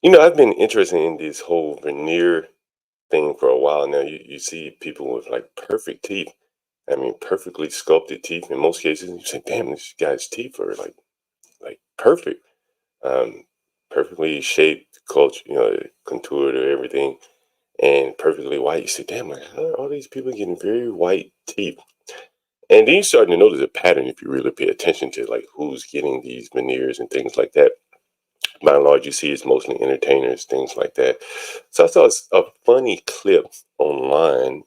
I've been interested in this whole veneer thing for a while now. You see people with like perfect teeth. I mean, perfectly sculpted teeth in most cases. And you say, damn, this guy's teeth are like perfect, um, perfectly shaped, culture, contoured or everything, and perfectly white. You say, damn, like, how are all these people getting very white teeth? And then you start to notice a pattern if you really pay attention to like who's getting these veneers and things like that. By and large, you see it's mostly entertainers, things like that. So I saw a funny clip online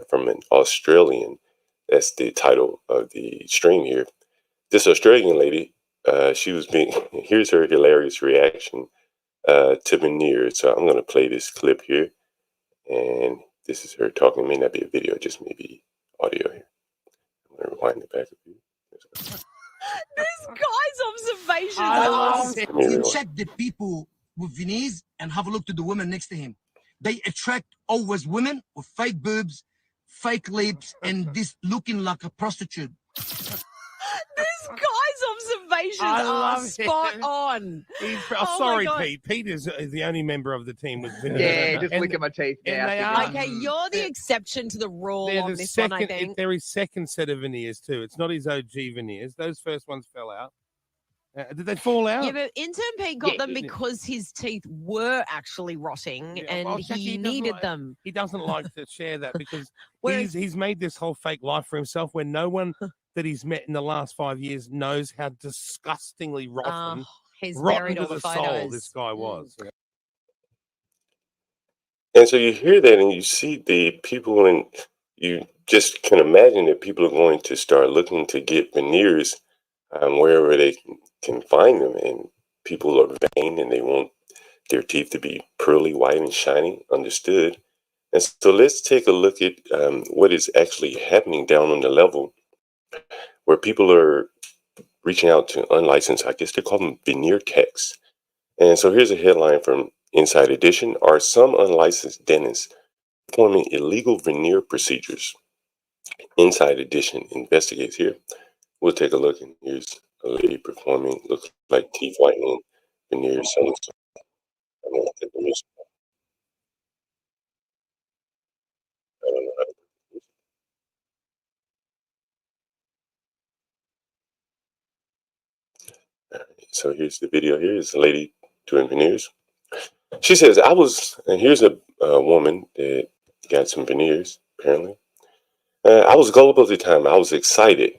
from an Australian. That's the title of the stream here. This Australian lady, she was being, here's her hilarious reaction to Veneers. So I'm going to play this clip here. And this is her talking. It may not be a video, just maybe audio here. I'm going to rewind it back a few. This guy's observations I are love it. Let me You rewind. check the people with Veneers and have a look to the women next to him. They attract always women with fake boobs, fake lips, and this looking like a prostitute. This guy's observations I are love spot it. on. Oh, my sorry, God. Pete. Pete is the only member of the team with veneers. Yeah, just And- licking my teeth and now. they thinking, are- Okay, you're the exception to the rule They're on the this one, I second. think. They're his second set of veneers too. It's not his OG veneers. Those first ones fell out. Did they fall out? Yeah, but intern Pete got Yeah, them yeah. because his teeth were actually rotting Yeah, and well, Jackie, he doesn't needed like- them. He doesn't like to share that because Whereas- he's made this whole fake life for himself where no one that he's met in the last 5 years knows how disgustingly rotten, He's rotten buried to all the the soul photos. this guy was. you know. And so you hear that and you see the people, and you just can imagine that people are going to start looking to get veneers wherever they can find them. And people are vain and they want their teeth to be pearly white and shiny, understood. And so let's take a look at what is actually happening down on the level where people are reaching out to unlicensed, I guess they call them veneer techs. And so here's a headline from Inside Edition. Are some unlicensed dentists performing illegal veneer procedures? Inside Edition investigates here. We'll take a look, and here's a lady performing, looks like teeth whitening veneers. I don't know how to. So here's the video. Here is a lady doing veneers. She says, and here's a woman that got some veneers, apparently. I was gullible at the time. I was excited.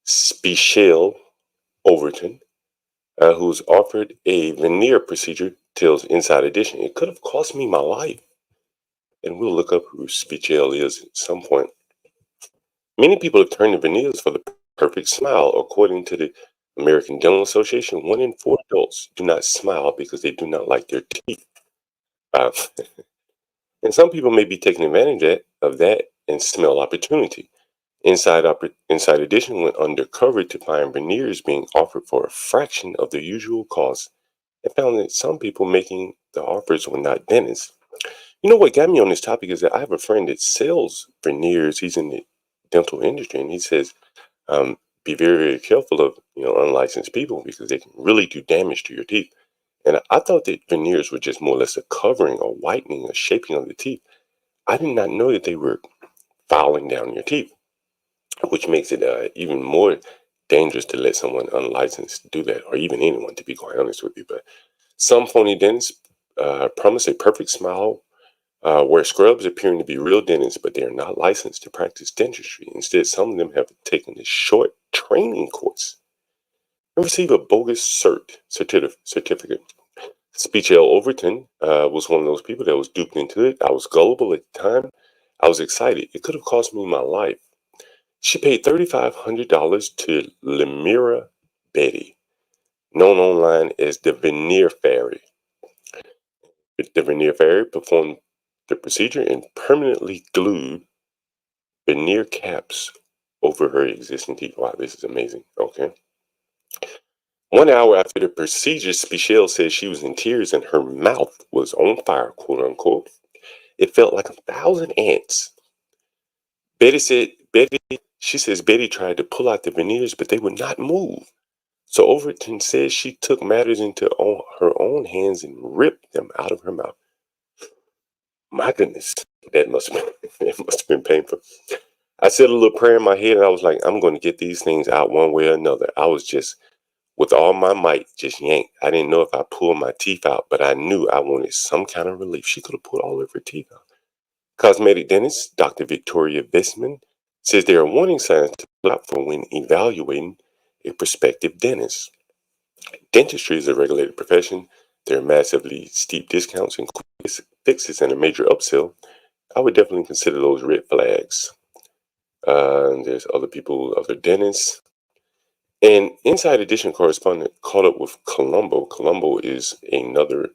Special Overton, who was offered a veneer procedure, tells Inside Edition. It could have cost me my life. And we'll look up who Spichel is at some point. Many people have turned to veneers for the perfect smile. According to the American Dental Association, 1 in 4 adults do not smile because they do not like their teeth. Uh, and some people may be taking advantage of that and smell opportunity. Inside Edition went undercover to find veneers being offered for a fraction of the usual cost and found that some people making the offers were not dentists. You know what got me on this topic is that I have a friend that sells veneers. He's in the dental industry, and he says, be very, very careful of unlicensed people because they can really do damage to your teeth. And I thought that veneers were just more or less a covering or whitening or shaping of the teeth. I did not know that they were filing down your teeth, which makes it even more dangerous to let someone unlicensed do that, or even anyone, to be quite honest with you. But some phony dentists promise a perfect smile, wear scrubs appearing to be real dentists, but they are not licensed to practice dentistry. Instead, some of them have taken a short training course and receive a bogus certificate. Speech L. Overton was one of those people that was duped into it. I was gullible at the time. I was excited. It could have cost me my life. She paid $3,500 to Lemira Betty, known online as the Veneer Fairy. The Veneer Fairy performed the procedure and permanently glued veneer caps over her existing teeth. Wow, this is amazing. Okay. 1 hour after the procedure, Spichel says she was in tears and her mouth was on fire, quote unquote. It felt like 1,000 ants. She says Betty tried to pull out the veneers, but they would not move. So Overton says she took matters into her own hands and ripped them out of her mouth. My goodness, that must have been, it must have been painful. I said a little prayer in my head, and I was like, I'm going to get these things out one way or another. I was just, with all my might, just yanked. I didn't know if I pulled my teeth out, but I knew I wanted some kind of relief. She could have pulled all of her teeth out. Cosmetic dentist Dr. Victoria Visman says there are warning signs to look out for when evaluating a prospective dentist. Dentistry is a regulated profession. There are massively steep discounts and quick fixes and a major upsell. I would definitely consider those red flags. There's other people, other dentists. And Inside Edition correspondent caught up with Colombo. Colombo is another,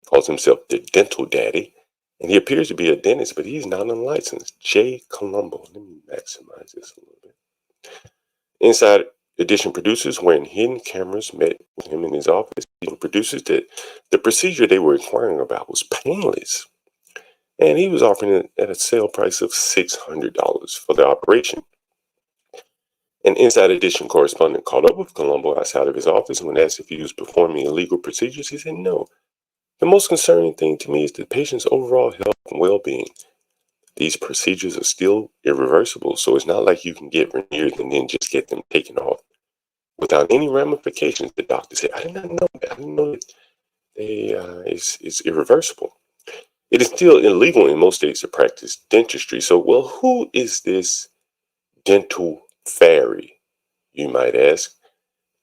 calls himself the dental daddy. And he appears to be a dentist, but he's not unlicensed. Jay Colombo. Let me maximize this a little bit. Inside Edition producers wearing hidden cameras met with him in his office. He told producers that the procedure they were inquiring about was painless. And he was offering it at a sale price of $600 for the operation. An Inside Edition correspondent called up with Colombo outside of his office, and when asked if he was performing illegal procedures, he said no. The most concerning thing to me is the patient's overall health and well-being. These procedures are still irreversible, so it's not like you can get veneers and then just get them taken off without any ramifications. The doctor said, I did not know that. I didn't know that it's irreversible. It is still illegal in most states to practice dentistry. So, well, who is this dental fairy, you might ask?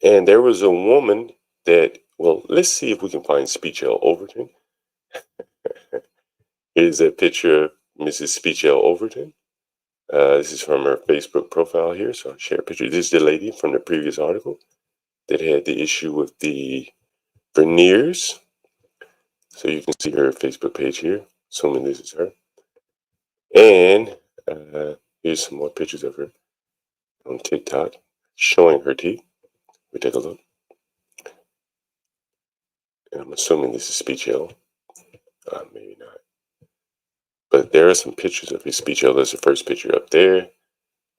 And there was a woman that, well, let's see if we can find Speechell Overton. Here's a picture of Mrs. Speechell Overton. This is from her Facebook profile here, so I'll share a picture. This is the lady from the previous article that had the issue with the veneers. So you can see her Facebook page here, assuming this is her. And here's some more pictures of her on TikTok showing her teeth. We take a look. And I'm assuming this is Speechell. Maybe not. But there are some pictures of his Speechell. There's the first picture up there.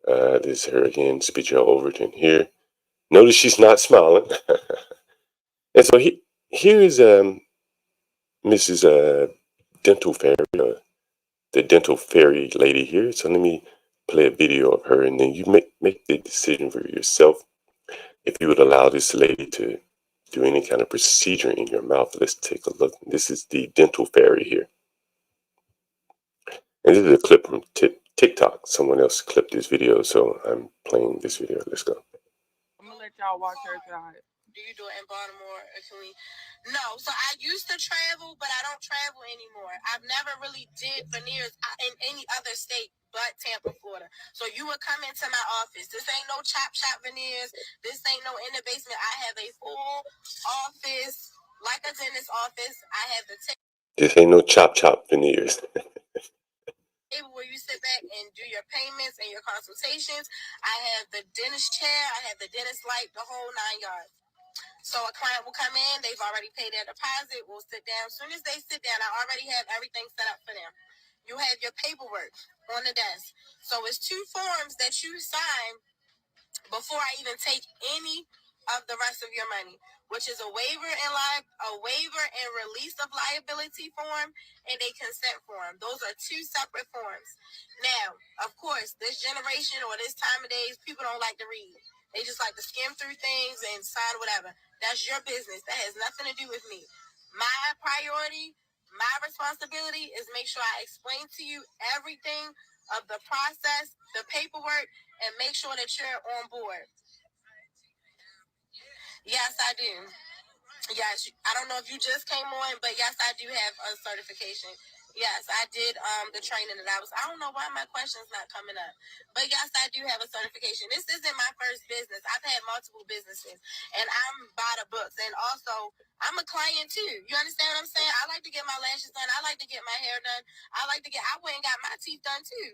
This is her again, Speechell Overton here. Notice she's not smiling. And so here is Mrs. Dental Fairy, the Dental Fairy lady here. So let me play a video of her, and then you make the decision for yourself if you would allow this lady to do any kind of procedure in your mouth. Let's take a look. This is the Dental Fairy here. And this is a clip from TikTok. Someone else clipped this video, so I'm playing this video. Let's go. I'm gonna let y'all watch her tonight. Do you do it in Baltimore? Or can we? No. So I used to travel, but I don't travel anymore. I've never really did veneers in any other state but Tampa, Florida. So you would come into my office. This ain't no chop shop veneers. This ain't no in the basement. I have a full office, like a dentist office. I have the This ain't no chop veneers. table where you sit back and do your payments and your consultations. I have the dentist chair. I have the dentist light, the whole 9 yards. So a client will come in, they've already paid their deposit, we'll sit down. As soon as they sit down, I already have everything set up for them. You have your paperwork on the desk. So it's 2 forms that you sign before I even take any of the rest of your money, which is a waiver and release of liability form and a consent form. Those are 2 separate forms. Now, of course, this generation or this time of days, people don't like to read. They just like to skim through things and sign whatever. That's your business. That has nothing to do with me. My priority, my responsibility is make sure I explain to you everything of the process, the paperwork, and make sure that you're on board. Yes, I do. Yes, I don't know if you just came on, but yes, I do have a certification. Yes, I did the training that I don't know why my question's not coming up. But yes, I do have a certification. This isn't my first business. I've had multiple businesses and I'm by the books. And also I'm a client too. You understand what I'm saying? I like to get my lashes done. I like to get my hair done. I went and got my teeth done too.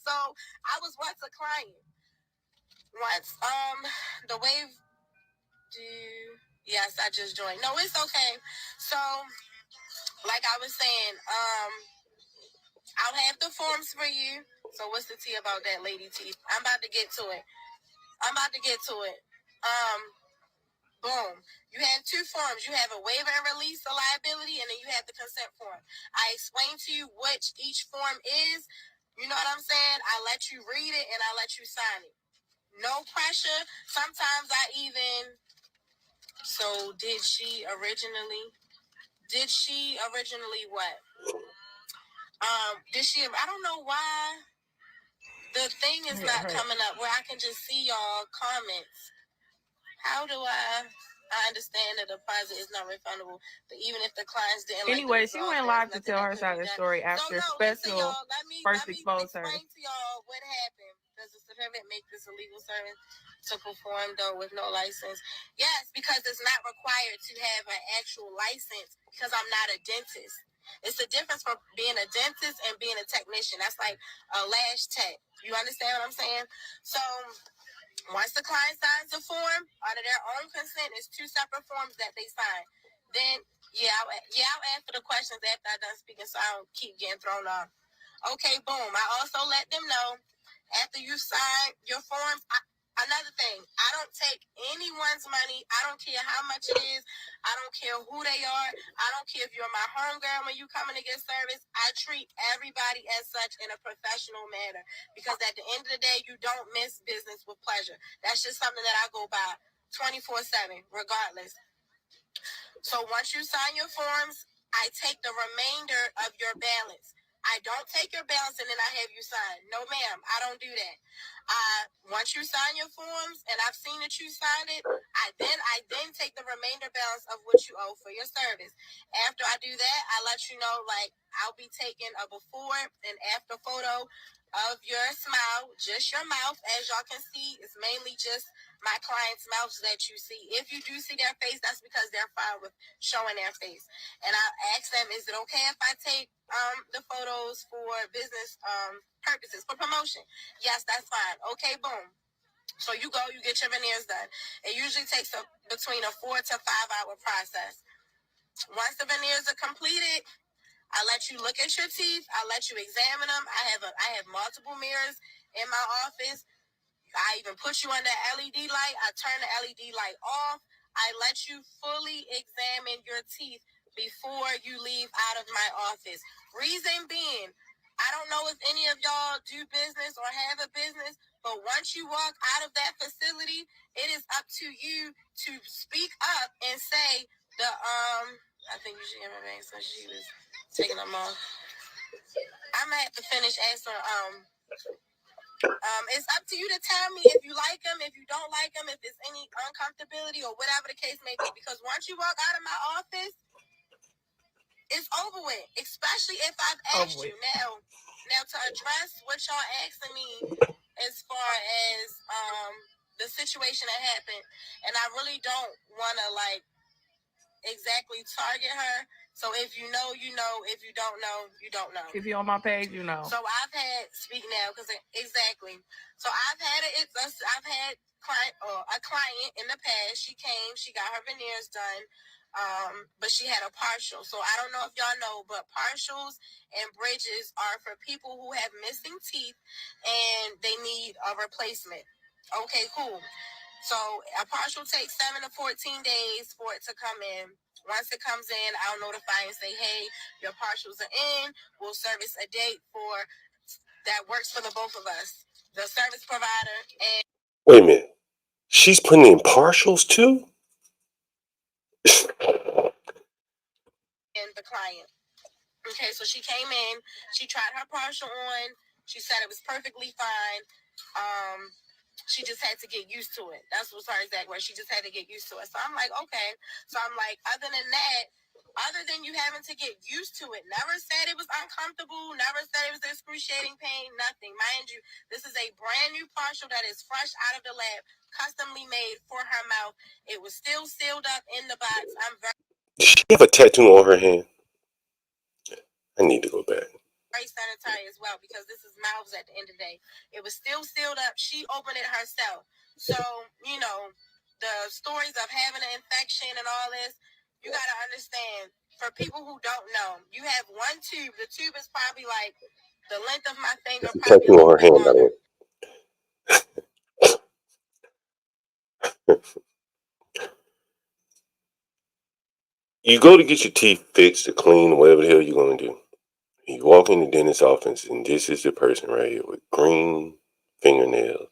So I was once a client. The wave yes, I just joined. No, it's okay. So, like I was saying, I'll have the forms for you. So what's the tea about that lady teeth? I'm about to get to it. I'm about to get to it. Boom. You have two forms. You have a waiver and release of liability, and then you have the consent form. I explained to you which each form is. You know what I'm saying? I let you read it, and I let you sign it. No pressure. Sometimes I even... So, did she originally what? Did she... I don't know why the thing is not coming up where I can just see y'all comments. How do I understand that the deposit is not refundable, but even if the clients didn't Anyway, she went live to tell her side of the story after Special first exposed her. Let me explain to y'all what happened. Does the certificate make this a legal service to perform, though, with no license? Yes, because it's not required to have an actual license because I'm not a dentist. It's the difference from being a dentist and being a technician. That's like a lash tech. You understand what I'm saying? So... once the client signs the form, out of their own consent, it's two separate forms that they sign. Then, I'll answer the questions after I'm done speaking so I don't keep getting thrown off. Okay, boom. I also let them know after you sign your forms. Another thing, I don't take anyone's money. I don't care how much it is. I don't care who they are. I don't care if you're my homegirl when you coming to get service. I treat everybody as such in a professional manner because at the end of the day, you don't miss business with pleasure. That's just something that I go by 24/7, regardless. So once you sign your forms, I take the remainder of your balance. I don't take your balance and then I have you sign. No, ma'am, I don't do that. Once you sign your forms and I've seen that you signed it, I then take the remainder balance of what you owe for your service. After I do that, I let you know, like, I'll be taking a before and after photo of your smile, just your mouth. As y'all can see, it's mainly just my clients' mouths that you see. If you do see their face, that's because they're fine with showing their face. And I'll ask them, is it okay if I take the photos for business purposes, for promotion? Yes, that's fine. Okay, boom. So you go, you get your veneers done. It usually takes between a 4 to 5 hour process. Once the veneers are completed, I let you look at your teeth. I let you examine them. I have multiple mirrors in my office. I even put you under LED light. I turn the LED light off. I let you fully examine your teeth before you leave out of my office. Reason being, I don't know if any of y'all do business or have a business, but once you walk out of that facility, it is up to you to speak up and say I think you should hear my name, so she was taking them off. I'm gonna have to finish answering it's up to you to tell me if you like them, if you don't like them, if there's any uncomfortability or whatever the case may be. Because once you walk out of my office, it's over with. Especially if I've asked you. Now to address what y'all asking me as far as the situation that happened, and I really don't want to exactly target her. So if you know, you know. If you don't know, you don't know. If you're on my page, you know. So I've had exactly. So I've had a client in the past. She came, she got her veneers done, but she had a partial. So I don't know if y'all know, but partials and bridges are for people who have missing teeth and they need a replacement. Okay, cool. So a partial takes 7 to 14 days for it to come in. Once it comes in, I'll notify and say, hey, your partials are in. We'll service a date that works for the both of us, the service provider and... Wait a minute. She's putting in partials too? and the client. Okay, so she came in. She tried her partial on. She said it was perfectly fine. She just had to get used to it. That's what's her exact word. She just had to get used to it. So I'm like, okay. So I'm like, other than you having to get used to it, never said it was uncomfortable, never said it was excruciating pain, nothing. Mind you, this is a brand new partial that is fresh out of the lab, customly made for her mouth. It was still sealed up in the box. Does she have a tattoo on her hand? I need to go back. Very sanitary as well because this is mouths at the end of the day. It was still sealed up. She opened it herself. So, the stories of having an infection and all this, you got to understand, for people who don't know, you have one tube. The tube is probably like the length of my finger. Tattoo on her hand, by the way. You go to get your teeth fixed or clean, whatever the hell you're going to do. You walk in the dentist's office, and this is the person right here with green fingernails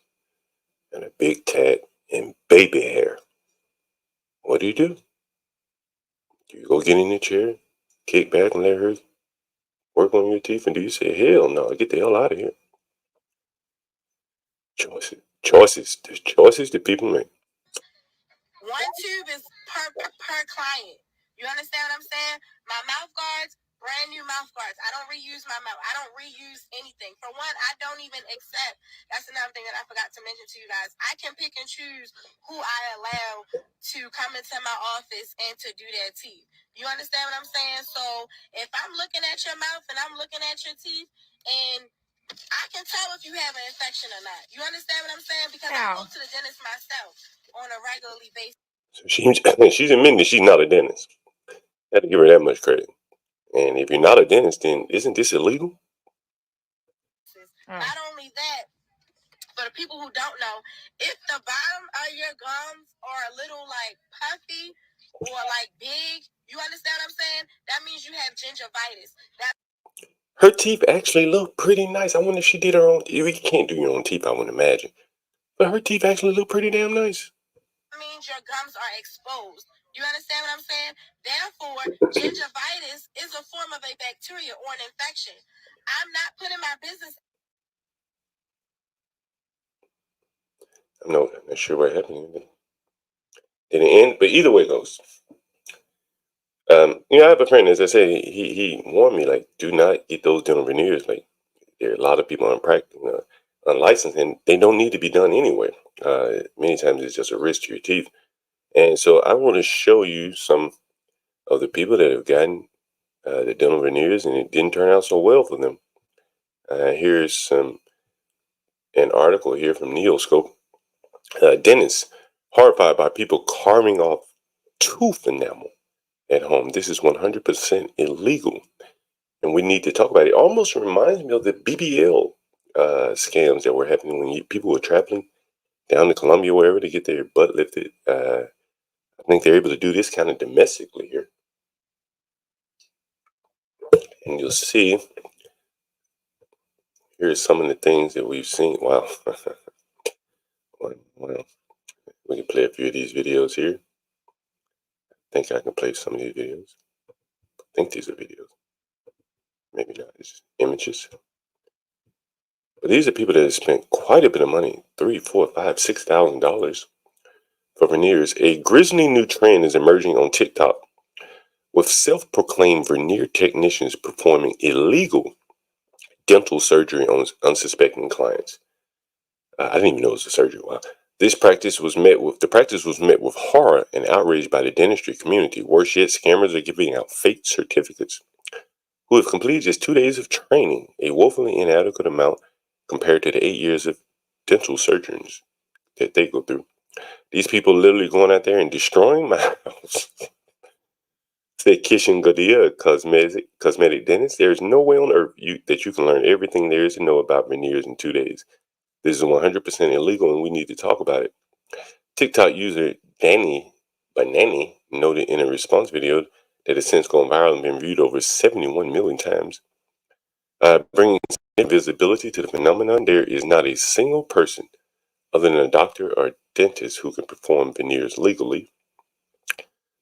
and a big tat and baby hair. What do? Do you go get in the chair, kick back, and let her work on your teeth? And do you say, hell no, get the hell out of here? Choices. There's choices that people make. One tube is per client. You understand what I'm saying? My mouth guards, brand new mouth guards. I don't reuse my mouth. I don't reuse anything. For one, I don't even accept. That's another thing that I forgot to mention to you guys. I can pick and choose who I allow to come into my office and to do their teeth. You understand what I'm saying? So if I'm looking at your mouth and I'm looking at your teeth, and I can tell if you have an infection or not. You understand what I'm saying? Because I go to the dentist myself on a regularly basis. So she's admitting that she's not a dentist. I have to give her that much credit. And if you're not a dentist, then isn't this illegal? Not only that, for the people who don't know, if the bottom of your gums are a little like puffy or like big, you understand what I'm saying? That means you have gingivitis. Her teeth actually look pretty nice. I wonder if she did her own. You can't do your own teeth, I wouldn't imagine. But her teeth actually look pretty damn nice. That means your gums are exposed. You understand what I'm saying? Therefore, gingivitis is a form of a bacteria or an infection. I'm not putting my business. I'm not sure what happened. In the end, but either way it goes. I have a friend, as I said, he warned me, like, do not get those dental veneers. Like, there are a lot of people unlicensed, and they don't need to be done anyway. Many times it's just a risk to your teeth. And so I want to show you some of the people that have gotten the dental veneers, and it didn't turn out so well for them. Here's an article here from Neoscope. Dentists horrified by people carving off tooth enamel at home. This is 100% illegal, and we need to talk about it. It almost reminds me of the BBL scams that were happening when people were traveling down to Colombia, wherever, to get their butt lifted. I think they're able to do this kind of domestically here. And you'll see, here's some of the things that we've seen. Wow. Well, we can play a few of these videos here. I think I can play some of these videos. I think these are videos. Maybe not. It's just images. But these are people that have spent quite a bit of money, $3,000, $4,000, $5,000, $6,000 for veneers. A grisly new trend is emerging on TikTok, with self-proclaimed veneer technicians performing illegal dental surgery on unsuspecting clients. I didn't even know it was a surgery. Wow. The practice was met with horror and outrage by the dentistry community. Worse yet, scammers are giving out fake certificates who have completed just 2 days of training, a woefully inadequate amount compared to the 8 years of dental surgeons that they go through. These people literally going out there and destroying my house. Said Kishan Gadia, cosmetic dentist. There is no way on earth that you can learn everything there is to know about veneers in 2 days. This is 100% illegal, and we need to talk about it. TikTok user Danny Banani noted in a response video that has since gone viral and been viewed over 71 million times. Bringing visibility to the phenomenon, there is not a single person other than a doctor or dentist who can perform veneers legally.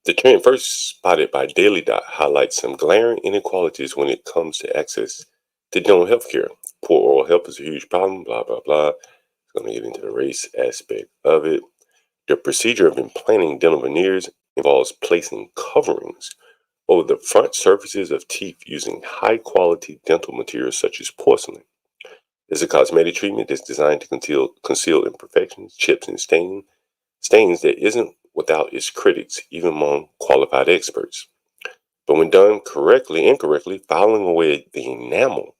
The trend, first spotted by Daily Dot, highlights some glaring inequalities when it comes to access to dental health care. Poor oral health is a huge problem, blah, blah, blah. It's going to get into the race aspect of it. The procedure of implanting dental veneers involves placing coverings over the front surfaces of teeth using high-quality dental materials such as porcelain. It's a cosmetic treatment that's designed to conceal imperfections, chips, and stains that isn't without its critics, even among qualified experts. But when done incorrectly, filing away the enamel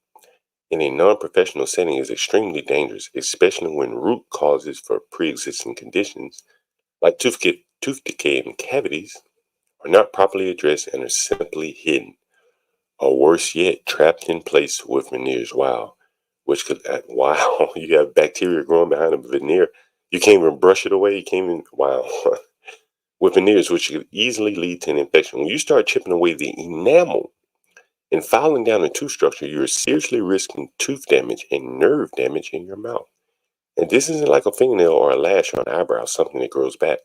in a non-professional setting is extremely dangerous, especially when root causes for pre-existing conditions like tooth decay and cavities are not properly addressed and are simply hidden, or worse yet, trapped in place with veneers. Wow. You have bacteria growing behind a veneer. You can't even brush it away. You can't even, wow. with veneers, which could easily lead to an infection. When you start chipping away the enamel and filing down the tooth structure, you're seriously risking tooth damage and nerve damage in your mouth. And this isn't like a fingernail or a lash or an eyebrow, something that grows back.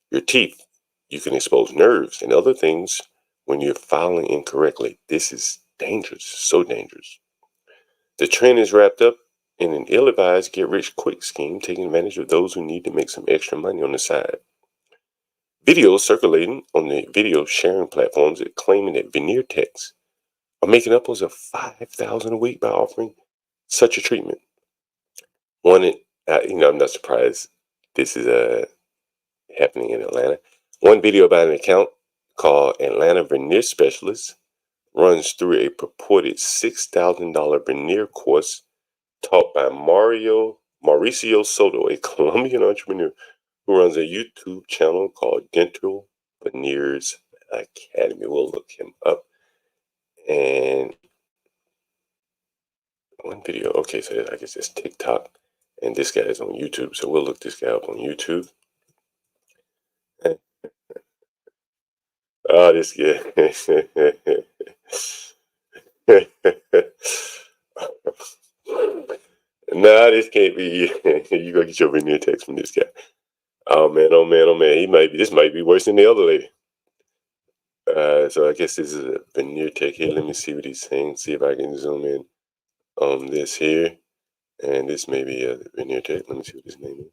Your teeth, you can expose nerves and other things when you're filing incorrectly. This is dangerous, so dangerous. The trend is wrapped up in an ill-advised get-rich-quick scheme, taking advantage of those who need to make some extra money on the side. Videos circulating on the video sharing platforms that claiming that veneer techs are making upwards of $5,000 a week by offering such a treatment. I'm not surprised this is happening in Atlanta. One video about an account called Atlanta Veneer Specialist runs through a purported $6,000 veneer course taught by Mauricio Soto, a Colombian entrepreneur who runs a YouTube channel called Dental Veneers Academy. We'll look him up. And one video, okay, so I guess it's TikTok, and this guy is on YouTube, so we'll look this guy up on YouTube. Oh, this guy. Nah, this can't be you. You go get your veneer text from this guy. Oh man, oh man, oh man. This might be worse than the other lady. So I guess this is a veneer tech here. Let me see what he's saying. See if I can zoom in on this here. And this may be a veneer tech. Let me see what his name is.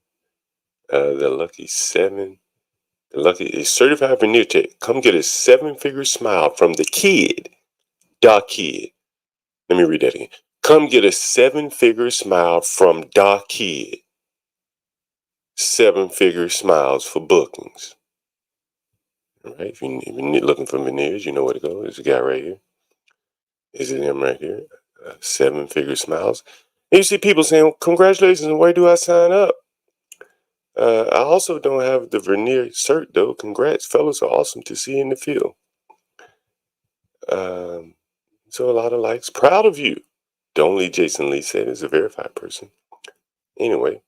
The Lucky 7. The Lucky is certified veneer tech. Come get a 7-figure smile from the kid. Da Kid. Let me read that again. Come get a 7-figure smile from Da Kid. 7-figure smiles for bookings. All right, if you're looking for veneers, you know where to go. There's a guy right here. Is it him right here? 7-figure smiles. And you see people saying, congratulations, where do I sign up? I also don't have the veneer cert, though. Congrats, fellas are awesome to see in the field. So a lot of likes. Proud of you. The only Jason Lee said is a verified person. Anyway.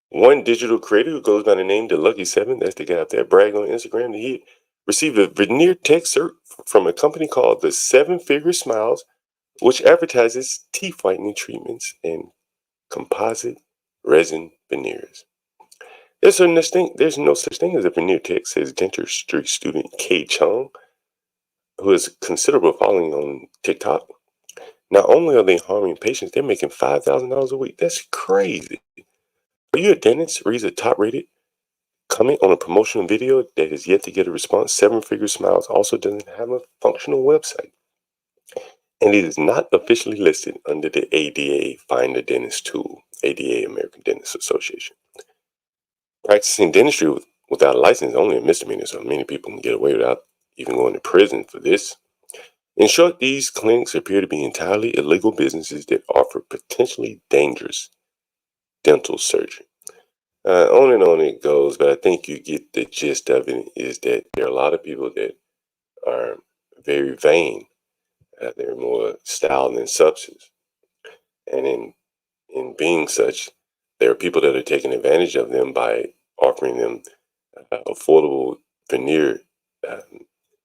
One digital creator who goes by the name The Lucky 7, that's the guy up there, bragged on Instagram that he received a veneer tech cert from a company called the 7-Figure Smiles, which advertises teeth whitening treatments and composite resin veneers. There's no such thing as a veneer tech, says dentistry student Kay Chung, who has considerable following on TikTok. Not only are they harming patients, they're making $5,000 a week. That's crazy. Are you a dentist or is a top-rated? Comment on a promotional video that has yet to get a response. 7-Figure Smiles also doesn't have a functional website. And it is not officially listed under the ADA Find a Dentist tool, ADA, American Dentists Association. Practicing dentistry without a license is only a misdemeanor, so many people can get away without even going to prison for this. In short, these clinics appear to be entirely illegal businesses that offer potentially dangerous dental surgery. On and on it goes, but I think you get the gist of it is that there are a lot of people that are very vain. They're more style than substance. And in being such, there are people that are taking advantage of them by offering them affordable veneer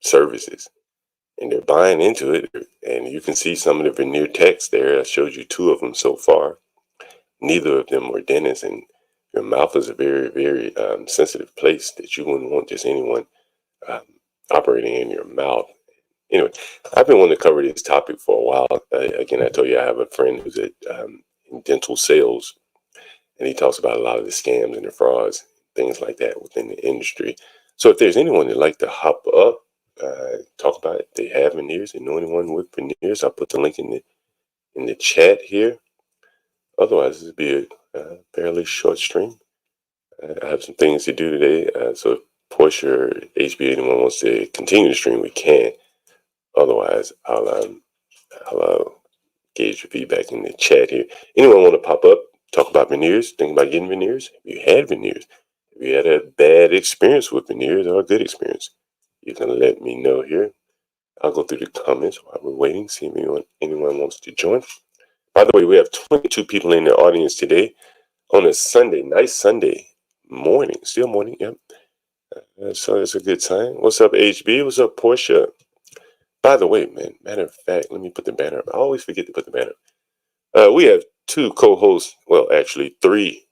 services. And they're buying into it. And you can see some of the veneer techs there. I showed you 2 of them so far. Neither of them were dentists, and your mouth is a very, very sensitive place that you wouldn't want just anyone operating in your mouth. Anyway, I've been wanting to cover this topic for a while. Again, I told you I have a friend who's in dental sales, and he talks about a lot of the scams and the frauds, things like that within the industry. So if there's anyone that'd like to hop up, talk about it, they have veneers, and know anyone with veneers, I'll put the link in the chat here. Otherwise, this would be a fairly short stream. I have some things to do today, so if Porsche or HB anyone wants to continue the stream, we can. Otherwise, I'll gauge your feedback in the chat here. Anyone want to pop up, talk about veneers, think about getting veneers? Have you had veneers? Have you had a bad experience with veneers or a good experience? You can let me know here. I'll go through the comments while we're waiting, see if anyone wants to join. By the way, we have 22 people in the audience today on a Sunday, nice Sunday morning, still morning, yep. So it's a good sign. What's up, HB? What's up, Portia? By the way, man, matter of fact, let me put the banner up. I always forget to put the banner up. We have 2 co-hosts. Well, actually 3.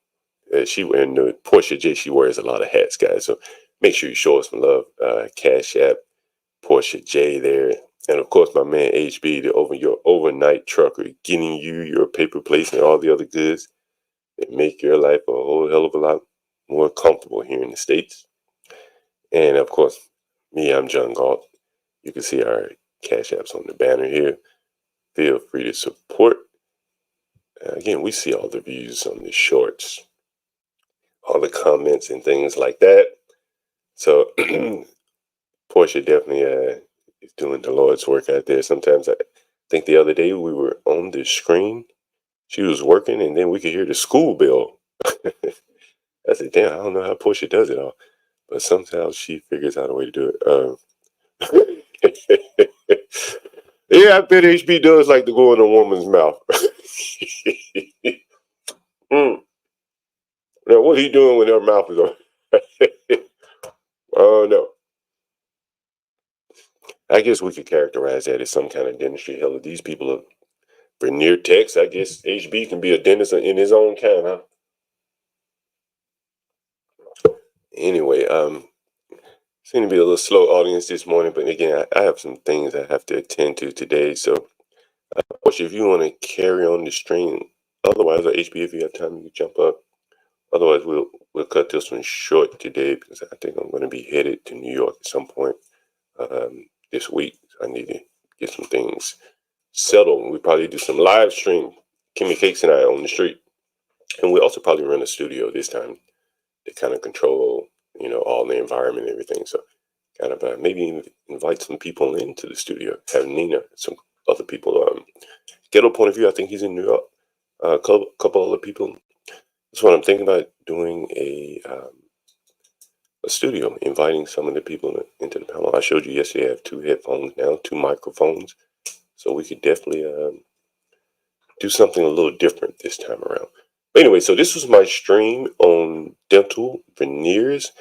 And Portia J, she wears a lot of hats, guys. So make sure you show us some love. Cash App, Portia J there. And of course, my man HB, your overnight trucker, getting you your paper plates and all the other goods that make your life a whole hell of a lot more comfortable here in the States. And of course, me, I'm John Galt. You can see our Cash Apps on the banner here. Feel free to support. Again, we see all the views on the shorts, all the comments and things like that. So Portia definitely is doing the Lord's work out there. Sometimes I think the other day we were on the screen. She was working, and then we could hear the school bell. I said, damn, I don't know how Portia does it all. But somehow she figures out a way to do it. Yeah, I bet HB does like to go in a woman's mouth. Now, what he doing when her mouth is on? Oh, no. I guess we could characterize that as some kind of dentistry. Hell, these people are veneer techs. I guess HB can be a dentist in his own kind, huh? Anyway, seem to be a little slow audience this morning, but again, I have some things I have to attend to today. So, Portia, if you want to carry on the stream, otherwise, or HB, if you have time, you can jump up. Otherwise, we'll cut this one short today because I think I'm going to be headed to New York at some point this week. I need to get some things settled. We probably do some live stream, Kimmy Cakes and I on the street, and we also probably run a studio this time to kind of control, all the environment and everything. So, kind of maybe invite some people into the studio. Have Nina, some other people. Ghetto Point of View, I think he's in New York. A couple other people. That's what I'm thinking about, doing a studio, inviting some of the people into the panel. I showed you yesterday I have 2 headphones now, 2 microphones. So we could definitely do something a little different this time around. But anyway, so this was my stream on dental veneers.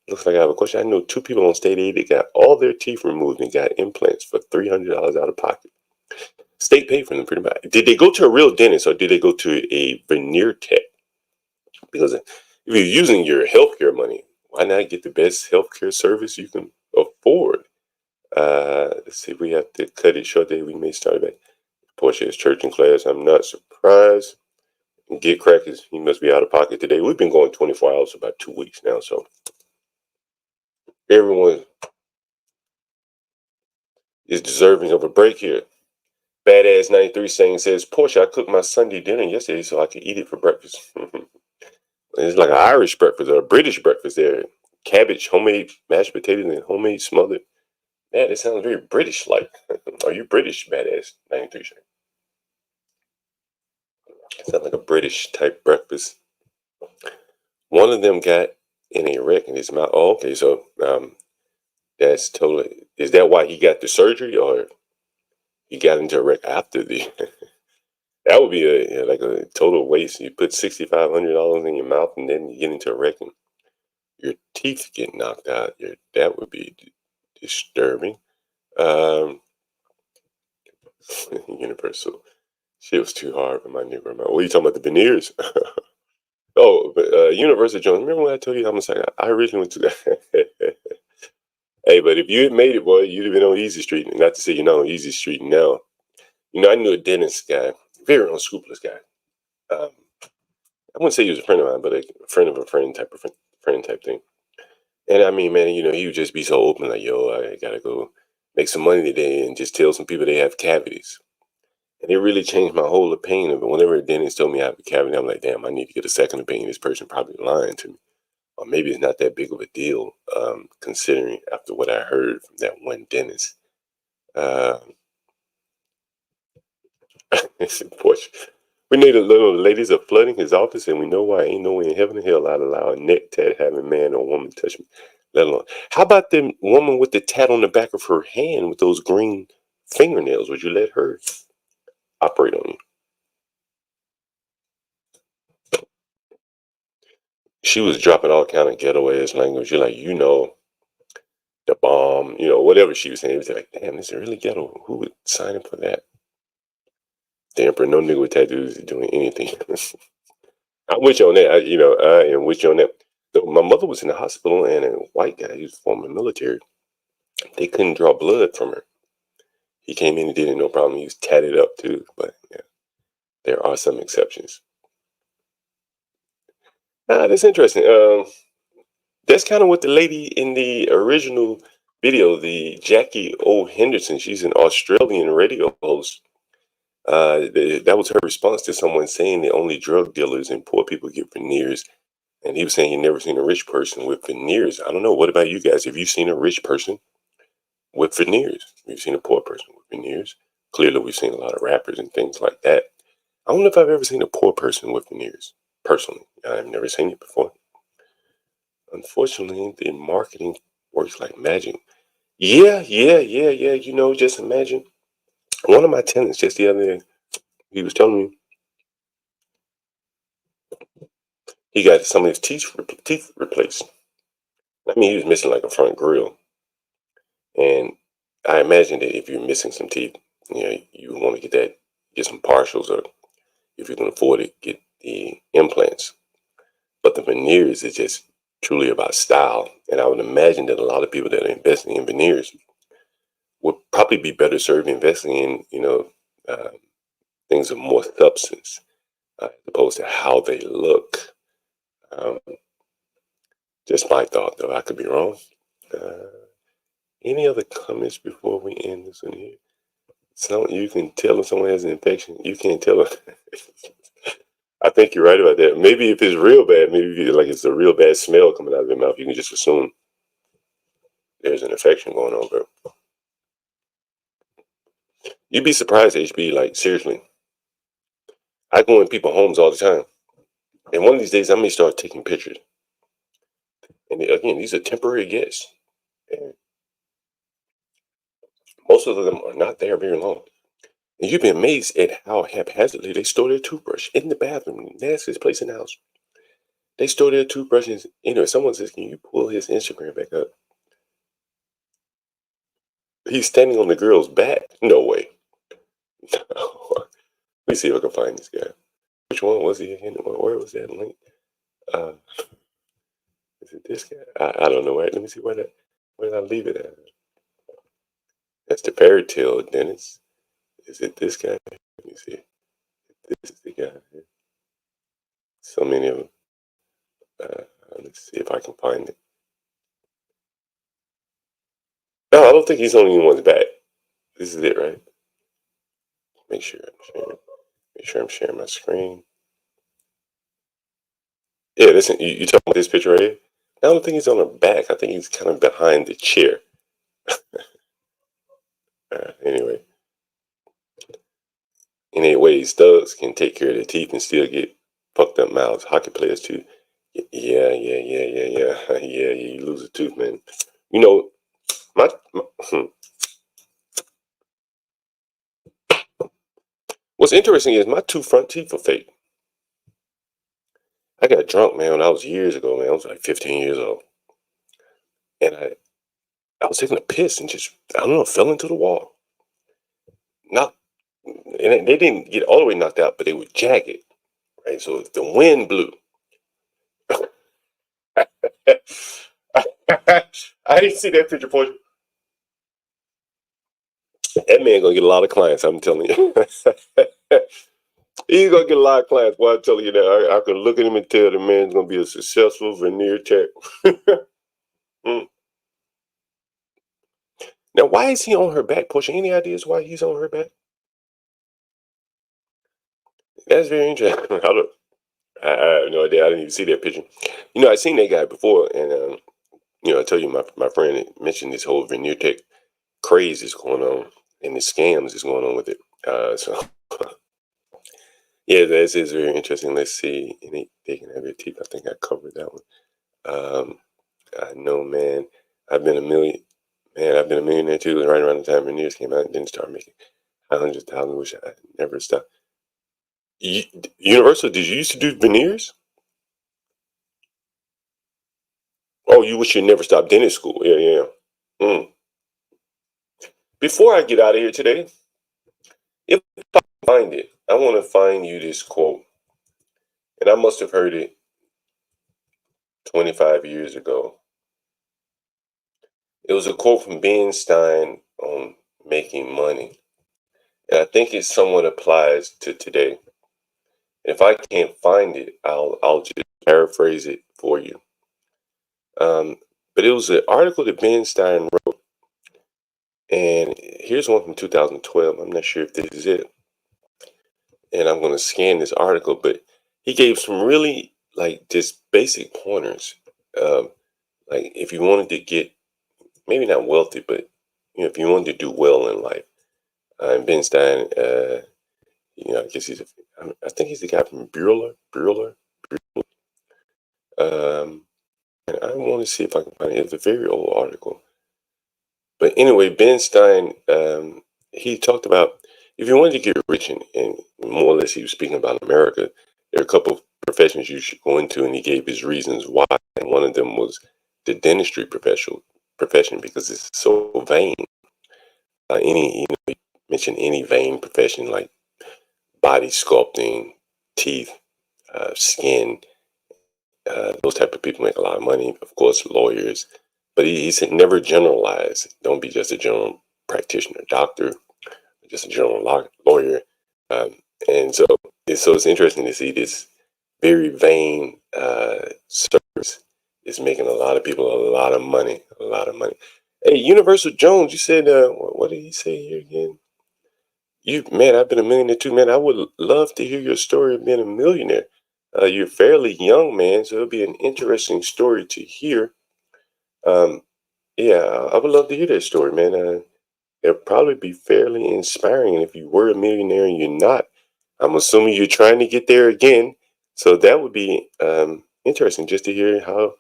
Looks like I have a question. I know 2 people on state aid that got all their teeth removed and got implants for $300 out of pocket. State paid for them pretty much. Did they go to a real dentist or did they go to a veneer tech? Because if you're using your healthcare money, why not get the best healthcare service you can afford? Let's see if we have to cut it short there. We may start back. Portia is church in class. I'm not surprised. Get crackers. He must be out of pocket today. We've been going 24 hours for about 2 weeks now. So everyone is deserving of a break here. Badass 93 saying says, Portia, I cooked my Sunday dinner yesterday so I could eat it for breakfast. It's like an Irish breakfast or a British breakfast there. Cabbage, homemade mashed potatoes, and homemade smothered. Man, it sounds very British-like. Are you British, Badass 93? It sounds like a British-type breakfast. One of them got in a wreck in his mouth. Oh, okay, so that's totally... Is that why he got the surgery, or he got into a wreck after the... That would be like a total waste. You put $6,500 in your mouth and then you get into a wreck and your teeth get knocked out. That would be disturbing. Universal. Shit was too hard for my nigger mouth. What are you talking about, the veneers? Oh, but Universal Jones. Remember when I told you how much I originally went to that? Hey, but if you had made it, boy, you'd have been on Easy Street. Not to say you're not on Easy Street now. I knew a dentist guy, very unscrupulous guy. I wouldn't say he was a friend of mine, but a friend of a friend type thing. And I mean, man, he would just be so open, like, yo, I gotta go make some money today and just tell some people they have cavities. And it really changed my whole opinion of it. Whenever a dentist told me I have a cavity, I'm like, damn, I need to get a second opinion. This person probably lying to me. Or maybe it's not that big of a deal, considering after what I heard from that one dentist. Portia. We need a little ladies are flooding his office, and we know why. Ain't no way in heaven and hell I'd allow a neck tat having man or woman touch me, let alone. How about the woman with the tat on the back of her hand with those green fingernails? Would you let her operate on you? she was dropping all kind of ghetto ass language. You're like, the bomb, whatever she was saying. It was like, damn, this is really ghetto. Who would sign up for that? The Emperor, no nigga with tattoos is doing anything. I'm with you on that. I am with you on that. So my mother was in the hospital, and a white guy, he was former military. They couldn't draw blood from her. He came in and did it, no problem. He was tatted up too, but yeah, there are some exceptions. That's interesting. That's kind of what the lady in the original video, the Jackie O Henderson, she's an Australian radio host. That was her response to someone saying that only drug dealers and poor people get veneers. And he was saying he never seen a rich person with veneers. I don't know. What about you guys? Have you seen a rich person with veneers? Have you seen a poor person with veneers? Clearly, we've seen a lot of rappers and things like that. I don't know if I've ever seen a poor person with veneers. Personally, I've never seen it before. Unfortunately, the marketing works like magic. Yeah. Just imagine. One of my tenants just the other day, he was telling me he got some of his teeth replaced. I mean, he was missing like a front grill. And I imagine that if you're missing some teeth, you want to get some partials, or if you can afford it, get the implants. But the veneers is just truly about style. And I would imagine that a lot of people that are investing in veneers would probably be better served investing in, uh, things of more substance, as opposed to how they look. Um, just my thought, though. I could be wrong. Uh, any other comments before we end this one here? You can tell if someone has an infection. You can't tell if I think you're right about that. Maybe if it's real bad, maybe like it's a real bad smell coming out of your mouth, you can just assume there's an infection going on, bro. You'd be surprised, HB. Like, seriously. I go in people's homes all the time. And one of these days, I may start taking pictures. And again, these are temporary guests. And most of them are not there very long. And you'd be amazed at how haphazardly they store their toothbrush in the bathroom, the nastiest place in the house. They store their toothbrushes. Someone says, can you pull his Instagram back up? He's standing on the girl's back. No way. Let me see if I can find this guy. Which one was he again? Where was that link? Is it this guy? I don't know. Right? Let me see where did I leave it at? That's the fairy tale, Dennis. Is it this guy? Let me see. This is the guy. So many of them. Let's see if I can find it. No, I don't think he's on anyone's back. This is it, right? Make sure I'm sharing my screen. Yeah, listen, you talking about this picture right here? I don't think he's on her back. I think he's kind of behind the chair. Anyway. In 8 ways, thugs can take care of their teeth and still get fucked up mouths. Hockey players too. Yeah. Yeah, you lose a tooth, man. My what's interesting is my 2 front teeth are fake. I got drunk, man, when I was years ago, man. I was like 15 years old. And I was taking a piss and just, I don't know, fell into the wall. And they didn't get all the way knocked out, but they were jagged, right? So if the wind blew, I didn't see that picture for you. That man gonna get a lot of clients, I'm telling you. He's gonna get a lot of clients. Boy, I'm telling you that. I can look at him and tell the man's gonna be a successful veneer tech. Now, why is he on her back, Portia? Any ideas why he's on her back? That's very interesting. I have no idea. I didn't even see that picture. I've seen that guy before, and I tell you, my friend mentioned this whole veneer tech craze is going on, and the scams is going on with it. So yeah, this is very interesting. Let's see. They can have your teeth. I think I covered that one. I know, man. I've been a millionaire too. And right around the time Veneers came out, and didn't start making hundreds of thousands. Wish I never stopped. Universal, did you used to do Veneers? Oh, you wish you never stopped dentist school. Yeah, yeah. Mm. Before I get out of here today, if I find it, I want to find you this quote. And I must have heard it 25 years ago. It was a quote from Ben Stein on making money. And I think it somewhat applies to today. If I can't find it, I'll just paraphrase it for you. But it was an article that Ben Stein wrote, and here's one from 2012. I'm not sure if this is it, and I'm going to scan this article. But he gave some really like just basic pointers, like if you wanted to get maybe not wealthy, but if you wanted to do well in life. And Ben Stein, I guess I think he's the guy from Bueller. And I want to see if I can find it. It's a very old article. But anyway, Ben Stein, he talked about if you wanted to get rich, and more or less he was speaking about America, there are a couple of professions you should go into, and he gave his reasons why. And one of them was the dentistry profession because it's so vain. He mentioned any vain profession like body sculpting, teeth, skin. Those type of people make a lot of money. Of course, lawyers. But he said never generalize. Don't be just a general practitioner, doctor, just a general lawyer. Um, and so it's interesting to see this very vain service is making a lot of people a lot of money, a lot of money. Hey, Universal Jones, you said, what did he say here again? Man, I've been a millionaire too, man. I would love to hear your story of being a millionaire. You're fairly young, man, so it'll be an interesting story to hear. Um, yeah, I would love to hear that story, man. It'll probably be fairly inspiring. And if you were a millionaire and you're not, I'm assuming you're trying to get there again. So that would be interesting just to hear how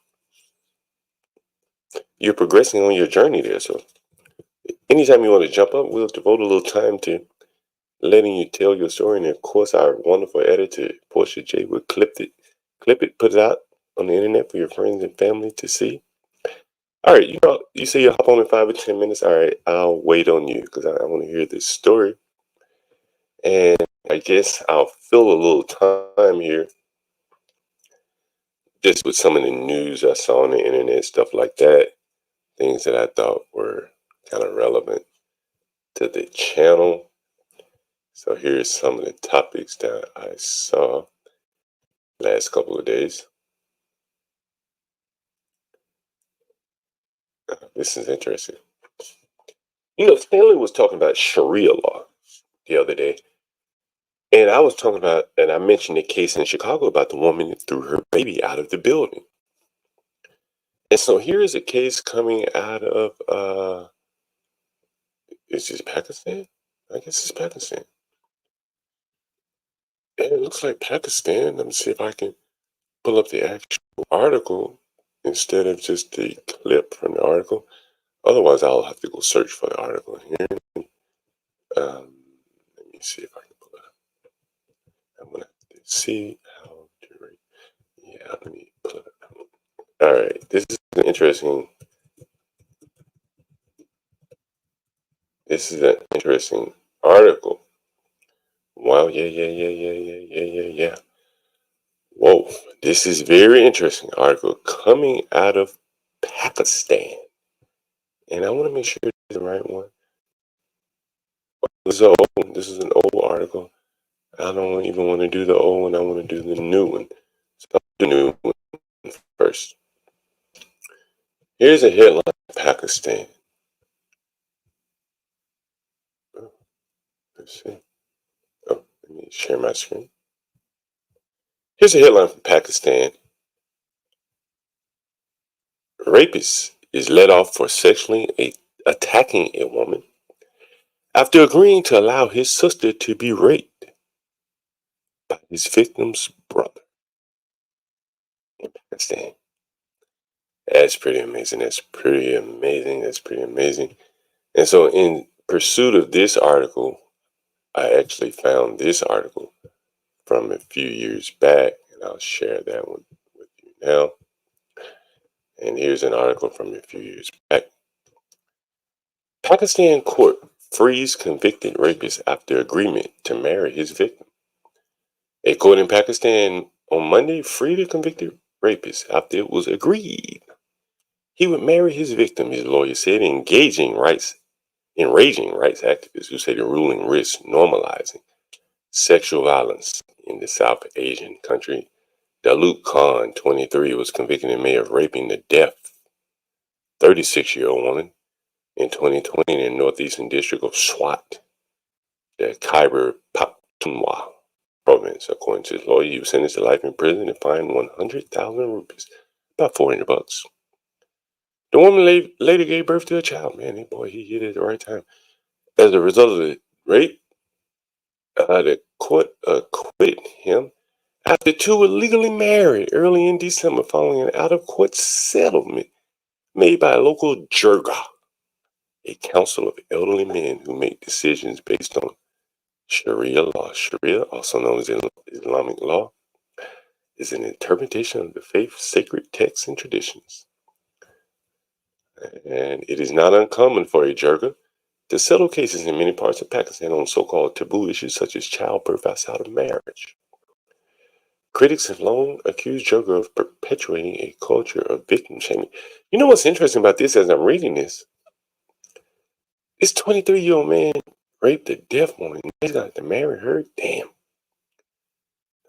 you're progressing on your journey there. So anytime you want to jump up, we'll devote a little time to letting you tell your story. And of course, our wonderful editor, Portia J, will clip it, put it out on the internet for your friends and family to see. All right, you say you'll hop on in 5 or 10 minutes. All right, I'll wait on you because I want to hear this story. And I guess I'll fill a little time here just with some of the news I saw on the internet, stuff like that, things that I thought were kind of relevant to the channel. So here's some of the topics that I saw last couple of days. This is interesting. Stanley was talking about Sharia law the other day. And I was talking about, and I mentioned a case in Chicago about the woman that threw her baby out of the building. And so here is a case coming out of, is this Pakistan? I guess it's Pakistan. And it looks like Pakistan. Let me see if I can pull up the actual article instead of just the clip from the article. Otherwise, I'll have to go search for the article here. Let me see if I can pull it up. I'm going to see how to rate. Yeah, let me pull it up. All right, this is an interesting article. Wow, yeah. Whoa, this is very interesting article coming out of Pakistan. And I want to make sure it's the right one. This is an old article. I don't even want to do the old one. I want to do the new one. So the new one first. Here's a headline in Pakistan. Let's see. Oh, let me share my screen. Here's a headline from Pakistan. Rapist is let off for sexually attacking a woman after agreeing to allow his sister to be raped by his victim's brother in Pakistan. That's pretty amazing. And so in pursuit of this article, I actually found this article from a few years back, and I'll share that one with you now. And here's an article from a few years back. Pakistan court frees convicted rapist after agreement to marry his victim. A court in Pakistan on Monday freed a convicted rapist after it was agreed he would marry his victim, his lawyer said, enraging rights activists who say the ruling risks normalizing sexual violence in the South Asian country. Dalut Khan, 23, was convicted in May of raping to death 36-year-old woman in 2020 in the northeastern district of Swat, the Khyber Pakhtunkhwa province. According to his lawyer, he was sentenced to life in prison and fined 100,000 rupees, about $400. The woman later gave birth to a child. Man, boy, he hit it at the right time. As a result of the rape, the court acquitted him after two were legally married early in December following an out-of-court settlement made by a local jirga, a council of elderly men who make decisions based on Sharia law. Sharia, also known as Islamic law, is an interpretation of the faith's sacred texts and traditions. And it is not uncommon for a jirga to settle cases in many parts of Pakistan on so-called taboo issues such as childbirth outside of marriage. Critics have long accused jirga of perpetuating a culture of victim shaming. You know what's interesting about this as I'm reading this? This 23-year-old man raped a deaf woman. He's got to marry her. Damn.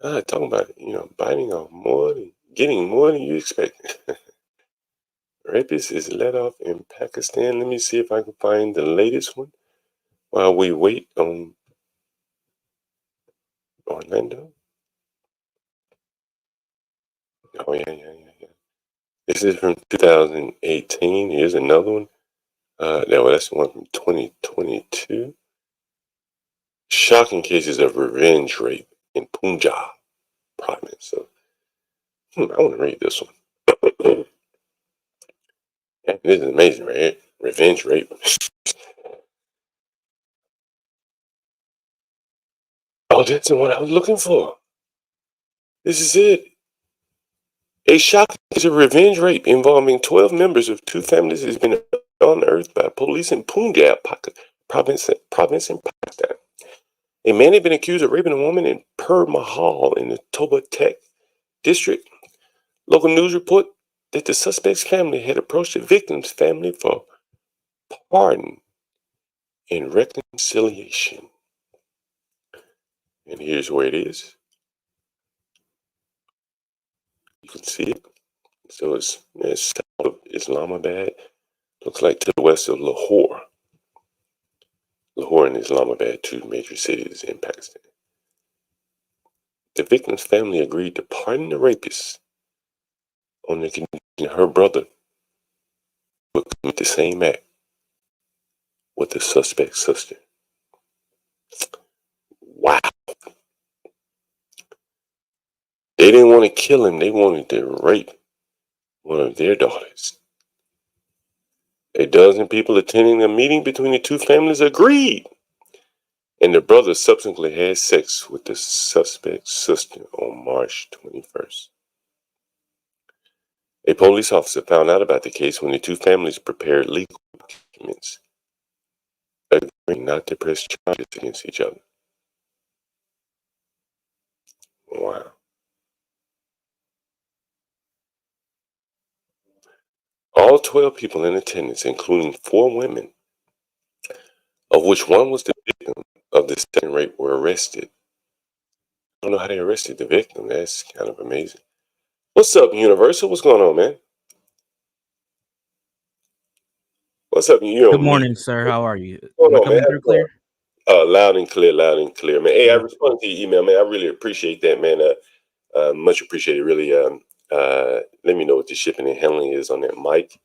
Talking about, biting off more than getting more than you expect. Rapist is let off in Pakistan. Let me see if I can find the latest one while we wait on Orlando. Oh, yeah. This is from 2018. Here's another one. That's the one from 2022. Shocking cases of revenge rape in Punjab province. So, I want to read this one. Yeah, this is amazing, right? Revenge rape. Oh, that's the one I was looking for. This is it. A shocking case of revenge rape involving 12 members of two families has been unearthed by police in Punjab province in Pakistan. A man had been accused of raping a woman in Pur Mahal in the Toba Tech district. Local news report that the suspect's family had approached the victim's family for pardon and reconciliation. And here's where it is. You can see it. So it's south of Islamabad. Looks like to the west of Lahore. Lahore and Islamabad, two major cities in Pakistan. The victim's family agreed to pardon the rapist on the condition her brother would commit the same act with the suspect's sister. Wow. They didn't want to kill him. They wanted to rape one of their daughters. A dozen people attending a meeting between the two families agreed, and the brother subsequently had sex with the suspect's sister on March 21st. A police officer found out about the case when the two families prepared legal documents agreeing not to press charges against each other. Wow. All 12 people in attendance, including 4 women, of which one was the victim of the second rape, were arrested. I don't know how they arrested the victim. That's kind of amazing. What's up, Universal? What's going on, man? What's up? Good morning, sir. How are you? What's Am I going on, coming man? through clear? Loud and clear, man. Hey, I Yeah. responded to your email, man. I really appreciate that, man. Much appreciated, really. Let me know what the shipping and handling is on that mic.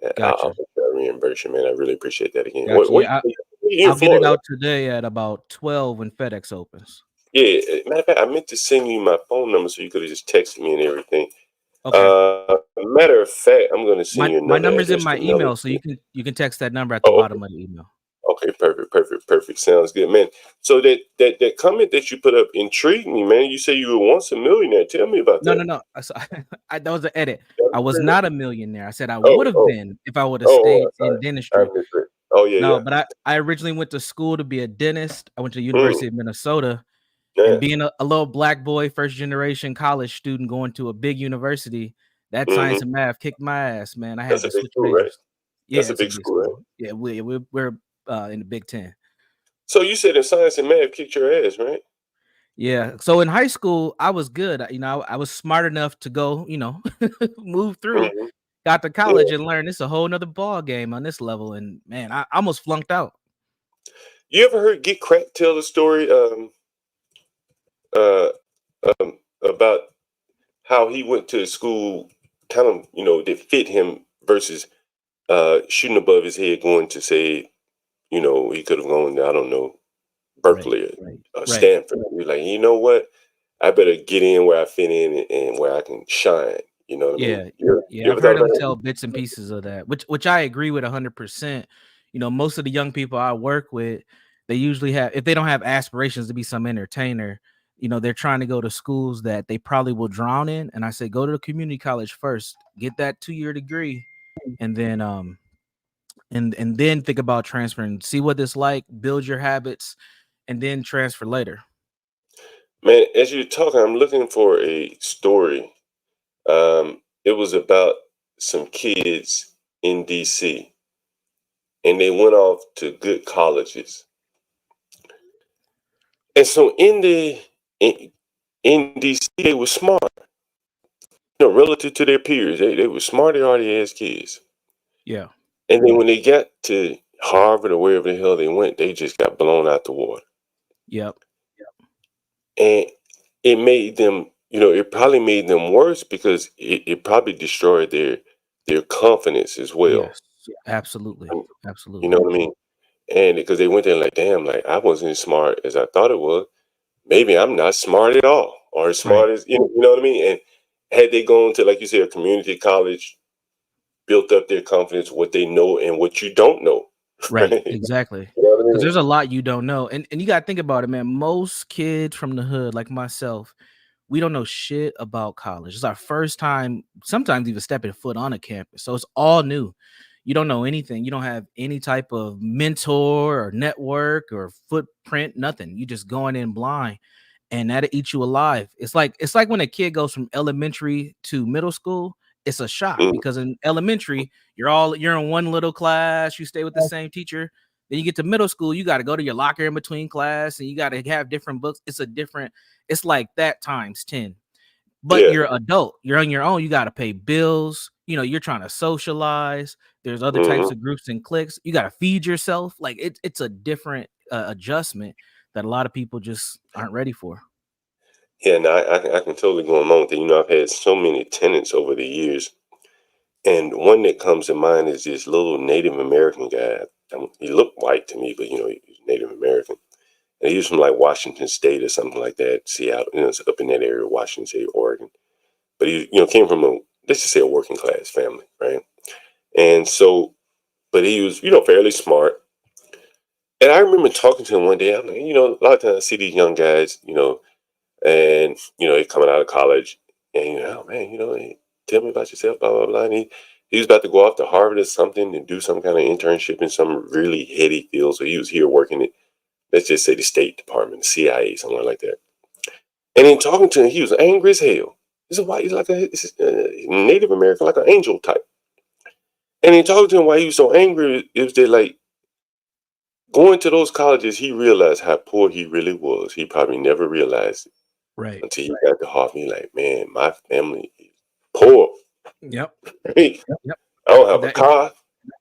I'll Gotcha. reimburse you, man. I really appreciate that again. Gotcha. Wait, Yeah, you're I'll in get it Florida, out today at about 12 when FedEx opens. yeah, matter of fact, I meant to send you my phone number so you could have just texted me and everything. Okay. Matter of fact, I'm going to send you My another number's in address my to mail email, it so to. you can text that number at the Oh, bottom of the email. okay, perfect. Sounds good, man. So that comment that you put up intrigued me, man. You say you were once a millionaire. Tell me about No, that. no. That was an edit. I was not a millionaire. I said I Oh, would have oh, been if I would have oh, stayed sorry. in I dentistry. missed it. Oh, yeah, No, yeah. but I originally went to school to be a dentist. I went to the University of Minnesota, Yeah. and being a little black boy, first generation college student going to a big university, that science and math kicked my ass, man. I had That's to a big switch school, right? majors. Yeah, That's a it's a big big school, right? school. Yeah, we're in the Big Ten. So you said in science and math kicked your ass, right? Yeah. So in high school, I was good. You know, I was smart enough to go, you know, move through. Mhm. Got to Yeah. college and learned it's a whole nother ball game on this level. And man, I almost flunked out. You ever heard Get Crack tell the story uh, about how he went to school kind of, that fit him versus shooting above his head going to say, he could have gone, I don't know, Right, Berkeley right, or right. Stanford. You're like, you know what? I better get in where I fit in and where I can shine. You know what I mean? Yeah, You I've ever thought heard him about that? tell bits and pieces of that, which I agree with 100%. You know, most of the young people I work with, they usually have, if they don't have aspirations to be some entertainer, you know, they're trying to go to schools that they probably will drown in. And I say, go to the community college first, get that 2-year degree, and then and then think about transferring, see what it's like, build your habits, and then transfer later. Man, as you're talking, I'm looking for a story. It was about some kids in DC, and they went off to good colleges. And so in, in DC, they were smart, relative to their peers. They were smarty already ass kids. Yeah. And then when they got to Harvard or wherever the hell they went, they just got blown out the water. Yep. And it made them, it probably made them worse because it probably destroyed their confidence as well. Yes. Absolutely. You Absolutely. know what I mean? And because they went there like, damn, like I wasn't as smart as I thought it was. Maybe I'm not smart at all, or as Right. smart as you know what I mean. And had they gone to, like you said, a community college, built up their confidence, what they know and what you don't know, Right. right? Exactly. You know what I Because mean? there's a lot you don't know. And you gotta think about it, man. Most kids from the hood, like myself, we don't know shit about college. It's our first time, sometimes even stepping foot on a campus. So it's all new. You don't know anything. You don't have any type of mentor or network or footprint, nothing. You just going in blind, and that'll eat you alive. It's like when a kid goes from elementary to middle school, it's a shock Mm, because in elementary, you're in one little class, you stay with the same teacher. Then you get to middle school, you got to go to your locker in between class and you got to have different books. It's like that times 10. But yeah. you're adult, you're on your own, you got to pay bills, you're trying to socialize. There's other types Hmm. of groups and cliques. You got to feed yourself. Like it's a different adjustment that a lot of people just aren't ready for. Yeah, no, I can totally go along with it. I've had so many tenants over the years, and one that comes to mind is this little Native American guy. He looked white to me, but he's Native American, and he was from like Washington State or something like that, Seattle. It's up in that area, Washington State, Oregon. But he, came from let's just say a working class family, right? And so, but he was, fairly smart. And I remember talking to him one day. I'm like, a lot of times I see these young guys, and they coming out of college, and oh man, hey, tell me about yourself, blah blah blah. And he was about to go off to Harvard or something and do some kind of internship in some really heady field. So he was here working at, let's just say, the State Department, the CIA, somewhere like that. And in talking to him, he was angry as hell. He's like a Native American, like an angel type. And in talking to him, why he was so angry, it was that like going to those colleges, he realized how poor he really was. He probably never realized it Right. until he got to Harvard. He like, man, my family is poor. Yep. I Yep. don't have a car.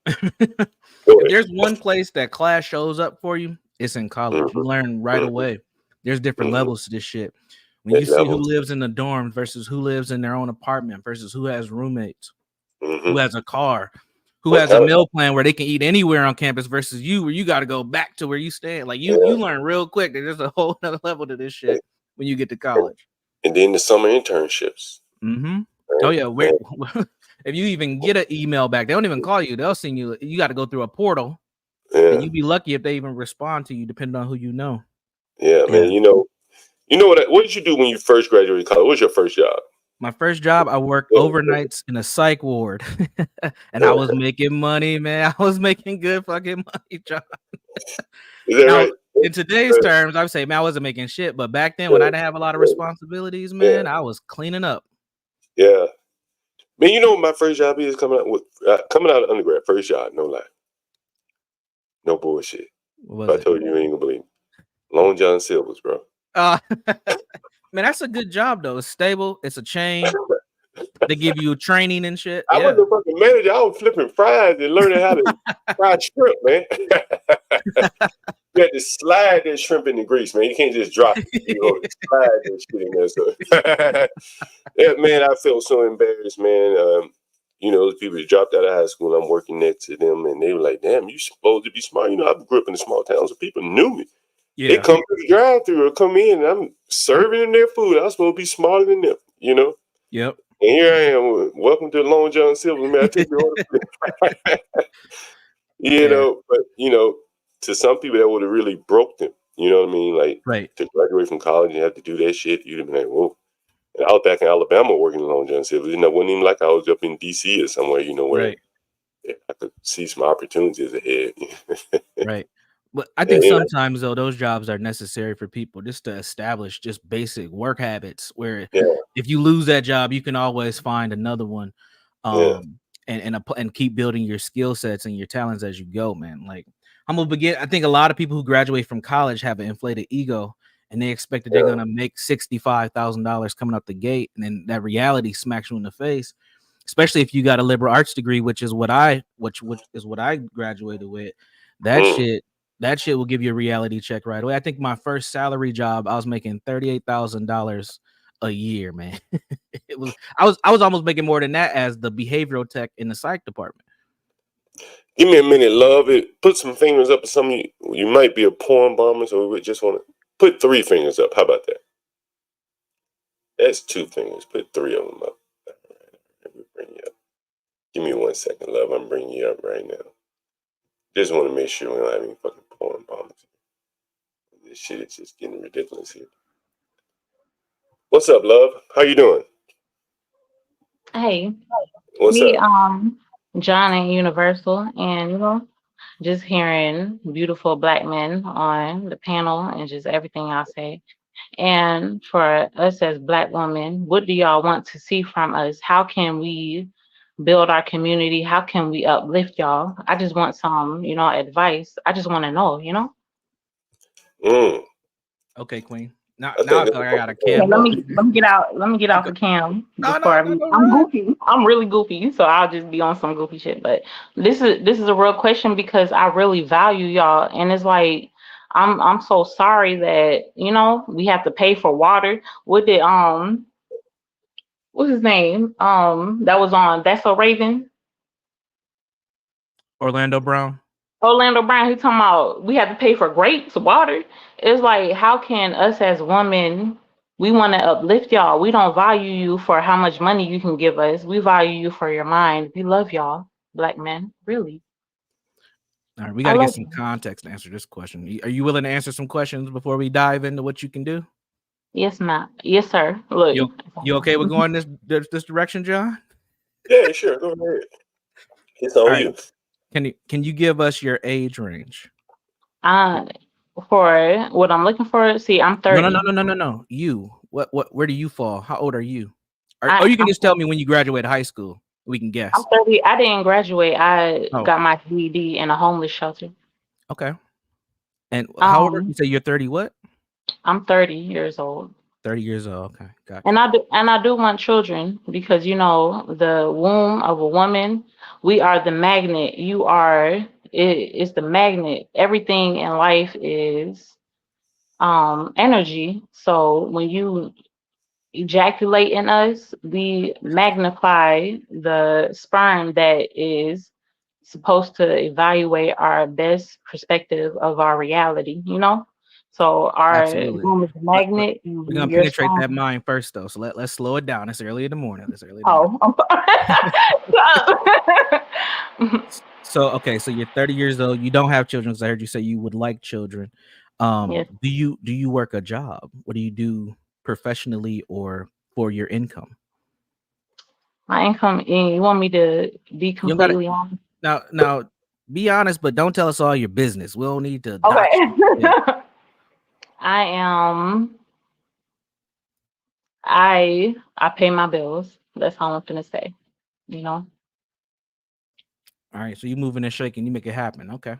Go If ahead. there's one place that class shows up for you, it's in college. You Mhm, learn right mhm, away. There's different mhm. levels to this shit. When Next you see who level. lives in the dorms versus who lives in their own apartment versus who has roommates, who Hmm. has a car, who What has a kind of? meal plan where they can eat anywhere on campus versus you, where you got to go back to where you stand. Like you Yeah. learn real quick that there's a whole other level to this And, shit when you get to college. and then the summer internships. Mm-hmm. Oh Right? yeah, where if you even get an email back, they don't even call you. They'll send you. You got to go through a portal. And Yeah. you'd be lucky if they even respond to you, depending on who you know. Yeah, Yeah. man. What did you do when you first graduated college? What was your first job? My first job, I worked Yeah. overnights in a psych ward, and I was making money, man. I was making good fucking money, John. Is that Now, right? in today's terms, I would say, man, I wasn't making shit. But back then, when I didn't have a lot of responsibilities, man, I was cleaning up. Yeah. Man, you know what my first job is coming out of undergrad? First job, no lie. No bullshit. What If I was it? told you, you ain't gonna believe me. Long John Silver's, bro. Man, that's a good job though. It's stable. It's a chain. They give you training and shit. I Yeah. wasn't a fucking manager. I was flipping fries and learning how to fry shrimp, man. You had to slide that shrimp in the grease, man. You can't just drop it. You know, slide that shit in there. So, yeah, man, I felt so embarrassed, man. You know, those people that dropped out of high school, I'm working next to them, and they were like, damn, you supposed to be smart. You know, I grew up in a small town, so people knew me. They Yeah. come through the drive-thru or come in, and I'm serving them their food. I'm supposed to be smarter than them, you know? Yep. And here I am. Welcome to Long John Silver, man. I take your order. You know, but, you know, to some people that would have really broke them. You know what I mean? Like, Right. to graduate from college and have to do that shit, you'd have been like, whoa. And I was back in Alabama working in Long John Silver. You know, it wasn't even like I was up in D.C. or somewhere, you know, where I could see some opportunities ahead. Right. But I think sometimes though those jobs are necessary for people just to establish just basic work habits where if you lose that job, you can always find another one. And keep building your skill sets and your talents as you go, man. Like I'm gonna begin. I think a lot of people who graduate from college have an inflated ego and they expect that they're gonna make $65,000 coming out the gate, and then that reality smacks you in the face. Especially if you got a liberal arts degree, which is what I graduated with. That shit will give you a reality check right away. I think my first salary job, I was making $38,000 a year, man. I was almost making more than that as the behavioral tech in the psych department. Give me a minute, love. Put some fingers up. Some of you might be a porn bomber, so we just want to put 3 fingers up. How about that? That's 2 fingers. Put 3 of them up. Let me bring you up. Give me 1 second, love. I'm bringing you up right now. Just want to make sure we don't have any fucking porn bombers. This shit is just getting ridiculous here. What's up, love? How you doing? Hey, What's up? John and Universal, and just hearing beautiful black men on the panel and just everything y'all say. And for us as black women, what do y'all want to see from us? How can we build our community? How can we uplift y'all? I just want some, advice. I just want to know, Okay, Queen. Now I I feel like I got a cam. Let me get out. Let me get off the cam before I'm goofy. I'm really goofy, so I'll just be on some goofy shit. But this is a real question because I really value y'all, and it's like I'm so sorry that we have to pay for water. What did what's his name that was on That's So Raven? Orlando Brown. Orlando Brown, he talking about we have to pay for grapes, water. It's like, how can us as women, we want to uplift y'all. We don't value you for how much money you can give us. We value you for your mind. We love y'all, black men, really. All right, we got to get some context to answer this question. Are you willing to answer some questions before we dive into what you can do? Yes, ma'am. Yes, sir. Look, you okay with going this direction, John? Yeah, sure. Go ahead. It's on you. Can you give us your age range? For what I'm looking for, see, I'm 30. No. You. Where do you fall? How old are you? Or you can just tell me when you graduated high school. We can guess. I'm 30. I didn't graduate. I got my GED in a homeless shelter. Okay. And how old are you? Say you're 30 what? I'm 30 years old. 30 years old. Okay. Got you. And I do want children because the womb of a woman, we are the magnet. It's the magnet. Everything in life is energy. So when you ejaculate in us, we magnify the sperm that is supposed to evaluate our best perspective of our reality, So our womb is a magnet. We're gonna penetrate that mind first, though. So let's slow it down. It's early in the morning. So okay, so you're 30 years old. You don't have children, because I heard you say you would like children. Yes. Do you work a job? What do you do professionally or for your income? My income, and you want me to be You don't gotta completely honest? now be honest, but don't tell us all your business. We don't need to Okay. dox you. Yeah. I am. I pay my bills. That's all I'm gonna say. You know All right. So you moving and shaking, you make it happen. Okay.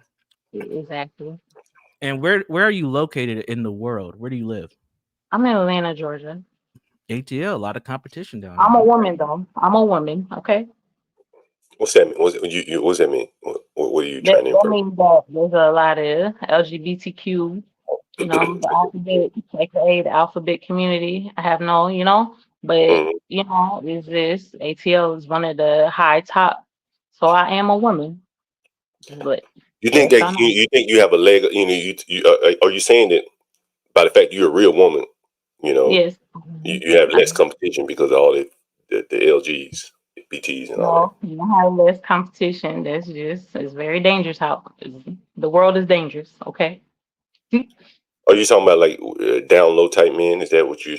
exactly. And where are you located in the world? Where do you live? I'm in Atlanta, Georgia. ATL, a lot of competition down I'm there. a Okay. woman though. I'm a woman. Okay. What's that mean? What's that mean? What are you That trying to that infer? means that there's a lot of LGBTQ. The alphabet, like the alphabet community. I have no, but Mhm. is this ATL is one of the high top. So I am a woman, but You think yes, that I know. you think you have a leg? Are you saying that by the fact you're a real woman, you know, Yes. you have I less do. competition because of all the LGs, BTs, and all that? No, you don't have less competition. It's very dangerous out. The world is dangerous. Okay. Are you talking about like down low type men? Is that what you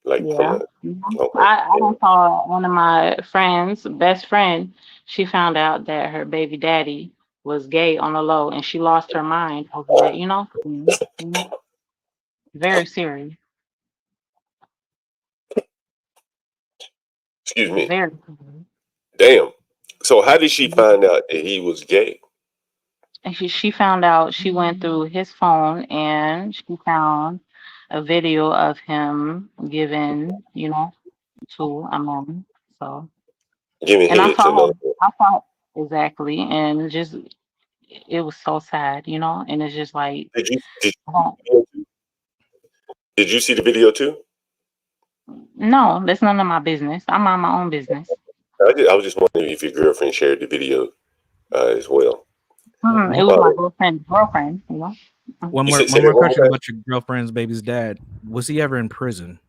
like from Yeah. a? Mhm. Okay. I don't saw one of my friends, best friend, she found out that her baby daddy was gay on the low and she lost her mind over that. Very serious. Excuse me. Very serious. Damn. So how did she find out that he was gay? And she found out, she went through his phone and she found a video of him giving, to a man. So, Giving and I head to saw another her. man. I saw exactly, and just it was so sad. And it's just like, Did you did oh, did you see the video too? no, that's none of my business. I mind my own business. I was just wondering if your girlfriend shared the video as well. It One was my Uh, girlfriend. Mhm. one you more said one say that more one more question time. about your girlfriend's baby's dad. Was he ever in prison?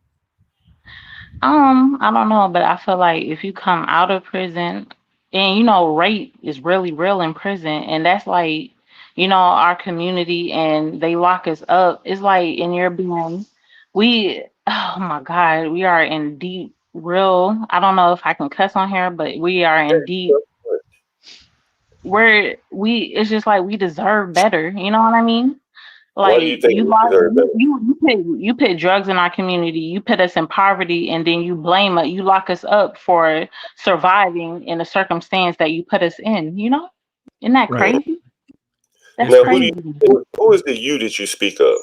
I don't know, but I feel like if you come out of prison, and rape is really real in prison, and that's like, our community, and they lock us up. It's like, and you're being, oh my God, we are in deep, real. I don't know if I can cuss on here, but we are in deep. It's just like we deserve better. You know what I mean? Why Like do you think you we lost, deserve better? you put drugs in our community, you put us in poverty, and then you blame us, you lock us up for surviving in the circumstance that you put us in. Isn't that Right. Mhm. crazy? That's It's Now, crazy. crazy. who is the you that you speak of?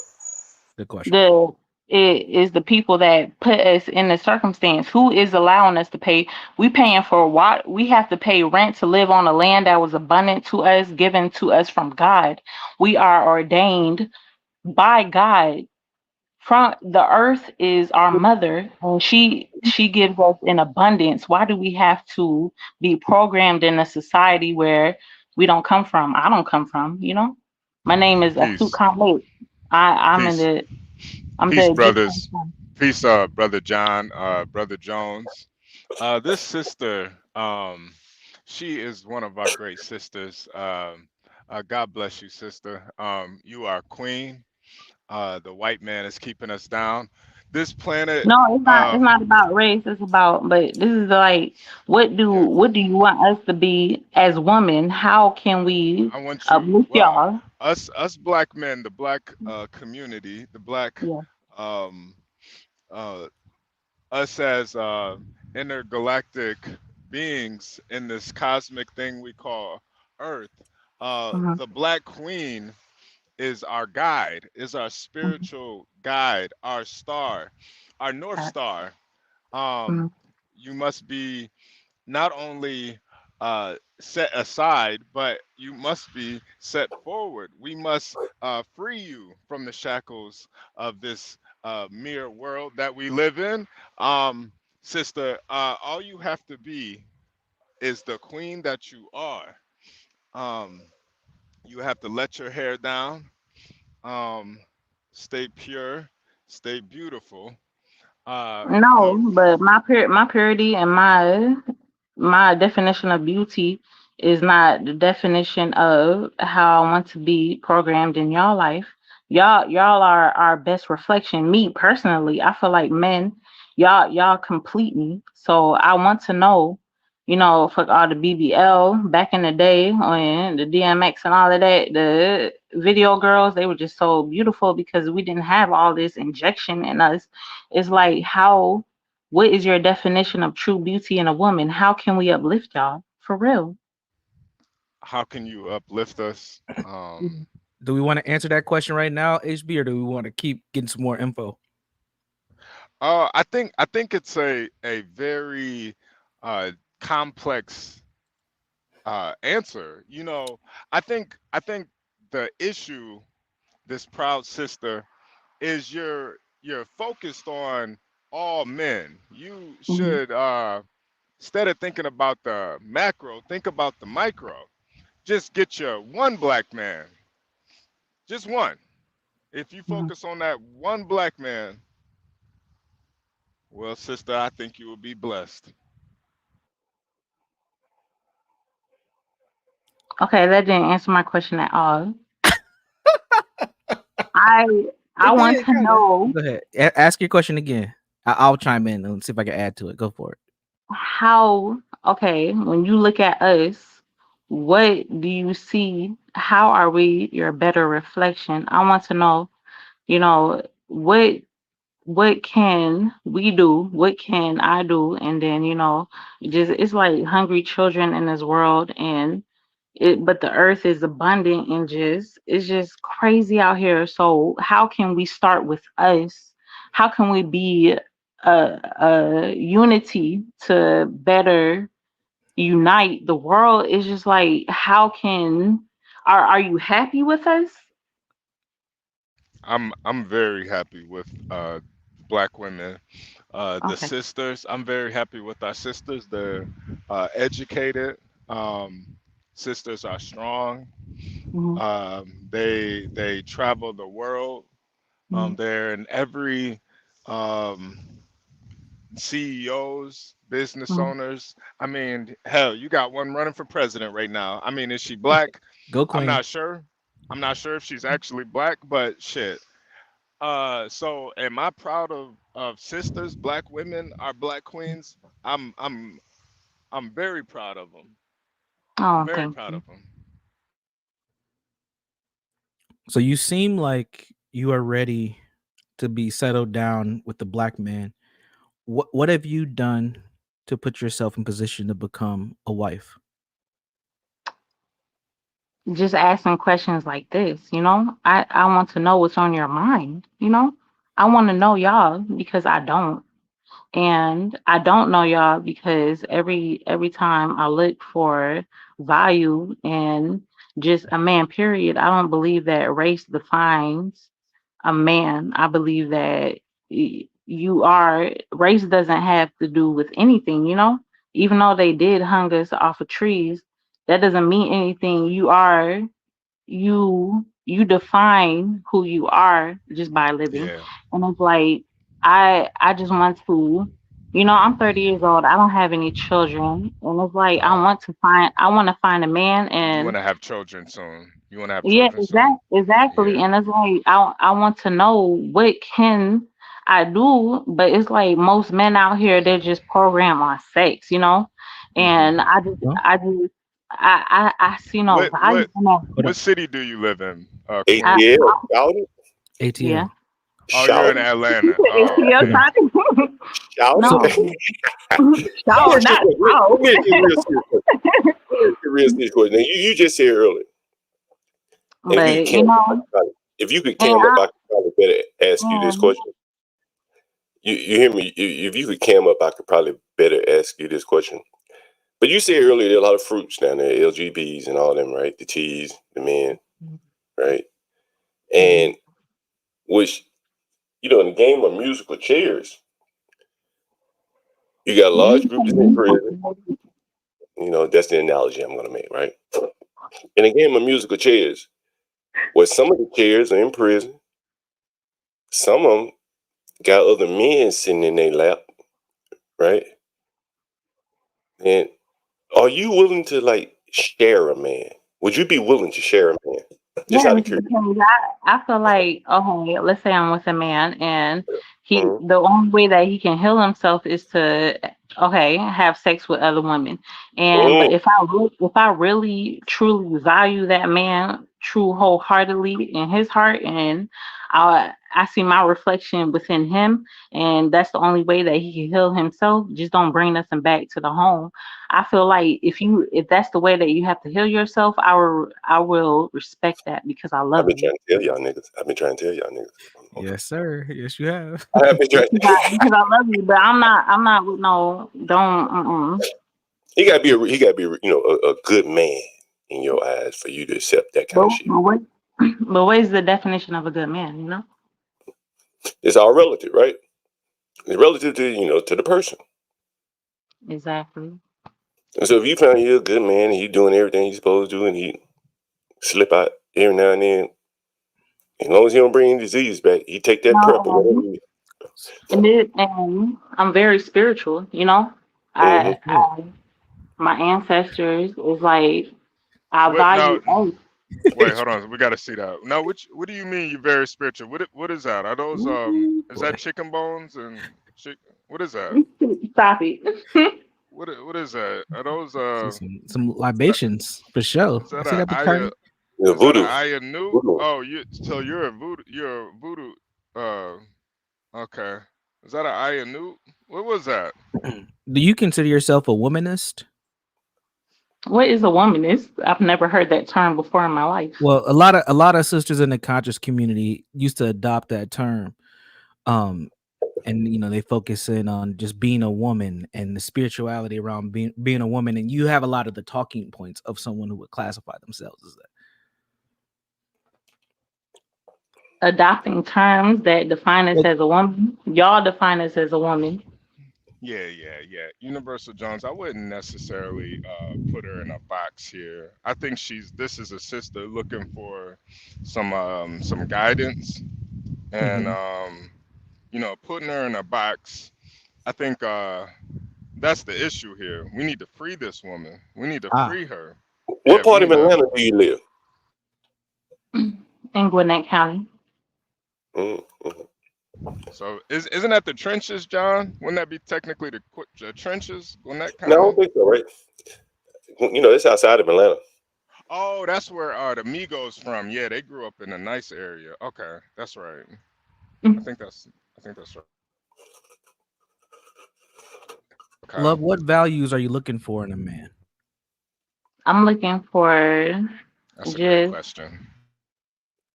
Good question. The it is the people that put us in the circumstance. Who is allowing us to pay? We paying for what? We have to pay rent to live on a land that was abundant to us, given to us from God. We are ordained by God. From the earth is our mother, and she gives us in abundance. Why do we have to be programmed in a society where we don't come from? I don't come from. My name is Asuk Peace, Khalid. I'm in peace, I'm the peace, Egyptian brothers. son. Peace, brother John, brother Jones. This sister, she is one of our great sisters. God bless you, sister. You are queen. The white man is keeping us down. This planet, No, it's not. It's not about race. It's about. But this is like, yeah. what do you want us to be as women? How can we I want you. uplift Well, y'all? us black men, the black community, the black Yeah. um, uh, us as intergalactic beings in this cosmic thing we call Earth, Mhm. the Black Queen is our guide, is our Mhm. spiritual guide, our star, our North Okay. Star. Mhm. Um, you must be not only set aside, but you must be set forward. We must free you from the shackles of this mere world that we live in. Sister, all you have to be is the queen that you are. Um, you have to let your hair down, um, stay pure, stay beautiful. The No, but my purity and my definition of beauty is not the definition of how I want to be programmed in y'all life. Y'all are our best reflection. Me personally, I feel like men, y'all complete me. So I want to know. fuck all the BBL back in the day when the DMX and all of that, the video girls, they were just so beautiful because we didn't have all this injection in us. It's like, what is your definition of true beauty in a woman? How can we uplift y'all? For real. How can you uplift us? Do we want to answer that question right now, HB, or do we want to keep getting some more info? I think it's a very complex answer. I think the issue, this proud sister, is you're focused on all men. You Mhm. should instead of thinking about the macro, think about the micro. Just get your one black man, just one. If you Mhm. focus on that one black man, well, sister, I think you will be blessed. Okay, that didn't answer my question at all. I I It want did to kind of. know Go ahead. Ask your question again. I'll chime in and see if I can add to it. Go for it. how, okay, when you look at us, what do you see? How are we your better reflection? I want to know, you know, what can we do? What can I do? And then, just it's like hungry children in this world, and but the earth is abundant, and just it's just crazy out here. So how can we start with us? How can we be a unity to better unite the world? It's just like, how can are you happy with us? I'm very happy with black women. The Okay. sisters, I'm very happy with our sisters. They're educated. Um, Sisters are strong. Hmm. They travel the world. Hmm. They're in every um, CEOs, business Hmm. owners. I mean, hell, you got one running for president right now. I mean, is she black? Go, I'm Queen. not sure. I'm not sure if she's actually black, but shit. So am I proud of sisters, black women, our black queens? I'm very proud of them. I'm Oh, very thank proud you. of them. So you seem like you are ready to be settled down with the black man. What have you done to put yourself in position to become a wife? Just asking questions like this, I want to know what's on your mind. I want to know y'all because I don't. And I don't know y'all because every time I look for value and just a man, period, I don't believe that race defines a man. I believe that race doesn't have to do with anything. Even though they did hung us off of trees, that doesn't mean anything. You define who you are just by living. Yeah. And it's like, I just want to, I'm 30 years old. I don't have any children, and it's like, Uh, I want to find a man. you And want to have children soon. You want to have yeah, children soon. exactly. Yeah. And it's like, I want to know what can I do, but it's like most men out here, they're just programmed on sex. And Hmm. Well, I see no What value what in that. hold what up. city do you live in, I, Queen? ATL, shout it, yeah. ATL. Oh, you're in shout it, Atlanta. It's Oh, still okay. Yeah. talking. shout So No, it. Let me shout, ask you a not question. Let shout. me ask you a real serious question. Let me ask you a real serious question. Now, you just said earlier, and if you could But cam up, I could probably, if you could and cam up, I could probably better ask you this um, question. You hear me? If you could cam up, I could probably better ask you this question. But you said earlier there are a lot of fruits down there, LGBs and all them, right? The T's, the men, right? mhm, And which, in the game of musical chairs, you got a when large you group say that's in musical prison. theory, That's the analogy I'm going to make, right? In a game of musical chairs, where some of the chairs are in prison, some of them got other men sitting in their lap, right? And are you willing to like share a man? Would you be willing to share a man? Just out yes, of curiosity. because I feel like, okay, let's say I'm with a man, and Mhm. the only way that he can heal himself is to okay, have sex with other women. And Mm, but if I really truly value that man true wholeheartedly in his heart, and I see my reflection within him, and that's the only way that he can heal himself. Just don't bring nothing back to the home. I feel like if that's the way that you have to heal yourself, I will respect that because I I've love been you. trying to tell y'all niggas. I've been trying to tell y'all niggas. Okay. Yes, sir. Yes, you have. I have been trying. Because I love you, but I'm not with no don't He gotta be, a good man in your eyes for you to accept that kind of but, shit. but what but what is the definition of a good man, you know? It's all relative, right? It's relative to to the person. Exactly. And so if you find you a good man and he doing everything he's supposed to do and he slip out every now and then, as long as he don't bring any disease back, he take that prep or whatever. No, and I'm very spiritual, you know. Mm-hmm. I my ancestors is like I What now? value oath. Wait, hold on. We got to see that. Now, what do you mean you're very spiritual? What is that? Are those is Boy. that chicken bones and chick? What is that? Stop it. What is that? Are those See some libations for sure. is I that see a that, aya? Bacardi. Yeah, Is that a voodoo. aya new? Voodoo. Oh, so you're a voodoo. You're a voodoo. Uh, okay. Is that a aya new? What was that? Do you consider yourself a womanist? What is a womanist? I've never heard that term before in my life. Well, a lot of sisters in the conscious community used to adopt that term. Um, and they focus in on just being a woman and the spirituality around being a woman, and you have a lot of the talking points of someone who would classify themselves as that. Adopting terms that define us Well, as a woman. Y'all define us as a woman. Yeah. Universal Jones. I wouldn't necessarily put her in a box here. I think this is a sister looking for some guidance, and mhm. putting her in a box. I think that's the issue here. We need to free this woman. We need to Ah, free her. What Yeah, we part of need to. Atlanta do you live? In Gwinnett County. Mm-hmm. So isn't that the trenches, John? Wouldn't that be technically the trenches on that No, I don't county? think so, right? It's outside of Atlanta. Oh, that's where the Migos from. Yeah, they grew up in a nice area. Okay, that's right. I think that's right. Okay. love. What values are you looking for in a man? I'm looking for That's a good just question.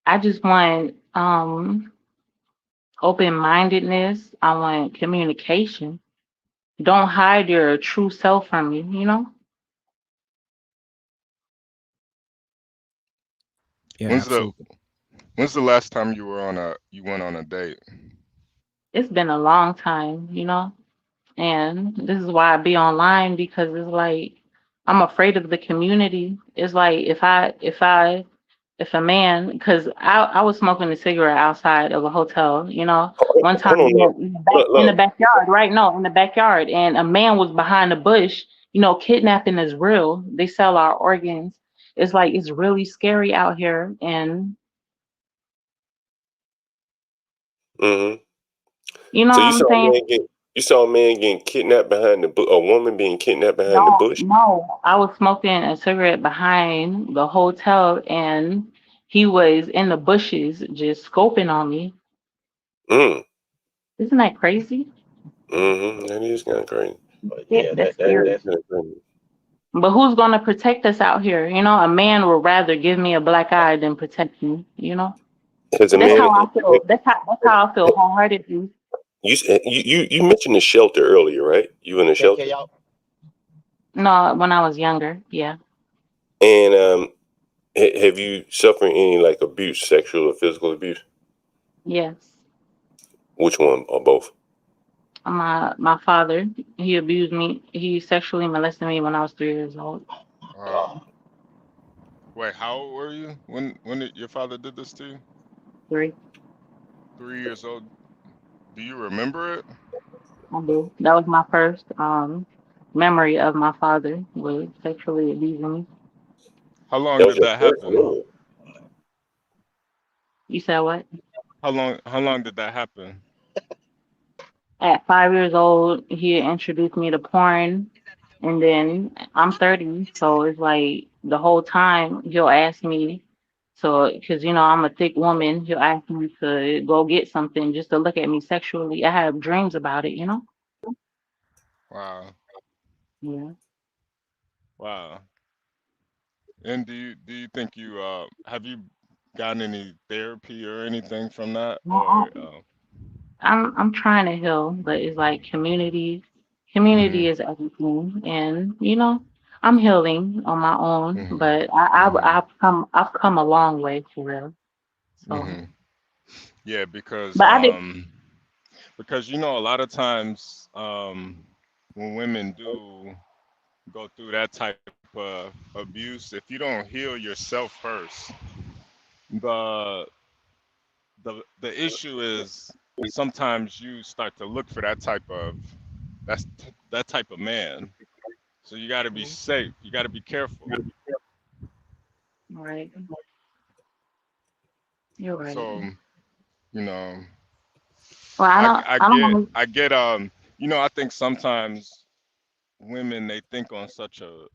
I just want open mindedness. I want communication. Don't hide your true self from me, you know? Yeah, When's the absolutely. when's the last time you went on a date? It's been a long time, you know? And this is why I be online because it's like I'm afraid of the community. It's like if a man, because I was smoking a cigarette outside of a hotel, you know, one time Hold on, love. in the Love. backyard, right? No, in the backyard, and a man was behind a bush. You know, kidnapping is real. They sell our organs. It's like it's really scary out here, and Mm-hmm. you know So what I'm saying? you saw a man getting kidnapped behind a woman being kidnapped behind the No, bush. no, I was smoking a cigarette behind the hotel, and he was in the bushes just scoping on me. Mm. Isn't that crazy? Mm-hmm. That is kind of crazy. Yeah, that's scary. That's kind of crazy. But who's gonna protect us out here? You know, a man would rather give me a black eye than protect me. You know, As a that's man, how I feel. That's how I feel wholeheartedly. you mentioned the shelter earlier, right? You in the shelter, No, when I was younger, yeah, and have you suffered any like abuse, sexual or physical abuse? yes. Which one or both? My father, he abused me. He sexually molested me when I was 3 years old. Wow. Wait, how old were you when your father did this to you? 3. 3 years old. Do you remember it? I do. That was my first memory of my father was sexually abusing me. How long That was did your that first happen? memory. You said what? How long did that happen? At 5 years old, he introduced me to porn, and then I'm 30, so it's like the whole time he'll ask me. So, because I'm a thick woman, he'll ask me to go get something just to look at me sexually. I have dreams about it. Wow. Yeah. Wow. And do you think you have you gotten any therapy or anything from that? Or I'm trying to heal, but it's like community. mm-hmm, Community is everything, and I'm healing on my own. mm-hmm, But I mm-hmm, I've come a long way for real. So, mm-hmm. Yeah, but I did. because a lot of times when women do go through that type of abuse, if you don't heal yourself first, the the issue is sometimes you start to look for that's that type of man. So you got to be safe. You got to be careful. Right, you're right. So you know, Well, I don't want I get I think sometimes women they think on such a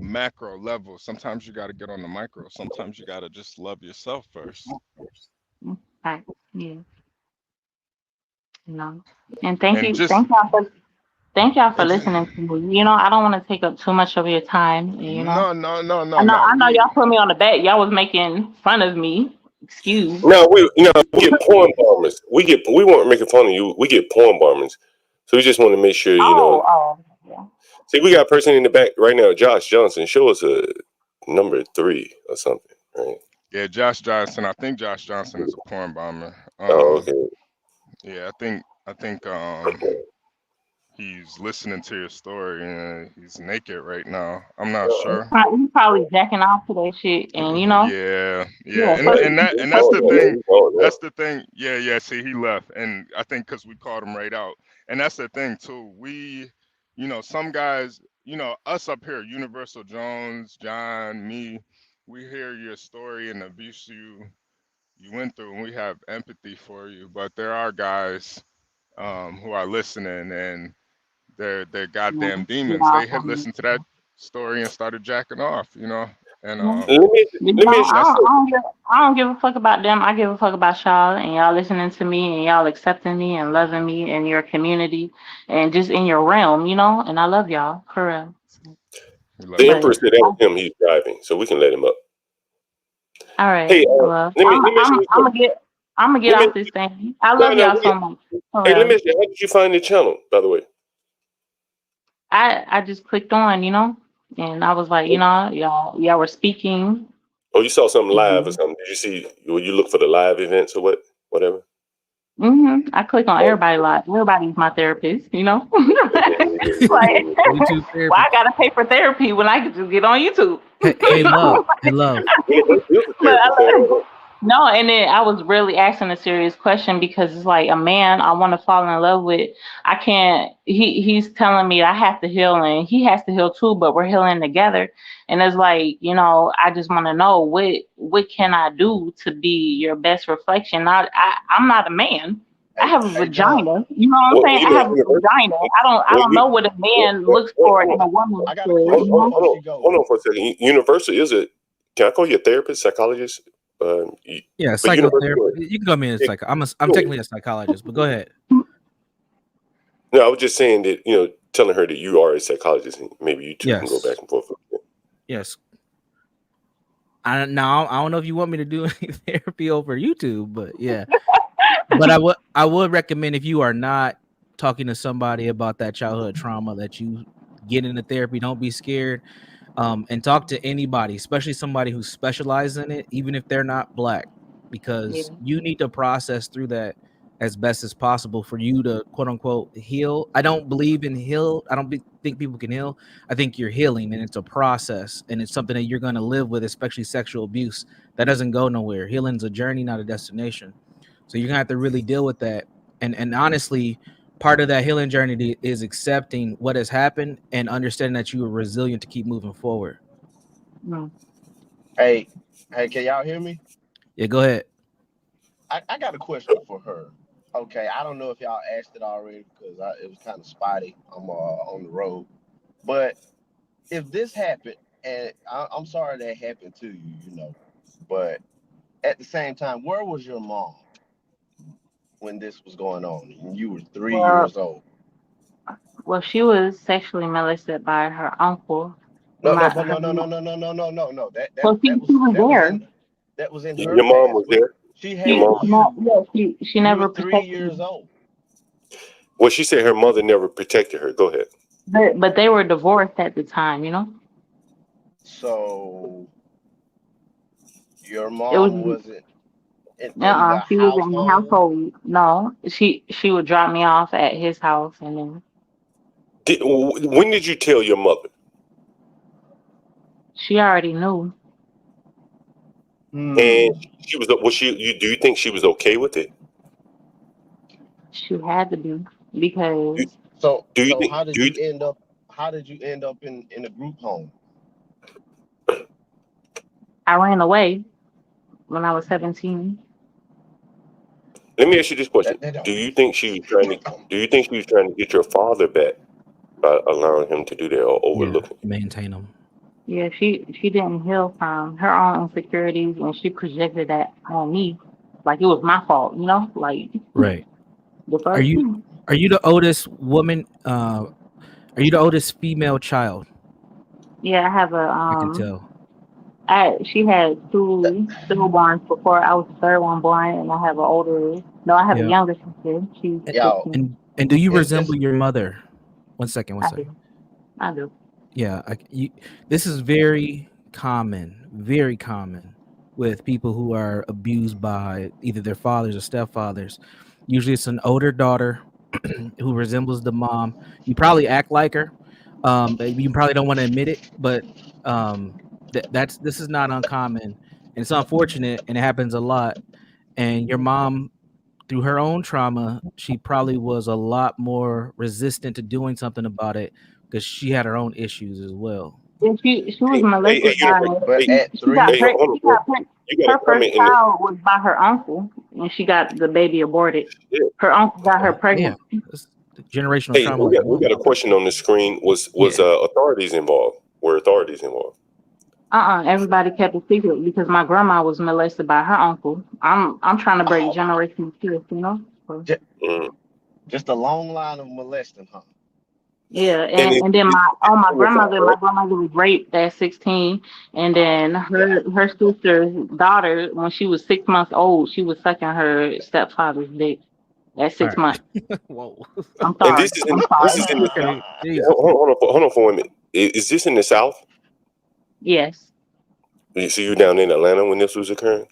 macro level. Sometimes you got to get on the micro. Sometimes you got to just love yourself first. to. Right, yeah, you know. And And just thank y'all for and just listening to me. I don't want to take up too much of your time. And. no, no, no, I no, know, no. I know y'all put me on the back. Y'all was making fun of me. Excuse. No, we get porn bombers. We weren't making fun of you. We get porn bombers. So we just want to make sure, Oh, yeah. See, we got a person in the back right now, Josh Johnson. Show us a number 3 or something, right? Yeah, Josh Johnson. I think Josh Johnson is a porn bomber. Oh, okay. Yeah, I think he's listening to your story and he's naked right now. I'm not sure. He probably jacking off to that shit, and Yeah, yeah. yeah, Fuck. and that's the thing. That's the thing. Yeah, yeah. See, he left, and I think because we called him right out, and that's the thing too. Some guys, us up here, Universal Jones, John, me, we hear your story and the abuse you went through, and we have empathy for you. But there are guys who are listening, and they're goddamn demons. They had listened to that story and started jacking off, and Yeah. Let me let me ask you. that's I don't give a fuck about them. I give a fuck about y'all and y'all listening to me and y'all accepting me and loving me in your community and just in your realm. And I love y'all for real. we love The you But Emperor too. said that was him. He's driving, so we can let him up. all right, Hey, well, let me ask you this question. I'm gonna get Let me off this thing. I no love no. y'all so much. For Hey, let me real. ask you. How did you find the channel, by the way? I just clicked on, and I was like, y'all were speaking. Oh, you saw something live or And, something? Did you see? You look for the live events or whatever? I click on everybody lot. Everybody's my therapist. Like, YouTube why therapy. I gotta pay for therapy when I could just get on YouTube? Hey, love. Hey, love. It was a But therapist there. no, and then I was really asking a serious question because it's like a man I want to fall in love with. I can't. He's telling me I have to heal and he has to heal too, but we're healing together. And it's like I just want to know what can I do to be your best reflection. I'm not a man. I have a John. vagina. You know what I'm Well, saying? I have a vagina. I don't know what a man looks for in a woman. I got a question before she goes. Hold on for a second. Universal is a. Can I call you a therapist, psychologist? Yeah, But psychotherapy. Universal. You can call me a I'm technically a psychologist, but go ahead. No, I was just saying that telling her that you are a psychologist, and maybe you two can go Yes. back and forth. Yes. I don't know if you want me to do any therapy over YouTube, but yeah. But I would recommend if you are not talking to somebody about that childhood trauma that you get into therapy, don't be scared. And talk to anybody, especially somebody who specializes in it, even if they're not black, because you need to process through that as best as possible for you to quote unquote heal. I don't believe in heal. I don't think people can heal. I think you're healing and it's a process and it's something that you're going to live with, especially sexual abuse. That doesn't go nowhere. Healing's a journey, not a destination. So you're going to have to really deal with that. And honestly, part of that healing journey is accepting what has happened and understanding that you are resilient to keep moving forward. Hey, can y'all hear me? Yeah, go ahead. I got a question for her. Okay, I don't know if y'all asked it already because it was kind of spotty. I'm on the road. But if this happened, and I'm sorry that happened to you, but at the same time, where was your mom when this was going on? And you were three Well, years old. she was sexually molested by her uncle. No, no, My but her, no. That that so that she was was that was there. in that was in her Your mom past. was there. She Your had She mom. not you. yeah, she You were never 3 years protected me. old. Well, she said her mother never protected her. Go ahead. But they were divorced at the time, So your It was mom wasn't in the she was in the household. household. No, she would drop me off at his house, and then When did you tell your mother? she already knew. And Hmm. she was. Was she? Do you think she was okay with it? She had to be Do, because So do you so think? how Do did you? you end up? How did you end up in a group home? I ran away when I was 17. Let me ask you this question: That Do don't you think she was trying to? Do you think she was trying to get your father back by allowing him to do that or Yeah, overlooking it? maintain them. Yeah, she didn't heal from her own insecurities, and she projected that on me, like it was my fault. Like Right. the Are fuck. you are you the oldest woman? Are you the oldest female child? Yeah, I have a I can tell. she had that, two stillborns before I was the third one born, and I have an older. No, I have a Yeah. younger sister. She's And y'all. 16. and do you It's resemble your mother? One second. One I second. do. I do. Yeah. This is very common with people who are abused by either their fathers or stepfathers. Usually, it's an older daughter who resembles the mom. You probably act like her. You probably don't want to admit it, but this is not uncommon, and it's unfortunate, and it happens a lot. And your mom, through her own trauma, she probably was a lot more resistant to doing something about it because she had her own issues as well. And she was Hey, molested you know, by. but hey, at She got three, hey, preg- hold on, She bro. got preg- You got Her a first comment in child was by her uncle, and she got the baby aborted. the. Her uncle got her Yeah, pregnant. it's generational Hey, trauma like we that. got a question on the screen. Was Yeah. authorities involved? Were authorities involved? Everybody kept it secret because my grandma was molested by her uncle. I'm trying to break oh, generational curse. So, just, Mm. just a long line of molesting, huh? yeah, And and then my in the South, my right? grandmother was raped at 16, and then Yeah. her sister's daughter, when she was 6 months old, she was sucking her stepfather's dick at All 6 months. right. Whoa. I'm And sorry. I'm this sorry. is in the South. Okay. Jesus. Hold on for a minute. Is this in the South? Yes. You see, you down in Atlanta when this was occurring.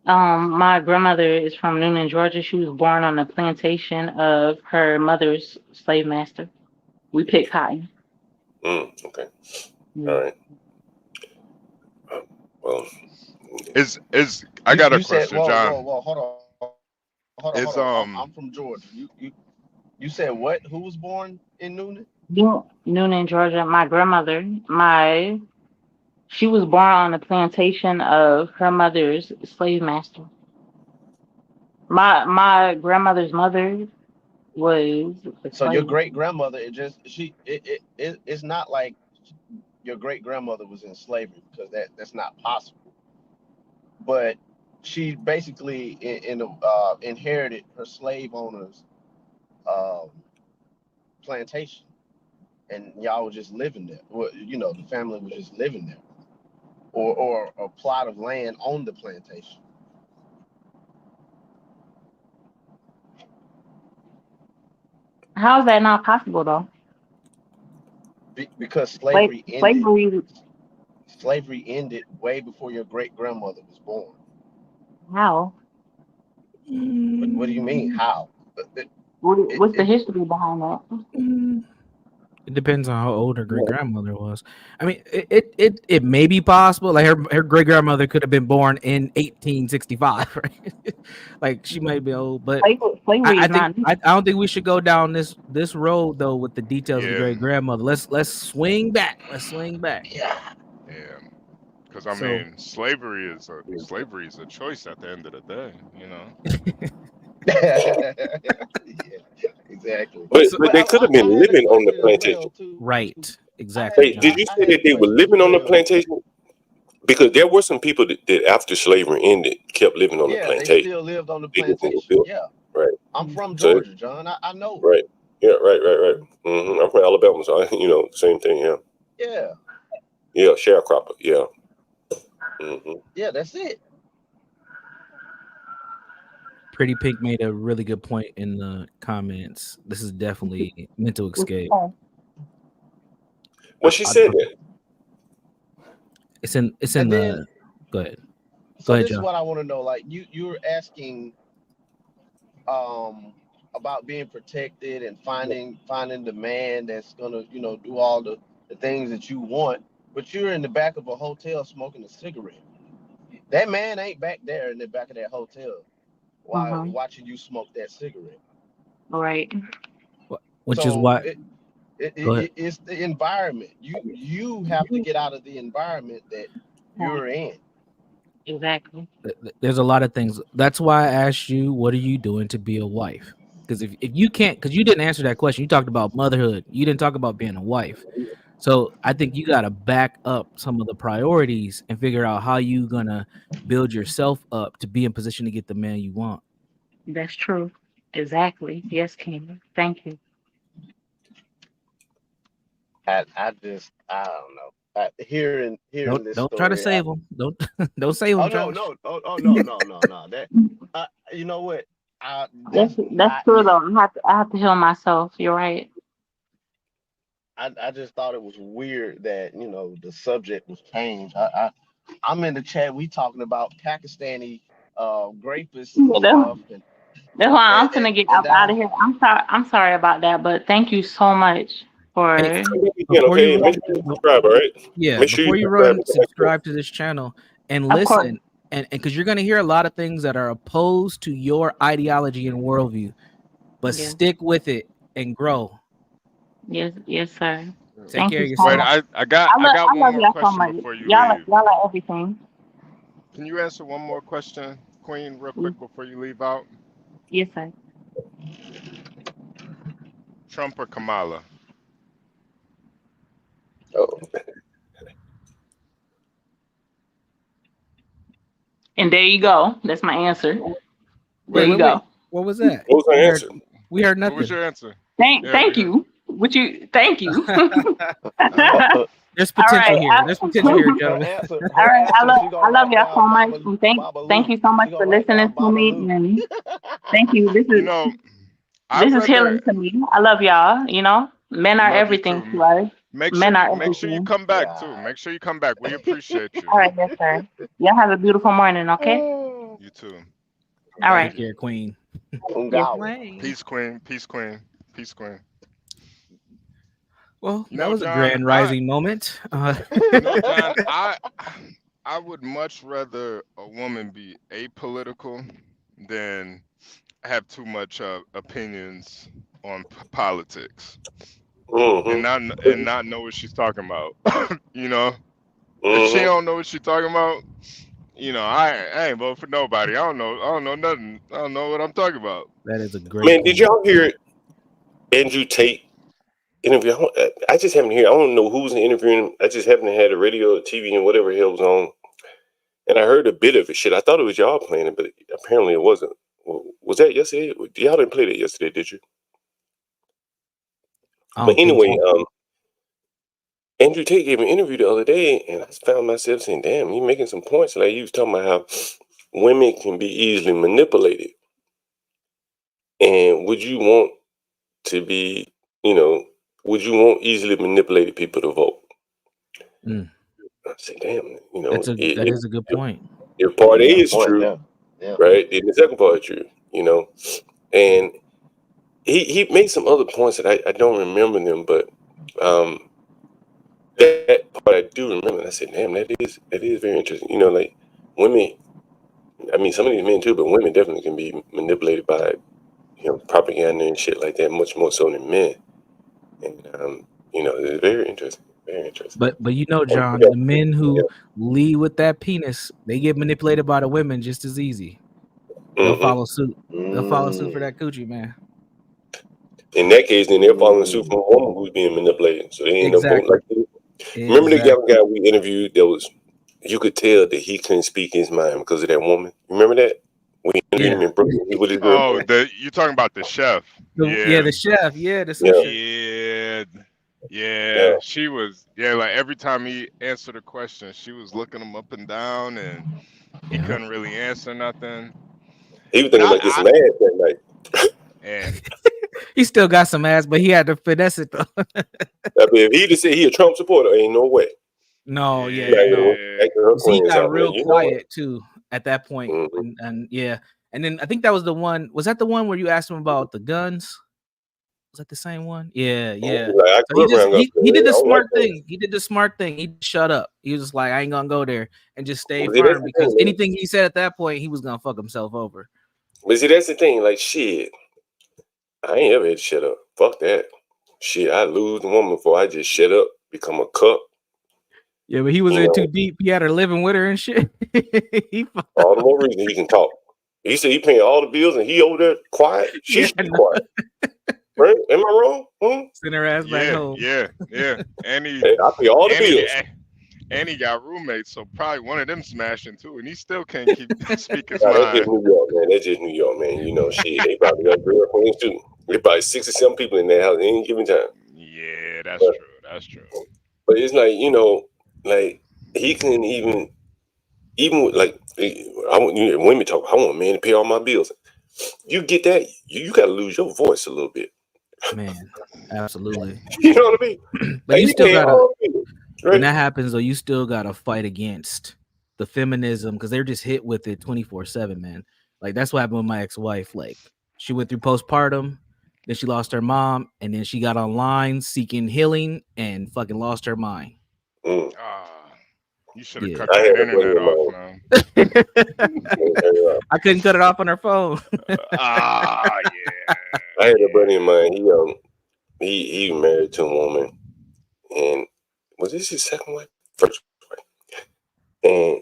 My grandmother is from Noonan, Georgia. She was born on the plantation of her mother's slave master. We pick cotton. Okay. All Yeah. right. Well, Is I You got a you said question, whoa, John. whoa, hold on. Is I'm from Georgia. You said what? Who was born in Noonan? Noonan, Georgia. My grandmother, she was born on the plantation of her mother's slave master. My grandmother's mother was a So your slave. great grandmother, it just it's not like your great grandmother was in slavery because that's not possible. But she basically inherited her slave owner's um, plantation, and y'all were just living there. Well, the family was just living there, or a plot of land on the plantation. How is that not possible though? Because Slavery. slavery ended way before your great grandmother was born. How? What do you mean? Mm, How? It, it, What's the it, history behind that? mm. It depends on how old her great grandmother was. I mean, it may be possible. Like her great grandmother could have been born in 1865, right? Like she might be old, but Slavery I is think not. I don't think we should go down this road though with the details of the yeah, great grandmother. Let's swing back. Let's swing back. yeah. yeah. Because I So mean, slavery is a choice at the end of the day. Yeah, exactly. But So, but they could have I been had a living on the question as plantation. well too. right, I exactly, had Hey, did John. you I say had a that they were question as living on the well. plantation? Because there were some people that after slavery ended kept living on the Yeah, they plantation. still lived on the They just didn't plantation. build. Yeah, Right. I'm from So Georgia, John. I know. right. Yeah. Right. I'm from Alabama, so same thing. Yeah. Yeah, Yeah. Sharecropper. Yeah. hmm yeah, that's it. Pretty Pink made a really good point in the comments. This is definitely mental escape. Well, she said that. It's in And then, the. Go ahead, so this is John. what I want to know. Like you're asking um about being protected and finding the man that's gonna do all the things that you want, but you're in the back of a hotel smoking a cigarette. That man ain't back there in the back of that hotel while Mm-hmm. watching you smoke that cigarette. Right. Which is So why. Go ahead. it's the environment. You have to get out of the environment that you're in. Exactly. There's a lot of things. That's why I asked you, what are you doing to be a wife? Because if you can't, because you didn't answer that question. You talked about motherhood. You didn't talk about being a wife. So I think you got to back up some of the priorities and figure out how you gonna build yourself up to be in position to get the man you want. That's true. Exactly. Yes, King. Thank you. I don't know. Hearing this Don't try to story. save them. Don't don't save Oh them, no, Josh. no, no. That you know what? That's That's not true me. though. I have to heal myself. You're right. I just thought it was weird that the subject was changed. I'm in the chat. We talking about Pakistani rapists and Yeah, stuff, that's why I'm and finna get and out now of here. I'm sorry about that, but thank you so much Hey, for Again, before you okay. Make run, sure you subscribe. All right. yeah, Make sure you before you subscribe. run, subscribe to this channel and of course. listen. And because you're gonna hear a lot of things that are opposed to your ideology and worldview, but Yeah. stick with it and grow. Yes, sir. Take Thank care you of so Wait, yourself. much. I got I one love more y'all so question much. before you Y'all leave. are everything. Can you answer one more question, Queen, real quick before you leave out? Yes, sir. Trump or Kamala? Oh, And there you go. That's my answer. There you Wait. go. What was that? what was her answer? We heard What was nothing. your answer? Yeah, Thank we heard. you. Thank you. There's All potential right. here. There's potential here, her gentlemen. answer, All her right. answer, she I gonna love write y'all so down much. Baba And Baba thank Lou. you so much She for gonna write listening down to Baba me. Lou. And thank you. You know, I This is rather healing to me. I love y'all. Men are love you everything too. to us. Men are Make sure you everything. come back too. Yeah. Make sure you come back. We appreciate you. All right, yes, sir. Y'all have a beautiful morning, okay? You too. All Thank right. Take you. care, Queen. Yes. Ungawa. Peace, Queen. Peace, Queen. Peace, Queen. Well, You that know, was a John, grand rising moment. John, I would much rather a woman be apolitical than have too much opinions on politics and not know what she's talking about. you know, if she don't know what she's talking about, I ain't vote for nobody. I don't know nothing. I don't know what I'm talking about. That is a great Man, did point. y'all hear Andrew Tate interview? I just haven't heard. I don't know who's interviewing him. I just haven't had the radio or TV and whatever the hell was on. And I heard a bit of it. Shit, I thought it was y'all playing it, but apparently it wasn't. Was that yesterday? Y'all didn't play that yesterday, did you? I But don't think anyway, so. Andrew Tate gave an interview the other day, and I found myself saying, "Damn, he making some points." Like he was talking about how women can be easily manipulated, and would you want to be, would you want easily manipulated people to vote? Mm. I said, "Damn, That is a good point. if part A Good is point. true, Yeah. Yeah. right, then the second part is true, and." He made some other points that I don't remember them, but that part I do remember. And I said, "Damn, that is very interesting." Like women. I mean, some of these men too, but women definitely can be manipulated by propaganda and shit like that, much more so than men. And it's very interesting. Very interesting. But And John, the men who lead with that penis, they get manipulated by the women just as easy. They'll Mm-hmm. follow suit. They'll follow suit for Mm. that coochie, man. In that case, then they're following suit from a woman who's being manipulated. So they end up both Exactly. like this. Remember the young guy we interviewed that was, you could tell that he couldn't speak his mind because of that woman. Remember that? We interviewed him in Brooklyn. He with his Oh, girlfriend. you talking about the chef? Yeah, the chef. Yeah, the sous Yeah. chef. Yeah. She was. Yeah, like every time he answered a question, she was looking him up and down, and he couldn't really answer nothing. He was thinking about getting some ass that night. And He still got some ass, but he had to finesse it though. I mean, if he just said he a Trump supporter, ain't no way. No, Like, no. acting her You see, he queens got out, man. real You know what? quiet too at that point. And yeah. And then I think that was the one. Was that the one where you asked him about the guns? Was that the same one? Yeah. Like, I So grew around he did the I don't smart like thing. He did the smart thing. He shut up. He was just like, I ain't gonna go there and just stay Well, see, that's firm the because thing, man. anything he said at that point, he was gonna fuck himself over. But see, that's the thing. Like, shit, I ain't ever had to shut up. Fuck that. Shit, I lose the woman before I just shut up, become a cup. Yeah, but he was in too deep. He had her living with her and shit. All the more reason he can talk. He said he paying all the bills and he over there quiet. She should be quiet. Right? Am I wrong? Send her ass back home. Yeah. And he, I pay all the bills. And he got roommates, so probably one of them smashing too, and he still can't keep speaking his Nah, that's mind. just New York, man. That's just New York, man. You know, shit. They probably got girlfriends too. There's probably 6 or 7 people in that house at any given time. Yeah, that's true. But it's like, you know, like he couldn't even with, like, I want women talk. I want a man to pay all my bills. You get that, you got to lose your voice a little bit. Man, absolutely. You know what I mean? But Like, you still pay gotta. all the bills, right? When that happens, though, you still gotta fight against the feminism because they're just hit with it 24/7, man. Like that's what happened with my ex-wife. Like she went through postpartum, then she lost her mom, and then she got online seeking healing and fucking lost her mind. You should have Yeah. cut that internet off, man. I couldn't cut it off on her phone. Yeah. I had a buddy of mine. He married to a woman, and was this his second wife? First wife. And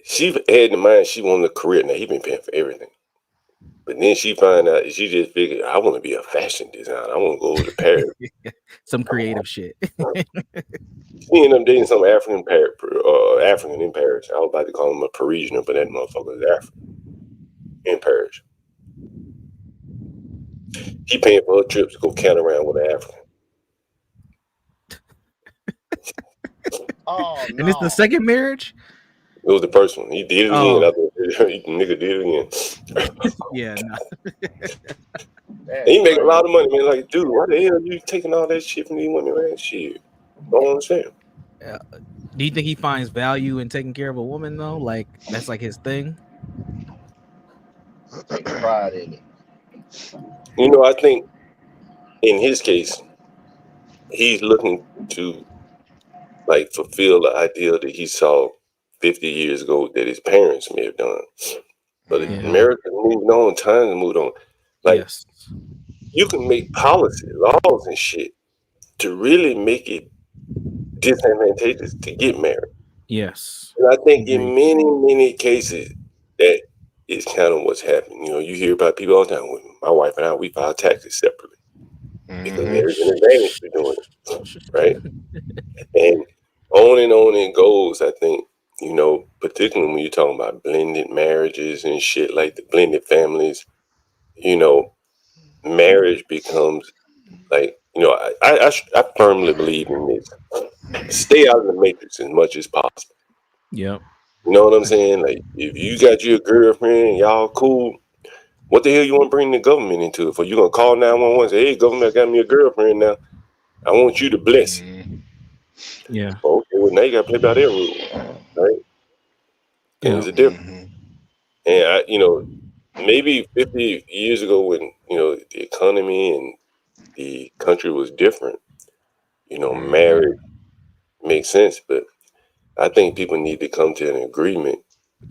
she had in mind she wanted a career. Now he been paying for everything, but then she find out she just figured I want to be a fashion designer. I want to go over to Paris. Some creative shit. She ended up dating some African in Paris. I was about to call him a Parisian, but that motherfucker is African in Paris. He paying for her trips to go count around with an African. Oh And it's the second marriage? It was the first one. He did it Oh. again. Nigga did it again. Yeah, no. And he make a lot of money, man. Like, dude, why the hell are you taking all that shit from these women, man? Shit. Don't understand. Do you think he finds value in taking care of a woman though? Like that's like his thing? Take pride in it. You know, I think in his case, he's looking to like fulfill the ideal that he saw 50 years ago that his parents may have done. But America moved on, times moved on. Like you can make policy, laws and shit to really make it disadvantageous to get married. Yes. And I think in many cases that is kind of what's happening. You know, you hear about people all the time. My wife and I, we file taxes separately because there's an advantage to doing it, right? And on it goes. I think, you know, particularly when you're talking about blended marriages and shit like the blended families, you know, marriage becomes like, you know, I firmly believe in this. Stay out of the matrix as much as possible. Yep. You know what I'm saying? Like, if you got your girlfriend and y'all cool, what the hell you want to bring the government into it for? You gonna call 911 and say, "Hey, government, I got me a girlfriend now. I want you to bless it." Yeah. Well, okay, well now you gotta play by their rules, right? And there's a difference. And you know, maybe 50 years ago when, you know, the economy and the country was different, you know, marriage makes sense, but I think people need to come to an agreement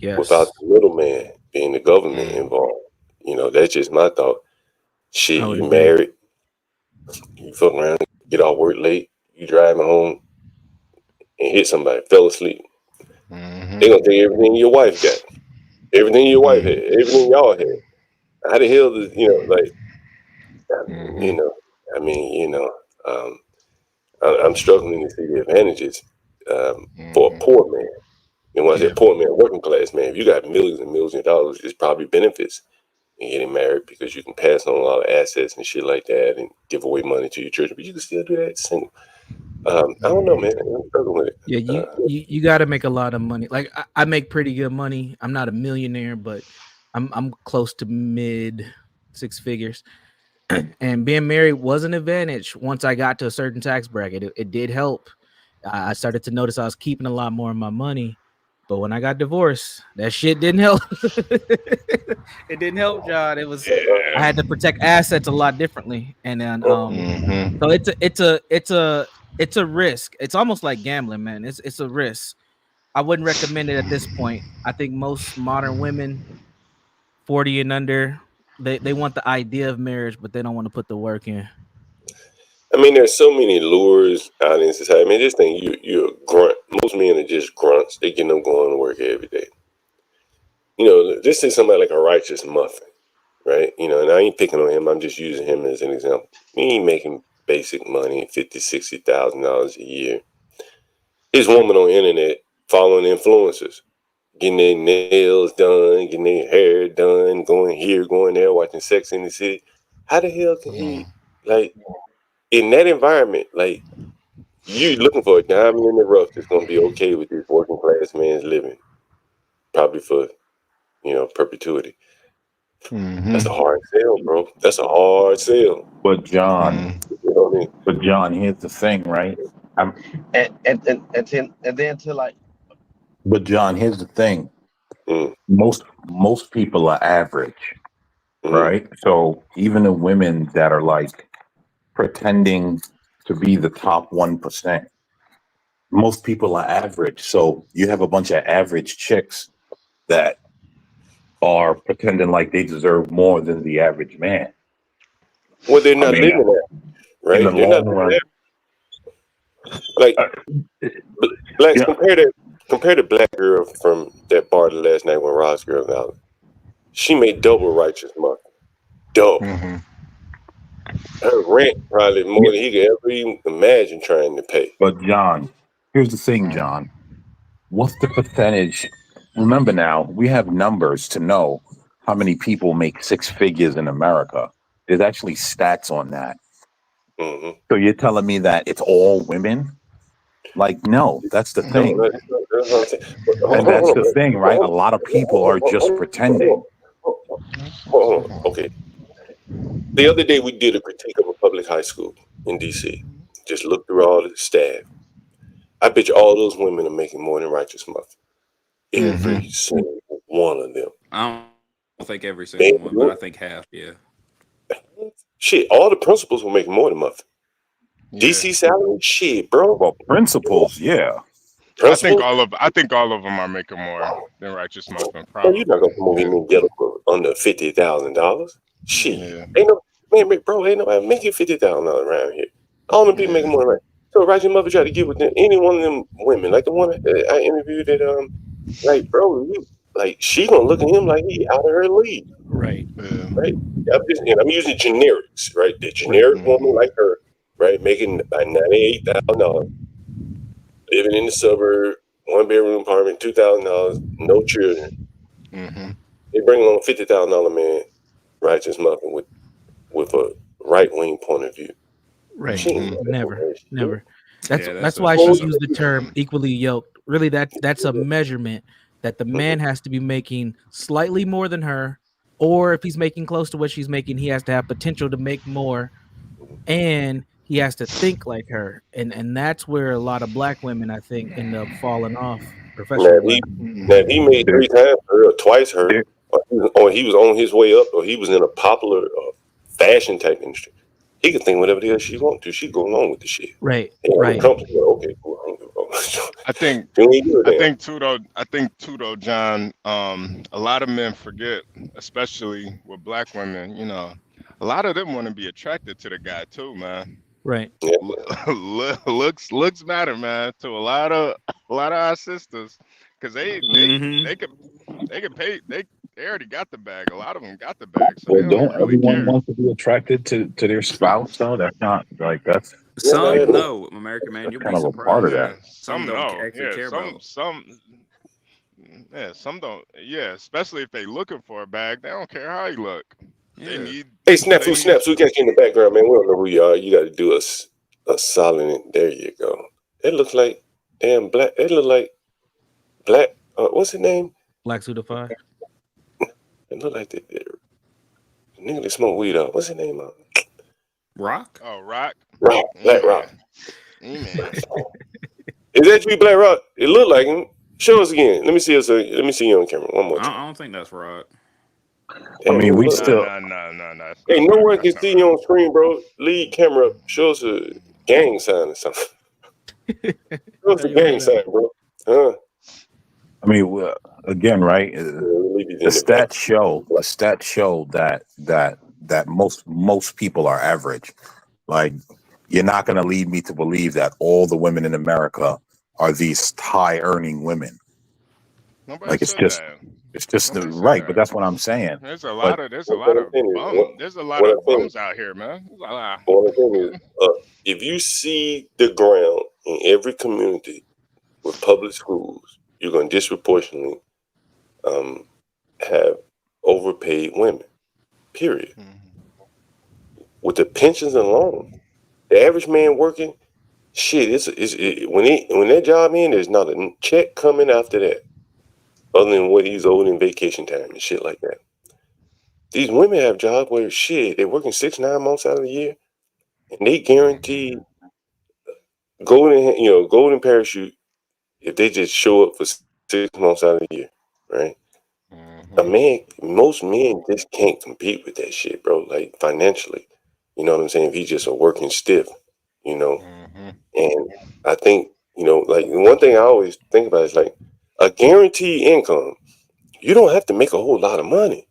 without the middleman being the government involved. You know, that's just my thought. Shit, you married, you fuck around, get off work late, you driving home and hit somebody, fell asleep. They're gonna take everything your wife got, everything your wife had, everything y'all had. How the hell does like Mm-hmm. I mean I'm struggling to see the advantages for a Mm-hmm. poor man. And when I say Yeah. poor man, working class man, if you got millions and millions of dollars, there's probably benefits in getting married because you can pass on a lot of assets and shit like that and give away money to your children, but you can still do that single. I don't know, man. I'm struggling with it. Yeah, you got to make a lot of money. Like I make pretty good money. I'm not a millionaire, but I'm close to mid six figures. And being married was an advantage once I got to a certain tax bracket. It did help. I started to notice I was keeping a lot more of my money. But when I got divorced, that shit didn't help. It didn't help, John. It was I Yeah. had to protect assets a lot differently. And then Mm-hmm. so it's a risk. It's almost like gambling, man. It's a risk. I wouldn't recommend it at this point. I think most modern women, 40 and under, they want the idea of marriage, but they don't want to put the work in. I mean, there's so many lures out in society. I mean, just think you're a grunt. Most men are just grunts. They get them going to work every day. This is somebody like a righteous muffin, right? And I ain't picking on him. I'm just using him as an example. He ain't making basic money, $50,000-$60,000 a year. His woman on the internet following influencers, getting their nails done, getting their hair done, going here, going there, watching Sex in the City. How the hell can he, like, in that environment, like, you looking for a diamond in the rough that's going to be okay with this working class man's living, probably for, perpetuity. That's a Mm-hmm. hard sell, bro. That's a hard sell. But John, Mm-hmm. You know what I mean? but John, here's the thing, right? I'm, And then to like, but John, here's the thing. Mm, Most people are average, mm. right? So even the women that are like pretending to be the top 1%, most people are average. So you have a bunch of average chicks that are pretending like they deserve more than the average man. Well, they're I not mean, living that, in the right? They're not long living run, that. Like, uh, blacks, yeah, compare the black girl from that party last night when Ross girl got out. She made double righteous money. Double. Mm-hmm. Her rent probably more than he could ever even imagine trying to pay. but John, here's the thing, Mm-hmm. John. What's the percentage? Remember now, we have numbers to know how many people make six figures in America. There's actually stats on that. Hmm. So you're telling me that it's all women? Like, no, that's the No, thing. that's what I'm saying. But And that's the thing, right? A lot of people are just pretending. hold on. Okay. The other day we did a critique of a public high school in DC. Just looked through all the staff. I bet you all those women are making more than righteous muffin. Every Mm-hmm. single one of them. I don't think every They single ain't one, but doing I think half. Yeah. shit. All the principals were making more than muffin. Yeah. DC salary, shit, bro. Well, principles, yeah. Principal, I think all of them are making more than Righteous Muffin, bro, you're not probably. gonna promote him Yeah. and get him for under $50,000. Shit, Yeah. ain't no man, bro, ain't nobody making $50,000 around here. All them people Yeah. making more than that. So Roger Mother tried to get with them, any one of them women, like the one that I interviewed that like bro, she gonna look at him like he out of her league, Right. Yeah. right? I'm using generics, right? The Right. generic woman Mm-hmm. like her, right, making like $98,000, living in the suburb, one bedroom apartment, $2,000, no children. Mm-hmm. They bring along $50,000 man, righteous muffin with a right wing point of view. Right. She ain't Mm-hmm. got that on Never. her shit. Never. That's Yeah, that's why she Well, used the term equally yoked. Really, that's a measurement that the mhm. man has to be making slightly more than her, or if he's making close to what she's making, he has to have potential to make more, and he has to think like her. And that's where a lot of black women, I think, end up falling off Now professionally if he wise. now if he made There, 3 times her or twice her, there, or he was on his way up, or he was in a popular fashion type industry, he could think whatever the hell she want to. She go along with the shit. Right. And I'm Right. comfortable. Okay, cool. I don't give a fuck. I think You ain't do it I damn. think too though, John, a lot of men forget, especially with black women, a lot of them want to be attracted to the guy too, man. Right. Yeah. Looks matter, man, to a lot of our sisters, because Mm-hmm. they could pay They already got the bag. A lot of them got the bag, so Well, they don't don't really everyone care. want to be attracted to their spouse though? That's not like that's Some no, American man, you'll kind be of a part of surprised. Yeah, that. Some some don't no. actually Yeah, care about. some don't. Yeah, especially if they looking for a bag, they don't care how you look. They Yeah. need. Hey, They need. Snaps, we got you in the background, man. We don't know who you are. You got to do a solid. There you go. It looks like damn black. It look like black. What's his name? Black Suda It look like the nigga that smoke weed out. What's his name? Rock? Oh, Rock. Rock. Black Rock. Man. Is that you, Black Rock? It look like him. Show us again. Let me see us. Let me see you on camera one more I time. don't think that's Rock. I mean, we look. still. No. Hey, no one can see you on screen, bro. Lead camera up. Show us a gang sign or something. Show us a gang sign, bro. I mean, again, right? The stats show that most people are average. Like, you're not going to lead me to believe that all the women in America are these high earning women. Nobody Like, said that. it's just Nobody said right. that. But that's what I'm saying. There's a lot of bums out here, man. There's a lot. If you see the ground in every community with public schools, you're going to disproportionately have overpaid women. Period. With the pensions alone, the average man working, shit, when that job ends, there's not a check coming after that, other than what he's owed in vacation time and shit like that. These women have jobs where shit, they're working 6-9 months out of the year, and they guaranteed golden parachute if they just show up for 6 months out of the year, right? Most men just can't compete with that shit, bro. Like financially, you know what I'm saying? If he's just a working stiff, you know. And I think, like one thing I always think about is like a guaranteed income. You don't have to make a whole lot of money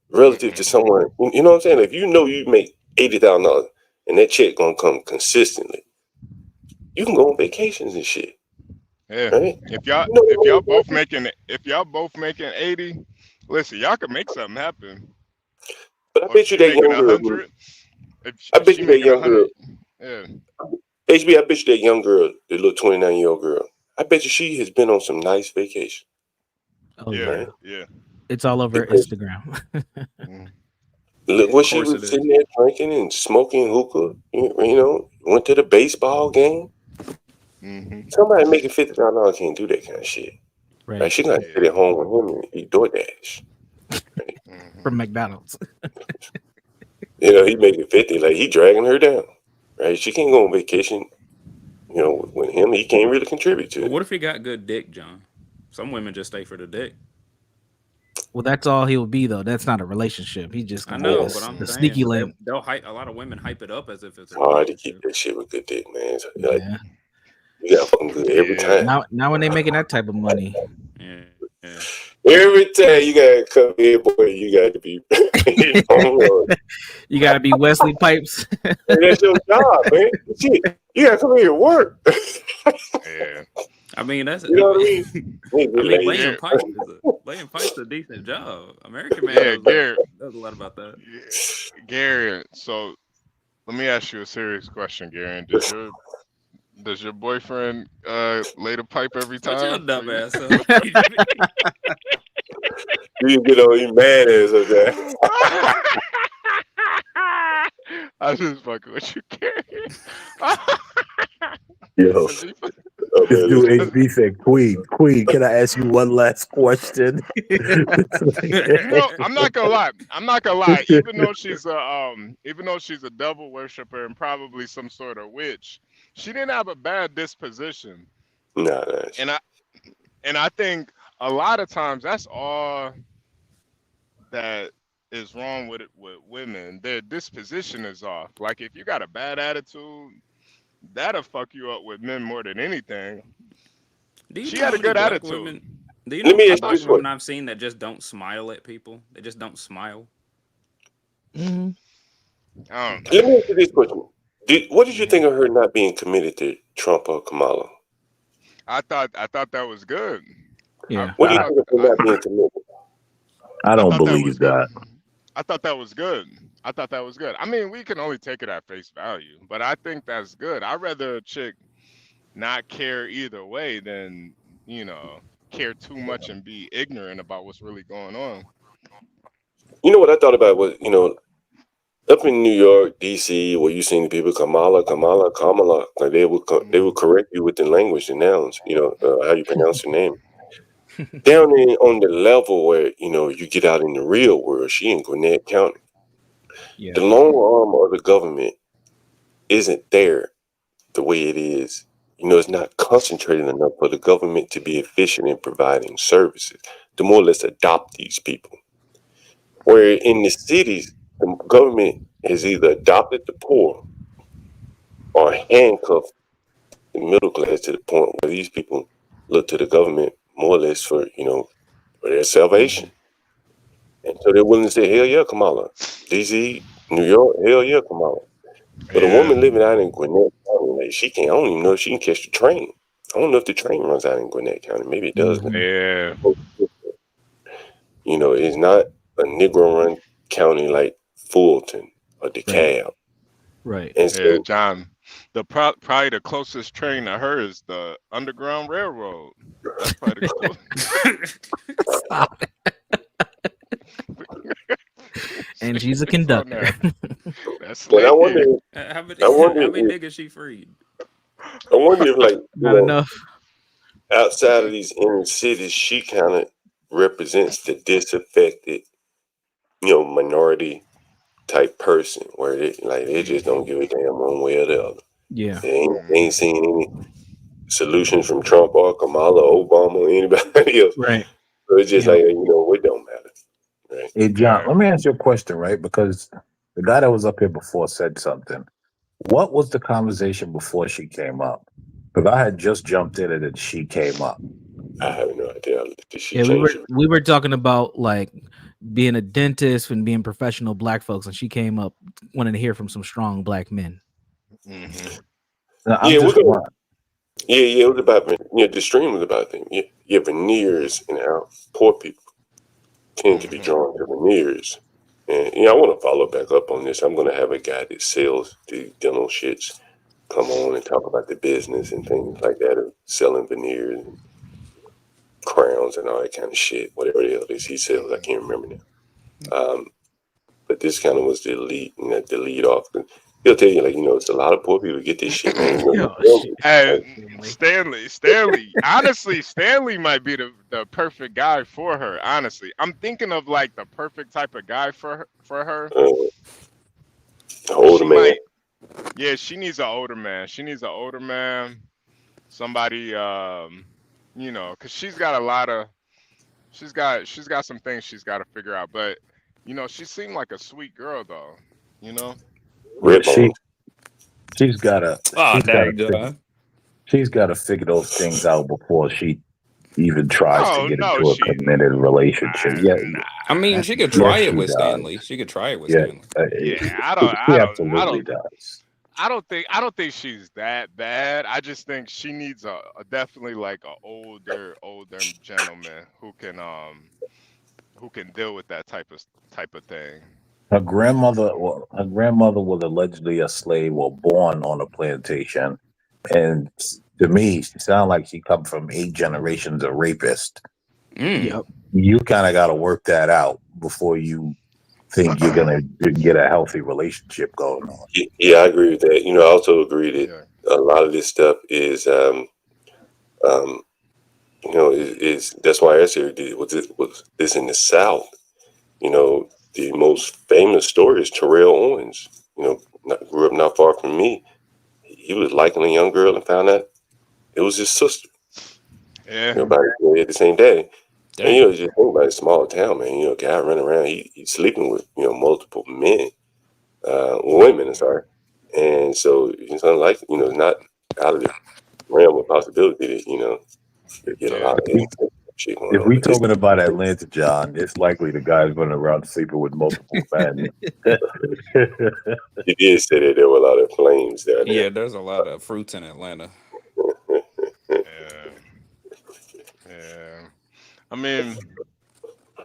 relative to someone. You know what I'm saying? If you know you make $80,000 and that check gonna come consistently, you can go on vacations and shit. Yeah. Right? If y'all both making 80, listen, y'all can make something happen. But I bet you that young girl. 100, I bet you that young girl. Yeah. HB, I bet you that young girl, the little 29-year-old girl, I bet you she has been on some nice vacation. Oh yeah, right? yeah. It's all over Instagram. Look what she was sitting there drinking and smoking hookah. Went to the baseball game. Somebody making $50,000 can't do that kind of shit. Right? She gotta sit at home with him and eat DoorDash. Right? From McDonald's. He making 50, like he dragging her down. Right? She can't go on vacation. With him, he can't really contribute to it. What if he got good dick, John? Some women just stay for the dick. Well, that's all he'll be though. That's not a relationship. He just I know, be but I'm the saying sneaky link. they'll hype. A lot of women hype it up as if it's hard to keep that shit with good dick, man. Like, you gotta fucking good every time. Now when they making that type of money. Yeah. Every time you gotta come here, boy, you gotta be you gotta be Wesley Pipes. That's your job, man. Shit, you gotta come here and work. Yeah. I mean, that's you know what I mean. Laying pipes a decent job. American man does a lot about that. Gary, so let me ask you a serious question, Gary. Does your boyfriend lay the pipe every time? Shut your dumb ass up. You get on your mad ass of that. I just fucking with you, Gary. Yo, this dude HB said, Queen, can I ask you one last question? I'm not gonna lie. Even though she's a devil worshiper and probably some sort of witch, she didn't have a bad disposition. No. And I think a lot of times that's all that is wrong with women. Their disposition is off. Like if you got a bad attitude, that'll fuck you up with men more than anything. She had a good attitude. Women, do you know black women I've seen that just don't smile at people? They just don't smile. Let me ask you this question. What did you think of her not being committed to Trump or Kamala? I thought that was good. Yeah. What do you think of her not being committed? I I don't thought that was believe good. that. I thought that was good. I thought that was good. I mean, we can only take it at face value, but I think that's good. I'd rather a chick not care either way than, you know, care too much and be ignorant about what's really going on. You know what I thought about was, up in New York, D.C., where you seen the people Kamala, Kamala, Kamala, like they would correct you with the language, the nouns, how you pronounce your name. Down in on the level where you get out in the real world, she in Gwinnett County. Yeah. The long arm of the government isn't there the way it is. It's not concentrated enough for the government to be efficient in providing services. To more or less adopt these people. Where in the cities, the government has either adopted the poor or handcuffed the middle class to the point where these people look to the government more or less for their salvation. And so they're willing to say, hell yeah, Kamala. DC, New York, hell yeah, Kamala. But a Yeah. woman living out in Gwinnett County, like, she can't, I don't even know if she can catch the train. I don't know if the train runs out in Gwinnett County. Maybe it does now. Yeah. It's not a Negro run county like Fulton or DeKalb. Right. And Yeah, so, John. Probably the closest train to her is the Underground Railroad. That's probably the closest. Stop it. And she's a It's on conductor. there. That's but I late. wonder, How many, I wonder how many if, niggas she freed? I wonder if, like, Not enough. outside of these inner cities, she kind of represents the disaffected, minority type person where they just don't give a damn one way or the other. Yeah. They ain't seen any solutions from Trump or Kamala or Obama or anybody else. Right. So it's just Yeah. like, it don't matter. Right? Hey, John, Yeah. let me ask you a question, right? Because the guy that was up here before said something. What was the conversation before she came up? Because I had just jumped in it and she came up. I have no idea. Did she Yeah, change it? we were talking about like being a dentist and being professional black folks, and she came up wanting to hear from some strong black men. Mm-hmm. Now, I'm Yeah, just it was about, the stream was about things. Yeah, veneers and how poor people tend to be drawn to veneers. And I want to follow back up on this. I'm going to have a guy that sells the dental shits come on and talk about the business and things like that of selling veneers and crowns and all that kind of shit, whatever the hell it is he sells. I can't remember now. But this kind of was the lead off. He'll tell you, it's a lot of poor people get this shit, man. And Stanley. Honestly, Stanley might be the perfect guy for her. Honestly, I'm thinking of like the perfect type of guy for her. Older man. Yeah, she needs an older man. She needs an older man. Somebody, because she's got some things she's got to figure out. But she seemed like a sweet girl though. Well, she's got to figure those things out before she even tries to get into a committed relationship. I mean, she could try it with Stanley. She could try it with Stanley. I absolutely does. I don't think she's that bad. I just think she needs a definitely like an older gentleman who can deal with that type of thing. Her grandmother was allegedly a slave or born on a plantation, and to me, she sounded like she come from 8 generations of rapist. Yep. You kind of got to work that out before you think you're gonna get a healthy relationship going on. Yeah, I agree with that. I also agree that a lot of this stuff is, is that's why I said was this in the South. The most famous story is Terrell Owens. Grew up not far from me. He was liking a young girl and found out it was his sister. Yeah. At the same day. And just think about a small town, man. Guy running around, he's sleeping with multiple men, women. Sorry, and so it's unlike it's not out of the realm of possibility that you get a lot of shit going If on. we talking about Atlanta, John, it's likely the guy's running around sleeping with multiple men. He did say that there were a lot of flames there. Yeah, there's a lot of fruits in Atlanta. Yeah. I mean,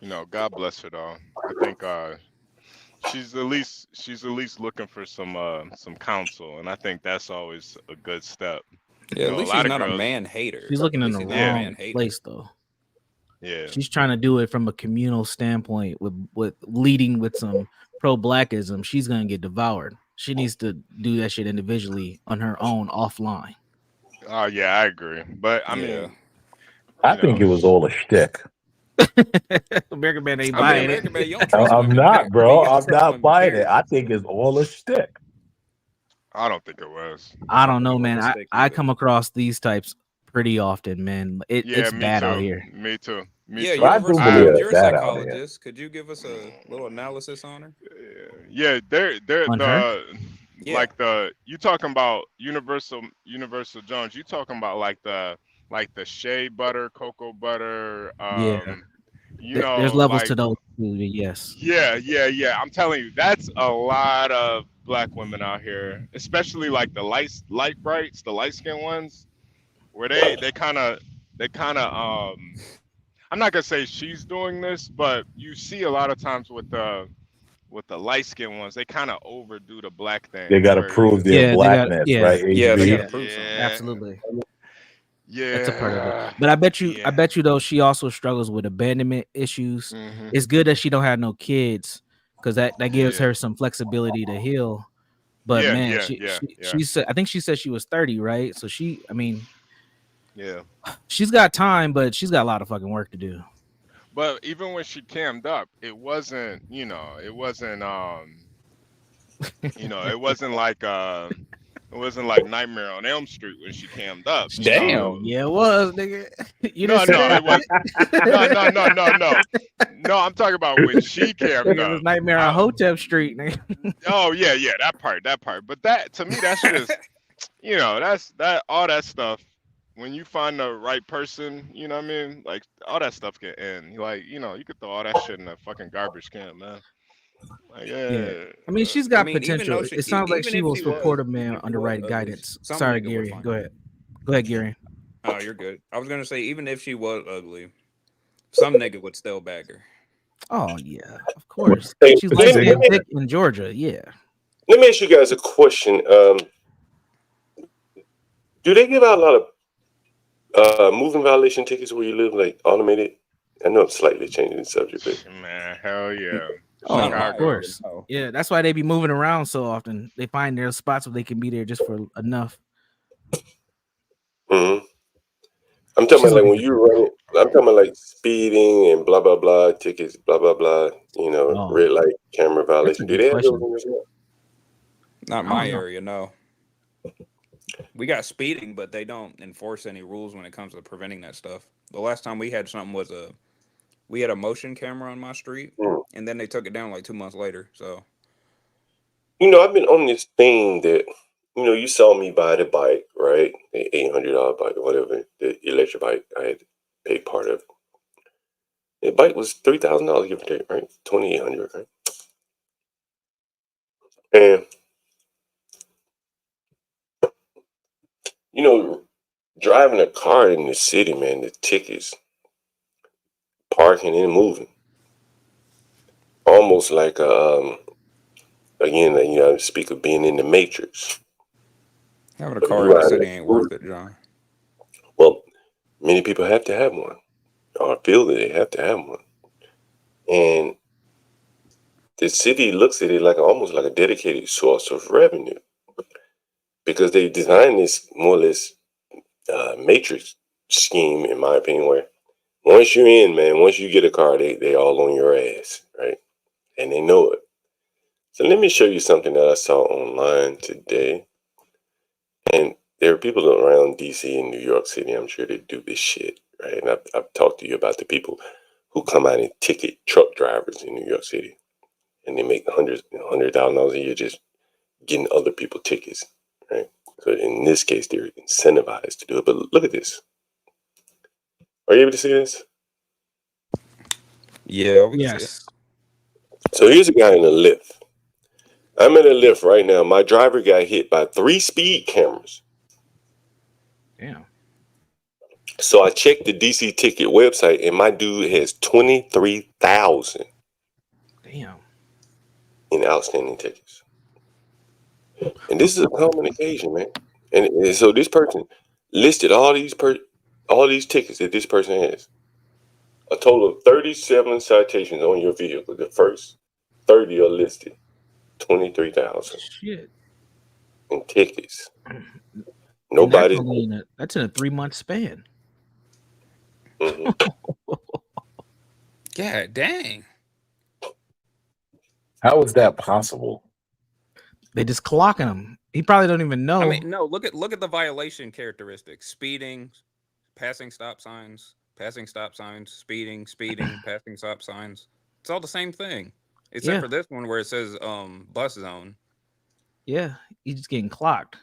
You know, God bless her though. I think she's at least looking for some counsel, and I think that's always a good step. Yeah, You at know, a least lot she's of not a girls. man hater. She's At looking in least the she's not a man wrong hater. place though. Yeah. She's trying to do it from a communal standpoint with leading with some pro-blackism. She's gonna get devoured. She needs to do that shit individually on her own offline. Oh yeah, I agree. But I Yeah. mean, I you think know, it was all a shtick. American Man ain't I mean, buying American it. Man, you don't trust I'm women. not, I mean, bro. you don't I'm trust not women, buying it. period. I think it's all a shtick. I don't think it was. I I don't don't know, think it man. was a I, stick I either. come across these types pretty often, man. Yeah, It's me bad out too. here. Me too. Me Yeah, too. But I do Universal believe Jones, it's you're a bad out here. psychologist. Could you give us a little analysis on her? Yeah, they're On her? Yeah. like you talking about Universal Jones. You talking about like the shea butter, cocoa butter, Yeah. you know, There's levels like to those too, yes. yeah. I'm telling you, that's a lot of black women out here, especially like the light brights, the light skinned ones, where they kind of I'm not gonna say she's doing this, but you see a lot of times with the light skinned ones, they kind of overdo the black They thing. got to Where prove their Yeah, they got blackness, yeah, right? Yeah, they HB. gotta prove something. absolutely. Yeah. That's a part of it. But I bet you though she also struggles with abandonment issues. Mm-hmm. It's good that she don't have no kids because that gives Yeah. her some flexibility to heal. But man, she said I think she said she was 30, right? So Yeah. she's got time, but she's got a lot of fucking work to do. But even when she cammed up, it wasn't like Nightmare on Elm Street when she cammed up. Damn, yeah, it was, nigga. You didn't say it was no. I'm talking about when she cammed Nigga, it up. was Nightmare on Hotep Street, nigga. Oh yeah, that part. But that to me, that's just that all that stuff. When you find the right person, you know what I mean? Like all that stuff can end. Like, you could throw all that shit in a fucking garbage can, man. Like, Yeah. I mean, she's got even potential. though she- It sounds like even she if will she was- support a man even if she under was right ugly, guidance. some Sorry, nigga would Gary. find Go ahead. Go ahead, Gary. Oh, you're good. I was gonna say, even if she was ugly, some nigga would still bag her. Oh yeah, of course. Hey, She's light skinned, thick in Georgia. Yeah. Let me ask you guys a question. Do they give out a lot of moving violation tickets where you live, like automated? I know I'm slightly changing the subject, but man, hell yeah. Oh, Chicago. of course. Yeah, that's why they be moving around so often. They find their spots where they can be there just for enough. Mm-hmm. I'm talking about like when you run it. I'm talking about like speeding and blah blah blah tickets, blah blah blah. Red light camera violation. Do they have those in as well? Not my area, no. We got speeding, but they don't enforce any rules when it comes to preventing that stuff. The last time we had something was we had a motion camera on my street, and then they took it down like 2 months later. So, I've been on this thing that, you saw me buy the bike, right? The $800 bike or whatever, the electric bike. I had to pay part of it. The bike was $3,000, give or take, right? $2,800, right? And driving a car in the city, man, the tickets, parking and moving, almost like again, speak of being in the Matrix. having a car in the city ain't worth it, John. Well, many people have to have one, or feel that they have to have one, and the city looks at it like almost like a dedicated source of revenue, because they designed this more or less matrix scheme, in my opinion, where once you're in, man, once you get a car, they all on your ass, right? And they know it. So let me show you something that I saw online today. And there are people around DC and New York City, I'm sure they do this shit, right? And I've talked to you about the people who come out and ticket truck drivers in New York City. And they make $100,000 a year just getting other people tickets, right? So in this case, they're incentivized to do it. But look at this. Are you able to see this? Yeah. Yes. So here's a guy in a lift. I'm in a lift right now. My driver got hit by 3 speed cameras. Damn. So I checked the DC ticket website, and my dude has 23,000 Damn. in outstanding tickets. And this is a common occasion, man. And so this person listed all these tickets that this person has. A total of 37 citations on your vehicle. The first 30 are listed. 23,000 Shit. in tickets. And Nobody's. that's in a 3-month span. Mhm. Yeah, dang. How is that possible? They just clocking him. He probably don't even know. I mean, no. Look at the violation characteristics: speeding, passing stop signs, speeding, passing stop signs. It's all the same thing, except Yeah. for this one where it says bus zone. Yeah, he's just getting clocked.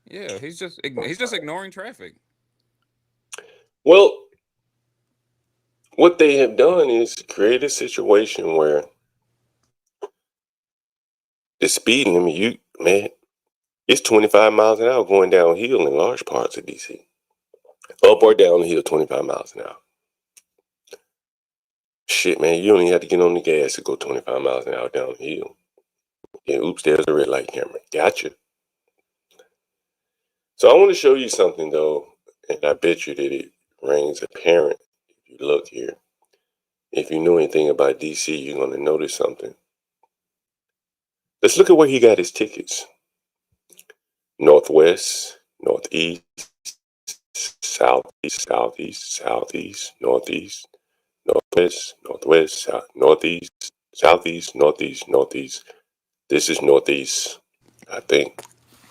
Yeah, he's just ignoring traffic. Well, what they have done is create a situation where the speed limit, it's 25 miles an hour going downhill in large parts of DC. Up or down the hill, 25 miles an hour. Shit, man, you only have to get on the gas to go 25 miles an hour down the hill. And oops, there's a red light camera. Gotcha. So I want to show you something, though, and I bet you that it rings apparent if you look here. If you know anything about DC, you're going to notice something. Let's look at where he got his tickets. Northwest, northeast, southeast, southeast, northeast, northwest, northeast, southeast, northeast. This is northeast, I think.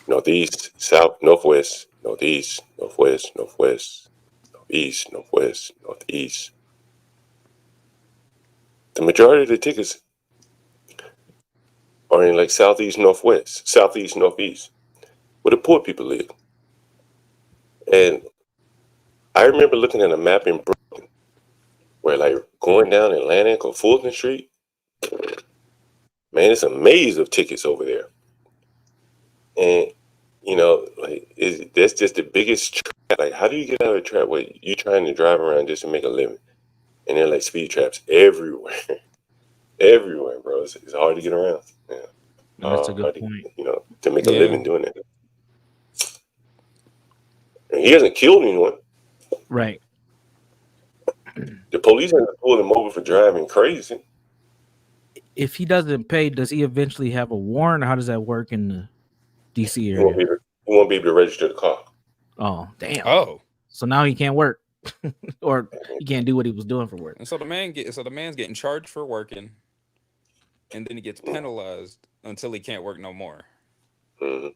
Northeast, south, northwest, northeast, northwest, northeast, northeast. The majority of the tickets are in like southeast, northwest, southeast, northeast, where the poor people live. And I remember looking at a map in Brooklyn where, like, going down Atlantic or Fulton Street, man, it's a maze of tickets over there. And, that's just the biggest trap. Like, how do you get out of a trap where you're trying to drive around just to make a living? And they're like speed traps everywhere. Everywhere, bro. It's hard to get around. Yeah. No, that's a good point. To make a living doing it. And he hasn't killed anyone. Right. The police haven't pulled him over for driving crazy. If he doesn't pay, does he eventually have a warrant? Or how does that work in the DC He area? won't be able to register the car. Oh, damn. Oh, so now he can't work, or he can't do what he was doing for work. and so the man's getting charged for working, and then he gets penalized until he can't work no more. Mm-hmm.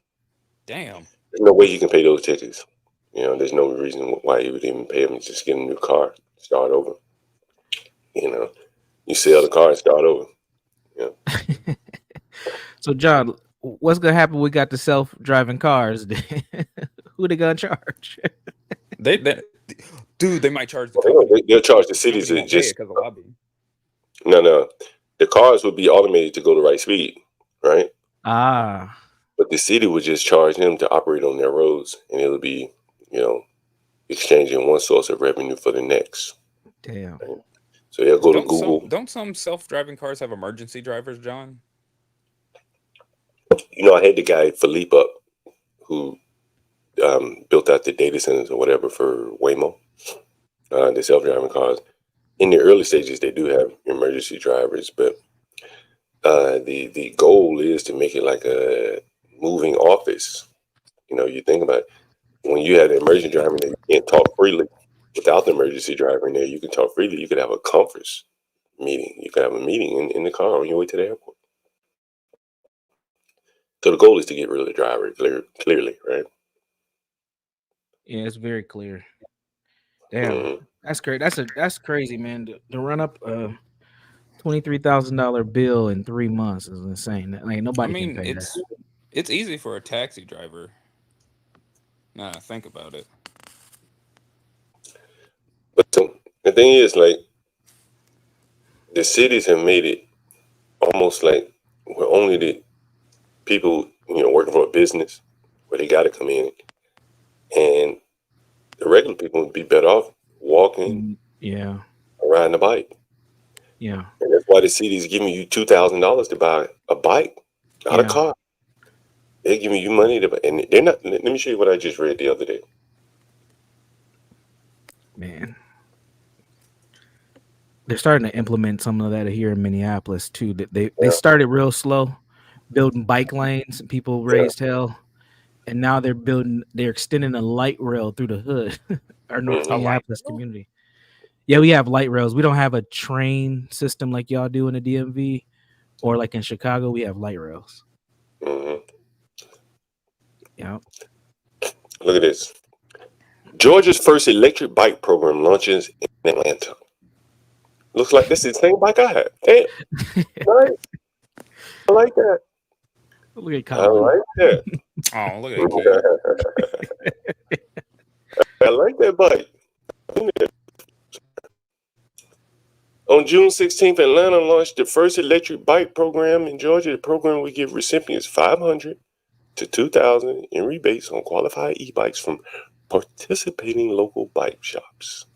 Damn. There's no way you can pay those tickets. There's no reason why you would even pay them. Just get a new car, start over. You sell the car and start over. Yeah. So, John, what's gonna happen? We got the self-driving cars. Who they gonna charge? They might charge the company. They'll charge the cities Company won't pay it 'cause of lobbying. No. The cars would be automated to go the right speed, right? Ah. But the city would just charge them to operate on their roads, and it'll be, exchanging one source of revenue for the next. Damn. Right? So they'll go to Google. Don't some self-driving cars have emergency drivers, John? I had the guy Philippe up who built out the data centers or whatever for Waymo, the self-driving cars. In the early stages, they do have emergency drivers, but the goal is to make it like a moving office. You think about it. When you have the emergency driver in there, you can't talk freely. Without the emergency driver in there, you can talk freely. You could have a conference meeting. You could have a meeting in the car on your way to the airport. So the goal is to get rid of the driver clearly, right? Yeah, it's very clear. Damn, that's great. That's crazy, man. To run up a $23,000 bill in 3 months is insane. Like nobody can pay that. It's easy for a taxi driver. Nah, think about it. But the thing is, like, the cities have made it almost like where only the people, working for a business where they got to come in, and the regular people would be better off walking Yeah. or riding a bike. Yeah. And that's why the city is giving you $2,000 to buy a bike, not a Yeah. car. They're giving you money to buy, and they're not. Let me show you what I just read the other day. Man. They're starting to implement some of that here in Minneapolis too. That they Yeah. started real slow, building bike lanes, and people raised hell, and now they're extending a light rail through the hood, our North Mhm. Minneapolis community. Yeah, we have light rails. We don't have a train system like y'all do in the DMV, or like in Chicago. We have light rails. Mhm. Yeah. Look at this. Georgia's first electric bike program launches in Atlanta. Looks like this is the same bike I have. Damn. Nice. I like that. Look at I Colin. like that. Oh, look at that kid. I like that bike. On June 16th, Atlanta launched the first electric bike program in Georgia. The program will give recipients $500 to $2,000 in rebates on qualified e-bikes from participating local bike shops.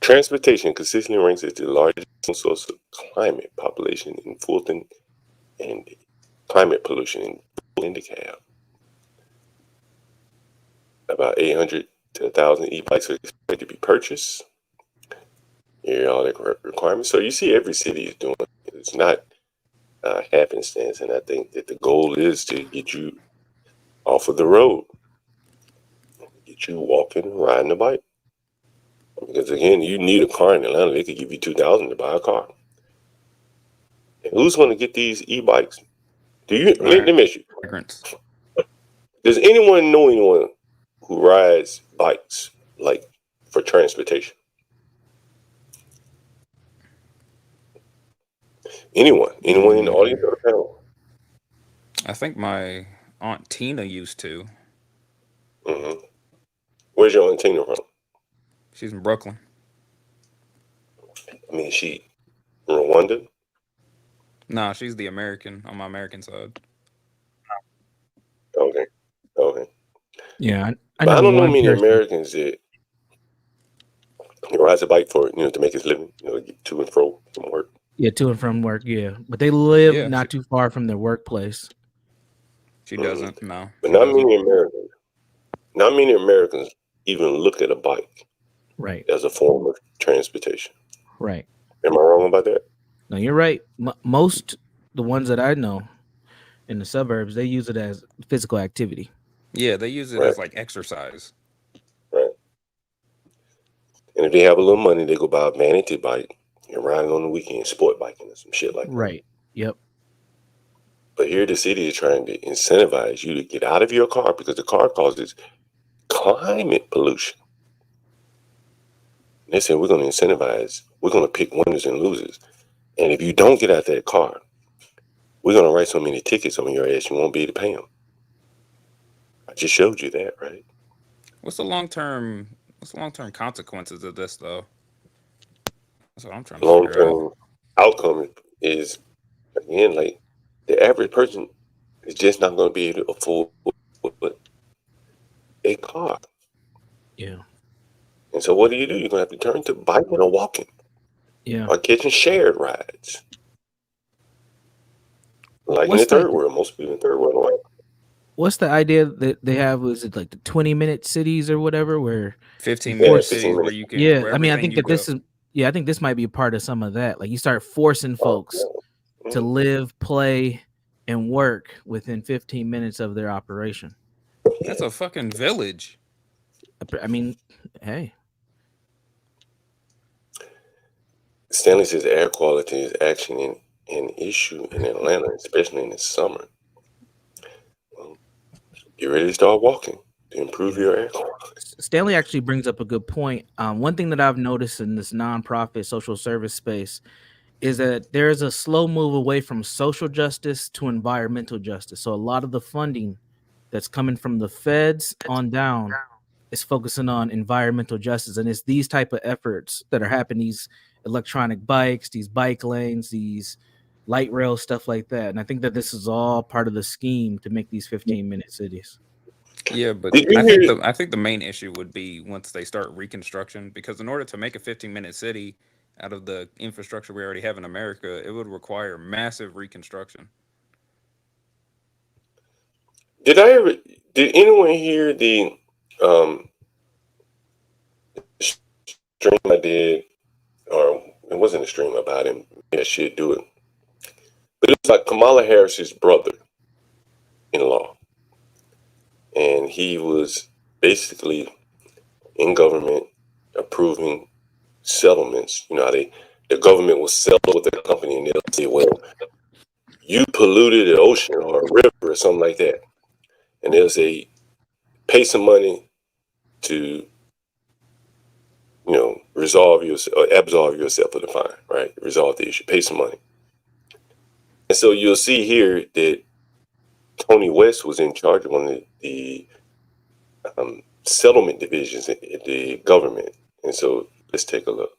Transportation consistently ranks as the largest source of climate population in Fulton and climate pollution in Fulton DeKalb. About 800 to 1,000 e-bikes are expected to be purchased. Here are all the requirements. So you see every city is doing it. It's not happenstance, and I think that the goal is to get you off of the road, get you walking and riding a bike. Because again, you need a car in Atlanta. They could give you $2,000 to buy a car. And who's going to get these e-bikes? Do you? Let me ask you. Migrants. Does anyone know anyone who rides bikes like for transportation? Anyone in the audience or the panel? I think my Aunt Tina used to. Mm-hmm. Where's your Aunt Tina from? She's in Brooklyn. I mean, she Rwanda? Nah, she's the American on my American side. Okay. Yeah, I don't know many Americans that rides a bike for to make his living, get to and fro from work. Yeah, to and from work. Yeah, but they live not too far from their workplace. She doesn't. No, but not many Americans. Not many Americans even look at a bike, right, as a form of transportation. Right. Am I wrong about that? No, you're right. Most the ones that I know in the suburbs, they use it as physical activity. Yeah, they use it as like exercise. Right. And if they have a little money, they go buy a vanity bike and ride it on the weekend, sport biking or some shit like that. Right. Yep. But here the city is trying to incentivize you to get out of your car because the car causes climate pollution. And they said we're going to incentivize, we're going to pick winners and losers. And if you don't get out that car, we're going to write so many tickets on your ass you won't be able to pay them. I just showed you that, right? What's the long-term consequences of this, though? That's what I'm trying to figure out. Long-term outcome is, again, like the average person is just not going to be able to afford a car. Yeah. And so what do? You're going to have to turn to biking or walking. Yeah. Or catching shared rides. Like in the third world, most people in the third world are like, what's the idea that they have? Was it like the 20-minute cities or whatever, where 15-minute cities where you can? Yeah, I mean, I think that this is. Yeah, I think this might be a part of some of that. Like you start forcing folks to live, play, and work within 15 minutes of their operation. That's a fucking village. I mean, hey. Stanley says air quality is actually an issue in Atlanta, especially in the summer. Well, get ready to start walking to improve your air quality. Stanley actually brings up a good point. One thing that I've noticed in this nonprofit social service space is that there is a slow move away from social justice to environmental justice. So a lot of the funding that's coming from the feds on down is focusing on environmental justice. And it's these type of efforts that are happening, these electronic bikes, these bike lanes, these light rail, stuff like that. And I think that this is all part of the scheme to make these 15-minute cities. Yeah, but Did you hear? I think the main issue would be once they start reconstruction, because in order to make a 15-minute city out of the infrastructure we already have in America, it would require massive reconstruction. Did I ever? Did anyone hear the um, stream I did, or it wasn't a stream about him? Yeah, I should do it. But it was like Kamala Harris's brother-in-law, and he was basically in government approving settlements. You know how the government will settle with the company, and they'll say, "Well, you polluted an ocean or a river or something like that," and they'll say, "Pay some money to resolve yourself or absolve yourself of the fine, right? Resolve the issue, pay some money." And so you'll see here that Tony West was in charge of one of the settlement divisions in the government. And so let's take a look.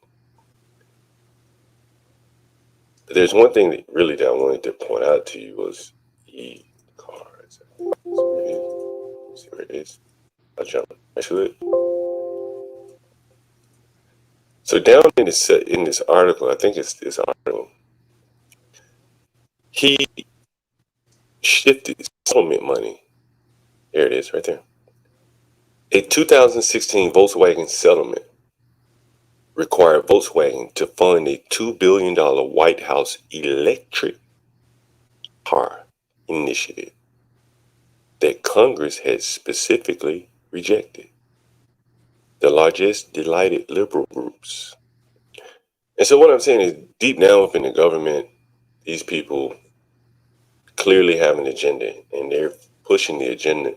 There's one thing that really that I wanted to point out to you was e-cards. See where it is. I'll jump to it. So down in this article, I think it's this article, he shifted settlement money. There it is, right there. A 2016 Volkswagen settlement required Volkswagen to fund a $2 billion White House electric car initiative that Congress had specifically rejected. The largest delighted liberal groups. And so what I'm saying is, deep down within the government, these people clearly have an agenda, and they're pushing the agenda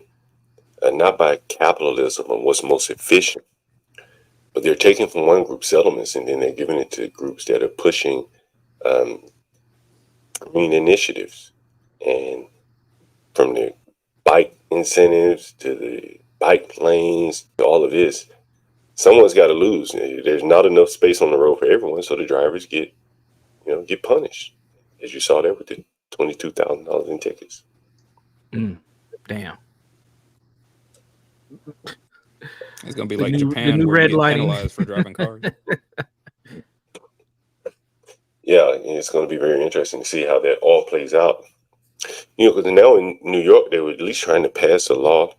not by capitalism and what's most efficient, but they're taking from one group settlements and then they're giving it to groups that are pushing green initiatives. And from the bike incentives to the bike lanes to all of this, someone's got to lose. There's not enough space on the road for everyone, so the drivers get punished, as you saw there with the $22,000 in tickets. Damn. It's gonna be The like new- the Japan, new where you red get lighting. penalized for driving cars. Yeah, and it's going to be very interesting to see how that all plays out. Because now in New York, they were at least trying to pass a law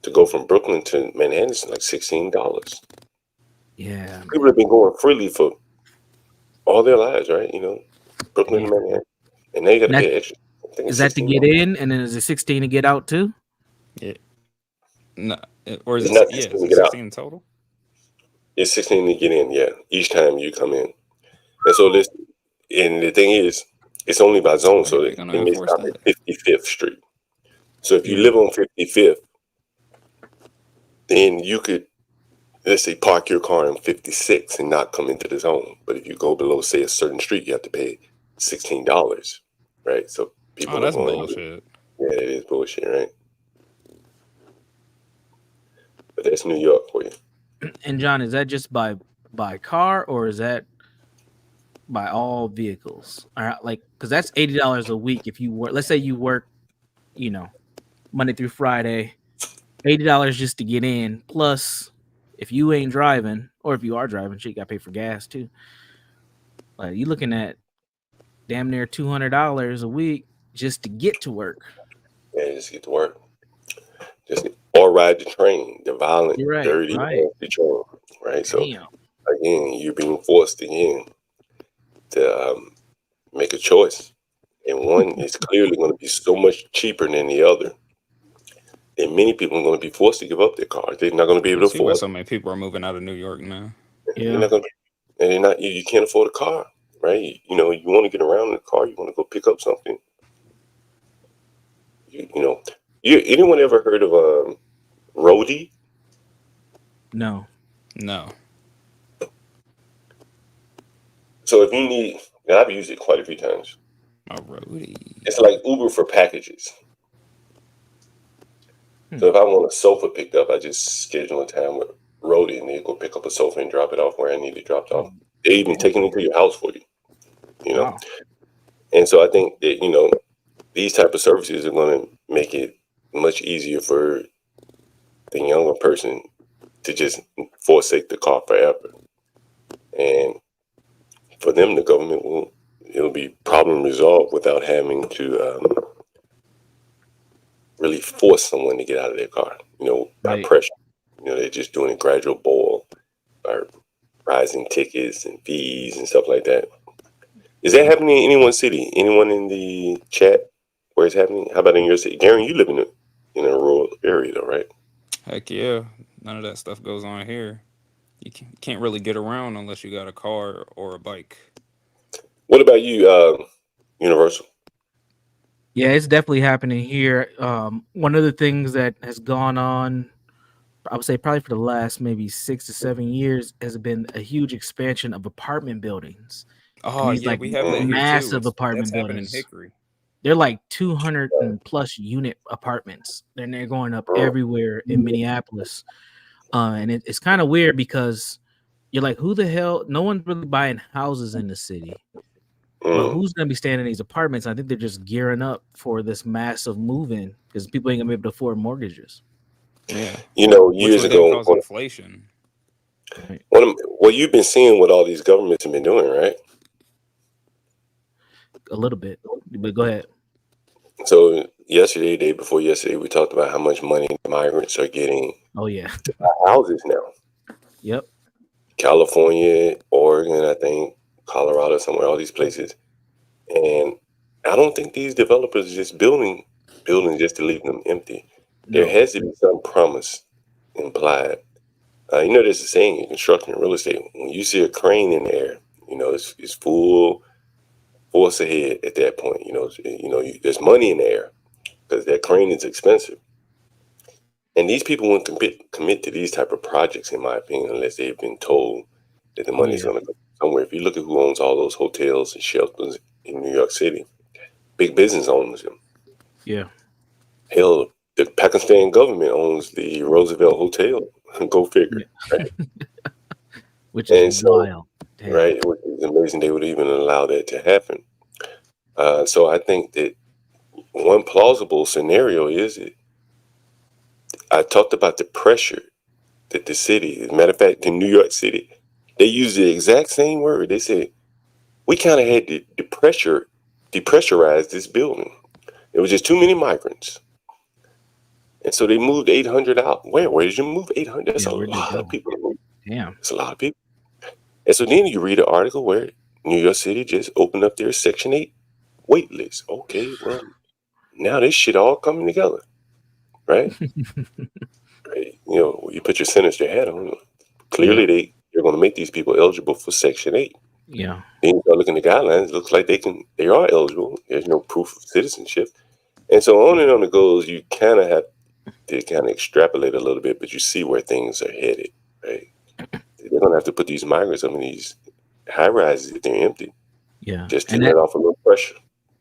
to go from Brooklyn to Manhattan. It's like $16. Yeah. People have been going freely for all their lives, right? Brooklyn to Manhattan, and they got to That- pay extra. I think Is it's that to $16. get in, and then is it 16 to get out too? Yeah. No, or is It's it? not Yeah, 16 is to it get out. 16 in total? It's 16 to get in, yeah, each time you come in. And so and the thing is, it's only by zone, so They're it gonna may enforce stop at that. 55th Street. So if you Yeah. live on 55th, then you could, let's say, park your car on 56 and not come into the zone. But if you go below, say, a certain street, you have to pay $16, right? So people Oh, are that's going, bullshit. yeah, it is bullshit, right? But that's New York for you. And John, is that just by car, or is that by all vehicles? All right, like, because that's $80 a week if you work. Let's say you work, Monday through Friday, $80 just to get in. Plus, if you ain't driving, or if you are driving, shit, you got to pay for gas too. Like, you looking at damn near $200 a week just to get to work. Yeah, just get to work. Or ride the train, the violent, You're right, dirty, right. nasty train, right? So Damn. again, you're being forced again to make a choice, and one is clearly going to be so much cheaper than the other. And many people are going to be forced to give up their cars. They're not going to be able You to see why afford so many people are moving out of New York now. They're Yeah. not going to, and they're not. You can't afford a car, right? You want to get around in the car. You want to go pick up something. Anyone ever heard of roadie? No. No. So if you need, and I've used it quite a few times. A roadie. It's like Uber for packages. So if I want a sofa picked up, I just schedule a time with roadie, and they go pick up a sofa and drop it off where I need it dropped off. They even take it into your house for you. Wow. And so I think that these type of services are going to make it much easier for the younger person to just forsake the car forever. And for them, the government it'll be problem resolved without having to really force someone to get out of their car, by Right. pressure. They're just doing a gradual boil by rising tickets and fees and stuff like that. Is that happening in anyone's city? Anyone in the chat where it's happening? How about in your city? Gary, you live in a rural area though, right? Heck yeah, none of that stuff goes on here. You can't really get around unless you got a car or a bike. What about you, Universal? Yeah, it's definitely happening here. One of the things that has gone on, I would say probably for the last maybe 6 to 7 years, has been a huge expansion of apartment buildings. And Oh these yeah, like we have that here too. massive That's apartment happening in buildings. Hickory. They're like 200 and plus unit apartments. And they're going up everywhere in Minneapolis. And it's kind of weird because you're like, who the hell? No one's really buying houses in the city. But who's going to be staying in these apartments? I think they're just gearing up for this massive move-in because people ain't going to be able to afford mortgages. Yeah. Years Which would then ago, cause inflation. well, you've been seeing what all these governments have been doing, right? A little bit, but go ahead. So yesterday, day before yesterday, we talked about how much money migrants are getting. Oh yeah, to buy houses now. Yep. California, Oregon, I think, Colorado, somewhere, all these places. And I don't think these developers are just building just to leave them empty. There has to be some promise implied. There's a saying in construction and real estate: when you see a crane in the air, it's full force ahead at that point. There's money in the air because that crane is expensive. And these people won't commit to these type of projects, in my opinion, unless they've been told that the money is going to go somewhere. If you look at who owns all those hotels and shelters in New York City, big business owns them. Yeah. Hell, the Pakistan government owns the Roosevelt Hotel. Go figure. Right? Which is wild. Damn. Right? It's amazing they would even allow that to happen. So I think that one plausible scenario is it. I talked about the pressure that the city, as a matter of fact, in New York City, they use the exact same word. They said, we kind of had to depressurize this building. There was just too many migrants. And so they moved 800 out. Where did you move 800? That's a lot of people. Damn. That's a lot of people. And so then you read an article where New York City just opened up their Section 8 wait list. Okay, well, now this shit all coming together, right? Right. You put your sinister hat on. Clearly, they're going to make these people eligible for Section 8. Yeah. Then you start looking at the guidelines. It looks like they are eligible. There's no proof of citizenship. And so on and on it goes. You kind of have to kind of extrapolate a little bit, but you see where things are headed, right? They're going to have to put these migrants up in these high rises if they're empty. Yeah. Just to let off a little pressure.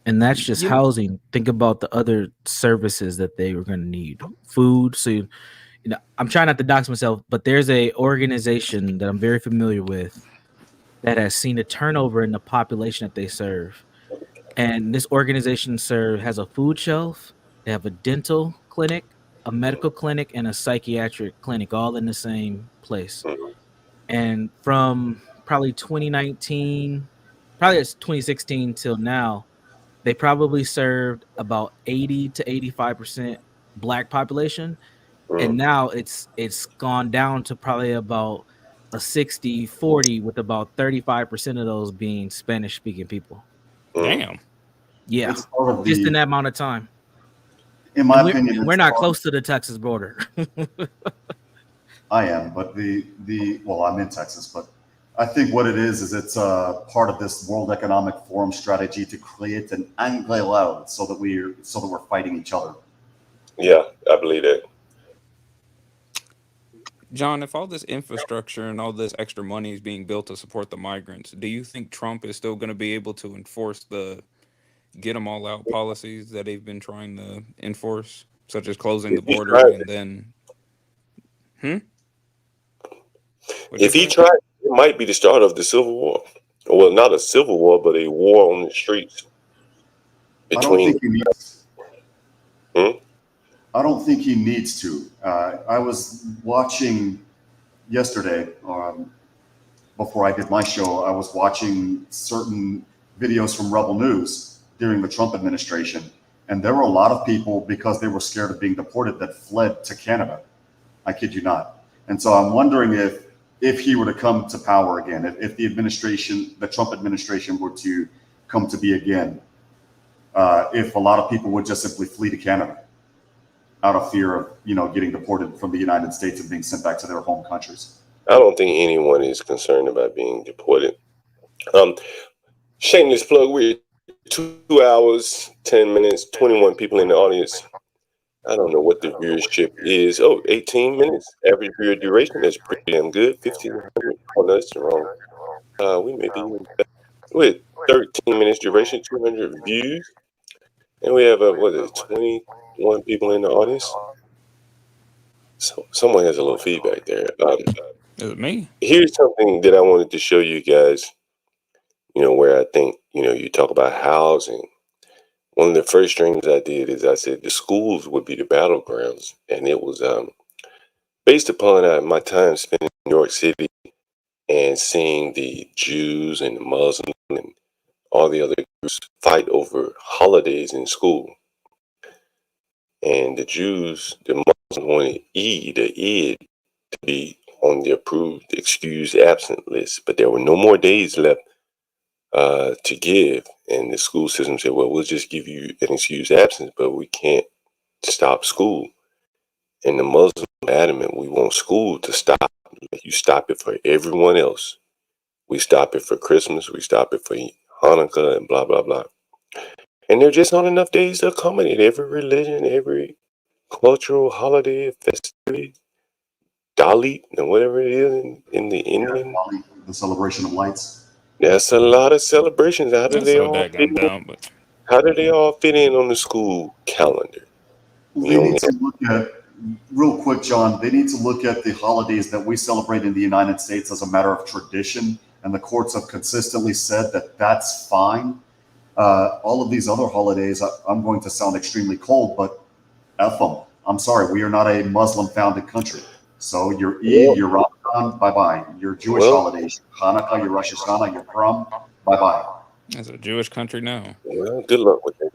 And that's just housing. Think about the other services that they were going to need. Food. So, I'm trying not to dox myself, but there's a organization that I'm very familiar with that has seen a turnover in the population that they serve. And this organization has a food shelf. They have a dental clinic, a medical clinic, and a psychiatric clinic all in the same place. And from probably 2019, probably it's 2016 till now, they probably served about 80 to 85% Black population. And now it's gone down to probably about a 60-40 with about 35% of those being Spanish speaking people. Damn. Yeah. It's part of Just the- in that amount of time. In my opinion, we're it's not part- close to the Texas border. I am, but I'm in Texas, but I think what it is it's part of this World Economic Forum strategy to create an angle so that we're fighting each other. Yeah, I believe that. John, if all this infrastructure and all this extra money is being built to support the migrants, do you think Trump is still going to be able to enforce the get them all out policies that they've been trying to enforce, such as closing the border and then? If he tried, it might be the start of the Civil War. Well, not a civil war, but a war on the streets. I don't think he needs. I don't think he needs to. I was watching yesterday, before I did my show, I was watching certain videos from Rebel News during the Trump administration. And there were a lot of people, because they were scared of being deported, that fled to Canada. I kid you not. And so I'm wondering if he were to come to power again, if the Trump administration were to come to be again, if a lot of people would just simply flee to Canada out of fear of, getting deported from the United States and being sent back to their home countries. I don't think anyone is concerned about being deported. Shameless plug, we're 2 hours, 10 minutes, 21 people in the audience. I don't know what the viewership is. 18 minutes. Average viewer duration. That's pretty damn good. 1,500. Oh, no, that's wrong. We may be with 13 minutes duration, 200 views. And we have, 21 people in the audience. So someone has a little feedback there. It was me. Here's something that I wanted to show you guys, where I think, you talk about housing. One of the first streams I did is I said the schools would be the battlegrounds. And it was based upon my time spent in New York City and seeing the Jews and the Muslims and all the other groups fight over holidays in school. And the Jews, the Muslims wanted the Eid, to be on the approved excused absent list, but there were no more days left to give. And the school system said, well, we'll just give you an excused absence, but we can't stop school. And the Muslims were adamant, we want school to stop. You stop it for everyone else. We stop it for Christmas, we stop it for Hanukkah, and blah, blah, blah. And there just aren't enough days to accommodate every religion, every cultural holiday, festivity, Dalit, and whatever it is in the Indian. The celebration of lights. That's a lot of celebrations. How do That's they so all fit daggum in? dumb, but How do they all fit in on the school calendar? They need to look at, real quick, John, they need to look at the holidays that we celebrate in the United States as a matter of tradition. And the courts have consistently said that that's fine. All of these other holidays, I'm going to sound extremely cold, but F them. I'm sorry, we are not a Muslim-founded country. So your Eid, your Ramadan, bye-bye. Your Jewish holidays, Hanukkah, your Rosh Hashanah, your Purim, bye-bye. it's a Jewish country now. Well, good luck with that.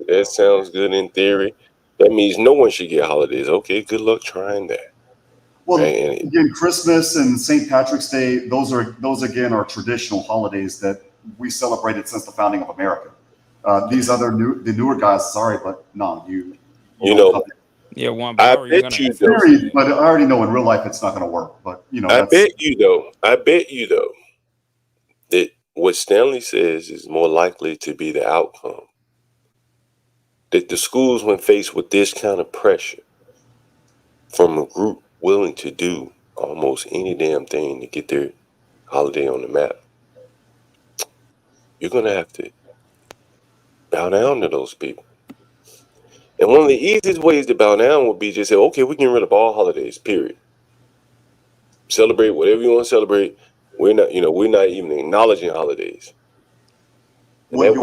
That sounds good in theory. That means no one should get holidays. Okay, good luck trying that. Well, right? And again, Christmas and St. Patrick's Day, those again are traditional holidays that we celebrated since the founding of America. These other newer guys, sorry, but no, you know, yeah, one. I bet you though. Theory, but I already know in real life it's not going to work. But I bet you though that what Stanley says is more likely to be the outcome. That the schools, when faced with this kind of pressure from a group willing to do almost any damn thing to get their holiday on the map, you're going to have to bow down to those people. And one of the easiest ways to bow down would be just say, okay, we can get rid of all holidays, period. Celebrate whatever you want to celebrate. We're not even acknowledging holidays. And what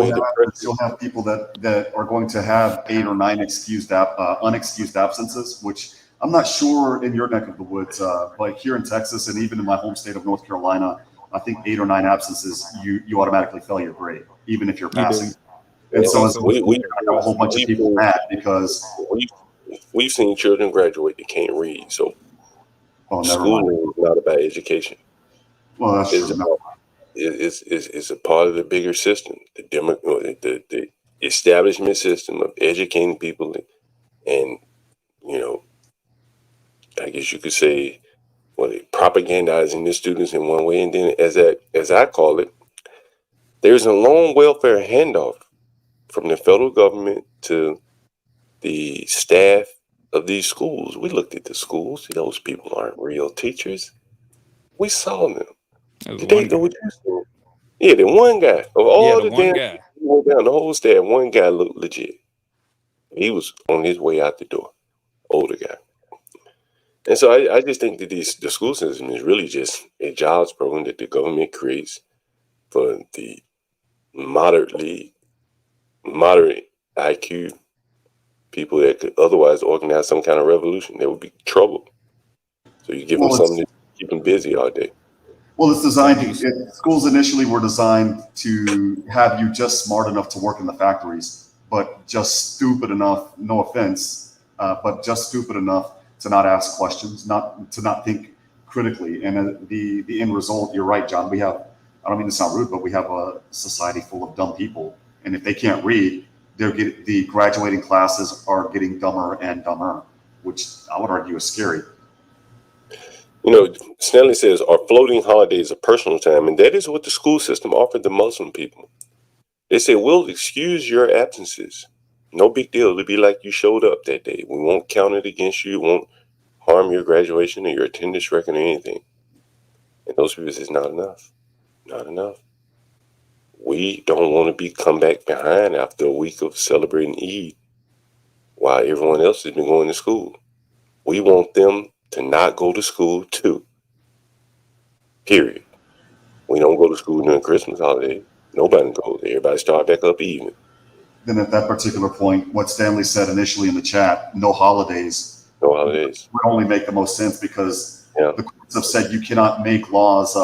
you'll have people that are going to have 8 or 9 unexcused absences, which I'm not sure in your neck of the woods, but here in Texas and even in my home state of North Carolina, I think 8 or 9 absences, you automatically fail your grade, even if you're passing. And so we have a whole bunch of people mad because we've seen children graduate that can't read. So schooling is not about education. Well, that's true. It's a part of the bigger system, the establishment system of educating people, and I guess you could say, propagandizing the students in one way, and then as I call it, there's a long welfare handoff from the federal government to the staff of these schools. We looked at the schools. Those people aren't real teachers. We saw them. Did they know what you said? Yeah, the one guy. Of all the damn guy. Went down the whole staff, one guy looked legit. He was on his way out the door. Older guy. And so I just think that the school system is really just a jobs program that the government creates for the moderate IQ people that could otherwise organize some kind of revolution. There would be trouble. So you give them Well, something it's to keep them busy all day. well, it's designed Like you to. Schools initially were designed to have you just smart enough to work in the factories, but just stupid enough. No offense, but just stupid enough to not ask questions, not think critically. And the end result, you're right, John. We have. I don't mean to sound rude, but we have a society full of dumb people, and if they can't read, the graduating classes are getting dumber and dumber, which I would argue is scary. You know, Stanley says, our floating holidays are personal time, and that is what the school system offered the Muslim people. They say, we'll excuse your absences. No big deal. It'll be like you showed up that day. We won't count it against you. It won't harm your graduation or your attendance record or anything. And those people say, it's not enough. Not enough. We don't want to be come back behind after a week of celebrating Eid while everyone else has been going to school. We want them to not go to school too. Period. We don't go to school during Christmas holiday. Nobody goes. Everybody start back up even. Then at that particular point, what Stanley said initially in the chat, no holidays, No holidays. would only make the most sense because Yeah. the courts have said you cannot make laws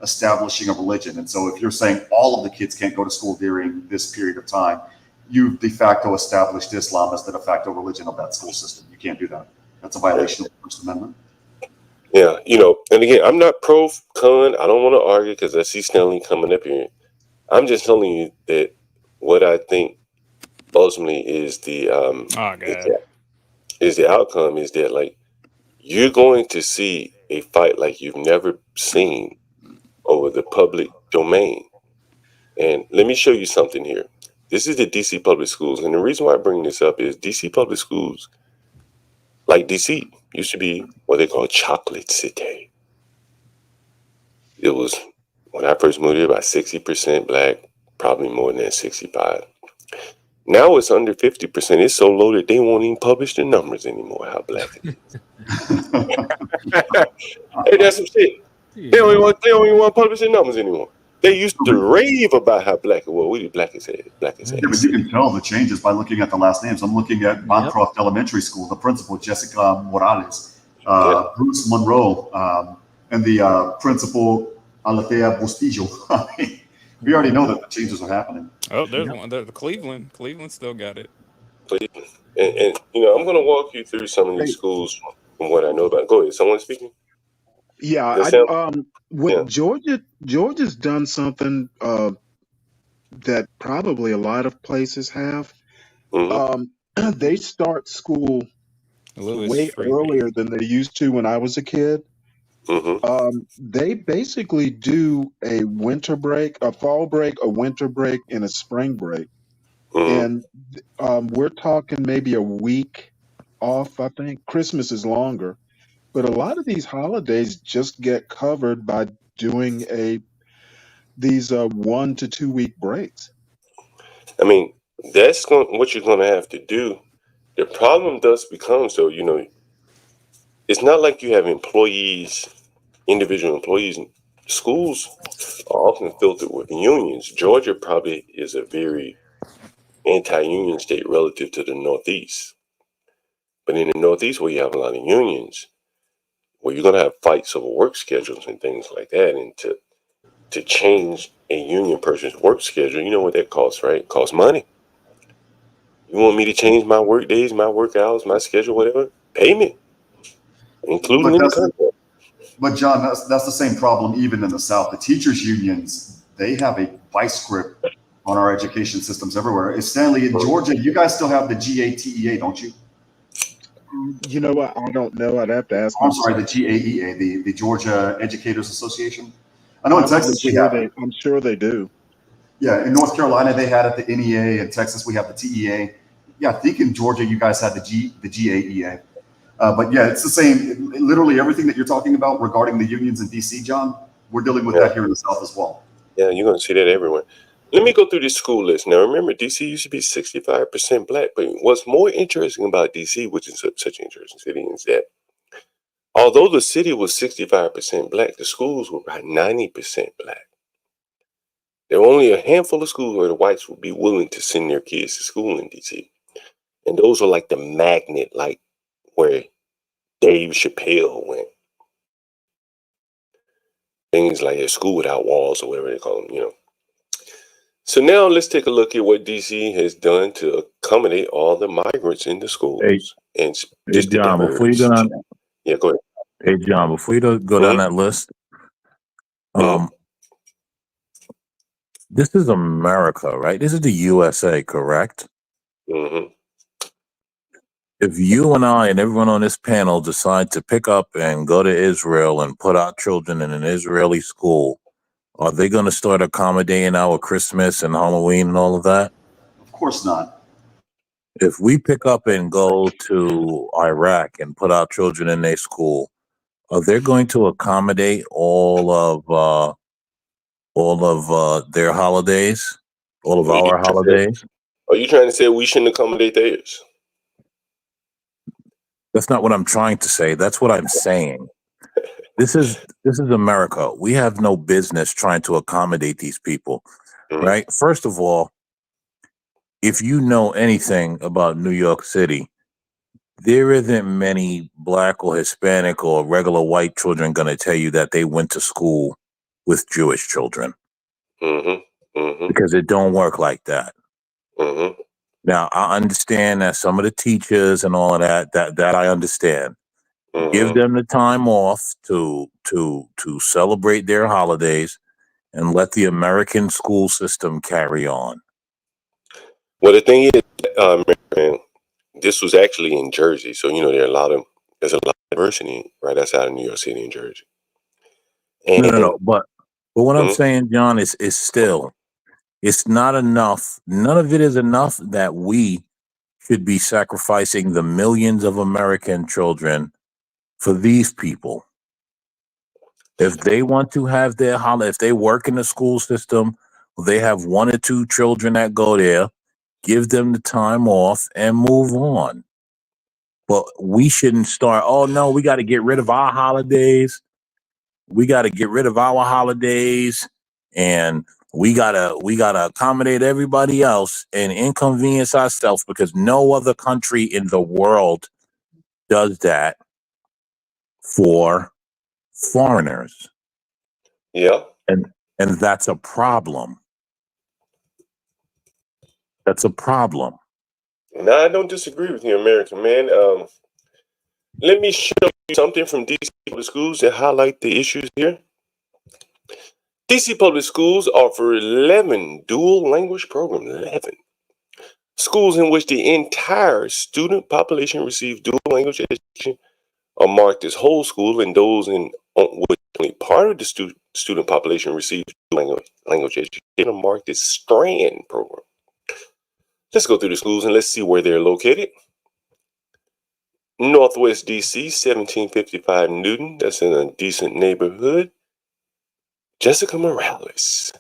establishing a religion. And so if you're saying all of the kids can't go to school during this period of time, you've de facto established Islam as the de facto religion of that school system. You can't do that. That's a violation of the First Amendment. Yeah, you know, and again, I'm not pro-con. I don't want to argue because I see Stanley coming up here. I'm just telling you that what I think ultimately is the Oh God. is the outcome is that, like, you're going to see a fight like you've never seen over the public domain. And let me show you something here. This is the DC public schools, and the reason why I bring this up is DC public schools, like DC, used to be what they call chocolate city. It was, when I first moved here, about 60% black, probably more than that, 65. Now it's under 50%. It's so low that they won't even publish the numbers anymore, how black it is. Hey, that's some shit. They don't even want to publish the numbers anymore. They used to rave about how black it was. We black as hell. Black as hell. Yeah, but you can tell the changes by looking at the last names. I'm looking at Bancroft Elementary School, the principal, Jessica Morales, Bruce Monroe, and the principal, Alethea Bustillo. We already know that the changes are happening. Oh, there's one. There's Cleveland. Cleveland still got it. And you know, I'm going to walk you through some of these schools from what I know about. Go ahead. Someone speaking? Yeah, Georgia's done something that probably a lot of places have. They start school way earlier than they used to when I was a kid. They basically do a winter break, a fall break, a winter break, and a spring break. And we're talking maybe a week off, I think. Christmas is longer. But a lot of these holidays just get covered by doing these 1 to 2 week breaks. I mean, that's what you're going to have to do. The problem does become, so, you know, it's not like you have employees, individual employees. Schools are often filtered with unions. Georgia probably is a very anti-union state relative to the Northeast. But in the Northeast, where you have a lot of unions, where you're going to have fights over work schedules and things like that, and to change a union person's work schedule, you know what that costs, right? It costs money. You want me to change my work days, my work hours, my schedule, whatever? Pay me, including in the contract. But John, that's the same problem even in the South. The teachers' unions, they have a vice grip on our education systems everywhere. Stanley, in Georgia, you guys still have the GATEA, don't you? You know what? I don't know. I'd have to ask. I'm sorry, the GAEA, the Georgia Educators Association. I know in Texas we have it. I'm sure they do. Yeah, in North Carolina they had it, the NEA. In Texas we have the TEA. Yeah, I think in Georgia you guys had the GAEA. But yeah, it's the same. Literally everything that you're talking about regarding the unions in DC, John, we're dealing with that here in the South as well. Yeah, you're going to see that everywhere. Let me go through this school list. Now, remember, DC used to be 65% black. But what's more interesting about DC, which is such an interesting city, is that although the city was 65% black, the schools were about 90% black. There were only a handful of schools where the whites would be willing to send their kids to school in DC. And those are like the magnet, like where Dave Chappelle went. Things like a school without walls or whatever they call them, you know. So now let's take a look at what DC has done to accommodate all the migrants in the schools. And just the John, before you go diverse. down, Yeah, go ahead. hey John, before you go down that list, this is America, right? This is the USA, correct? Mm-hmm. If you and I and everyone on this panel decide to pick up and go to Israel and put our children in an Israeli school, are they going to start accommodating our Christmas and Halloween and all of that? Of course not. If we pick up and go to Iraq and put our children in their school, are they going to accommodate all of their holidays, all of our holidays? Are you trying to say we shouldn't accommodate theirs? That's not what I'm trying to say. That's what I'm saying. This is America. We have no business trying to accommodate these people, right? First of all, if you know anything about New York City, there isn't many black or Hispanic or regular white children going to tell you that they went to school with Jewish children. Because it don't work like that. Now, I understand that some of the teachers and all of that I understand. Give them the time off to celebrate their holidays and let the American school system carry on. Well, the thing is, man, this was actually in Jersey, so you know there's a lot of diversity right outside of New York City and Jersey. And No. But what I'm saying, John, is still, it's not enough. None of it is enough that we should be sacrificing the millions of American children for these people. If they want to have their holiday, if they work in the school system, they have 1 or 2 children that go there, give them the time off and move on. But we shouldn't start, oh no, we got to get rid of our holidays. We got to get rid of our holidays and we gotta accommodate everybody else and inconvenience ourselves because no other country in the world does that for foreigners. Yeah. And that's a problem. That's a problem. No, I don't disagree with you, American man. Let me show you something from DC Public Schools that highlight the issues here. DC Public Schools offer 11 dual language programs. 11 schools in which the entire student population receives dual language education are marked as whole school, and those in which only part of the student population receives language education are marked as strand program. Let's go through the schools and let's see where they're located. Northwest DC, 1755 Newton. That's in a decent neighborhood. Jessica Morales.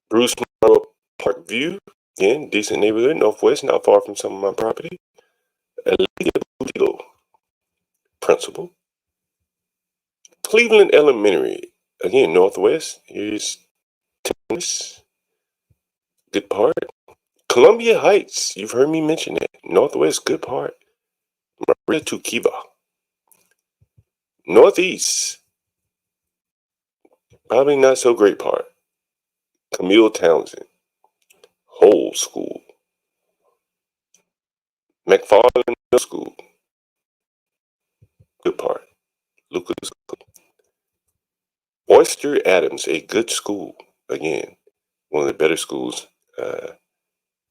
Bruce Monroe Park View. Again, decent neighborhood. Northwest, not far from some of my property. Alethea Budigo, principal. Cleveland Elementary. Again, Northwest. Here's Tennis. Good part. Columbia Heights. You've heard me mention that. Northwest, good part. Maria Tukiva. Northeast. Probably not so great part. Camille Townsend. Whole School. McFarland Middle School. Good part. Lucas. Oyster Adams, a good school. Again, one of the better schools,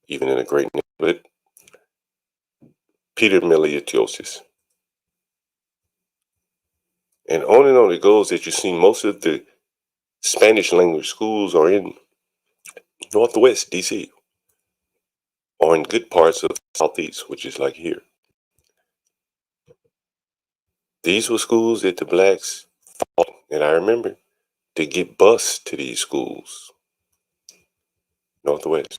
even in a great neighborhood. Peter Miliotiosis. And on it goes that you see most of the Spanish language schools are in Northwest DC or in good parts of the Southeast, which is like here. These were schools that the blacks fought, and I remember, to get bused to these schools. Northwest.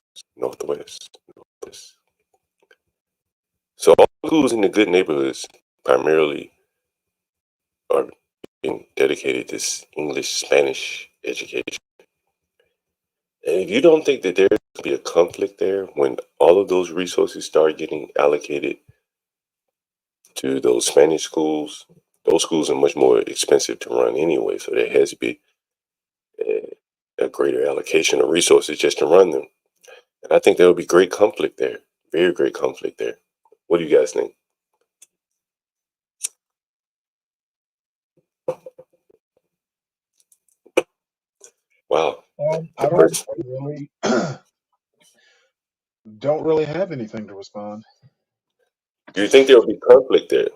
So all schools in the good neighborhoods primarily are being dedicated to English, Spanish education. And if you don't think that there's going to be a conflict there when all of those resources start getting allocated to those Spanish schools, those schools are much more expensive to run anyway. So there has to be a greater allocation of resources just to run them. And I think there will be great conflict there, very great conflict there. What do you guys think? Wow. I don't really don't really have anything to respond. Do you think there will be conflict there?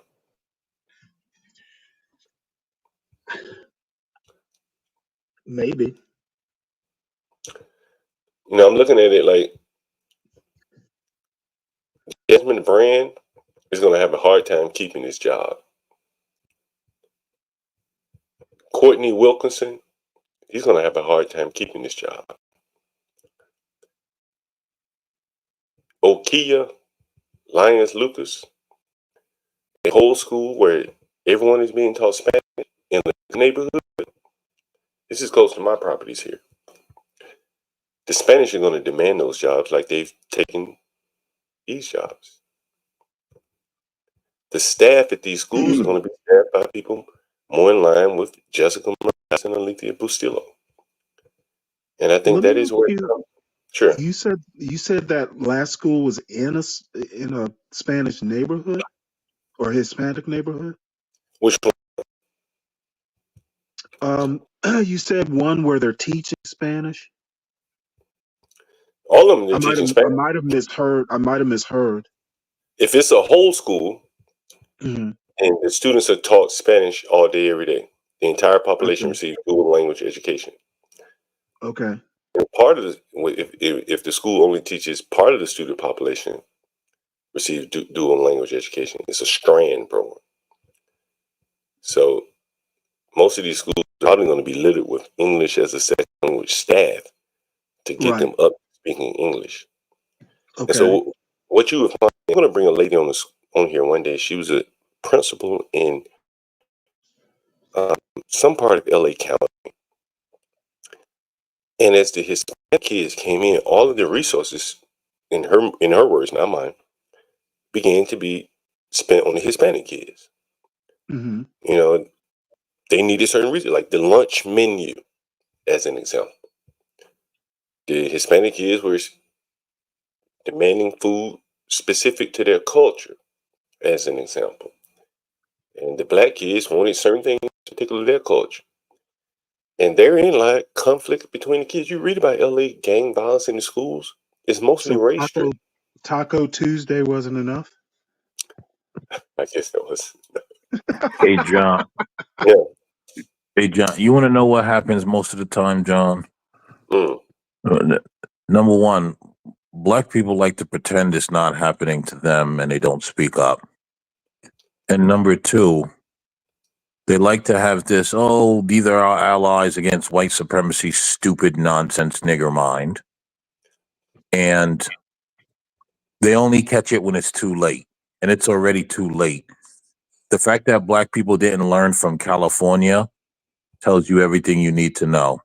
Maybe. You know, I'm looking at it like Desmond Brand is going to have a hard time keeping his job. Courtney Wilkinson, he's going to have a hard time keeping his job. Okia Lyons Lucas, a whole school where everyone is being taught Spanish in the neighborhood. This is close to my properties here. The Spanish are going to demand those jobs like they've taken these jobs. The staff at these schools are going to be staffed by people more in line with Jessica Morales and Alethea Bustillo. And I think Let that me is ask where it you. comes. Sure. You said that last school was in a Spanish neighborhood or Hispanic neighborhood. Which one? You said one where they're teaching Spanish. All of them I are might teaching have I Spanish. might have misheard. I might have misheard. If it's a whole school Mhm. and the students are taught Spanish all day, every day, the entire population Okay. receives dual language education. Okay. And part of if the school only teaches part of the student population receives dual language education, it's a strand program. So most of these schools are probably going to be littered with English as a second language staff to get Right. them up speaking English. And Okay. so what you would find, I'm going to bring a lady on here one day. She was a principal in some part of LA County. And as the Hispanic kids came in, all of the resources, in her words, not mine, began to be spent on the Hispanic kids. Hmm. You know, they needed certain reasons, like the lunch menu, as an example. The Hispanic kids were demanding food specific to their culture, as an example. And the black kids wanted certain things, particularly their culture. And therein like conflict between the kids. You read about LA gang violence in the schools, it's mostly So race driven. Taco Tuesday wasn't enough. I guess that was. Hey, John. Yeah. Hey, John. You want to know what happens most of the time, John? Mm. Number one, black people like to pretend it's not happening to them and they don't speak up. And number two, they like to have this, oh, these are our allies against white supremacy, stupid nonsense nigger mind. And they only catch it when it's too late. And it's already too late. The fact that black people didn't learn from California tells you everything you need to know.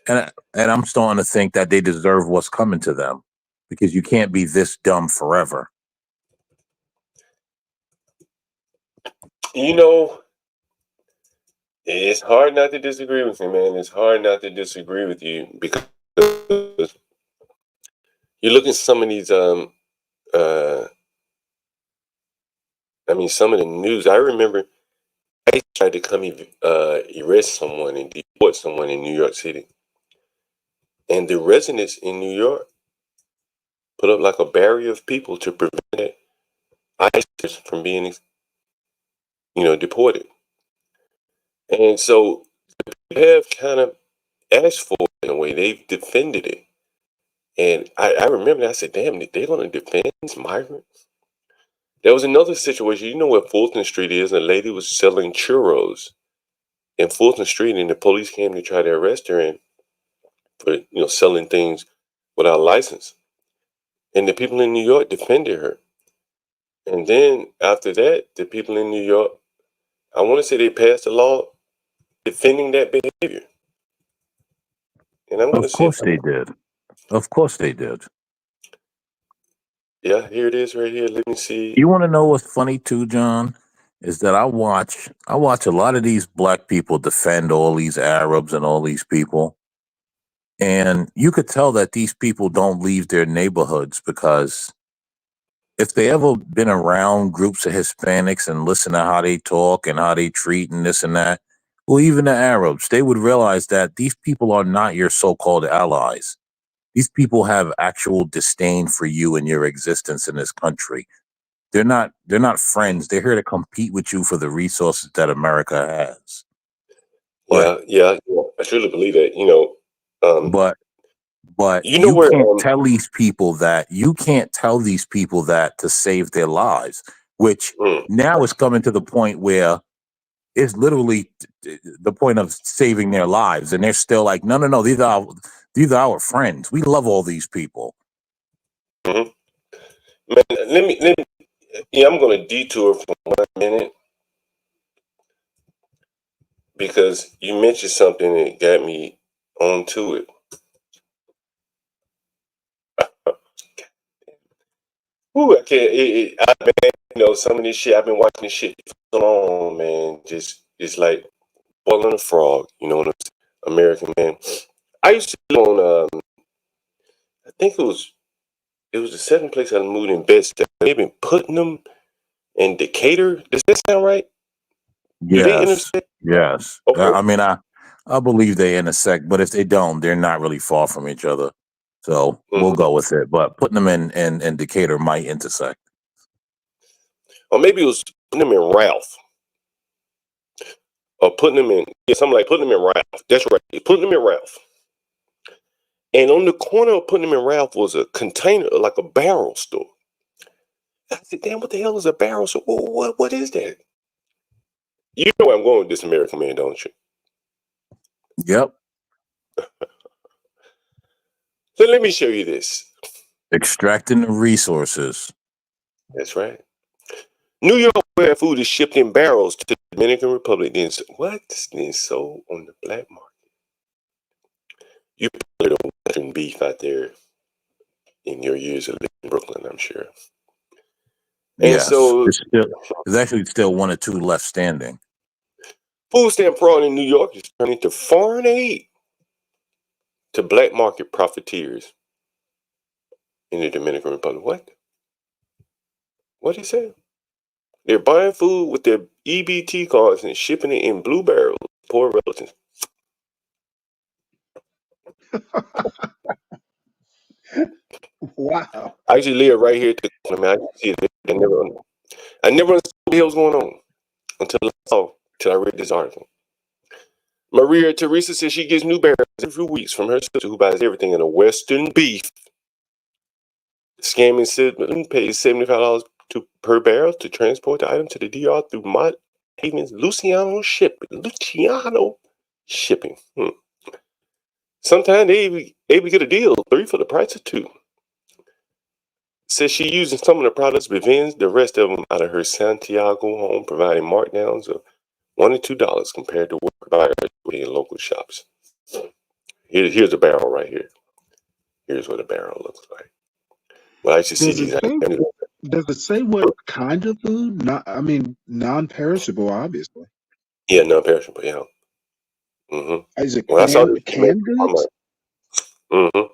And I'm starting to think that they deserve what's coming to them because you can't be this dumb forever. You know, it's hard not to disagree with you, man. It's hard not to disagree with you because you look at some of these some of the news. I remember I tried to come arrest someone and deport someone in New York City. And the residents in New York put up like a barrier of people to prevent ISIS from being, deported. And so they have kind of asked for it in a way. They've defended it. And I remember that. I said, damn, they're going to defend migrants? There was another situation. You know where Fulton Street is? And a lady was selling churros in Fulton Street, and the police came to try to arrest her for selling things without a license. And the people in New York defended her. And then after that, the people in New York, I want to say they passed a law defending that behavior. And I'm going to Of see if course they did. Of course they did. Yeah, here it is right here. Let me see. You want to know what's funny too, John? Is that I watch a lot of these black people defend all these Arabs and all these people. And you could tell that these people don't leave their neighborhoods because if they ever been around groups of Hispanics and listen to how they talk and how they treat and this and that, well, even the Arabs, they would realize that these people are not your so-called allies. These people have actual disdain for you and your existence in this country. They're not friends. They're here to compete with you for the resources that America has. But Yeah. I truly believe that. but You know you where? can't tell these people that to save their lives, which now is coming to the point where it's literally the point of saving their lives, and they're still like, no, these are our friends. We love all these people. Man, let me. Yeah, I'm going to detour for 1 minute because you mentioned something that got me onto it. Ooh, I can't. I've been, some of this shit. I've been watching this shit for so long, man. Just it's like boiling a frog. You know what I'm saying? American man. I used to live on. I think it was the second place I moved in Bed-Stuy. They've been putting them in Decatur. Does that sound right? Do they Yes. intersect? Yes. Okay. I mean, I believe they intersect, but if they don't, they're not really far from each other. So we'll go with it. But putting them in Decatur might intersect. Or maybe it was putting them in Ralph. Or putting them in, something like putting them in Ralph. That's right. Putting them in Ralph. And on the corner of putting them in Ralph was a container, like a barrel store. I said, damn, what the hell is a barrel store? What is that? You know where I'm going with this, American man, don't you? Yep. So let me show you this. Extracting the resources. That's right. New York, where food is shipped in barrels to the Dominican Republic, then sold on the black market. You probably don't Western beef out there in your years of living in Brooklyn, I'm sure. And Yes. so There's actually still one or two left standing. food stamp fraud in New York is turning into foreign aid to black market profiteers in the Dominican Republic. What? What he said? They're buying food with their EBT cards and shipping it in blue barrels to poor relatives. Wow. I actually live right here. I mean, I can see it. I never understood what the hell was going on until I read this article. Maria Teresa says she gets new barrels every few weeks from her sister who buys everything in a Western beef. Scamming citizen pays $75 per barrel to transport the item to the DR through Mott Haven's Luciano shipping. Sometimes they even get a deal, 3 for the price of 2. Says she using some of the products but vends the rest of them out of her Santiago home, providing markdowns of $1 to $2 compared to what buyers pay in local shops. Here's a barrel right here. Here's what a barrel looks like. Well, I should see these. Does it say what kind of food? Non-perishable, obviously. Yeah, non-perishable. Yeah. Is it When I saw this, canned I'm goods? like,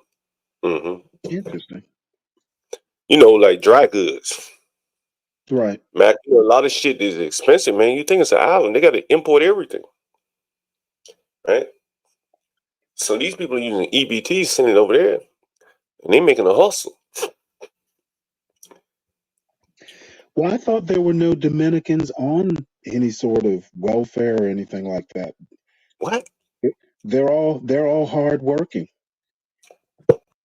Interesting. Like dry goods. Right. Man, a lot of shit is expensive, man. You think it's an island? They got to import everything, right? So these people are using EBT, sending it over there, and they making a hustle. Well, I thought there were no Dominicans on any sort of welfare or anything like that. What? They're all hardworking.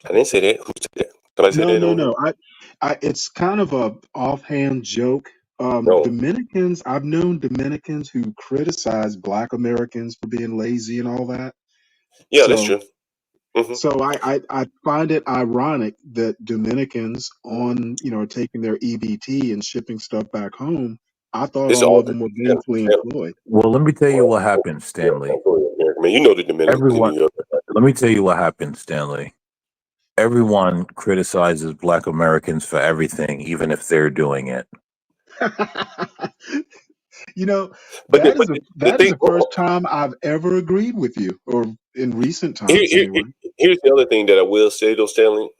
I didn't say that. Who said that? Somebody said that on No. It's kind of a offhand joke. No. Dominicans, I've known Dominicans who criticize Black Americans for being lazy and all that. Yeah, that's So, true. so I find it ironic that Dominicans are taking their EBT and shipping stuff back home. I thought It's all all of them were gainfully employed. Well, let me tell you what happened, Stanley. Man, you know the Dominicans in Everyone, New York. let me tell you what happened, Stanley. everyone criticizes Black Americans for everything, even if they're doing it. You know, But that is the thing, the first time I've ever agreed with you, or in recent here, times here, anyway. here's the other thing that I will say, though, Stanley,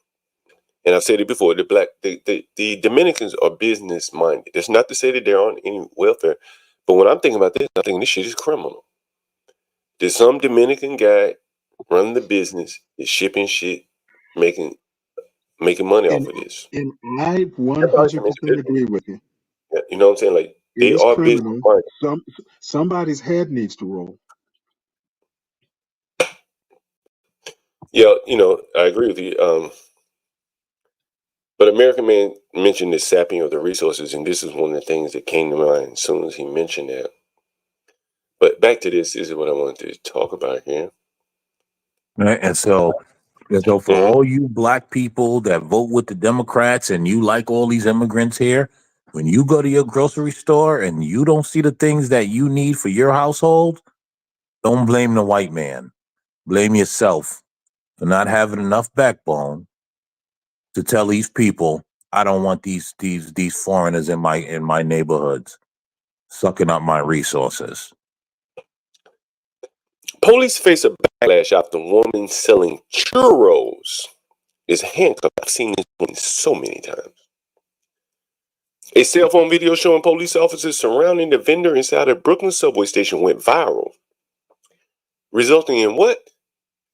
and I've said it before: the Dominicans are business minded. That's not to say that they're on any welfare, but when I'm thinking about this, I'm thinking this shit is criminal. There's some Dominican guy running the business, is shipping shit, making money off And of this. and I That's how it's 100% business. agree with you. Yeah, you know what I'm saying? Like It they is are business criminal. minded. Somebody's head needs to roll. Yeah, I agree with you. But American Man mentioned the sapping of the resources, and this is one of the things that came to mind as soon as he mentioned that. But back to this is what I wanted to talk about here. Right? And so for all you Black people that vote with the Democrats and you like all these immigrants here, when you go to your grocery store and you don't see the things that you need for your household, don't blame the white man. Blame yourself for not having enough backbone to tell these people, I don't want these foreigners in my neighborhoods sucking up my resources. Police face a backlash after woman selling churros is handcuffed. I've seen this one so many times. A cell phone video showing police officers surrounding the vendor inside a Brooklyn subway station went viral, resulting in what?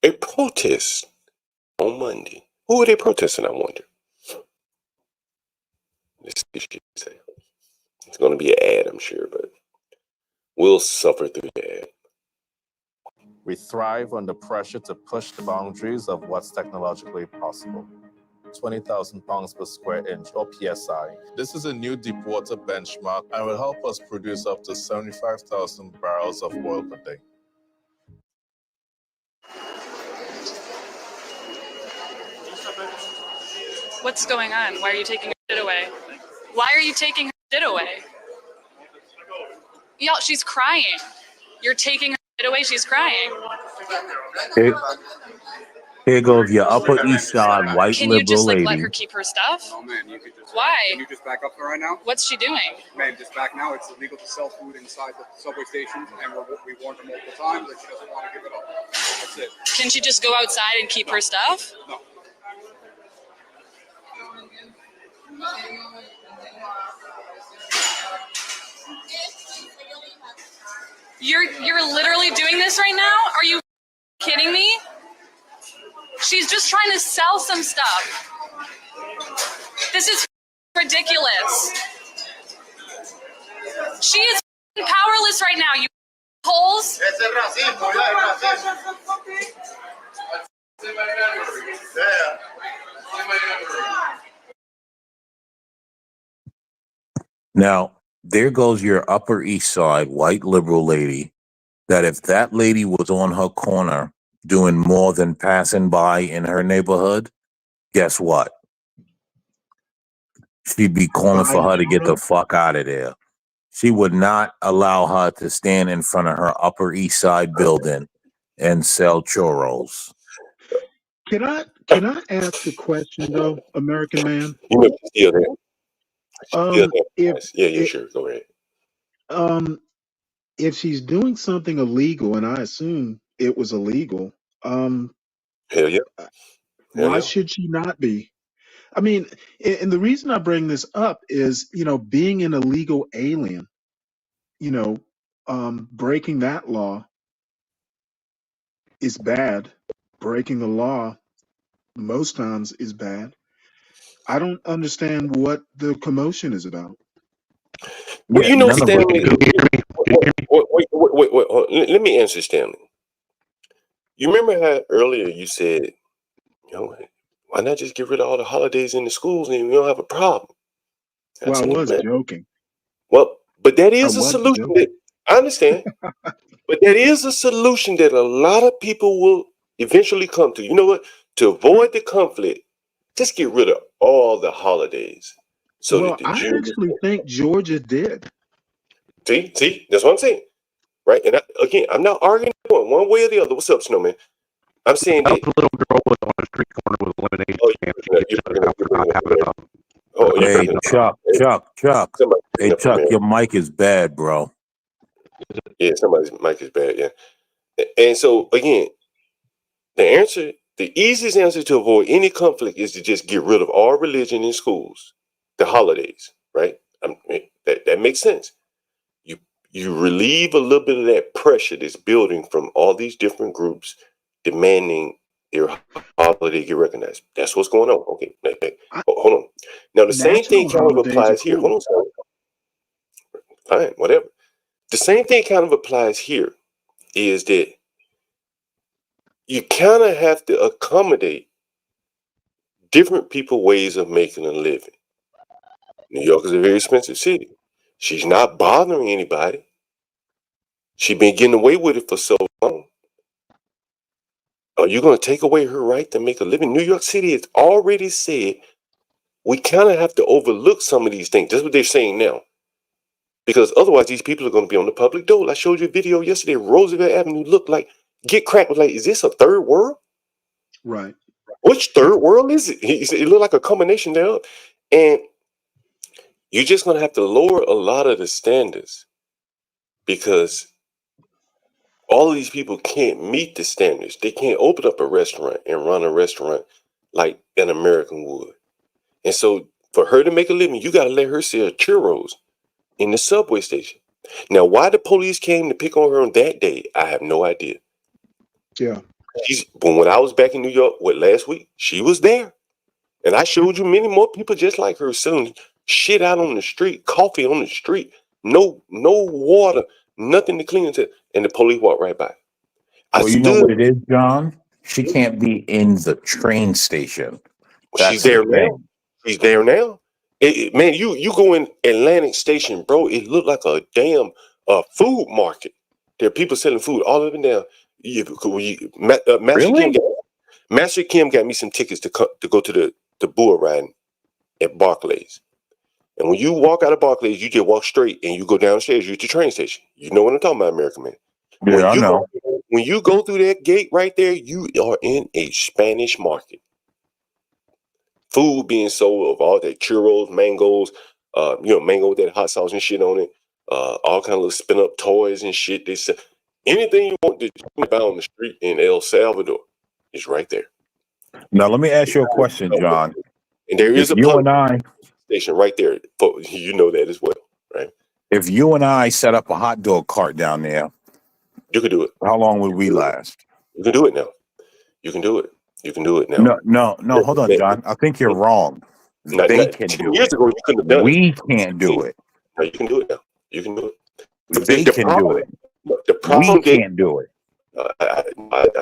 A protest on Monday. Who are they protesting, I wonder? Let's see what she say. It's going to be an ad, I'm sure, but we'll suffer through the ad. We thrive under pressure to push the boundaries of what's technologically possible. 20,000 pounds per square inch, or PSI. This is a new deepwater benchmark and will help us produce up to 75,000 barrels of oil per day. What's going on? Why are you taking her shit away? Why are you taking her shit away? Y'all, she's crying. You're taking her shit away, she's crying. Here goes your Upper East Side white Can you liberal just let lady. her keep her stuff? Oh man, you could just. Why? Can you just back up for right now? What's she doing? Ma'am, just back now. It's illegal to sell food inside the subway stations, and we warned her multiple times that she doesn't want to give it up. That's it. Can she just go outside and keep her stuff? No. You're literally doing this right now? Are you kidding me? She's just trying to sell some stuff. This is ridiculous. She is powerless right now, you holes. Now, there goes your Upper East Side white liberal lady, that if that lady was on her corner doing more than passing by in her neighborhood, guess what? She'd be calling for her to get the fuck out of there. She would not allow her to stand in front of her Upper East Side building and sell churros. Can I ask a question though, American Man? Still there. If Sure. Go ahead. If she's doing something illegal, and I assume it was illegal, Hell yeah. why should she not be? I mean, and the reason I bring this up is, being an illegal alien, breaking that law is bad. Breaking the law most times is bad. I don't understand what the commotion is about. Well, Stanley. Wait. Let me answer, Stanley. You remember how earlier you said, why not just get rid of all the holidays in the schools and we don't have a problem? Well, I was joking. Well, but that is a solution. I understand. But that is a solution that a lot of people will eventually come to. You know what? To avoid the conflict, just get rid of all the holidays. So I actually think Georgia did. See, that's what I'm saying, right? And again, I'm not arguing one way or the other. What's up, Snowman? I'm saying That that. was a little girl was on the street corner with a lemonade Oh, stand. you're Hey, breaking up. Chuck. Somebody Hey, breaking up from Chuck, there. your mic is bad, bro. Yeah, somebody's mic is bad. Yeah, and so again, the easiest answer to avoid any conflict is to just get rid of all religion in schools, the holidays, right? That makes sense. You relieve a little bit of that pressure that's building from all these different groups demanding their holiday get recognized. That's what's going on. Okay, hold on. Now the same thing National kind of holidays are applies here. cool. Hold on, fine, whatever. The same thing kind of applies here. Is that you kind of have to accommodate different people ways of making a living. New York is a very expensive city. She's not bothering anybody. She's been getting away with it for so long. Are you going to take away her right to make a living? New York City has already said we kind of have to overlook some of these things. That's what they're saying now. Because otherwise, these people are going to be on the public dole. I showed you a video yesterday. Roosevelt Avenue looked like, get cracked. Was like, is this a third world? Right. Which third world is it? He said it looked like a combination thereof. And you're just going to have to lower a lot of the standards because all of these people can't meet the standards. They can't open up a restaurant and run a restaurant like an American would. And so for her to make a living, you got to let her sell churros in the subway station. Now, why the police came to pick on her on that day, I have no idea. Yeah. But when I was back in New York last week, she was there. And I showed you many more people just like her selling shit out on the street, coffee on the street, no water, nothing to clean it. And the police walked right by. Well, you know what it is, John? She can't be in the train station. She's That's the there now. thing. She's there now. Man, you go in Atlantic Station, bro. It looked like a damn food market. There are people selling food all up and down. Master Kim got me some tickets to go to the bull riding at Barclays. And when you walk out of Barclays, you just walk straight and you go downstairs. You're at the train station. You know what I'm talking about, American man. Yeah, I know. When you go through that gate right there, you are in a Spanish market. Food being sold of all that churros, mangoes, mango with that hot sauce and shit on it, all kind of little spin up toys and shit. They sell anything you want to buy on the street in El Salvador is right there. Now, let me ask you a question, John. And there is If a you and I station right there. You know that as well, right? If you and I set up a hot dog cart down there, you could do it. How long would we last? You can do it now. You can do it. You can do it now. No. Hold on, John. I think you're wrong. They can 10 do years it. ago, you couldn't have done We can't do it. No, you can do it now. You can do it. They can do it. The problem We can't do it. I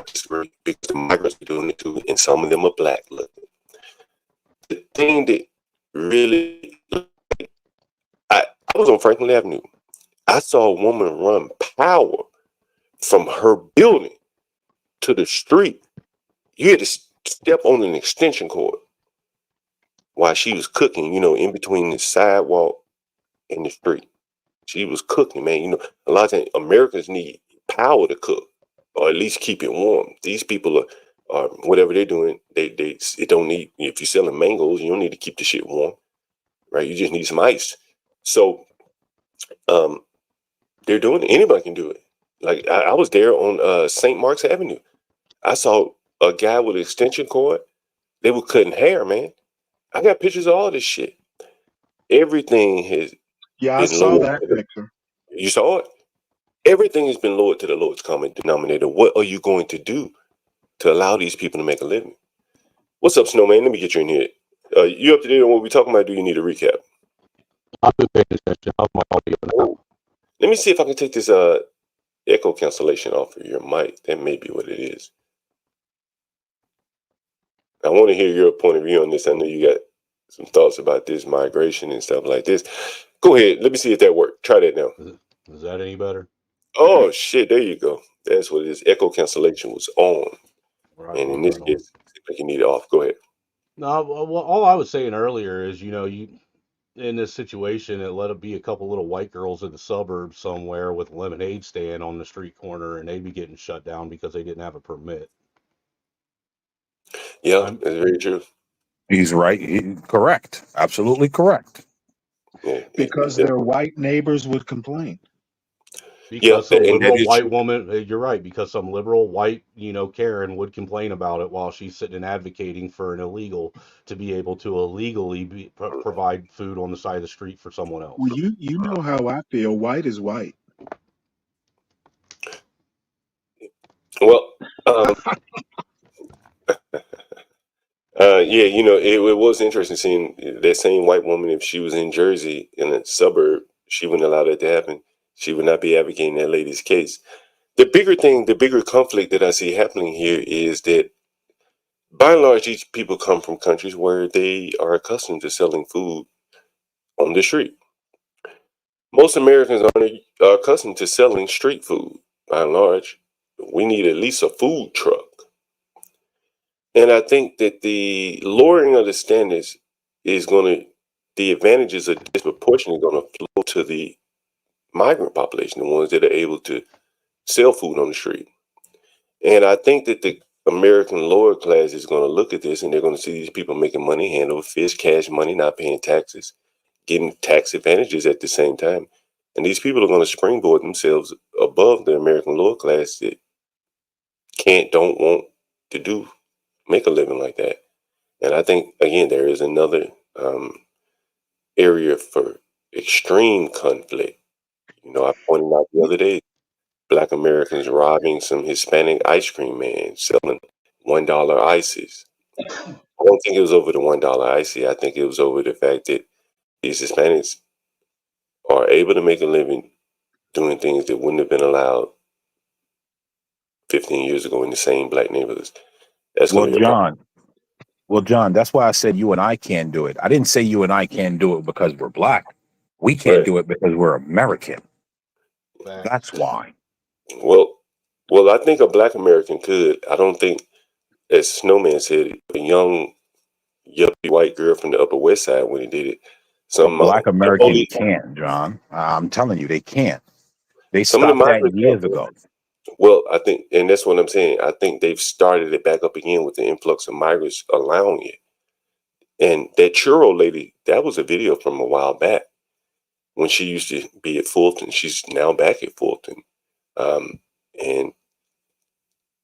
disagree because the migrants are doing it too, and some of them are black. Look, the thing that really, I was on Franklin Avenue. I saw a woman run power from her building to the street. You had to step on an extension cord while she was cooking, in between the sidewalk and the street. She was cooking, man. A lot of times Americans need power to cook or at least keep it warm. These people are whatever they're doing, it don't need, if you're selling mangoes, you don't need to keep the shit warm, right? You just need some ice. So they're doing it. Anybody can do it. Like I was there on St. Mark's Avenue. I saw a guy with an extension cord. They were cutting hair, man. I got pictures of all this shit. Everything has Yeah, I been saw lowered. that picture. You saw it? Everything has been lowered to the lowest common denominator. What are you going to do to allow these people to make a living? What's up, Snowman? Let me get you in here. You up to date on what we're talking about? Do you need a recap? I've been paying attention. How's my audio now? Let me see if I can take this echo cancellation off of your mic. That may be what it is. I want to hear your point of view on this. I know you got some thoughts about this migration and stuff like this. Go ahead. Let me see if that worked. Try that now. Is that any better? Oh, shit. There you go. That's what it is. Echo cancellation was on. And in this case, like you need it off. Go ahead. No, well, all I was saying earlier is, you in this situation, let it be a couple little white girls in the suburbs somewhere with a lemonade stand on the street corner, and they'd be getting shut down because they didn't have a permit. Yeah, that's very true. He's right. Correct. Absolutely correct. Yeah, Because their white neighbors would complain. Because some and that liberal is white true. woman, you're right, because some liberal white, Karen would complain about it while she's sitting and advocating for an illegal to be able to illegally provide food on the side of the street for someone else. Well, you know how I feel. White is white. Well, yeah, it was interesting seeing that same white woman. If she was in Jersey in a suburb, she wouldn't allow that to happen. She would not be advocating that lady's case. The bigger conflict that I see happening here is that by and large, these people come from countries where they are accustomed to selling food on the street. Most Americans are accustomed to selling street food. By and large, we need at least a food truck. And I think that the lowering of the standards is the advantages are disproportionately going to flow to the migrant population, the ones that are able to sell food on the street. And I think that the American lower class is going to look at this and they're going to see these people making money hand over fist, cash money, not paying taxes, getting tax advantages at the same time. And these people are going to springboard themselves above the American lower class that don't want to make a living like that. And I think, again, there is another area for extreme conflict. I pointed out the other day, Black Americans robbing some Hispanic ice cream man, selling $1 ices. I don't think it was over the $1 icy. I think it was over the fact that these Hispanics are able to make a living doing things that wouldn't have been allowed 15 years ago in the same black neighborhoods. That's Well, going to be a problem. John, that's why I said you and I can't do it. I didn't say you and I can't do it because we're black. We can't Right. do it because we're American. Facts. That's why. Well, I think a Black American could. I don't think, as Snowman said, a young, yuppie white girl from the Upper West Side when he did it. A black The American police, can't, John. I'm telling you, they can't. They some of the stopped that migrants years out there. ago. Well, I think, and that's what I'm saying. I think they've started it back up again with the influx of migrants allowing it. And that churro lady, that was a video from a while back when she used to be at Fulton. She's now back at Fulton. And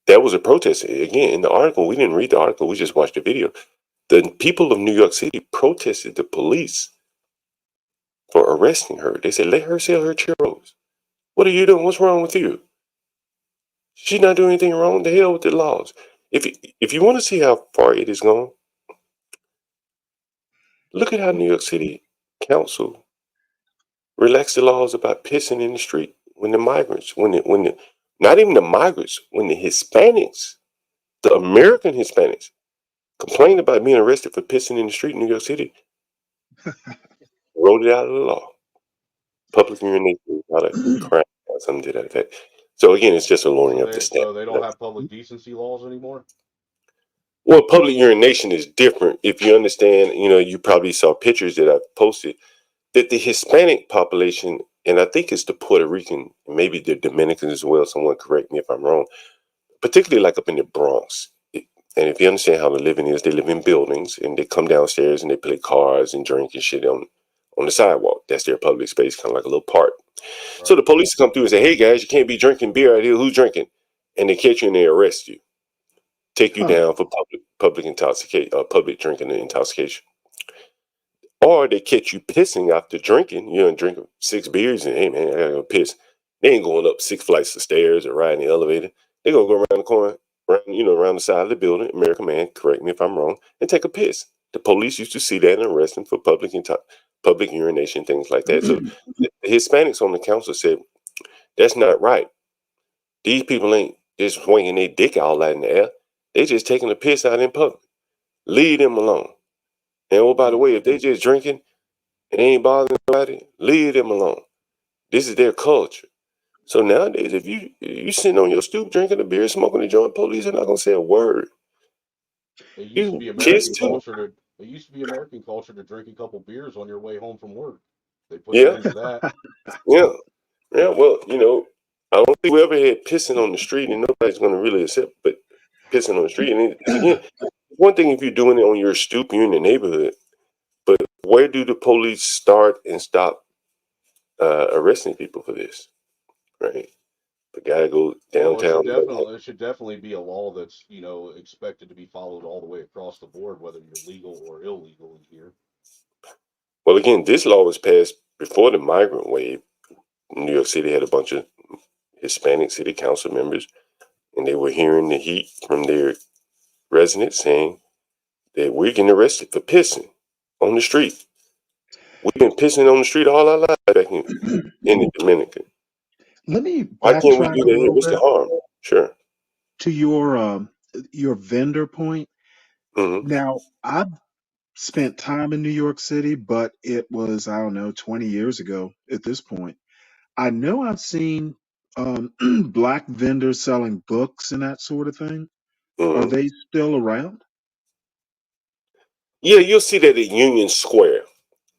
that was a protest. Again, in the article, we didn't read the article, we just watched the video. The people of New York City protested the police for arresting her. They said, let her sell her churros. What are you doing? What's wrong with you? She's not doing anything wrong. The hell with the laws. If you want to see how far it is gone, look at how New York City Council relaxed the laws about pissing in the street when the migrants, not even the migrants, when the Hispanics, the American Hispanics, complained about being arrested for pissing in the street in New York City, wrote it out of the law. Public urination is not a crime or something to that effect. So again, it's just a lowering of the So they don't standard. have public decency laws anymore? Well, public urination is different. If you understand, you probably saw pictures that I've posted that the Hispanic population, and I think it's the Puerto Rican, maybe the Dominicans as well, someone correct me if I'm wrong, particularly like up in the Bronx. And if you understand how the living is, they live in buildings and they come downstairs and they play cards and drink and shit on the sidewalk. That's their public space, kind of like a little park. Right. So the police come through and say, hey guys, you can't be drinking beer out here. Who's drinking? And they catch you and they arrest you. Take you down for public intoxication, public drinking and intoxication. Or they catch you pissing after drinking. Drink 6 beers and hey man, I gotta go piss. They ain't going up 6 flights of stairs or riding the elevator. They gonna go around the corner, around the side of the building. American man, correct me if I'm wrong, and take a piss. The police used to see that and arrest them for public urination, things like that. So the Hispanics on the council said that's not right. These people ain't just swinging their dick all out in the air. They just taking a piss out in public. Leave them alone. And oh, by the way, if they just drinking and they ain't bothering nobody, leave them alone. This is their culture. So nowadays, if you sitting on your stoop drinking a beer, smoking a joint, police are not gonna say a word. It used to be American culture to drink a couple beers on your way home from work. They put an end to that. Yeah. Well, I don't think we ever had pissing on the street, and nobody's gonna really accept. But pissing on the street, and again, one thing if you're doing it on your stoop, you're in the neighborhood, but where do the police start and stop arresting people for this? Right? The guy go Well, downtown. it should definitely be a law that's, expected to be followed all the way across the board, whether you're legal or illegal in here. Well, again, this law was passed before the migrant wave. New York City had a bunch of Hispanic city council members, and they were hearing the heat from their residents saying that we're getting arrested for pissing on the street. We've been pissing on the street all our lives back in the Dominican. Let me Why can't we backtrack do a that here? little What's the bit harm? Sure. to your vendor point. Mm-hmm. Now, I've spent time in New York City, but it was, I don't know, 20 years ago at this point. I know I've seen black vendors selling books and that sort of thing. Are Mm-hmm. they still around? Yeah, you'll see that at Union Square.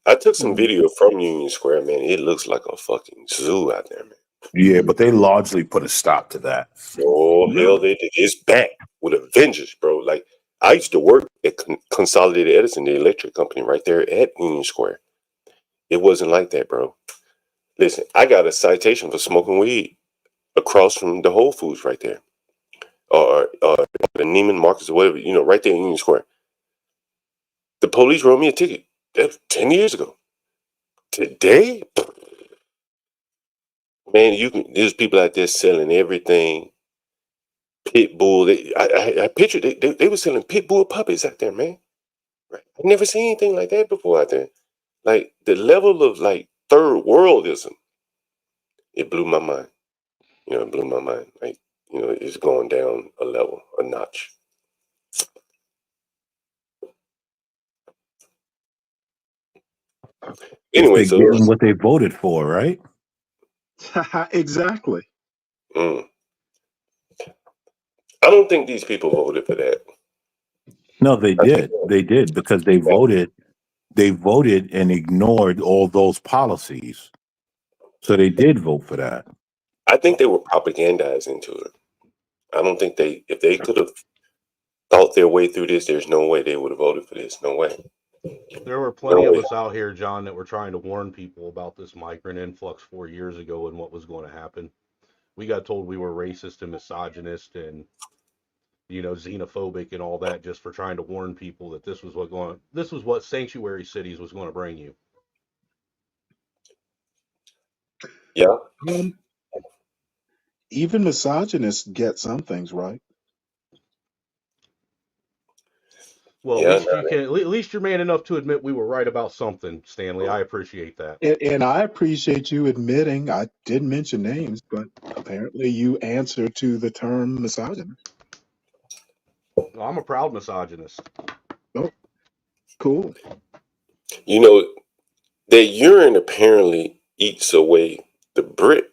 I took some Mhm. video from Union Square, man. It looks like a fucking zoo out there, man. Yeah, but they largely put a stop to that. Oh, hell, they did. It's back with a vengeance, bro. Like, I used to work at Consolidated Edison, the electric company, right there at Union Square. It wasn't like that, bro. Listen, I got a citation for smoking weed across from the Whole Foods right there, or the Neiman Marcus or whatever, right there in Union Square. The police wrote me a ticket. That was 10 years ago. Today, man, there's people out there selling everything. Pit bull. I pictured they were selling pit bull puppies out there, man. Right. I never seen anything like that before out there. Like the level of like third worldism, it blew my mind. It blew my mind. Like, it's going down a level, a notch. If Anyway, they're so getting what they voted for, right? Exactly. I don't think these people voted for that. No, they I think did. They did because they voted. They voted and ignored all those policies. So they did vote for that. they were propagandized into it. I don't think if they could have thought their way through this, there's no way they would have voted for this. No way. There were No plenty of way. us out here, John, that were trying to warn people about this migrant influx 4 years ago and what was going to happen. We got told we were racist and misogynist and xenophobic and all that just for trying to warn people that this was what sanctuary cities was going to bring you. Yeah. Even misogynists get some things right. Well, Yeah, at least you're man enough to admit we were right about something, Stanley. I appreciate that. And I appreciate you admitting I didn't mention names, but apparently you answer to the term misogynist. I'm a proud misogynist. Oh, cool. That urine apparently eats away the brick.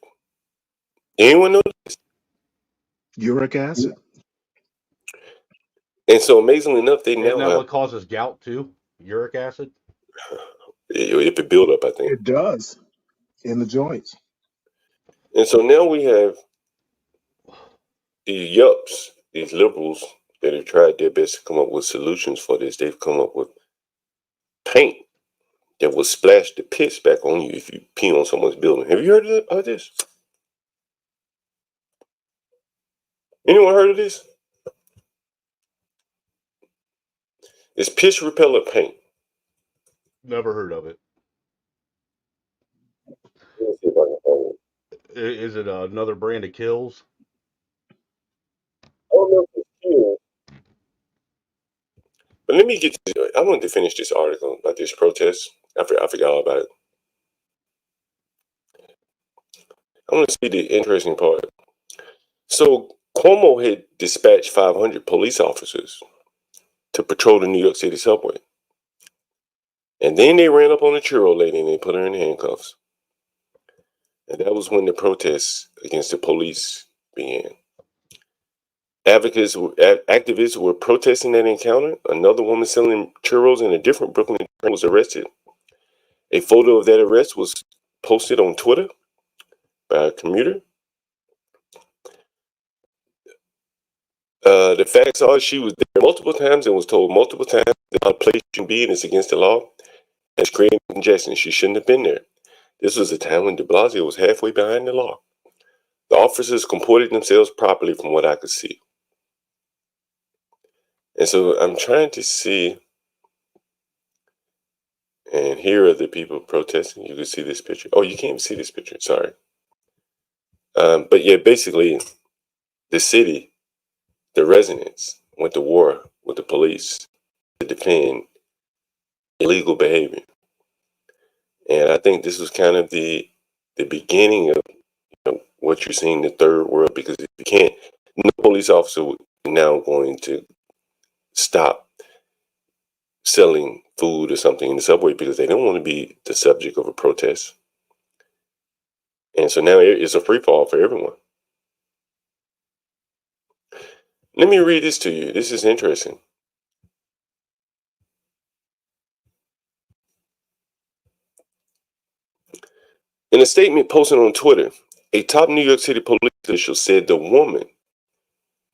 Anyone know this? Uric acid. And so amazingly enough, they Isn't now that have what causes gout too? Uric acid? if it build up, I think. It does in the joints. And so now we have these yups, these liberals that have tried their best to come up with solutions for this. They've come up with paint that will splash the piss back on you if you pee on someone's building. Have you heard of this? Anyone heard of this? It's piss repellent paint. Never heard of it. Let me see if I can find it. Is it another brand of Kills? I don't know if it's here, but let me get to. I wanted to finish this article about this protest. I forgot all about it. I want to see the interesting part. So Cuomo had dispatched 500 police officers to patrol the New York City subway. And then they ran up on the churro lady and they put her in handcuffs. And that was when the protests against the police began. Activists were protesting that encounter. Another woman selling churros in a different Brooklyn was arrested. A photo of that arrest was posted on Twitter by a commuter. The facts are she was there multiple times and was told multiple times that her place shouldn't be and it's against the law. It's creating congestion. She shouldn't have been there. This was a time when de Blasio was halfway behind the law. The officers comported themselves properly from what I could see. And so I'm trying to see, and here are the people protesting. You can see this picture. Oh, you can't even see this picture. Sorry. But yeah, basically, the city, the residents went to war with the police to defend illegal behavior. And I think this was kind of the beginning of what you're seeing in the third world, because if you can't, no police officer is now going to stop selling food or something in the subway because they don't want to be the subject of a protest. And so now it's a free fall for everyone. Let me read this to you. This is interesting. In a statement posted on Twitter, a top New York City police official said the woman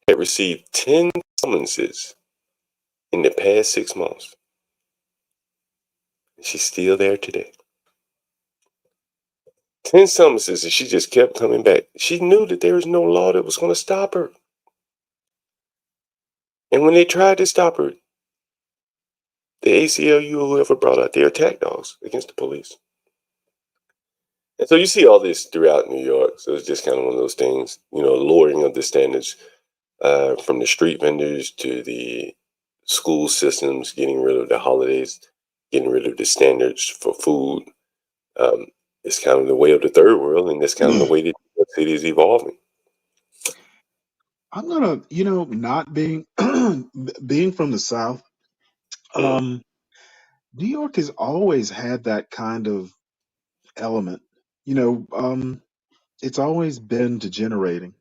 had received 10 summonses in the past 6 months. She's still there today. 10 summonses, and she just kept coming back. She knew that there was no law that was going to stop her. And when they tried to stop her, the ACLU or whoever brought out their attack dogs against the police. And so you see all this throughout New York. So it's just kind of one of those things, lowering of the standards from the street vendors to the school systems, getting rid of the holidays, getting rid of the standards for food. It's kind of the way of the third world, and that's kind of the way that the city is evolving. I'm gonna, not being being from the South, New York has always had that kind of element. It's always been degenerating.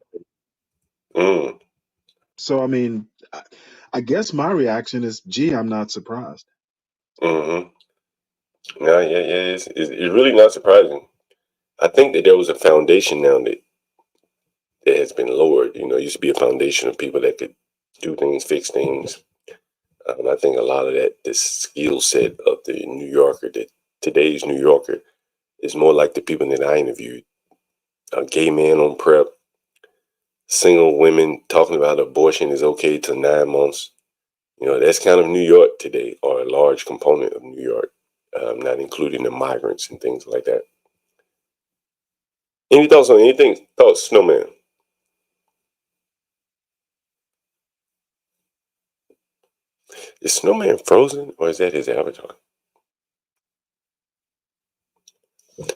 So I mean, I guess my reaction is, gee, I'm not surprised. Mm-hmm. No, yeah, it's really not surprising. I think that there was a foundation now that has been lowered. It used to be a foundation of people that could do things, fix things. I think a lot of that, this skill set of the New Yorker, that today's New Yorker, is more like the people that I interviewed. A gay man on prep, single women talking about abortion is okay till 9 months. That's kind of New York today, or a large component of New York, not including the migrants and things like that. Any thoughts on anything? Thoughts, Snowman? Is Snowman frozen, or is that his avatar?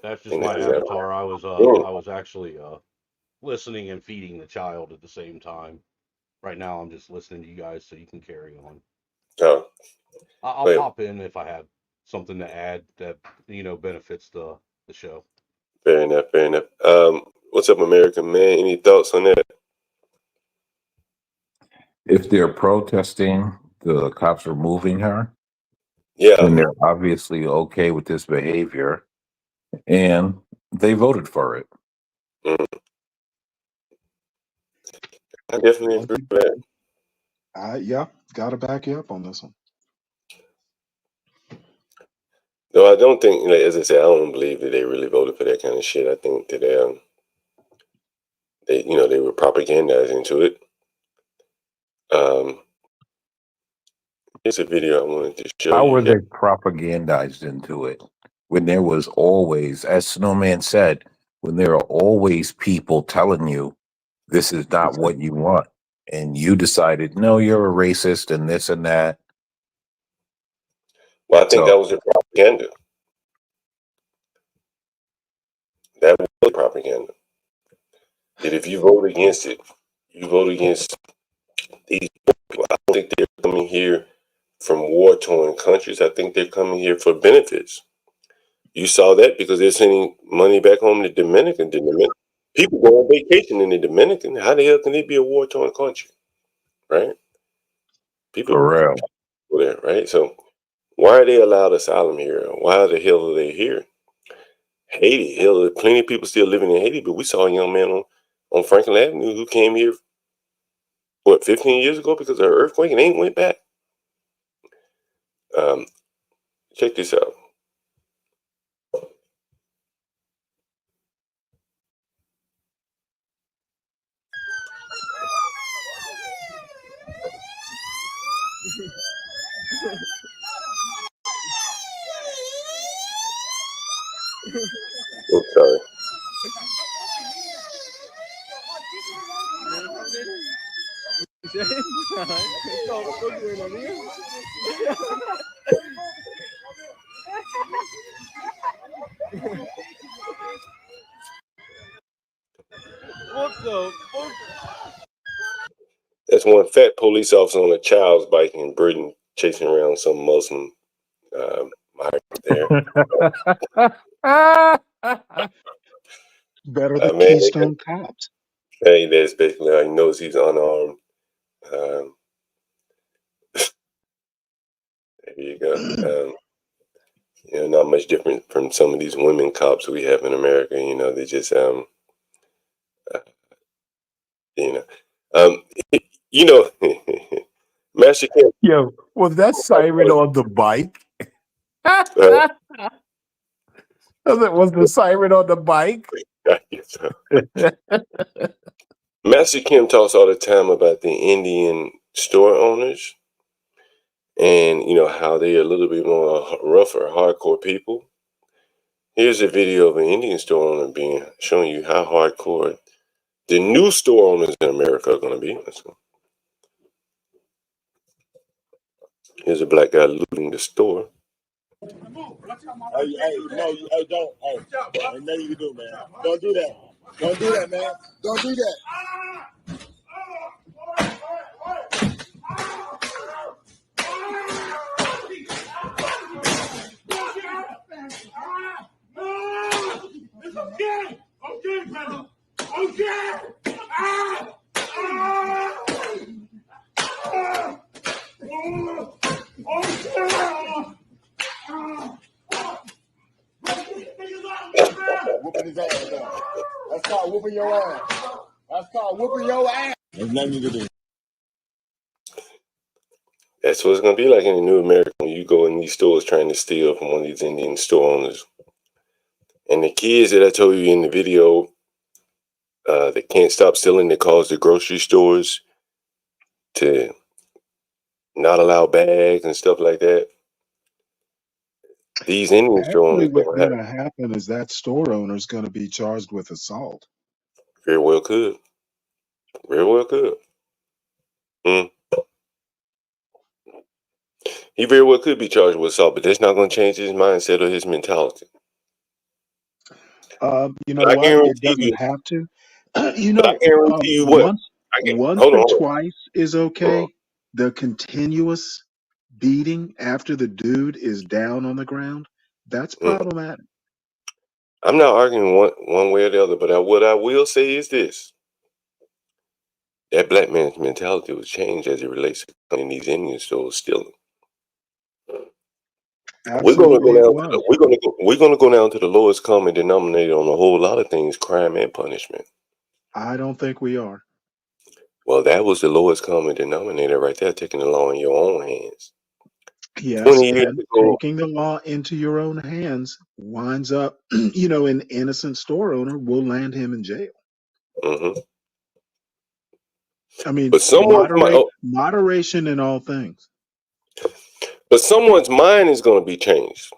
That's just my avatar. I was actually listening and feeding the child at the same time. Right now, I'm just listening to you guys, so you can carry on. Oh, I'll pop in if I have something to add that benefits the show. Fair enough. Fair enough. What's up, American man? Any thoughts on that? If they're protesting the cops removing her, then they're obviously okay with this behavior, and they voted for it. I definitely agree with that. Yeah, gotta back you up on this one. No, I don't think, as I said, I don't believe that they really voted for that kind of shit. I think that they were propagandizing into it. Here's a video I wanted to show How you. were they propagandized into it when there was always, as Snowman said, when there are always people telling you this is not what you want, and you decided, no, you're a racist and this and that. Well, I think that was their propaganda. That was propaganda. That if you vote against it, you vote against these people. I don't think they're coming here from war-torn countries. I think they're coming here for benefits. You saw that because they're sending money back home to Dominican. People go on vacation in the Dominican. How the hell can they be a war-torn country, right? People For real. there, right? So why are they allowed asylum here? Why the hell are they here? Haiti, hell, plenty of people still living in Haiti, but we saw a young man on Franklin Avenue who came here what, 15 years ago because of an earthquake and ain't went back. Check this out. Oh, sorry. What the fuck? That's one fat police officer on a child's bike in Britain chasing around some Muslim migrant there. Better the Man, Keystone Cops. hey, that's basically how he knows he's unarmed. There you go. Not much different from some of these women cops we have in America. They just, Master Kim. Yo, was that siren on the bike? Was the siren on the bike? Master Kim talks all the time about the Indian store owners and, how they're a little bit more rougher, hardcore people. Here's a video of an Indian store owner showing you how hardcore the new store owners in America are going to be. Let's go. Here's a black guy looting the store. Hey, no, don't. Hey, nothing you can do, man. Don't do that. Don't do that, man. Don't do that. It's okay. Okay, brother. Okay. Whooping his ass down. That's called whooping your ass. That's called whooping your ass. There's nothing you can do. That's what it's going to be like in the new America when you go in these stores trying to steal from one of these Indian store owners. And the kids that I told you in the video that can't stop stealing, that cause the grocery stores to not allow bags and stuff like that. These Indian store Actually, owners what's don't going have. to happen is that store owner is going to be charged with assault. Very well could. Very well could. He very well could be charged with assault, but that's not going to change his mindset or his mentality. You know But I what? It guarantee doesn't you. have to. But I guarantee you what. Once Hold or on. twice is okay. The continuous beating after the dude is down on the ground, that's problematic. I'm not arguing one way or the other, but what I will say is this. That black man's mentality was changed as it relates to in these Indian stores stealing. Absolutely, it was. We're gonna go down to the lowest common denominator on a whole lot of things, crime and punishment. I don't think we are. Well, that was the lowest common denominator right there, taking the law in your own hands. Yes, 20 years and ago. taking the law into your own hands winds up, an innocent store owner will land him in jail. I mean, But moderation in all things. But someone's mind is going to be changed.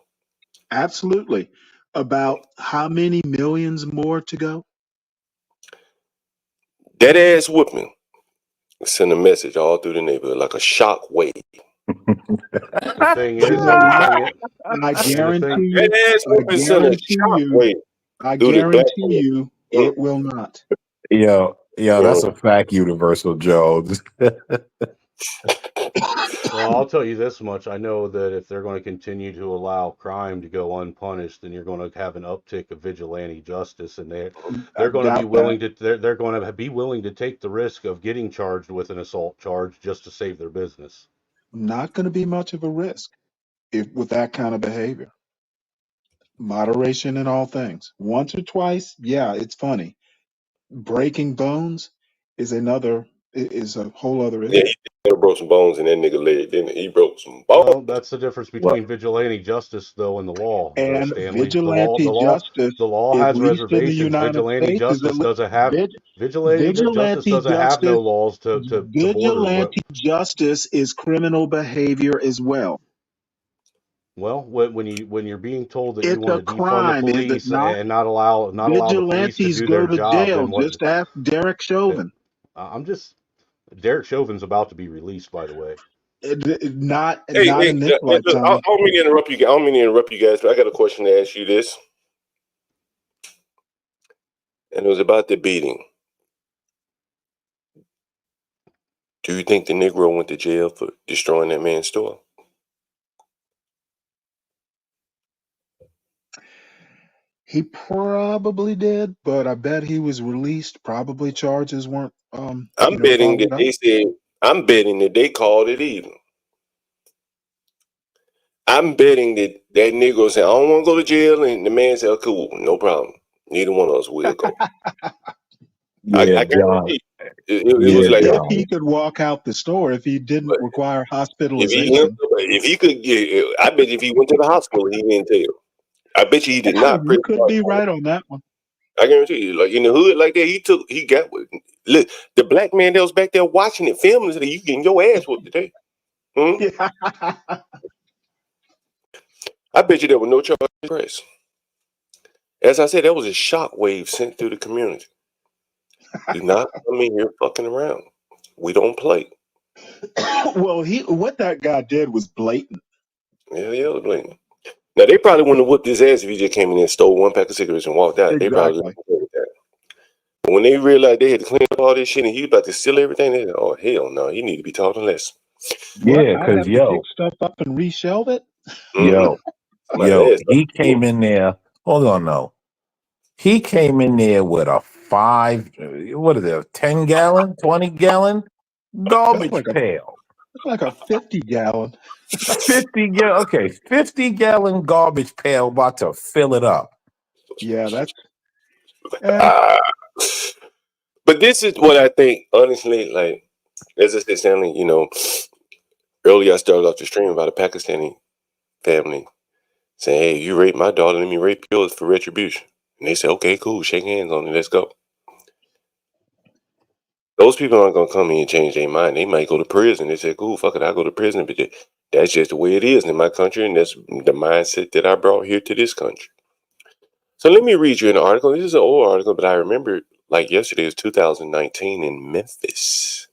Absolutely. About how many millions more to go? That ass whooping send a message all through the neighborhood like a shock wave. The thing is, I guarantee you, it will not. Yo, that's a fact, Universal Jones. Well, I'll tell you this much. I know that if they're going to continue to allow crime to go unpunished, then you're going to have an uptick of vigilante justice, and they're going to be willing to they're going to be willing to take the risk of getting charged with an assault charge just to save their business. Not going to be much of a risk with that kind of behavior. Moderation in all things. Once or twice, yeah, it's funny. Breaking bones is another is a whole other Yeah, issue. he broke some bones in that nigga leg. Then he broke some bones. Well, that's the difference between vigilante justice, though, and the law, though, And Stanley. vigilante justice, The law at has least in the reservations. United States, is Justice vigilante doesn't have no justice. laws to border what. Vigilante justice is criminal behavior as well. Well, when you're being told that you It's a want to defund the crime, is it police not? and not allow the police to Vigilantes do go their to job, jail. then what? Just ask Derek Chauvin. I'm just Derek Chauvin's about to be released, by the way. Not Hey, in this look, I lifetime. don't mean to interrupt you. I don't mean to interrupt you guys, but I got a question to ask you. This, and it was about the beating. Do you think the Negro went to jail for destroying that man's store? He probably did, but I bet he was released. Probably charges weren't I'm betting that followed up. they said. I'm betting that they called it even. I'm betting that Negro said, "I don't want to go to jail," and the man said, oh, "Cool, no problem. Neither one of us will go." I guarantee. It was like If he could walk out the store, if he didn't require hospitalization. if he could get, I bet if he went to the hospital, he didn't tell. I bet you he did not. You could be right on that one. I guarantee you, like in the hood like that, he got. Look, the black man that was back there watching it, filming, said, "You getting your ass whooped today." I bet you there was no charge press. As I said, that was a shockwave sent through the community. Do not come in here fucking around. We don't play. Well, what that guy did was blatant. Yeah, it was blatant. Now they probably wouldn't have whooped his ass if he just came in and stole one pack of cigarettes and walked out. They probably wouldn't have done that. But when they realized they had to clean up all this shit and he was about to steal everything, they said, "Oh hell no, he need to be taught a lesson." What? I'd have to dig stuff up and reshelve it. He came in there. Hold on, no. He came in there with a 10 gallon, 20 gallon garbage pail. It's like a 50 gallon. 50 gallon garbage pail, about to fill it up. Yeah, that's. But this is what I think, honestly, like, as I said, Stanley, earlier I started off the stream about a Pakistani family saying, "Hey, you raped my daughter, let me rape yours for retribution." And they said, "Okay, cool, shake hands on it, let's go." Those people aren't going to come in and change their mind. They might go to prison. They say, "Cool, fuck it, I'll go to prison." But that's just the way it is in my country, and that's the mindset that I brought here to this country. So let me read you an article. This is an old article, but I remember like yesterday was 2019 in Memphis.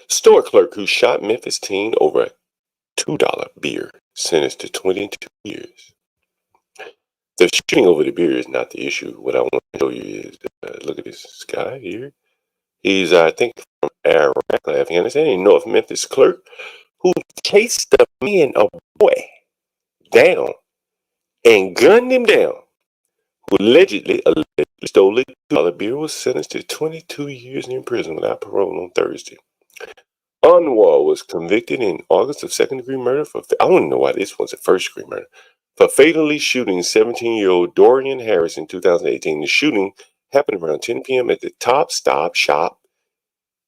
Store clerk who shot Memphis teen over a $2 beer sentenced to 22 years. The shooting over the beer is not the issue. What I want to show you is, look at this guy here. He's, I think, from Iraq, Afghanistan, a North Memphis clerk who chased the man, a boy, down and gunned him down, who allegedly stole a $2 beer, was sentenced to 22 years in prison without parole on Thursday. Anwar was convicted in August of second-degree murder for, I don't know why this was a first-degree murder, for fatally shooting 17-year-old Dorian Harris in 2018. The shooting happened around 10 p.m. at the Top Stop shop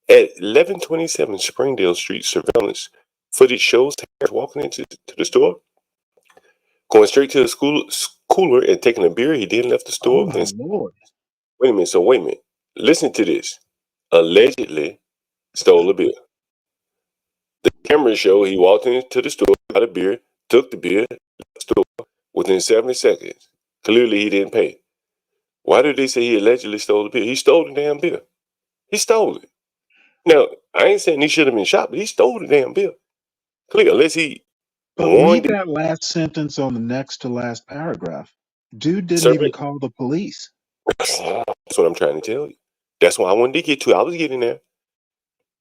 at 1127 Springdale Street. Surveillance footage shows Harris walking into the store, going straight to the cooler and taking a beer. He then left the store. Oh, my Lord. Wait a minute. Listen to this. Allegedly stole a beer. The cameras show he walked into the store, got a beer, took the beer, left the store within 70 seconds. Clearly, he didn't pay. Why did they say he allegedly stole the beer? He stole the damn beer. He stole it. Now, I ain't saying he should have been shot, but he stole the damn bear. Clear, unless he But read that last sentence on the next to last paragraph. Dude didn't even call the police. That's what I'm trying to tell you. That's what I wanted to get to. I was getting there.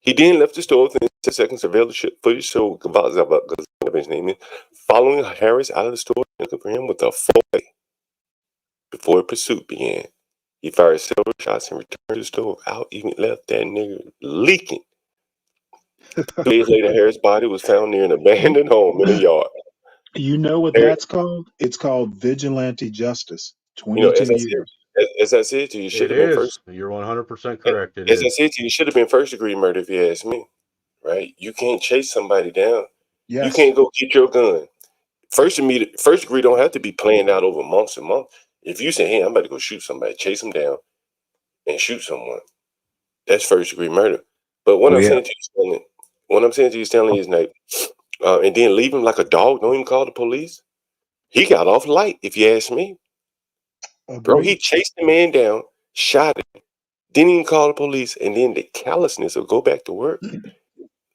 He then left the store within 10 seconds. Surveillance footage showed his name is following Harris out of the store, looking for him with a 40 before a pursuit began. He fired several shots and returned to the store without even left that nigga leaking. 2 days later, Harris' body was found near an abandoned home in a yard. You know what that's called? It's called vigilante justice. 22 as I years. As I said to you, should It have been is. first. You're 100% correct. It As I is. said to you, should have been first degree murder if you ask me. Right? You can't chase somebody down. You Yes. can't go get your gun. First degree don't have to be planned out over months and months. If you say, "Hey, I'm about to go shoot somebody," chase them down and shoot someone. That's first degree murder. But what Oh I'm yeah. saying to you, Stanley, what I'm saying to you, Stanley, is like, and then leave him like a dog. Don't even call the police. He got off light, if you ask me, bro. He Agreed. chased the man down, shot him, didn't even call the police, and then the callousness of go back to work.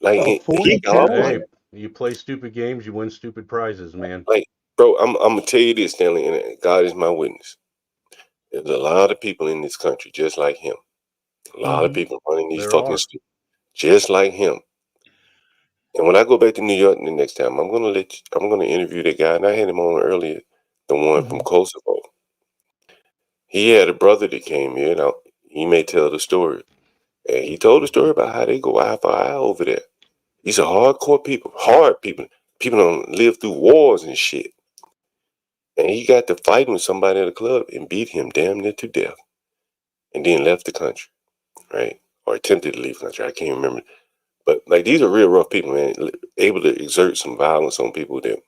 Like A he 40 got off cal. light. Hey, you play stupid games, you win stupid prizes, man. Like, bro, I'm gonna tell you this, Stanley, and God is my witness. There's a lot of people in this country just like him. A lot of Mm-hmm. people running these There fucking are. streets just like him. And when I go back to New York the next time, I'm gonna interview that guy, and I had him on earlier, the one from Mm-hmm. Kosovo. He had a brother that came here, and he may tell the story. And he told the story about how they go eye for eye over there. These are hardcore people, hard people. People don't live through wars and shit. And he got to fighting with somebody at a club and beat him damn near to death, and then left the country, right? Or attempted to leave the country. I can't remember. But like these are real rough people, man. Able to exert some violence on people that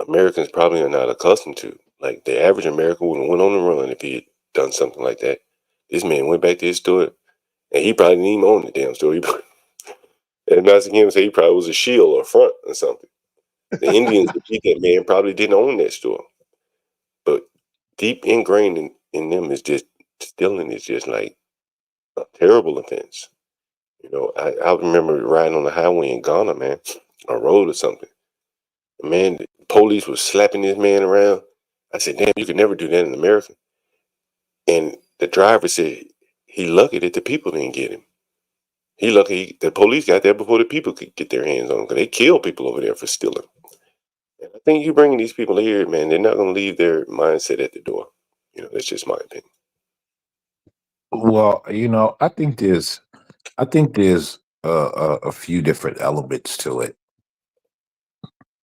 Americans probably are not accustomed to. Like the average American would have went on the run if he had done something like that. This man went back to his store, and he probably didn't even own the damn store. And not to him say he probably was a shield or front or something. The Indians that beat that man probably didn't own that store. But deep ingrained in them is just stealing is just like a terrible offense. You know, I remember riding on the highway in Ghana, man, a road or something. Man, the police was slapping this man around. I said, damn, you could never do that in America. And the driver said he lucky that the people didn't get him. He lucky the police got there before the people could get their hands on him because they killed people over there for stealing. And I think you bringing these people here, man, they're not going to leave their mindset at the door. You know, that's just my opinion. Well, I think there's a few different elements to it.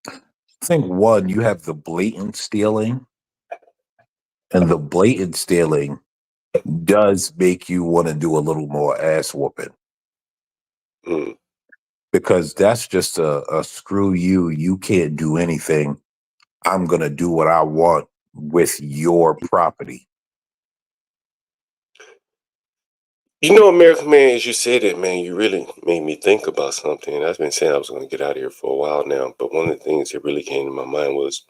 I think one, you have the blatant stealing, and the blatant stealing does make you want to do a little more ass whooping Mm. because that's just a screw you. You can't do anything. I'm gonna do what I want with your property. You know, American man, as you said it, man, you really made me think about something. And I've been saying I was going to get out of here for a while now, but one of the things that really came to my mind was,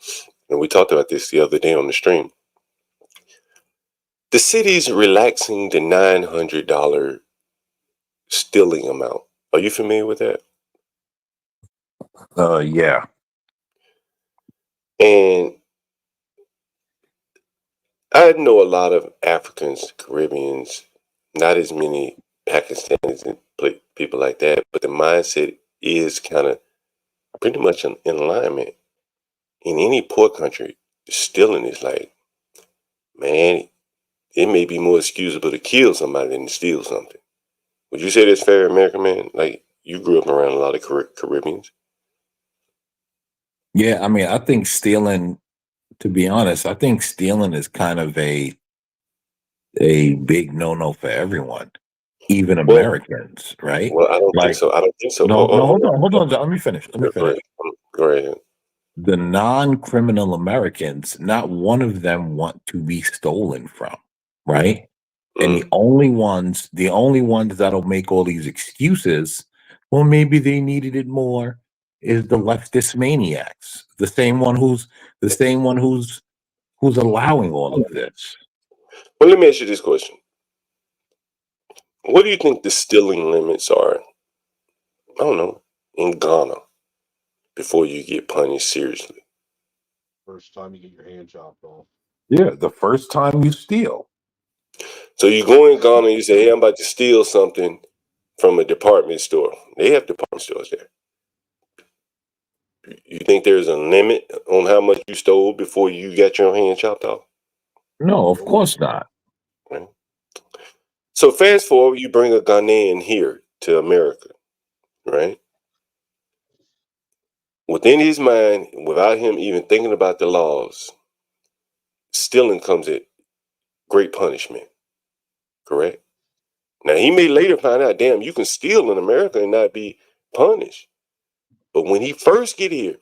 and we talked about this the other day on the stream, the city's relaxing the $900 stealing amount. Are you familiar with that? Yeah. And I know a lot of Africans, Caribbeans, not as many Pakistanis and people like that, but the mindset is kind of pretty much in alignment. In any poor country, stealing is like, man, it may be more excusable to kill somebody than to steal something. Would you say that's fair, American man? Like you grew up around a lot of Caribbeans. Yeah, I mean, I think stealing, to be honest, I think stealing is kind of a big no-no for everyone, even Well, Americans, right? well, I don't think Like, so. I don't think so. no, no, Hold hold on. on. Let me finish. Let me Go finish. ahead. Go ahead. The non-criminal Americans, not one of them want to be stolen from, right? And Mm. the only ones that'll make all these excuses, well, maybe they needed it more, is the leftist maniacs, the same one who's allowing all of this. Well, let me ask you this question. What do you think the stealing limits are? I don't know, in Ghana before you get punished seriously. First time you get your hand chopped off. Yeah, the first time you steal. So you go in Ghana and you say, hey, I'm about to steal something from a department store. They have department stores there. You think there's a limit on how much you stole before you got your hand chopped off? No, of course not. Right. So fast forward, you bring a Ghanaian here to America, right? Within his mind, without him even thinking about the laws, stealing comes great punishment. Correct? Now, he may later find out, damn, you can steal in America and not be punished. But when he first get here,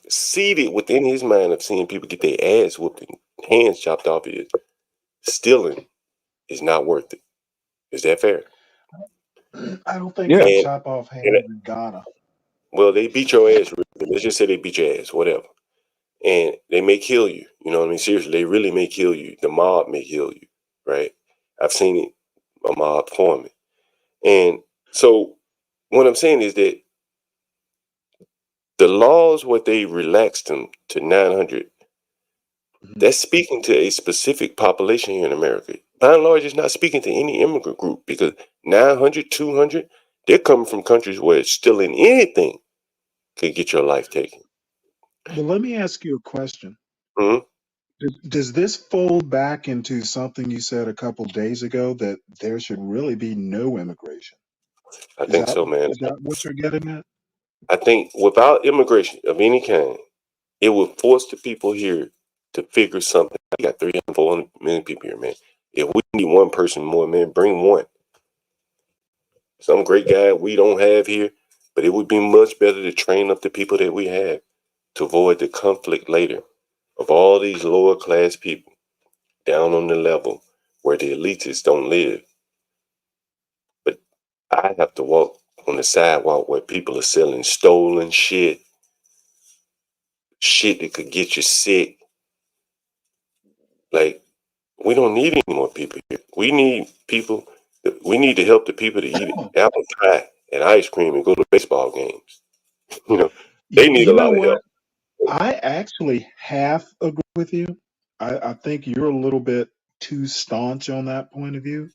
seated within his mind of seeing people get their ass whooped and hands chopped off, is stealing is not worth it. Is that fair? I don't think Yeah. they And, chop off and hands in Ghana. well, they beat your ass. Let's just say they beat your ass, whatever. And they may kill you. You know what I mean? Seriously, they really may kill you. The mob may kill you, right? I've seen it, a mob forming. And so what I'm saying is that the laws, what they relaxed them to 900, that's speaking to a specific population here in America. By and large, it's not speaking to any immigrant group because 900, 200, they're coming from countries where stealing anything could get your life taken. But let me ask you a question. Hmm. Does this fold back into something you said a couple days ago that there should really be no immigration? I Is think that so, man. is that what you're getting at? I think without immigration of any kind, it would force the people here to figure something. We got 300, 400 million people here, man. If we need one person more, man, bring one. Some great guy we don't have here, but it would be much better to train up the people that we have to avoid the conflict later of all these lower class people down on the level where the elitists don't live. But I have to walk on the sidewalk where people are selling stolen shit, shit that could get you sick. Like, we don't need any more people here. We need people. We need to help the people to eat apple pie and ice cream and go to baseball games. You know, they need a You know lot of what? help. I actually half agree with you. I think you're a little bit too staunch on that point of view.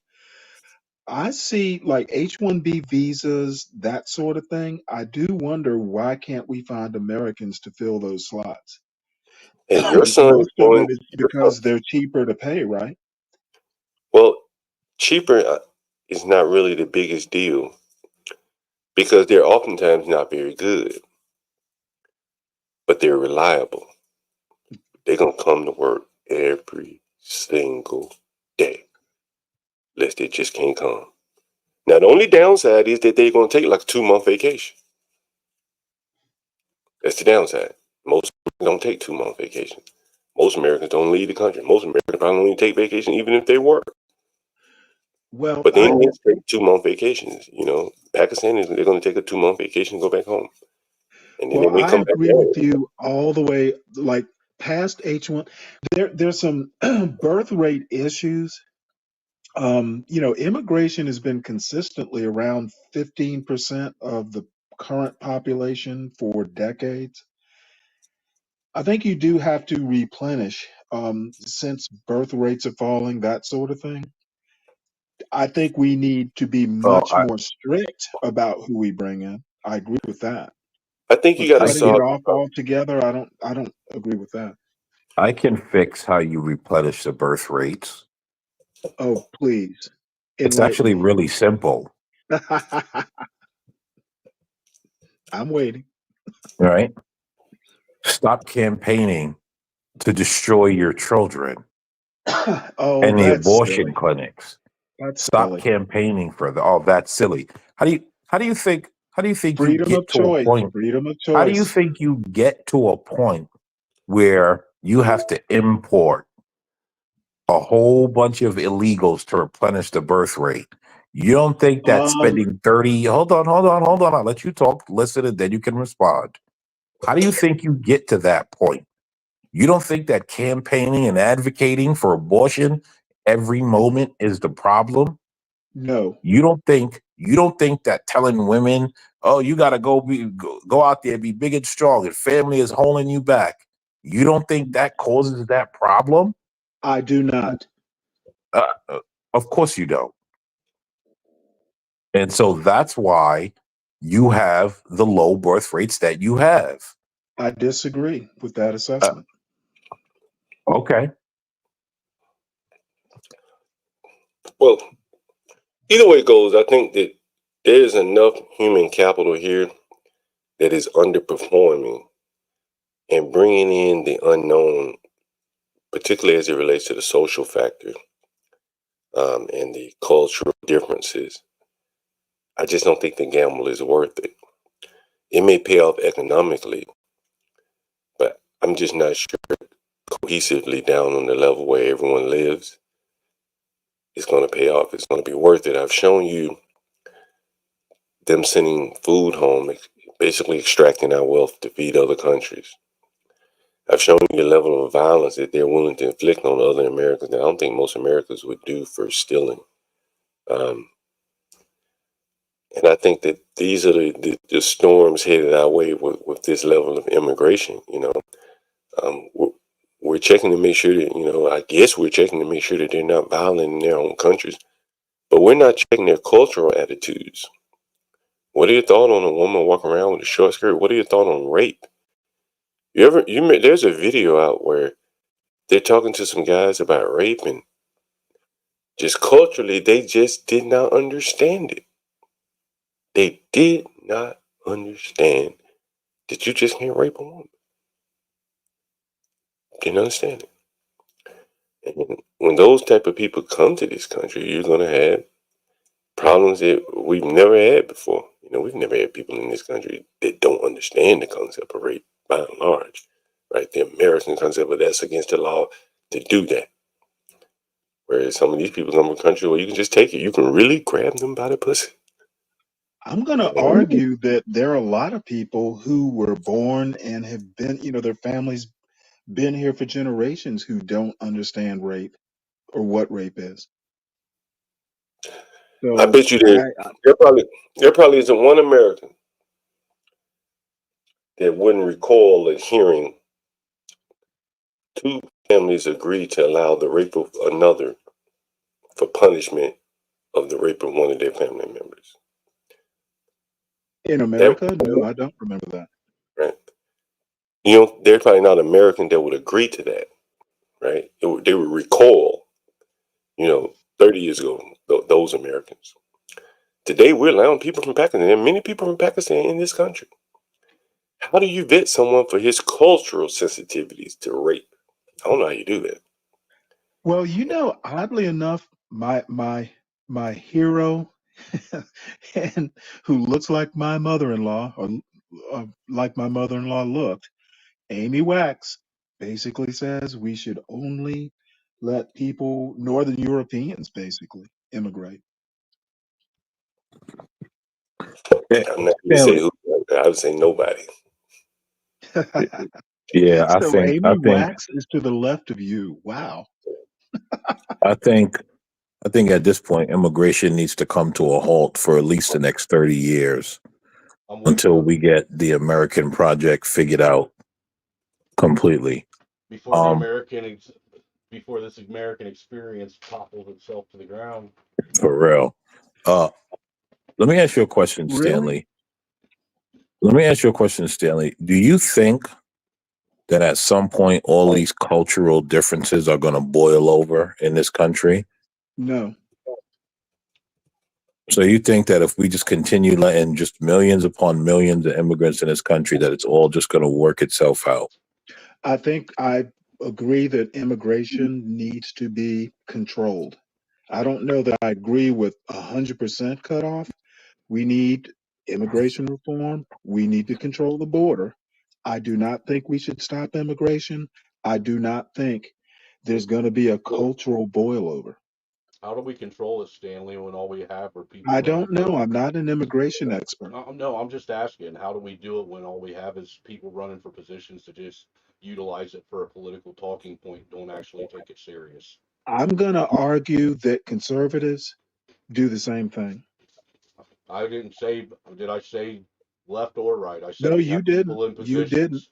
I see like H-1B visas, that sort of thing. I do wonder why can't we find Americans to fill those slots? And your son is Most of going. it is because they're cheaper to pay, right? Well, cheaper is not really the biggest deal because they're oftentimes not very good, but they're reliable. They're gonna come to work every single day, unless they just can't come. Now, the only downside is that they're gonna take like a 2-month vacation. That's the downside. Most don't take 2-month vacations. Most Americans don't leave the country. Most Americans probably don't even take vacation, even if they work. Well, But the Indians take 2-month vacations. You know, Pakistanis they're going to take a 2-month vacation and go back home, and then they may I come back. agree with you all the way, like past H1. There's some birth rate issues. Immigration has been consistently around 15% of the current population for decades. I think you do have to replenish since birth rates are falling, that sort of thing. I think we need to be Well, much more strict about who we bring in. I agree with that. I think you But got to I cutting can it solve. off altogether, I don't agree with that. I can fix how you replenish the birth rates. Oh, please It's enlighten actually me. really simple, I'm waiting. right? Stop campaigning to destroy your children Oh, and the that's abortion silly. clinics. That's Stop silly. campaigning for the oh, that's silly. How do you think you Freedom get of to a choice. point? Freedom of How do you choice. think you get to a point where you have to import a whole bunch of illegals to replenish the birth rate? You don't think that Um, spending 30, hold on. I'll let you talk, listen, and then you can respond. How do you think you get to that point? You don't think that campaigning and advocating for abortion every moment is the problem? no, You don't think that telling women, oh, you gotta go out there, be big and strong, and family is holding you back. You don't think that causes that problem? I do not. Of course you don't. And so that's why you have the low birth rates that you have. I disagree with that Uh, assessment. okay. Well, either way it goes, I think that there's enough human capital here that is underperforming and bringing in the unknown, particularly as it relates to the social factor. and the cultural differences, I just don't think the gamble is worth it. It may pay off economically, but I'm just not sure cohesively down on the level where everyone lives, it's going to pay off. It's going to be worth it. I've shown you them sending food home, basically extracting our wealth to feed other countries. I've shown you the level of violence that they're willing to inflict on other Americans that I don't think most Americans would do for stealing. And I think that these are the storms headed our way with this level of immigration. We're checking to make sure that, I guess we're checking to make sure that they're not violent in their own countries, but we're not checking their cultural attitudes. What are your thoughts on a woman walking around with a short skirt? What are your thoughts on rape? There's a video out where they're talking to some guys about rape, and just culturally, they just did not understand it. They did not understand that you just can't rape a woman. Didn't understand it. And when those type of people come to this country, you're going to have problems that we've never had before. We've never had people in this country that don't understand the concept of rape by and large, right? The American concept, but that's against the law to do that. Whereas some of these people come from a country where you can just take it. You can really grab them by the pussy. I'm going to argue that there are a lot of people who were born and have been, their families been here for generations who don't understand rape or what rape is. I So bet you there probably isn't one American that wouldn't recall of hearing two families agree to allow the rape of another for punishment of the rape of one of their family members. in America, no, I don't remember that. Right. There's probably not an American that would agree to that, right? They would recall, 30 years ago, those Americans. Today, we're allowing people from Pakistan. There are many people from Pakistan in this country. How do you vet someone for his cultural sensitivities to rape? I don't know how you do that. Well, oddly enough, my hero and who looks like my mother-in-law or like my mother-in-law looked, Amy Wax, basically says we should only let people, Northern Europeans, basically immigrate. I'm not going to say who. I would say nobody. Yeah, So Amy Wax is to the left of you. Wow. I think at this point, immigration needs to come to a halt for at least the next 30 years until we get the American project figured out completely. Before before this American experience topples itself to the ground. For real. Let me ask you a question, Stanley. Let me ask you a question, Stanley. Do you think that at some point all these cultural differences are going to boil over in this country? No. So you think that if we just continue letting just millions upon millions of immigrants in this country, that it's all just going to work itself out? I think I agree that immigration needs to be controlled. I don't know that I agree with 100% cutoff. We need immigration reform. We need to control the border. I do not think we should stop immigration. I do not think there's going to be a cultural boilover. How do we control it, Stanley, when all we have are people? I don't know. I'm not an immigration expert. No, I'm just asking. How do we do it when all we have is people running for positions to just utilize it for a political talking point, don't actually take it serious? I'm going to argue that conservatives do the same thing. I didn't say, did I say left or right? I said No, we you have didn't. people in You didn't.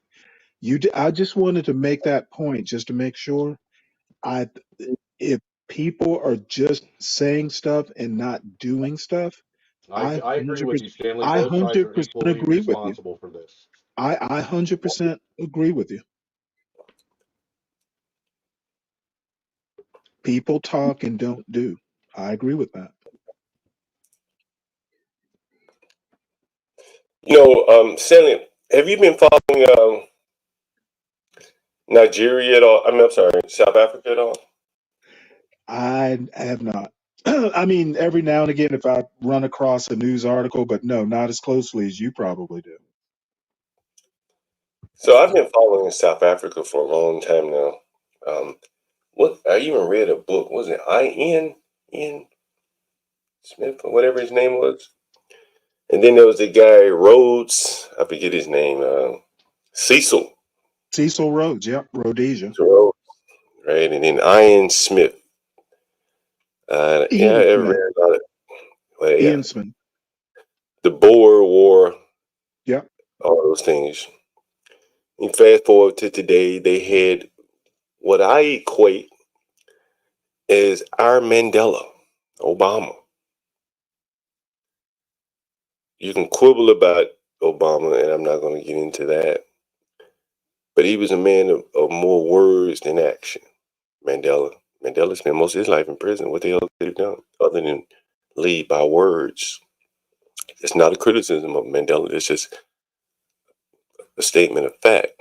positions. I just wanted to make that point just to make sure. If people are just saying stuff and not doing stuff, I agree with you, Stanley. I Both sides are 100% equally agree with you. responsible for this. I 100% agree with you. People talk and don't do. I agree with that. Stanley, have you been following Nigeria at all? I'm sorry, South Africa at all? I have not. I mean, every now and again, if I run across a news article, but no, not as closely as you probably do. So I've been following South Africa for a long time now. What I even read a book. Was it Ian Smith or whatever his name was? And then there was the guy Rhodes. I forget his name. Cecil Cecil Rhodes, yep, Rhodesia. Rhodes, right? And then Ian Smith. Yeah, I Ian ever Smith. read about it. Well, yeah, Ian Smith. the Boer War, Yep. all those things. And fast forward to today, they had what I equate as our Mandela, Obama. You can quibble about Obama, and I'm not going to get into that. But he was a man of more words than action. Mandela spent most of his life in prison. What the hell could he have done other than lead by words? It's not a criticism of Mandela. It's just a statement of fact.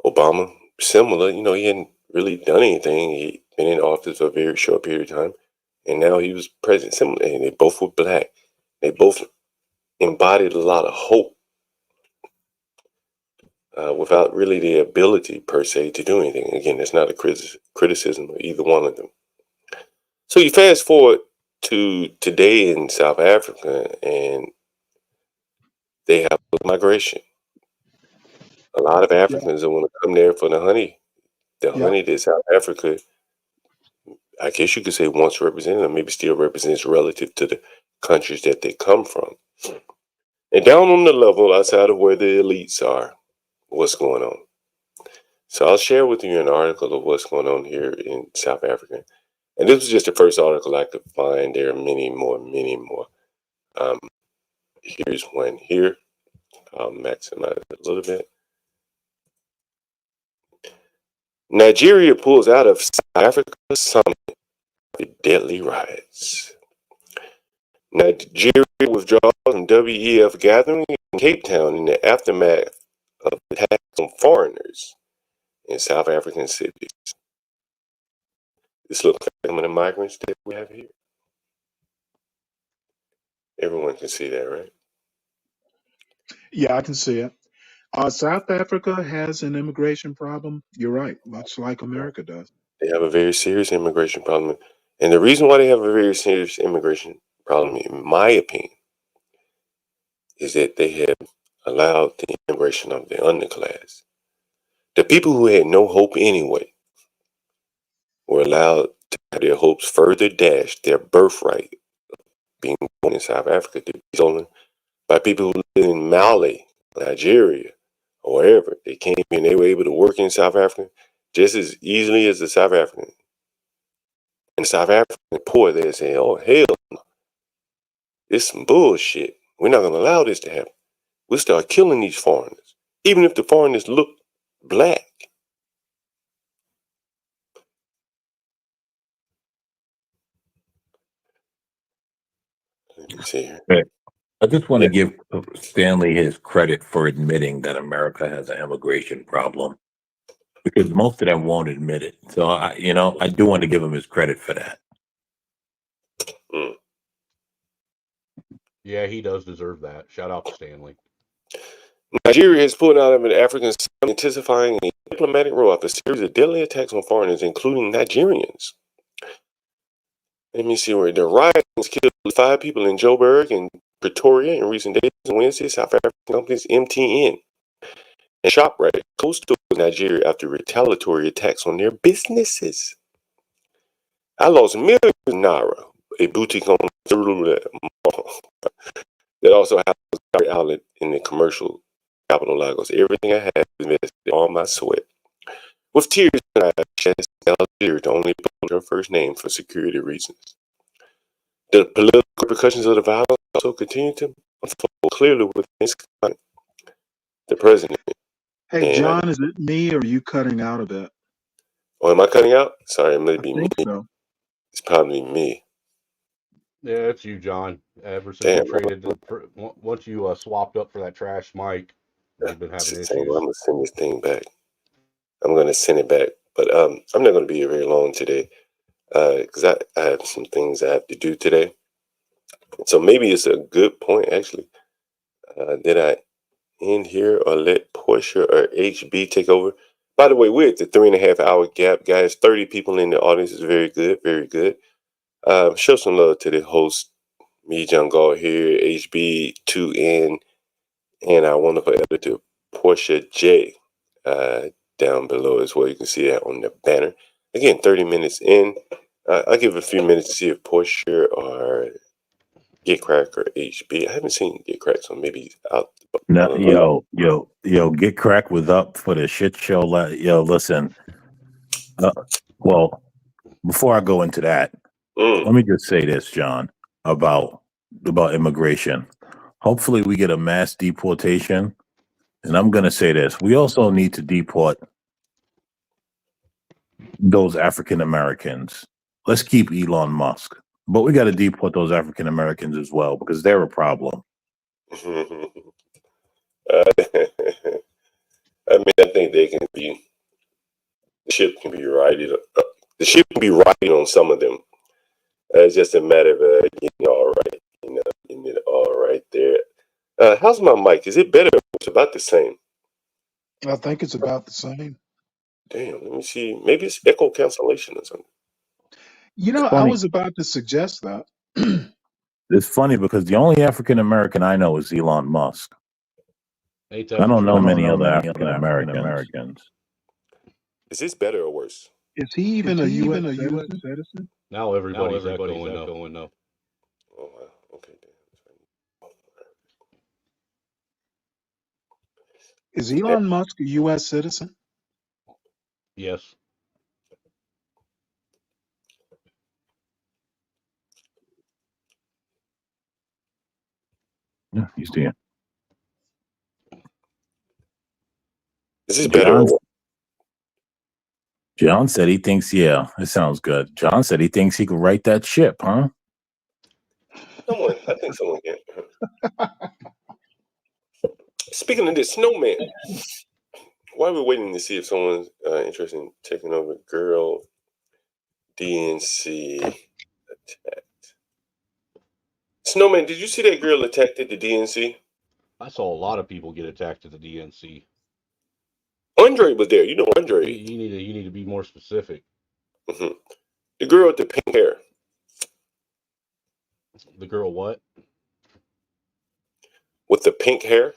Obama, similar. He hadn't really done anything. He'd been in office for a very short period of time, and now he was president. Similar, and they both were black. They both embodied a lot of hope without really the ability per se to do anything. Again, it's not a criticism of either one of them. So you fast forward to today in South Africa, and they have migration. A lot of Africans that want to come there for the honey. The honey that South Africa, I guess you could say, once represented, or maybe still represents relative to the countries that they come from. And down on the level outside of where the elites are, what's going on. So I'll share with you an article of what's going on here in South Africa. And this was just the first article I could find. There are many more, many more. Here's one here. I'll maximize it a little bit. Nigeria pulls out of South Africa summit with deadly riots. Nigeria withdraws from WEF gathering in Cape Town in the aftermath of attacks on foreigners in South African cities. This looks like some of the migrants that we have here. Everyone can see that, right? Yeah, I can see it. South Africa has an immigration problem. You're right, much like America does. They have a very serious immigration problem. And the reason why they have a very serious immigration problem, in my opinion, is that they have allowed the immigration of the underclass. The people who had no hope anyway were allowed to have their hopes further dashed, their birthright being born in South Africa to be stolen by people who live in Mali, Nigeria, or wherever. They came and they were able to work in South Africa just as easily as the South African. And the South African poor there saying, oh, hell no. It's some bullshit. We're not going to allow this to happen. We'll start killing these foreigners, even if the foreigners look black. Let me see here. I just want to give Stanley his credit for admitting that America has an immigration problem, because most of them won't admit it. So I do want to give him his credit for that. Yeah, he does deserve that. Shout out to Stanley. Nigeria has pulled out of an African summit, intensifying a diplomatic role after a series of deadly attacks on foreigners, including Nigerians. Let me see where the riots killed 5 people in Joburg and Pretoria in recent days. Wednesday, South African companies MTN and ShopRite closed to Nigeria after retaliatory attacks on their businesses. I lost millions of naira, a boutique on that also has a outlet in the commercial capital Lagos. Everything I had invested, all my sweat. With tears in my chest, Algeria to only put her first name for security reasons. The political repercussions of the violence also continue to unfold clearly within this country. The president. Hey, John, is it me or are you cutting out a bit? Oh, am I cutting out? Sorry, it may be me. So. It's probably me. Yeah, it's you, John. Ever since you traded, once you swapped up for that trash mic, we've been having issues. I'm gonna send this thing back. I'm gonna send it back, but I'm not gonna be here very long today. because I have some things I have to do today. So maybe it's a good point, actually. Did I end here or let Portia or HB take over? By the way, we're at the 3.5 hour gap, guys. 30 people in the audience is very good, very good. Show some love to the host, me, John Galt here, HB2N, and our wonderful editor, Portia J, down below as well. You can see that on the banner. Again, 30 minutes in. I'll give a few minutes to see if Portia or Get Crack or HB. I haven't seen Get Crack, so maybe he's out. No, yo, Get Crack was up for the shit show. Yo, listen. Well, before I go into that, let me just say this, John, about immigration. Hopefully, we get a mass deportation. And I'm going to say this: we also need to deport those African Americans. Let's keep Elon Musk, but we got to deport those African Americans as well because they're a problem. I mean, I think they can be. The ship can be righted. The ship can be righted on some of them. It's just a matter of getting all right. Getting it all right there. How's my mic? Is it better? It's about the same. I think it's about the same. Damn. Let me see. Maybe it's echo cancellation or something. You know, I Funny. was about to suggest that. It's funny because the only African American I know is Elon Musk. I don't know many other African Americans. Is this better or worse? Is he even a U.S. citizen? Now everybody's echoing no. Oh, wow. Okay. Is Elon Musk a U.S. citizen? Yes. Yeah, he's there. Is this better or worse? John said he thinks, yeah, it sounds good. John said he thinks he could write that ship, huh? I think someone can. Speaking of this, Snowman. While we're waiting to see if someone's interested in taking over, girl DNC attacked. Snowman, did you see that girl attacked at the DNC? I saw a lot of people get attacked at the DNC. Andre was there. You know Andre. You need to be more specific. Mm-hmm. The girl with the pink hair. The girl what? With the pink hair?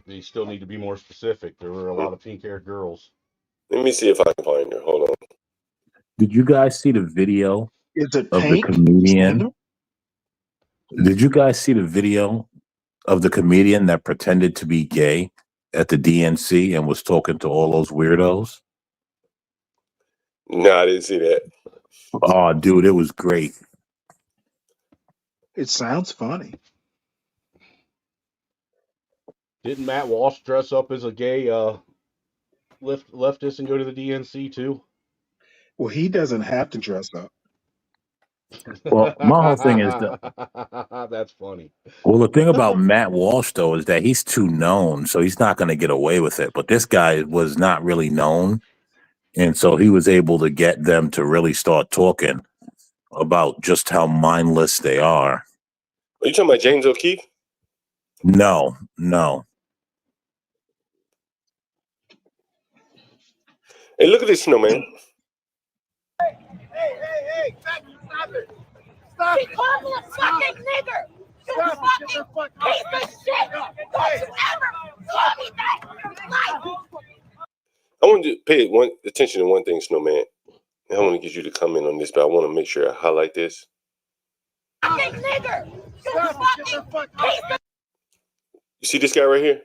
You still need to be more specific. There were a lot of pink-haired girls. Let me see if I can find her. Hold on. Did you guys see the video Is it of pink? the comedian? Did you guys see the video of the comedian that pretended to be gay at the DNC and was talking to all those weirdos? No, I didn't see that. Oh, dude, it was great. It sounds funny. Didn't Matt Walsh dress up as a gay leftist and go to the DNC too? Well, he doesn't have to dress up. Well, my whole thing is that's funny. Well, the thing about Matt Walsh, though, is that he's too known, so he's not going to get away with it. But this guy was not really known, and so he was able to get them to really start talking about just how mindless they are. Are you talking about James O'Keefe? No. Hey, look at this, Snowman. Hey, stop it. Stop it. He called me a fucking nigger. You fucking piece of shit. Don't you ever call me that in your life. I want to pay attention to one thing, Snowman. I want to get you to comment on this, but I want to make sure I highlight this. Fucking nigger. You fucking piece of. You see this guy right here?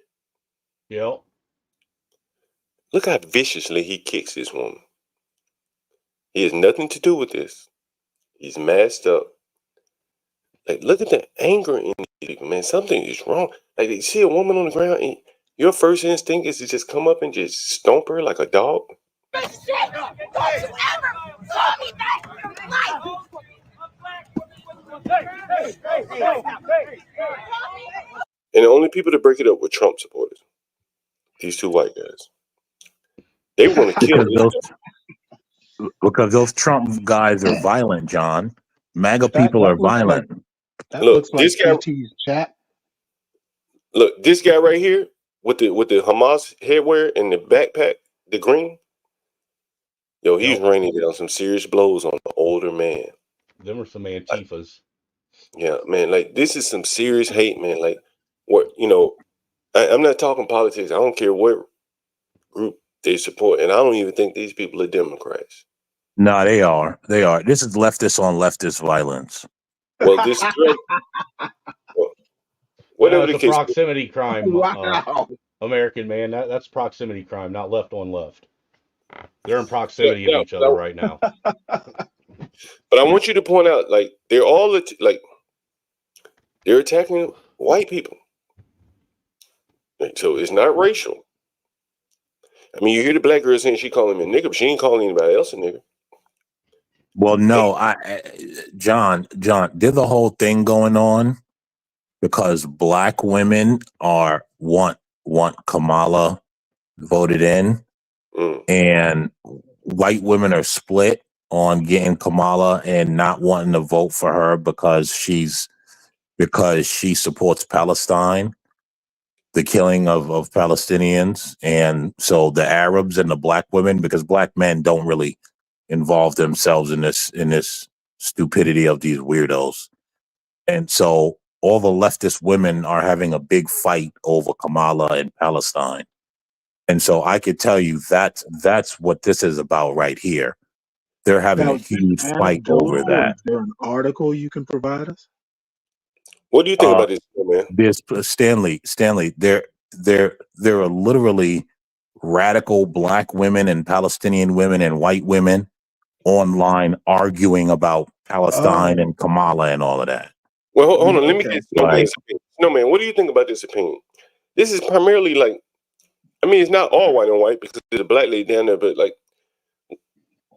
Yep. Look how viciously he kicks this woman. He has nothing to do with this. He's masked up. Like, look at the anger in these people, man. Something is wrong. Like, you see a woman on the ground, and your first instinct is to just come up and just stomp her like a dog. Shit. Don't you ever call me that in your life. And the only people to break it up were Trump supporters. These two white guys. They want to kill because Because those Trump guys are violent, John. MAGA That people are looks like violent. Look, like this guy. CT's chat. Look, this guy right here with the Hamas headwear and the backpack, the green. Yo, he's raining down some serious blows on the older man. Them are some Antifas. Yeah, man. Like this is some serious hate, man. Like what I'm not talking politics. I don't care what group they support, and I don't even think these people are Democrats. No, they are. They are. This is leftist on leftist violence. Well, this threat, whatever That's the a case. proximity crime. Wow. American man, that's proximity crime, not left on left. They're in proximity of each other right now. But I want you to point out, like they're all they're attacking white people. So it's not racial. I mean, you hear the black girl saying she calling him a nigga, but she ain't calling anybody else a nigga. Well, no, John, there's a whole thing going on because black women want Kamala voted in, and white women are split on getting Kamala and not wanting to vote for her because she supports Palestine, the killing of Palestinians. And so the Arabs and the black women, because black men don't really involve themselves in this stupidity of these weirdos. And so all the leftist women are having a big fight over Kamala in Palestine. And so I could tell you that's what this is about right here. They're having Now, a huge fight anecdotal, over or that. is there an article you can provide us? What do you think about this, man? There's Stanley. There are literally radical black women and Palestinian women and white women online arguing about Palestine and Kamala and all of that. Well, hold on. Let me Okay. get Snowman's opinion. Snowman, what do you think about this opinion? This is primarily like, I mean, it's not all white on white because there's a black lady down there, but like,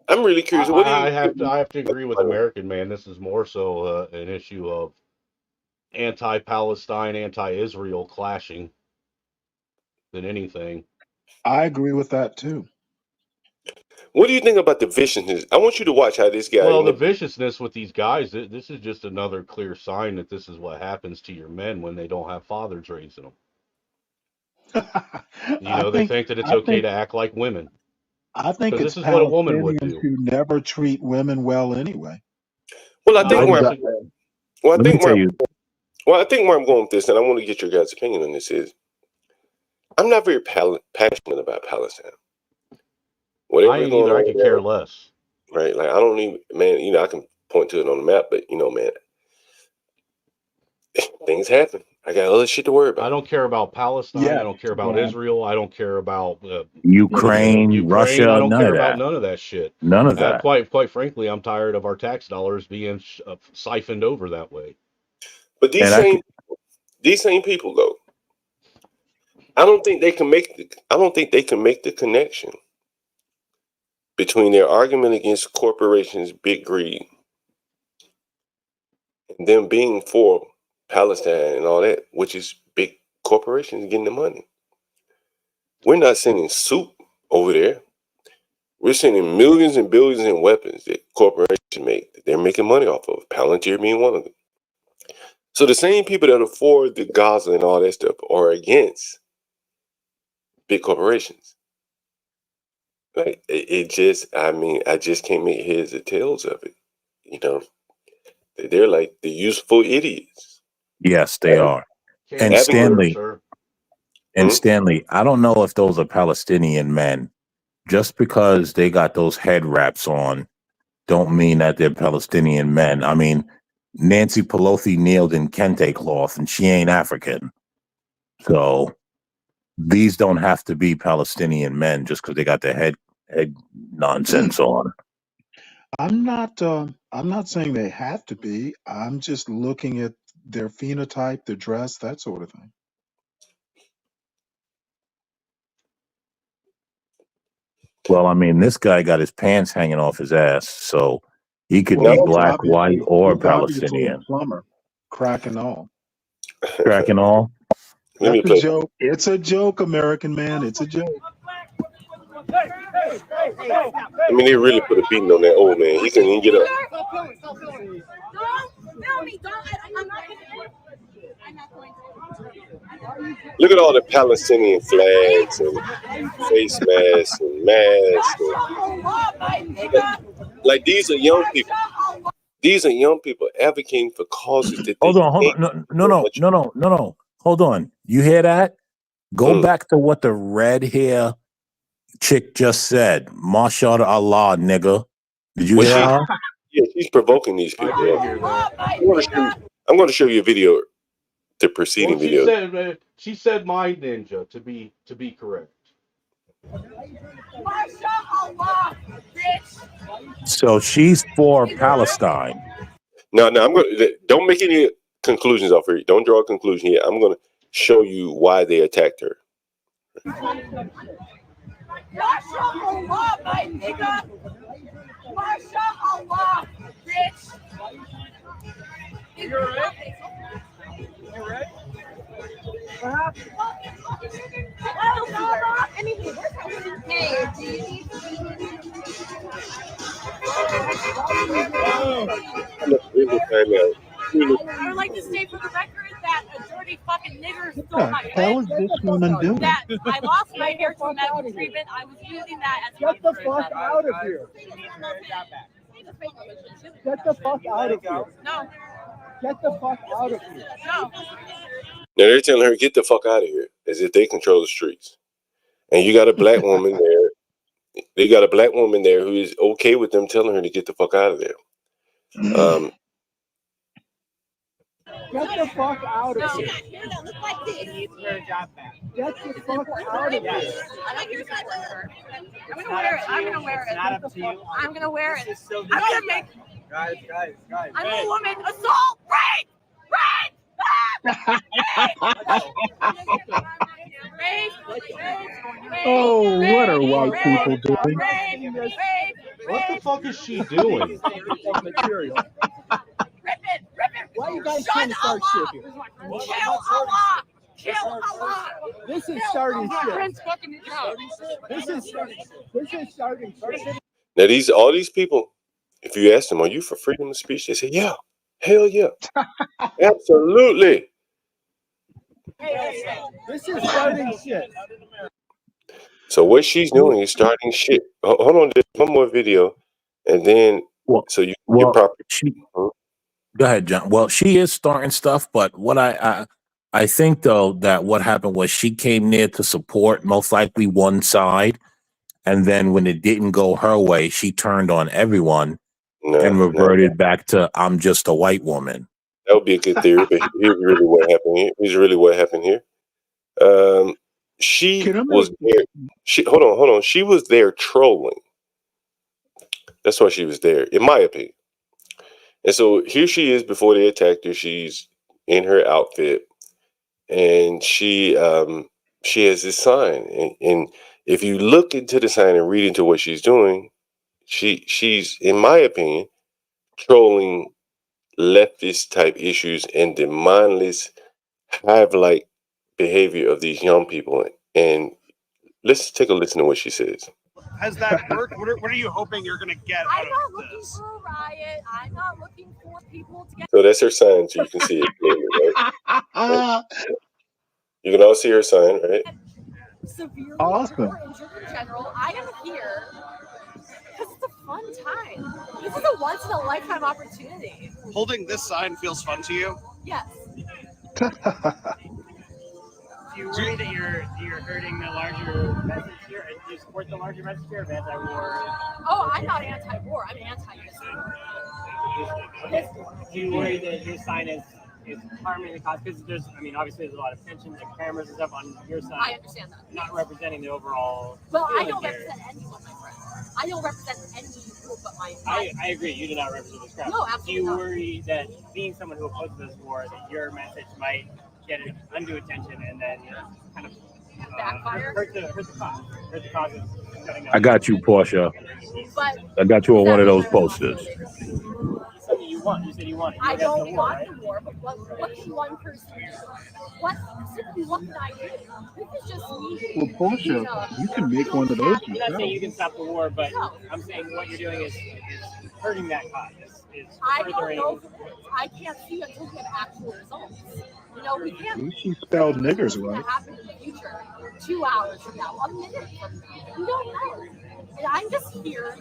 I'm really curious. What do you? I have to agree with American man. This is more so an issue of anti-Palestine, anti-Israel clashing than anything. I agree with that too. What do you think about the viciousness? I want you to watch how this guy. Well, the viciousness with these guys, this is just another clear sign that this is what happens to your men when they don't have fathers raising them. They think that it's okay to act like women. I think it's this is what a woman would Palestinians do. who never treat women well anyway. Well, I think Let me tell you. Well, I think where I'm going with this, and I want to get your guys' opinion on this, is I'm not very passionate about Palestine. Whatever I ain't either. I could care less. Right? Like, I don't even, man, I can point to it on the map, but, man, things happen. I got other shit to worry about. I don't care about Palestine. Yeah, I don't care about Israel. I don't care about Ukraine, Russia. I don't none care of about that. none of that shit. None of that. Quite frankly, I'm tired of our tax dollars being siphoned over that way. But these same people, though, I don't think they can make the connection between their argument against corporations' big greed and them being for Palestine and all that, which is big corporations getting the money. We're not sending soup over there. We're sending millions and billions in weapons that corporations make, that they're making money off of, Palantir being one of them. So the same people that are for the Gaza and all that stuff are against big corporations. Like, I just can't make heads or tails of it. They're like the useful idiots. Yes, they are. And Stanley, I don't know if those are Palestinian men. Just because they got those head wraps on, don't mean that they're Palestinian men. I mean, Nancy Pelosi kneeled in kente cloth, and she ain't African. So these don't have to be Palestinian men just because they got their head nonsense on. I'm not saying they have to be. I'm just looking at their phenotype, their dress, that sort of thing. Well, I mean, this guy got his pants hanging off his ass, so he could be black, white, or Palestinian. Plumber, crack and all. Crack and all. That's a joke. It's a joke, American man. It's a joke. I mean, they really put a beating on that old man. He couldn't even get up. Stop filming. Stop filming. Don't film me. Don't. I'm not going to. I'm not going to. Look at all the Palestinian flags and face masks and masks. And, like these are young people. These are young people advocating for causes that they Hold on. No. Hold on. You hear that? Go back to what the red hair chick just said. Mashallah, nigga. Did you hear her? Yeah, she's provoking these people. I'm going to show you a video, the preceding video. She said my ninja to be correct. So she's for Palestine. No, I'm going to don't make any conclusions off here. Don't draw a conclusion here. I'm going to show you why they attacked her. Mashallah, my nigga. Mashallah, bitch. You're right. You're right. I would like to say for the record that a dirty fucking nigger stole my How is this woman doing? that I lost my hair to medical treatment. I was using that as Get the fuck out of here. Get the fuck out of here. No. Get the fuck out of here. No. Now they're telling her, get the fuck out of here, as if they control the streets. And you got a black woman there. They got a black woman there who is okay with them telling her to get the fuck out of there. Get the fuck out of here. Look like this. Get the fuck out of here. I'm gonna wear it. I'm gonna wear it. Not up to you. I'm gonna wear it. I'm Guys, gonna make. guys. I'm a woman. Assault. Rape. Oh, what are white people doing? What the fuck is she doing? Why are you guys trying to start shit here? Kill Allah. Kill Allah. This is starting shit. Prince fucking This is starting shit. Now all these people, if you ask them, are you for freedom of speech? They say, yeah, hell yeah, absolutely. This is starting shit. So what she's doing is starting shit. Hold on, there's one more video, and then you're proper. Go ahead, John. Well, she is starting stuff, but what I think though that what happened was she came near to support most likely one side, and then when it didn't go her way, she turned on everyone and reverted back to I'm just a white woman. That would be a good theory, but here's really what happened here. She was there. Hold on. She was there trolling. That's why she was there, in my opinion. And so here she is before they attacked her. She's in her outfit, and she has this sign. And if you look into the sign and read into what she's doing, she's, in my opinion, trolling leftist type issues and the mindless, hive-like behavior of these young people. And let's take a listen to what she says. Has that worked? What are you hoping you're going to get out I'm not of looking this? for a riot. I'm not looking for people to get. So that's her sign, so you can see it clearly, right? You can all see her sign, right? Severely Awesome. or injured in general. I am here because it's a fun time. This is a once in a lifetime opportunity. Holding this sign feels fun to you? Yes. Do you worry that you're hurting the larger message here? Do you support the larger message here of anti-war? Oh, I'm not anti-war. I'm anti-history. Do you worry that your sign is harming the cause? Because obviously there's a lot of tension, like cameras and stuff on your side. I understand that. Not representing the overall. Well, I don't here. represent anyone, my friend. I don't represent any group but my. I agree. You do not represent this crowd. No, absolutely Do you not. worry that being someone who opposes this war, that your message might get undue attention and then kind of backfire? Hurt the cause. Hurt the cause of I got you, Portia. But I got you on one of those posters. something you want. You said you want it. I You're against don't the war, want right? the war, but what can one person do? What specifically what can I do? This is just me. Well, Portia, you can make one of those I'm not saying yourself. you can stop the war, but I'm saying what you're doing is hurting that cause. Is I don't furthering. know. I can't see until we have actual results. You know, we can't. At least she spelled niggers What's going right. to happen in the future? 2 hours from now, a minute from now, we don't know. And I'm just here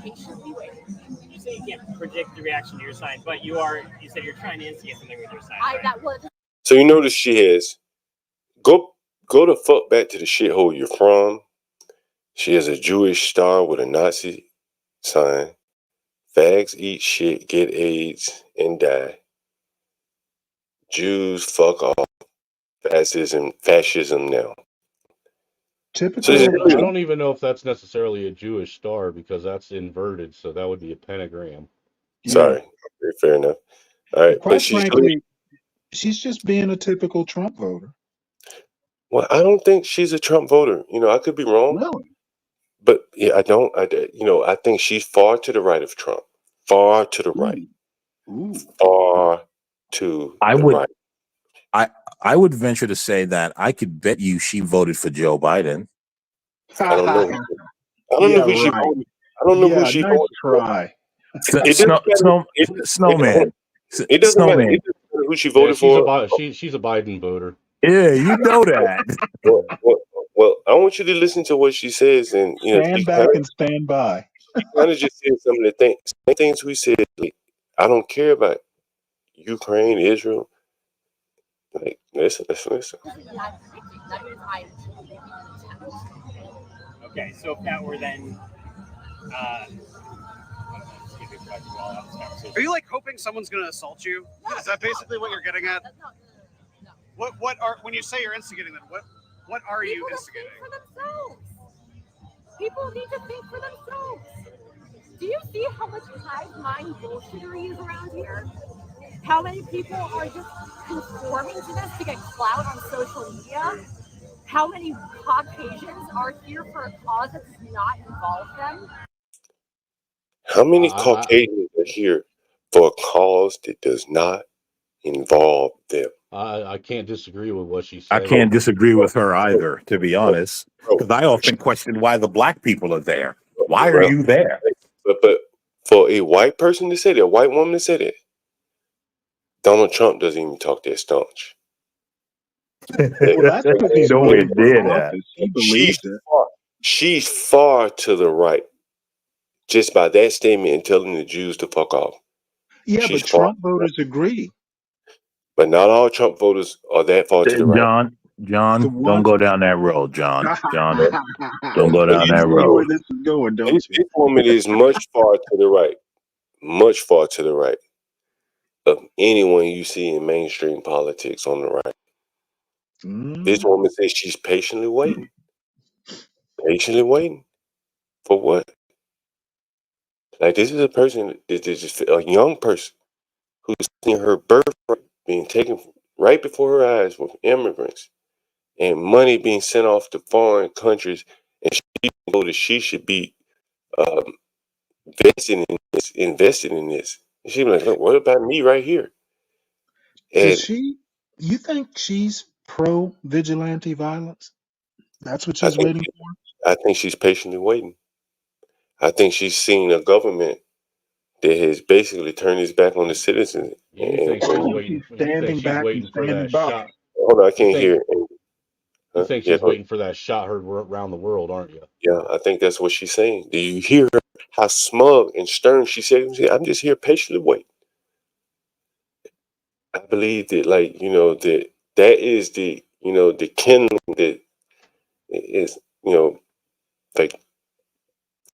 patiently waiting. You say you can't predict the reaction to your side, but you are. You said you're trying to instigate something with your side. Right? That was. So you notice she has go the fuck back to the shithole you're from. She has a Jewish star with a Nazi sign. Fags eat shit, get AIDS, and die. Jews fuck off. Fascism now. Typical. I don't even know if that's necessarily a Jewish star because that's inverted, so that would be a pentagram. Sorry, fair enough. All right, Quite but she's frankly, she's just being a typical Trump voter. well. I don't think she's a Trump voter. You know, I could be wrong. Really? But yeah, I don't. I think she's far to the right of Trump. Far to the right. Far to I the would, right. I would venture to say that I could bet you she voted for Joe Biden. I don't know. I don't know who she voted. I don't know who she nice voted for. try. It doesn't matter. Snowman. It doesn't matter. Snowman. It doesn't matter who she voted for. She's a Biden voter. Yeah, you know that. Well, I want you to listen to what she says, and Stand back and stand by. She kind of just said some of the things we said. Like, I don't care about Ukraine, Israel. Like, listen. Okay, so if that were then. Are you like hoping someone's going to assault you? Is that basically what you're getting at? What are when you say you're instigating them? What are you instigating? For themselves. People need to think for themselves. Do you see how much hive mind bullshittery is around here? How many people are just conforming to this to get clout on social media? How many Caucasians are here for a cause that does not involve them? How many Caucasians are here for a cause that does not involve them? I can't disagree with what she said. I can't disagree with her either, to be honest, because I often question why the black people are there. Why are you there? But for a white person to say that, a white woman to say that, Donald Trump doesn't even talk that staunch. Well, that's because he's Nowhere waiting for near office. that. He believes it. She's far to the right, just by that statement and telling the Jews to fuck off. Yeah, She's but Trump voters agree. But not all Trump voters are that far to the right. John, don't go down that road, John. John, don't go You down that see where road. this is going, don't you? This woman is much far to the right, much far to the right of anyone you see in mainstream politics on the right. This woman says she's patiently waiting. Patiently waiting for what? Like, this is a person that is just a young person who's seeing her birthright being taken right before her eyes with immigrants and money being sent off to foreign countries, and she knows that she should be invested in this. And she's like, look, what about me right here? Is And you think she's pro vigilante violence? That's what I she's think waiting for? I think she's patiently waiting. I think she's seen a government that has basically turned its back on the citizens. You think she's waiting? Standing back and waiting for standing that by. shot? Hold on, I can't hear. You think she's waiting for that shot heard around the world, aren't you? Yeah, I think that's what she's saying. Do you hear her? How smug and stern she said, I'm just here patiently waiting. I believe that, like, that is the, the kindling that is,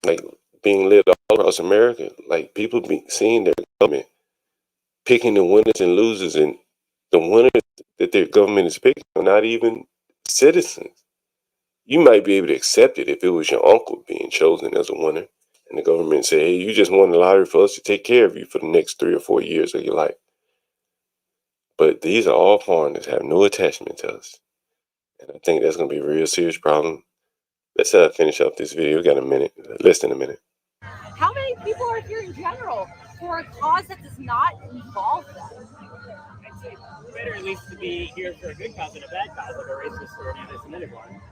like being lit all across America. Like, people be seeing their government picking the winners and losers, and the winners that their government is picking are not even citizens. You might be able to accept it if it was your uncle being chosen as a winner, and the government say, hey, you just won the lottery for us to take care of you for the next 3 or 4 years of your life. But these are all foreigners, have no attachment to us. And I think that's going to be a real serious problem. Let's finish up this video. We got a minute, less than a minute. How many people are here in general for a cause that does not involve them. I'd say better at least to be here for a good cause than a bad cause, like a racist or an anti-Semitic one.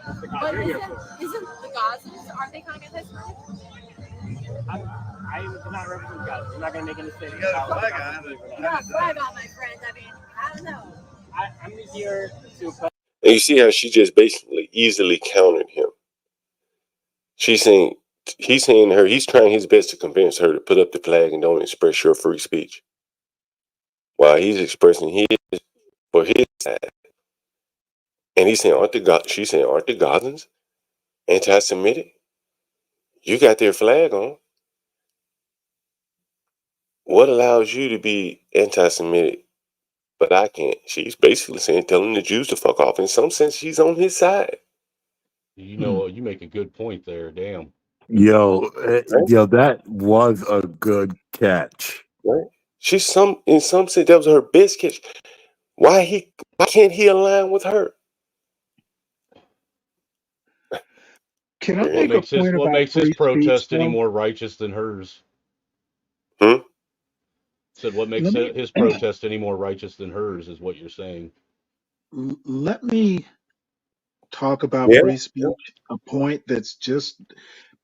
That's the cause But you're here for. isn't the Gazans, aren't they kind of anti-Semitic? I do not represent Gaza. I'm not going to make any statement. You got a flag on. You got a flag on, my friend. I mean, I don't know. I'm here to. And you see how she just basically easily countered him. She's saying, he's saying to her, he's trying his best to convince her to put up the flag and don't express your free speech, while he's expressing his for his side. And he's saying, she's saying, aren't the Gazans anti-Semitic? You got their flag on. What allows you to be anti-Semitic, but I can't? She's basically saying, telling the Jews to fuck off. In some sense, she's on his side. You know, you make a good point there. Damn. Yo, that was a good catch. Right? In some sense, that was her best catch. Why can't he align with her? Can I make a point What about makes his free protest speech, any though? more righteous than hers? Said what makes Let me his protest any more righteous than hers is what you're saying. let me talk about Yeah. free speech. A point that's just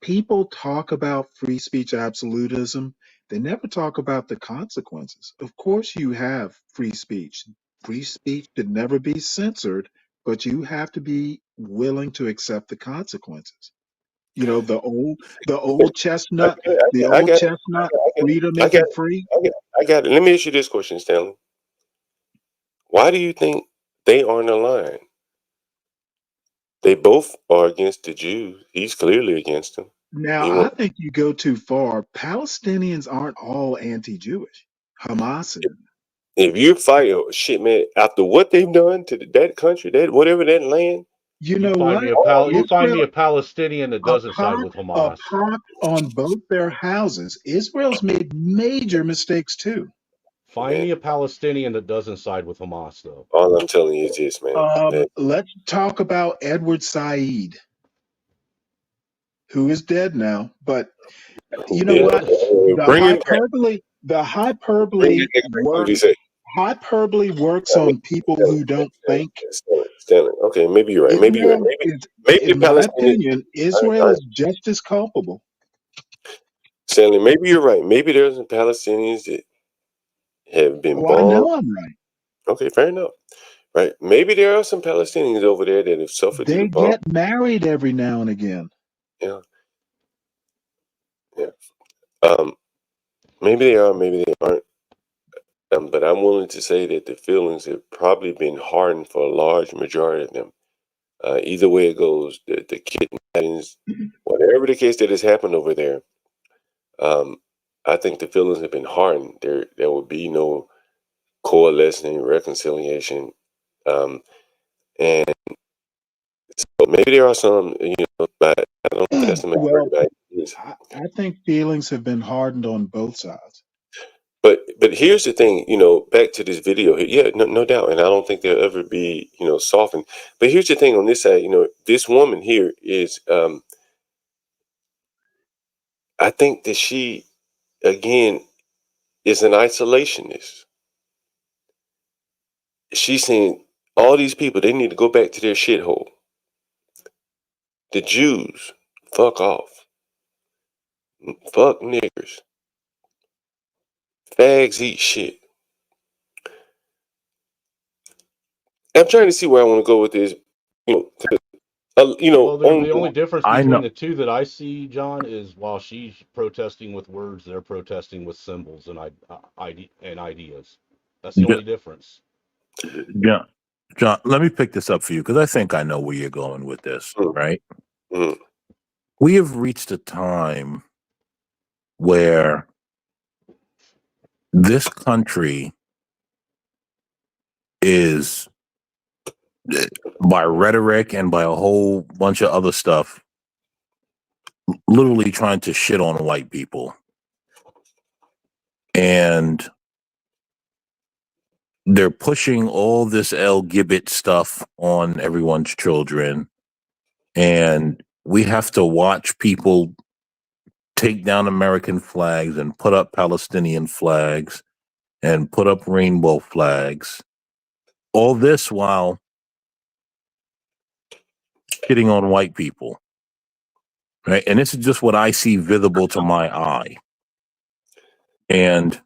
people talk about free speech absolutism. They never talk about the consequences. Of course, you have free speech. Free speech should never be censored, but you have to be willing to accept the consequences. You know, the old chestnut, the I old got chestnut, freedom I got isn't free. I got it. Let me ask you this question, Stanley. Why do you think they aren't aligned? They both are against the Jews. He's clearly against them. Now, He I wants, think you go too far. Palestinians aren't all anti-Jewish. Hamas is. if you fight shit, man, after what they've done to that country, that whatever that land, You You know find what? me a you find me Israel, a Palestinian that doesn't side with a Hamas. pock on both their houses. Israel's made major mistakes too. Find me a Palestinian that doesn't side with Hamas, though. all I'm telling you is this, man. That Let's talk about Edward Said, who is dead now. But you know yeah, what? The bring him back. hyperbole, the Bring that hyperbole nigga back. What work, he say? hyperbole works I mean, on people who don't think. Stanley. Okay, maybe you're right. Maybe you're right. Israel is, Maybe the in my Palestinians. opinion, All Israel right. is just as culpable. Stanley, maybe you're right. Maybe there's some Palestinians that have been Oh, I bombed. know I'm right. Okay, fair enough. Right. Maybe there are some Palestinians over there that have suffered through the They bomb. get married every now and again. Yeah. Yeah. Maybe they are, maybe they aren't. But I'm willing to say that the feelings have probably been hardened for a large majority of them. Either way it goes, the kidnappings, whatever the case that has happened over there, I think the feelings have been hardened. There will be no coalescing, reconciliation, and so maybe there are some, but I don't think that's the Well, majority. Is. I think feelings have been hardened on both sides. But here's the thing, back to this video here. Yeah, no doubt, and I don't think they'll ever be, softened. But here's the thing on this side, this woman here is, I think that she, again, is an isolationist. She's saying all these people, they need to go back to their shithole. The Jews, fuck off. Fuck niggers. Fags eat shit. I'm trying to see where I want to go with this. Well, On the only difference I between know. the two that I see, John, is while she's protesting with words, they're protesting with symbols and ideas. That's the Yeah, only difference. yeah. John, let me pick this up for you because I think I know where you're going with this, right? Mm. We have reached a time where this country is, by rhetoric and by a whole bunch of other stuff, literally trying to shit on white people. And they're pushing all this LGBT stuff on everyone's children. And we have to watch people take down American flags and put up Palestinian flags and put up rainbow flags. All this while shitting on white people. Right? And this is just what I see visible to my eye. And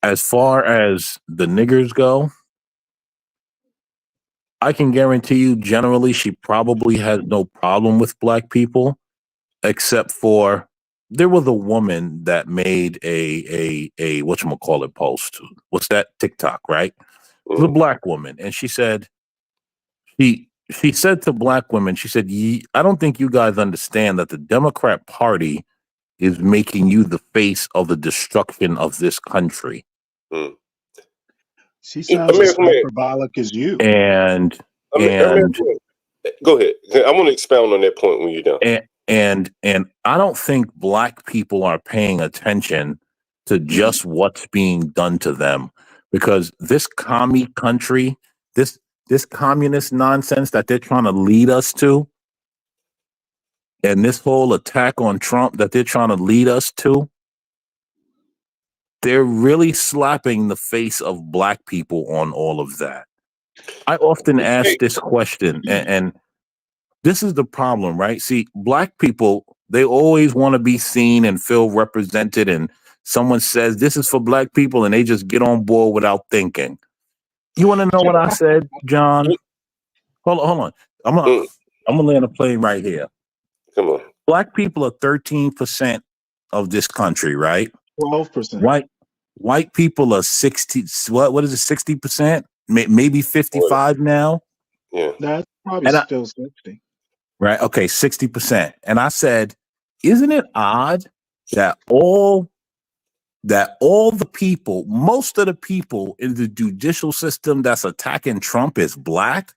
as far as the niggers go, I can guarantee you generally she probably has no problem with black people, except for there was a woman that made a whatchamacallit post. What's that? TikTok, right? It was a black woman. And she said, she said to black women, she said, I don't think you guys understand that the Democrat Party is making you the face of the destruction of this country. She sounds as hyperbolic as you. And go ahead. I want to expound on that point when you're done. And I don't think black people are paying attention to just what's being done to them, because this commie country, this communist nonsense that they're trying to lead us to, and this whole attack on Trump that they're trying to lead us to, they're really slapping the face of black people on all of that. I often ask this question, and this is the problem, right? See, black people, they always want to be seen and feel represented, and someone says this is for black people, and they just get on board without thinking. You want to know what I said, John? Hold on. I'm gonna land a plane right here. Come on. Black people are 13% of this country, right? 12%. White people are 60. What is it? 60%? Maybe 55 now. Yeah, that's probably still 60. Right. Okay. 60%. And I said, isn't it odd that all the people, most of the people in the judicial system that's attacking Trump is black?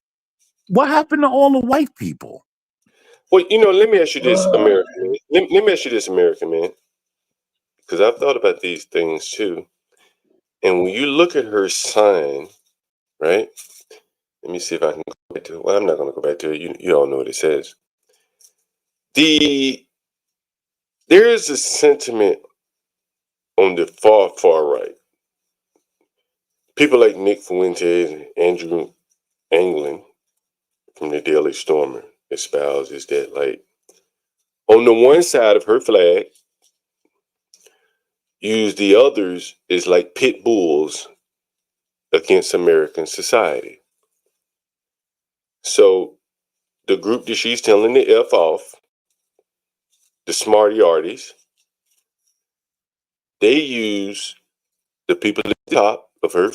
What happened to all the white people? Well, let me ask you this, American man. Let me ask you this, American man, because I've thought about these things too. And when you look at her sign, right? Let me see if I can go back to it. Well, I'm not going to go back to it. You all know what it says. There is a sentiment on the far right. People like Nick Fuentes and Andrew Anglin from the Daily Stormer espouses that, like, on the one side of her flag, use the others as like pit bulls against American society. So the group that she's telling to F off, the smarty arties, they use the people at the top of her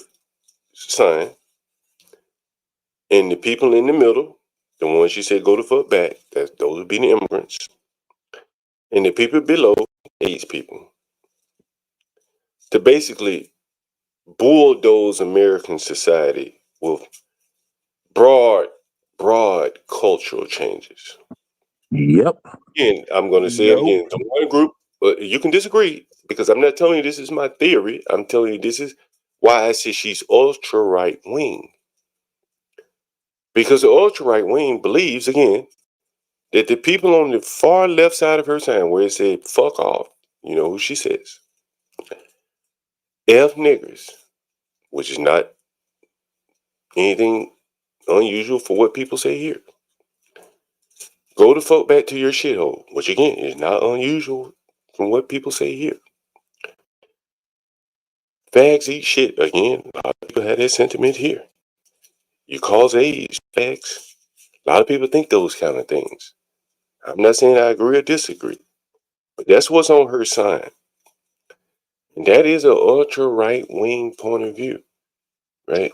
sign, and the people in the middle, the ones she said go the fuck back, those would be the immigrants, and the people below, AIDS people, to basically bulldoze American society with broad cultural changes. Yep. Again, I'm going to say it again. The one group, you can disagree, because I'm not telling you this is my theory. I'm telling you this is why I say she's ultra right wing. Because the ultra right wing believes, again, that the people on the far left side of her sign, where it said fuck off, you know who she says, F niggers, which is not anything unusual for what people say here. Go the fuck back to your shithole, which again is not unusual from what people say here. Fags eat shit, again, a lot of people have that sentiment here. You cause AIDS, fags. A lot of people think those kind of things. I'm not saying I agree or disagree, but that's what's on her sign. And that is an ultra right wing point of view, right?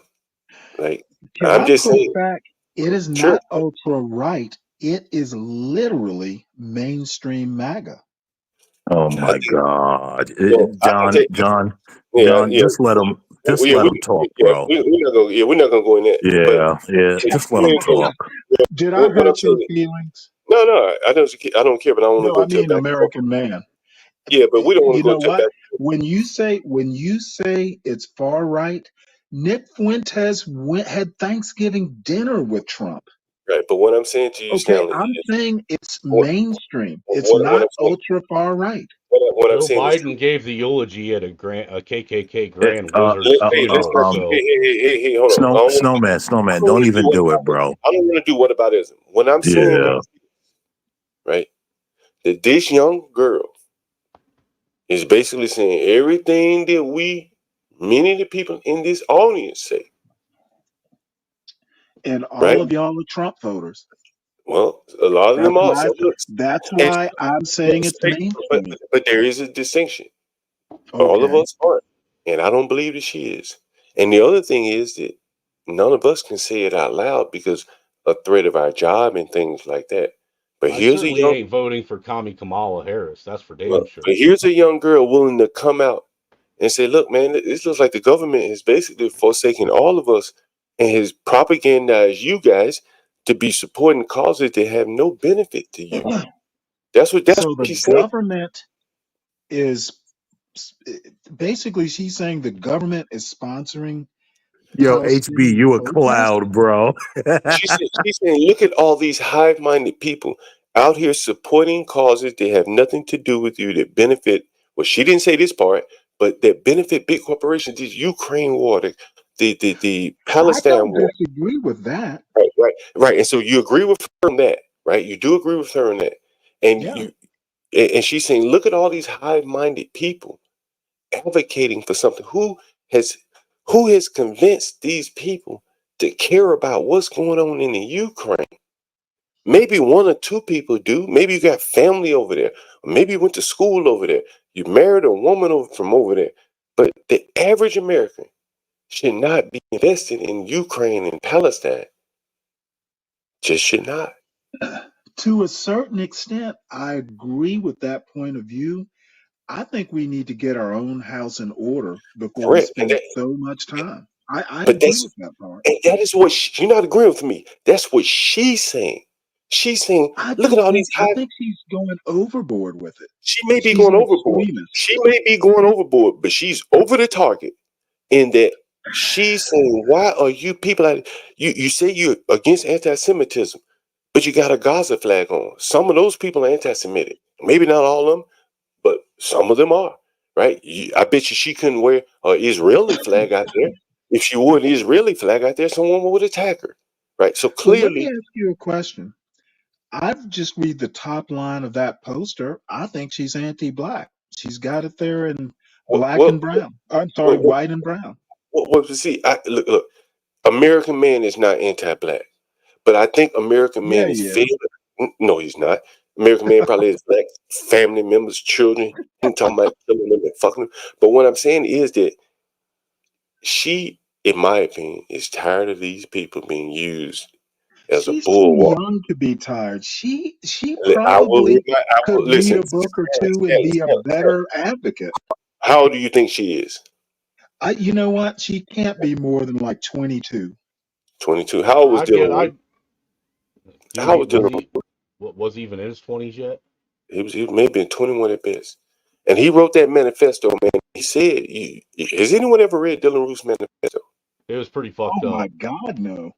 Like, Can I'm I just push saying. back? It is Sure. not ultra right. It is literally mainstream MAGA. Oh my God, Well, John, yeah. just let him talk, bro. We're not gonna go in there. Yeah, just let him talk. Did I What I'm hurt your saying, feelings? no, I don't care, but I want to No, go I to a mean back. American man. Yeah, but we don't want to You go know to a what? back. When you say it's far right, Nick Fuentes had Thanksgiving dinner with Trump. Right, but what I'm saying to you, Okay, Stanley, I'm is saying it's what mainstream. It's what not I'm saying. ultra far right. What I'm Joe saying is true. Biden gave the eulogy at a KKK Eh, Grand Wizards Hey, let's funeral. not keep. So Hey, hold on. Snowman, I don't don't want to do even what do about it, bro. I don't want to do what about ism. What I'm saying Yeah. is right that this young girl is basically saying everything that many of the people in this audience say. And all Right. of y'all are Trump voters. Well, a lot of That's them are. why Some of us, that's and, why I'm saying it's mainstream. but there is a distinction. All of Okay. us aren't, and I don't believe that she is. And the other thing is that none of us can say it out loud because a threat of our job and things like that. But I here's a certainly young, ain't voting for Commie Kamala Harris. That's for damn but sure. here's a young girl willing to come out and say, "Look, man, this looks like the government is basically forsaking all of us and has propagandized you guys to be supporting causes that have no benefit to you." That's what So the she's saying. government is basically she's saying the government is sponsoring Yo, HB, Palestinian you a protests. cloud, bro. She's saying, look at all these hive-minded people out here supporting causes that have nothing to do with you that benefit. Well, she didn't say this part, but that benefit big corporations. This Ukraine war, the I Palestine don't war. disagree with that. Right. And so you agree with her on that, right? You do agree with her on that, and Yeah. and she's saying, look at all these hive-minded people advocating for something. Who has convinced these people to care about what's going on in the Ukraine? Maybe one or two people do. Maybe you got family over there. Or maybe you went to school over there. You married a woman from over there. But the average American should not be invested in Ukraine and Palestine. Just should not. To a certain extent, I agree with that point of view. I think we need to get our own house in order before we Correct. spend so much time. I But agree with that part. that is what you're not agreeing with me. That's what she's saying. She's saying, look at all these I high. think she's going overboard with it. She may be She's going an overboard. extremist. She may be going overboard, but she's over the target in that she's saying, why are you people like you say you're against anti-Semitism, but you got a Gaza flag on. Some of those people are anti-Semitic. Maybe not all of them, but some of them are, right? I bet you she couldn't wear an Israeli flag out there. If she wore an Israeli flag out there, someone would attack her, right? So Well, let me clearly, ask you a question. I've just read the top line of that poster. I think she's anti-black. She's got it there in what, black what, and brown. I'm sorry, what, what, white and brown. see, look, American man is not anti-black. But I think American Yeah, man is he is. failing. No, he's not. American man probably has black family members, children. He ain't talking about killing them and fucking them. But what I'm saying is that she, in my opinion, is tired of these people being used as a She's too bulwark. young to be tired. She I will, probably could read listen. a book or two and be a better advocate. How old do you think she is? You know what? She can't be more than like 22. 22. How old was Dylan? How was Dylan? Was he even in his 20s yet? He was maybe 21 at best. And he wrote that manifesto, man. He said, has anyone ever read Dylan Roof's manifesto? It was pretty Oh fucked my up. God, no.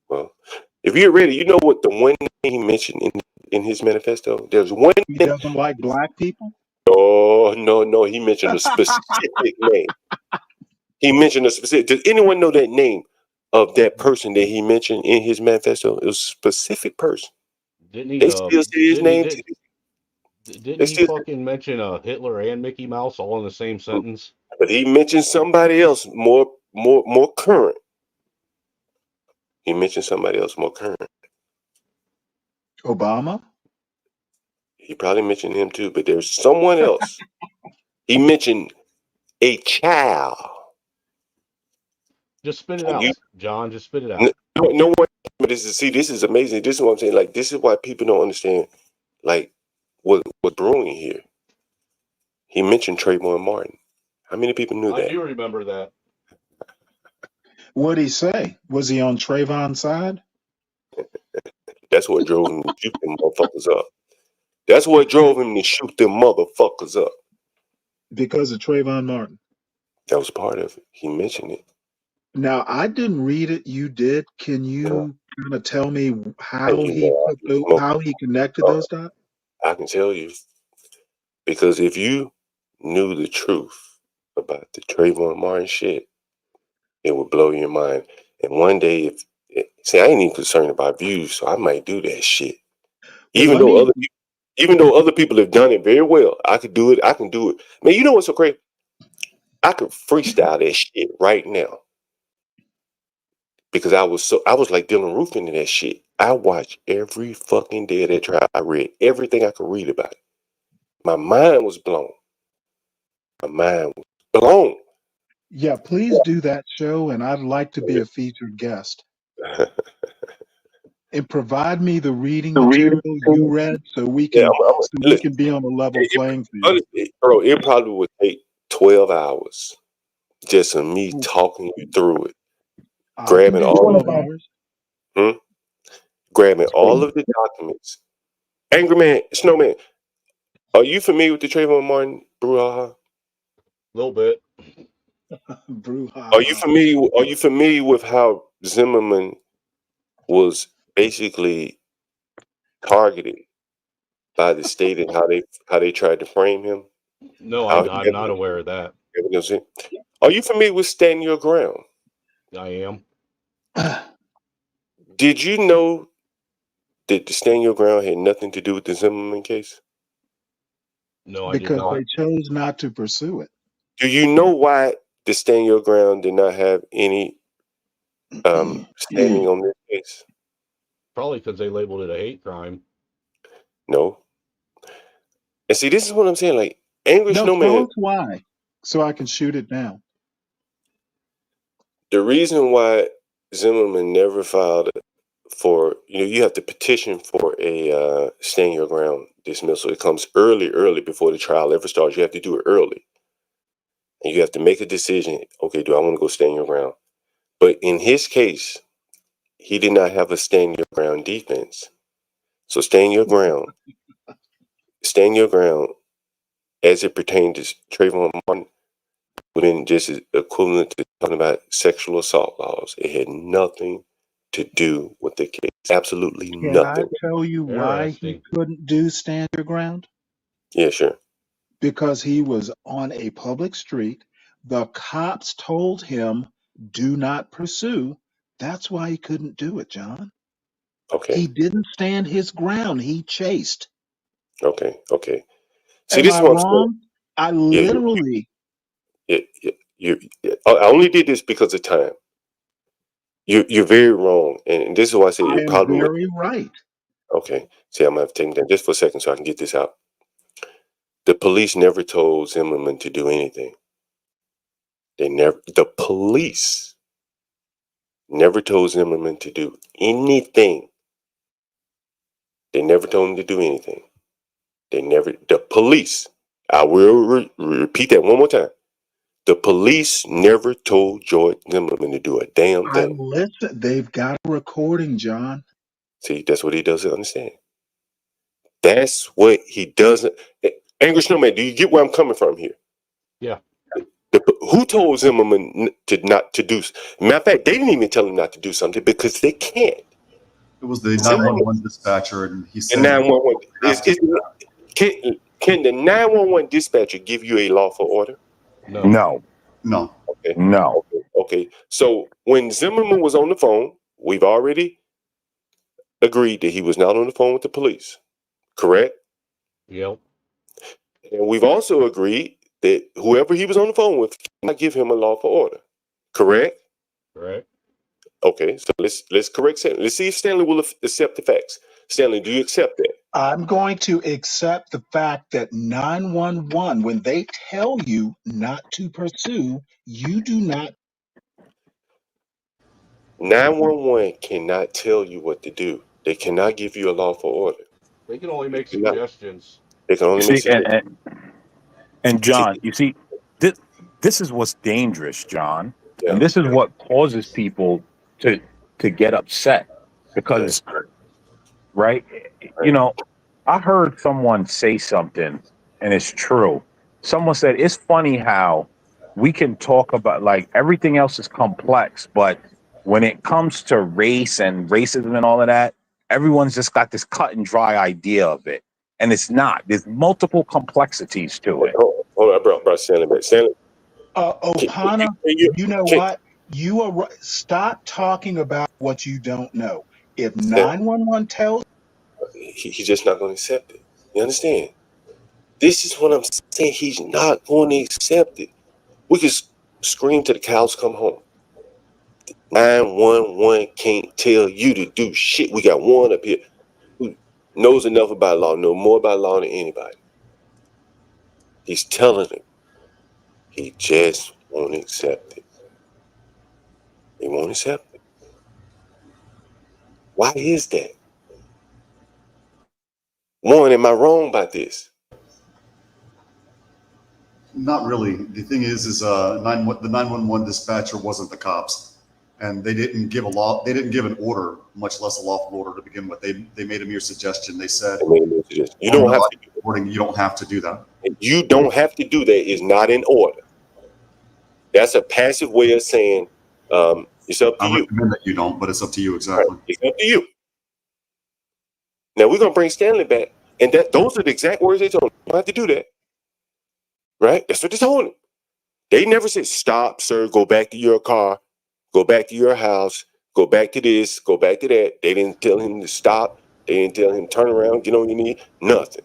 Well, if you're ready, you know what the one thing he mentioned in his manifesto? There's one He thing. doesn't like black people? Oh, no. He mentioned a specific name. He mentioned a specific. Does anyone know that name of that person that he mentioned in his manifesto? It was a specific person. Didn't he? They still say his name. Didn't he fucking mention Hitler and Mickey Mouse all in the same sentence? But he mentioned somebody else more current. He mentioned somebody else more current. Obama? He probably mentioned him too, but there's someone else. He mentioned a child. Just spit it out, John. Just spit it out. No one. But this is amazing. This is what I'm saying. Like, this is why people don't understand, like, what's brewing here. He mentioned Trayvon Martin. How many people knew I that? do remember that. What'd he say? Was he on Trayvon's side? That's what drove him to shoot them motherfuckers up. That's what drove him to shoot them motherfuckers up. Because of Trayvon Martin. That was part of it. He mentioned it. Now, I didn't read it. You did. Can you kind of tell me Hey, how you he know, I put can smoke. how he connected those dots? I can tell you because if you knew the truth about the Trayvon Martin shit, it would blow your mind. And one day, see, I ain't even concerned about views, so I might do that shit. But Even let though me other people have done it very well, I could do it. I can do it. Man, you know what's so crazy? I could freestyle that shit right now because I was like Dylan Roof into that shit. I watched every fucking day of that trial. I read everything I could read about it. My mind was blown. My mind was blown. Yeah, please do that show, and I'd like to be a featured guest. And provide me the reading The reading. material you read so we Yeah, can listen. be on a level playing field. Honestly, bro, it probably would take 12 hours just of me talking you through it, I can grabbing do all 12 hours. grabbing all of the documents. Angry Man, Snowman, are you familiar with the Trayvon Martin brouhaha? A little bit. Brouhaha. Are you familiar with how Zimmerman was basically targeted by the state and how they tried to frame him? No, How I'm not aware of that. Are you familiar with Stand Your Ground? I am. Did you know that the Stand Your Ground had nothing to do with the Zimmerman case? No, I did Because not. they chose not to pursue it. Do you know why the Stand Your Ground did not have any standing on this case? Probably because they labeled it a hate crime. No. And see, this is what I'm saying. Like, Angry No, tell Snowman, us why, so I can shoot it down. the reason why Zimmerman never filed for, you have to petition for a stand your ground dismissal. It comes early before the trial ever starts. You have to do it early. And you have to make a decision. Okay, do I want to go stand your ground? But in his case, he did not have a stand your ground defense. So stand your ground as it pertained to Trayvon Martin would have been just as equivalent to talking about sexual assault laws. It had nothing to do with the case. Absolutely Can I nothing. tell you why he couldn't do stand your ground? Yeah, sure. Because he was on a public street. The cops told him, do not pursue. That's why he couldn't do it, John. Okay. He didn't stand his ground. He chased. Okay. See, Am this I is what I'm saying. wrong? I Yeah, literally. I only did this because of time. You're very wrong, and this is why I say I it am probably would. very right. Okay. See, I'm gonna have to take that just for a second so I can get this out. The police never told Zimmerman to do anything. The police never told Zimmerman to do anything. They never told him to do anything. The police, I will repeat that one more time. The police never told George Zimmerman to do a damn I thing. listen. They've got a recording, John. See, that's what he doesn't understand. That's what he doesn't. Angry Snowman, do you get where I'm coming from here? Yeah. Who told Zimmerman not to do? Matter of fact, they didn't even tell him not to do something because they can't. It was the 911 dispatcher, and he The said 911 can the 911 dispatcher give you a lawful order? No. Okay. No. Okay. So when Zimmerman was on the phone, we've already agreed that he was not on the phone with the police. Correct? Yep. And we've also agreed that whoever he was on the phone with cannot give him a lawful order. Correct? Correct. Okay, so let's correct Stanley. Let's see if Stanley will accept the facts. Stanley, do you accept that? I'm going to accept the fact that 911, when they tell you not to pursue, you do not. 911 cannot tell you what to do. They cannot give you a lawful order. They can only make cannot. suggestions. They can only See, make suggestions. and John, you see, this is what's dangerous, John, Yeah. and this is what causes people to get upset because, right? You know, I heard someone say something, and it's true. Someone said it's funny how we can talk about like everything else is complex, but when it comes to race and racism and all of that, everyone's just got this cut and dry idea of it. And it's not. There's multiple complexities to it. Hold on, I brought Stanley back. Stanley, Opana, you know what? You are right. Stop talking about what you don't know. If 911 tells he's just not going to accept it. You understand? This is what I'm saying. He's not going to accept it. We can scream till the cows come home. 911 can't tell you to do shit. We got one up here who knows enough about law, know more about law than anybody. He's telling him. He just won't accept it. He won't accept it. Why is that? Warren, am I wrong about this? Not really. The thing is the 911 dispatcher wasn't the cops, and they didn't give They didn't give an order, much less a lawful order to begin with. They made a mere suggestion. They said, "You don't have to do that. You don't have to do that. You don't have to do that. Is not in order. That's a passive way of saying it's up to you. I recommend that you don't, but it's up to you exactly. Right. It's up to you. Now we're gonna bring Stanley back, and those are the exact words they told him. You don't have to do that. Right? That's what they told him. They never said, "Stop, sir. Go back to your car. Go back to your house. Go back to this. Go back to that." They didn't tell him to stop. They didn't tell him turn around, get on your knee. Nothing.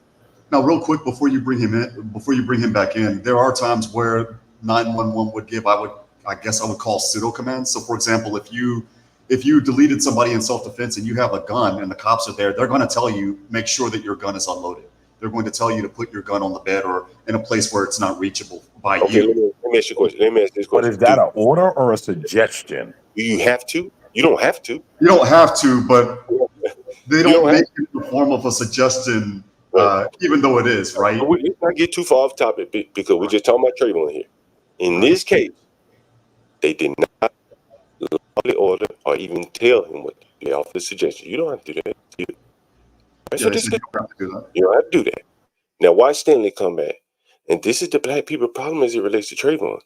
Now, real quick, before you bring him back in, there are times where 911 would give, I guess I would call pseudo commands. So, for example, if you deleted somebody in self-defense and you have a gun and the cops are there, they're going to tell you, make sure that your gun is unloaded. They're going to tell you to put your gun on the bed or in a place where it's not reachable by you. Let me ask you a question. Let me ask this question. But is that an order or a suggestion? Do you have to? You don't have to. You don't have to, but they don't make it in the form of a suggestion, even though it is, right? Let's not get too far off topic because we're just talking about Trayvon here. In this case, they did not lawfully order or even tell him what they offered a suggestion. You don't have to do that. You don't have to do that. Now, why Stanley come back? And this is the black people problem as it relates to Trayvon,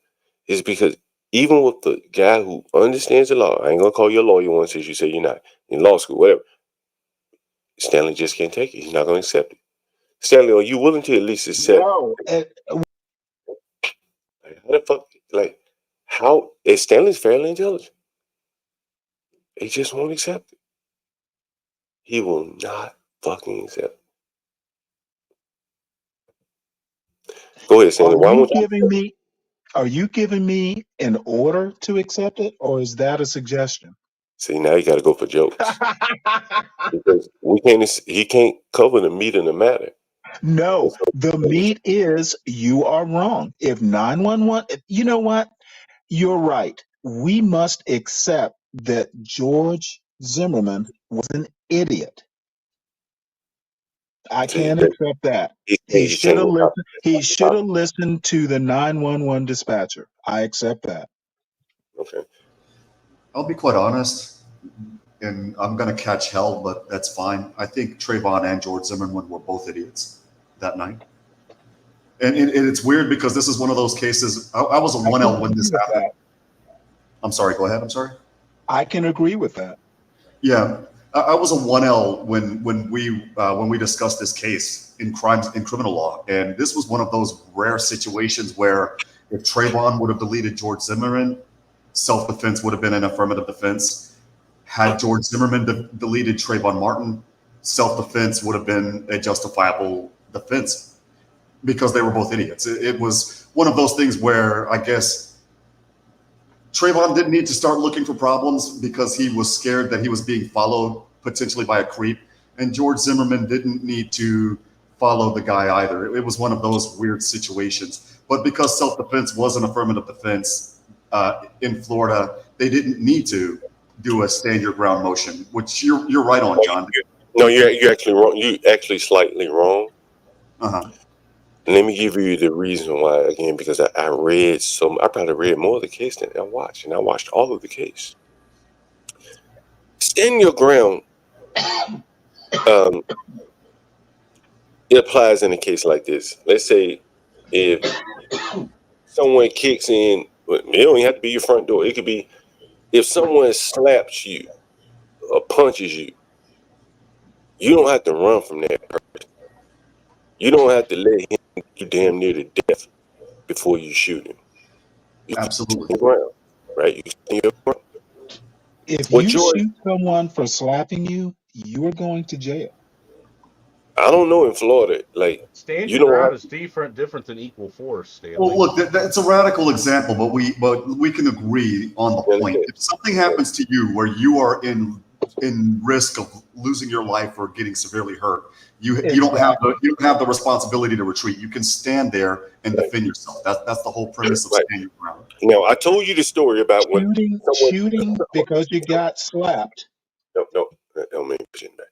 is because even with the guy who understands the law, I ain't gonna call you a lawyer one since you say you're not in law school, whatever. Stanley just can't take it. He's not gonna accept it. Stanley, are you willing to at least accept? no, How the fuck? How is Stanley's fairly intelligent? He just won't accept it. He will not fucking accept it. Go ahead, Stanley. Are you giving me an order to accept it, or is that a suggestion? See, now you got to go for jokes because he can't cover the meat and the matter. No, the meat is you are wrong. If 911, you know what? You're right. We must accept that George Zimmerman was an idiot. I can't accept that. He should have listened. He should have listened to the 911 dispatcher. I accept that. Okay. I'll be quite honest, and I'm going to catch hell, but that's fine. I think Trayvon and George Zimmerman were both idiots that night. And it's weird because this is one of those cases. I was a 1L when this happened. I'm sorry. Go ahead. I'm sorry. I can agree with that. Yeah. I was a 1L when we discussed this case in criminal law, and this was one of those rare situations where if Trayvon would have deleted George Zimmerman, self-defense would have been an affirmative defense. Had George Zimmerman deleted Trayvon Martin, self-defense would have been a justifiable defense because they were both idiots. It was one of those things where I guess Trayvon didn't need to start looking for problems because he was scared that he was being followed potentially by a creep. And George Zimmerman didn't need to follow the guy either. It was one of those weird situations. But because self-defense was an affirmative defense in Florida, they didn't need to do a stand your ground motion, which you're right on, John. No, you're actually wrong. You actually slightly wrong. Uh-huh. Let me give you the reason why again, because I probably read more of the case than I watched, and I watched all of the case. Stand your ground. It applies in a case like this. Let's say if someone kicks in, it don't even have to be your front door. It could be if someone slaps you or punches you, you don't have to run from that person. You don't have to let him get you damn near to death before you shoot him. You Absolutely. stand your ground, right? You stand your ground. If What you George? shoot someone for slapping you, you are going to jail. I don't know in Florida, like Stand you your don't ground have. is different than equal force, Well, Stanley. look, that's a radical example, but we can agree on the point. If something happens to you where you are in risk of losing your life or getting severely hurt, you don't have the responsibility to retreat. You can stand there and defend yourself. That's the whole premise of Right. standing your ground. Now I told you the story about when someone. Shooting because you got slapped. No, that don't mean shit back.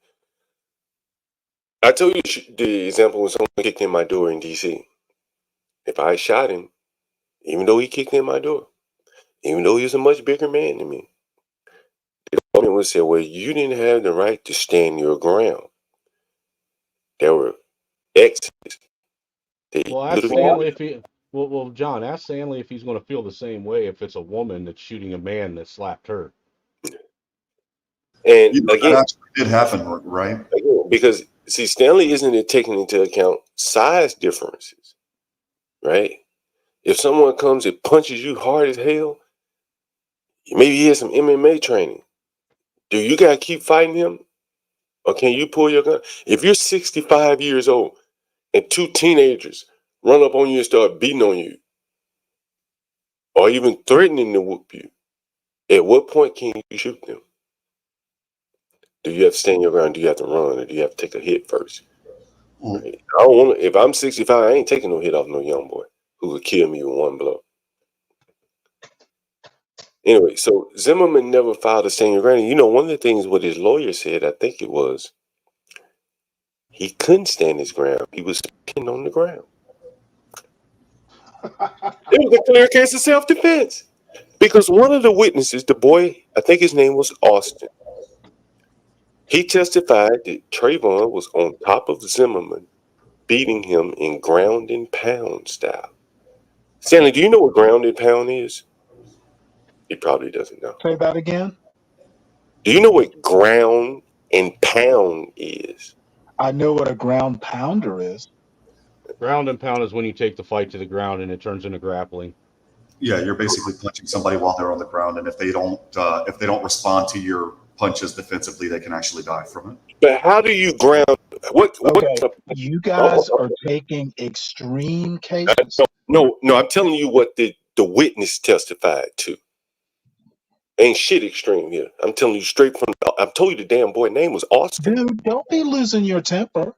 I told you the example when someone kicked in my door in D.C. If I shot him, even though he kicked in my door, even though he was a much bigger man than me, the government would say, well, you didn't have the right to stand your ground. There were exes. Well, ask Stanley if he. Well, John, ask Stanley if he's going to feel the same way if it's a woman that's shooting a man that slapped her. And that again, actually did happen, right? Again, because see, Stanley isn't taking into account size differences, right? If someone comes and punches you hard as hell, maybe he has some MMA training. Do you gotta keep fighting him? Or can you pull your gun? If you're 65 years old and two teenagers run up on you and start beating on you, or even threatening to whoop you, at what point can you shoot them? Do you have to stand your ground? Do you have to run? Or do you have to take a hit first? Right? I don't want to, if I'm 65, I ain't taking no hit off no young boy who could kill me with one blow. Anyway, so Zimmerman never filed a stand your ground. You know, one of the things what his lawyer said, I think it was, he couldn't stand his ground. He was pinned on the ground. It was a clear case of self-defense. Because one of the witnesses, the boy, I think his name was Austin, he testified that Trayvon was on top of Zimmerman, beating him in ground and pound style. Stanley, do you know what ground and pound is? He probably doesn't know. Say that again. Do you know what ground and pound is? I know what a ground pounder is. Ground and pound is when you take the fight to the ground and it turns into grappling. Yeah, you're basically punching somebody while they're on the ground, and if they don't respond to your punches defensively, they can actually die from it. But how do you ground? Okay, you guys are taking extreme cases. No, I'm telling you what the witness testified to. Ain't shit extreme here. I'm telling you straight from. I told you the damn boy name was Austin. Dude, don't be losing your temper.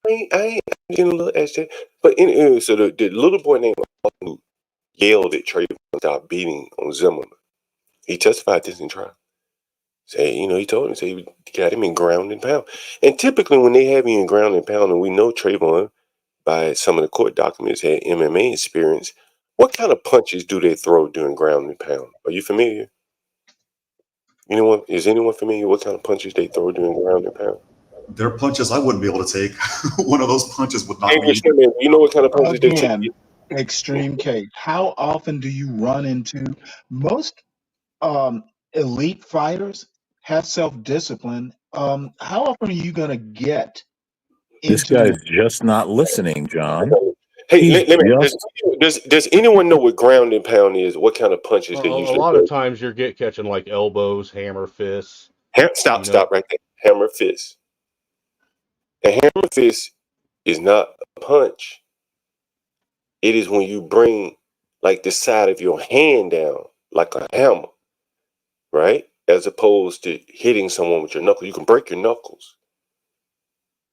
I ain't getting a little extra. But anyway, so the little boy named Austin who yelled at Trayvon stop beating on Zimmerman. He testified this in trial. Say, he told him, say he got him in ground and pound. And typically when they have you in ground and pound, and we know Trayvon by some of the court documents had MMA experience, what kind of punches do they throw during ground and pound? Are you familiar? Is anyone familiar what kind of punches they throw during ground and pound? They're punches I wouldn't be able to take. One of those punches would not be. You know what kind of punches they take? Extreme case. How often do you run into most elite fighters have self-discipline? How often are you going to get This guy's just not listening, John. Hey, let me. Does anyone know what ground and pound is? What kind of punches they A usually lot throw? of times you're catching like elbows, hammer fists. Stop right there. Hammer fist. A hammer fist is not a punch. It is when you bring like the side of your hand down like a hammer, right? As opposed to hitting someone with your knuckles. You can break your knuckles,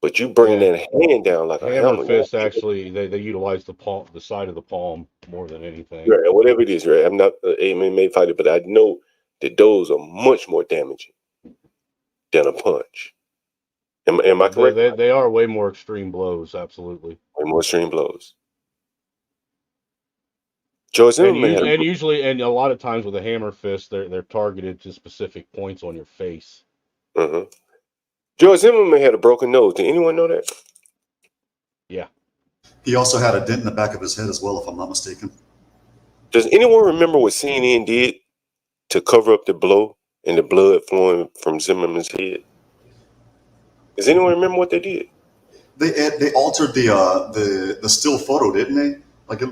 but you bring that hand down like a Hammer hammer. fist actually they utilize the side of the palm more than anything. Right, whatever it is, right? I'm not an MMA fighter, but I know that those are much more damaging than a punch. Am I correct? They are way more extreme blows, absolutely. Way more extreme blows. George And Zimmerman usually a lot of times with a hammer fist, they're targeted to specific points on your face. Mm-hmm. George Zimmerman had a broken nose. Did anyone know that? Yeah. He also had a dent in the back of his head as well, if I'm not mistaken. Does anyone remember what CNN did to cover up the blow and the blood flowing from Zimmerman's head? Does anyone remember what they did? They altered the still photo, didn't they? Like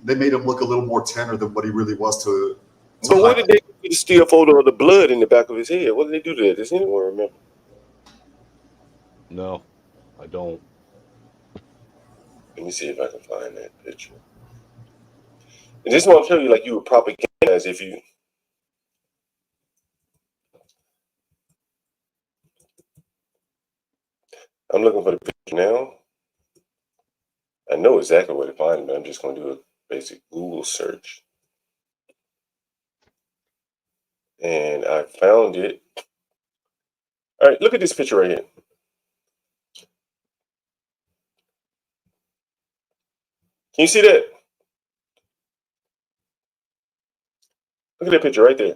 they made him look a little more tender than what he really was to But what hide. did they do to the still photo of the blood in the back of his head? What did they do to that? Does anyone remember? No, I don't. Let me see if I can find that picture. And this is what I'm telling you, like you would propagandize if you. I'm looking for the picture now. I know exactly where to find it, but I'm just going to do a basic Google search. And I found it. All right, look at this picture right here. Can you see that? Look at that picture right there.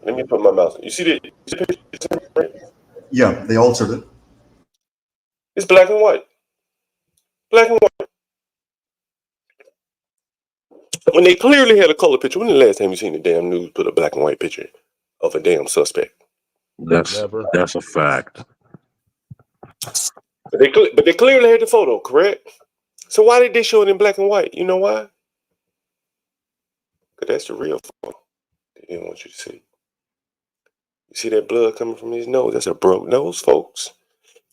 Let me put my mouse. You see that? You see the picture? Right? Yeah, they altered it. It's black and white. Black and white. When they clearly had a color picture, when the last time you seen the damn news put a black and white picture of a damn suspect? That's a fact. But they clearly had the photo, correct? So why did they show it in black and white? You know why? Because that's the real photo. They didn't want you to see. You see that blood coming from his nose? That's a broke nose, folks.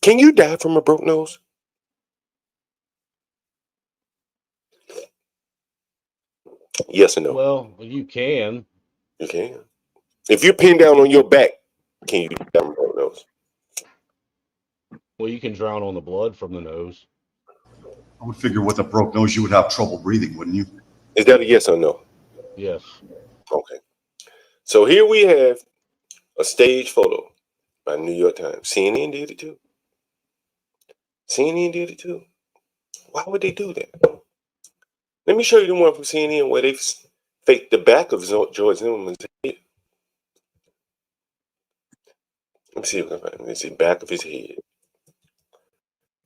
Can you die from a broke nose? Yes or no? Well, you can. You can. If you're pinned down on your back, can you die from a broke nose? Well, you can drown on the blood from the nose. I would figure with a broke nose, you would have trouble breathing, wouldn't you? Is that a yes or no? Yes. Okay. So here we have a stage photo by New York Times. CNN did it too. CNN did it too. Why would they do that? Let me show you the one from CNN where they faked the back of George Zimmerman's head. Let me see if I can find it. Let's see, back of his head.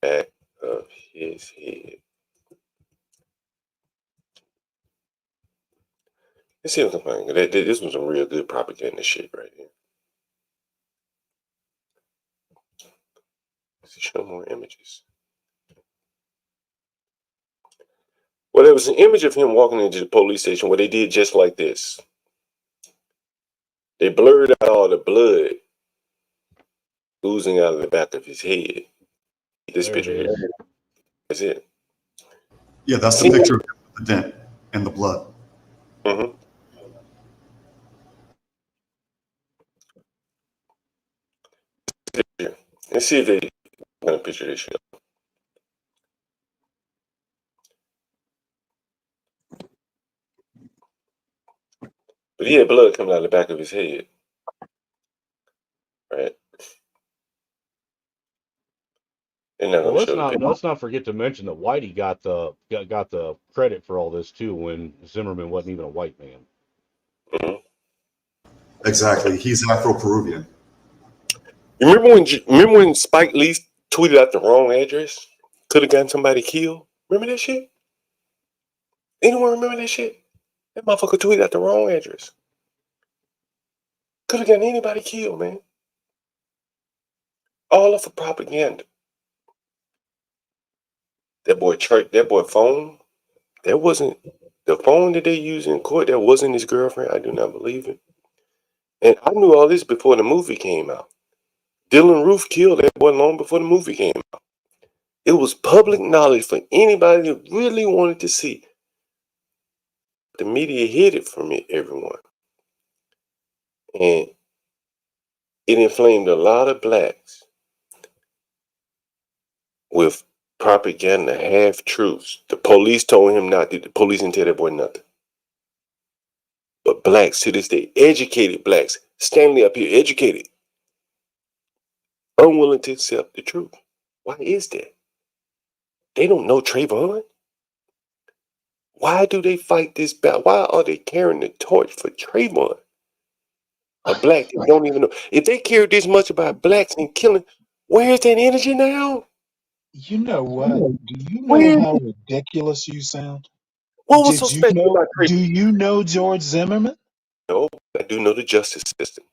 Back of his head. Let's see if I can find it. This was some real good propaganda shit right here. Let's see, show more images. Well, there was an image of him walking into the police station where they did just like this. They blurred out all the blood oozing out of the back of his head. This There picture it here. is. That's it. Yeah, that's the picture of the dent and the blood. Mm-hmm. Let's see if they kind of picture this shit. But he had blood coming out of the back of his head. Right. And not Well, gonna show the picture. let's not forget to mention that Whitey got the credit for all this too, when Zimmerman wasn't even a white man. Mm-hmm. Exactly. He's Afro-Peruvian. You remember when Spike Lee tweeted out the wrong address? Could have gotten somebody killed. Remember that shit? Anyone remember that shit? That motherfucker tweeted out the wrong address. Could have gotten anybody killed, man. All of for propaganda. That boy phone. That wasn't the phone that they used in court. That wasn't his girlfriend. I do not believe it. And I knew all this before the movie came out. Dylan Roof killed that boy long before the movie came out. It was public knowledge for anybody who really wanted to see. The media hid it from everyone. And it inflamed a lot of blacks with propaganda, half truths. The police told him not to. The police didn't tell that boy nothing. But blacks to this day, educated blacks, standing up here, educated, unwilling to accept the truth. Why is that? They don't know Trayvon. Why do they fight this battle? Why are they carrying the torch for Trayvon? A black they don't even know. If they care this much about blacks and killing, where's that energy now? You know what? Do you know Where? how ridiculous you sound? What was so special about Do Trayvon? you know George Zimmerman? know, I do know the justice system.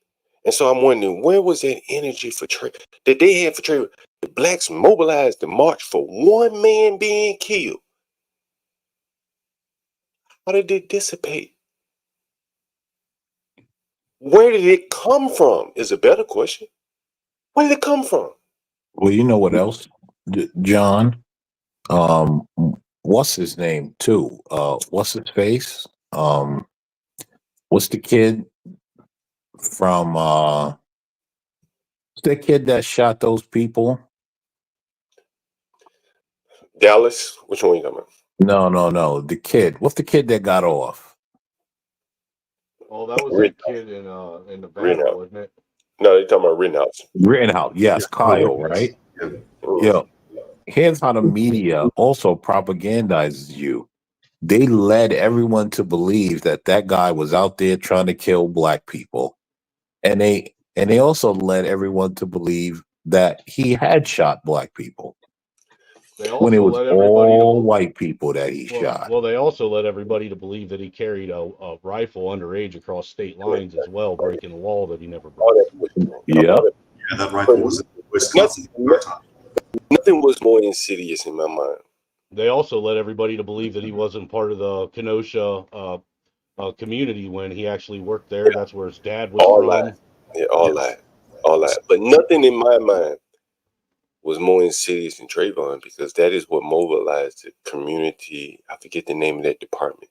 And so I'm wondering, where was that energy for Trayvon that they had for Trayvon? The blacks mobilized the march for one man being killed. How did it dissipate? Where did it come from? Is a better question. Where did it come from? Well, you know what else, John? Um, what's his name too? What's his face? What's the kid from? What's that kid that shot those people? Dallas? Which one are you talking about? No. The kid. What's the kid that got off? Oh, that was Rit- that kid in Nevada, Rittenhouse. wasn't it? No, you're talking about Rittenhouse. Rittenhouse. Yes, Kyle. Yes. Right. Yeah. Yeah. Here's how the media also propagandizes you. They led everyone to believe that that guy was out there trying to kill black people, and they also led everyone to believe that he had shot black people They when it also was led everybody to all white people that he shot. well, they also led everybody to believe that he carried a rifle underage across state lines as well, breaking the law that he never broke. Yeah. Yeah, that rifle was in Wisconsin. Nothing was more insidious in my mind. They also led everybody to believe that he wasn't part of the Kenosha community when he actually worked there. That's where his dad was All from. lie. Yeah, all lie. All lie. But nothing in my mind was more insidious than Trayvon, because that is what mobilized the community. I forget the name of that department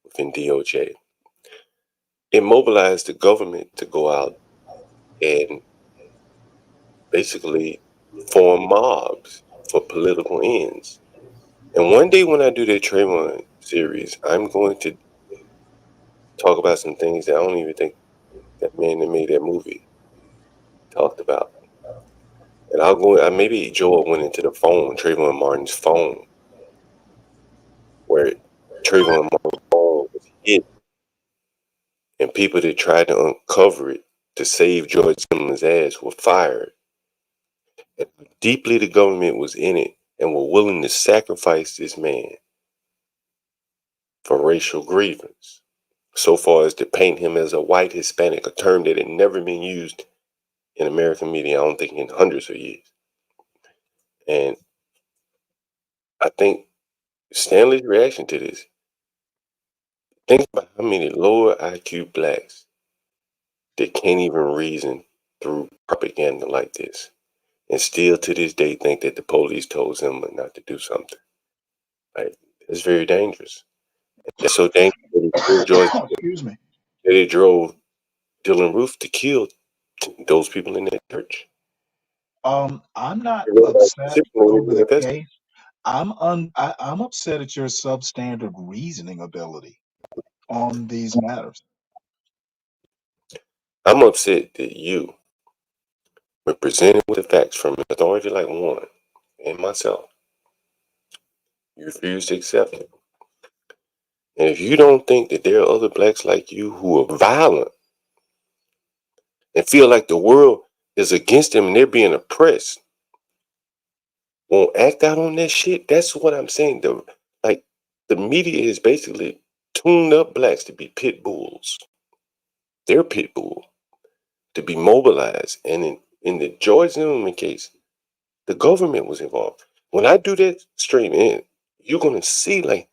within DOJ. It mobilized the government to go out and basically form mobs for political ends. And one day when I do that Trayvon series, I'm going to talk about some things that I don't even think that man that made that movie talked about. And I'll go. Maybe Joel went into the phone, Trayvon Martin's phone, where Trayvon Martin's phone was hidden, and people that tried to uncover it to save George Zimmerman's ass were fired. And deeply the government was in it and were willing to sacrifice this man for racial grievance, so far as to paint him as a white Hispanic, a term that had never been used in American media, I don't think, in hundreds of years. And I think Stanley's reaction to this, think about how many lower IQ blacks that can't even reason through propaganda like this, and still to this day think that the police told them not to do something. Like, it's very dangerous. It's so dangerous that it drove George, Excuse me. that it drove Dylan Roof to kill those people in that church. I'm not It was upset particularly over in the the festival. case. I'm upset at your substandard reasoning ability on these matters. I'm upset that you, when presented with the facts from an authority like Warren and myself, you refuse to accept it. And if you don't think that there are other blacks like you who are violent and feel like the world is against them and they're being oppressed, won't act out on that shit, that's what I'm saying. The media is basically tuned up blacks to be pit bulls. They're pit bull to be mobilized. And in the George Zimmerman case, the government was involved. When I do that straight in, you're gonna see, like,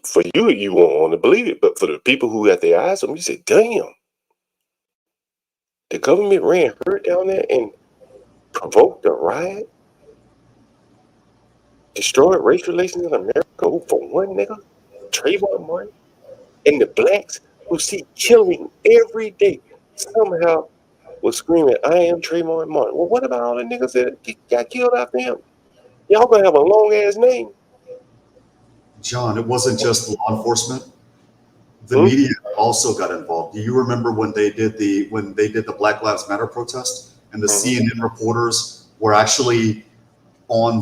for you, you won't want to believe it, but for the people who got their eyes on them, you say, damn, the government ran herd down there and provoked a riot, destroyed race relations in America for one nigga, Trayvon Martin, and the blacks who see killing every day somehow was screaming, I am Trayvon Martin. Well, what about all the niggas that got killed after him? Y'all gonna have a long ass name. John, it wasn't just law enforcement. The media also got involved. Do you remember when they did the Black Lives Matter protest and the CNN reporters were actually on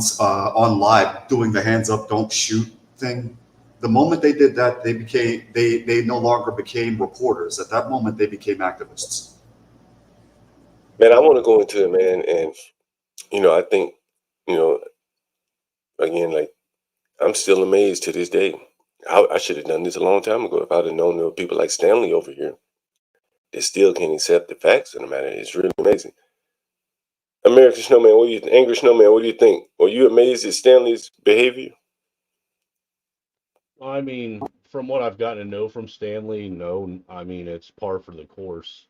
live doing the hands up, don't shoot thing? The moment they did that, they no longer became reporters. At that moment, they became activists. Man, I want to go into it, man, and I think, again, like, I'm still amazed to this day I should have done this a long time ago if I'd have known there were people like Stanley over here that still can't accept the facts of the matter. It's really amazing. American Snowman, Angry Snowman, what do you think? Are you amazed at Stanley's behavior? I mean, from what I've gotten to know from Stanley, no. I mean, it's par for the course.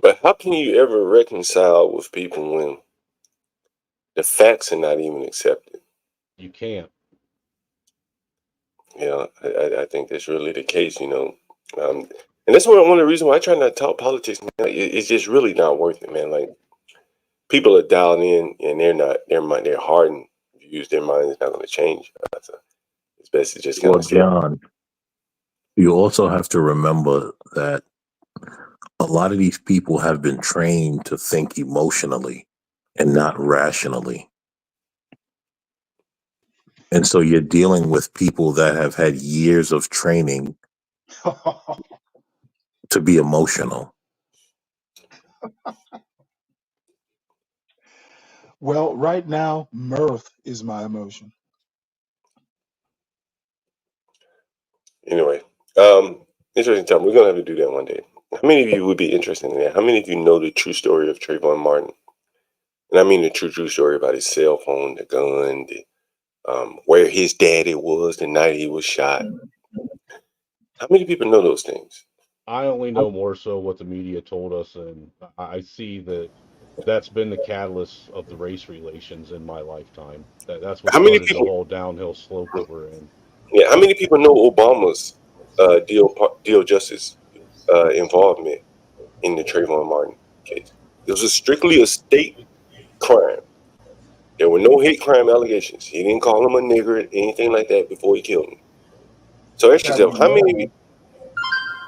But how can you ever reconcile with people when the facts are not even accepted? You can't. I think that's really the case, and that's one of the reasons why I try not to talk politics. Man. It's just really not worth it, man. Like people are dialed in, and their hardened views, their mind is not going to change. So it's best to just kind Well, of sit. John, you also have to remember that a lot of these people have been trained to think emotionally and not rationally. And so you're dealing with people that have had years of training to be emotional. Well, right now, mirth is my emotion. Anyway, interesting time. We're gonna have to do that one day. How many of you would be interested in that? How many of you know the true story of Trayvon Martin? And I mean the true story about his cell phone, the gun, where his daddy was the night he was shot. How many people know those things? I only know more so what the media told us, and I see that that's been the catalyst of the race relations in my lifetime. That's what How many started the people? whole downhill slope that we're in. Yeah, how many people know Obama's deal justice involvement in the Trayvon Martin case? It was strictly a state crime. There were no hate crime allegations. He didn't call him a nigger, anything like that, before he killed him. So ask That yourself, we how know many? of.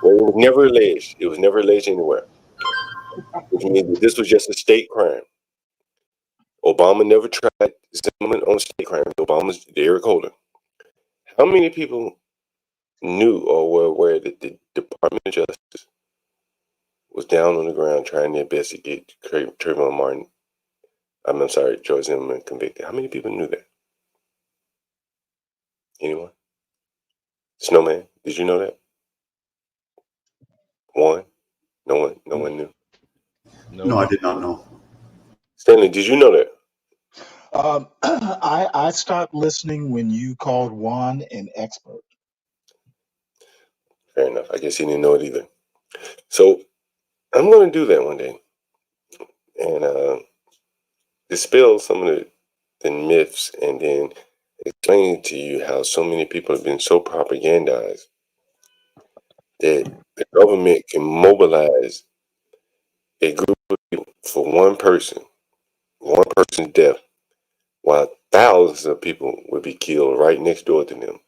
Well, it was never alleged. It was never alleged anywhere, which means that this was just a state crime. Obama never tried Zimmerman on state crime. Obama's Eric Holder. How many people knew or were aware that the Department of Justice was down on the ground trying their best to get Trayvon Martin, I'm sorry, George Zimmerman convicted? How many people knew that? Anyone? Snowman, did you know that? One? No one knew. No, I did not know. Stanley, did you know that? I stopped listening when you called Juan an expert. Fair enough. I guess he didn't know it either. So I'm going to do that one day and dispel some of the myths and then explain to you how so many people have been so propagandized that the government can mobilize a group of people for one person's death, while thousands of people would be killed right next door to them.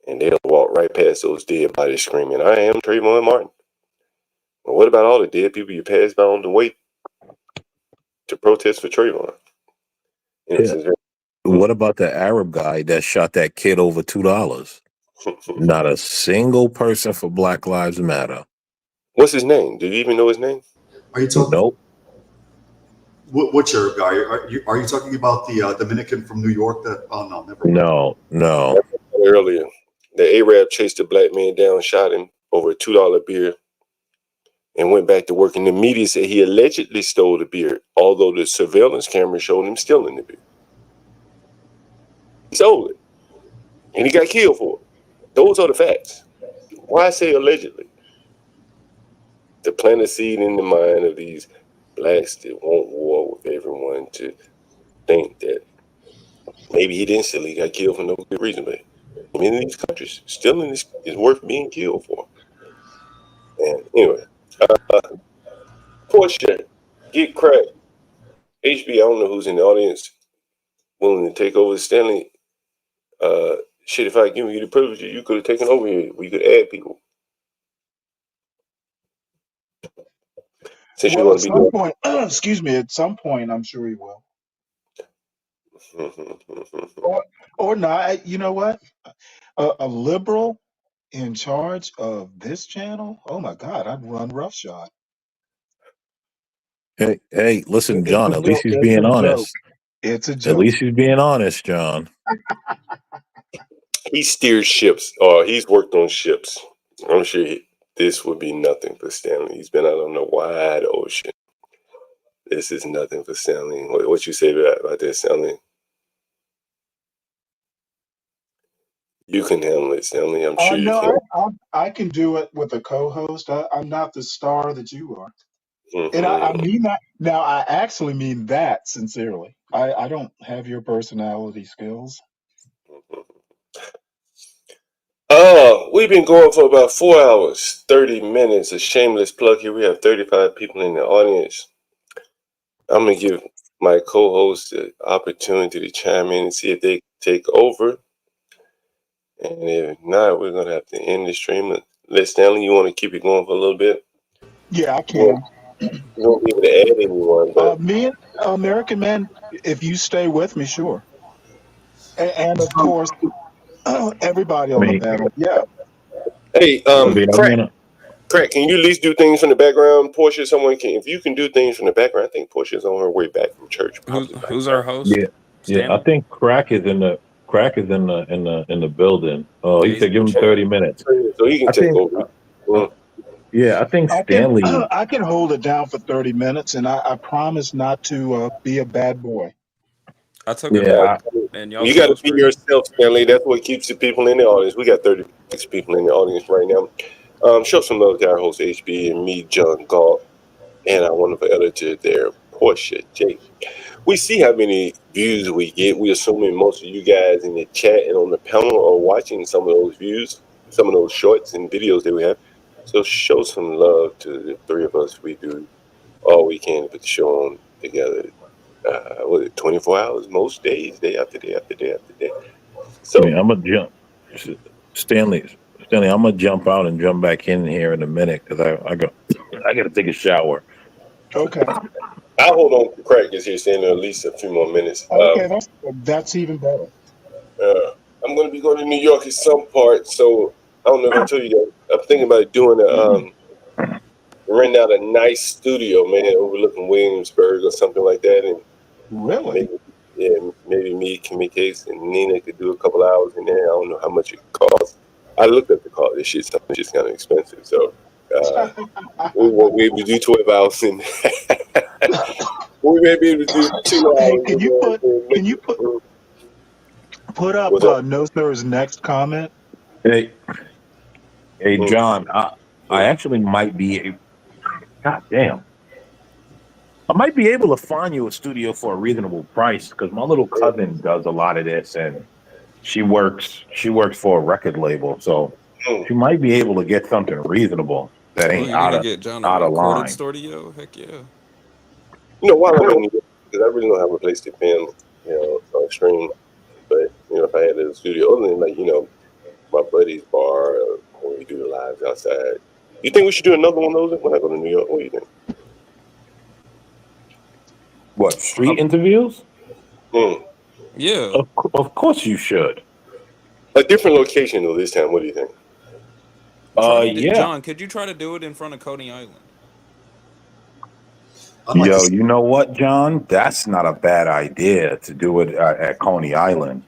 And they'll walk right past those dead bodies screaming, "I am Trayvon Martin." Well, what about all the dead people you passed by on the way to protest for Trayvon? Yeah. What about the Arab guy that shot that kid over $2? Not a single person for Black Lives Matter. What's his name? Do you even know his name? Are you talking? Nope. Which Arab guy? Are you talking about the Dominican from New York? That no, never mind. No. Earlier, the Arab chased a black man down, shot him over a $2 beer, and went back to work. And the media said he allegedly stole the beer, although the surveillance camera showed him stealing the beer. He stole it, and he got killed for it. Those are the facts. Why say allegedly? To plant a seed in the mind of these blacks that want war with everyone to think that maybe he didn't steal, he got killed for no good reason. But in these countries, stealing is worth being killed for. And anyway, Portia, get cracked. HB, I don't know who's in the audience willing to take over. Stanley, shit, if I give you the privilege, you could have taken over here. We could add people. Since Well, you're at going to some point, excuse me, at some point, I'm sure he will. Or not. You know what? A liberal in charge of this channel? Oh my God, I'd run roughshod. Hey, listen, It's John, a at least joke. he's It's a being joke. honest. It's a At joke. least he's being honest, John. He steers ships, or he's worked on ships. I'm sure this would be nothing for Stanley. He's been out on the wide ocean. This is nothing for Stanley. What you say about this, Stanley? You can handle it, Stanley. I'm sure you No, can. I can do it with a co-host. I'm not the star that you are. And I Mm-hmm. mean that. Now, I actually mean that sincerely. I don't have your personality skills. We've been going for about 4 hours, 30 minutes. A shameless plug here. We have 35 people in the audience. I'm going to give my co-host the opportunity to chime in and see if they take over. And if not, we're going to have to end the stream. Les Stanley, you want to keep it going for a little bit? Yeah, I You can. won't be able to add anyone, but Me and American Man, if you stay with me, sure. And of course, everybody I on the mean, panel. Yeah. hey, I'm gonna. Crack, can you at least do things from the background? Portia, someone can. If you can do things from the background, I think Portia's on her way back from church. Who's our host? Yeah, I Stanley? think Crack is in the building. Oh, Yeah, he he's said in give the him chat. 30 minutes. So he can I take think. over. Yeah, I think Stanley. I can hold it down for 30 minutes, and I promise not to be a bad boy. I took a Yeah, nap, and y'all You got still to be streaming? yourself, Stanley. That's what keeps the people in the audience. We got 36 people in the audience right now. Show some love to our host HB and me, John Galt, and our wonderful editor there, Portia J. We see how many views we get. We assuming most of you guys in the chat and on the panel are watching some of those views, some of those shorts and videos that we have. So show some love to the three of us. We do all we can to put the show on together. 24 hours most days, day after day after day after day. So I'm gonna jump. Stanley, I'm gonna jump out and jump back in here in a minute because I got to take a shower. Okay. I'll hold on to Craig is here staying there at least a few more minutes. Okay, that's even better. I'm going to be going to New York at some part, so I don't know if I told you guys. I'm thinking about doing renting out a nice studio, man, overlooking Williamsburg or something like that, and Really? maybe me, Kimmy Case, and Nina could do a couple hours in there. I don't know how much it costs. I looked at the cost. This shit's kind of expensive, so we won't be able to do 12 hours in. We may be able to do 2 Hey, hours. can you put up What's up? No Sir's next comment? Hey, John, I actually might be. God damn. I might be able to find you a studio for a reasonable price because my little cousin does a lot of this, and she works for a record label, so she might be able to get something reasonable that ain't You're out gonna of get John a out of recorded line. studio? Heck yeah. While I'm in New York, because I really don't have a place to film, on stream. But if I had a studio, other than my buddy's bar, when we do the lives outside, you think we should do another one of those when I go to New York? What do you think? What, street interviews? Yeah. Of course you should. A different location though this time. What do you think? Yeah. John, could you try to do it in front of Coney Island? Yo, you know what, John? That's not a bad idea to do it at Coney Island.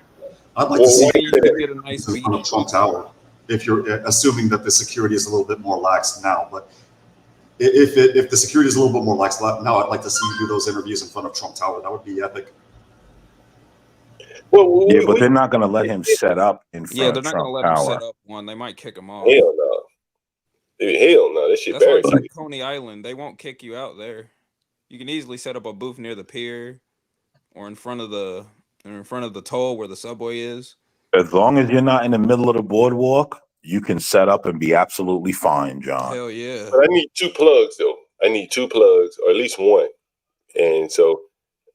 I'd like to see Maybe you could get a nice in front of beat. Trump Tower, if you're assuming that the security is a little bit more lax now. But if the security is a little bit more lax now, I'd like to see you do those interviews in front of Trump Tower. That would be epic. Well, Yeah, but they're not going to let him set up in front Yeah, they're of not Trump gonna let him Tower. set up one. They might kick him off. Hell no. Hell no. That shit That's why bad. I said Coney Island. They won't kick you out there. You can easily set up a booth near the pier or in front of the toll where the subway is. As long as you're not in the middle of the boardwalk, you can set up and be absolutely fine, John. Hell yeah. But I need 2 plugs though. I need 2 plugs, or at least one, and so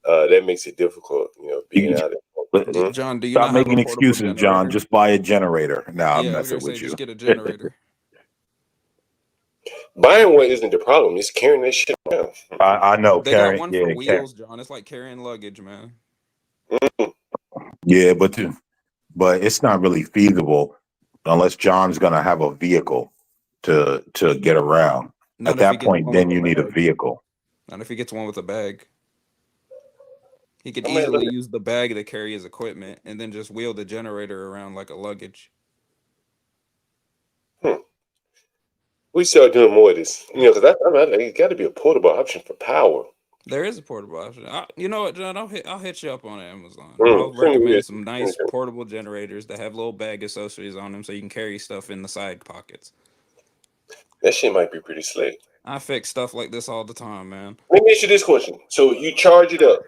that makes it difficult, being out there. John, do you Stop not have making a portable excuses, John. generator? Just buy a generator. Nah, I'm Yeah, I was messing gonna say with you. just get a generator. Buying one isn't the problem. It's carrying that shit around. I know. They got one for wheels, John. It's like carrying luggage, man. Yeah, but it's not really feasible unless John's gonna have a vehicle to get around. Not At if he that gets point, one then with a you need a bag. vehicle. Not if he gets one with a bag. He could I might look easily use the bag to carry his equipment and then just wheel the generator around like a luggage. We start doing more of this, because it got to be a portable option for power. There is a portable option. You know what, John? I'll hit you up on Amazon. Send I'll me recommend this. some nice portable generators that have little bag accessories on them so you can carry stuff in the side pockets. That shit might be pretty slick. I fix stuff like this all the time, man. Let me ask you this question. So you charge it up.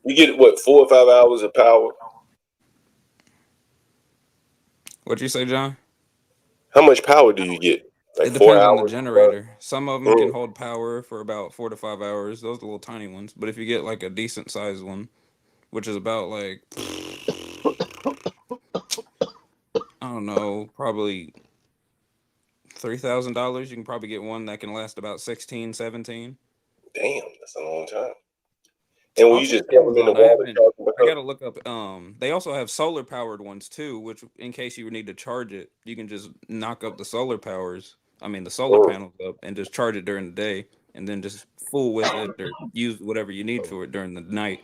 You get, what, 4 or 5 hours of power? What'd you say, John? How much power do you get? Like It 4 depends on the hours? generator. Some of them can hold power for about 4 to 5 hours. Those are the little tiny ones. But if you get like a decent sized one, which is about like, I don't know, probably $3,000, you can probably get one that can last about 16, 17. Damn, that's a long time. And when I'll you check just plug them in the Amazon. wall, I gotta look up. They also have solar powered ones too, which in case you need to charge it, you can just knock up the solar panels up and just charge it during the day, and then just fool with it or use whatever you need for it during the night.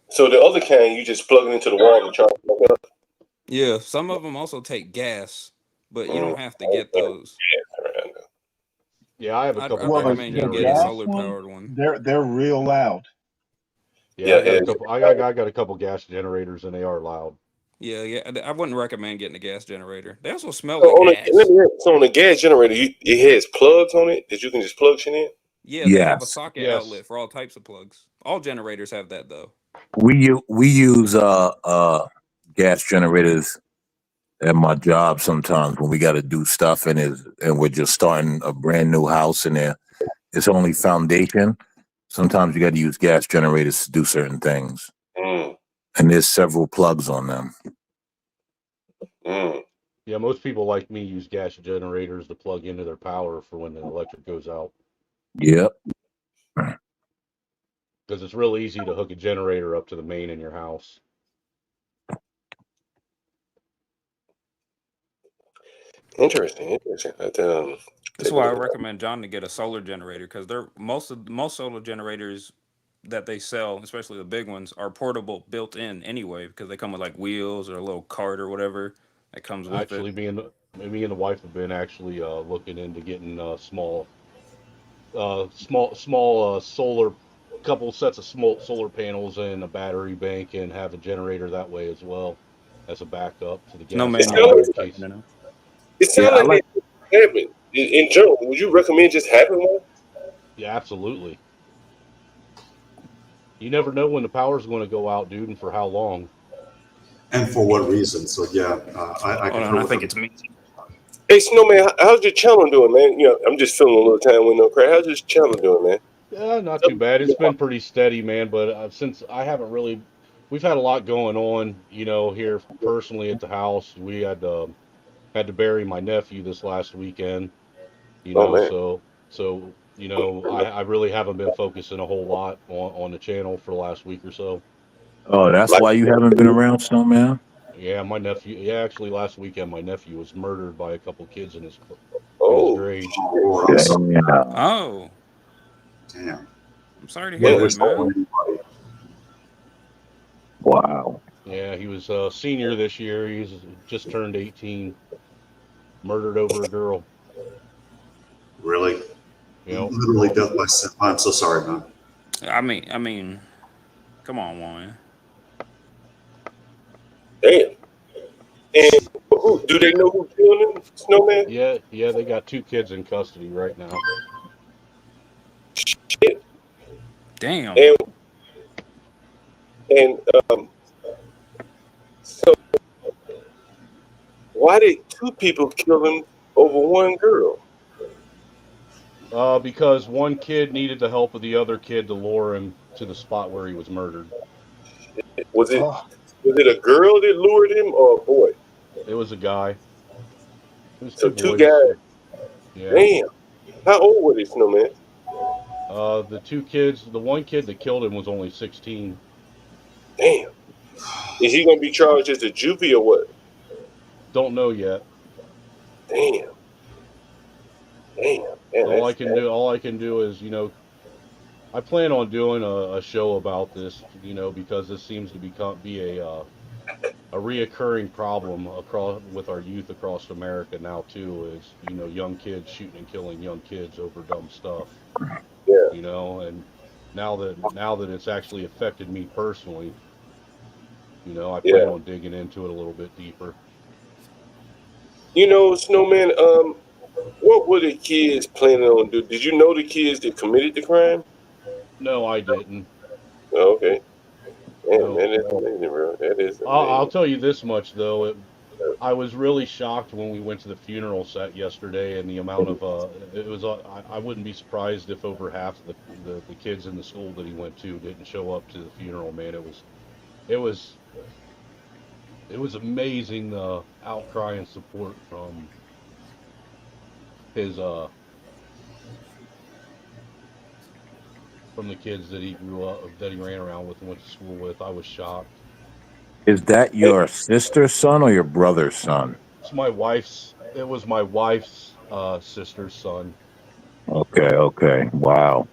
So the other kind, you just plug it into the wall and charge it up. Yeah, some of them also take gas, but you don't have to get those. Yeah, I have a couple. I'd recommend you get a solar powered one. They're real loud. Yeah, I got a couple. I got a couple gas generators, and they are loud. Yeah. I wouldn't recommend getting a gas generator. They also smell So like gas. on the gas generator, it has plugs on it that you can just plug shit in? Yeah, they have a Yes. socket outlet for all types of plugs. All generators have that though. We use gas generators at my job sometimes when we got to do stuff and we're just starting a brand new house and it's only foundation. Sometimes you got to use gas generators to do certain things, and there's several plugs on them. Yeah, most people like me use gas generators to plug into their power for when the electric goes out. Yep. Because it's real easy to hook a generator up to the main in your house. Interesting. That's why I recommend John to get a solar generator because most solar generators that they sell, especially the big ones, are portable, built in anyway because they come with like wheels or a little cart or whatever that comes with Actually, it. me and the wife have been actually looking into getting small solar, couple sets of small solar panels and a battery bank, and have a generator that way as well as a backup to the gas. No manual in case. It sounds like that happen. In general, would you recommend just having one? Yeah, absolutely. You never know when the power's going to go out, dude, and for how long. And for what reason. So yeah, I concur with it's me. Hey, Snowman, how's your channel doing, man? I'm just feeling a little time with no crack. How's your channel doing, man? Yeah, not too bad. It's been pretty steady, man. But since I haven't really, we've had a lot going on, here personally at the house. We had to bury my nephew this last weekend, man. so I really haven't been focusing a whole lot on the channel for the last week or so. Oh, that's why you haven't been around, Snowman? Yeah, my nephew. Yeah, actually, last weekend my nephew was murdered by a couple kids in his grade. Oh. Damn. I'm sorry to hear that, man. Wow. Yeah, he was a senior this year. He's just turned 18. Murdered over a girl. Really? Yep. Literally death by sin. I'm so sorry, man. I mean, come on, woman. Damn. And do they know who killed him, Snowman? Yeah, they got 2 kids in custody right now. Shit. Damn. And so why did 2 people kill him over one girl? Because one kid needed the help of the other kid to lure him to the spot where he was murdered. Was it a girl that lured him or a boy? It was a guy. It was So 2 2 boys. guys. Yeah. Damn. How old were they, Snowman? The 2 kids, the one kid that killed him was only 16. Damn. Is he gonna be charged as a juvie or what? Don't know yet. Damn. All I can do is, I plan on doing a show about this, because this seems to be a reoccurring problem across with our youth across America now too. Is young kids shooting and killing young kids over dumb stuff. Yeah. And now that it's actually affected me personally, I plan Yeah. on digging into it a little bit deeper. Snowman. What were the kids planning on doing? Did you know the kids that committed the crime? No, I didn't. Oh, okay. Damn, No. man, that's amazing, bro. That is I'll amazing. tell you this much though. I was really shocked when we went to the funeral set yesterday, and the amount of it was. I wouldn't be surprised if over half of the kids in the school that he went to didn't show up to the funeral. Man, it was it was amazing the outcry and support from his from the kids that he grew up that he ran around with and went to school with. I was shocked. Is that your sister's son or your brother's son? It was my wife's sister's son. Okay. Wow.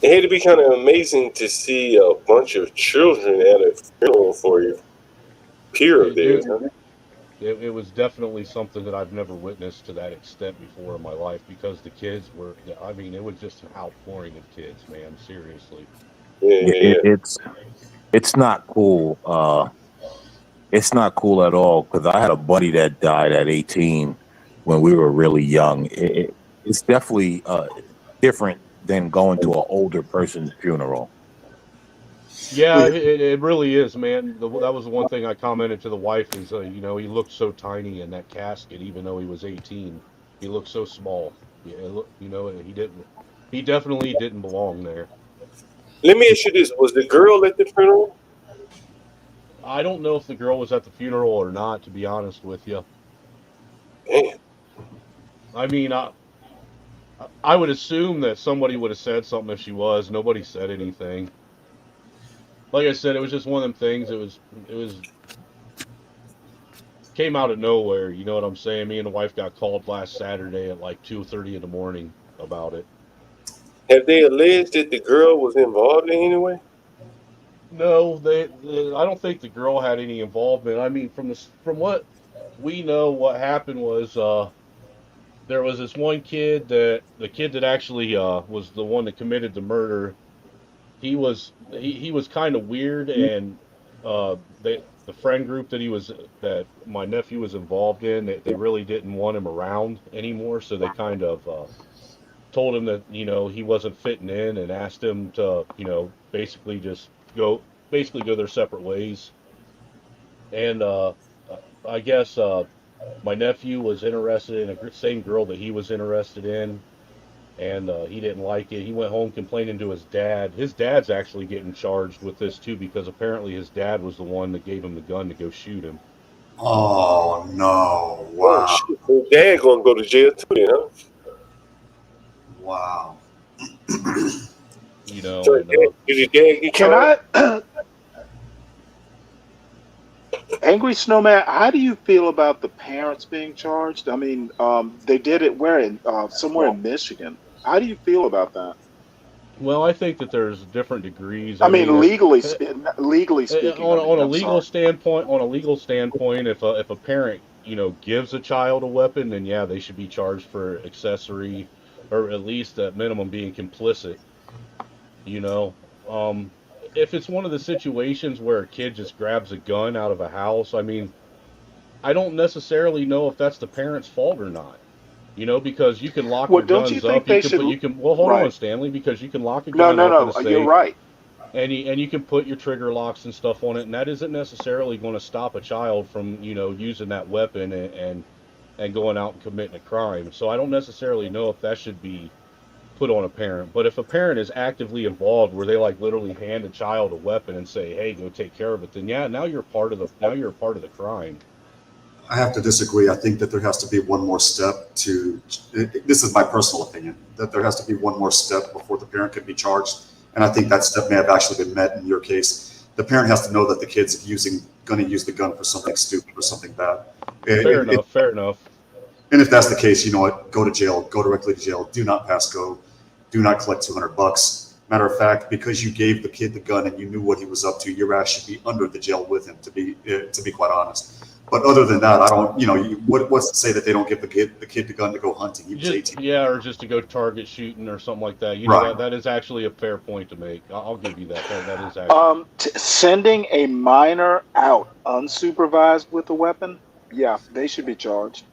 It had to be kind of amazing to see a bunch of children at a funeral for a peer of theirs, huh? It was definitely something that I've never witnessed to that extent before in my life, because the kids were, I mean, it was just an outpouring of kids, man, seriously. Yeah, it's not cool. It's not cool at all because I had a buddy that died at 18 when we were really young. It's definitely different than going to an older person's funeral. Yeah, it really is, man. That was the one thing I commented to the wife is, he looked so tiny in that casket, even though he was 18. He looked so small. Yeah, he definitely didn't belong there. Let me ask you this: was the girl at the funeral? I don't know if the girl was at the funeral or not, to be honest with you. Damn. I mean, I would assume that somebody would have said something if she was. Nobody said anything. Like I said, it was just one of them things. It was came out of nowhere. You know what I'm saying? Me and the wife got called last Saturday at like 2:30 in the morning about it. Have they alleged that the girl was involved in any way? No, I don't think the girl had any involvement. I mean, from what we know, what happened was there was this one kid that the kid that actually was the one that committed the murder. He was kind of weird, and the friend group that my nephew was involved in, they really didn't want him around anymore, so they kind of told him that he wasn't fitting in and asked him to basically just go their separate ways. And I guess my nephew was interested in the same girl that he was interested in, and he didn't like it. He went home complaining to his dad. His dad's actually getting charged with this too, because apparently his dad was the one that gave him the gun to go shoot him. Oh no! Oh Wow! shit! His dad gonna go to jail too, then, huh? Wow! So And did his dad get Can charged? I, Angry Snowman? How do you feel about the parents being charged? I mean, they did it where in somewhere in Michigan. How do you feel about that? well, I think that there's different degrees. I I mean, mean, legally speaking. I on mean, a I'm legal sorry. standpoint, if a parent gives a child a weapon, then yeah, they should be charged for accessory, or at least at minimum being complicit. You know, um, if it's one of the situations where a kid just grabs a gun out of a house, I mean, I don't necessarily know if that's the parent's fault or not. Because you can lock Well, your don't you guns up. think You they can should? put you can well hold on, Right. Stanley, because you can lock a No, gun no, up in a no. You're safe, right. and you can put your trigger locks and stuff on it, and that isn't necessarily going to stop a child from using that weapon and going out and committing a crime. So I don't necessarily know if that should be put on a parent. But if a parent is actively involved, where they like literally hand a child a weapon and say, "Hey, go take care of it," then yeah, now you're a part of the crime. I have to disagree. I think that there has to be one more step to. This is my personal opinion, that there has to be one more step before the parent can be charged, and I think that step may have actually been met in your case. The parent has to know that the kid's going to use the gun for something stupid or something bad. Fair enough. Fair enough. And if that's the case, you know what? Go to jail. Go directly to jail. Do not pass go. Do not collect $200. Matter of fact, because you gave the kid the gun and you knew what he was up to, your ass should be under the jail with him. To be quite honest. But other than that, I don't. What's to say that they don't give the kid the gun to go hunting? He was 18. Yeah, or just to go target shooting or something like that. Right. That is actually a fair point to make. I'll give you that. That is actually. Sending a minor out unsupervised with a weapon, yeah, they should be charged.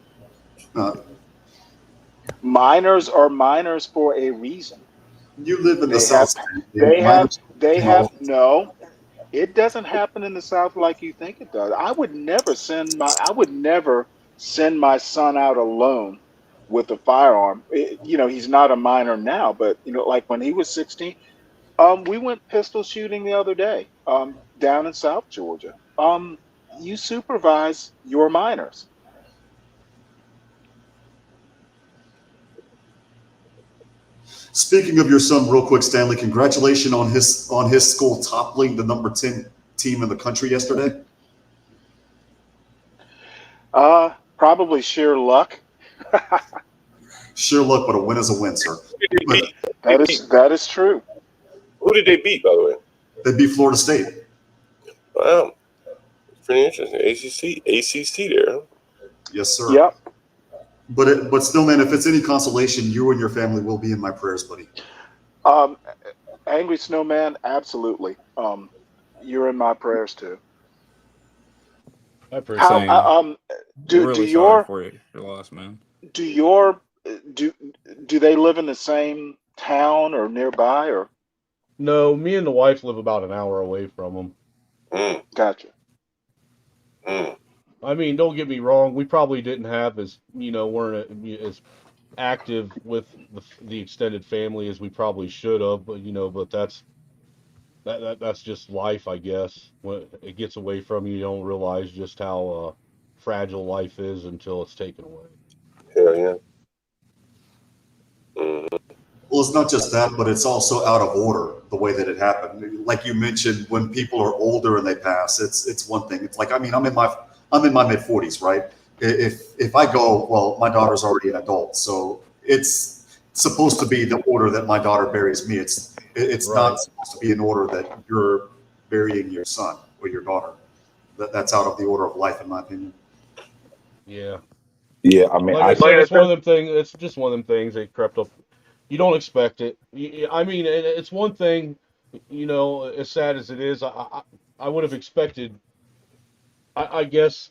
Minors are minors for a reason. You live in the South State. They have no. It doesn't happen in the South like you think it does. I would never send my son out alone with a firearm. He's not a minor now, but like when he was 16, we went pistol shooting the other day, down in South Georgia. You supervise your minors. Speaking of your son, real quick, Stanley, congratulations on his school toppling the number 10 team in the country yesterday. Probably sheer luck. Sheer luck, but a win is a win, sir. That is true. Who did they beat, by the way? They beat Florida State. Wow, pretty interesting. ACC there. Yes, sir. Yep. But still, man, if it's any consolation, you and your family will be in my prayers, buddy. Angry Snowman, absolutely. You're in my prayers too. I appreciate do your for your loss, man. Do they live in the same town or nearby or? No, me and the wife live about an hour away from them. Gotcha. I mean, don't get me wrong. We probably didn't have weren't as active with the extended family as we probably should have. But that's just life, I guess. When it gets away from you, you don't realize just how fragile life is until it's taken away. Hell yeah. Well, it's not just that, but it's also out of order the way that it happened. Like you mentioned, when people are older and they pass, it's one thing. It's like, I mean, I'm in my mid 40s, right? If I go, well, my daughter's already an adult, so it's supposed to be the order that my daughter buries me. It's Right. not supposed to be in order that you're burying your son or your daughter. That's out of the order of life, in my opinion. Yeah. Yeah, I mean, Like I said, it's one of them things. It's just one of them things that crept up. You don't expect it. I mean, it's one thing. As sad as it is, I would have expected. I guess,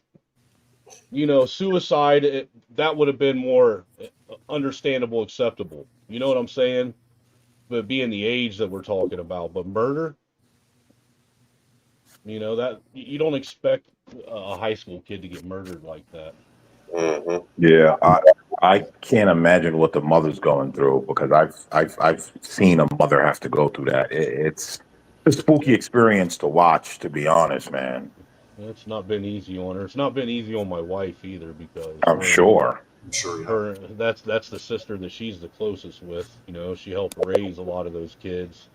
suicide. That would have been more understandable, acceptable. You know what I'm saying? But being the age that we're talking about, but murder. That you don't expect a high school kid to get murdered like that. Yeah, I can't imagine what the mother's going through, because I've seen a mother have to go through that. It's a spooky experience to watch, to be honest, man. It's not been easy on her. It's not been easy on my wife either, because I'm sure. her that's the sister that she's the closest with. She helped raise a lot of those kids.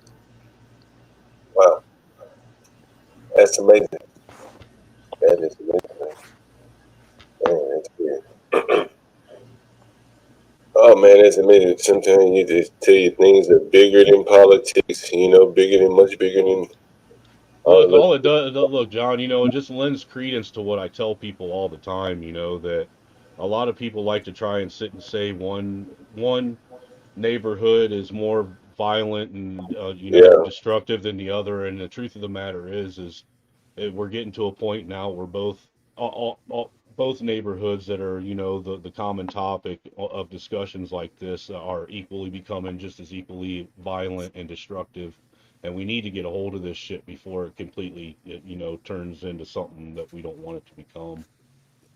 Wow, that's amazing. That is amazing. Man, that's weird. Oh man, that's amazing. Sometimes you just tell you things are bigger than politics. Much bigger than. Look, all it does, look, John. It just lends credence to what I tell people all the time. That a lot of people like to try and sit and say one neighborhood is more violent and destructive than the other, and the truth of the matter is we're getting to a point now where both neighborhoods that are the common topic of discussions like this are equally becoming just as equally violent and destructive, and we need to get a hold of this shit before it completely turns into something that we don't want it to become.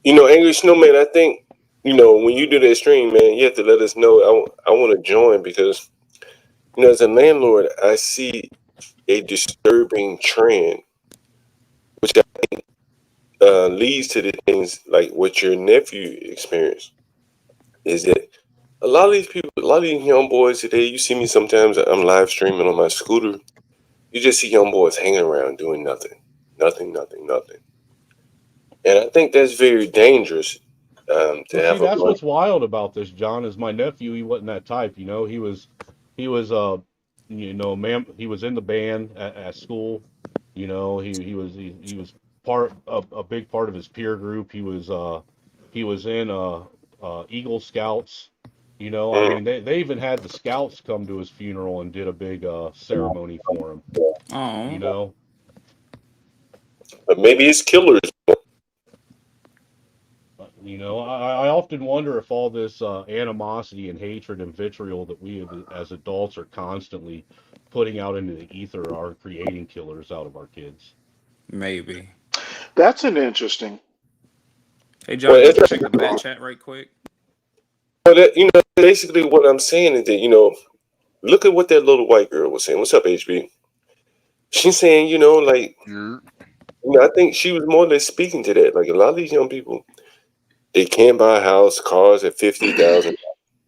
Angry Snowman, I think when you do that stream, man, you have to let us know. I want to join, because as a landlord, I see a disturbing trend, which I think leads to the things like what your nephew experienced. Is that a lot of these people, a lot of these young boys today, you see me sometimes, I'm live streaming on my scooter. You just see young boys hanging around doing nothing. And I think that's very dangerous to have That's a. what's wild about this, John, is my nephew. He wasn't that type. He was You know, man, he was in the band at school. You know, he was part a big part of his peer group. He was in Eagle Scouts. You know, I Mm. mean, they even had the scouts come to his funeral and did a big ceremony for him. You Oh, know, But maybe it's killers. I often wonder if all this animosity and hatred and vitriol that we as adults are constantly putting out into the ether are creating killers out of our kids. maybe. That's an interesting. Hey, Well, John, could you check the back chat right quick? basically what I'm saying is that, look at what that little white girl was saying. What's up, HB? She's saying, I think she was more or less speaking to that. Like a lot of these young people, they can't buy a house, cars at 50,000,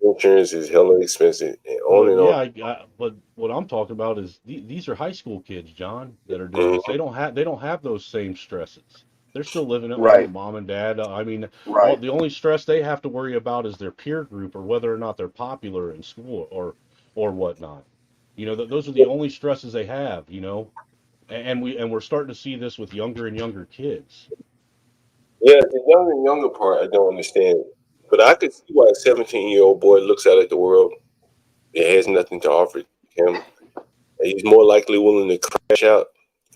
insurance is hella expensive, and on Well, and on. yeah, but what I'm talking about is these are high school kids, John, that are doing this. Mhm. They don't have those same stresses. They're still living at home, Right. mom and dad. I mean, Right. the only stress they have to worry about is their peer group or whether or not they're popular in school or whatnot. Those are the only stresses they have. And we're starting to see this with younger and younger kids. Yeah, the younger and younger part, I don't understand. But I could see why a 17-year-old boy looks out at the world. It has nothing to offer him. He's more likely willing to crash out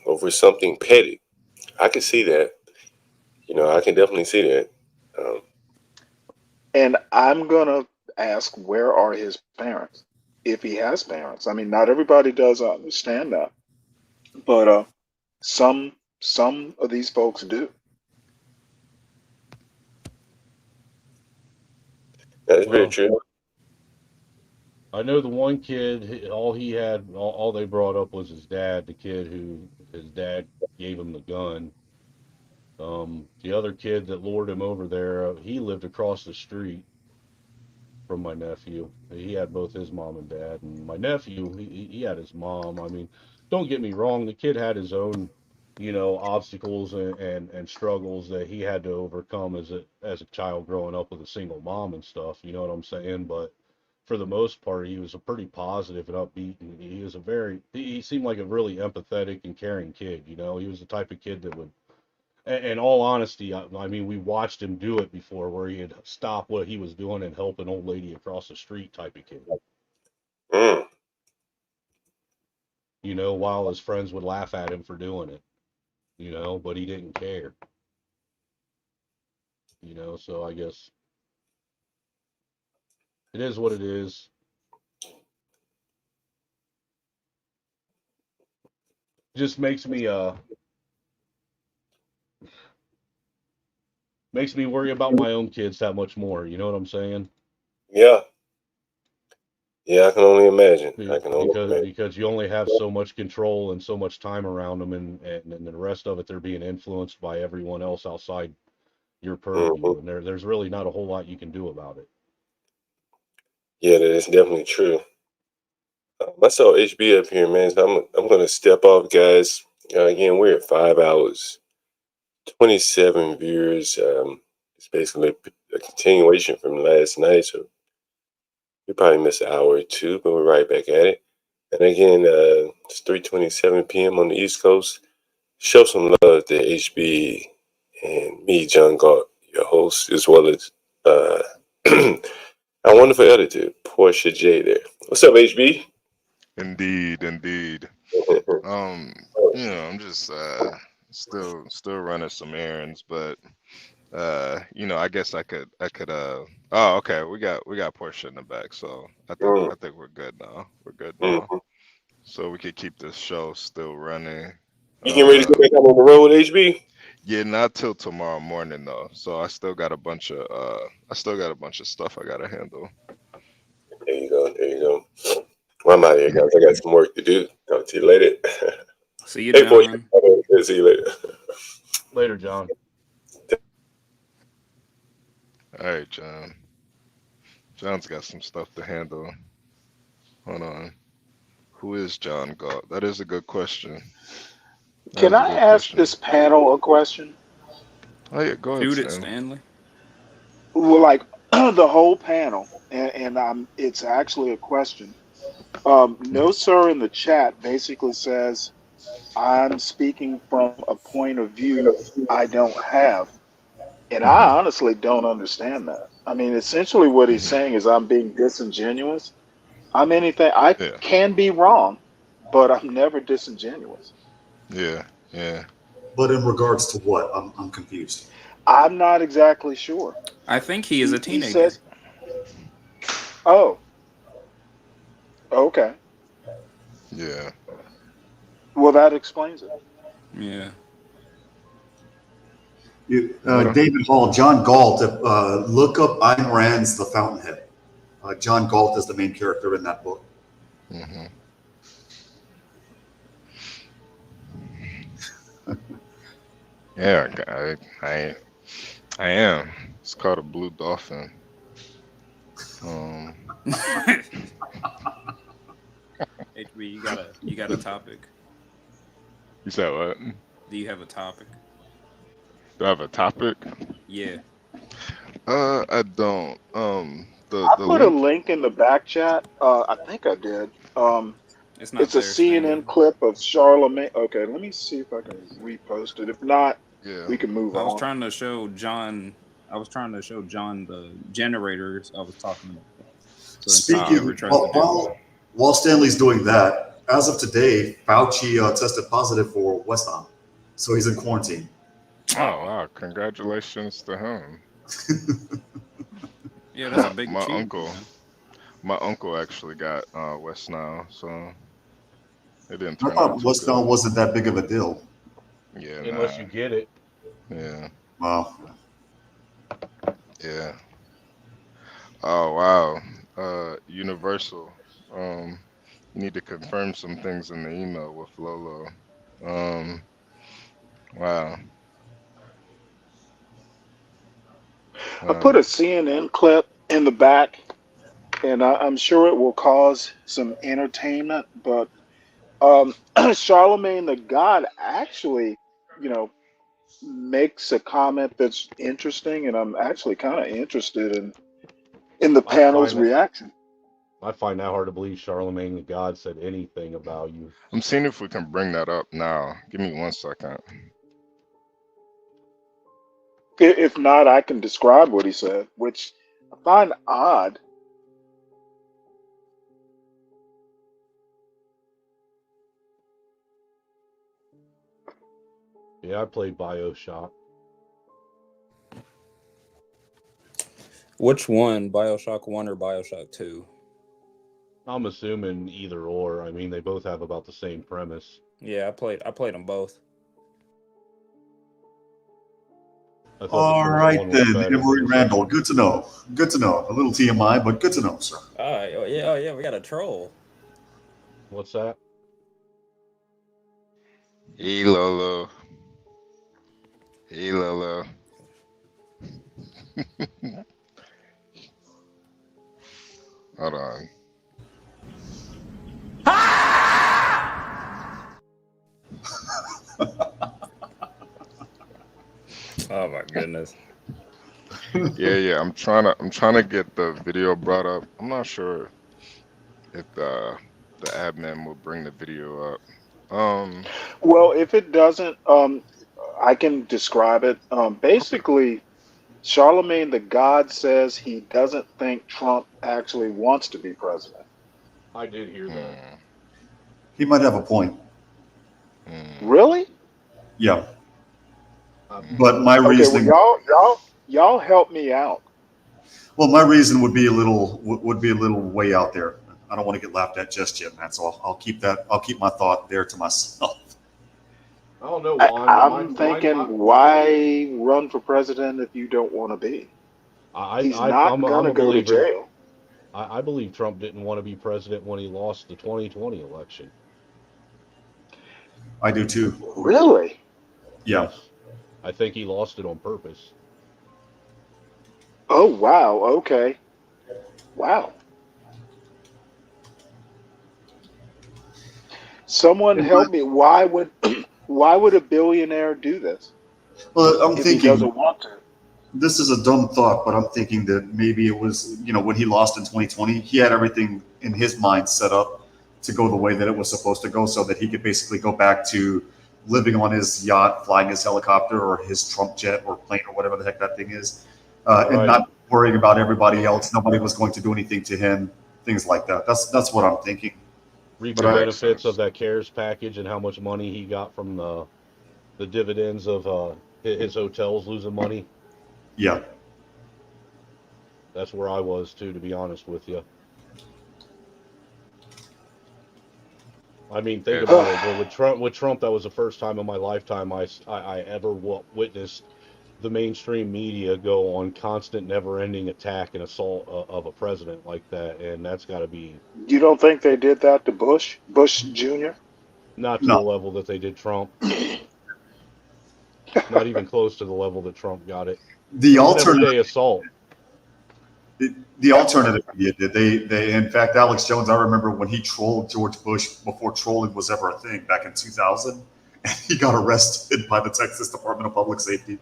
over something petty. I can see that. I can definitely see that. Um, And I'm gonna ask, where are his parents? If he has parents. I mean, not everybody does understand that, but some of these folks do. that is very Well, true. I know the one kid, all they brought up was his dad, the kid who his dad gave him the gun. The other kid that lured him over there, he lived across the street from my nephew. He had both his mom and dad, and my nephew, he had his mom. I mean, don't get me wrong, the kid had his own, obstacles and struggles that he had to overcome as a child growing up with a single mom and stuff. You know what I'm saying? But for the most part, he was a pretty positive and upbeat, and he seemed like a really empathetic and caring kid. He was the type of kid that would, in all honesty, I mean, we watched him do it before, where he'd stop what he was doing and help an old lady across the street, type of kid. Mm. While his friends would laugh at him for doing it. But he didn't care. So I guess it is what it is. Just makes me worry about my own kids that much more. You know what I'm saying? Yeah, yeah, I can only imagine. I can only imagine. Because you only have so much control and so much time around them, and the rest of it they're being influenced by everyone else outside your Hmm. purview, and there's really not a whole lot you can do about it. Yeah, that is definitely true. I saw HB up here, man. So I'm gonna step off, guys. Again, we're at 5 hours, 27 viewers. It's basically a continuation from last night, so we probably missed an hour or two, but we're right back at it. And again, it's 3:27 p.m. on the East Coast. Show some love to HB and me, John Galt, your host, as well as our wonderful editor, Portia J. There. What's up, HB? Indeed, indeed. Um, I'm just still running some errands, but I guess I could oh, okay, we got Portia in the back, so I think Mm, I think we're good now. We're good now. mhm. So we could keep this show still running. You getting ready to go back out on the road, HB? Yeah, not till tomorrow morning though. So I still got a bunch of stuff I gotta handle. There you go. There you go. Well, I'm out of here, guys. I got some work to do. Talk to you later. See you, Hey, Portia. John. See you later. Later, John. All right, John. John's got some stuff to handle. Hold on. Who is John Galt? That is a good question. That Can is a I good ask question. this panel a question? Oh yeah, go ahead, Shoot it, Stanley. Stanley. Well, like the whole panel, and it's actually a question. No, sir, in the chat basically says, I'm speaking from a point of view I don't have. And I honestly don't understand that. I mean, essentially what he's saying is I'm being disingenuous. I'm anything, I Yeah. can be wrong, but I'm never disingenuous. Yeah. Yeah. But in regards to what? I'm confused. I'm not exactly sure. I think he is a He teenager. says, oh, okay. Yeah. Well, that explains it. Yeah. David Hall, John Galt. Look up Ayn Rand's The Fountainhead. John Galt is the main character in that book. Mm-hmm. Yeah, I am. It's called a blue dolphin. HB, you got a topic. You said what? Do you have a topic? Do I have a topic? Yeah. I don't. I put a link in the back chat. I think I did. It's not It's a there, Stanley. CNN clip of Charlemagne. Okay, let me see if I can repost it. If not, yeah, we can move I on. was trying to show John the generators I was talking about. So Speaking, while Stanley's doing that, as of today, Fauci tested positive for West Ham, so he's in quarantine. Oh wow! Congratulations to him. Yeah, that's a big my achievement, uncle. man. My uncle actually got West Nile, so it didn't I turn out thought too West good. Nile wasn't that big of a deal. Yeah, unless you get it. Yeah. Wow. Yeah. Oh wow. Universal. You need to confirm some things in the email with Lolo. Wow. I put a CNN clip in the back, and I'm sure it will cause some entertainment. But Charlemagne the God actually, makes a comment that's interesting, and I'm actually kind of interested in the panel's reaction. I find that hard to believe Charlemagne the God said anything about you. I'm seeing if we can bring that up now. Give me 1 second. If not, I can describe what he said, which I find odd. Yeah, I played BioShock. Which one? BioShock 1 or BioShock 2? I'm assuming either or. I mean, they both have about the same premise. Yeah, I played them both. All right then, Emory Randall. Good to know. Good to know. A little TMI, but good to know, sir. Oh yeah, we got a troll. What's that? Hey Lolo. Hey Lolo. Hold on. Oh my goodness. Yeah. I'm trying to get the video brought up. I'm not sure if the admin will bring the video up. Well, if it doesn't, I can describe it. Basically, Charlemagne the God says he doesn't think Trump actually wants to be president. I did hear that. He might have a point. Really? Yeah. But my reasoning. Well, y'all help me out. Well, my reason would be a little way out there. I don't want to get laughed at just yet, man. So I'll keep my thought there to myself. I don't know. I'm thinking, why run for president if you don't want to be? He's not going to go to jail. I believe Trump didn't want to be president when he lost the 2020 election. I do too. Really? Yeah. I think he lost it on purpose. Oh, wow. Okay. Wow. Someone help me. Why would a billionaire do this? Well, I'm if thinking he doesn't want to. This is a dumb thought, but I'm thinking that maybe it was, when he lost in 2020, he had everything in his mind set up to go the way that it was supposed to go, so that he could basically go back to living on his yacht, flying his helicopter or his Trump jet or plane or whatever the heck that thing is, and not worrying about everybody else. Nobody was going to do anything to him, things like that. That's what I'm thinking. Reap the benefits of that CARES package and how much money he got from the dividends of his hotels losing money. Yeah. That's where I was too, to be honest with you. I mean, think about it. With Trump, that was the first time in my lifetime I ever witnessed the mainstream media go on constant, never-ending attack and assault of a president like that, and that's got to be. You don't think they did that to Bush Jr.? Not to the level that they did Trump. Not even close to the level that Trump got it. The alternative everyday assault. The alternative media did. They in fact, Alex Jones, I remember when he trolled George Bush before trolling was ever a thing back in 2000, and he got arrested by the Texas Department of Public Safety.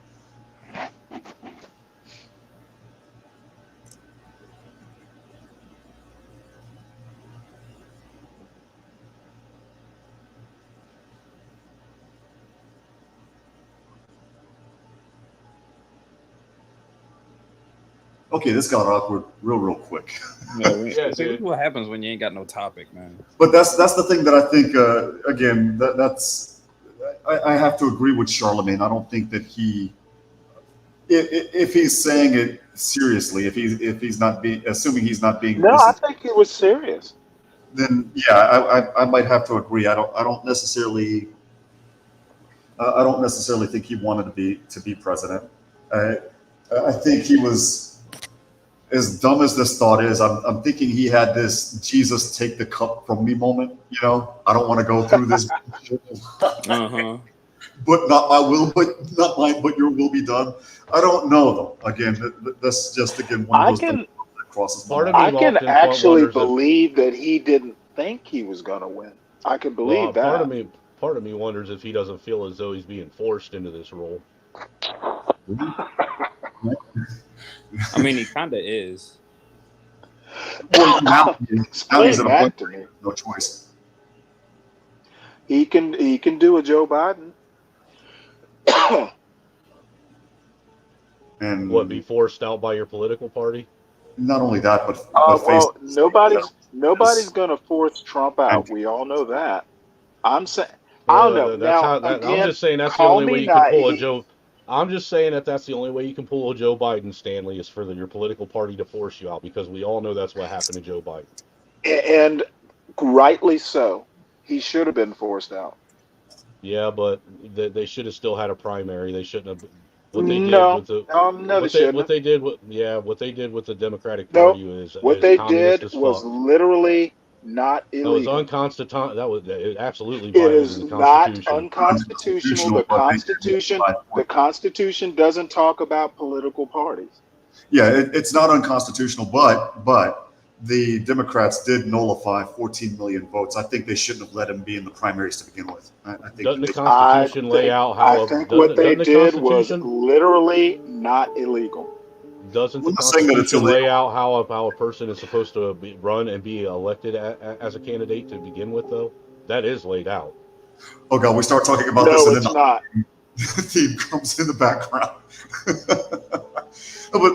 Okay, this got awkward real quick. Yeah, see, this is what happens when you ain't got no topic, man. But that's the thing that I think. Again, that's I have to agree with Charlemagne. I don't think that if he's saying it seriously, if he's not being, assuming he's not being. No, I think he was serious. Then yeah, I might have to agree. I don't necessarily think he wanted to be president. I think he was. As dumb as this thought is, I'm thinking he had this Jesus take the cup from me moment. You know, I don't want to go through this. But not my will, but not mine, but your will be done. I don't know though. Again, that's just one of those things that crosses my mind. I can actually believe that he didn't think he was going to win. I can believe that. Part of me wonders if he doesn't feel as though he's being forced into this role. I mean, he kind of is. Well, explain that to me. No choice. He can do a Joe Biden. And what, be forced out by your political party? Not only that, but well, nobody's going to force Trump out. We all know that. I'm saying, I don't know. Now, again, I'm just saying that's the only way you can pull a Joe. I'm just saying that's the only way you can pull a Joe Biden, Stanley, is for your political party to force you out, because we all know that's what happened to Joe Biden. And rightly so. He should have been forced out. Yeah, but they should have still had a primary. They shouldn't have. What they did with the Democratic Party is what they did was literally not illegal. That was unconstitutional. That was absolutely it is the not Constitution. unconstitutional. The Constitution doesn't talk about political parties. Yeah, it's not unconstitutional, but the Democrats did nullify 14 million votes. I think they shouldn't have let him be in the primaries to begin with. I think doesn't the Constitution lay out how? I think what they did was literally not illegal. Doesn't the Constitution lay out how a person is supposed to run and be elected as a candidate to begin with, though? That is laid out. Oh, God, we start talking about this and then the theme comes in the background. But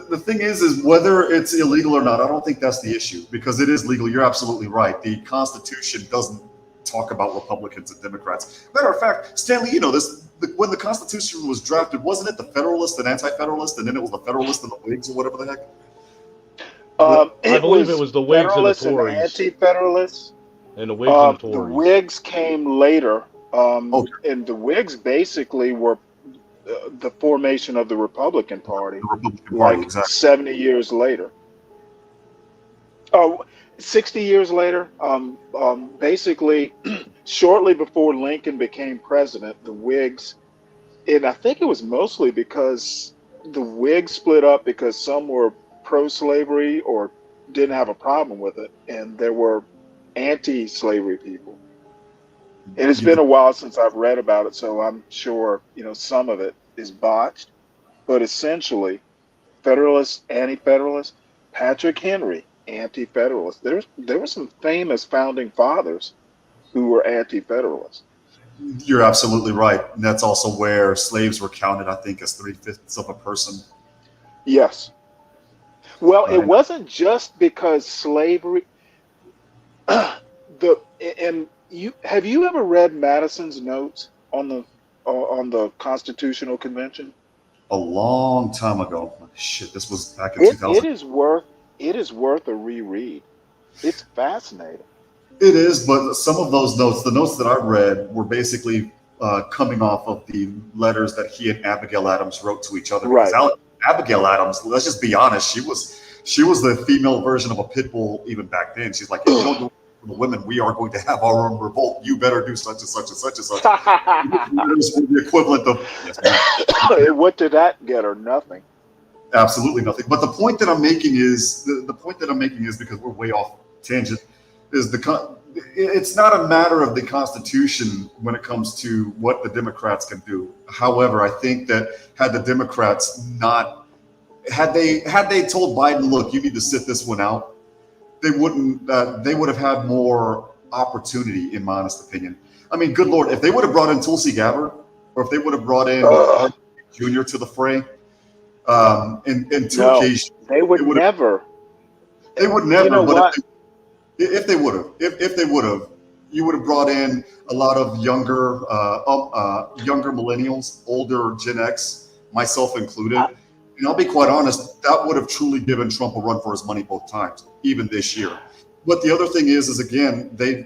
the thing is whether it's illegal or not, I don't think that's the issue, because it is legal. You're absolutely right. The Constitution doesn't talk about Republicans and Democrats. Matter of fact, Stanley, you know this. When the Constitution was drafted, wasn't it the Federalist and Anti-Federalist, and then it was the Federalist and the Whigs or whatever the heck? I believe it was the Whigs and the Tories. And Anti-Federalists. And the Whigs and Tories. The Whigs came later, and the Whigs basically were the formation of the Republican Party, exactly. 70 years later. 60 years later, basically, shortly before Lincoln became president, the Whigs, and I think it was mostly because the Whigs split up because some were pro-slavery or didn't have a problem with it, and there were anti-slavery people. And it's been a while since I've read about it, so I'm sure, some of it is botched. But essentially, Federalists, Anti-Federalists, Patrick Henry anti-federalists. There were some famous founding fathers who were anti-federalists. You're absolutely right. And that's also where slaves were counted, I think, as 3/5 of a person. Yes. Well, it Right. wasn't just because slavery. Have you ever read Madison's notes on the Constitutional Convention? A long time ago. Shit, this was back in It 2000. it is worth a reread. It's fascinating. It is, but some of those notes, the notes that I read, were basically coming off of the letters that he and Abigail Adams wrote to each other. Because Right. Abigail Adams, let's just be honest, she was the female version of a pit bull even back then. She's like, if you don't do it for the women, we are going to have our own revolt. You better do such and such and such and such. It was the equivalent of yes, ma'am. What did that get her? Nothing. Absolutely nothing. But the point that I'm making is the point that I'm making is, because we're way off tangent, is it's not a matter of the Constitution when it comes to what the Democrats can do. However, I think that had the Democrats not had they told Biden, look, you need to sit this one out, they would have had more opportunity, in my honest opinion. I mean, good Lord, if they would have brought in Tulsi Gabbard, or if they would have brought in Jr. to the fray, in two No, occasions, they would never. They would never. You know but what? if they would have, you would have brought in a lot of younger millennials, older Gen X, myself included. And I'll be quite honest, that would have truly given Trump a run for his money both times, even this year. But the other thing is again, they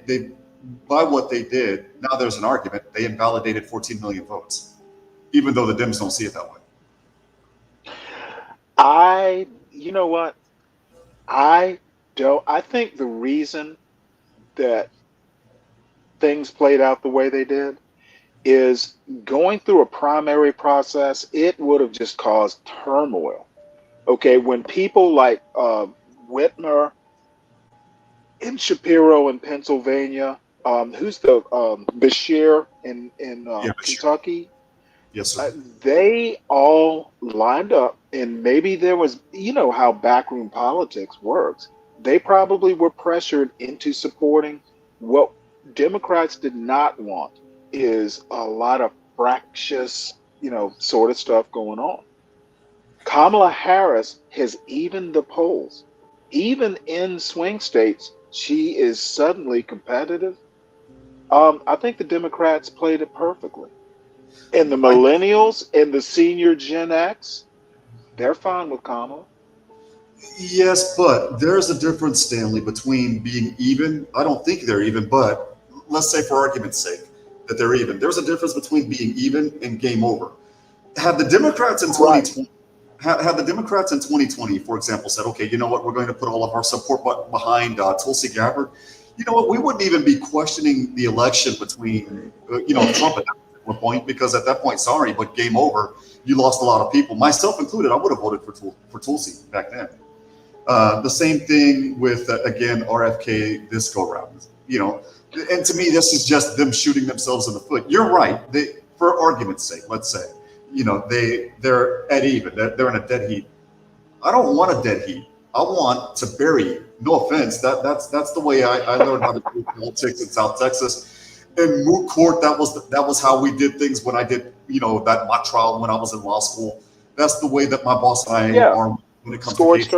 by what they did, now there's an argument, they invalidated 14 million votes, even though the Dems don't see it that way. You know what? I think the reason that things played out the way they did is going through a primary process, it would have just caused turmoil. Okay, when people like Whitmer and Shapiro in Pennsylvania, who's the Bashir in Kentucky? Yes, sir. They all lined up, and maybe there was, you know how backroom politics works. They probably were pressured into supporting what Democrats did not want is a lot of fractious, sort of stuff going on. Kamala Harris has evened the polls. Even in swing states, she is suddenly competitive. I think the Democrats played it perfectly. And the millennials and the senior Gen X, they're fine with Kamala. Yes, but there's a difference, Stanley, between being even. I don't think they're even, but let's say for argument's sake that they're even. There's a difference between being even and game over. Had the Democrats in 2020, had the Democrats in 2020, for example, said, okay, you know what, we're going to put all of our support behind Tulsi Gabbard, you know what, we wouldn't even be questioning the election between, Trump at that point, because at that point, sorry, but game over. You lost a lot of people, myself included. I would have voted for Tulsi back then. The same thing with, again, RFK this go round, and to me, this is just them shooting themselves in the foot. You're right. For argument's sake, let's say, they're at even. They're in a dead heat. I don't want a dead heat. I want to bury you. No offense. That's the way I learned how to do politics in South Texas. In moot court, that was how we did things when I did, that mock trial when I was in law school. That's the way that my boss and I are when it comes to cases.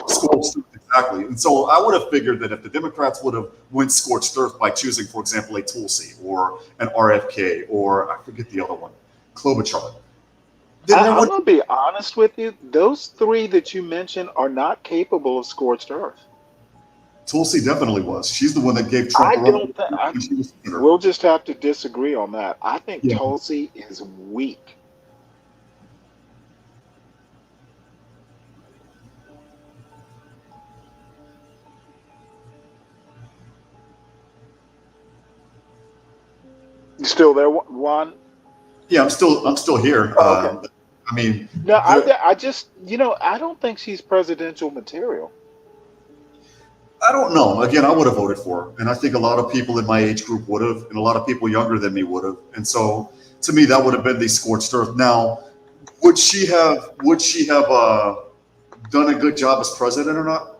Scorched earth, exactly. And so I would have figured that if the Democrats would have went scorched earth by choosing, for example, a Tulsi or an RFK or I forget the other one, Klobuchar. I'm going to be honest with you. Those three that you mentioned are not capable of scorched earth. Tulsi definitely was. She's the one that gave Trump a run. We'll just have to disagree on that. I think Tulsi is weak. You still there, Juan? Yeah, I'm still here. Okay. I mean, no, I just, I don't think she's presidential material. I don't know. Again, I would have voted for her, and I think a lot of people in my age group would have, and a lot of people younger than me would have. And so, to me, that would have been the scorched earth. Now, would she have done a good job as president or not?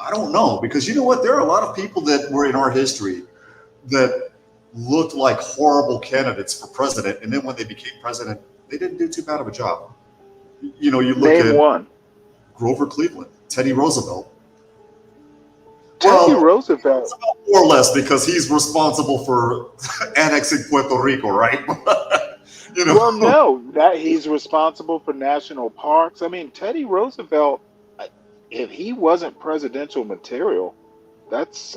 I don't know, because you know what? There are a lot of people that were in our history that looked like horrible candidates for president, and then when they became president, they didn't do too bad of a job. You know, you look Name at one. Grover Cleveland, Teddy Roosevelt. Teddy Well, Roosevelt. more or less, because he's responsible for annexing Puerto Rico, right? You know, Well, no, that he's responsible for national parks. I mean, Teddy Roosevelt, if he wasn't presidential material, that's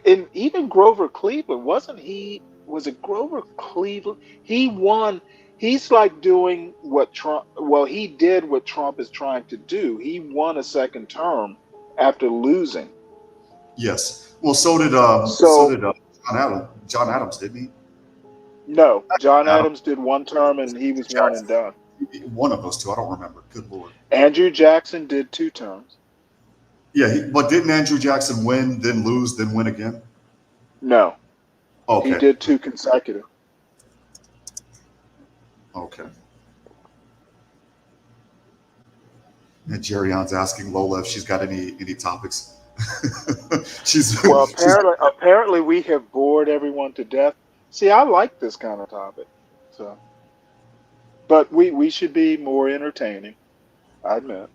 and even Grover Cleveland, wasn't he? Was it Grover Cleveland? He won. He's like doing what Trump. Well, he did what Trump is trying to do. He won a second term after losing. yes. Well, so did So John Adams. John Adams, didn't he? no, John Adams, Adams did one term and he was one and Jackson. done. One of those two. I don't remember. Good Lord. Andrew Jackson did 2 terms. Yeah, but didn't Andrew Jackson win, then lose, then win again? No, he Okay. did 2 consecutive. Okay. And Jerry Ann's asking Lola if she's got any topics. Well, she's apparently we have bored everyone to death. See, I like this kind of topic. So, but we should be more entertaining, I admit.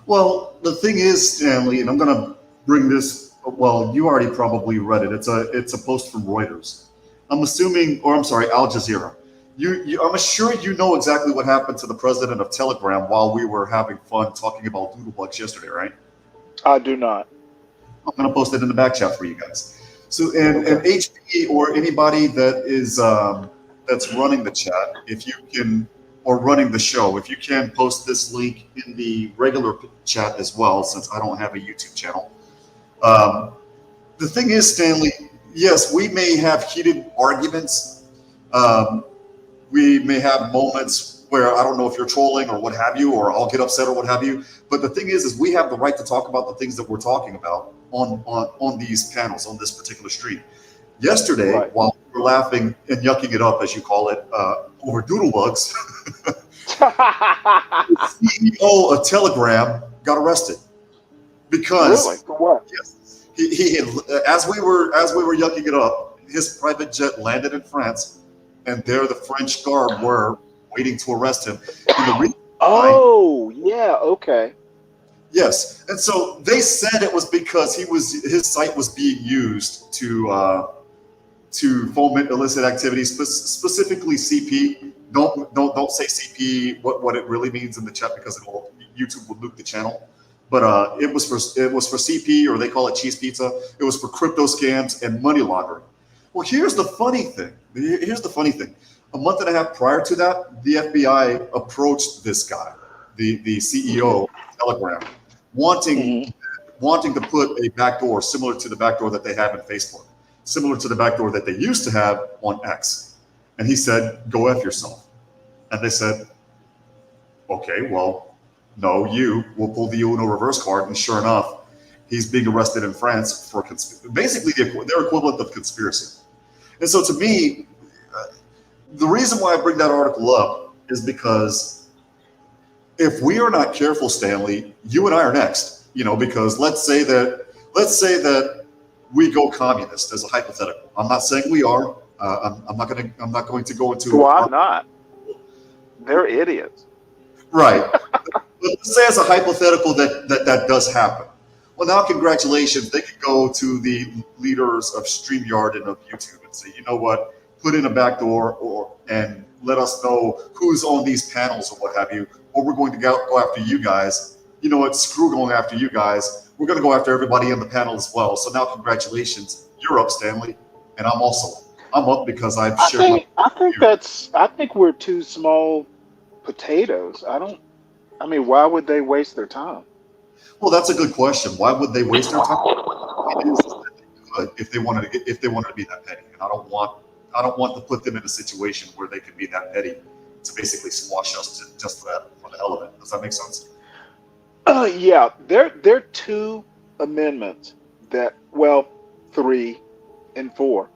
Well, the thing is, Stanley, and I'm going to bring this. Well, you already probably read it. It's a post from Reuters. I'm assuming, or I'm sorry, Al Jazeera. I'm sure you know exactly what happened to the president of Telegram while we were having fun talking about doodlebugs yesterday, right? I do not. I'm going to post it in the back chat for you guys. So, and HP or anybody that is that's running the chat, if you can, or running the show, if you can post this link in the regular chat as well, since I don't have a YouTube channel. The thing is, Stanley, yes, we may have heated arguments. We may have moments where I don't know if you're trolling or what have you, or I'll get upset or what have you. But the thing is we have the right to talk about the things that we're talking about on these panels, on this particular stream. Yesterday, Right. while we were laughing and yucking it up, as you call it, over doodlebugs, the CEO of Telegram got arrested because Really? For what? yes, he as we were yucking it up, his private jet landed in France. And there the French guard were waiting to arrest him. And the reason Oh, yeah, okay. yes. And so they said it was because his site was being used to foment illicit activities, specifically CP. Don't say CP what it really means in the chat, because YouTube will nuke the channel. But it was for CP, or they call it cheese pizza. It was for crypto scams and money laundering. Well, here's the funny thing. A month and a half prior to that, the FBI approached this guy, the CEO of Telegram, wanting to put a backdoor similar to the backdoor that they have in Facebook, similar to the backdoor that they used to have on X. And he said, "Go F yourself." And they said, "Okay, well, no, we'll pull the Uno reverse card." And sure enough, he's being arrested in France for basically their equivalent of conspiracy. And so to me, the reason why I bring that article up is because if we are not careful, Stanley, you and I are next. Because let's say that we go communist as a hypothetical. I'm not saying we are. I'm not going to go into. Well, I'm not. They're idiots. Right. But let's say as a hypothetical that does happen. Well, now congratulations. They could go to the leaders of StreamYard and of YouTube and say, you know what, put in a backdoor and let us know who's on these panels or what have you, or we're going to go after you guys. You know what, screw going after you guys. We're going to go after everybody in the panel as well. So now congratulations. You're up, Stanley. And I'm up because I've shared I think we're too small potatoes. Why would they waste their time? Well, that's a good question. Why would they waste their time? If they wanted to be that petty, and I don't want to put them in a situation where they could be that petty to basically squash us just for the hell of it. Does that make sense? Yeah, there are 2 amendments that, 3 and 4.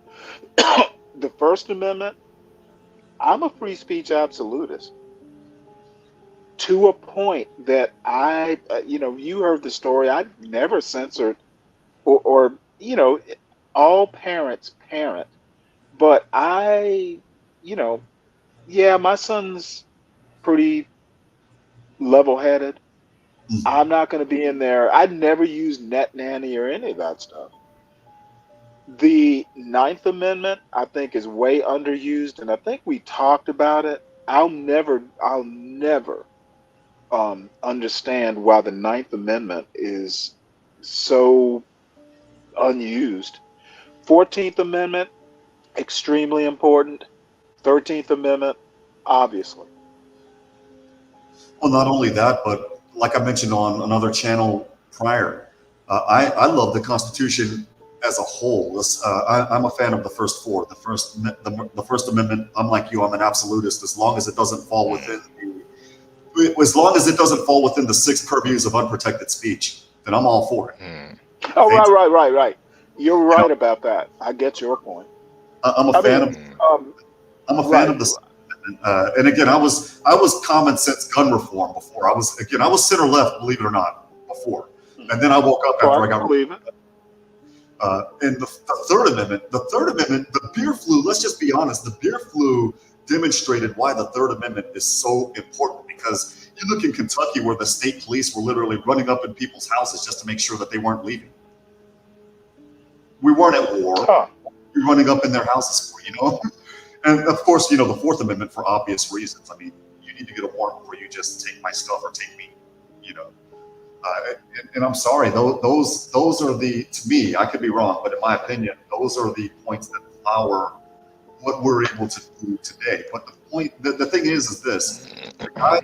The First Amendment, I'm a free speech absolutist. to a point that you heard the story. I never censored or all parents parent, but yeah, my son's pretty level-headed. I'm not going to be in there. I never used net nanny or any of that stuff. The Ninth Amendment, I think, is way underused, and I think we talked about it. I'll never understand why the Ninth Amendment is so unused. 14th Amendment, extremely important. 13th Amendment, obviously. Well, not only that, but like I mentioned on another channel prior, I love the Constitution as a whole. I'm a fan of the first four. The First Amendment. I'm like you. I'm an absolutist. As long as it doesn't fall within the six purviews of unprotected speech, then I'm all for it. Oh, right. You're right about that. I get your point. I'm a fan of the. And again, I was common sense gun reform before. I was center left, believe it or not, before. And then I woke up after I got. And the Third Amendment, the beer flu. Let's just be honest. The beer flu demonstrated why the Third Amendment is so important, because you look in Kentucky where the state police were literally running up in people's houses just to make sure that they weren't leaving. We weren't at war. We were running up in their houses for. And of course, the Fourth Amendment, for obvious reasons. I mean, you need to get a warrant before you just take my stuff or take me. And I'm sorry, those are to me, I could be wrong, but in my opinion, those are the points that power what we're able to do today. But the thing is this: the guy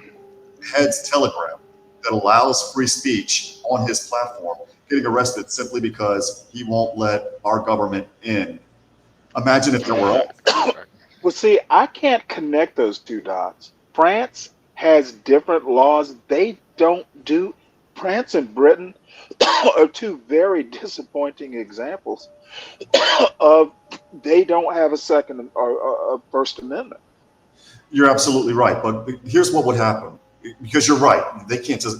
heads Telegram that allows free speech on his platform getting arrested simply because he won't let our government in. Imagine if there were. Well, see, I can't connect those two dots. France has different laws. They don't do. France and Britain are two very disappointing examples of they don't have a second or a First Amendment. You're absolutely right, but here's what would happen. Because you're right,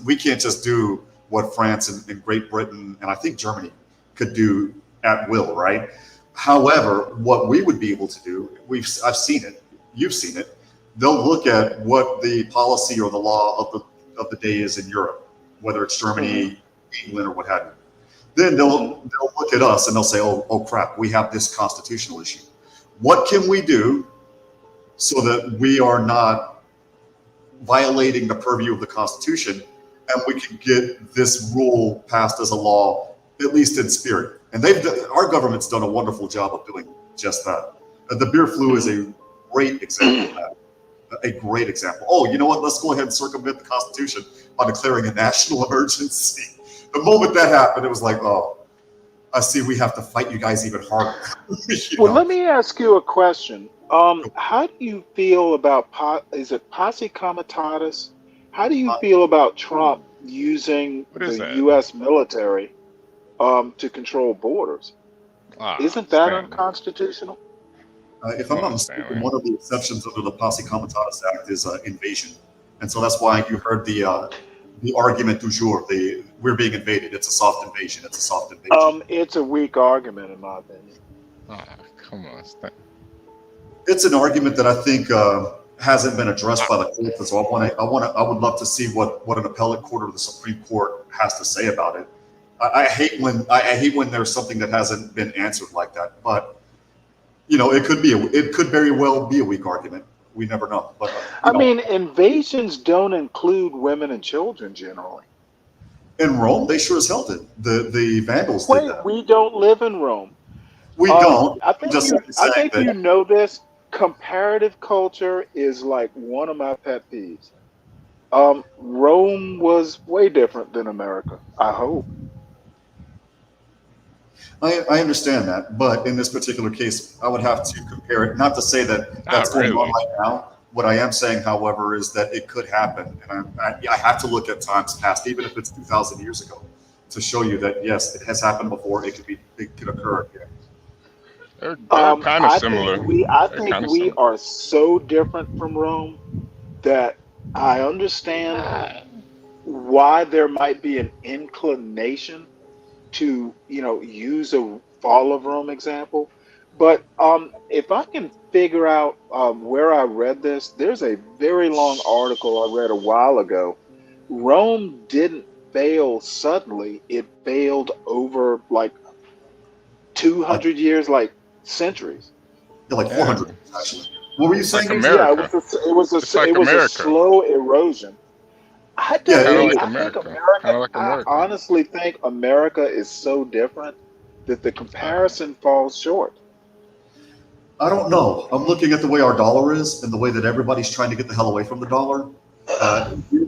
we can't just do what France and Great Britain and I think Germany could do at will, right? However, what we would be able to do, I've seen it, you've seen it. They'll look at what the policy or the law of the day is in Europe, whether it's Germany, England, or what have you. Then they'll look at us and they'll say, oh crap, we have this constitutional issue. What can we do so that we are not violating the purview of the Constitution and we can get this rule passed as a law, at least in spirit? And our government's done a wonderful job of doing just that. The beer flu is a great example of that. A great example. Oh, you know what? Let's go ahead and circumvent the Constitution by declaring a national emergency. The moment that happened, it was like, oh, I see we have to fight you guys even harder. Let me ask you a question. How do you feel about, is it posse comitatus? How do you feel about Trump using the U.S. military to control borders? Isn't that unconstitutional? If I'm not mistaken, one of the exceptions under the Posse Comitatus Act is invasion. And so that's why you heard the argument du jour, we're being invaded. It's a soft invasion. It's a soft invasion. It's a weak argument, in my opinion. Come on. It's an argument that I think hasn't been addressed by the court. So I would love to see what an appellate court or the Supreme Court has to say about it. I hate when there's something that hasn't been answered like that. But it could very well be a weak argument. We never know. But I mean, invasions don't include women and children generally. In Rome, they sure as hell did. The Vandals did that. We don't live in Rome. We don't. I think you know this. Comparative culture is like one of my pet peeves. Rome was way different than America, I hope. I understand that, but in this particular case, I would have to compare it. Not to say that that's going on right now. What I am saying, however, is that it could happen, and I have to look at times past, even if it's 2,000 years ago, to show you that yes, it has happened before. It could occur again. They're kind of similar. I think we are so different from Rome that I understand why there might be an inclination to, use a fall of Rome example. But if I can figure out where I read this, there's a very long article I read a while ago. Rome didn't fail suddenly, it failed over like Like, 200 years, like centuries. yeah, like Yeah, 400 actually. What were you it's like saying? Yeah, America. It's like it was a America. slow erosion. I Yeah, don't Kind of think like I think America. America Kind of like I America. honestly think America is so different that the comparison falls short. I don't know. I'm looking at the way our dollar is and the way that everybody's trying to get the hell away from the dollar.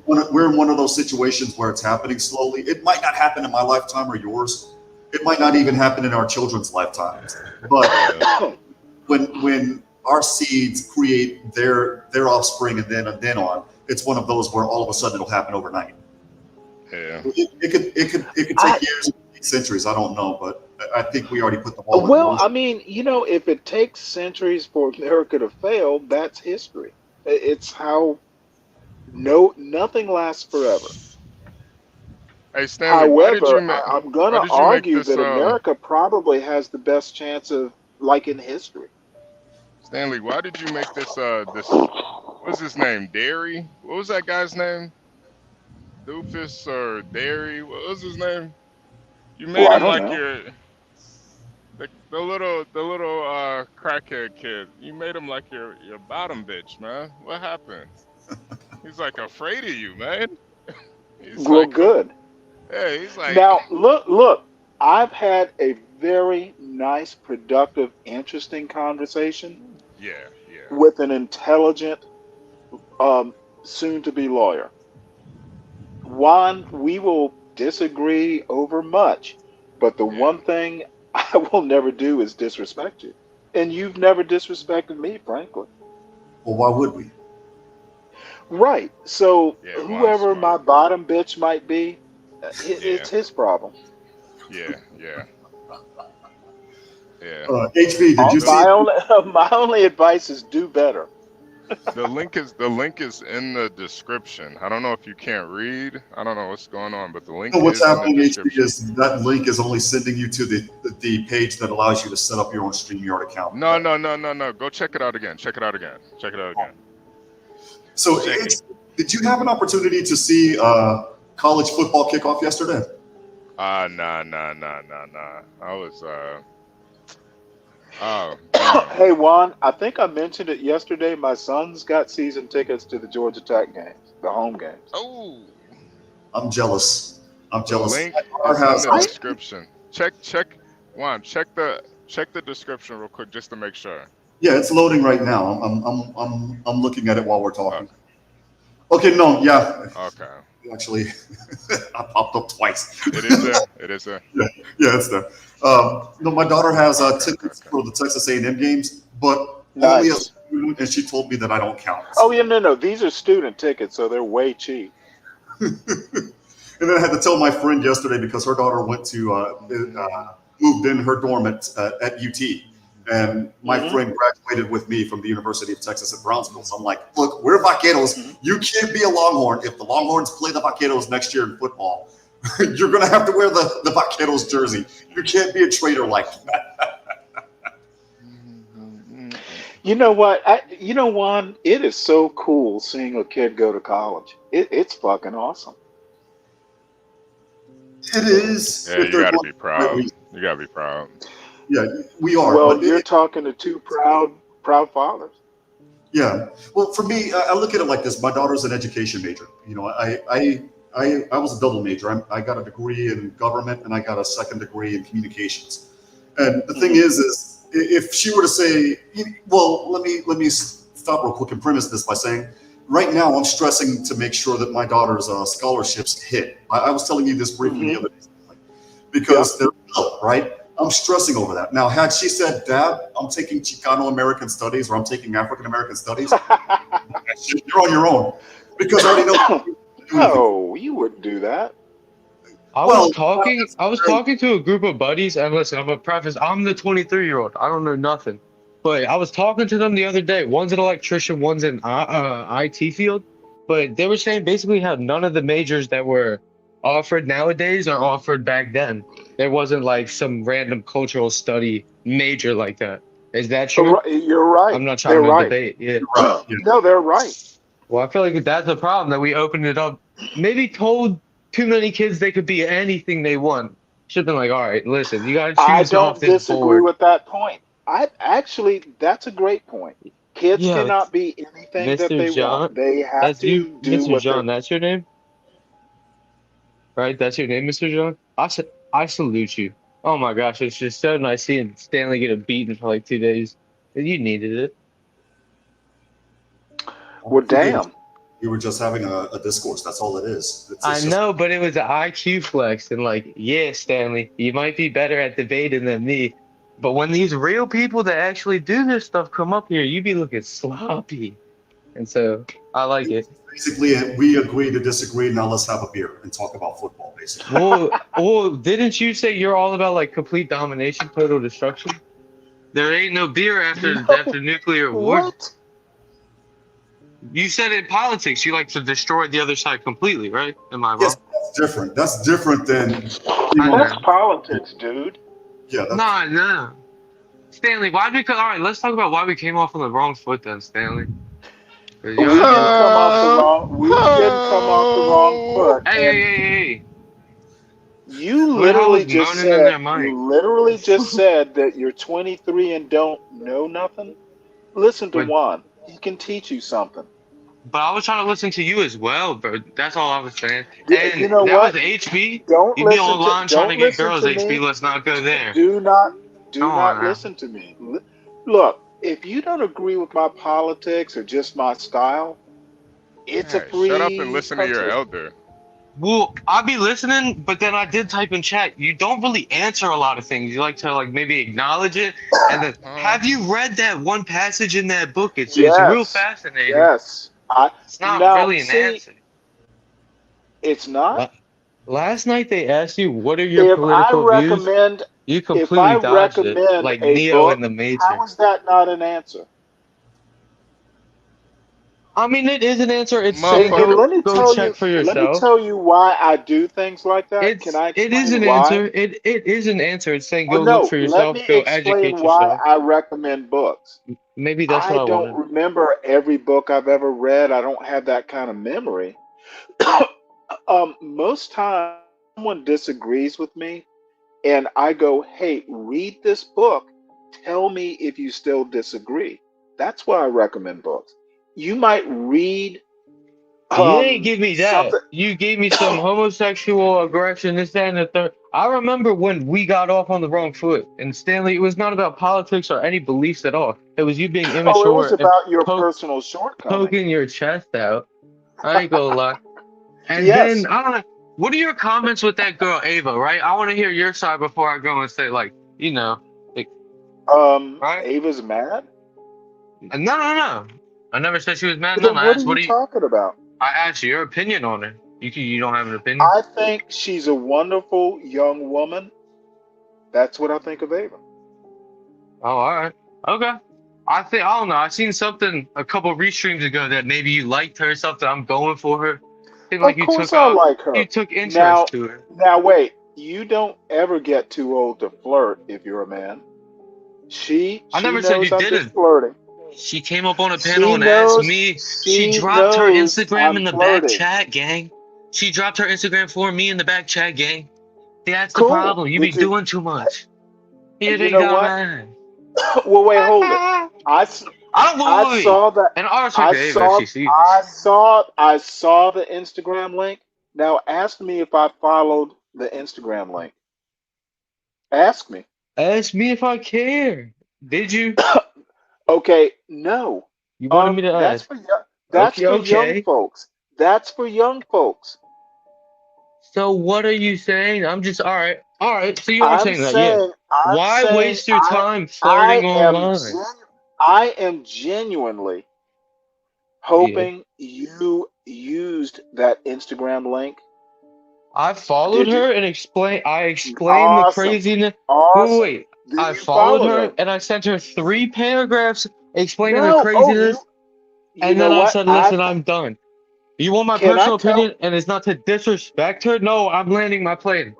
We're in one of those situations where it's happening slowly. It might not happen in my lifetime or yours. It might not even happen in our children's lifetimes. But Yeah. when our seeds create their offspring and then on, it's one of those where all of a sudden it'll happen overnight. Yeah. It could I take years, centuries. I don't know, but I think we already put the ball in Well, I motion. mean, if it takes centuries for America to fail, that's history. It's how nothing lasts forever. Hey Stanley, However, I'm why gonna did you make argue this that America probably has the best chance of, like, in history. Stanley, why did you make this what's his name? Derry? What was that guy's name? Doofus or Derry? What was his name? You Well, made I him don't like know. the little crackhead kid. You made him like your bottom bitch, man. What happened? He's like afraid of you, man. He's Well, like, good. he's like, Now, look. I've had a very nice, productive, interesting conversation yeah, yeah, with an intelligent, um, soon-to-be lawyer. Juan, we will disagree over much, but the yeah. one thing I will never do is disrespect you. And you've never disrespected me, frankly. Well, why would we? Right. So Yeah, Juan's whoever my smart. bottom bitch might be, Yeah, it's his problem. yeah, yeah, yeah. HB, did you The see? My only advice is do better. the link is in the description. I don't know if you can't read. I don't know what's going on, but the link So what's is in the happening, HB, description. is that link is only sending you to the page that allows you to set up your own StreamYard account. No. Go check it out again. Check it out again. So, Check it. did you have an opportunity to see college football kickoff yesterday? Nah. I was oh Hey Juan, I think I mentioned it yesterday. My son's got season tickets to the Georgia Tech games, the home games. oh. I'm jealous. The link My is daughter in the has, description. Check Juan, check the description real quick just to make sure. yeah, it's loading right now. I'm looking at it while we're talking. Okay, no, yeah. Okay. Actually, I popped up twice. It is there. It is there. Yeah, it's there. No, my daughter has tickets for the Texas A&M games, but only a Nice. student, and she told me that I don't count. Oh yeah, no. These are student tickets, so they're way cheap. And then I had to tell my friend yesterday because her daughter went to moved in her dorm at UT, and my friend graduated with me from the University of Texas at Brownsville. So I'm like, look, we're Vaqueros. You can't be a Longhorn. If the Longhorns play the Vaqueros next year in football, you're going to have to wear the Vaqueros jersey. You can't be a traitor like that. You know what? Juan, it is so cool seeing a kid go to college. It's fucking awesome. It is. Yeah, you gotta be proud. You gotta be proud. Yeah, we are. Well, but you're talking to two proud fathers. Yeah. Well, for me, I look at it like this. My daughter's an education major. You know, I was a double major. I got a degree in government and I got a second degree in communications. And the thing is if she were to say, well, let me stop real quick and premise this by saying, right now I'm stressing to make sure that my daughter's scholarships hit. I was telling you this briefly the other day, because they're low, right? I'm stressing over that. Now, had she said, Dad, I'm taking Chicano American Studies or I'm taking African American Studies, you're on your own. Because I already know. No, you wouldn't do that. I was talking to a group of buddies, and listen, I'm a preface. I'm the 23-year-old. I don't know nothing, but I was talking to them the other day. One's an electrician, one's in IT field. but they were saying basically how none of the majors that were offered nowadays are offered back then. There wasn't like some random cultural study major like that. Is that true? You're right. I'm not trying They're to right. debate. Yeah. No, they're right. Well, I feel like that's a problem that we opened it up. Maybe told too many kids they could be anything they want. Should have been like, all right, listen, you gotta I choose off don't this disagree board. with that point. I actually, that's a great point. Kids Yeah, cannot be anything that Mr. they want. John. They have That's you, to do Mr. what they're. John. That's your name, right? That's your name, Mr. John. I salute you. Oh my gosh, it's just so nice seeing Stanley get a beating for like 2 days. You needed it. Well, damn. We were just having a discourse. That's all it is. It's I just know, but it was an IQ flex, and like, yeah, Stanley, you might be better at debating than me, but when these real people that actually do this stuff come up here, you be looking sloppy, and so I like it. basically we agree to disagree. Now let's have a beer and talk about football, basically. Well, didn't you say you're all about like complete domination, total destruction? There ain't no beer after nuclear war. What? You said in politics you like to destroy the other side completely, right? Am I wrong? Yes, that's different. That's different than. That's politics, dude. Yeah. No. Stanley, why'd we? All right, let's talk about why we came off on the wrong foot then, Stanley. We didn't come off the wrong foot. Hey. You Who the hell literally was just moaning in their said. mic? You literally just said that you're 23 and don't know nothing. Listen to But- Juan. He can teach you something. But I was trying to listen to you as well, bro. That's all I was saying. Yeah, And you know that what? was HB. Don't You be listen online to. trying Don't to get listen girls, to HB. me. Let's not go there. Do not Come on now. listen to me. Look, if you don't agree with my politics or just my style, it's a Hey, free shut up and listen to your country. elder. Well, I'll be listening, but then I did type in chat. You don't really answer a lot of things. You like to like maybe acknowledge it. And then, have you read that one passage in that book? It's real Yes. fascinating. Yes. It's not now, really an see, answer. It's not. Last night they asked you, what are your If I political views? recommend, You if completely I dodged it, recommend like a Neo book, in the Matrix. how is that not an answer? I mean, it is an answer. It's saying And let me go tell check you. for Let me yourself. tell you why I do things like that. Can I It is explain an why? answer. It is an answer. It's saying go Well, look no. for Let yourself. me Go explain educate why yourself. I recommend books. Maybe that's what I I don't wanted. remember every book I've ever read. I don't have that kind of memory. Most times, someone disagrees with me, and I go, "Hey, read this book. Tell me if you still disagree." That's why I recommend books. You might read You didn't give me that. something. You gave me some homosexual aggression, this, that, and the third. I remember when we got off on the wrong foot. And Stanley, it was not about politics or any beliefs at all. It was you being Oh, it immature was and about your personal shortcomings. poking your chest out. I ain't gonna lie. And Yes. then, I don't know, what are your comments with that girl, Ava, right? I want to hear your side before I go and say, like, like, right? Ava's mad? No. I never said she was mad. Then I what asked, are you talking about? I asked your opinion on her. You don't have an opinion? I think she's a wonderful young woman. That's what I think of Ava. Oh, all right. Okay. I don't know. I seen something a couple restreams ago that maybe you liked her or something. I'm going for her. Seemed like Of course I like her. you took interest Now, to her. now wait. You don't ever get too old to flirt if you're a man. She I never said knows you I'm just didn't. flirting. She came up on a panel She and asked knows. me. She dropped her knows Instagram I'm in the back flirting. chat, gang. She dropped her Instagram for me in the back chat, gang. That's the Cool. problem. You be Did you- doing too much. You know what? Dumbass. Well, wait, hold it. I saw that. And I respect Ava if she sees this. I saw the Instagram link. Now ask me if I followed the Instagram link. Ask me. Ask me if I care. Did you? Okay, no. You wanted me to That's ask. for that's Okay, for okay. young folks. That's for young folks. So what are you saying? I'm just all right. All right. So you are I'm saying that, yeah. saying. Why waste your time flirting online? I am genuinely hoping you used that Instagram link. I followed Did you? her and I explained the Awesome. craziness. Awesome. Wait. Did I you followed follow her her? and I sent her 3 paragraphs explaining the No. Oh, craziness. you And know then I what? said, listen, I'm done. You want my Can I personal tell? opinion, and it's not to disrespect her. No, I'm landing my plane.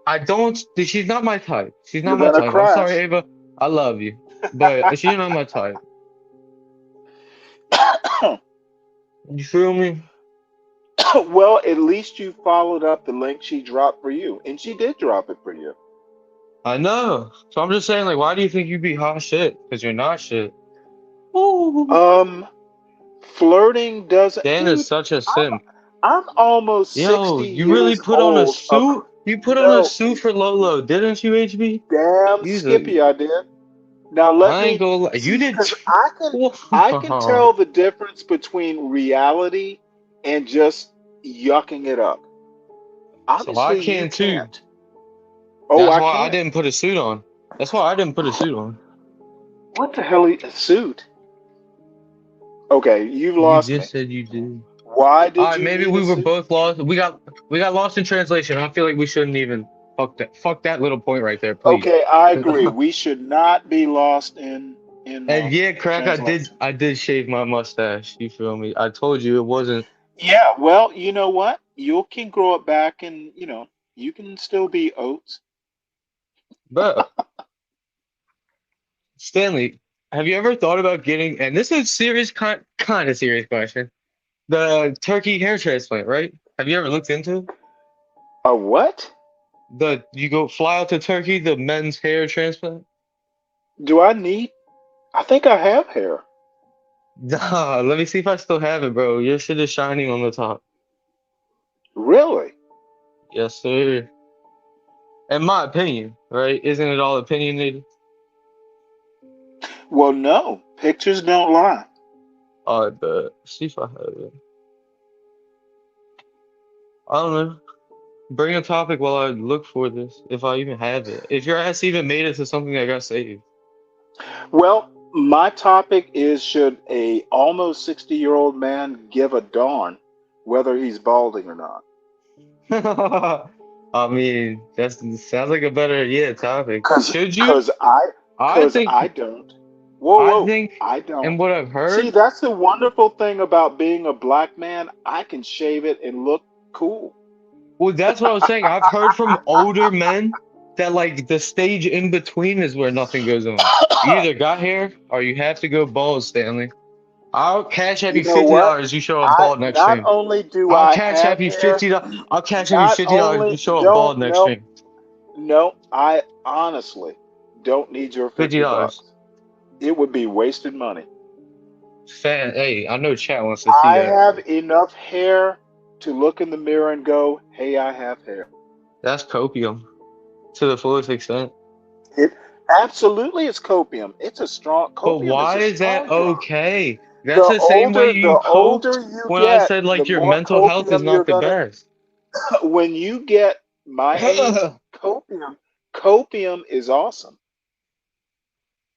I don't. She's not my type. She's You're not my gonna type. I'm sorry, crash. Ava. I love you, but she's not my type. You feel me? Well, at least you followed up the link she dropped for you, and she did drop it for you. I know. So I'm just saying, like, why do you think you'd be hot shit? Because you're not shit. Ooh. Flirting doesn't, Dan is dude. such a I'm simp. I'm almost Yo, 60 you really years put on a old. suit? You put on a No, suit for Lolo, didn't you, HB? damn You the, Skippy, I did. Now let I ain't me gonna lie. You see, did. because I can tell the difference between reality and just yucking it up. So I Obviously, you can too. can't. Oh, That's I why I can. didn't put a suit on. That's why I didn't put a suit on. What the hell? A suit? Okay, you've You lost me. just said you did. Why All did right, you maybe need we a were suit? both lost. We got lost in translation. I feel like we shouldn't even fuck that little point right there, please. Okay, I agree. We should not be lost in And yeah, crack, translation. I did shave my mustache. You feel me? I told you it wasn't. Yeah, well, you know what? You can grow it back, and you can still be oats. Bro, Stanley, have you ever thought about getting? And this is serious, kind of serious question. The turkey hair transplant, right? Have you ever looked into it? A what? You go fly out to Turkey, the men's hair transplant? Do I need? I think I have hair. Nah, let me see if I still have it, bro. Your shit is shining on the top. Really? Yes, sir. In my opinion, right? Isn't it all opinionated? Well, no. Pictures don't lie. But see if I have it. I don't know. Bring a topic while I look for this, if I even have it. If your ass even made it to something that got saved. Well, my topic is, should a almost 60-year-old man give a darn whether he's balding or not? I mean, that sounds like a better topic. Cause, Should you? cause I, I cause think I don't. Whoa, I whoa, think, I don't. and what I've See, heard. that's the wonderful thing about being a black man. I can shave it and look cool. Well, that's what I was saying. I've heard from older men that like the stage in between is where nothing goes on. You either got hair or you have to go bald, Stanley. I'll cash app You you know $50. what? You show up bald next Not stream. only do I'll I cash have app you hair, $50. I'll cash app you not $50. You only show up bald don't next no stream. no, I honestly don't need your $50. $50. It would be wasted money. Hey, I know chat wants to see I that. have enough hair to look in the mirror and go, "Hey, I have hair." That's copium to the fullest extent. It absolutely is copium. It's a strong But copium is why a is that strong drug. okay? That's The the same way older you the coped older you when I get, said the like your more mental health is copium you're not the gonna. best. When you get my age, copium is awesome.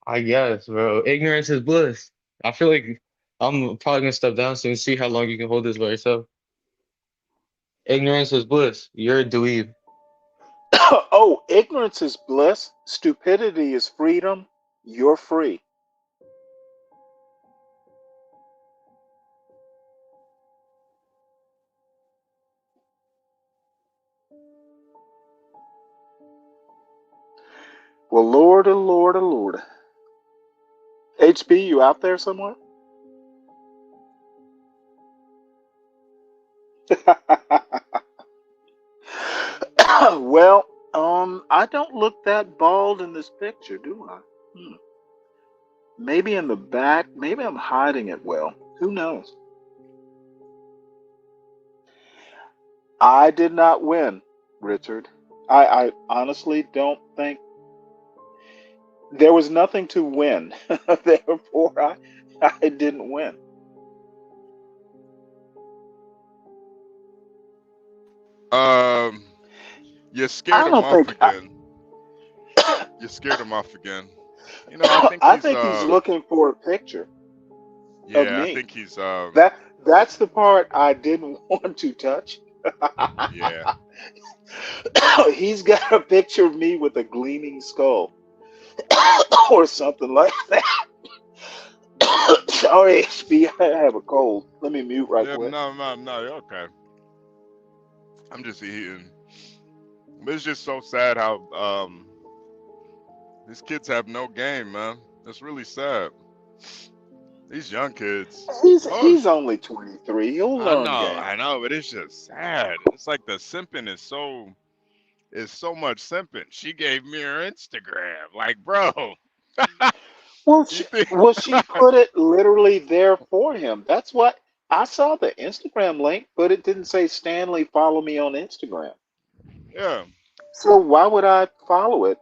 I guess, bro. Ignorance is bliss. I feel like I'm probably gonna step down soon and see how long you can hold this by yourself. Ignorance is bliss. You're a dweeb. Oh, ignorance is bliss. Stupidity is freedom. You're free. Well, Lord, oh Lord, oh Lord. HB, you out there somewhere? Well, I don't look that bald in this picture, do I? Maybe in the back. Maybe I'm hiding it well. Who knows? I did not win, Richard. I honestly don't think there was nothing to win. Therefore, I didn't win. You I scared him don't off think. again. You scared him off again. You know, I think I he's think he's looking for a picture of yeah, I me. think he's That's the part I didn't want to touch. yeah. He's got a picture of me with a gleaming skull or something like that. Sorry, HB, I have a cold. Let me mute right Yeah, quick. no, you're okay. I'm just eating. But it's just so sad how these kids have no game, man. It's really sad. These young kids. He's only 23. He'll learn game. I know, but it's just sad. It's like the simping is so much simping. She gave me her Instagram. Like, bro. Well, she put it literally there for him. That's what I saw the Instagram link, but it didn't say Stanley follow me on Instagram. Yeah. So why would I follow it?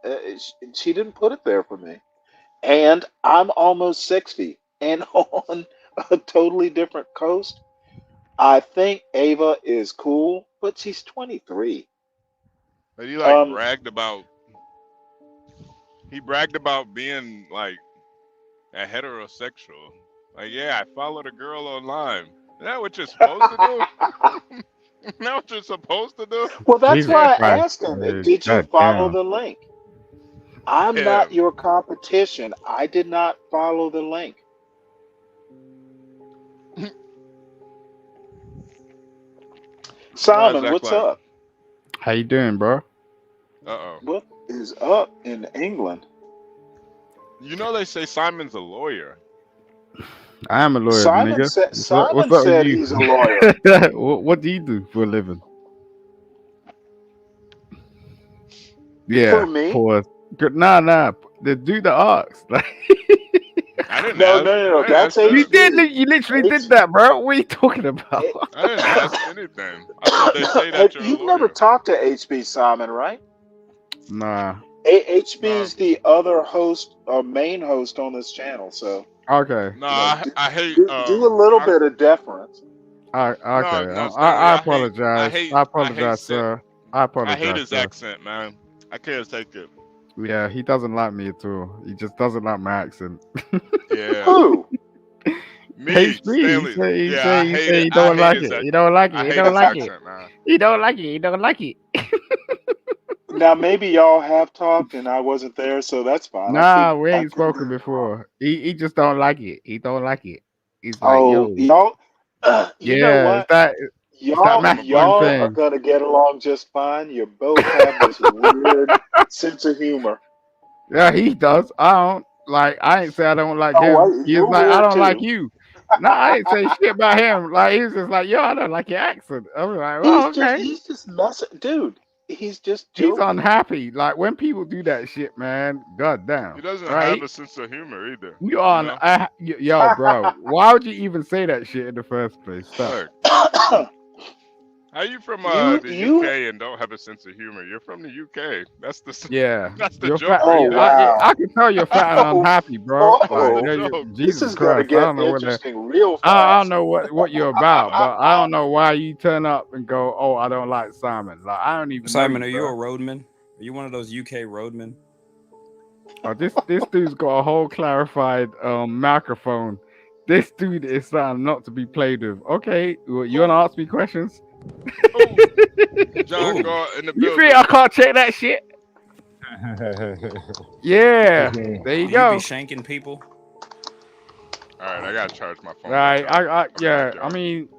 She didn't put it there for me. And I'm almost 60 and on a totally different coast. I think Ava is cool, but she's 23. But he like bragged about being like a heterosexual. Like, yeah, I followed a girl online. Is that what you're supposed to do? Is that what you're supposed to do? Well, that's why I asked him, did you follow the link? I'm not your competition. I did not follow the link. Simon, what's up? How you doing, bro? Uh-oh. What is up in England? You know they say Simon's a lawyer. I am a lawyer, Simon nigga. said, What's Simon up with said you? he's a lawyer. What do you do for a living? Yeah, For me? Nah. Do the arcs. Like, I didn't no. That's HB. You literally did that, bro. What are you talking about? I didn't ask anything. I thought they say that you're a You've lawyer. never talked to HB, Simon, right? Nah. HB's the other host or main host on this channel, so Okay. No, I hate. do a little bit of deference. Okay. No, Stanley, I apologize. I apologize, hate sir. I apologize. I hate his sir. accent, man. I can't take it. Yeah, he doesn't like me at all. He just doesn't like my accent. Yeah. Who? Me, Hates me. Stanley. He I say hate it. he don't like it. He don't like it. I He hate don't his like it. accent, man. He don't like it. He don't like it. Now maybe y'all have talked and I wasn't there, so that's fine. Nah, we ain't spoken before. He just don't like it. He don't like it. He's like, Oh, yo, y'all. You know yeah, what? it's that Y'all masculine are thing. gonna get along just fine. You both have this weird sense of humor. Yeah, he does. I don't like. I ain't say I don't like Oh, him. He's you're like, I weird don't like too. you. No, I ain't say shit about him. Like he's just like, yo, I don't like your accent. I'm like, well, okay. He's just messing, dude. He's just He's joking. unhappy. Like when people do that shit, man. God damn. He doesn't right? have a sense of humor either. You on? Yo, bro. Why would you even say that shit in the first place? Stop. Look, how you from the you- UK and don't have a sense of humor? You're from the UK. That's the Yeah. That's the You're joke. fat. right there. I can tell you're fat and unhappy, bro. Oh, Like, Jesus this is gonna Christ. I get don't know interesting real fast. I don't know what you're about, but I don't know why you turn up and go, "Oh, I don't like Simon." Like I don't even. Simon, know are you, you a bro. roadman? Are you one of those UK roadmen? Oh, this dude's got a whole clarified microphone. This dude is not to be played with. Okay, well, you wanna ask me questions? John Galt in the You building. think I can't check that shit? Yeah, there you Do you go. be shanking people? All right, I gotta charge my phone. Right, back up. I mean,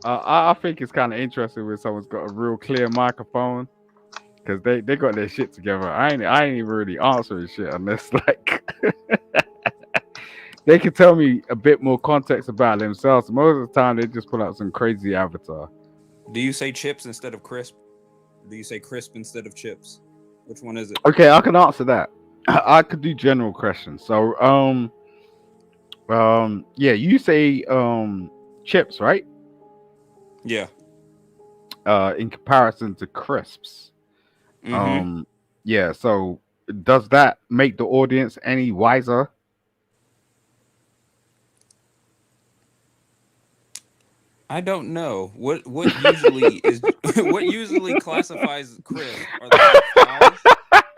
I think it's kind of interesting when someone's got a real clear microphone because they got their shit together. I ain't even really answering shit unless like they can tell me a bit more context about themselves. Most of the time, they just put out some crazy avatar. Do you say chips instead of crisp? Or do you say crisp instead of chips? Which one is it? Okay, I can answer that. I could do general questions. So, yeah, you say chips, right? Yeah. In comparison to crisps. Mhm. Yeah, so does that make the audience any wiser? I don't know. What usually is what usually classifies crisp? Are the fries?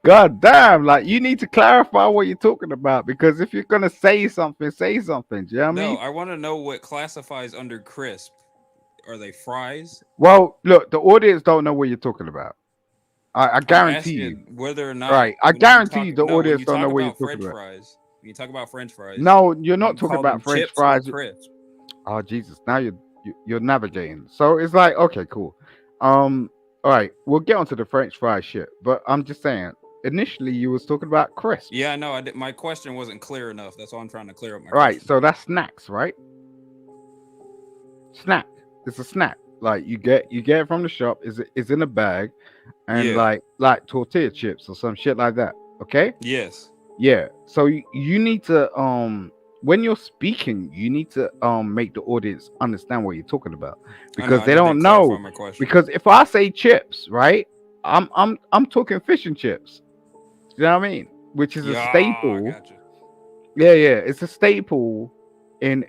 God damn, like you need to clarify what you're talking about because if you're gonna say something, say something. Do you know what I No, mean? I want to know what classifies under crisp. Are they fries? Well, look, the audience don't know what you're talking about. I I'm guarantee you. asking whether or not. Right. I when you guarantee talk- you the no, when audience you don't know talk what you're about talking French about. fries, When you talk about French fries, No, you're do not you talking call them about French chips or fries. crisp? Oh Jesus! Now you're navigating. So it's like, okay, cool. All right, we'll get onto the French fry shit. But I'm just saying, initially you was talking about crisps. Yeah, no, I did. My question wasn't clear enough. That's why I'm trying to clear up my All right, question. so that's snacks, right? Snack. It's a snack. Like you get it from the shop. It's in a bag, and Yeah. like tortilla chips or some shit like that. Okay. Yes. Yeah. So you need to when you're speaking, you need to make the audience understand what you're talking about I know. because I they just don't didn't clarify know. my question. Because if I say chips, right, I'm talking fish and chips. You know what I mean? Which is a Yeah, I staple. gotcha. Yeah, it's a staple in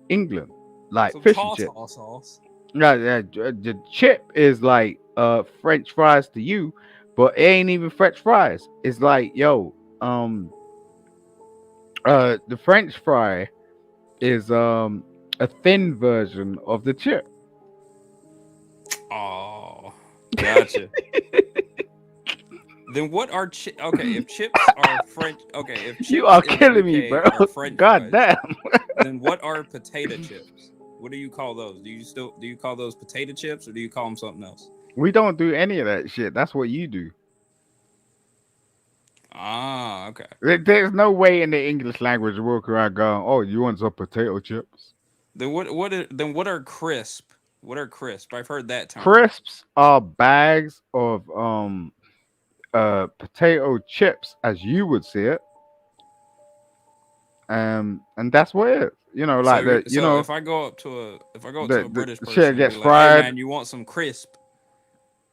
England, like Some fish and tartar chips. sauce. Yeah, the chip is like French fries to you, but it ain't even French fries. It's like, yo, the French fry is a thin version of the chip. Oh, gotcha. Then what are okay? If chips are French, okay. If You chips are in killing the me, UK bro. are French God fries, damn. then what are potato chips? What do you call those? Do you call those potato chips or do you call them something else? We don't do any of that shit. That's what you do. Ah, okay. There's no way in the English language to walk around going, "Oh, you want some potato chips?" Then what are crisp? What are crisp? I've heard that term. Crisps are bags of potato chips, as you would see it. And that's what it is. You know, like So if I go up to a British the shit person and be gets like, "Hey fried. man, you want some crisp?"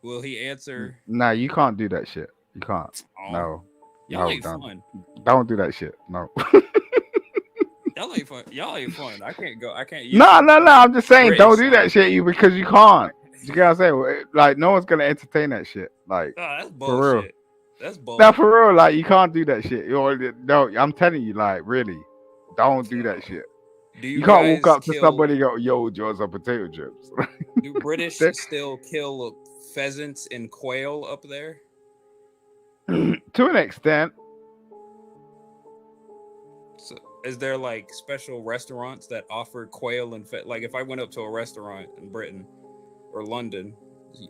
Will he answer? Nah, you can't do that shit. You can't. Oh, No. y'all No, ain't don't. fun. Don't do that shit. No. Y'all ain't fun. Y'all ain't fun. I can't go. I can't use No, some no, no. I'm just saying, British don't do that slang. shit. Because you can't. You gotta say, like, no one's gonna entertain that shit. Like, Oh, that's for real. bullshit. That's Now, bullshit. for real, like, you can't do that shit. No, I'm telling you, like, really, don't do that shit. Do You you can't walk guys up to kill? somebody and go, "Yo, do you want some potato chips?" Do British still kill pheasants and quail up there? To an extent. So, is there like special restaurants that offer quail and like if I went up to a restaurant in Britain or London,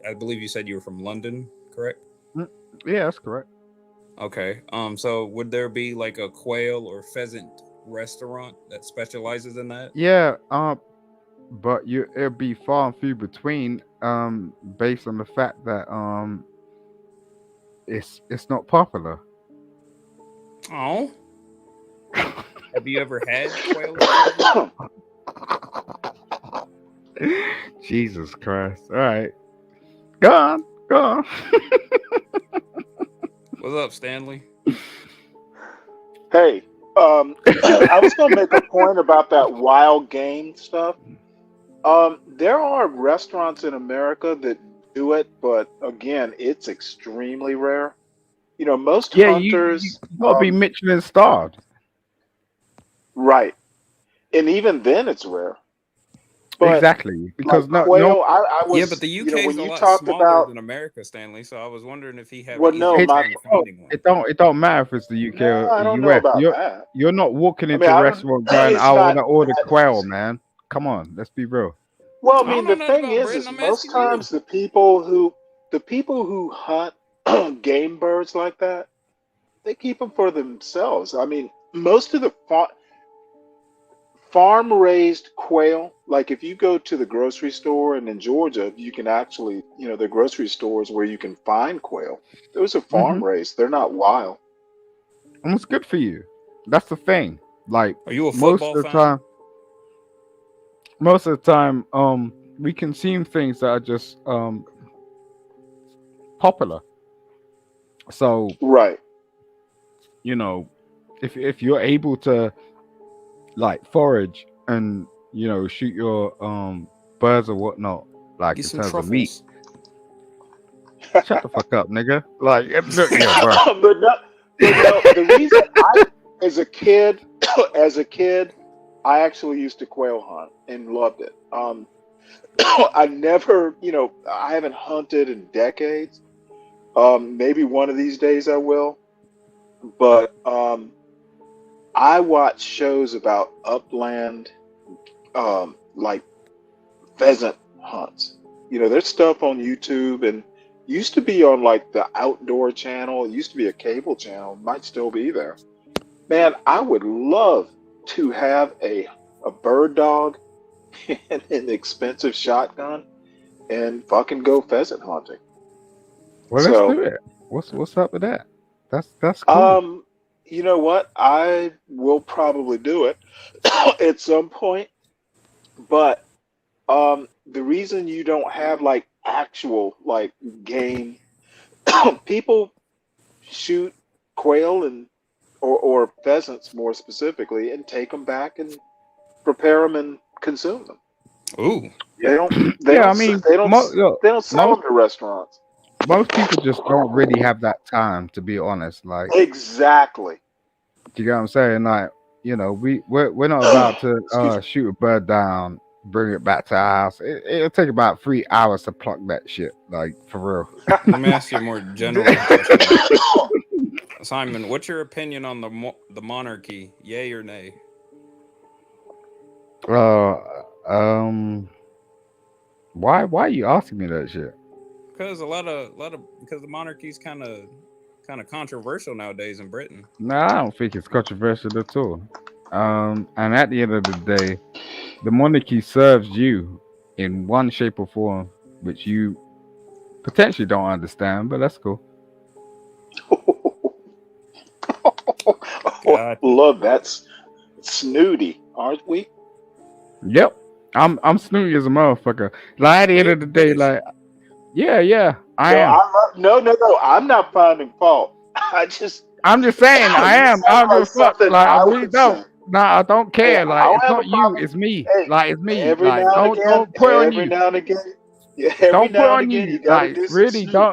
I believe you said you were from London, correct? Yeah, that's correct. Okay. So would there be like a quail or pheasant restaurant that specializes in that? Yeah. But it'll be far and few between. Based on the fact that it's not popular. Oh. Have you ever had quail? Jesus Christ! All right, go on. What's up, Stanley? Hey, I was going to make a point about that wild game stuff. There are restaurants in America that do it, but again, it's extremely rare. You know, most Yeah, you hunters, gotta be Michelin starred. right, and even then, it's rare. But Exactly, because like no. quail, I was, Yeah, but the you UK know, is when a you lot talked smaller about, than America, Stanley. So I was wondering if he have well, an no, easier my, time finding one. It don't matter if it's the UK no, or I the don't know US. about that. You're not walking I into mean, a I don't. restaurant going, It's "I want to not order that quail, easy. man." Come on, let's be real. Well, I I don't mean, know the nothing thing about is Britain. I'm most asking you. times the people who hunt game birds like that, they keep them for themselves. I mean, most of the farm raised quail, like if you go to the grocery store and in Georgia, you can actually, you know, the grocery stores where you can find quail. Those are farm raised. They're not wild. And it's good for you. That's the thing. Like Are you a most football of the fan? time, we consume things that are just popular. So Right. you know, if you're able to like forage and shoot your birds or whatnot, like Get in some terms of meat. truffles. Shut the fuck up, nigga. Like, look, yeah, bro. but no, the reason as a kid, I actually used to quail hunt and loved it. I never, I haven't hunted in decades. Maybe one of these days I will. But I watch shows about upland, like pheasant hunts. There's stuff on YouTube and used to be on like the outdoor channel. It used to be a cable channel, might still be there. Man, I would love to have a bird dog and an expensive shotgun and fucking go pheasant hunting. Well, let's So, do it. What's up with that? That's cool. you know what? I will probably do it at some point, but the reason you don't have like actual like game people shoot quail and or pheasants more specifically and take them back and prepare them and consume them. Ooh. They don't. They Yeah, I don't. mean, They don't. look, They don't sell most them to restaurants. most people just don't really have that time, to be honest. Like, Exactly. do you get what I'm saying? Like, we're not about to Excuse me. shoot a bird down, bring it back to our house. It'll take about 3 hours to pluck that shit. Like, for real. Let me ask you a more general question. Simon, what's your opinion on the monarchy? Yay or nay? Um, why are you asking me that shit? Because because the monarchy's kind of controversial nowadays in Britain. No, I don't think it's controversial at all. And at the end of the day, the monarchy serves you in one shape or form, which you potentially don't understand, but that's cool. Love that's snooty, aren't we? Yep, I'm snooty as a motherfucker. Like at the end of the day, like yeah, I No, am. no. I'm not finding fault. I'm just saying I You am. I sound don't give like a fuck. something Like I I really would say. don't. Nah, I don't Hey, care. I Like don't it's have a not you, problem. it's me. Hey, Like it's me. every Like now and again, don't put it on every you. now and again, yeah, every Don't put it now and on again, you you. got to Like do some really snoop.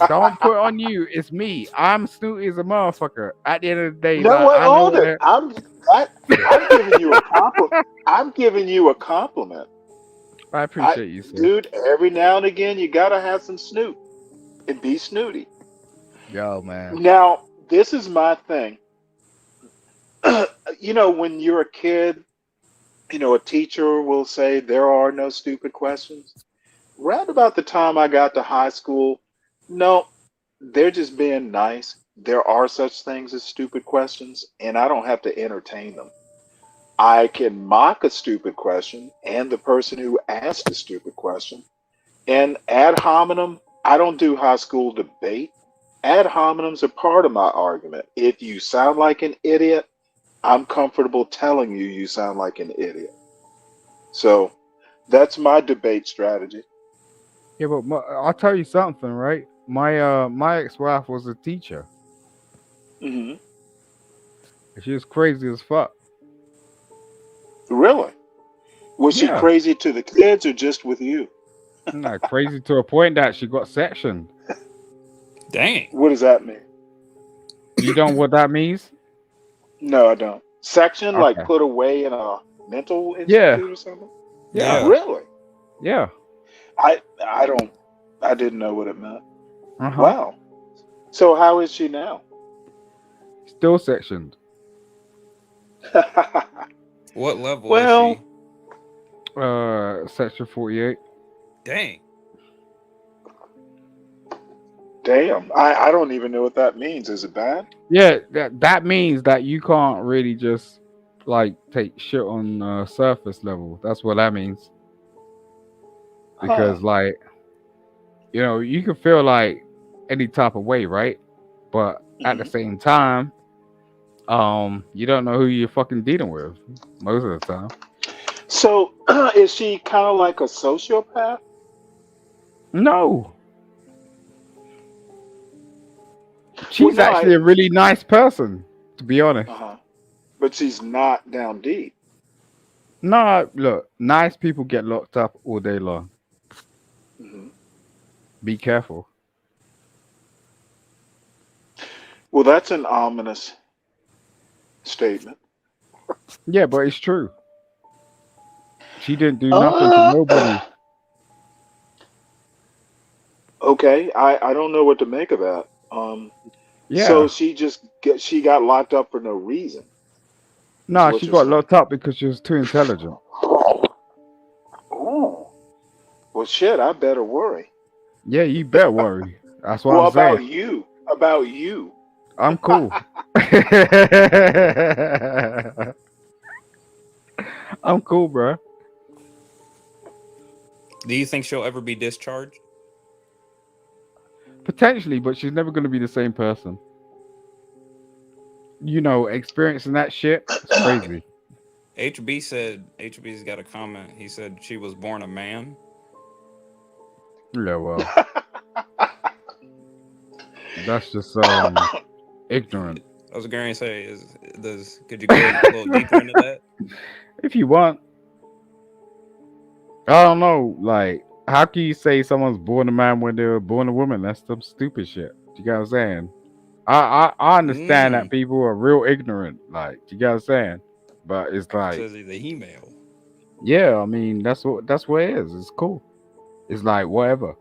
don't put it on you. It's me. I'm snooty as a motherfucker. At the end of the day, No, like wait, I know hold what it. I'm giving you a compliment. I'm giving you a compliment. I appreciate you, sir. Dude, every now and again, you got to have some snoop and be snooty. Yo, man. Now, this is my thing. When you're a kid, a teacher will say there are no stupid questions. Right about the time I got to high school, no, they're just being nice. There are such things as stupid questions, and I don't have to entertain them. I can mock a stupid question and the person who asked a stupid question. And ad hominem, I don't do high school debate. Ad hominems are part of my argument. If you sound like an idiot, I'm comfortable telling you you sound like an idiot. So that's my debate strategy. Yeah, but I'll tell you something, right? My ex-wife was a teacher. Hmm. She was crazy as fuck. Really? Was she Yeah. crazy to the kids or just with you? No, crazy to a point that she got sectioned. Dang. What does that mean? You don't know what that means? No, I don't. Section, like Okay. put away in a mental Yeah. institute or something? Yeah. Really? Yeah. I don't. I didn't know what it meant. Uh-huh. Wow. So how is she now? Still sectioned. What level Well, is she? Section 48. Dang. damn. I don't even know what that means. Is it bad? Yeah, that means that you can't really just like take shit on surface level. That's what that means. Because like, you can feel like any type of way, right? But at the same time, you don't know who you're fucking dealing with most of the time. So is she kind of like a sociopath? No. Well, She's no, actually a really nice person, to be honest. but she's not down deep. No, look, nice people get locked up all day long. Hmm. Be careful. Well, that's an ominous statement. Yeah, but it's true. She didn't do nothing to nobody. Okay, I don't know what to make of that. Yeah. So she got locked up for no reason. Is Nah, what she you're got saying. locked up because she was too intelligent. Ooh. Well, shit. I better worry. Yeah, you better worry. That's what Well, I'm saying. about you. About you. I'm cool. I'm cool, bro. Do you think she'll ever be discharged? Potentially, but she's never going to be the same person. You know, experiencing that shit, it's crazy. HB's got a comment. He said she was born a man. Yeah, well, that's just ignorant. I was going to say, could you go a little deeper into that? If you want, I don't know. Like, how can you say someone's born a man when they were born a woman? That's some stupid shit. You get what I'm saying? I understand that people are real ignorant. Like, you get what I'm saying? But it's like, Says he's a he-male. yeah, I mean, that's what it is. It's cool. It's like whatever.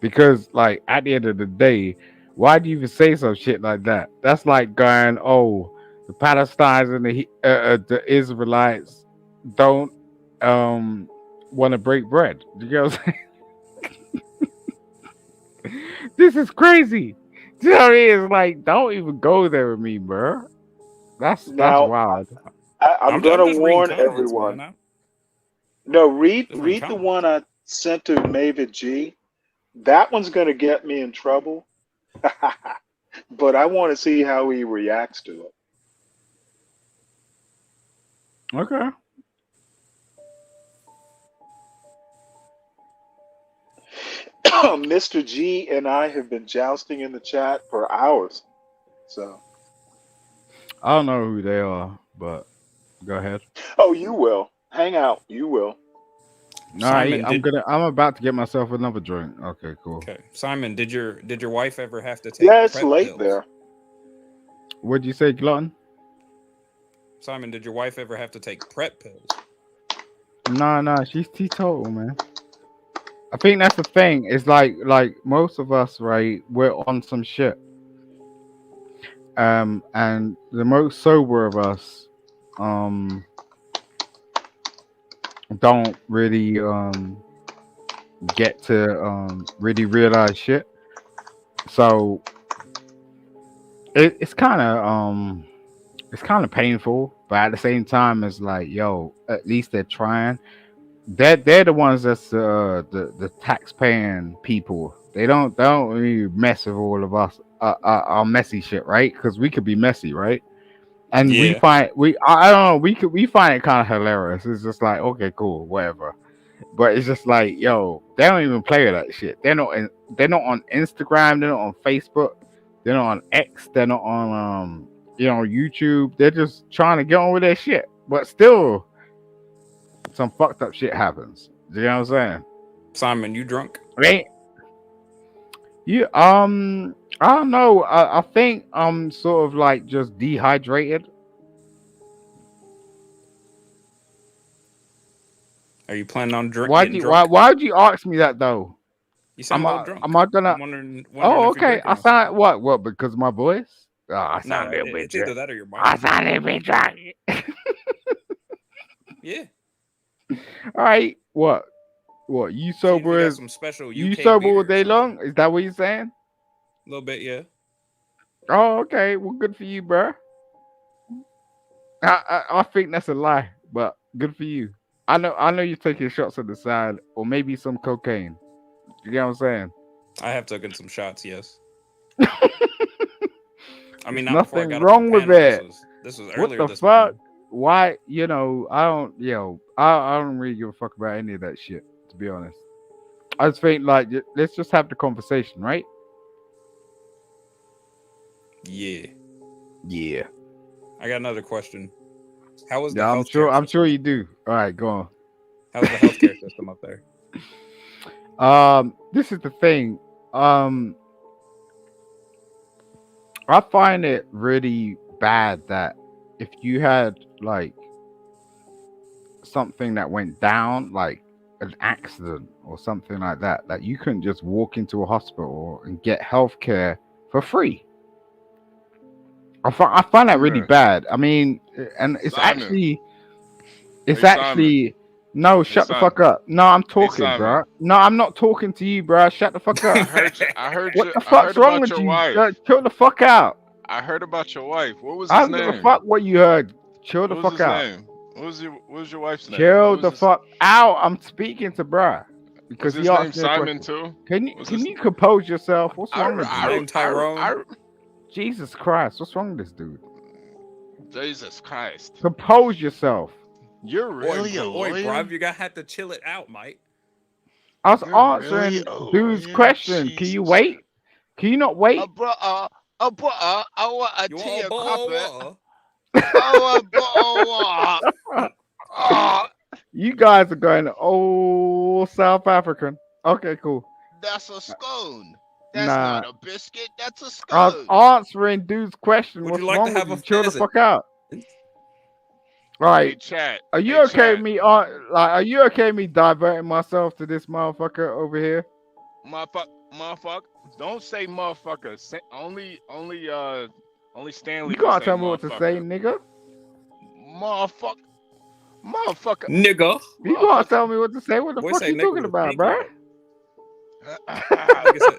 Because like at the end of the day, why do you even say some shit like that? That's like going, oh, the Palestinians and the Israelites don't want to break bread. You know what I'm saying? This is crazy. You know what I mean? It's like, don't even go there with me, bro. That's Now, wild. I'm going I'm to just reading warn comments, everyone. man. No, Just reading read the comments. one I sent to Mavid G. That one's going to get me in trouble. But I want to see how he reacts to Okay. it. Mr. G and I have been jousting in the chat for hours. So, I don't know who they are, but go ahead. oh, you will. Hang out. You will. All right, Simon, I'm about to get myself another drink. Okay, cool. Simon, did your wife ever have to take Yeah, it's PrEP late pills? there. What'd you say, Glutton? Simon, did your wife ever have to take PrEP pills? Nah, she's teetotal, man. I think that's the thing. It's like most of us, right? We're on some shit. And the most sober of us, don't really get to really realize shit. So it's kind of painful, but at the same time, it's like, yo, at least they're trying. They're the ones that's the tax paying people. They don't really mess with all of us our messy shit, right? Because we could be messy, right? And Yeah. I don't know, we find it kind of hilarious. It's just like, okay, cool, whatever. But it's just like, yo, they don't even play with that shit. They're not on Instagram. They're not on Facebook. They're not on X. They're not on YouTube. They're just trying to get on with their shit. But still, some fucked up shit happens. You know what I'm saying? Simon, you drunk? Right? You I don't know. I think I'm sort of like just dehydrated. Are you planning on getting drunk? Why'd you ask me that though? You sound a little drunk. Am I gonna? I'm wondering Oh, if you're okay. drinking I or something. sound what? Because of my voice? Oh, I No, sound a little bit it's either drunk. that or your I mic. sound a little bit drunk. Yeah. All right. What? You See if you sober got as some special you UK sober beer all or day something. long? Is that what you're saying? A little bit, yeah. Oh, okay. Well, good for you, bro. I think that's a lie, but good for you. I know you're taking shots on the side, or maybe some cocaine. You get what I'm saying? I have taken some shots, yes. I mean, There's not before I nothing got up on wrong with panel. it. This was What earlier the this fuck? morning. Why? I don't really give a fuck about any of that shit, to be honest. I just think like let's just have the conversation, right? Yeah. Yeah. I got another question. How was the Yeah, healthcare I'm system? sure you do. All right, go on. How's the healthcare system up there? This is the thing. I find it really bad that if you had like something that went down, like an accident or something like that you couldn't just walk into a hospital and get healthcare for free. I find that really Yeah. bad. I mean, and it's Simon. actually no. Hey Shut the Simon. fuck up. No, I'm Hey talking, Simon. bro. No, I'm not talking to you, bro. Shut the fuck up. I heard you. I heard What you. the I fuck's heard wrong about with your you? wife. Chill the fuck out. I heard about your wife. What was I his don't give a name? fuck what you heard. Chill the What was fuck his out. name? What was your wife's name? Chill What was the his fuck out. I'm speaking to bruh Was because he his name asked me a Simon question. too? Can you Was can his you compose yourself? What's wrong with His you? name Tyrone. Jesus Christ, what's wrong with this dude? Jesus Christ. Compose yourself. You're really a Oi, lawyer? bruv, you gotta have to chill it out, mate. I was You're answering really a dude's lawyer? question. Can you wait? Can you not wait? I want a You tea want a of bottle coffee. of water? I want a bottle of water. Oh, You guys are going, oh, South African. Okay, cool. that's a scone. That's Nah, not a biscuit. That's a I was scone. answering dude's question. Would What's you like wrong to with have you? a Chill the pheasant? fuck out. Hey, Right. chat. Are you Hey, okay chat. with me? Are you okay with me diverting myself to this motherfucker over here? Motherfucker. Don't say motherfucker. Say, only Stanley You can can't say tell me what to say, motherfucker. nigga. Motherfucker. Nigga. You can't tell me what to say. What the Boy fuck say you nigga talking with a about, pinky bruh? up.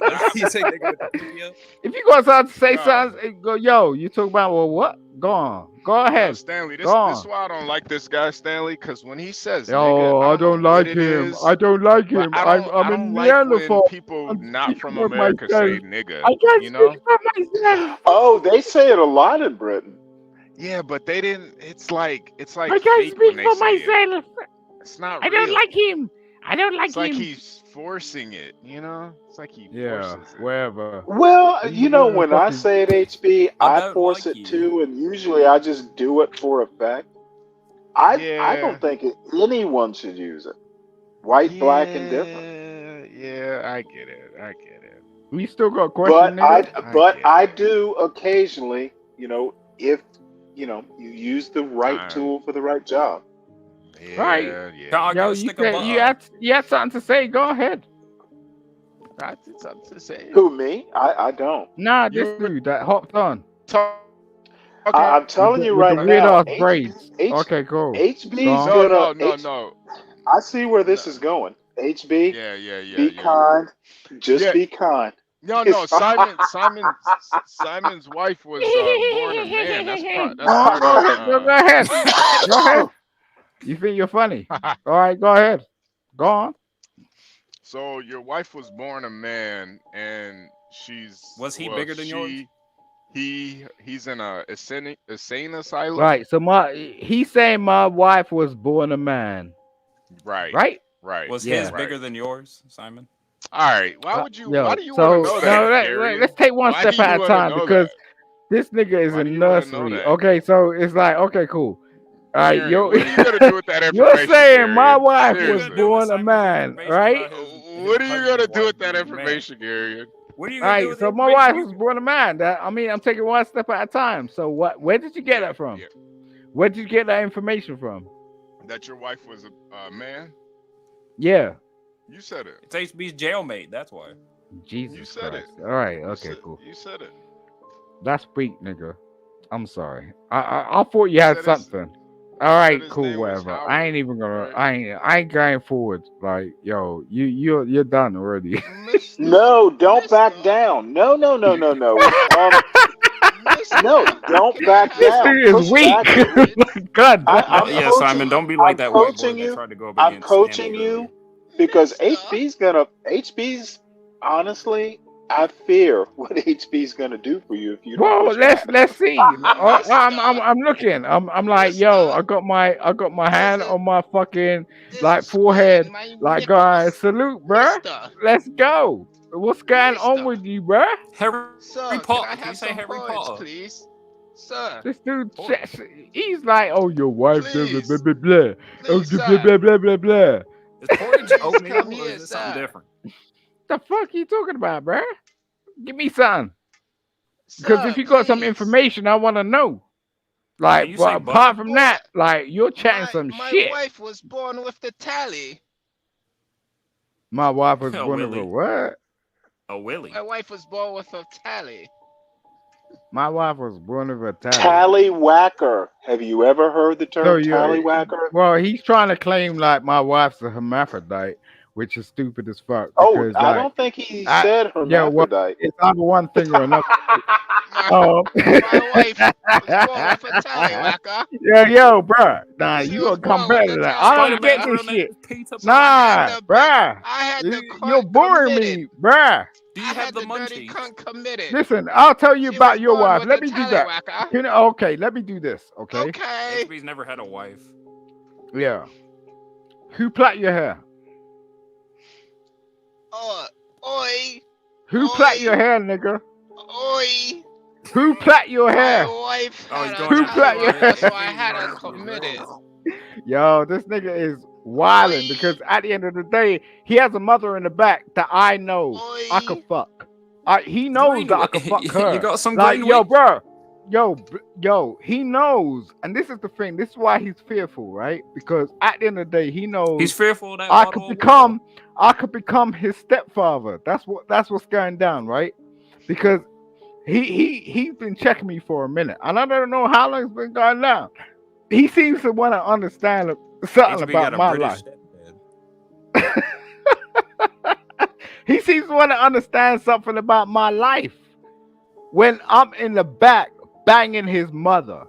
That's how you say nigga with the pinky up. If you gonna start to say No. something, go, yo, you talk about, well, what? Go on. Go Yo, ahead. Stanley, Go this on. is why I don't like this guy, Stanley, because when he says Yo, nigga, I I don't don't know what like it him. is. I don't like But him. I I'm don't a like when Neanderthal. people I'm not from speaking for America myself. say nigga. I can't You know? speak for myself. Oh, they say it a lot in Britain. Yeah, but they didn't. It's like I can't fake when speak they for say it. myself. It's not I don't real. like him. I don't like It's like him. he's forcing it. You know? It's like he Yeah, forces it. wherever. Well, He's you know, when I fucking. say it, HB, I I don't force like it you. too, and usually I just do it for effect. I Yeah. don't think anyone should use it. White, black, and different. Yeah, I get it. I get it. We still got a question, nigga. I do occasionally, if you use the right tool for the right job. Yeah, Right. yeah. Yo, you had something to say. Go ahead. I did something to say. Who, me? I don't. Nah, this dude that hopped on. I'm telling you With the right weird now, ass braids. Okay, cool. HB's Go on. gonna. No. I see where this is going. HB, Yeah. be kind. Just be kind. No. Simon's wife was born a man. That's part. Go ahead. Go ahead. You think you're funny? All right, go ahead. Go on. So your wife was born a man, and Was he bigger than yours? He's in a insane asylum. Right. So he's saying my wife was born a man. Right. Right. Was Yeah. his bigger than yours, Simon? All right. Why would you? Yo, Why do you want to know that? let's take one Why step do you at a wanna time know because that? this nigga is Why in do you wanna know nursery. that? Okay, so it's like, okay, cool. All right, Gary, yo, what are you gonna do with that you're information, saying my Gary? wife was Seriously. born a man, right? What are you gonna do with that information, Gary? What are you All gonna do right, with so my wife was born a man. I'm taking one step at a time. So where did you get that from? Yeah. Where did you get that information from? That your wife was a man? Yeah. You said it. It's HB's jailmate. That's why. Jesus You said Christ. it. All right, okay, cool. You said it. That's weak, nigga. I'm sorry. I thought you had something. All right, cool, whatever. I ain't even gonna. I ain't going forward. Like, yo, you're done already. No, don't back down. No. No, don't back This down. dude is Push weak. back. God. I'm Yeah, coaching Simon, don't be you. like I'm that white boy coaching that you. tried to go up I'm against coaching Stanley you earlier. because HB's honestly, I fear what HB's gonna do for you if you don't Well, push back. let's see. I'm looking. I'm like, yo, I got my hand on my fucking forehead, like, guys, salute, bruh. Let's go. What's going on with you, bruh? Harry Sir, Potter. Can you say Harry Potter? please? Sir. This dude, he's like, oh, your wife, blah, blah, Please. blah, blah, blah. Oh, Please, blah, sir. blah, blah, blah, blah. Is porridge oatmeal come or here, is it something sir. different? The fuck you talking about, bruh? Give me something. Because if you got some information, I want to know. Like, Can you but say apart butter? from that, like, you're chatting some shit. wife was born with the tally. My wife was A born of a Willie. what? A Willie. My wife was born with a tally. My wife was born of a tally. Tallywhacker. Have you ever heard the So term you, tallywhacker? well, he's trying to claim like my wife's a hermaphrodite, which is stupid as fuck. Oh, Because I like, don't think he said yeah, well, hermaphrodite. it's either one thing or another. My wife was born with a tallywhacker. Yeah, yo, bruh. Nah, She you was gonna come born with better a than that. I don't get Spider-Man's this real name shit. is Peter Nah, bruh. I had the You're cunt boring committed. me, bruh. Do you I have had the the dirty munchies? cunt committed. Listen, I'll tell you She about was your born wife. with Let a me do that. tallywhacker. Okay, let me do this. Okay. Okay. HB's never had a wife. Yeah. Who plait your hair? Oi. Who plait your hair, nigga? Oi. Who plait your hair? My wife Oh, he's had going a Who plait your tallywhacker, hair? so I had her committed. Yo, this nigga is wilding because at the end of the day, he has a mother in the back that I know I could fuck. He knows that I could fuck her. You got some like, green yo, weed? bro. Yo, he knows, and this is the thing. This is why he's fearful, right? Because at the end of the day, he knows He's fearful of that I bottle could of I could become his stepfather. That's what's going down, right? Because he's been checking me for a minute, and I don't know how long it's been going down. He seems to want to understand something HB got about a my British life. He seems to want to understand something about my life when I'm in the back banging his mother.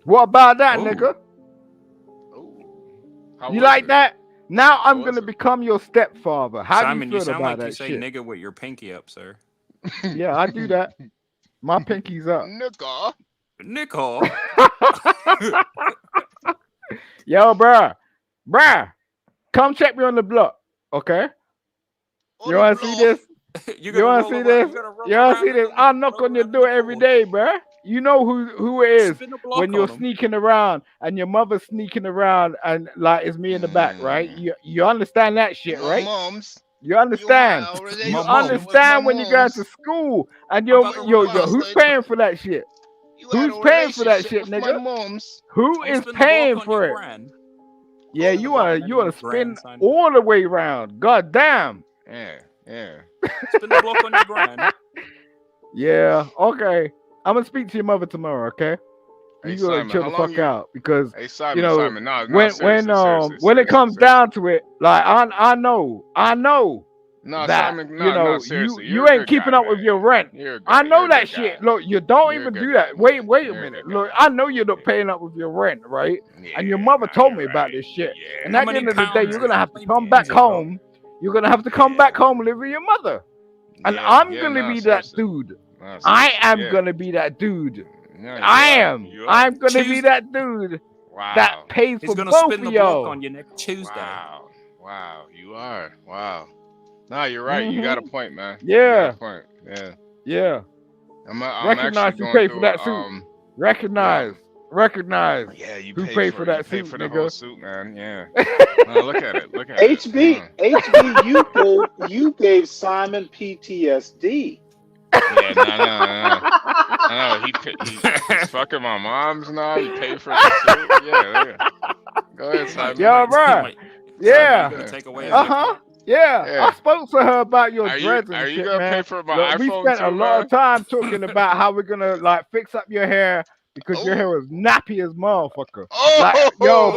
What about that, nigga? You like that? Now I'm gonna become your stepfather. How Simon, do you you feel sound about like that you say shit? nigga with your pinky up, sir. Yeah, I do that. My pinky's up. Nickel. Yo, bruh, come check me on the block, okay? You wanna see this? You wanna see this? You wanna see this? I'm not gonna do it every day, bruh. You know who it is when you're sneaking around and your mother's sneaking around and like it's me in the back, right? You understand that shit, right? Moms. You understand? You understand when you go to school and who's paying for that shit? Who's paying for that shit, nigga? Who is paying for it? Yeah, you wanna spin all the way around. God damn. Yeah. Spin the block on your grind. Yeah, okay. I'm gonna speak to your mother tomorrow, okay? Hey, You gotta Simon, chill how the long fuck you- out because Hey, Simon, you know Simon, no, when seriously, it comes down to it, like I know No, that Simon, you no, know seriously, you you're a ain't good keeping guy, up with your rent. You're a good- I know you're a that good shit. guy. Look, you don't You're a even good do guy. that. Wait a You're a minute. good Look, I know you're not paying up with your rent, right? And your mother told me about this shit. And How at the many end of the day, pounds you're gonna is have to it? come back home. You're gonna have to come back home and live with your mother. And I'm gonna be that dude. I am gonna be that dude. I am. I'm gonna be that dude that pays He's for gonna both spin of the block y'all. on you next Tuesday. Wow, you are. Wow. No, you're right. You got a point, man. Yeah. You got a point. Yeah. Yeah. I'm Recognize actually who going paid through for that suit. Recognize. Yeah, you who paid for that you suit, paid for the nigga. whole suit, man. Yeah. No, look at it. Look at it. HB, you gave Simon PTSD. Yeah, no. He's fucking my mom's now. He paid for the suit. Yeah. Go ahead, Simon. Yo, bro. Yeah. Take away Yeah. I spoke to her about your dreads and are you shit, gonna man. pay for my Look, we iPhone spent a too, lot man? of time talking about how we're gonna like fix up your hair because your hair was nappy as motherfucker. Like, yo,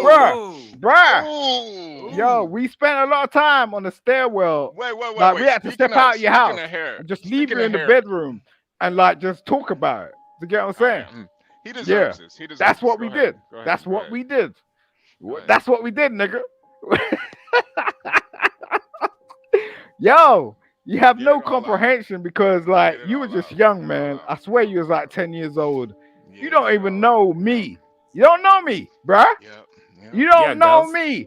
bruh. Yo, we spent a lot of time on the stairwell. Wait. Like, we had to step out of your house Speaking of hair, and just leave you speaking in of the hair. bedroom and like just talk about it. You get what I'm saying? He deserves this. He deserves That's this. what Go we ahead. did. Go ahead. That's Go what ahead. we did. That's what we did, nigga. Yo, you have no comprehension because like you were just young, man. I swear you was like 10 years old. You don't even know me. You don't know me, bruh. You don't know me.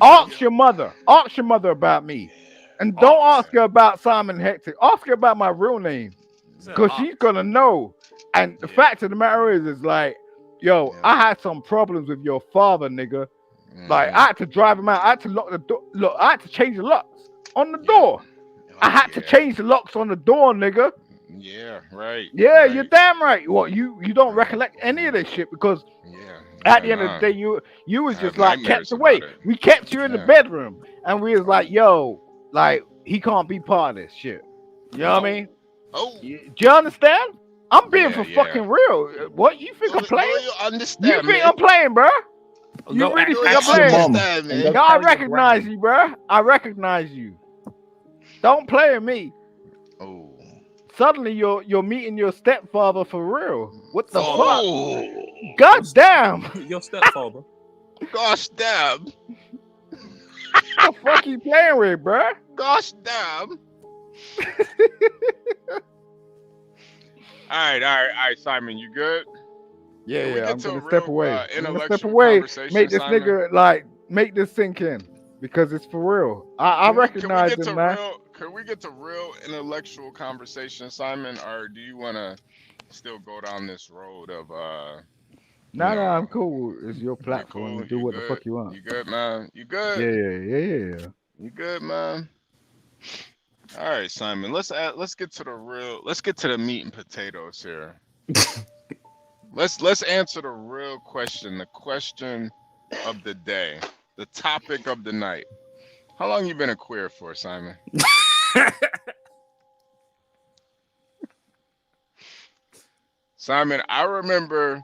Ask your mother. Ask your mother about me. And don't ask her about Simon Hector. Ask her about my real name. Because she's gonna know. And the fact of the matter is like, yo, I had some problems with your father, nigga. Like, I had to drive him out. I had to lock the door. Look, I had to change the locks on the door. I had to change the locks on the door, nigga. Yeah, right. Yeah, you're damn right. Well, you don't recollect any of this shit because at the end of the day, you was just like kept away. We kept you in the bedroom, and we was like, yo, like he can't be part of this shit. You know what I mean? Oh, do you understand? I'm being Yeah, for yeah. fucking real. What you think I'm Do playing? you understand You think me? I'm playing, bro? You Go really think I'm ask playing? your mom Understand and me? go No, I tell your recognize gran. you, bro. I recognize you. Don't play with me. Oh. Suddenly you're meeting your stepfather for real. What the fuck? Oh. God damn. Your stepfather. Gosh damn. What the fuck you playing with, bro? Gosh damn. All right, Simon, you good? Yeah, Can we yeah. get I'm to a gonna step real away. I'm gonna step intellectual away. conversation, Make this Simon? nigga like make this sink in because it's for real. I Can we recognize get him, to man. real? Can we get to real intellectual conversation, Simon? Or do you want to still go down this road of you Nah, know, I'm cool. It's your you platform to cool, do you what the good, fuck you want. you good, man, you good, Yeah. you good, man. All right, Simon. Let's get to the real. Let's get to the meat and potatoes here. Let's answer the real question. The question of the day. The topic of the night. How long you been a queer for, Simon? Simon, I remember,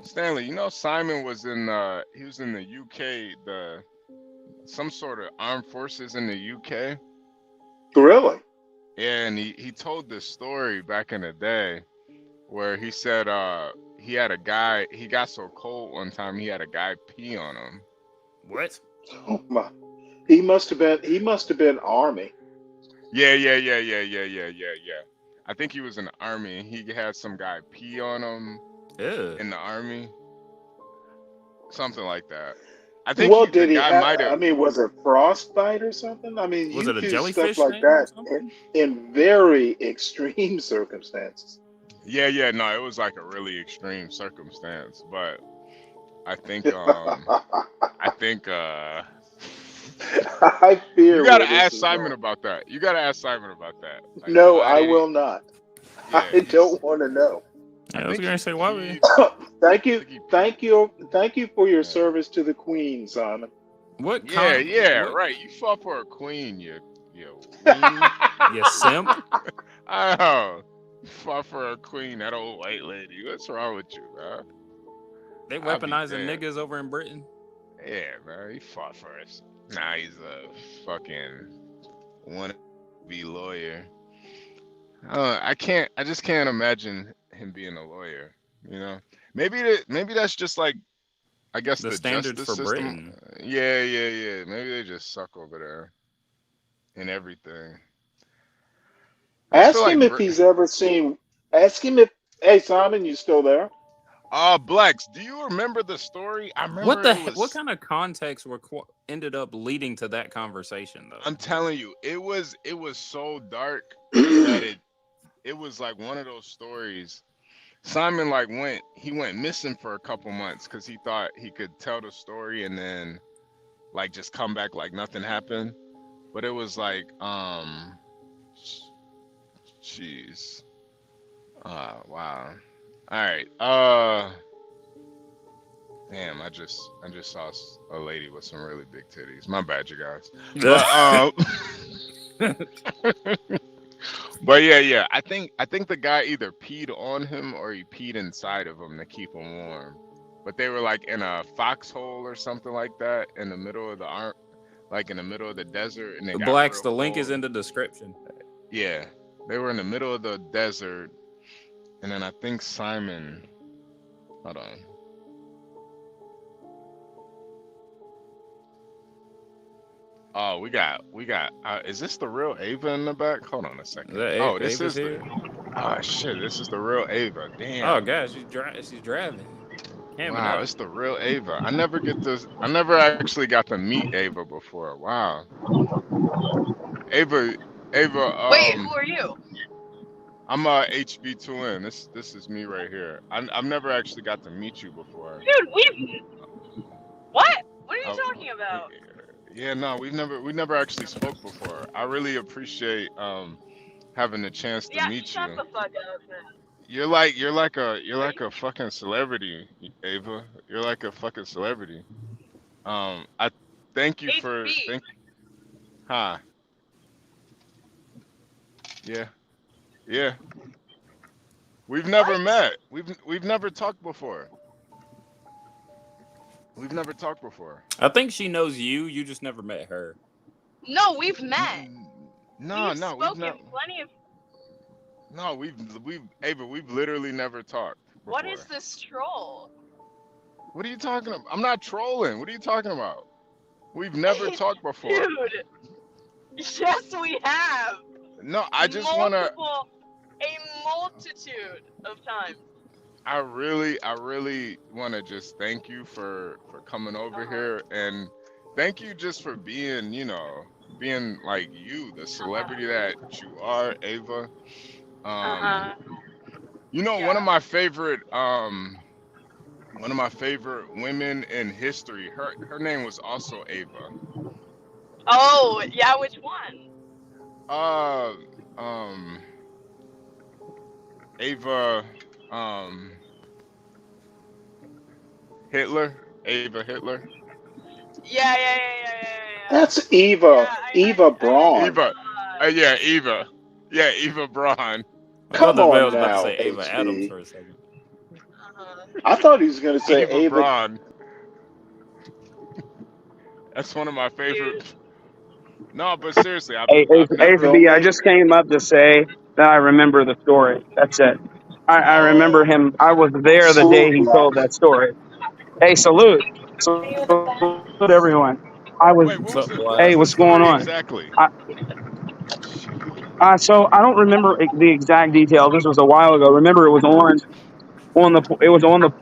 Stanley, Simon was he was in the UK, some sort of armed forces in the UK. Really? Yeah, and he told this story back in the day where he said he had a guy, he got so cold one time he had a guy pee on him. What? Oh my. He must have been Army. Yeah. I think he was in the army. He had some guy pee on him in the army. Something like that. I think Well, the did he guy have? might I have. mean, was it frostbite or something? I mean, Was you it a do stuff jellyfish like thing or that something? in very extreme circumstances. Yeah. No, it was like a really extreme circumstance, but I think I you fear gotta where this ask is Simon going. about that. You gotta ask Simon about that. Like, No, why I did he? will not. Yeah, I don't want to know. I Yeah, I was think gonna he say why we. peed. Thank I you, think he peed. thank you for your Yeah. service to the Queen, Simon. What Yeah, What? right. You fought for a queen, you weenie. You simp. Oh, you fought for a queen, that old white lady. What's wrong with you, man? They I'll be weaponizing damned. niggas over in Britain. Yeah, man, he fought for us. Now he's a fucking wannabe lawyer. I just can't imagine him being a lawyer. You know, maybe that's just like, I guess, The the standards justice for system. Britain. Yeah. Maybe they just suck over there in everything. I just feel Ask him like if he's ever seen. Ask him if. Hey, Simon, you still there? Blex, do you remember the story? I What remember the it was. what kind of context ended up leading to that conversation though? I'm telling you, it was so dark that it was like one of those stories. Simon went missing for a couple months because he thought he could tell the story and then like just come back like nothing happened. But it was like jeez. Wow. All right. Damn, I just saw a lady with some really big titties. My bad, you guys. But yeah. I think the guy either peed on him or he peed inside of him to keep him warm. But they were like in a foxhole or something like that in the middle of in the middle of the desert, and they got Blacks, real the link is cold. in the description. Yeah, they were in the middle of the desert, and then I think Simon. Hold on. Oh, we got. Is this the real Ava in the back? Hold on a second. Oh, this Ava's is here. Oh shit, this is the real Ava. Damn. Oh gosh, she's driving. Camming Wow, up. it's the real Ava. I never actually got to meet Ava before. Wow. Ava. Wait, who are you? I'm HB2N. This is me right here. I've never actually got to meet you before. Dude, what? What are you talking about? Yeah, no, we never actually spoke before. I really appreciate having the chance to meet Shut you. the fuck up, man. You're like a fucking celebrity, Ava. You're like a fucking celebrity. I thank you for Huh. Yeah. We've never met. We've never talked before. We've never talked before. I think she knows you. You just never met her. No, we've met. No, We've no, we've spoken not. plenty of. No, we've Ava, we've literally never talked What before. is this troll? What are you talking about? I'm not trolling. What are you talking about? We've never talked before. Dude, yes, we have. No, I just wanna. A multitude of times. I really wanna just thank you for coming over here, and thank you just for being, being like you, the celebrity that you are, Ava. One of my favorite women in history. Her name was also Ava. Oh, yeah, which one? Ava, Hitler. Ava Hitler. Yeah. That's Eva Braun. Eva. Yeah, Eva. Yeah, Eva Braun. I thought Come the man on was about to now, say Ava Adams HB. for a second. I thought he was going to say Eva Ava. Braun. That's one of my favorite. No, but seriously, Hey, I've never. HB, I just came up to say that I remember the story. That's it. I remember him. I was there the day Salute, he told Black. that story. Hey, salute. Salute everyone. I was, Wait, What's up, what Black? hey, was the what's going story on? exactly? So I don't remember the exact details. This was a while ago. Remember, it was on the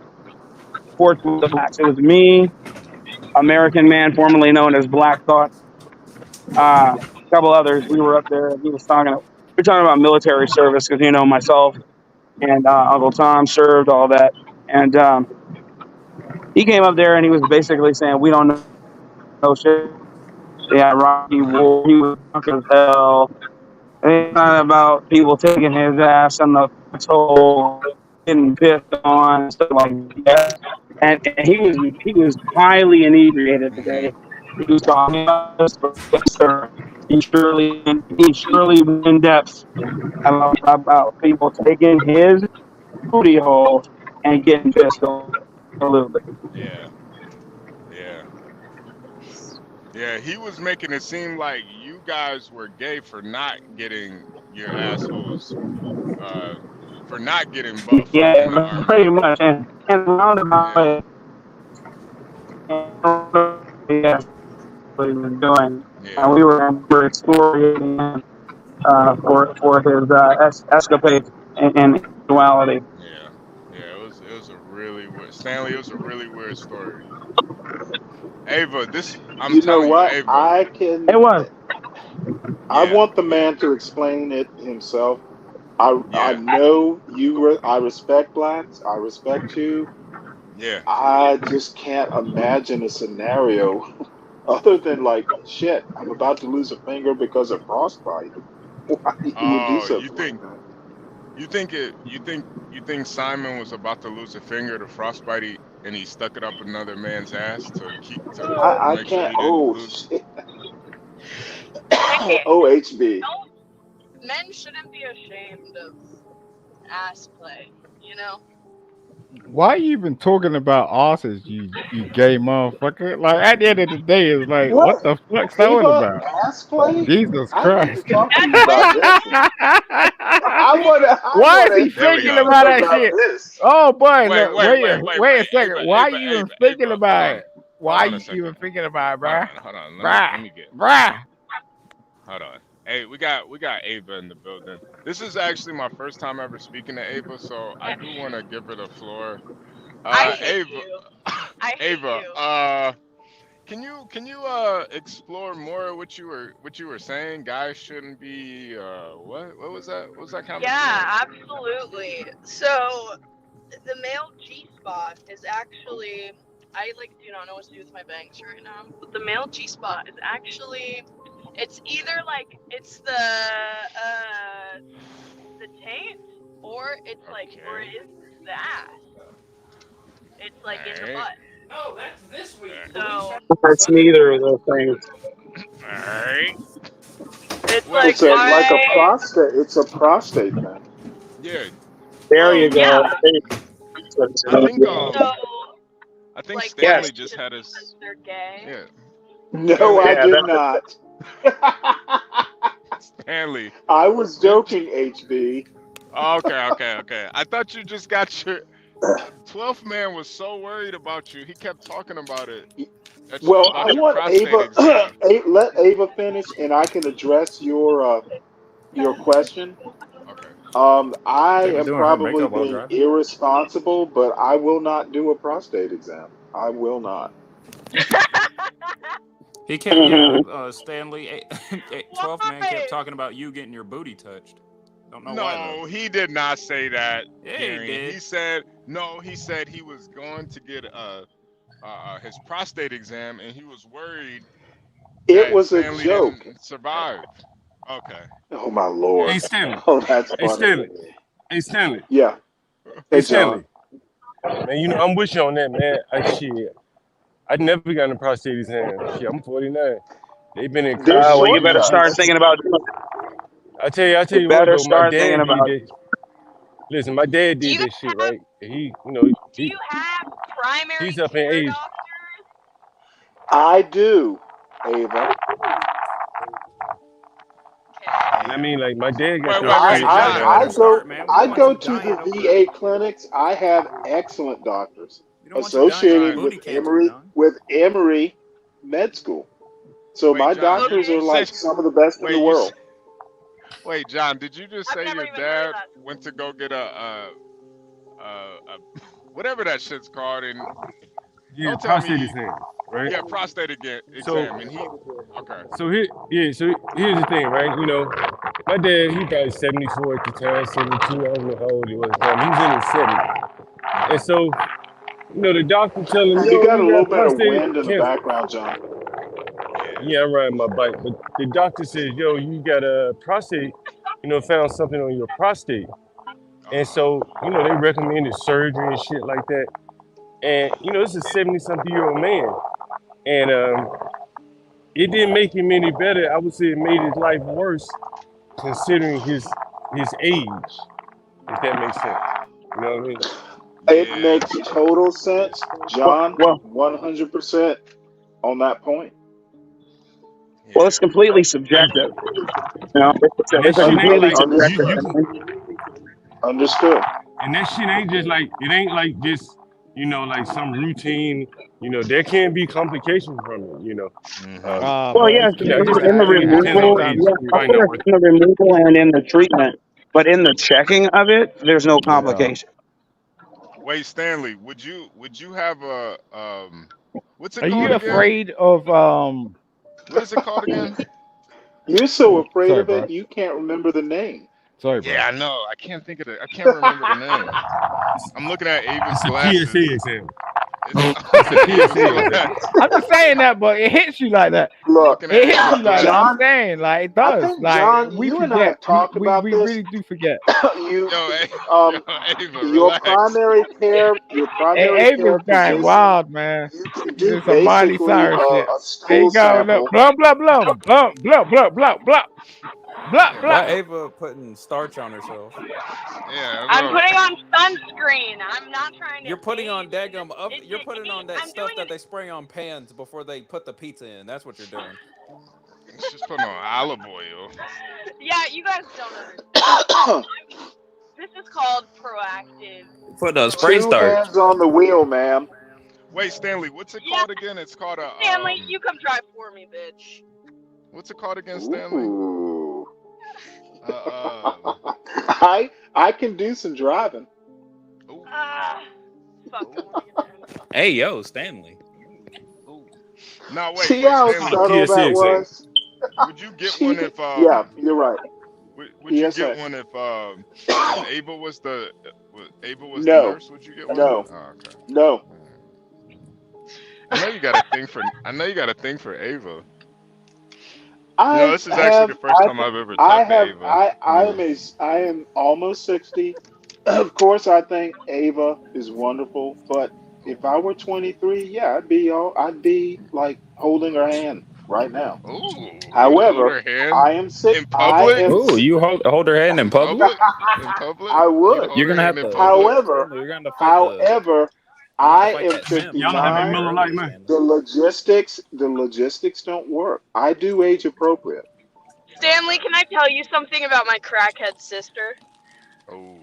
porch with the blacks. It was me, American Man, formerly known as Black Thought, a couple others. We were up there, and he was talking. We were talking about military service because myself and Uncle Tom served all that, and he came up there and he was basically saying we don't know shit. Yeah, Rocky War. He was drunk as hell. And he's talking about people taking his ass on the toll, getting pissed on, and stuff like that. And he was highly inebriated today. He was talking about this, sir. He surely went in depth about people taking his booty hole and getting pissed on. Absolutely. Yeah, yeah, yeah. He was making it seem like you guys were gay for not getting your assholes, for not getting butt fucked in the Yeah, army. pretty much. And roundabout way, yes, what he was doing. And we were exploring for his escapades and duality. Yeah. It was a really weird, Stanley. It was a really weird story. Ava, I'm You know telling you, what? Ava. It was. I Yeah, want the man to explain it himself. I yeah, know you. I respect blacks. I respect you. yeah. I just can't imagine a scenario other than like shit. I'm about to lose a finger because of frostbite. Why you would do Oh, something like that? you think Simon was about to lose a finger to frostbite, and he stuck it up another man's ass to I make sure can't. he didn't Oh lose. shit. OHB. Men shouldn't be ashamed of ass play, Why are you even talking about asses, you gay motherfucker? Like at the end of the day, it's like, what What? the fuck's that one Ava about? ass play? Jesus I need to Christ! talk to you about this. I Why is wanna he There we thinking go. about that about shit? this. Oh boy, Wait, look, wait, wait, wait, wait, wait a wait. second. Why are you even thinking Ava, about it? Why hold are on a you even second. thinking about it, bruh? Hold on. Bruh, Let me get. bruh. Hold on. Hey, we got Ava in the building. This is actually my first time ever speaking to Ava, so I do want to give her the floor. I hate Ava, you. I hate Ava, you. can you explore more what you were saying? Guys shouldn't be what was that? What was that comment? Yeah, absolutely. So the male G spot is actually, I do not know what to do with my bangs right now, but the male G spot is actually, it's either it's the taint, or it's or it is the ass. It's in the butt. No, that's this week. So That's neither of those things. Alright. it's Well, It's a like a why? prostate. It's a prostate thing. yeah. There Well, you go. Yeah. I think So, I think like, Stanley Yes. just had his because they're gay. yeah. No, Stanley, I Yeah, did that's not. Stanley. I was Did joking, HB. okay. I thought you just got your 12th man was so worried about you. He kept talking about it. Well, I About your want prostate Ava. exam. Let Ava finish, and I can address your question. Okay. I They were am doing her probably makeup while being driving. irresponsible, but I will not do a prostate exam. I will not. He kept, yeah, Stanley, 12th man kept talking about you getting your booty touched. Don't know why though. No, he did not say that. Yeah, he Gary. did. He said no. He said he was going to get his prostate exam, and he was worried It that was a Stanley joke. didn't survive. Okay. Oh my Yeah. Hey lord. Stanley. Oh, that's Hey funny. Stanley. Hey Stanley. Yeah. Hey Hey, John. Stanley. Man, you know I'm with you on that, man. I never got a prostate exam. Shit, I'm 49. They've been They're encouraging well, me you to short do better it. start cuts. thinking about. I tell You you what better though, my start thinking dad did about. that. Listen, my dad Do did you that shit, have right? He, Do you have primary he's up in care age. doctors? I do, Ava. And I mean, like my dad got Wait, the wait, I, wait, shit I, like John. I go Start, man. We don't I want go you to the dying over. VA clinics. I have excellent doctors We don't want you dying associated from John. with booty cancer, John. Emory Med School. So Wait, my John. Did you doctors are just say? like some of the best in the Wait, you. world. Wait, John. Did you just I've say never your even heard of dad that. went to go get a whatever that shit's called, and yeah, don't tell me prostate exam, right? yeah, prostate So exam, and he okay. so here's the thing, right? My dad, he probably 74 at the time, 72, I don't know how old he was at the time. He was in his 70s. And so, the doctor tell him, You yo, got a you little got bit of prostate wind in the cancer. background, John. Yeah, I'm riding my bike. But the doctor says, yo, you got a prostate, found something on your prostate. And so, they recommended surgery and shit like that. And, this is a 70-something-year-old man. And it didn't make him any better. I would say it made his life worse considering his age, if that makes sense. You know what I mean? It Yeah. makes total sense, John. Well, 100% on that point. well, it's completely subjective. It's And that a shit ain't completely like subjective you thing. Understood. and that shit ain't just like it ain't like just like some routine. There can be complications from it. Well, yes, I in just the think it depends on removal, age. yeah, You of probably know course, more. in the removal and in the treatment, but in the checking of it, there's no complication. Wait, Stanley, would you have a what's it Are called you again? afraid of What is it called again? You're so afraid Sorry, of bro. it, you can't remember the name. Sorry, bro. Yeah, I know. I can't think of it. I can't remember the name. I'm looking at Ava's It's a glasses. PSA exam. It's It's a Ava's PSA exam. glasses. I'm just saying that, but it hits you like that. I'm Look, looking It at hits Ava's you like that. I'm John, glasses. saying, like, it I does. think, Like, John, we you and I have forget. We talked we, about we this. really do forget. You, Yo, um, Ava, your relax. primary Hey, care Ava's going physician, wild, man. you can This do is some Miley basically Cyrus shit. a There you stool go. Look, sample. blah blah blah blah blah blah blah blah blah Yeah, blah. Why Ava putting starch on herself? yeah, I'm bro. putting on sunscreen. I'm not trying to You're putting on age. daggum up. It's You're putting on that I'm stuff doing that it. they spray on pans before they put the pizza in. That's what you're doing. She's putting on olive oil. Yeah, you guys don't understand. This is called proactive. Put a spray Two starch. hands on the wheel, ma'am. Wait, Stanley, what's it Yeah, called again? It's called a Stanley, you come drive for me, bitch. what's it called again, Stanley? Ooh. Uh, I can do some driving. Fuck. Hey, yo, Stanley. no, wait, See how It's Stanley. called a subtle PSA that exam. was? Would you get one if Yeah, you're right. would you PSA. get one if Ava was the No, nurse? Would you get one? no, Oh, okay. no. I know you got a thing for Ava. I This is actually the first time I've ever talked to Ava. I am almost 60. Of course, I think Ava is wonderful, but if I were 23, yeah, I'd be like holding her hand. right now. Ooh, you'd hold However, her hand I am sick. in I public? am. Oh, you hold her hand in In public? public? In public? I You'd would. hold You're her gonna hand have in to, public? However, Stanley. You're gonna have to fight the. however, You're gonna have to I fight am that simp Y'all you know was how big talking 59. about Miller Lite, earlier, man. Stanley. The logistics don't work. I do age appropriate. Stanley, Okay. can I tell you something about my crackhead sister? Oh.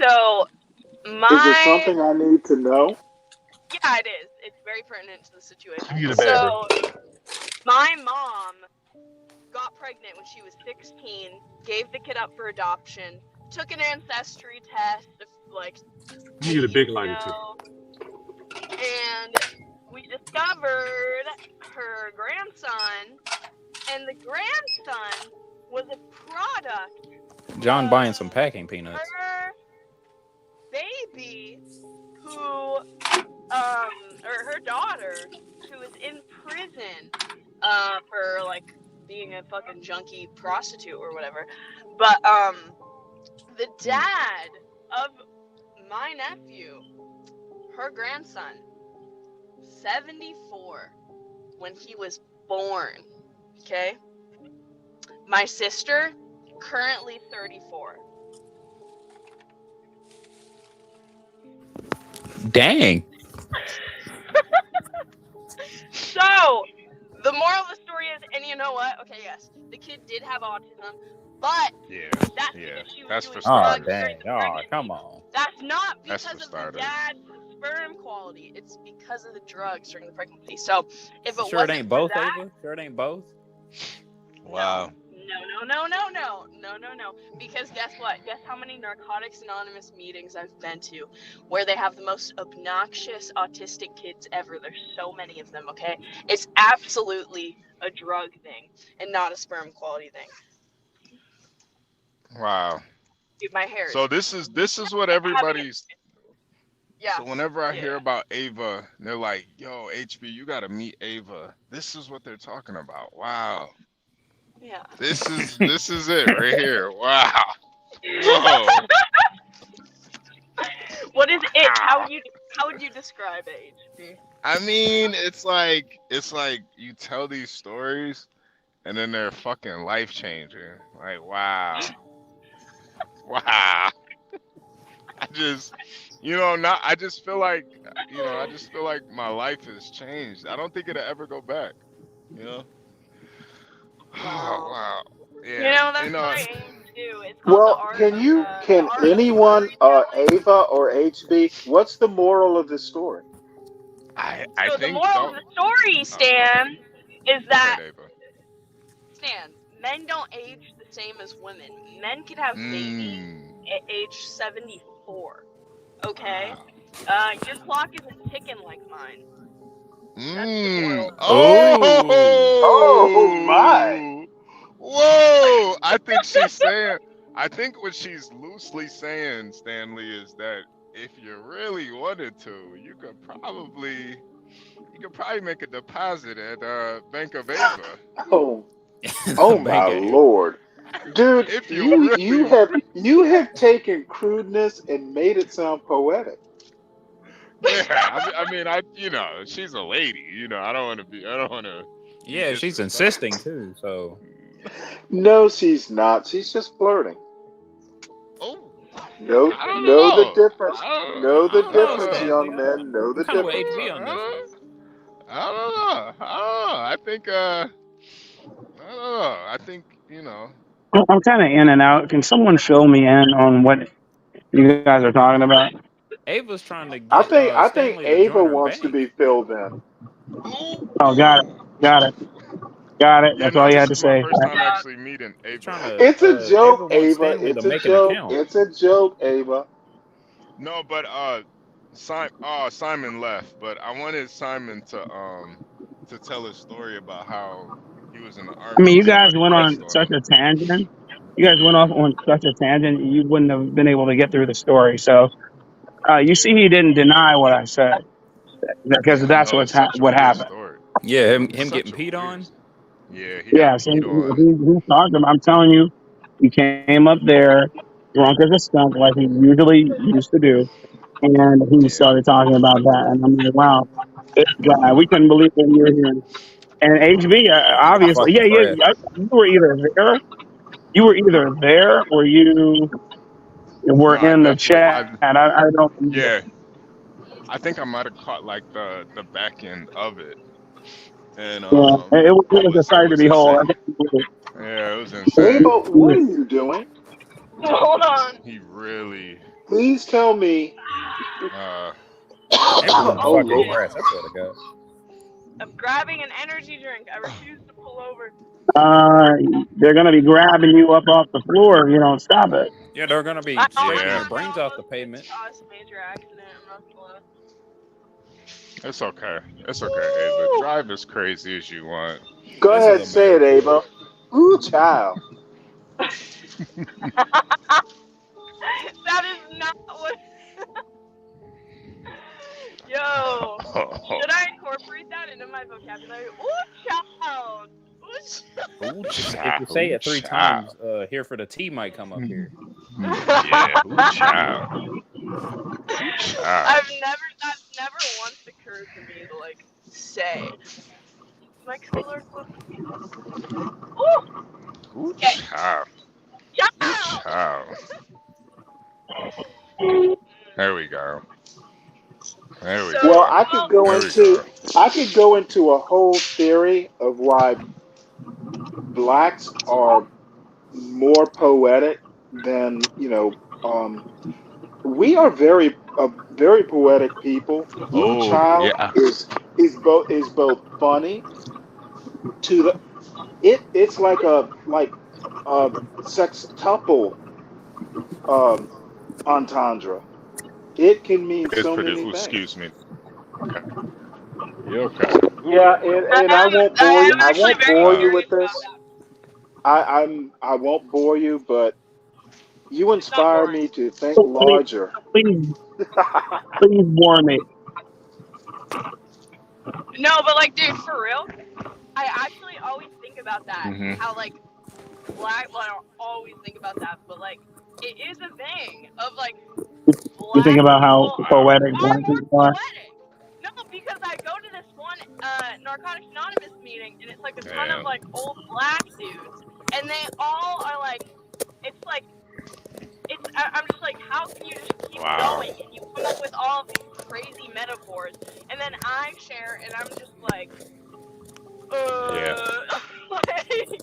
So, Is it my something I need to know? yeah, it is. It's very pertinent to the situation. You get a Okay. bad, bro. So, my mom got pregnant when she was 16, gave the kid up for adoption, took an ancestry test like You 2 get a big years lighter too. ago, and we discovered her grandson, and the grandson was a product John buying some packing peanuts. her baby who or her daughter who is in prison for like being a fucking junkie prostitute or whatever. But the dad of my nephew, her grandson, 74 when he was born. Okay? My sister, currently 34. Dang. So, the moral of the story is, and you know what? Okay, yes, the kid did have autism, but Yeah. that's Yeah. because she was That's for doing Oh drugs starters. during dang! the Oh pregnancy. come on! That's not That's for because of the starters. dad's sperm quality. It's because of the drugs during the pregnancy. So, if it Sure it wasn't ain't for both, that, Ava? Sure it ain't both? Wow. No. Because guess what? Guess how many Narcotics Anonymous meetings I've been to where they have the most obnoxious autistic kids ever. There's so many of them, okay? It's absolutely a drug thing and not a sperm quality thing. Wow. Dude, my hair So is this is what having everybody's yeah. so whenever I hear Yeah. about Ava, they're like, yo, HB, you gotta meet Ava. This is what they're talking about. Wow. Yeah. This is it right here. Wow. Whoa. What is it? Wow. How would you describe it, HB? I mean, it's like you tell these stories and then they're fucking life changing. Like, wow. Wow. I just I just feel like my life has changed. I don't think it'll ever go back, you know? Oh, wow. You Yeah. know, that's what I aim to do. It's called Well, can the art of anyone, storytelling. Ava or HB, what's the moral of this story? I So the think moral of don't the story, go ahead. Stan, is Go ahead, that Ava. Stan, men don't age the same as women. Men can have babies at age 74. Okay? Wow. Your clock isn't ticking like mine. That's the Mm. moral of the Oh. Oh my! Oh. Whoa. I think what she's loosely saying, Stanley, is that if you really wanted to, you could probably make a deposit at Bank of Ava. Oh, oh my Bank of Ava. Lord, dude, If you you really you have you have taken crudeness and made it sound poetic. Yeah, she's a lady. I don't want to be Yeah, she's disrespectful. insisting too, so No, she's not. She's just flirting. Oh, Know I don't know the know. difference. Know I the don't know, difference, Stanley. young men. Know I'm the kind of with difference. HB on this one. I don't know. I think I don't know. I think I'm kind of in and out. Can someone fill me in on what you guys are talking about? Ava's trying to I get think I think Stanley to Ava join her wants to be bank. filled in. Oh, got it. Got it. Got it. Yeah, That's no, all you this had to is my say. first time actually meeting She's Ava. trying to It's a joke, Ava wants Ava. Stanley to It's a make an joke. account. It's a joke, Ava. No, but Simon left, but I wanted Simon to tell his story about how he was in the I army mean, and you guys somebody went on pissed on such him. a tangent. You guys went off on such a tangent. You wouldn't have been able to get through the story. So you see, he didn't deny what I said because Yeah, I that's know it's such a what weird happened. story. Yeah, him It's getting such a peed weird. on. Yeah, he got Yeah, so peed on. he's talking. I'm telling you, he came up there drunk as a skunk like he usually used to do, and he Yeah. started talking about that. And I'm like, wow, this guy, we couldn't believe what we were hearing. And HB, obviously, Fucking breath. you were either there. You were either there or you were No, I in the definitely. chat. I don't remember. Yeah. I think I might have caught like the back end of it, and Yeah, it was a it sight to was behold. I insane. think you were. Yeah, it was insane. Abel, what are you doing? Hold on. He really. Please tell me. Everyone Oh fucking Lord. breath. I swear to God. I'm grabbing an energy drink. I refuse to pull over. They're gonna be grabbing you up off the floor if you don't stop it. Yeah, they're gonna be I scraping Yeah. your brains off the pavement. caused a major accident. I'm not gonna lie. It's okay. It's okay, Ava. Drive as crazy as you want. Go This ahead, is say it, America. Ava. Ooh, child. That is not what. Yo, should I incorporate that into my vocabulary? Ooh, child. Ooh, if you say it 3 times, here for the tea might come up here. Yeah, ooh, child. Ooh, child. That's never once occurred to me to like say. My cooler. Ooh. Ooh, Okay. child. Ooh, child. There we go. There we Well, go. I could go There we go. into a whole theory of why blacks are more poetic than we are very poetic people. Ooh, Oh, child yeah. is both funny to the it's like a sextuple entendre. It can mean It's so pretty. many Ooh, things. excuse me. Okay. You okay? Yeah, and I won't bore you. I'm I actually won't very bore you Wow. curious with about this. that. I won't bore you, but you It's not inspire boring. me to think Please, larger. please warn me. No, but like, dude, for real, I actually always think about that. Mm-hmm. How like black. Well, I don't always think about that, but like, it is a thing of like You think black about how people Wow. poetic are black more people are. poetic. No, because I go to this one Narcotics Anonymous meeting, and it's like a ton of Damn. like old black dudes, and they all are like, it's like, I'm just like, how can you just keep Wow. going and you come up with all of these crazy metaphors, and then I share, and I'm just like, Yeah. like,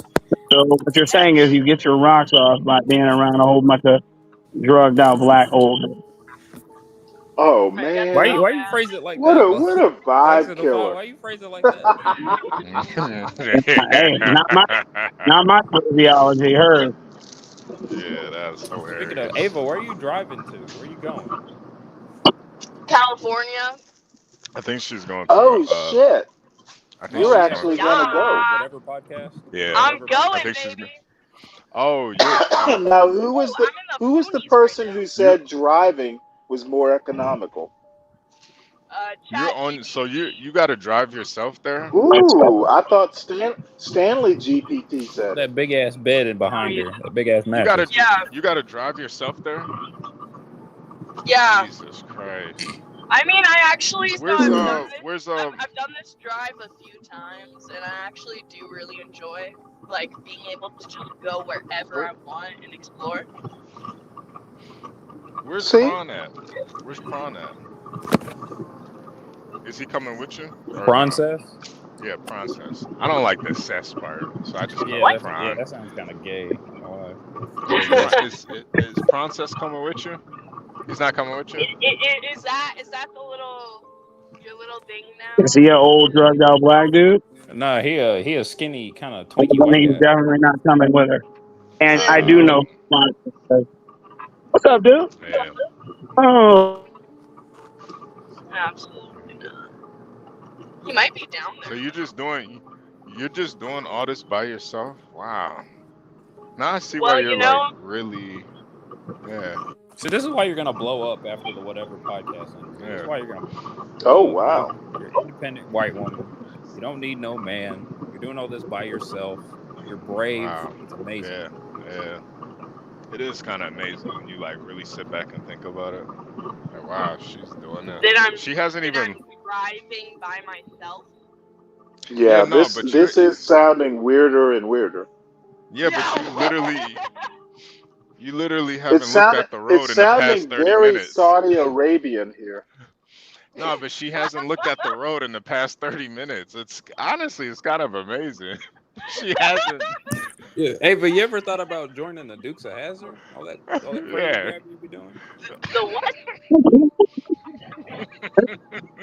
So what you're saying is you get your rocks off by being around a whole bunch of drugged out black old. Oh I guess Why man, so, you man. phrase it like what that, a bro? what a Thanks vibe to the phone. killer. Why you phrase it like that? Hey, not my physiology, hers. Yeah, that's Speaking of hilarious. Ava, where are you driving to? Where you going? California. I think she's going to Oh shit, I think Oh you're she's yeah, going actually to gonna go. whatever podcast. Yeah. I'm Whatever I going, think podcast. she's baby. Oh, you're Now, who Ooh, was the I'm in the who was the boonies right person now. who you're said driving was more economical? you're Chat on so GPT. you got to drive yourself there? Ooh, I thought Stanley GPT said it. That big ass bed in Oh behind yeah. her. That big ass You got to mattress. Yeah. you got to drive yourself there? Yeah. Jesus Christ. I mean, I actually, so Where's I've done this. where's I've done this drive a few times, and I actually do really enjoy like being able to just go wherever where I want and explore. where's See, Prawn at? Where's Prawn at? Is he coming with you or no? Prancess? Yeah, Prawn says. I don't like the cess part, so I just call Yeah, him What? yeah, Prawn. that sounds kind of gay. I don't know why. Is Prancess coming with you? He's not coming with you? Is that your little thing Is now? he an old drugged out black dude? Nah, he a skinny kind of Well, twinkie then white he's guy. definitely not coming with her. And I do Uh, know. What's up, dude? yeah. Oh, Absolutely not. He might be down So there. you're just doing all this by yourself? Wow. Now I see why Well, you're like really, yeah, So this is why you're gonna blow up after the whatever podcast ends. This is yeah. why you're gonna oh blow up. wow. You're an independent white woman. You don't need no man. You're doing all this by yourself. You're brave. Wow. It's amazing. Yeah, yeah. It is kind of amazing when you like really sit back and think about it. Like, wow, she's doing that. That I'm She hasn't even. driving by myself. Yeah, Yeah, no, this but you, this is sounding weirder and weirder. yeah, but you literally It's haven't looked sounding at the it's road in the past sounding 30 very minutes. Saudi Arabian here. No, but she hasn't looked at the road in the past 30 minutes. It's honestly, it's kind of amazing. She hasn't. Yeah. Hey, but you ever thought about joining the Dukes of Hazzard? All that crazy Yeah. driving you be doing? The what?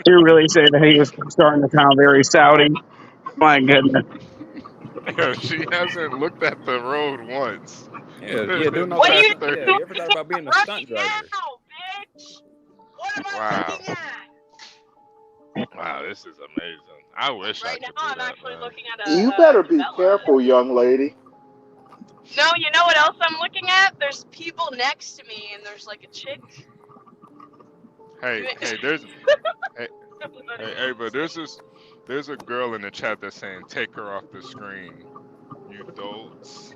You really say that he was starting to sound very Saudi. My goodness. Yeah, she hasn't looked at the road once Yeah, in yeah, doing the all What are that. you past 30. Yeah, you ever thought about being a right stunt now, driver? bitch? What am I Wow. looking at? Wow, this is amazing. I wish I Right now, could do I'm that, actually man. looking at You a better be Cabela. careful, young lady. No, you know what else I'm looking at? There's people next to me, and there's like a chick. Hey, You- hey, but there's a girl in the chat that's saying take her off the screen. You dolts.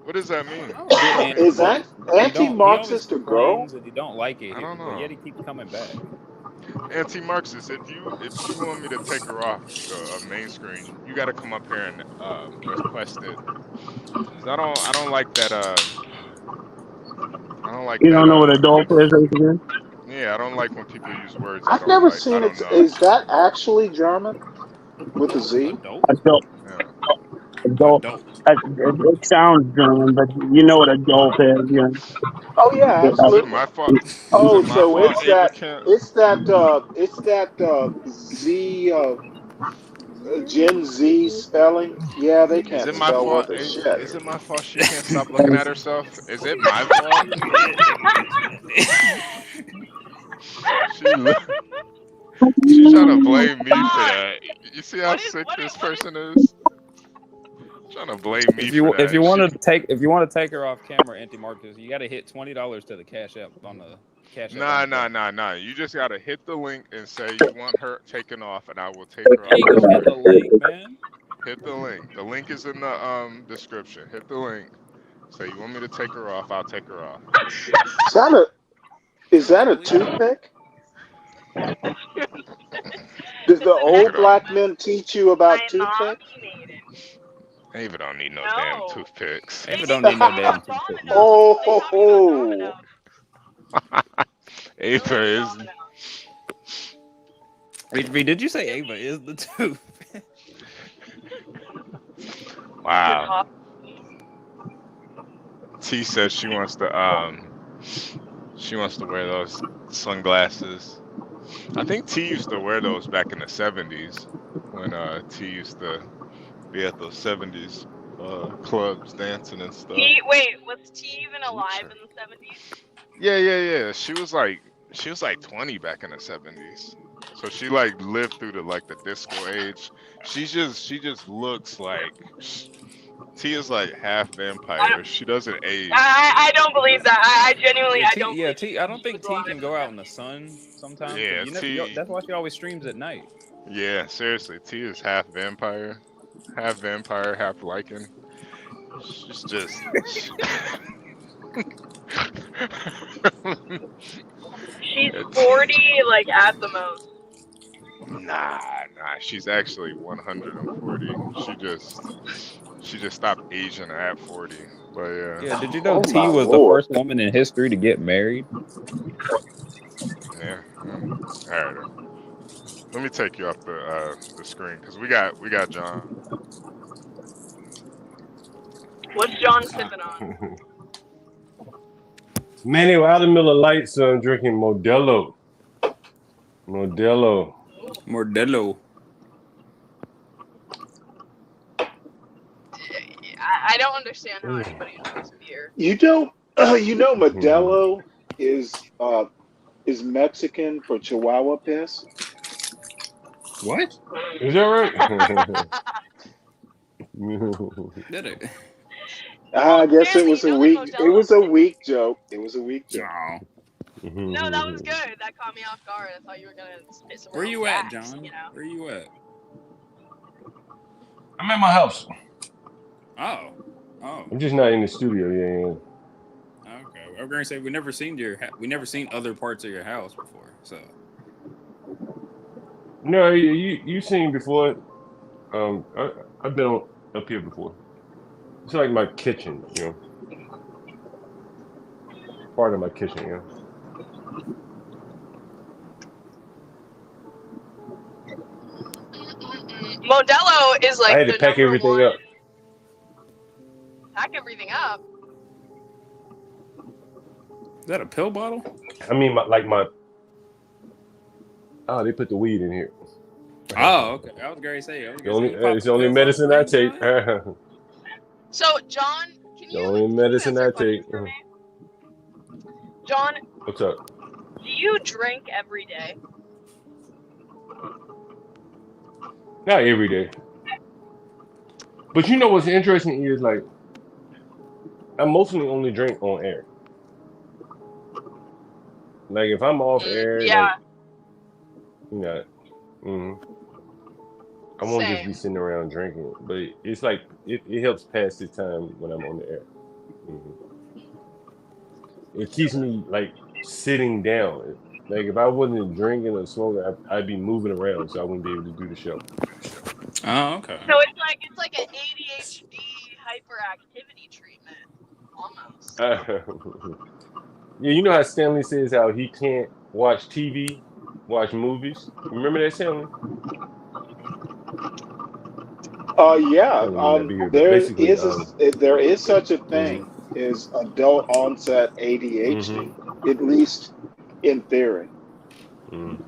What does that mean? I don't get Is anti. that He always anti-Marxist a girl? complains and he don't like it, I don't but know. yet he keeps coming back. Anti-Marxist, if you want me to take her off the main screen, you got to come up here and request it. 'Cause I don't like that I don't like You that don't know what adult is, again? yeah, I don't like when people use words I I've don't never like. I seen don't it. know. Is that actually German with a Z? Adult? Adult. Yeah. Adult. Adult. It sounds German, but you know what adult is. You know. Oh yeah, Is it absolutely. my fault? Is it Oh, my so fault Ava can't? it's that Z Gen Z spelling. Yeah, they Is can't it my spell fault? worth a shit. Is it my fault she can't stop looking at herself? Is it my fault? She look, she's trying to blame me for that. You see how sick this person is? Trying to blame me for If that. you She want to take her off camera, anti-Marcus, you got to hit $20 to the Cash App on the nah. back. You just gotta hit the link and say you want her taken off, and I will take her You off ain't the gonna hit the screen. link, man. Hit the link. The link is in the description. Hit the link. Say you want me to take her off, I'll take her off. Is that a toothpick? Does the Ava old don't. black men teach you about toothpicks? Ava don't need no damn No. toothpicks. Ava don't need no damn toothpick, man. Oh, ho, ho. Ava is. HB, did you say Ava is the tooth? Wow. T says she wants to wear those sunglasses. I think T used to wear those back in the 70s when T used to be at those 70s clubs dancing and stuff. Wait, was T even alive in the 70s? Yeah. She was like 20 back in the 70s. So she like lived through the disco age. She just looks like T is like half vampire. She doesn't age. I don't believe that. I genuinely Yeah, I don't believe T. I don't think T can go out in the sun sometimes. Yeah, That's why she always streams at night. Yeah, seriously, T is half vampire, half lichen. She's just. She's 40, like at the most. Nah. She's actually 140. She just stopped aging at 40. But yeah. Yeah. Did you know T was the first woman in history to get married? Yeah. All right. Let me take you off the screen because we got John. What's John sipping on? Manny, we're out of Miller Lite, so I'm drinking Modelo. Modelo. I don't understand how anybody drinks beer. You know Modelo is Mexican for Chihuahua piss. What? Is that right? Did it? I guess it was a weak. It was a weak joke. It was a weak joke. No, that was good. That caught me off guard. I thought you were gonna spit some. Where you facts, at, John? You know? Where you at? I'm at my house. Oh. I'm just not in the studio. Yeah. Okay. I was gonna say we never seen other parts of your house before, so. No, you seen before. I've been up here before. It's like my kitchen, part of my kitchen, Modelo is I like had to the pack number everything one. up. Pack everything up. Is that a pill bottle? I mean, my. Oh, they put the weed in here. Oh, okay. I was gonna say. You pop It's the the only pills out medicine before I you take. join? The So, John, only medicine answer I a question take. for me? John, What's up? do you drink every day? Not every day. But you know what's interesting is like I mostly only drink on air. Like if I'm off air, Yeah, like you know, mhm, I won't just be same. sitting around drinking. But it's like it helps pass the time when I'm on the air. hmm It keeps me like sitting down. Like if I wasn't drinking or smoking, I'd be moving around, so I wouldn't be able to do the show. Oh, okay. So it's like an ADHD hyperactivity treatment, almost. Yeah, you know how Stanley says how he can't watch TV, watch movies. Remember that, Stanley? Yeah. Stanley may not be here, but basically, There is such a mhm, thing as adult onset mhm, ADHD, at least in theory. mhm,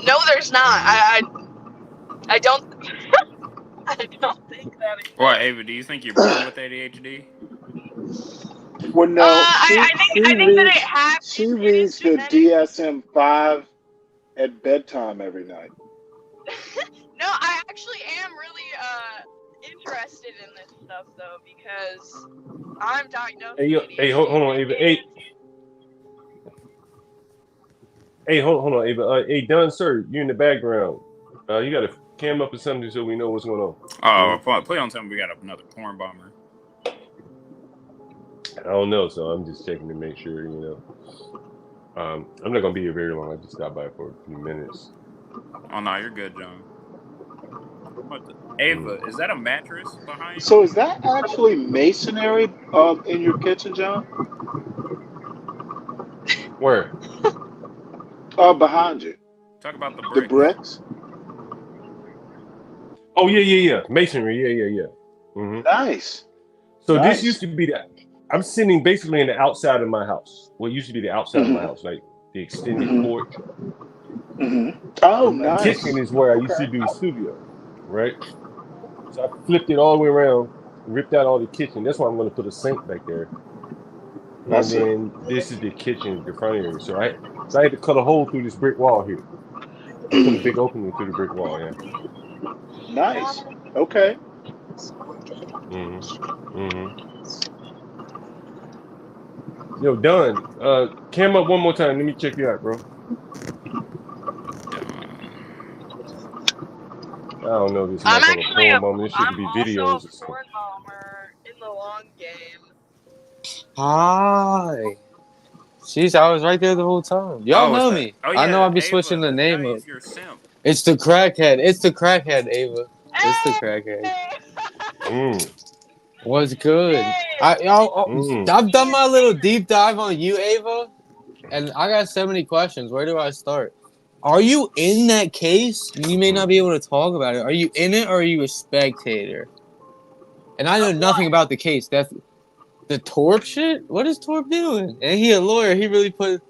No, there's not. mhm. I don't. I don't think that What, exists. Ava? Do you think you're born with ADHD? Well, no, I think that she it is reads the genetic. DSM-5 at bedtime every night. No, I actually am really interested in this stuff though because I'm diagnosed with Hey, ADHD hold on, Ava. Hold on, Ava. Hey, Don, sir, you in the background. You got to cam up or something so we know what's going on. Oh, please don't tell me we got another porn bomber. I don't know, so I'm just checking to make sure. I'm not gonna be here very long. I just stopped by for a few minutes. Oh no, you're good, John. Ava, is that a mattress behind you? So is that actually masonry in your kitchen, John? Where? Behind you. Talk about the The bricks. bricks? Oh yeah. Masonry, yeah. Mm-hmm. Nice. So this Nice. used to be I'm sitting basically in the outside of my house. What used to be the outside of my house, like the extended porch. Oh, And my nice. kitchen is where I used to do the studio, right? So I flipped it all the way around, ripped out all the kitchen. That's why I'm going to put a sink back there. I And see. then this is the kitchen, the front area. So I had to cut a hole through this brick wall here. I put a big opening through the brick wall, yeah. Nice. Okay. Yo, Don, cam up one more time. Let me check you out, bro. I don't know this I'm like on a actually porn moment. This should be also videos. a porn bomber in the long game. Hi. Jeez, I was right there the whole time. Y'all know me. I know I'll be switching the name up. It's the crackhead. It's the crackhead, Ava. It's the crackhead. What's good? I've done my little deep dive on you, Ava, and I got so many questions. Where do I start? Are you in that case? You may not be able to talk about it. Are you in it or are you a spectator? And I know nothing about the case. That's the Torp shit? What is Torp doing? And he a lawyer. He really put...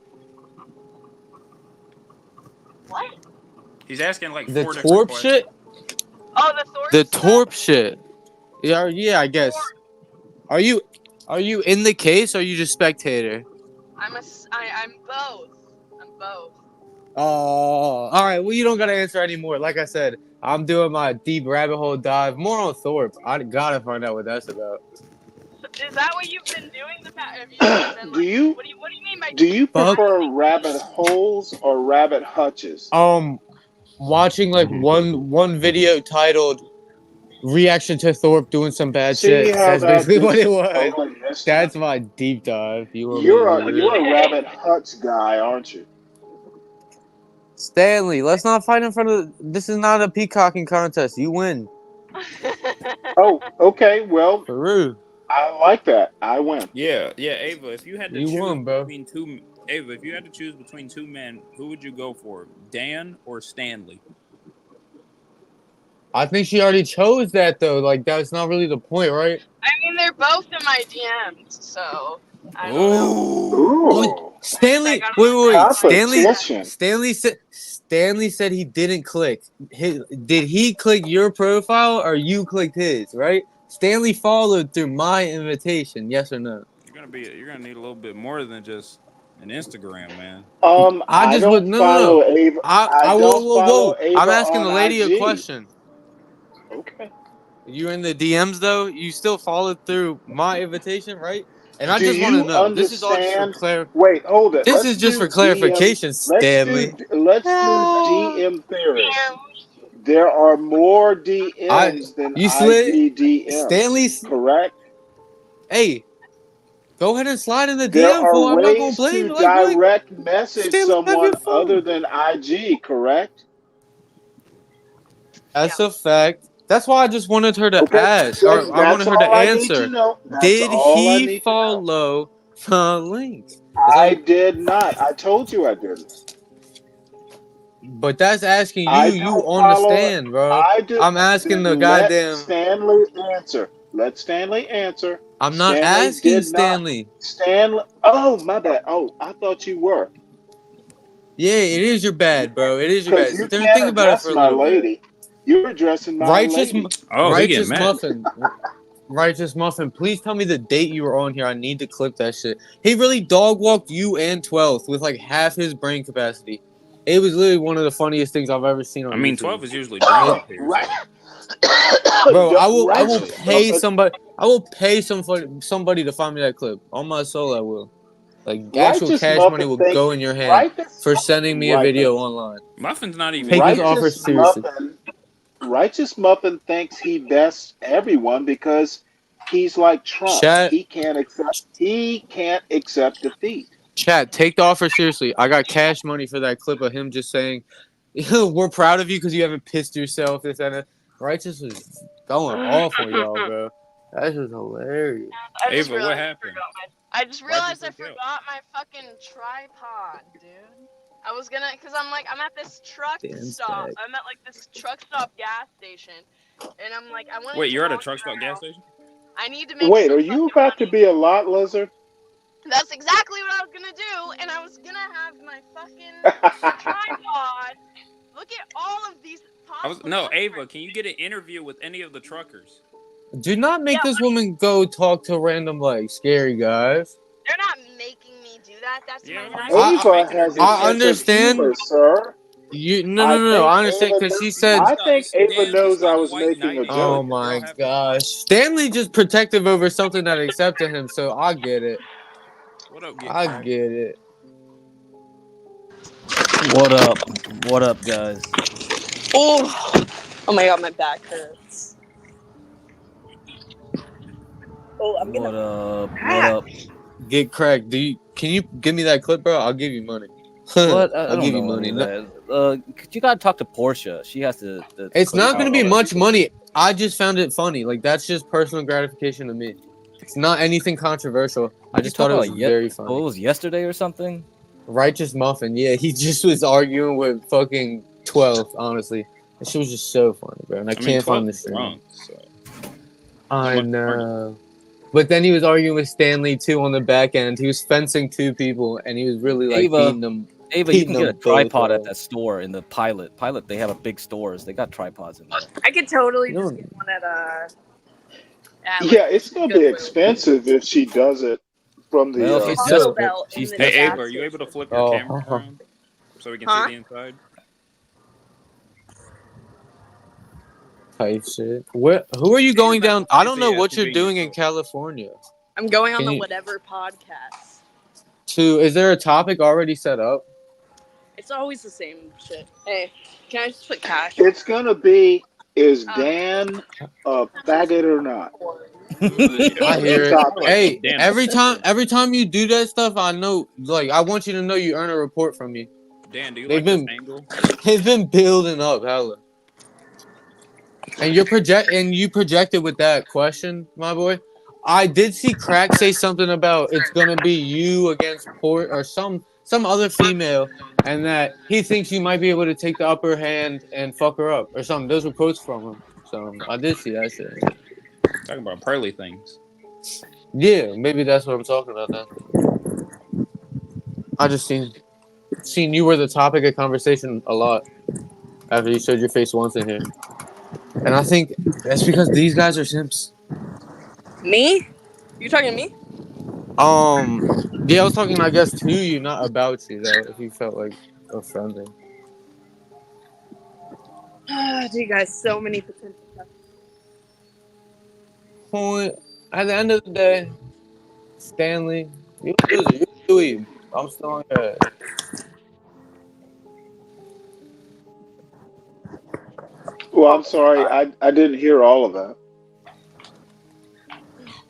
What? He's asking like The 4 different Torp questions. shit? Oh, the Thor. The Torp shit. Yeah, I guess. Are you in the case or are you just spectator? I'm both. I'm both. Oh, all right. Well, you don't gotta answer anymore. Like I said, I'm doing my deep rabbit hole dive. More on Thorpe. I gotta find out what that's about. Is that what you've been doing the past? Have you been like, Do you what do you mean by? do you prefer rabbit holes or rabbit hutches? Watching like one video titled "Reaction to Thorpe doing some bad See shit." how That's that basically what gets it was. over this? That's my deep dive. You're a rabbit hutch guy, aren't you? Stanley, let's not fight in front of. This is not a peacocking contest. You win. Oh, okay. Well, Peru. I like that. I win. Yeah, Ava. If you had to You choose won, bro. between two, Ava, if you had to choose between two men, who would you go for, Dan or Stanley? I think she already chose that though. Like that's not really the point, right? I mean, they're both in my DMs, so I don't know. Ooh. Stanley, Like, wait. Competition. Stanley said he didn't click. Did he click your profile or you clicked his? Right? Stanley followed through my invitation. Yes or no? You're gonna need a little bit more than just an Instagram, man. I just would don't follow Ava. I don't follow Whoa. Ava I'm asking on the lady a IG. question. Okay. You in the DMs though? You still followed through my invitation, right? And I Do just want to you know. This is all just for understand? Wait, hold it. This Let's is just do for DM. clarification, Stanley. Let's do DM theory. There are more DMs than You slid IG DMs. Stanley. Correct. Hey, go ahead and slide in the There DM, fool. are I'm not gonna ways blame to you. direct message Stanley, have your someone other than IG. Correct. That's a fact. That's why I just wanted her to ask, or I wanted That's her to all I need answer. to know. That's Did all I he need to know. follow the link? I did not. I told you I didn't. But that's asking you. I You don't on the follow. stand, bro. I do. I'm asking the Then let goddamn. Stanley answer. Let Stanley answer. I'm not Stanley asking did not. Stanley. Stanley. Oh, my bad. Oh, I thought you were. Yeah, it is your bad, bro. It is your Because bad. you Sit there and think can't about it address for a my little bit. lady. You're addressing my Righteous, lady. righteous muffin. Righteous muffin. Please tell me the date you were on here. I need to clip that shit. He really dog walked you and 12th with like half his brain capacity. It was literally one of the funniest things I've ever seen on I mean, YouTube. 12 is usually drunk up here. Right. Bro, I will Righteous pay muffin. somebody. I will pay somebody to find me that clip. On my soul, I will. Like actual Righteous cash money muffin will thinks. go in your hand Righteous. for sending me a Right. video online. Muffin's not even. Take his offer Righteous seriously. muffin. Righteous muffin thinks he bests everyone because he's like Trump. Chat. He can't accept defeat. Chat, take the offer seriously. I got cash money for that clip of him just saying, "We're proud of you because you haven't pissed yourself." This and that. Righteous was going off on y'all, bro. That was hilarious. Ava, what happened? I just realized I forgot my fucking tripod, dude. I was gonna, cause I'm at this truck stop. I'm at like this truck stop gas station, and I'm like, I want. Wait, you're at a truck stop gas station? I need to make. Wait, are you about to be a lot lizard? That's exactly what I was gonna do, and I was gonna have my fucking tripod. Look at all of these. No, Ava, can you get an interview with any of the truckers? Do not make this woman go talk to random like scary guys. They're not making me do that. That's my Ava has a I sense understand. of humor, sir. No. I understand because she said. I think Ava knows I was making a joke. Oh my gosh, Stanley just protective over something that accepted him, so I get it. What up, I get it. What up? What up, guys? Oh my god, my back hurts. Oh, I'm What up? What up? Get cracked. Can you give me that clip, bro? I'll give you money. What? I'll give you money. You gotta talk to Portia. She has to. It's not going to be much money. I just found it funny. Like that's just personal gratification to me. It's not anything controversial. I just thought it was very funny. Oh, it was yesterday or something. Righteous muffin. Yeah, he just was arguing with fucking 12. Honestly, that shit was just so funny, bro. And I can't find the stream. I know. But then he was arguing with Stanley too on the back end. He was fencing two people, and he was really like beating them. Ava, you can get a tripod at that store in the Pilot. Pilot, they have a big stores. They got tripods in there. I could totally just get one at Yeah, it's gonna be expensive if she does it from the. Well, Hey, Ava, are you able to flip your camera around so we can see the inside? Type shit. Who are you going down? I don't know what you're doing in California. I'm going on the Whatever podcast. Is there a topic already set up? It's always the same shit. Hey, can I just put cash? It's gonna be: is Dan a faggot or not? I hear it. Hey, every time you do that stuff, I know. Like, I want you to know you earn a report from me. Dan, do you They've like this been angle? they've been building up hella. And you projected with that question, my boy. I did see Crack say something about it's gonna be you against Port or some other female, and that he thinks you might be able to take the upper hand and fuck her up or something. Those were quotes from him. So I did see that shit. Talking about pearly things. Yeah, maybe that's what I'm talking about then. I just seen you were the topic of conversation a lot after you showed your face once in here. And I think that's because these guys are simps. Me? You talking to me? Yeah, I was talking, I guess, to you, not about you, though, if you felt like offended. You guys, so many potential questions. Point. At the end of the day, Stanley, you're a loser. You're a dweeb. I'm still on your ass. Well, I'm sorry, I didn't hear all of that.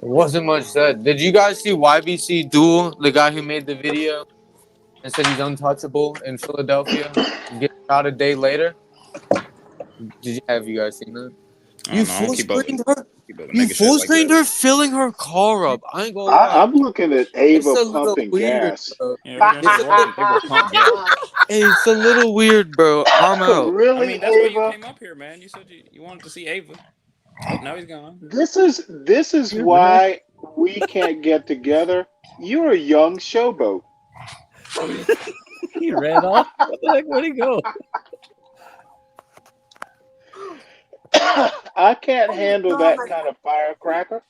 It wasn't much said. Did you guys see YBC Duel, the guy who made the video and said he's untouchable in Philadelphia, get shot a day later? Have you guys seen that? You full screened her. You full screened her filling her car up. I ain't gonna lie. I'm looking at It's Ava a little pumping weird, gas. bro. Yeah, It's a little weird, bro. I'm out. I mean, that's why you came up here, man. You said you wanted to see Ava. Oh, now he's gone. This is why we can't get together. You're a young showboat. He ran off. What the heck? Where'd he go? I can't handle that kind of firecracker.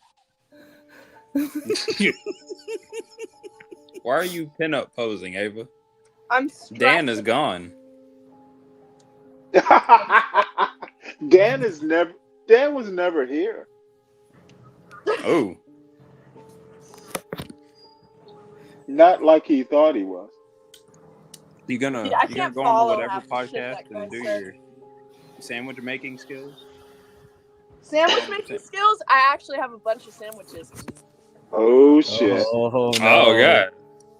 Why are you pinup posing, Ava? I'm Dan is gone. Dan was never here. Oh. Not like he thought he was. You gonna can't go on follow whatever half the shit podcast that guy and do said. your sandwich making skills? Sandwich making skills? I actually have a bunch of sandwiches. Oh shit! Oh, no. Oh god!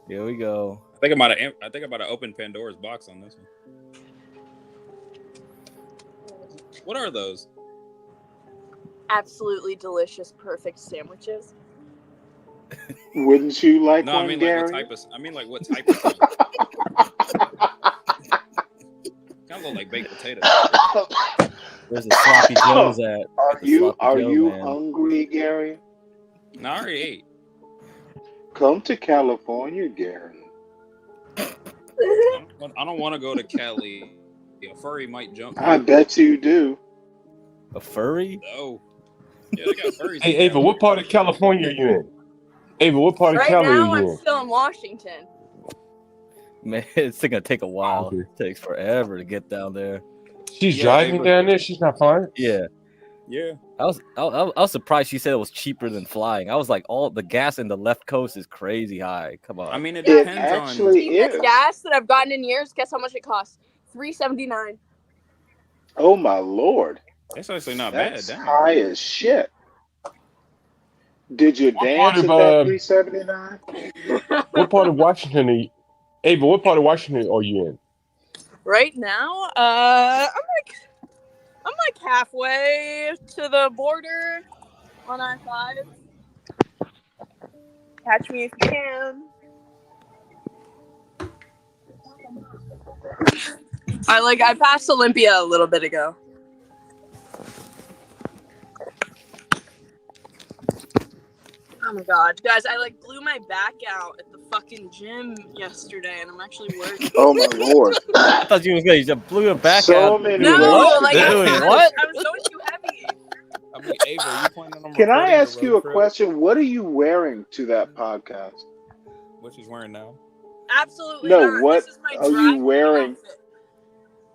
Here we go. I think I'm about to open Pandora's box on this one. What are those? Absolutely delicious, perfect sandwiches. Wouldn't you like No, one, I mean Gary? like what type of kind of look like baked potatoes. Where's the sloppy joes at? Are you hungry, Gary? No, I already ate. Come to California, Gary. I don't want to go to Cali. A furry might jump me. I bet you do. A furry? No. Yeah, they got furries. Hey, Ava, what part of California are you in? Ava, what part of Right Cali now, are you I'm in? still in Washington. Man, it's gonna take a while. Okay. It takes forever to get down there. She's driving down there. She's not flying. Yeah. Yeah. I was surprised she said it was cheaper than flying. I was like, all the gas in the left coast is crazy high. Come on. I mean, it It depends on. actually Cheapest is. gas that I've gotten in years. Guess how much it costs? $3.79. Oh my lord! That's actually not That's bad. Damn. high as shit. Did you What dance part at of that $3.79? what part of Washington are you? Ava, what part of Washington are you in? Right now, I'm like halfway to the border on I-5. Catch me if you can. I passed Olympia a little bit ago. Oh my god, guys! I blew my back out at the fucking gym yesterday, and I'm actually working. Oh my lord! I thought you was gonna just blew your back So out. many Doing ways what? to Doing go. what? I was going too heavy. I mean, Ava, are you planning on Can I recording ask the you a road trip? question? What are you wearing to that podcast? What she's wearing now? Absolutely No, not. what This is my are you driving wearing? outfit.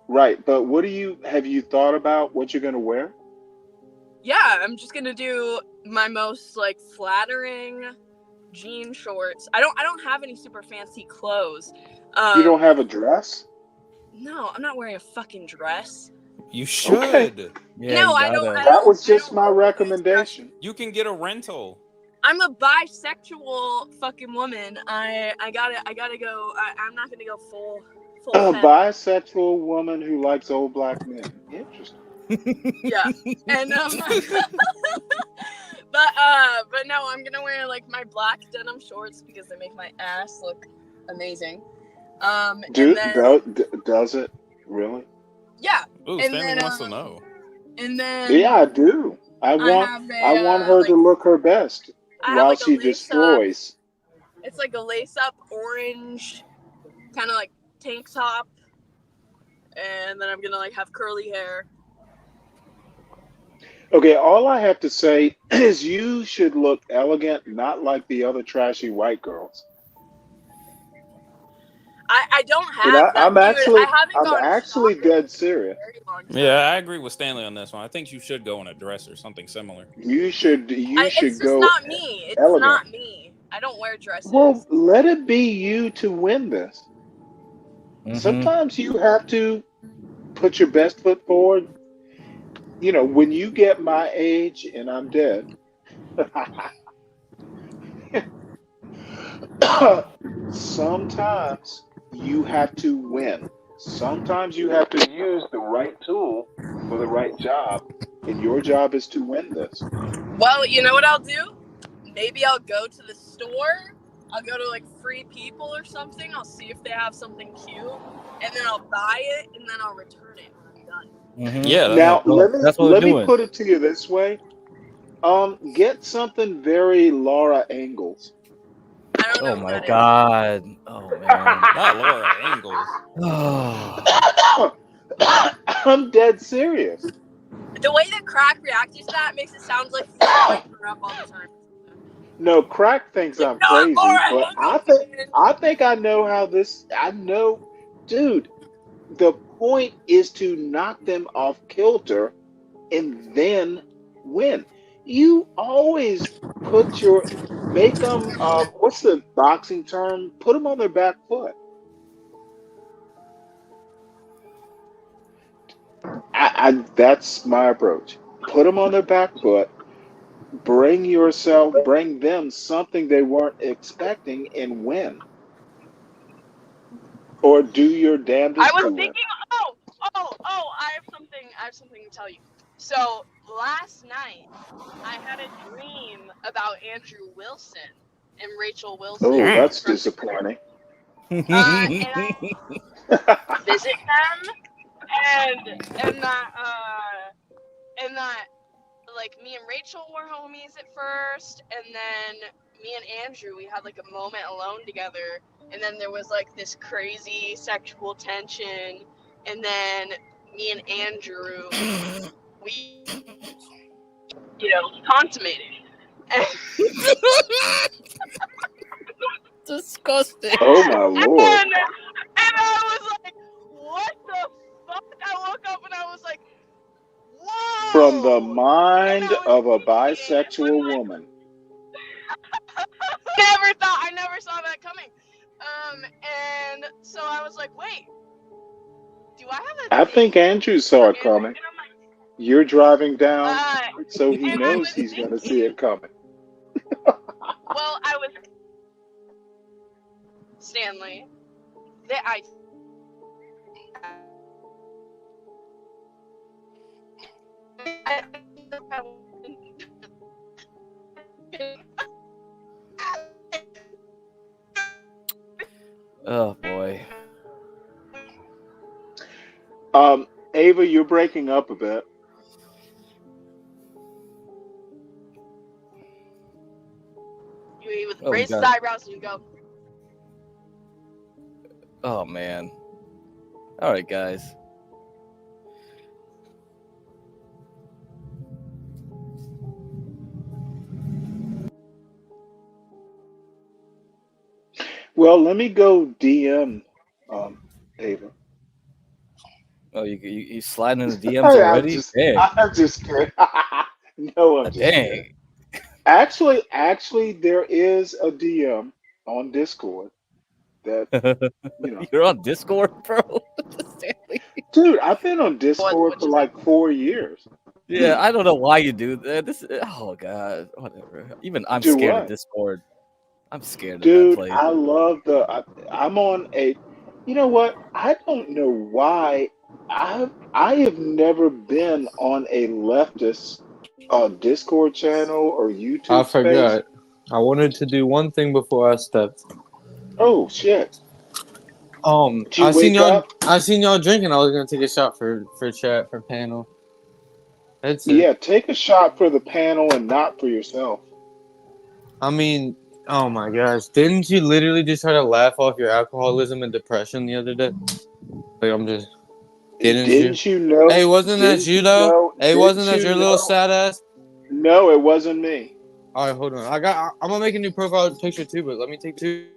Right, but have you thought about what you're gonna wear? Yeah, I'm just gonna do my most flattering jean shorts. I don't have any super fancy clothes. You don't have a dress? No, I'm not wearing a fucking dress. You should. Okay. Yeah, No, you I don't. gotta- I That was don't just my recommendation. You can get a rental. I'm a bisexual fucking woman. I gotta go. I'm not gonna go full beautiful A femme. bisexual woman who likes old black men. Interesting. Yeah, and but no, I'm gonna wear like my black denim shorts because they make my ass look amazing. And then Does it really? yeah, Ooh, and Stanley then wants to know. and then Yeah, I do. I want her to look her best I have while like a she lace up. destroys. It's like a lace up orange, kind of like tank top, and then I'm gonna like have curly hair. Okay, all I have to say is you should look elegant, not like the other trashy white girls. I don't And have that, dude. I haven't I'm gone actually shopping dead in a serious. very long time. Yeah, I agree with Stanley on this one. I think you should go in a dress or something similar. You should It's just go not me. It's elegant. not me. I don't wear dresses. Well, let it be you to win this. Sometimes you have to put your best foot forward. You know, when you get my age and I'm dead, sometimes you have to win. Sometimes you have to use the right tool for the right job, and your job is to win this. Well, you know what I'll do? Maybe I'll go to the store. I'll go to like Free People or something. I'll see if they have something cute, and then I'll buy it, and then I'll return it when I'm done. Yeah. Now that's what let we're me doing. put it to you this way. Get something very Laura Ingalls. I don't know Oh who my that God. Oh man. Not Laura Ingalls. I'm dead serious. is. The way that Crack reacts to that makes it sound like he's hyping her up all the time. No, Crack thinks I'm crazy, but I think I know how this. I know, dude. The point is to knock them off kilter and then win. You always make them. What's the boxing term? Put them on their back foot. That's my approach. Put them on their back foot. Bring them something they weren't expecting and win. Or do your damnedest I was to win. thinking, I have something to tell you. So last night, I had a dream about Andrew Wilson and Rachel Wilson. Oh, that's disappointing. And I visit them, and that like me and Rachel were homies at first, and then me and Andrew, we had like a moment alone together, and then there was like this crazy sexual tension, and then me and Andrew, we, consummated. Disgusting. Oh my lord. And I was like, what the fuck? I woke up and I was like, whoa! From the mind of a bisexual woman. I never saw that coming. And so I was like, wait, do I have a I think Andrew saw it coming. You're driving down, so he knows he's going to see it coming. Well, I was Stanley. Oh boy. Ava, you're breaking up a bit. You raise his eyebrows and you go. Oh man. All right, guys. Well, let me go DM Ava. Oh, you sliding in the DMs already? I'm just kidding. No, I'm just kidding. Actually, there is a DM on Discord that You're on Discord, bro. Dude, I've been on Discord for like 4 years. Yeah, I don't know why you do that. Oh god, whatever. Even I'm scared of Discord. I'm scared of that Dude, place. I love I'm on a You know what? I don't know why. I have never been on a leftist Discord channel or I YouTube space. forgot. I wanted to do one thing before I stepped. Oh shit! Did you I seen wake y'all. up? I seen y'all drinking. I was gonna take a shot for chat for panel. That's it. Yeah, take a shot for the panel and not for yourself. I mean, oh my gosh, didn't you literally just try to laugh off your alcoholism and depression the other day? Like I'm just, didn't you? Didn't you know? Hey, wasn't that Didn't you you though? know? Hey, wasn't Didn't that you your little know? sad ass? No, it wasn't me. All right, hold on. I'm gonna make a new profile picture too, but let me take two.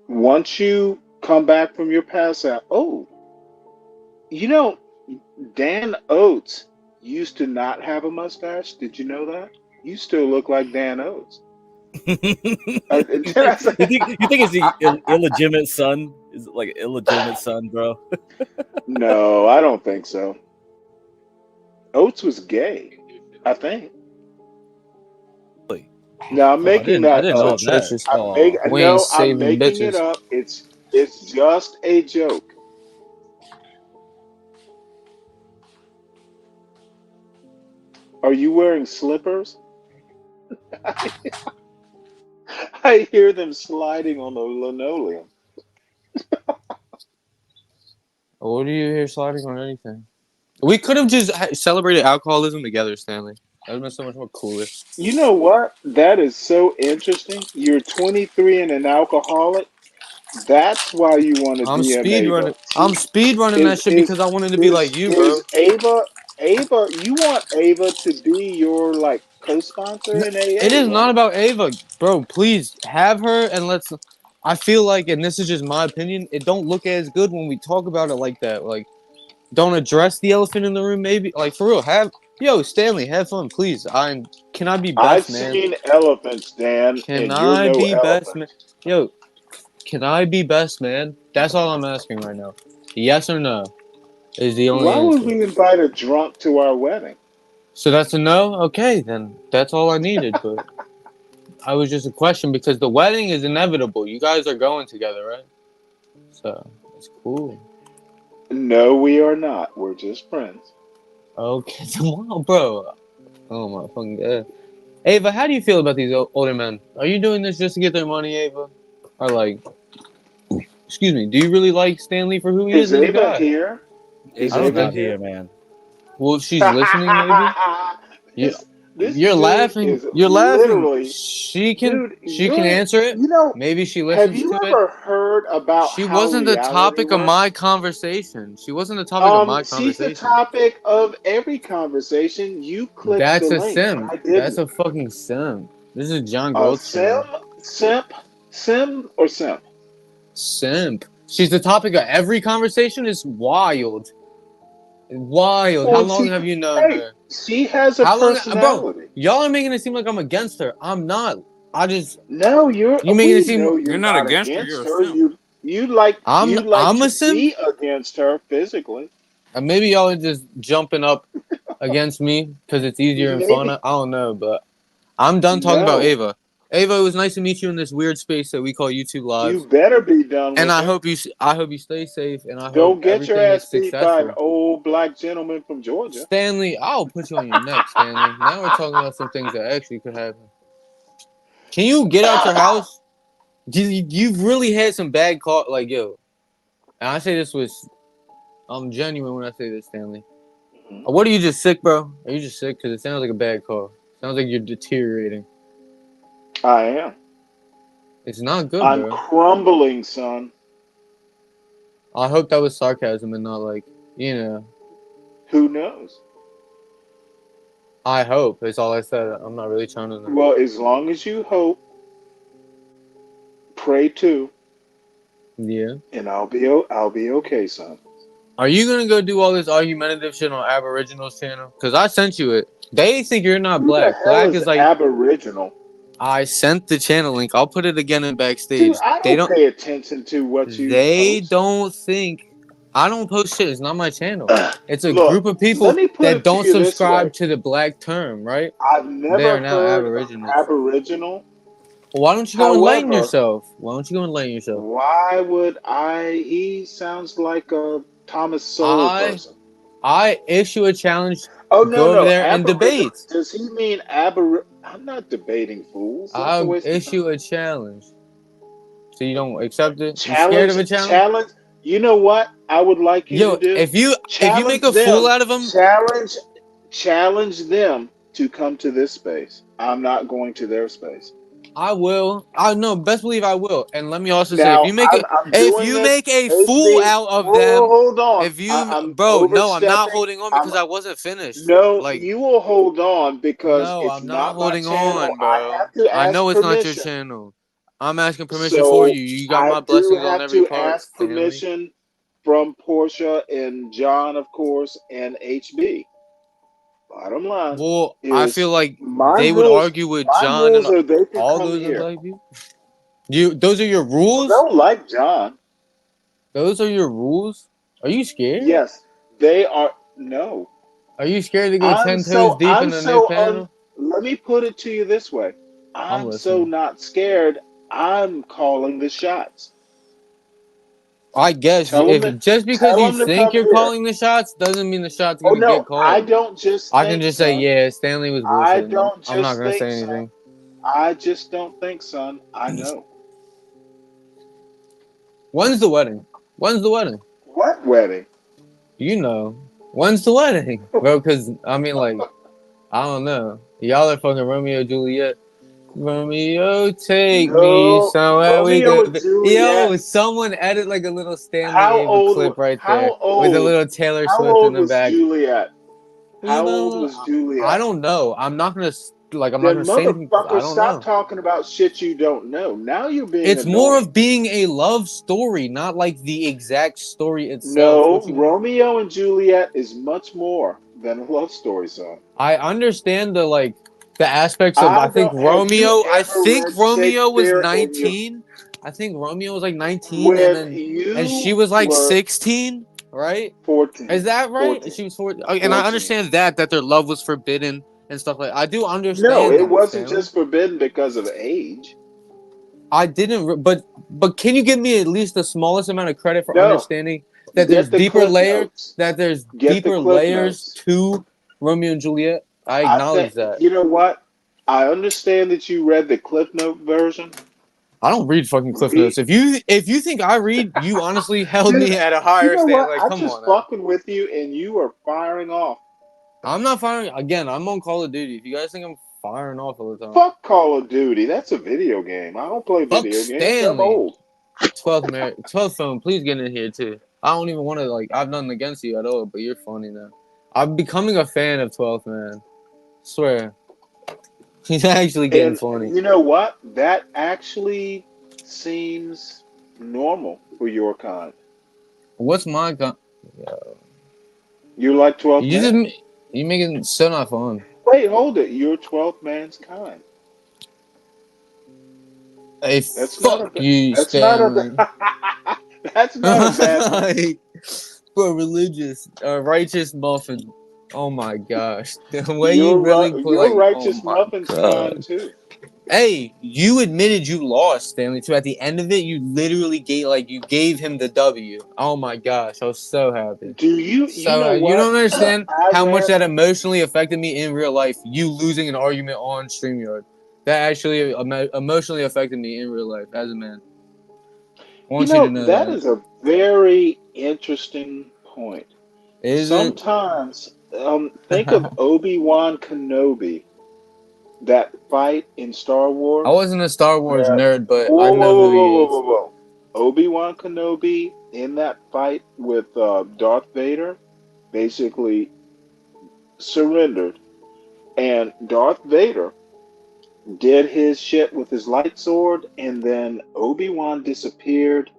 Once you come back from your pass out, oh, you know, Dan Oates used to not have a mustache. Did you know that? You still look like Dan Oates. Did I say? you think it's the illegitimate son? Is it like illegitimate son, bro? No, I don't think so. Oates was gay, I think. No, I'm Oh, I making didn't. I that didn't Oh, know up. that. churches. We ain't I'm saving making it bitches. up. It's just a joke. Are you wearing slippers? I hear them sliding on the linoleum. What are you here sliding on anything? We could have just celebrated alcoholism together, Stanley. That would have been so much more cooler. You know what? That is so interesting. You're 23 and an alcoholic. That's why you want to I'm DM speed Ava. running. I'm speed running that Is shit is because I wanted to be like you, bro. is Ava? You want Ava to be your like co-sponsor in It AA, is not right? about Ava, bro. Please have her and let's. I feel like, and this is just my opinion, it don't look as good when we talk about it like that. Like, don't address the elephant in the room. Maybe, like, for real. Stanley, have fun, please. Can I be I've best man? seen elephants, Dan, Can and you're I no be best man? elephant. Yo, can I be best man? That's all I'm asking right now. Yes or no is the only Why would answer. we invite a drunk to our wedding? So that's a no. Okay, then that's all I needed. But I was just a question because the wedding is inevitable. You guys are going together, right? So it's cool. No, we are not. We're just friends. Okay, tomorrow, bro. Oh my fucking god. Ava, how do you feel about these older men? Are you doing this just to get their money, Ava? Or like, excuse me, do you really like Stanley for who he is Is as a Ava guy? here? Is I don't Ava's Ava not think. here, here? man. Well, if she's listening, maybe. You, This you're dude laughing. is You're laughing. literally, She can. dude. She can You're, answer it. you know, Maybe she have listens you to it. ever heard about She how wasn't the reality topic of my works? conversation. She wasn't the topic of my She's the conversation. topic of every conversation. You clicked the That's a link. sim. I That's didn't. a fucking sim. This is John A Galt's channel. sim or simp? Simp. She's the topic of every conversation. Is wild. Wild. How Well, long she, have you known hey, her? she has a How long, bro? personality. Y'all are making it seem like I'm against her. I'm not. No, You making it we seem. know You're you're not not against her. You're against a her. simp. You like I'm to a simp. be against her physically. And maybe y'all are just jumping up against me because it's easier and fun. I Maybe. don't know, but I'm done talking about No. Ava. Ava, it was nice to meet you in this weird space that we call YouTube Live. You better be done And with I her. hope you stay safe, and I hope Don't get your everything is ass beat by an successful. old black gentleman from Georgia. Stanley, I'll put you on your neck, Stanley. Now we're talking about some things that actually could happen. Can you get out your house? You've really had some bad call, like yo. And I say this with, I'm genuine when I say this, Stanley. What are you just sick, bro? Are you just sick? Because it sounds like a bad call. Sounds like you're deteriorating. I am. It's not good, I'm bro. crumbling, son. I hope that was sarcasm and not like, Who knows? I hope. That's all I said. I'm not really trying to know. Well, as long as you hope, pray too, Yeah. and I'll be okay, son. Are you gonna go do all this argumentative shit on Aboriginals channel? Cause I sent you it. They think you're not Who the black. hell Black is is like Aboriginal? I sent the channel link. I'll put it again in Dude, backstage. I don't pay attention to what you They post. don't think I don't post shit. It's not my channel. It's a Look, group of let people me put that it to don't you this way. subscribe to the black term, right? I've They never are now heard of Aboriginals. Aboriginal Why don't you go enlighten However, yourself? Why don't you go enlighten yourself? why would I? He sounds like a Thomas Sowell I person. issue a challenge. Oh no, Go over no, there and aboriginal. debate. Does he mean abor? I'm not debating fools. That's a I'll waste of time. issue a challenge. So you don't accept it? You scared Challenge, of a challenge? challenge. You know what I would like you to Yo, do? if you make Challenge a fool them. out of him, Challenge them to come to this space. I'm not going to their space. I will. I know, best believe I will. And let me also say, Now I'm if doing you this. make a fool HB, out of them, hold on. if you, I'm bro, no, I'm not overstepping. holding on I'm because I wasn't finished. no. Like, You will hold on because no, it's I'm not not my holding channel. on, I bro. have to I ask know it's not your permission. channel. I'm asking permission for So you. You got I my do blessings on have every to part, ask family. permission from Portia and John, of course, and HB. Bottom line Well, I feel is like my they would rules. argue with My John and rules are they can all come those here. black people. Those are your Well, rules? they'll like John. Those are your rules? Are you scared? Yes, they are. No, Are you scared to go 10 toes deep in I'm the new so panel? let me put it to you this way. I'm I'm so listening. not scared. I'm calling the shots. I guess if just because Tell you them to think come you're here. calling the shots doesn't mean the shots Oh gonna no, get I called. don't just I can think, just say, son. yeah, Stanley was I bullshitting. don't I'm not just gonna think, say son. anything. I just don't think, son. I know. When's the wedding? When's the wedding? What wedding? You know. When's the wedding? Bro, because, I mean, like, I don't know. Y'all are fucking Romeo and Juliet. Romeo, take me No, somewhere we Romeo could and be. Juliet. Yo, someone edit like a little Stanley How Ava old? clip right there How with a old? little Taylor How Swift in old the was back. Juliet? We How old both, was I Juliet? don't know. I'm not gonna I'm not Then gonna say anything because I motherfucker, don't stop know. talking about shit you don't know. Now you're being It's more annoying. of being a love story, not like the exact story itself. No, What you? Romeo and Juliet is much more than a love story, son. I understand the aspects of. I don't. Have you I ever think read Romeo was Shakespeare in your 19. I think Romeo was like 19, when and she you was like were 16, right? 14? Is that right? 14. She was 14. And I 14. understand that their love was forbidden and stuff like. I do No, understand it that, wasn't Stanley. just forbidden because of age. I didn't, but can you give me at least the smallest amount of credit for No, understanding that get the cliff notes. there's Get the deeper cliff layers notes. to Romeo and Juliet? I I think acknowledge that. you know what. I understand that you read the cliff note version. I don't read fucking cliff Read, notes. If you think I read, you honestly held dude. me at a You higher know stand. what? Like, I come just on now. fucking with you, and you are firing off. I'm not firing again. I'm on Call of Duty. If you guys think I'm firing off all the time, Fuck Call of Duty. That's a video game. I don't play fuck video games. I'm Stanley. old. 12th phone. Please get in here too. I don't even want to I've nothing against you at all, but you're funny now. I'm becoming a fan of 12th man. Swear. He's actually getting And funny. you know what? That actually seems normal for your kind. What's my You like 12th You just man? you making it so not fun. Wait, hold it. You're 12th man's kind. Hey, That's not fuck a. you, That's not Stanley. a. That's not a bad thing. Like, for religious, righteous muffin. Oh my gosh, the way you really put You're oh righteous my muffins kind god. too. Hey, you admitted you lost, Stanley. So at the end of it, you literally you gave him the W. Oh my gosh, I was so happy. Do you? You So know you what? don't understand I how much read. that emotionally affected me in real life. You losing an argument on StreamYard, that actually emotionally affected me in real life as a man. I You want you to know know that that. is a very interesting point. Is it? Sometimes, think of Obi-Wan Kenobi, that fight in Star I Wars, wasn't a Star Wars where nerd, but I whoa, whoa, know whoa, who whoa, he whoa, is. whoa, whoa, Obi-Wan Kenobi in that fight with Darth Vader, basically surrendered, and Darth Vader did his shit with his light sword, and then Obi-Wan disappeared.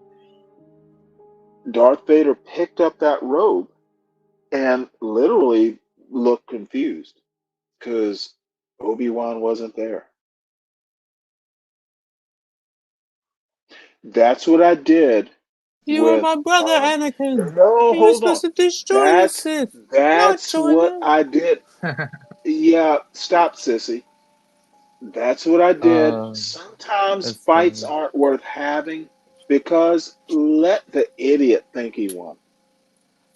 Darth Vader picked up that robe and literally looked confused because Obi-Wan wasn't there. That's what I did You are with my brother, Anakin. no, You were hold on. supposed to destroy the That's Sith, not that's join what them. I did. Yeah, stop, sissy. That's what I did. Sometimes That's fights funny. aren't worth having because let the idiot think he won.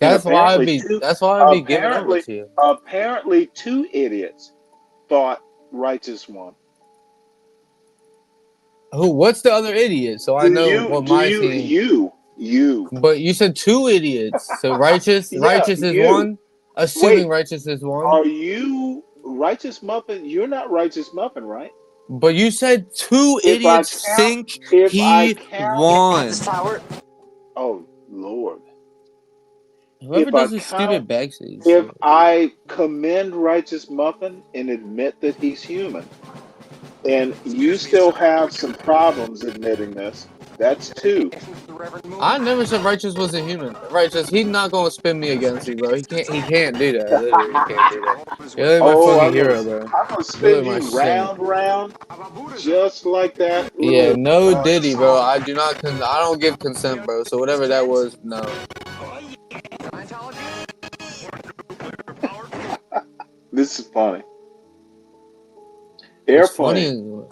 And That's why I'd be. That's why I'd be giving over apparently, to you. apparently, two idiots thought righteous won. Who? What's the other idiot? So I Do know you? what Do my you? team. You? But you said two idiots. So righteous. Yeah, Righteous is you. one. Assuming Wait, righteous is one. are you righteous muffin? You're not righteous muffin, right? But you said two If I idiots count, think if I he count, won. oh Lord. Whoever If I does this count, stupid backseat if shit. I commend righteous muffin and admit that he's human, and you still have some problems admitting this, that's two. I never said righteous was a human. Righteous, he's not gonna spin me against you, bro. He can't. He can't do that. Literally, he can't do that. You're literally my Oh, fucking hero, bro. I'm gonna You're spin literally my you saint. round, just like that Yeah, little. no Diddy, bro. I do not. I don't give consent, bro. So whatever that was, no. This is funny. What's Airplane. funny?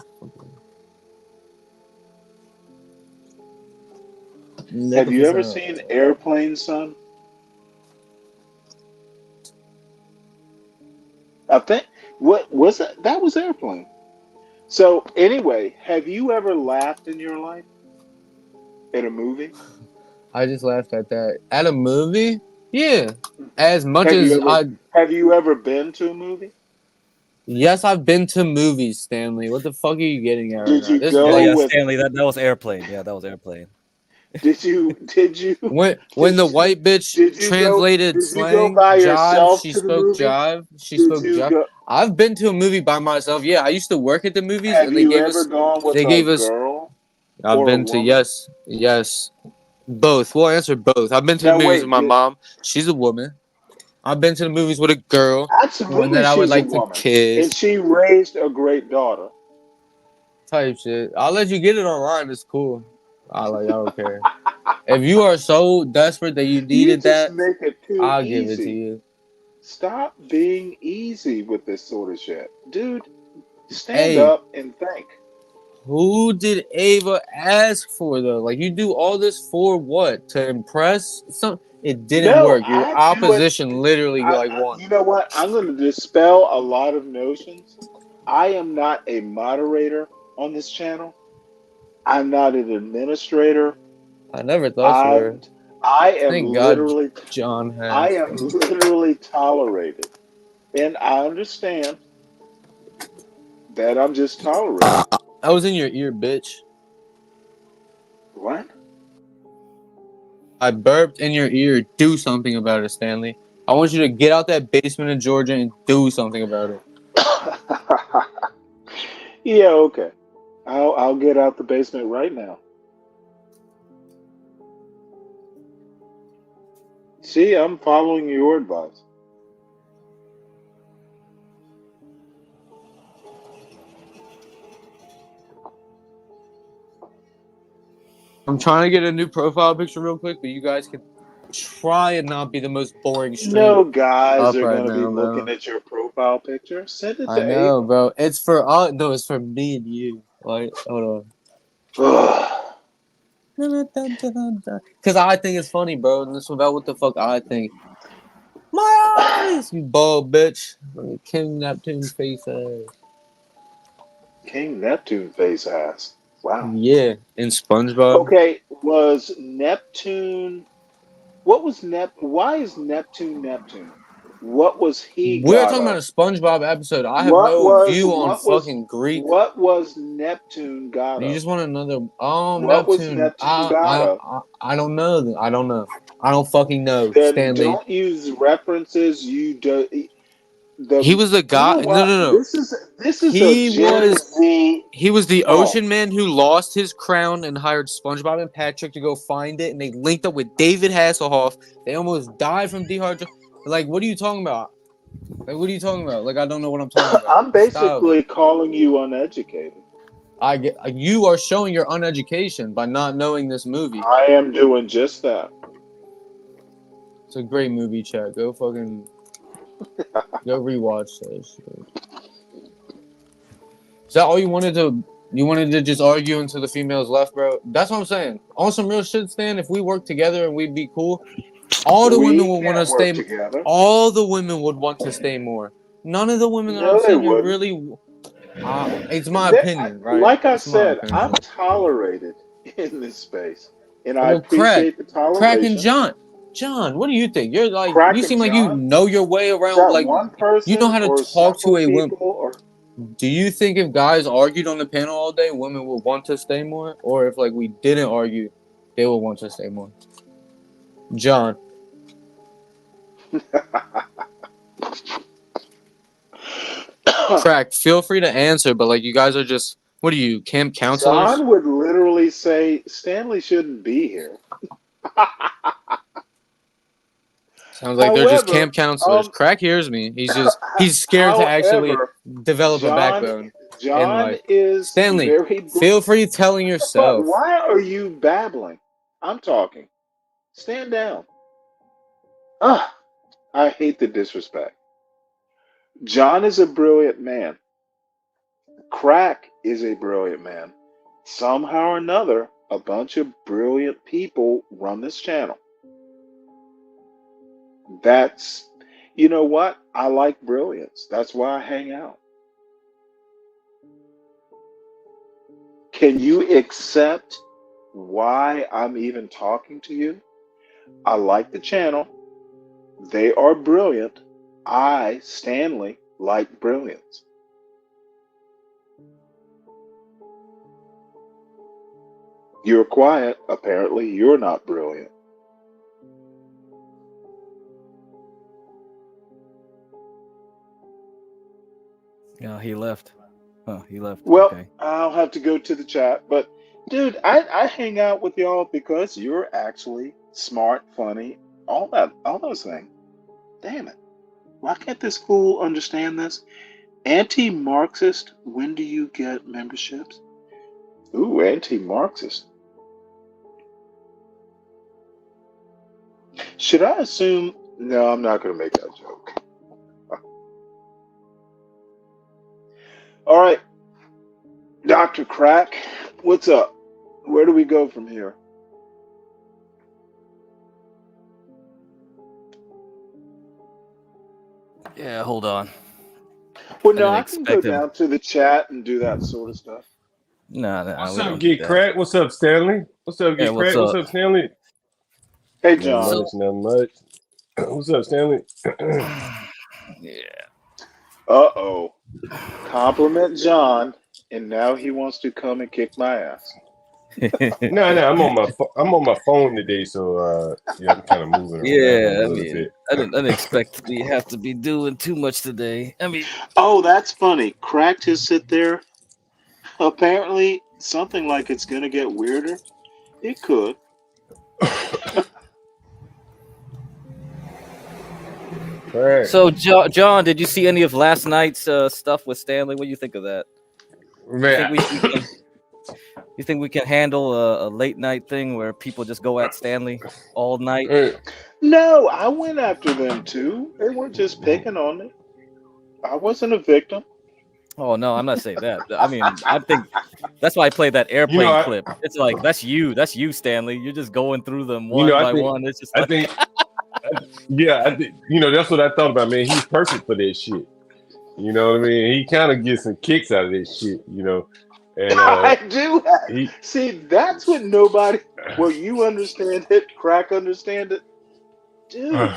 Have you ever Magnificent. seen Airplane, son? I think what was it? That was Airplane. So anyway, have you ever laughed in your life at a movie? I just laughed at that. At a movie? Yeah. As much Have you as ever I. have you ever been to a movie? Yes, I've been to movies, Stanley. What the fuck are you getting at right Did now? you This is Yeah, go like yeah, with Stanley. That was airplane. Yeah, that was airplane. did you did you when did the you white bitch translated did you go slang by jive, yourself she to the spoke movie? jive. She Did spoke you jive. go I've been to a movie by myself. Yeah, I used to work at the movies, have and they you gave ever us. gone with They a gave us. girl I've or a been to woman? yes, both. We'll answer both. I've been to the No, movies with wait, my did mom. She's a woman. I've been to the movies with a girl, one absolutely that I would she's a like to woman. And kiss. she raised a great daughter. Type shit. I'll let you get it online. It's cool. I don't care. If you are so desperate that you You needed just that, make it too I'll give it to easy. you. Stop being easy with this sort of shit. Dude, stand Hey, up and think. who did Ava ask for though? Like you do all this for what? To impress some? It didn't No, work. Your I do it. opposition literally won. You know what? I'm going to dispel a lot of notions. I am not a moderator on this channel. I'm not an administrator. I never thought you were. I'm. I am Thank God literally. John I has. am literally tolerated, and I understand that I'm just tolerated. I was in your ear, bitch. What? I burped in your ear. Do something about it, Stanley. I want you to get out that basement in Georgia and do something about it. Yeah, okay. I'll get out the basement right now. See, I'm following your advice. I'm trying to get a new profile picture real quick, but you guys can try and not be the most boring stream No guys up are right going to be now, looking bro. at your profile picture. Send it I to know, Ava. bro. It's for no, it's for me and you. Like, hold Ugh. on. Because I think it's funny, bro. And this is about what the fuck I think. My eyes, you bald bitch. King Neptune face ass. King Neptune face ass. Wow. Yeah, in SpongeBob. Okay, was Neptune. What was Why is Neptune Neptune? What was he We're god talking about of? a SpongeBob episode. I have What no was view on what was fucking Greek. what was Neptune god You of? just want another What was Neptune. Neptune god of? I don't know. I don't know. I don't fucking know. Then Stanley. don't use references. You do He the. was the You guy. know No, what? no, no. This is a Gen Z. He was the No, ocean man who lost his crown and hired SpongeBob and Patrick to go find it, and they linked up with David Hasselhoff. They almost died from dehydration. Like, what are you talking about? Like, what are you talking about? Like, I don't know what I'm talking about. I'm Stop it. basically calling you uneducated. You are showing your uneducation by not knowing this movie. I am doing just that. It's a great movie, chat. Go fucking go rewatch that shit. Is that all you wanted to? You wanted to just argue until the females left, bro? That's what I'm saying. On some real shit, Stan. If we work together and we'd be cool, all the women We would want to can't work stay. together. All the women would want to stay more. None of the women that I've No, they seen are wouldn't. really. It's my opinion, right? Like I It's my said, opinion. I'm tolerated in this space, and I Well, Crack appreciate the and toleration. John, what do you think? You're like, you Crack and seem like you John, know your way is around. that Like, one you know person how to or talk to several a woman. people? Or Do you think if guys argued on the panel all day, women would want to stay more, or if like we didn't argue, they would want to stay more? John, Crack, feel free to answer, but like you guys are just, what are you, camp counselors? John would literally say Stanley shouldn't be here. Sounds like they're just However, camp counselors. Crack hears me. He's scared to actually however, develop a John backbone in John life. is Stanley, very. feel free telling But yourself. why are you babbling? I'm talking. Stand down. Ah, I hate the disrespect. John is a brilliant man. Crack is a brilliant man. Somehow or another, a bunch of brilliant people run this channel. That's, you know what? I like brilliance. That's why I hang out. Can you accept why I'm even talking to you? I like the channel. They are brilliant. I, Stanley, like brilliance. You're quiet. Apparently, you're not brilliant. Yeah, he left. Oh, he left. Well, Okay. I'll have to go to the chat. But, dude, I hang out with y'all because you're actually smart, funny, all those things. Damn it. Why can't this fool understand this? Anti-Marxist, when do you get memberships? Ooh, anti-Marxist. Should I assume? No, I'm not going to make that joke. All right, Dr. Crack, what's up? Where do we go from here? Yeah, hold on. Well, I no, didn't I can go expect him. down to the chat and do that sort of stuff. Nah, What's we up, don't do Get that. Crack? What's up, Stanley? What's up, Yeah, Get what's Crack? What's up? up, Stanley? Hey, Nothing John. much, nothing much. What's up, Stanley? Yeah. Uh-oh. Compliment John, and now he wants to come and kick my ass. No, I'm on my phone today, so yeah, I'm kind of moving around Yeah, a I little mean, bit. I didn't expect we have to be doing too much today. I mean, Oh, that's funny. Crack just sit there. Apparently, something like it's going to get weirder. It could. Right. so John, did you see any of last night's stuff with Stanley? What do you think of that? Man, You think we can handle a late night thing where people just go at Stanley all night? No, I went after them too. They weren't just picking on me. I wasn't a victim. Oh no, I'm not saying that. I mean, I think that's why I played that airplane clip. It's like that's you, Stanley. You're just going through them one by one. It's just like that's what I thought about, man. He's perfect for this shit. You know what I mean? He kind of gets some kicks out of this shit, And I do. See, that's what nobody. Well, you understand it. Crack understand it, dude. And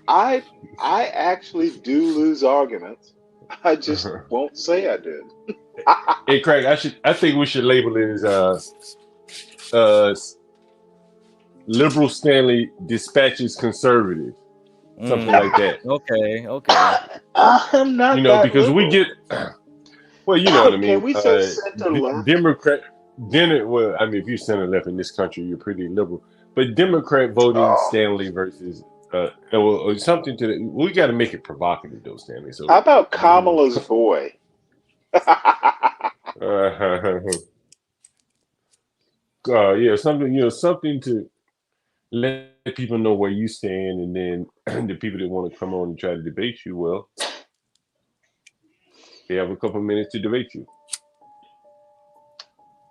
I actually do lose arguments. I just won't say I did. Hey, Craig, I think we should label it as liberal Stanley dispatches conservative, something like that. Okay. I'm not that because liberal. we get, well, you know what I mean. Can we say center left? Democrat, well, I mean, if you're center left in this country, you're pretty liberal. But Democrat voting Stanley versus or something to the, we got to make it provocative though, Stanley. So how about Kamala's boy? Yeah, something to let people know where you stand, and then the people that want to come on and try to debate you, well, they have a couple minutes to debate you.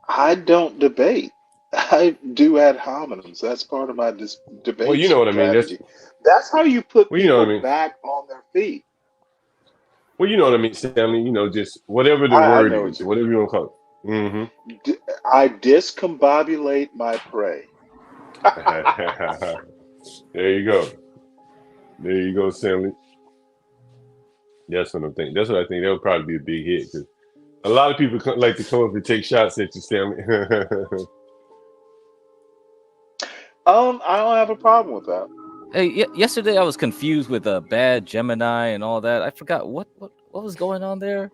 I don't debate. I do ad hominems. That's part of my Well, debate you know what I mean. strategy. That's how you put Well, you know what people I mean. back on their feet. Well, you know what I mean, Stanley. Just whatever the I word know what is, you whatever mean. you want to call it. Mm-hmm. I discombobulate my prey. There you go. There you go, Stanley. That's what I'm thinking. That's what I think. That would probably be a big hit because a lot of people like to come up and take shots at you, Stanley. I don't have a problem with that. Hey, yesterday I was confused with a bad Gemini and all that. I forgot what was going on there.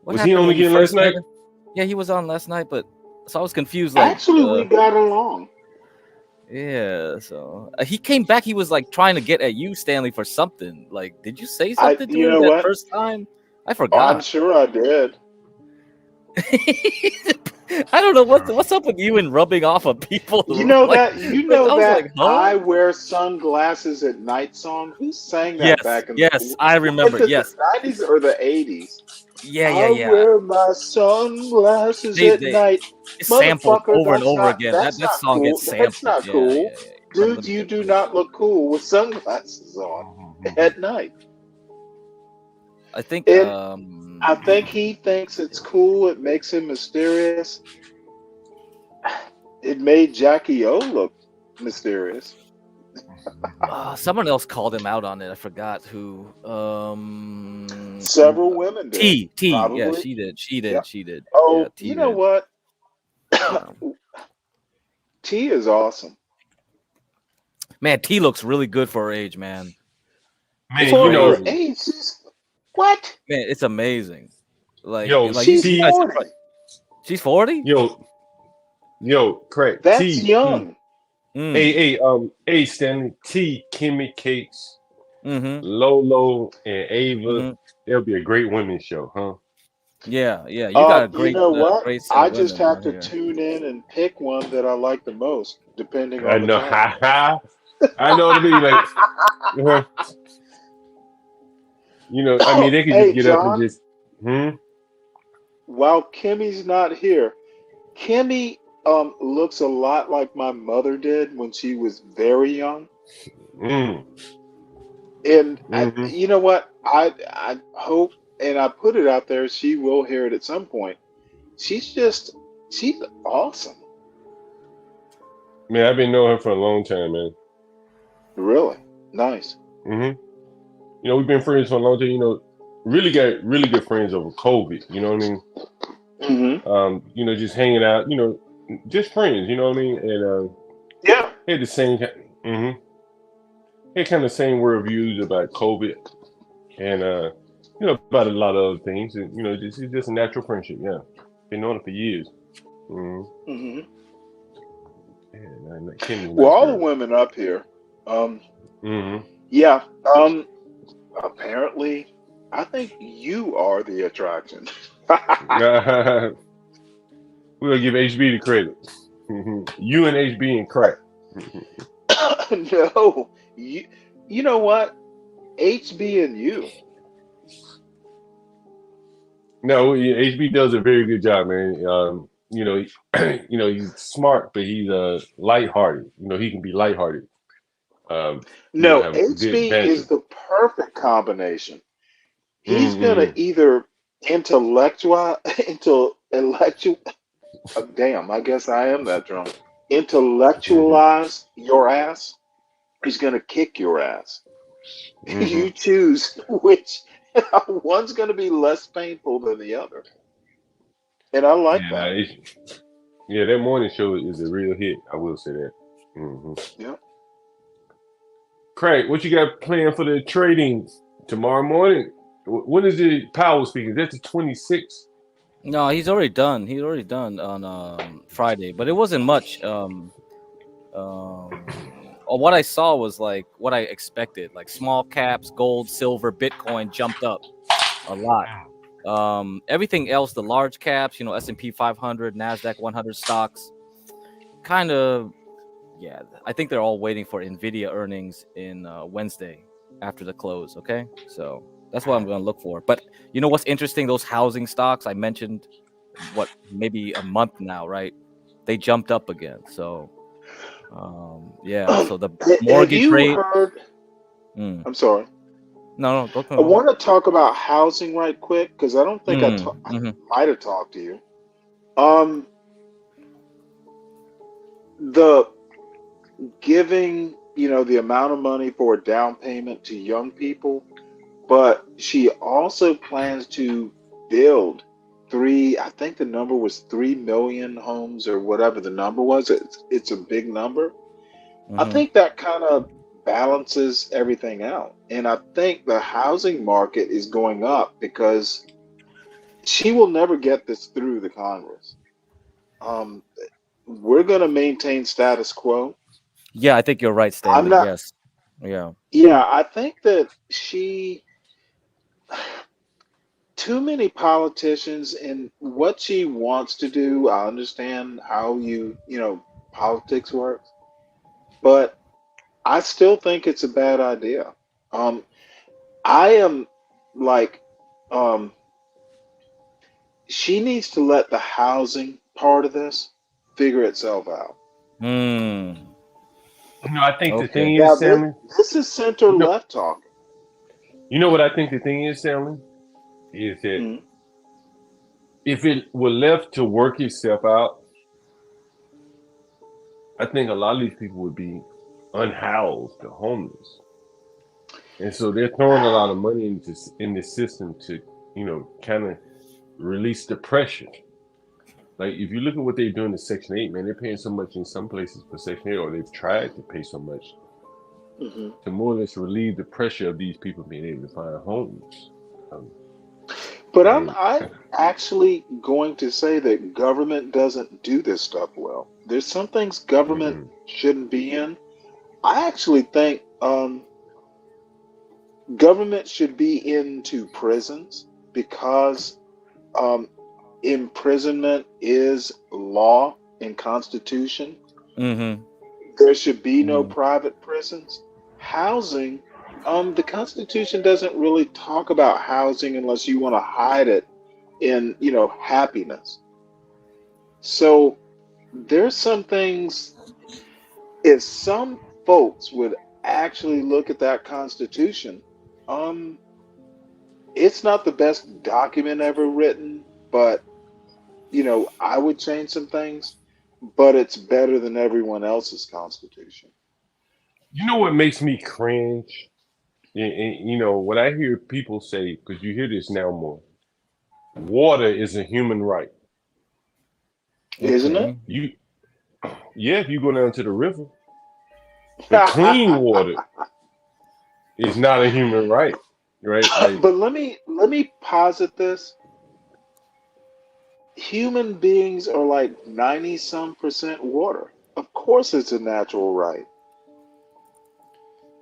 What Was he happened on when we again last first met night? him? Yeah, he was on last night, but so I was confused. Actually, we got along. Yeah, so he came back. He was like trying to get at you, Stanley, for something. Like, did you say something to You him know that what? first time? I I'm forgot. sure I did. I don't know what's up with you and rubbing off of people. You know like, that I was like, huh? I wear sunglasses at night song. Who sang that back in Yes, I remember. the Yes, 90s or the 80s? yeah. I wear my sunglasses They at night. it's sampled Motherfucker, over and over again. that's That not song cool. gets That's sampled. not Yeah. cool. From Dude, you do not look cool with sunglasses on at night. I think And I think he thinks it's cool. It makes him mysterious. It made Jackie O look mysterious. someone else called him out on it. I forgot who. Several women did. T. Yeah, Probably. she did. Yeah. She did. Oh, Yeah, T you know did. what? T is awesome. Man, T looks really good for her age, man. Man, for her age, what? Man, it's amazing. Like, she's you guys 40. She's 40? Yo, correct. That's T. young. Hey, Stanley. T. Kimmy Cakes, Lolo, and Ava. There'll be a great women's show, huh? Yeah. You got a great, you know what? great set I of just women have right to here. tune in and pick one that I like the most, depending I on the know. time. I know what I mean. Like, I mean, they could just Hey, get up and John, just. while Kimmy's not here, Kimmy looks a lot like my mother did when she was very young. And you know what? I hope, and I put it out there, she will hear it at some point. She's awesome. Man, I've been knowing her for a long time, man. Really? Nice. We've been friends for a long time. Really got really good friends over COVID. You know what I mean? Just hanging out. Just friends. You know what I mean? And yeah, had the same. Had kind of the same worldviews about COVID, and about a lot of other things. And it's just a natural friendship. Yeah, been knowing it for years. Well, all the women up here. Yeah. Apparently, I think you are the attraction. We're gonna give HB the credit. You and HB and crack. No, you know what? HB and you. No, HB does a very good job, man. He's smart, but he's lighthearted. He can be lighthearted. No, have good HB banter. is the perfect combination. He's gonna either intellectual. Damn, I guess I am that drunk. Intellectualize your ass. He's gonna kick your ass. You choose which. One's gonna be less painful than the other, and I like that. That morning show is a real hit. I will say that. Yeah. Craig, what you got planned for the trading tomorrow morning? When is the Powell speaking? Is that the 26th? No, he's already done. He's already done on Friday, but it wasn't much. What I saw was like what I expected. Like small caps, gold, silver, Bitcoin jumped up a lot. Everything else, the large caps, S&P 500, NASDAQ 100 stocks, kind of, yeah. I think they're all waiting for NVIDIA earnings in Wednesday after the close. Okay, so That's what I'm going to look for. But you know what's interesting? Those housing stocks I mentioned, maybe a month now, right? They jumped up again. So, yeah. So the Have mortgage you rate. heard? Mm. I'm sorry. No, go I go. want to talk about housing right quick because I don't think I Mm-hmm. might have talked to you. The giving, the amount of money for a down payment to young people, but she also plans to build I think the number was 3 million homes or whatever the number was. It's a big number. I Mm-hmm. think that kind of balances everything out. And I think the housing market is going up because she will never get this through the Congress. Um, we're going to maintain status quo. Yeah, I think you're right, I'm Stanley. not, Yes. Yeah. yeah, I think that too many politicians and what she wants to do. I understand how politics works, but I still think it's a bad idea. Um, I am like, um, she needs to let the housing part of this figure itself out. Hmm. I think the Okay. thing Now, is, this, Stanley. this is center You know, left talking. you know what I think the thing is, Stanley, is that Mhm. if it were left to work itself out, I think a lot of these people would be unhoused or homeless, and so they're throwing a lot of money in this system to, kind of release the pressure. Like if you look at what they're doing to Section 8, man, they're paying so much in some places for Section 8, or they've tried to pay so much Hmm. to more or less relieve the pressure of these people being able to find homes. Um, But I'm and I actually going to say that government doesn't do this stuff well. There's some things government mhm. shouldn't be in. I actually think government should be into prisons because um, imprisonment is law and constitution. Mm-hmm. There should be no Mm. private prisons. Housing, the Constitution doesn't really talk about housing unless you want to hide it in, happiness. So there's some things, if some folks would actually look at that Constitution, um, it's not the best document ever written, but I would change some things, but it's better than everyone else's Constitution. You know what makes me cringe? And, what I hear people say, because you hear this now more, water is a human right. Isn't it? Okay. You, yeah, if you go down to the river, but clean water is not a human right, right? Like, But let me posit this. Human beings are like 90 some percent water. Of course it's a natural right.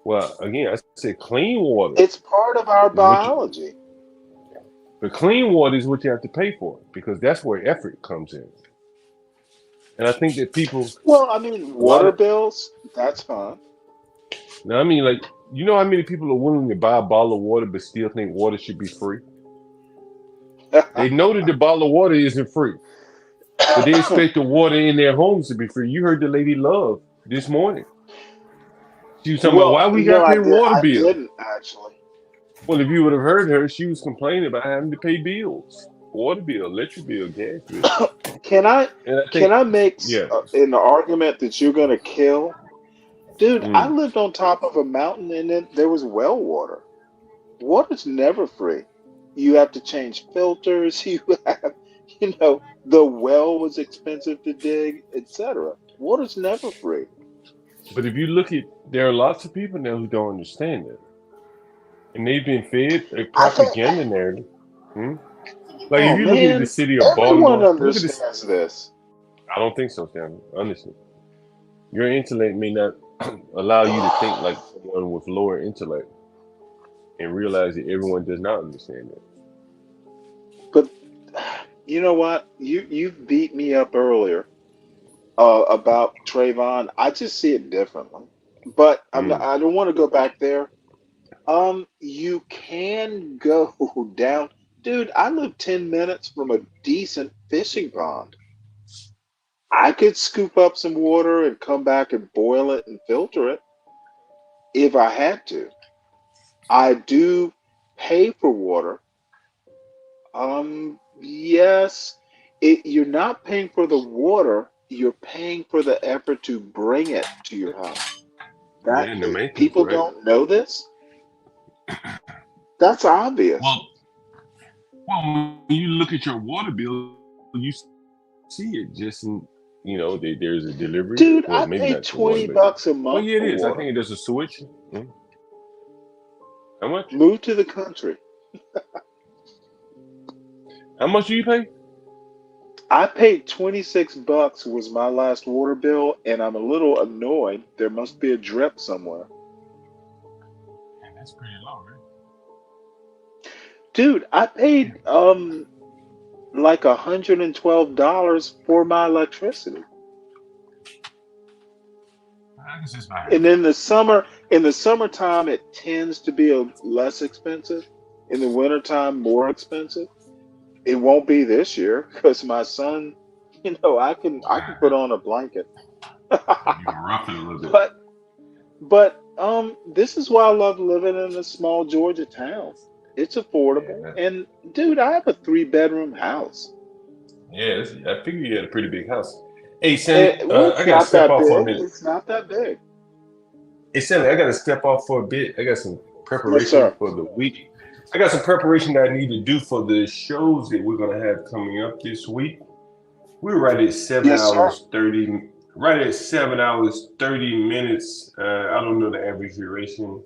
well, again, I said clean water It's part of our is what you, biology. the clean water is what you have to pay for because that's where effort comes in. And I think that people, Well, I mean, a lot water of, bills, that's fine. now, I mean, like, you know how many people are willing to buy a bottle of water but still think water should be free? They know that the bottle of water isn't free, but they expect the water in their homes to be free. You heard the lady Love this morning. She was talking about Well, why we got no, to pay water I bill. didn't actually. Well, if you would have heard her, she was complaining about having to pay bills, water bill, electric bill, gas bill. Can I And I can think, I make yeah, an argument that you're going to kill? Dude, I mm. lived on top of a mountain and then there was well water. Water's never free. You have to change filters. You have, the well was expensive to dig, etc. Water's never free. But if you look at, there are lots of people now who don't understand it, and they've been fed a I think, propaganda narrative. Hmm? Like if oh you look at the man, city of everyone Baltimore, look at this. understands this. I don't think so, Stanley. Honestly, your intellect may not allow you to think like someone with lower intellect and realize that everyone does not understand that. But you know what? You beat me up earlier about Trayvon. I just see it differently. But Mm. I don't want to go back there. You can go down. Dude, I live 10 minutes from a decent fishing pond. I could scoop up some water and come back and boil it and filter it if I had to. I do pay for water. Yes, you're not paying for the water, you're paying for the effort to bring it to your house. Yeah, That and the maintenance, people right? don't know this. That's obvious. Well, when you look at your water bill, you see it just in, there's a delivery. Dude, Well, I maybe pay not the one, 20 but bucks a well, month yeah, it for is. I water. think there's a switch. How much? Move to the country. How much do you pay? I paid 26 bucks was my last water bill, and I'm a little annoyed. There must be a drip somewhere. Man, that's pretty low, right? Dude, I paid like $112 for my electricity. I guess it's about And half. in the summertime, it tends to be less expensive. In the wintertime, more expensive. It won't be this year because my son, I can put on a blanket. You can rough it a little bit. But this is why I love living in a small Georgia town. It's affordable, Yeah, and dude, I have a 3-bedroom house. yeah. I figure you had a pretty big house. Hey, Sandy, Well, I it's gotta not step that off for a big. minute. It's not that big. Hey, Sandy, I gotta step off for a bit. I got some Yes, preparation sir. for the week. I got some preparation that I need to do for the shows that we're gonna have coming up this week. We're right at seven Yes, sir. hours 30. Right at 7 hours 30 minutes. I don't know the average duration,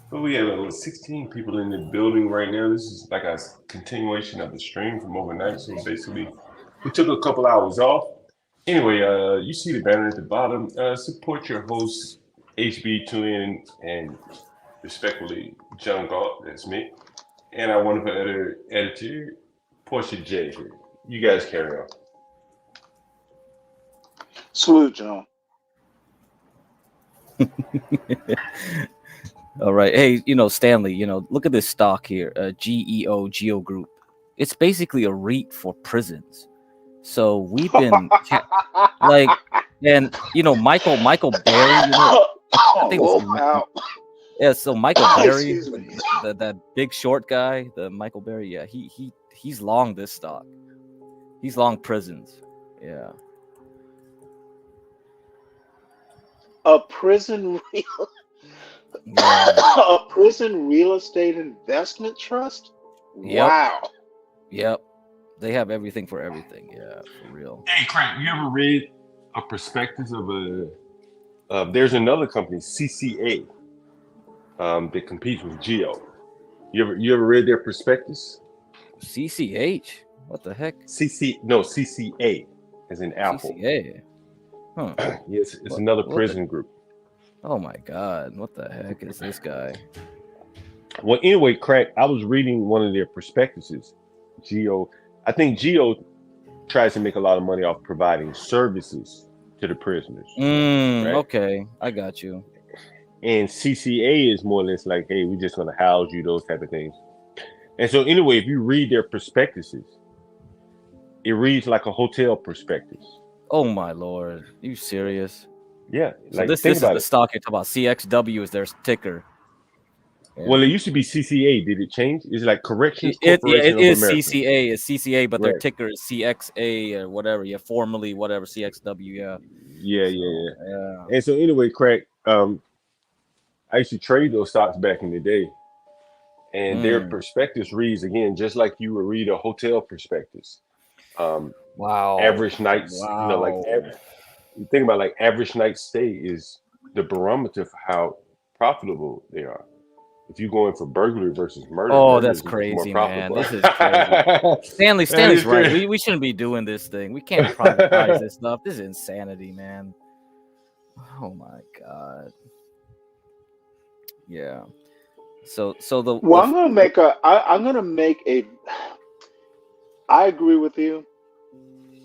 but we have 16 people in the building right now. This is like a continuation of the stream from overnight. So basically, we took a couple hours off. Anyway, you see the banner at the bottom. Support your host, HB Tune In, and respectfully, John Galt, that's me, and our wonderful editor, Portia J. Here. You guys carry on. Salute, John. All right. Hey, Stanley, look at this stock here, Geo Group. It's basically a REIT for prisons. So we've been like, and Michael Berry, I think Oh, wow. yeah. So Michael Berry, Excuse me. that Big Short guy, the Michael Berry, yeah, he's long this stock. He's long prisons. Yeah. A prison real Yeah. a prison real estate investment trust? Yep. Wow. Yep. They have everything for everything. Yeah, for real. Hey, Craig, you ever read a prospectus of there's another company, CCA, that competes with Geo. You ever read their prospectus? CCH? What the heck? CCA, as in Apple. CCA. Huh. Yes, it's another prison group. Oh my God! What the heck is this guy? Well, anyway, Craig, I was reading one of their prospectuses. Geo, I think Geo tries to make a lot of money off providing services to the prisoners. Right? Okay, I got you. And CCA is more or less like, hey, we're just going to house you, those type of things. And so anyway, if you read their prospectuses, it reads like a hotel prospectus. Oh my Lord, are you serious? Yeah. So like, this is the stock you're talking about. CXW is their ticker. Yeah. Well, it used to be CCA. Did it change? Is it like Corrections It Corporation is of America? CCA. It's CCA, but their Right. ticker is CXA or whatever. Yeah, formerly whatever CXW. Yeah. Yeah. And so anyway, Craig, I used to trade those stocks back in the day, and their prospectus reads again just like you would read a hotel prospectus. Wow. Average nights, Wow. you think about like average night stay is the barometer for how profitable they are. If you go in for burglary versus murder, Oh, murder that's is much crazy, more man. profitable. This is crazy. Stanley's right. We shouldn't be doing this thing. We can't privatize this stuff. This is insanity, man. Oh my God. Yeah. So Well, I'm gonna make a I agree with you.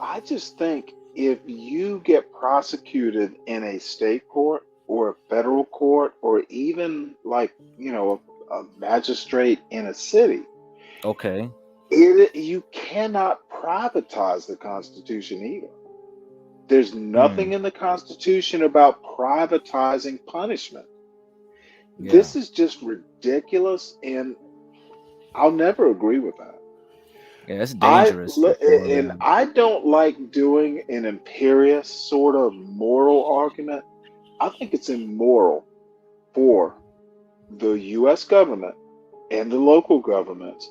I just think if you get prosecuted in a state court or a federal court or even like, a magistrate in a city. Okay. You cannot privatize the Constitution either. There's nothing in the Constitution about privatizing punishment. Yeah. This is just ridiculous, and I'll never agree with that. Yeah, it's dangerous. For sure, And man. I don't like doing an imperious sort of moral argument. I think it's immoral for the U.S. government and the local governments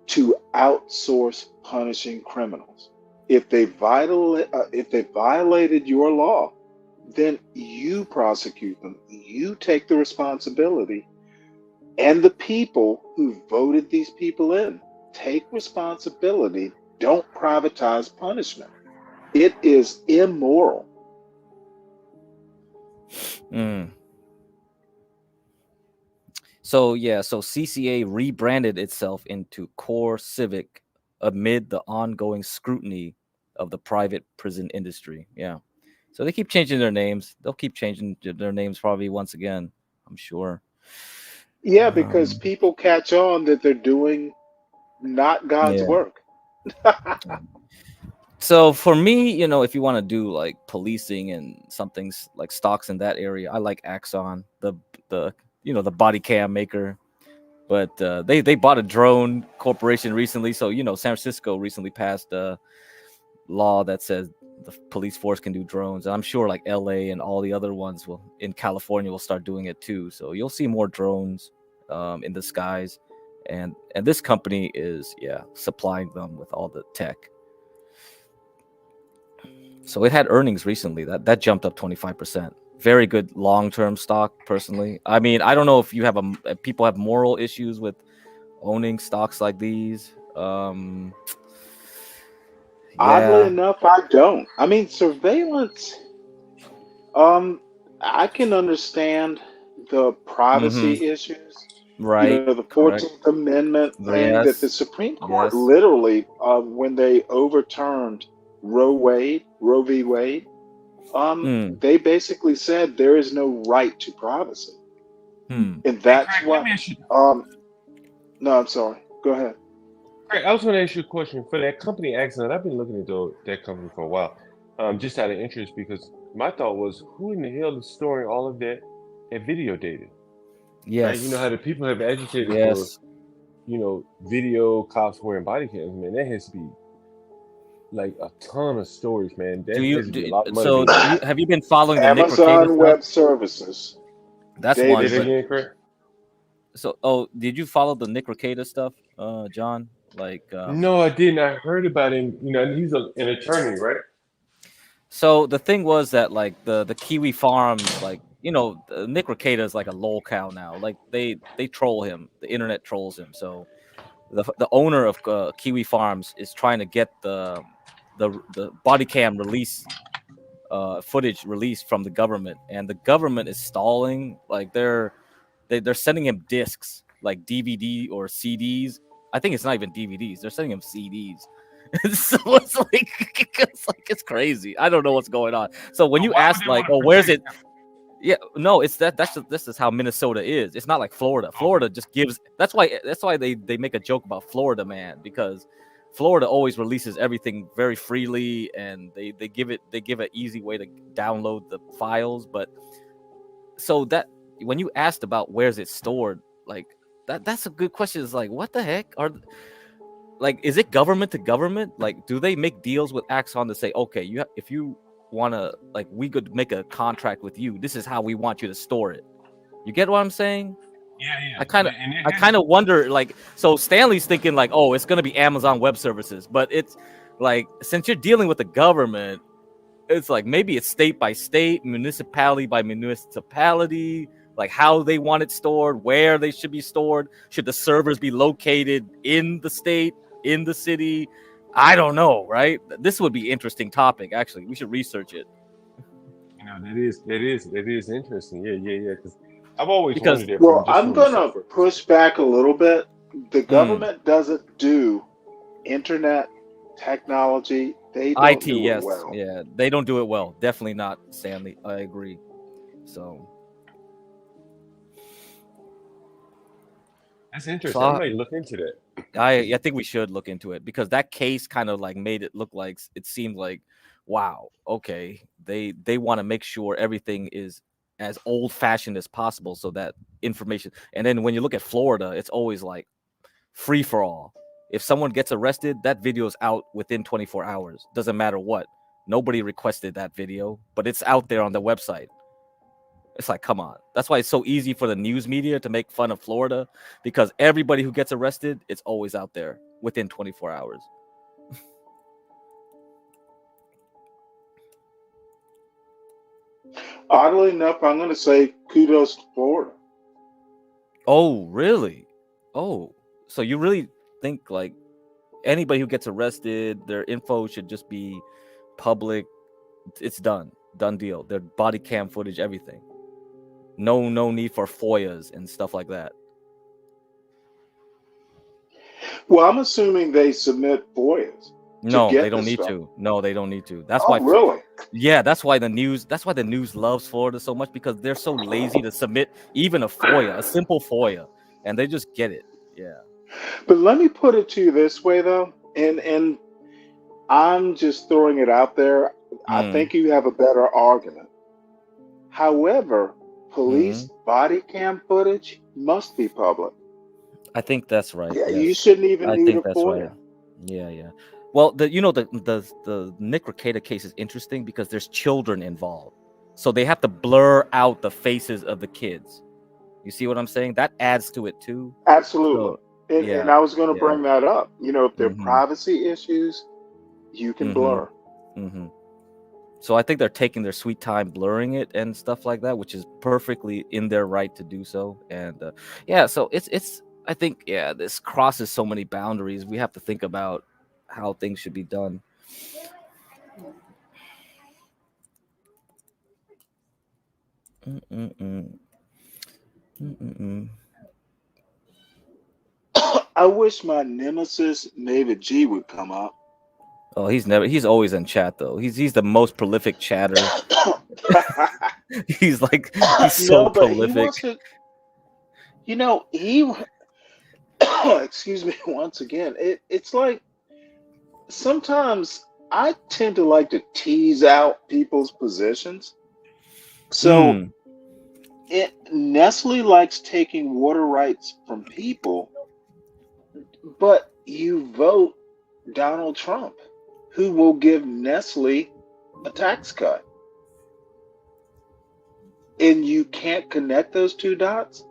to outsource punishing criminals. If they violated your law, then you prosecute them. You take the responsibility, and the people who voted these people in take responsibility. Don't privatize punishment. It is immoral. So yeah, so CCA rebranded itself into Core Civic amid the ongoing scrutiny of the private prison industry. Yeah. So they keep changing their names. They'll keep changing their names probably once again, I'm sure. Yeah, because people catch on that they're doing not God's Yeah. work. So for me, if you want to do like policing and something's like stocks in that area, I like Axon, the the body cam maker. But they bought a drone corporation recently, so San Francisco recently passed a law that says the police force can do drones, and I'm sure like LA and all the other ones in California will start doing it too. So you'll see more drones in the skies, and this company is supplying them with all the tech. So it had earnings recently that jumped up 25%. Very good long-term stock, personally. I mean, I don't know if people have moral issues with owning stocks like these. Oddly enough, I don't. I mean, surveillance. I can understand the privacy issues. Right. The Correct. 14th Amendment thing that the Supreme Court Yes. literally, when they overturned Roe v. Wade, they basically said there is no right to privacy, and that's Craig, what. let me ask you. No, I'm sorry. Go ahead. Craig, I was going to ask you a question for that company Axon. I've been looking at that company for a while, just out of interest, because my thought was, who in the hell is storing all of that video data? Yes. Right? You know how the people have agitated Yes. for, video cops wearing body cams. Man, that has to be like a ton of stories, man. That has to be a lot of money. Have you been following the Amazon Web Services? That's David, one. Say that again, Craig? So, did you follow the Nick Rekieta stuff, John? Like, no, I didn't. I heard about him. He's an attorney, right? So the thing was that like the Kiwi Farms, like Nick Rekieta is like a lol cow now. Like they troll him. The internet trolls him. So the owner of Kiwi Farms is trying to get the body cam release footage released from the government, and the government is stalling. Like they're sending him discs, like DVD or CDs. I think it's not even DVDs. They're sending him CDs. So it's crazy. I don't know what's going on. So when you ask like, oh, where's it? Yeah, no, it's this is how Minnesota is. It's not like Florida. Florida just gives. That's why they make a joke about Florida man, because Florida always releases everything very freely, and they give an easy way to download the files. But so that when you asked about where's it stored, like that's a good question. It's like, what the heck like, is it government to government? Like, do they make deals with Axon to say, okay, if you want to, like, we could make a contract with you. This is how we want you to store it. You get what I'm saying? Yeah. I kind of wonder, like, so Stanley's thinking like, oh, it's gonna be Amazon Web Services, but it's like, since you're dealing with the government, it's like maybe it's state by state, municipality by municipality. Like how they want it stored, where they should be stored. Should the servers be located in the state, in the city? I don't know, right? This would be interesting topic. Actually, we should research it. That is interesting. Yeah. Because I've always wondered that. Well, I'm gonna push back a little bit. The government doesn't do internet technology. They don't IT, do yes, it well. yeah, they don't do it well. Definitely not, Stanley. I agree. So. That's So interesting. I might look into that. I think we should look into it because that case kind of like made it look like it seemed like, wow, okay, they want to make sure everything is as old fashioned as possible so that information. And then when you look at Florida, it's always like free for all. If someone gets arrested, that video is out within 24 hours. Doesn't matter what. Nobody requested that video, but it's out there on the website. It's like, come on. That's why it's so easy for the news media to make fun of Florida because everybody who gets arrested, it's always out there within 24 hours. Oddly enough, I'm going to say kudos to Florida. Oh, really? Oh, so you really think like anybody who gets arrested, their info should just be public? It's done. Done deal. Their body cam footage, everything. No need for FOIAs and stuff like that. Well, I'm assuming they submit FOIAs to No, they get don't this need stuff. to. No, they don't need to. That's Oh, why. really? Yeah, that's why the news loves Florida so much because they're so lazy to submit even a FOIA, a simple FOIA, and they just get it. Yeah. But let me put it to you this way, though, and I'm just throwing it out there. I think you have a better argument. However, police body cam footage must be public. I think that's right. Yeah, Yes. you shouldn't even I need think a that's FOIA. right. Yeah. Well, the Nick Rekieta case is interesting because there's children involved, so they have to blur out the faces of the kids. You see what I'm saying? That adds to it too. Absolutely. So, And I was going to yeah. bring that up. You know, if there are Mhm. privacy issues, you can blur. So I think they're taking their sweet time blurring it and stuff like that, which is perfectly in their right to do so. And so it's I think this crosses so many boundaries. We have to think about how things should be done. I wish my nemesis David G would come up. Oh, he's always in chat though. He's the most prolific chatter. He's so No, but prolific. he wants to. You know, he. Excuse me once again. It's like sometimes I tend to like to tease out people's positions. So Nestle likes taking water rights from people, but you vote Donald Trump, who will give Nestle a tax cut. And you can't connect those two dots?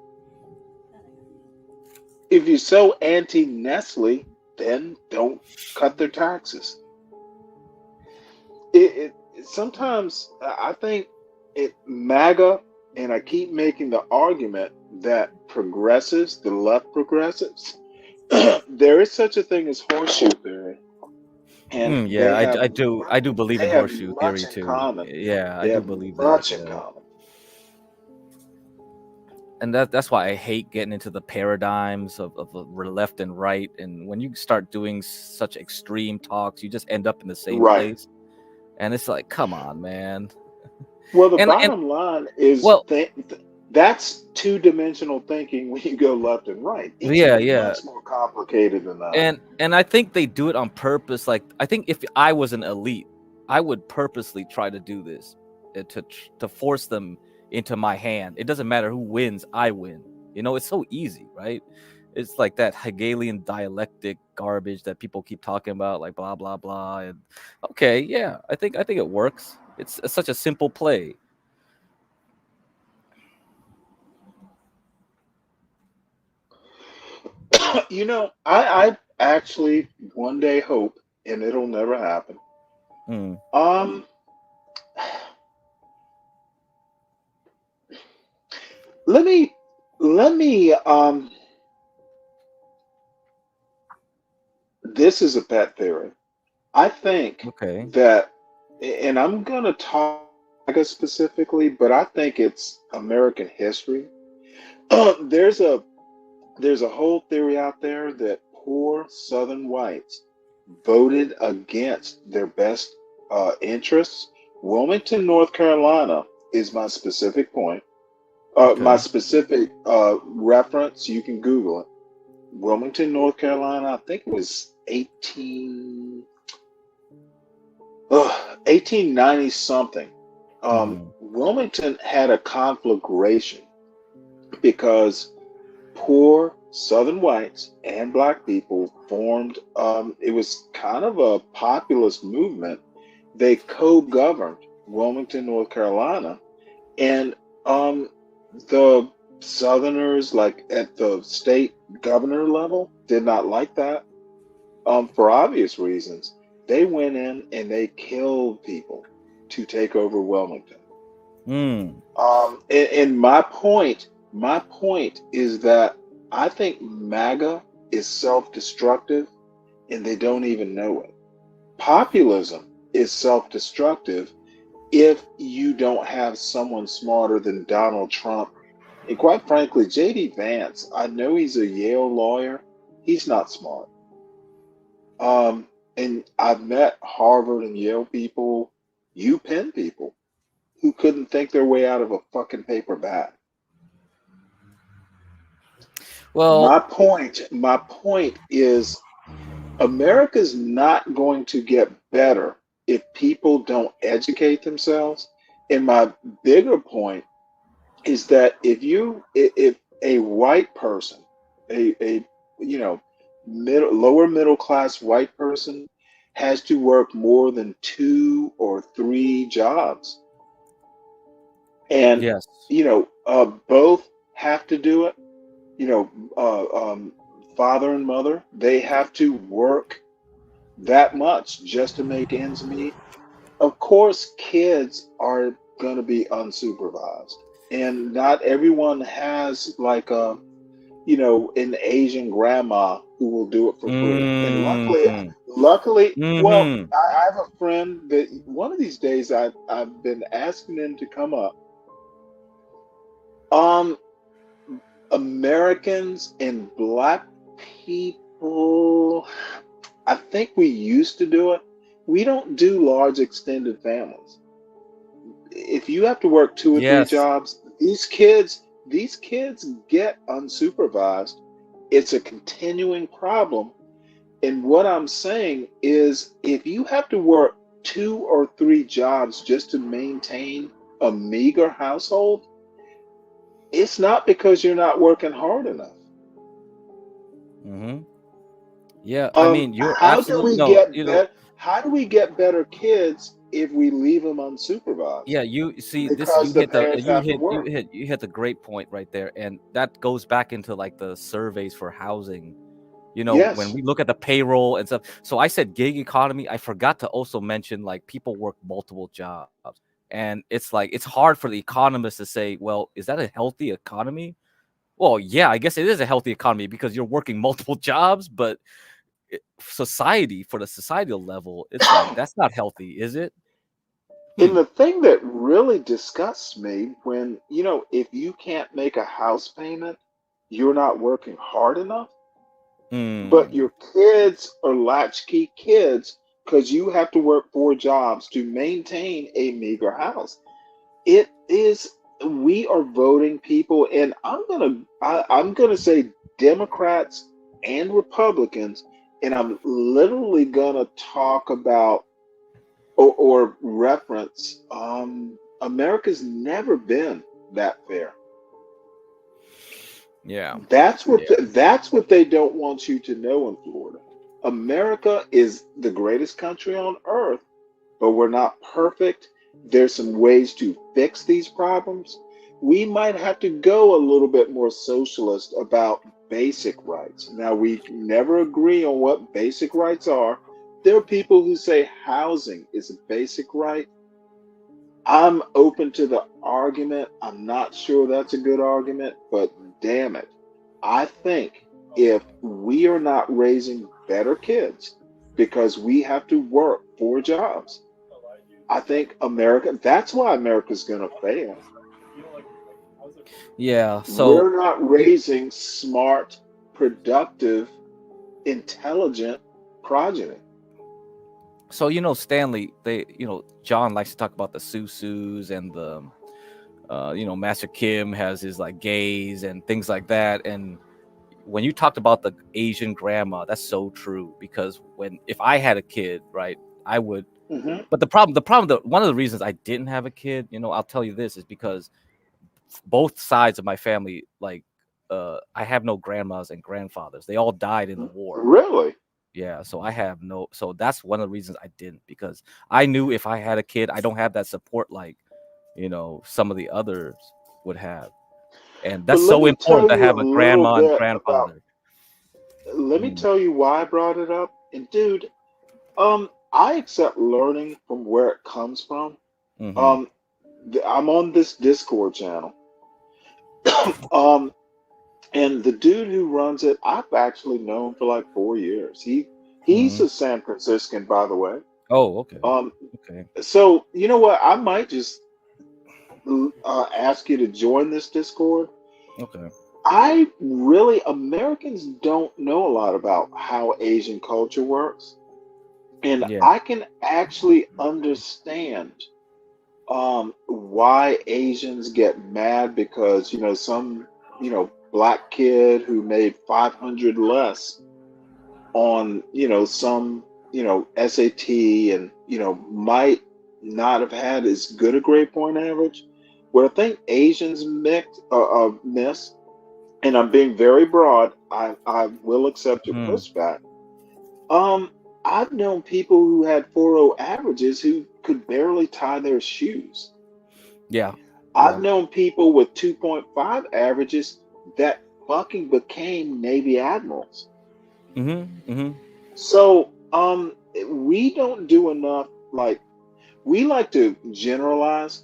If you're so anti-Nestle, then don't cut their taxes. Sometimes I think MAGA, and I keep making the argument that progressives, the left progressives, there is such a thing as horseshoe theory. And I do believe in horseshoe theory much in too. common. Yeah, I They do have believe much that. in common. And that's why I hate getting into the paradigms of left and right. And when you start doing such extreme talks, you just end up in the same Right. place. And it's like, come on, man. Well, the bottom line is that's two-dimensional thinking when you go left and right. It's much more complicated than that. And I think they do it on purpose. Like, I think if I was an elite, I would purposely try to do this to force them into my hand. It doesn't matter who wins, I win. You know, it's so easy, right? It's like that Hegelian dialectic garbage that people keep talking about, like blah blah blah. And okay, yeah, I think it works. It's such a simple play. You know, I actually one day hope, and it'll never happen. Let me this is a pet theory. I think that, and I'm gonna talk specifically, but I think it's American history. There's a whole theory out there that poor Southern whites voted against their best interests. Wilmington, North Carolina is my specific point. My specific reference, you can Google it. Wilmington, North Carolina. I think it was 1890 something. Wilmington had a conflagration because poor Southern whites and black people formed, it was kind of a populist movement. They co-governed Wilmington, North Carolina, and the Southerners, like at the state governor level, did not like that, for obvious reasons. They went in and they killed people to take over Wilmington. And my point is that I think MAGA is self-destructive and they don't even know it. Populism is self-destructive if you don't have someone smarter than Donald Trump. And quite frankly, J.D. Vance, I know he's a Yale lawyer. He's not smart. And I've met Harvard and Yale people, UPenn people, who couldn't think their way out of a fucking paper bag. Well, my point is America's not going to get better if people don't educate themselves. And my bigger point is that if a white person, a lower middle class white person has to work more than 2 or 3 jobs, and yes. both have to do it, father and mother, they have to work that much just to make ends meet. Of course, kids are going to be unsupervised, and not everyone has like an Asian grandma who will do it for free. And luckily, well, I have a friend that one of these days I've been asking him to come up. Americans and black people, I think we used to do it. We don't do large extended families. If you have to work 2 or 3 jobs, these kids get unsupervised. It's a continuing problem. And what I'm saying is if you have to work 2 or 3 jobs just to maintain a meager household, it's not because you're not working hard enough. Yeah, I mean, you're How do absolutely how do we get better kids if we leave them unsupervised? Yeah, you see this. Because the parents have to work. You hit the great point right there, and that goes back into like the surveys for housing. When we look at the payroll and stuff. So I said gig economy. I forgot to also mention like people work multiple jobs, and it's like it's hard for the economists to say, well, is that a healthy economy? Well, yeah, I guess it is a healthy economy because you're working multiple jobs, but for the societal level, it's like that's not healthy, is it? And the thing that really disgusts me when, if you can't make a house payment, you're not working hard enough. But your kids are latchkey kids because you have to work 4 jobs to maintain a meager house. We are voting people, and I'm gonna say Democrats and Republicans, and I'm literally gonna talk about or reference America's never been that fair. Yeah. That's what they don't want you to know in Florida. America is the greatest country on earth, but we're not perfect. There's some ways to fix these problems. We might have to go a little bit more socialist about basic rights. Now, we never agree on what basic rights are. There are people who say housing is a basic right. I'm open to the argument. I'm not sure that's a good argument, but damn it. I think if we are not raising better kids because we have to work 4 jobs, I think that's why America's going to fail. Yeah, so we're not raising smart, productive, intelligent progeny. So Stanley, John likes to talk about the Susus and the Master Kim has his like gays and things like that, and when you talked about the Asian grandma, that's so true. Because if I had a kid, right, I would. Hmm. But one of the reasons I didn't have a kid, I'll tell you this, is because both sides of my family, like, I have no grandmas and grandfathers. They all died in the war. Really? Yeah, so so that's one of the reasons I didn't, because I knew if I had a kid, I don't have that support like, some of the others would have. And But that's let so me important tell to you a have a little grandma and bit about. grandfather. Let me tell you why I brought it up. And dude, I accept learning from where it comes from. Mm-hmm. Um, I'm on this Discord channel. Um, and the dude who runs it, I've actually known for like 4 years. He's Mm-hmm. a San Franciscan, by the way. Oh, okay. Um, Okay. so you know what? I might just ask you to join this Discord. Okay. Americans don't know a lot about how Asian culture works. And Yeah. I can actually understand why Asians get mad because, some, black kid who made 500 less on, some, SAT and, might not have had as good a grade point average. What I think Asians miss, and I'm being very broad, I will accept your Mm-hmm. pushback. Um, I've known people who had 4.0 averages who could barely tie their shoes. Yeah. I've known people with 2.5 averages that fucking became Navy admirals. Mm-hmm. Mm-hmm. So, we don't do enough. Like, we like to generalize.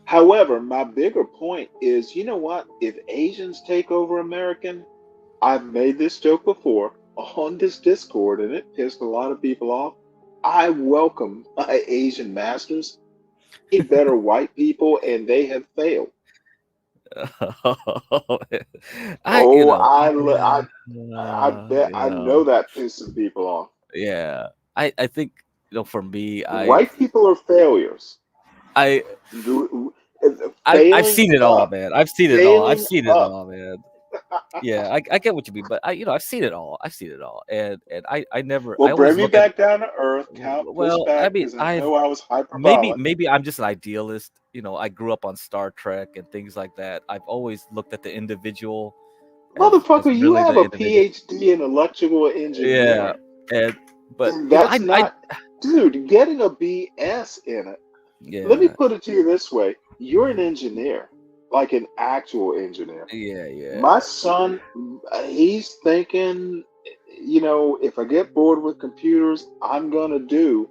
However, my bigger point is, you know what? If Asians take over American, I've made this joke before on this Discord, and it pissed a lot of people off. I welcome my Asian masters. They better white people, and they have failed. I bet I know that pisses people off. Yeah. I think, for me, White people are failures. I I've Failing seen it all, up, man. I've seen it all. I've failing seen it up. all, man. Yeah, I get what you mean, but I've seen it all. I've seen it all, and Well, I always bring me look at. back down to earth. Count Well, I pushback mean, because I know I was maybe hyperbolic. I'm just an idealist. I grew up on Star Trek and things like that. I've always looked at the individual as Motherfucker, you really have the a individual. PhD in electrical Yeah, engineering. but And that's not, dude, getting a BS in it. Let me yeah, put it to you this way. You're an engineer, like an actual engineer. yeah. My son, he's thinking, if I get bored with computers, I'm going to do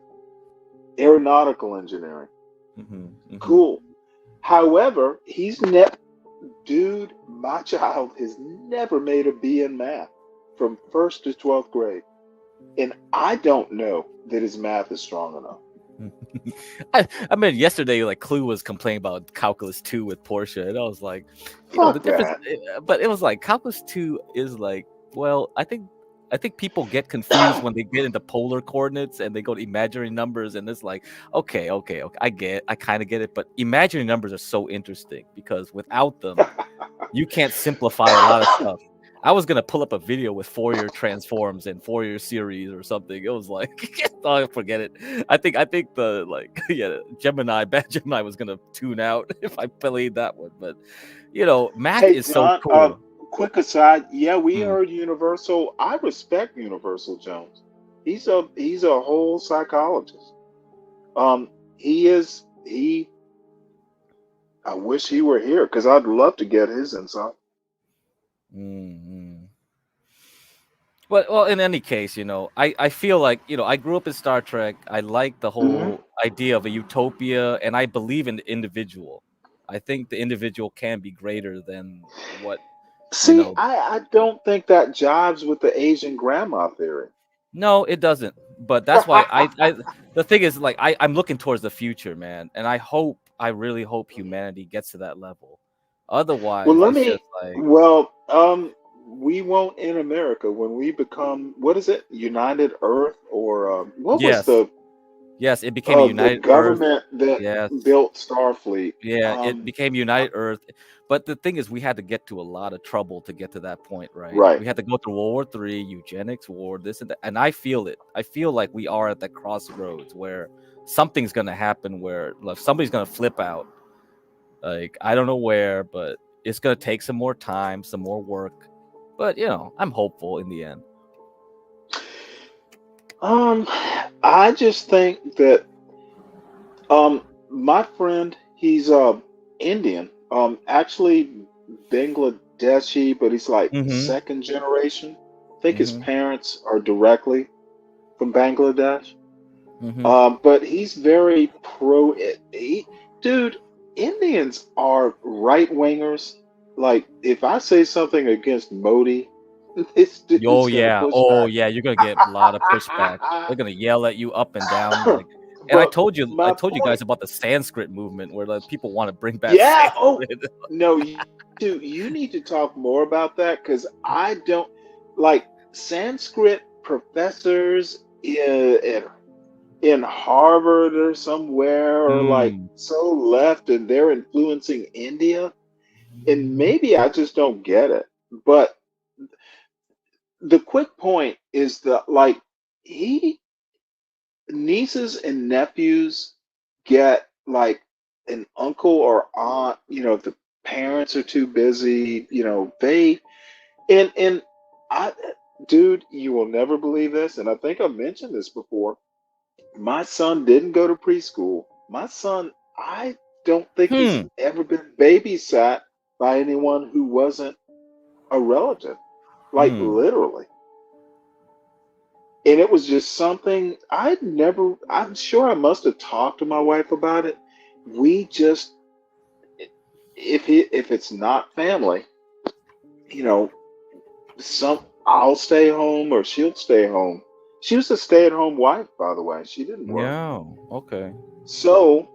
aeronautical engineering. Mm-hmm. Cool. However, dude, my child has never made a B in math from first to 12th grade. And I don't know that his math is strong enough. I mean, yesterday, like, Clue was complaining about Calculus 2 with Portia, and I was like, the Fuck difference. that. But it was like Calculus 2 is like, well, I think people get confused when they get into polar coordinates and they go to imaginary numbers, and it's like, okay, I kind of get it, but imaginary numbers are so interesting because without them, you can't simplify a lot of stuff. I was gonna pull up a video with Fourier transforms and Fourier series or something. It was like, oh, forget it. I think the Bad Gemini was gonna tune out if I played that one. But math Hey, is so John, cool. quick aside. Yeah, we heard Universal. I respect Universal Jones. He's a whole psychologist. I wish he were here because I'd love to get his insight. Mm-hmm. Well, in any case, I feel like, I grew up in Star Trek. I like the whole idea of a utopia, and I believe in the individual. I think the individual can be greater than what, See, I don't think that jives with the Asian grandma theory. No, it doesn't. But that's why the thing is, like, I'm looking towards the future, man, and I really hope humanity gets to that level. Otherwise, Well, it's just like, we won't in America when we become, what is it, United Earth, or what was yes, the Yes, it became a The United Earth. government that Yes. built Starfleet. Yeah, it became United Earth. But the thing is, we had to get to a lot of trouble to get to that point, right? Right. We had to go through World War III, eugenics war, this and that. And I feel it. I feel like we are at that crossroads where something's gonna happen, where like somebody's gonna flip out. Like I don't know where, but it's gonna take some more time, some more work. But I'm hopeful in the end. I just think that my friend, he's Indian, actually Bangladeshi, but he's like Mm-hmm. second generation. I think his Mm-hmm. parents are directly from Bangladesh. Mm-hmm. But he's very pro. Dude, Indians are right wingers. Like, if I say something against Modi, this Oh dude's gonna yeah, push oh back. yeah, you're gonna get a lot of pushback. They're gonna yell at you up and down, like. And I But told you my guys point, about the Sanskrit movement, where like people want to bring back yeah. Oh Sanskrit. no, you need to talk more about that because I don't like Sanskrit professors in Harvard or somewhere or like Hmm. so left and they're influencing India. And maybe I just don't get it. But the quick point is that like he nieces and nephews get like an uncle or aunt, if the parents are too busy, they and I dude, you will never believe this, and I think I mentioned this before. My son didn't go to preschool. My son, I don't think he's Hmm. ever been babysat by anyone who wasn't a relative, like Hmm. literally. And it was just something I'm sure I must have talked to my wife about it. We just, if it's not family, you know, I'll stay home or she'll stay home. She was a stay-at-home wife, by the way. She didn't work. Yeah. Okay. So,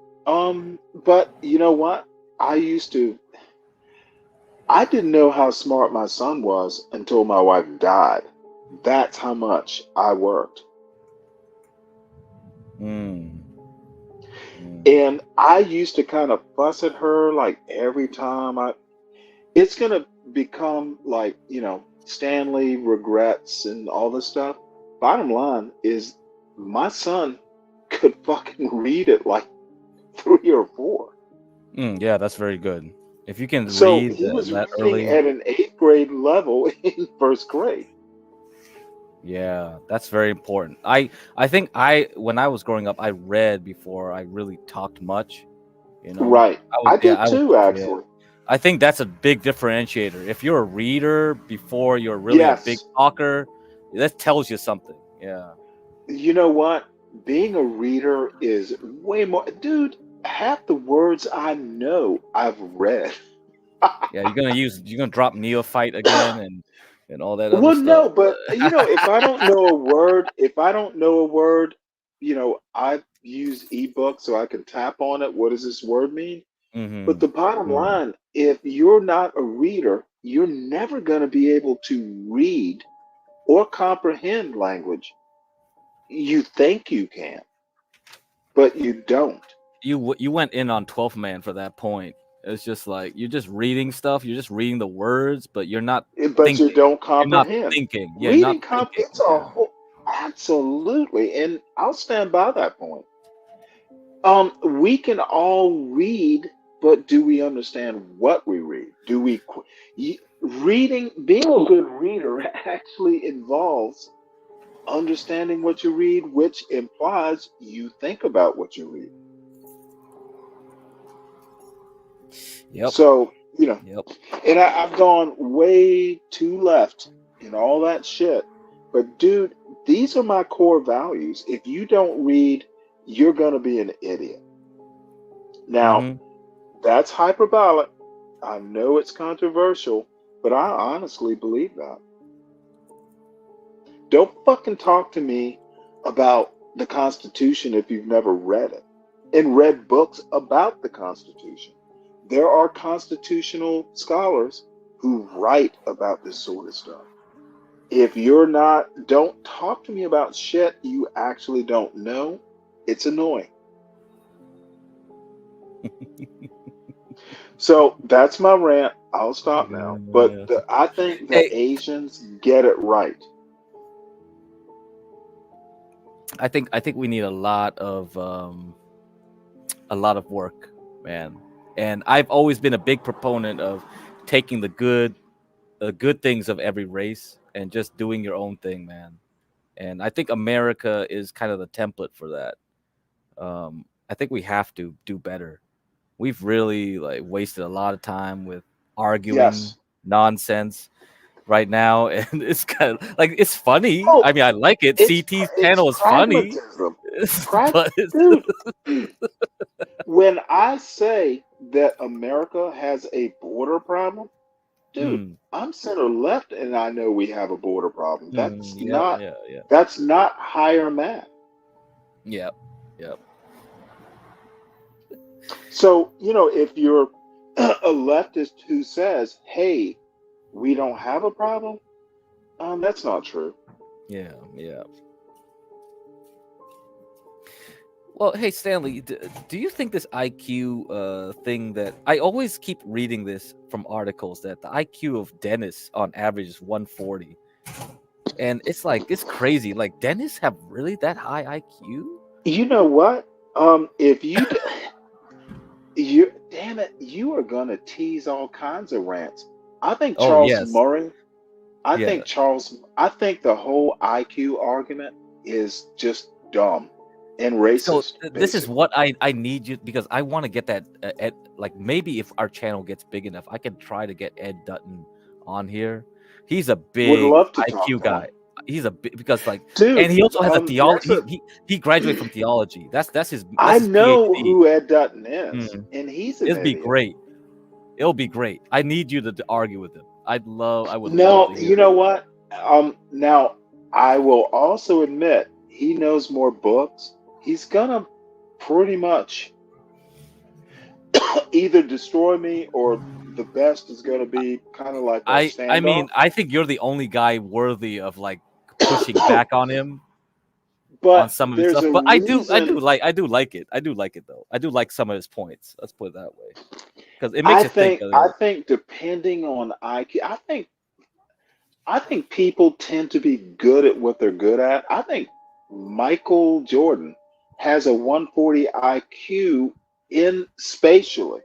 but you know what? I didn't know how smart my son was until my wife died. That's how much I worked. Hmm. And I used to kind of fuss at her like every time it's gonna become like, Stanley regrets and all this stuff. Bottom line is my son could fucking read at like 3 or 4. Yeah, that's very good. If you can So read he was that reading early, at an 8th grade level in first grade. yeah, that's very important. I think when I was growing up, I read before I really talked much. Right. I did I was, too, yeah. actually. I think that's a big differentiator. If you're a reader before you're really a big Yes. talker, that tells you something. Yeah. You know what? Being a reader is way more. Dude, half the words I know, I've read. Yeah, you're gonna drop neophyte again and all that other Well, stuff. no, but if I don't know a word, I use ebook so I can tap on it. What does this word mean? But Mm-hmm. the bottom line, if you're not a reader, you're never going to be able to read or comprehend language. You think you can, but you don't. You went in on 12th man for that point. It's just like you're just reading stuff. You're just reading the words, but you're not But you thinking. don't You're not comprehend. thinking. Yeah, you're not Reading thinking. it's a Yeah. whole absolutely, and I'll stand by that point. We can all read, but do we understand what we read? Reading, being a good reader actually involves understanding what you read, which implies you think about what you read. Yep. So, Yep. and I've gone way too left in all that shit. But dude, these are my core values. If you don't read, you're going to be an idiot. Now, Mm-hmm. that's hyperbolic. I know it's controversial, but I honestly believe that. Don't fucking talk to me about the Constitution if you've never read it and read books about the Constitution. There are constitutional scholars who write about this sort of stuff. If you're not, don't talk to me about shit you actually don't know It's annoying. So that's my rant. I'll stop now. But I think the Hey, Asians get it right. I think we need a lot of work, man. And I've always been a big proponent of taking the good things of every race and just doing your own thing, man. And I think America is kind of the template for that. I think we have to do better. We've really like wasted a lot of time with arguing Yes. nonsense right now, and it's kind of like it's funny. Oh, I mean, I like it. CT's it's channel is funny, pragmatism. but it's, Dude, when I say that America has a border problem, dude, Hmm. I'm center left and I know we have a border problem. Yeah. That's not higher math. Yep. So, if you're a leftist who says, hey, we don't have a problem, that's not true. Yeah. Well, hey Stanley, do you think this IQ thing that I always keep reading this from articles that the IQ of Dennis on average is 140, and it's like it's crazy. Like Dennis have really that high IQ? You know what? If you damn it, you are gonna tease all kinds of rants. I think Oh Charles yes, Murray. I yeah. think the whole IQ argument is just dumb and So racist, this is basically. what I need you, because I want to get that Ed, like maybe if our channel gets big enough, I can try to get Ed Dutton on here. He's a Would big love to talk IQ to him. guy. He's a big, because like, Dude, and he also has a there's theology. He graduated from theology. That's his I know PhD. who Ed Dutton is, Mhm. and he's an It'll be idiot. great. It'll be great. I need you to argue with him. I would love No, to hear you know what? Now I will also admit he knows more books. He's gonna pretty much either destroy me or the best is gonna be kind of like a I mean, standoff. I think you're the only guy worthy of like pushing back on him on But some of his there's stuff. a But I do reason. like it. I do like it though. I do like some of his points. Let's put it that way, because it makes you think a I little. think depending on IQ, I think people tend to be good at what they're good at. I think Michael Jordan has a 140 IQ in spatially,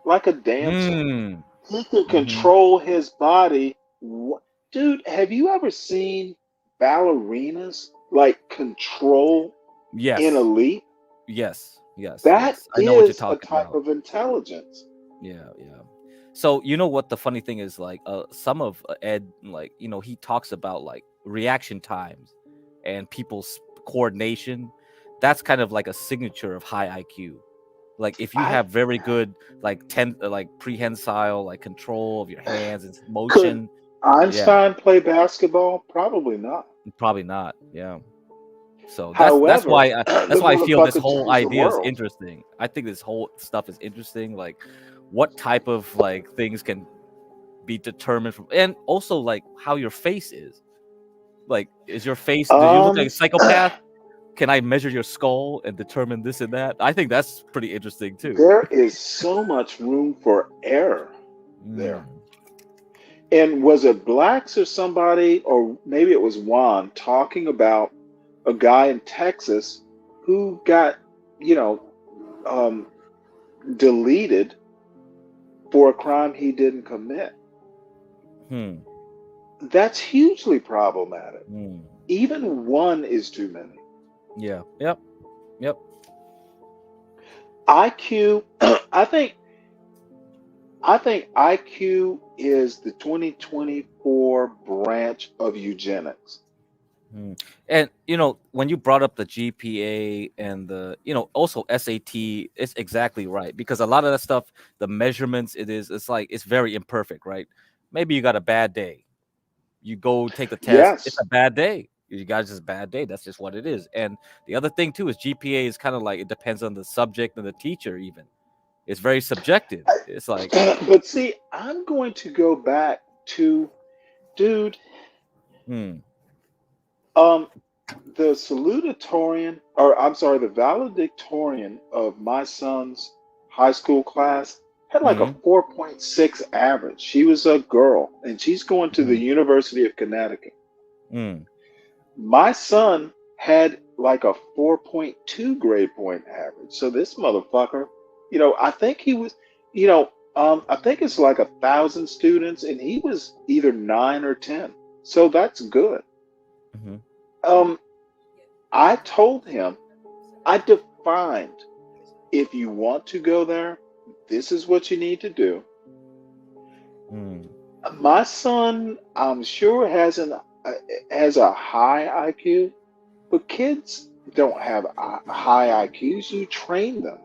like a dancer. Mm. He can Hmm. control his body. Dude, have you ever seen ballerinas like control in a Yes. leap? Yes. That I know what you're is a talking type about. of intelligence. Yeah. So you know what the funny thing is, like some of Ed, like he talks about like reaction times and people's coordination. That's kind of like a signature of high IQ. Like if you I have very good like prehensile like control of your hands and could motion, yeah, Einstein play basketball? Probably not. probably not. Yeah. So that's However, why the I feel this motherfucker whole changed the idea is world. interesting. I think this whole stuff is interesting. Like, what type of like things can be determined from, and also like how your face is. Like, is your face? Do you look like a Um, psychopath? Can I measure your skull and determine this and that? I think that's pretty interesting too. there is so much room for error there. Mm. And was it Blacks or somebody, or maybe it was Juan, talking about a guy in Texas who got, you know, um, deleted for a crime he didn't commit? Hmm. That's hugely problematic. Hmm. Even one is too many. Yeah. Yep. IQ, I think IQ is the 2024 branch of eugenics. And when you brought up the GPA and the also SAT, it's exactly right, because a lot of that stuff, the measurements, it's like it's very imperfect, right? Maybe you got a bad day, you go take the test, it's Yes. a bad day. You got just a bad day. That's just what it is. And the other thing too is GPA is kind of like it depends on the subject and the teacher. Even it's very subjective. It's like, But see, I'm going to go back to, dude, hmm, um, The salutatorian, or I'm sorry, the valedictorian of my son's high school class had like a Mm-hmm. 4.6 average. She was a girl, and she's going to the Mm-hmm. University of Connecticut. Mm. My son had like a 4.2 grade point average. So this motherfucker, I think he was, I think it's like 1,000 students, and he was either 9 or 10. So that's good. Mm-hmm. Um, I told him, I defined, if you want to go there, this is what you need to do. Mm. My son, I'm sure has a high IQ, but kids don't have high IQs. You train them.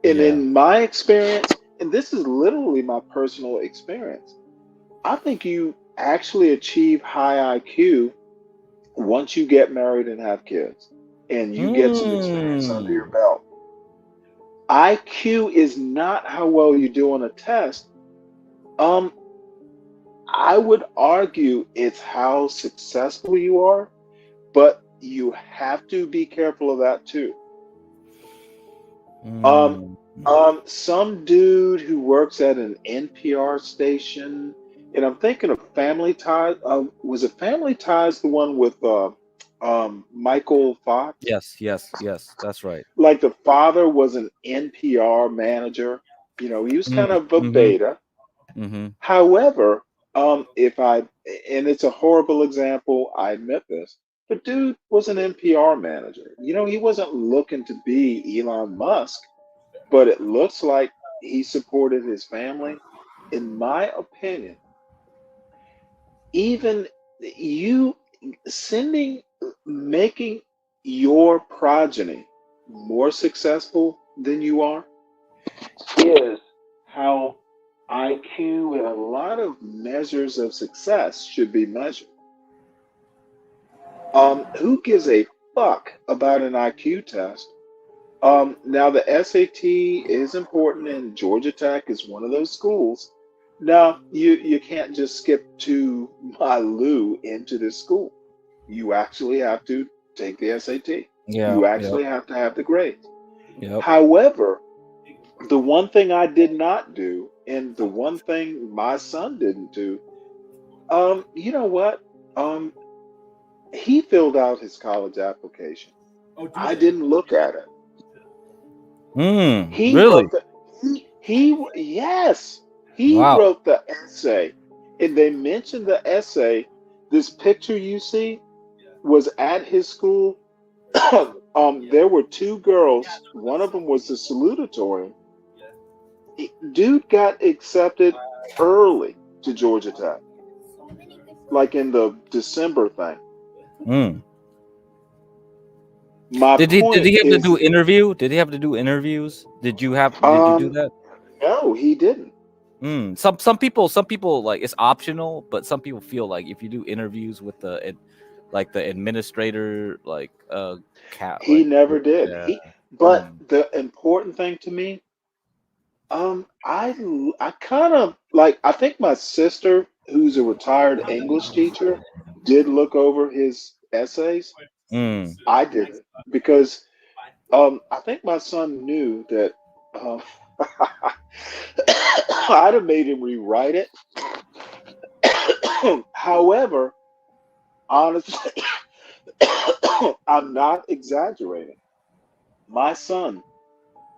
And Yeah. in my experience, and this is literally my personal experience, I think you actually achieve high IQ once you get married and have kids and you get some experience under your Mm. belt. IQ is not how well you do on a test. Um, I would argue it's how successful you are, but you have to be careful of that too. Um, Mm. some dude who works at an NPR station, and I'm thinking of Family Ties. Was it Family Ties the one with Michael Fox? Yes, yes, yes. That's right. Like the father was an NPR manager. He was Mm. kind of a Mm-hmm. beta. Mm-hmm. However, if I, and it's a horrible example, I admit this, but dude was an NPR manager. He wasn't looking to be Elon Musk, but it looks like he supported his family. In my opinion, even you sending, making your progeny more successful than you are is how IQ and a lot of measures of success should be measured. Who gives a fuck about an IQ test? Now the SAT is important, and Georgia Tech is one of those schools. Now you can't just skip to my Lou into this school. You actually have to take the SAT. Yeah. You Yep. actually have to have the grades. Yep. However, the one thing I did not do, and the one thing my son didn't do, you know what? Um, he filled out his college application. I didn't look at it. Mm. He Really? wrote the yes, he Wow. wrote the essay, and they mentioned the essay. This picture you see was at his school. There were two girls. One of them was the salutatorian. Dude got accepted early to Georgia Tech, like in the December thing. Mm. My Did point he have to do is, interview? Did he have to do interviews? Did you do that? no, he didn't. Mm. Some people like it's optional, but some people feel like if you do interviews with the administrator, like cat, He like never did. yeah. But Mm. the important thing to me, I kind of like. I think my sister, who's a retired English teacher, did look over his essays. Mm. I didn't because I think my son knew that I'd have made him rewrite it. However, honestly, I'm not exaggerating. My son,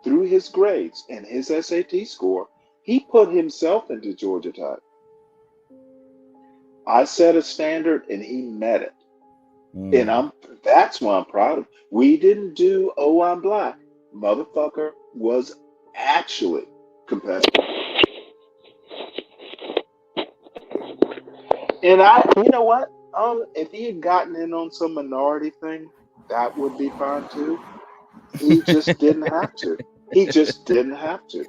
through his grades and his SAT score, he put himself into Georgia Tech. I set a standard and he met it. And Mm. that's why I'm proud of him. We didn't do Oh I'm Black. Motherfucker was actually competitive. And you know what? If he had gotten in on some minority thing, that would be fine too. He just didn't have to. He just didn't have to.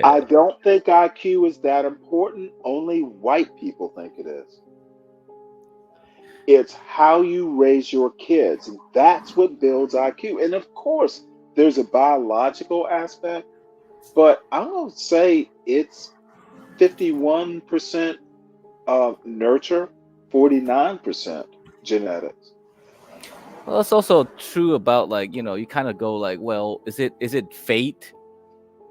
I don't think IQ is that important. Only white people think it is. It's how you raise your kids. And that's what builds IQ. And of course, there's a biological aspect, but I'm going to say it's 51% nurture, 49% genetics. Well, it's also true about like, you kind of go like, well, is it fate?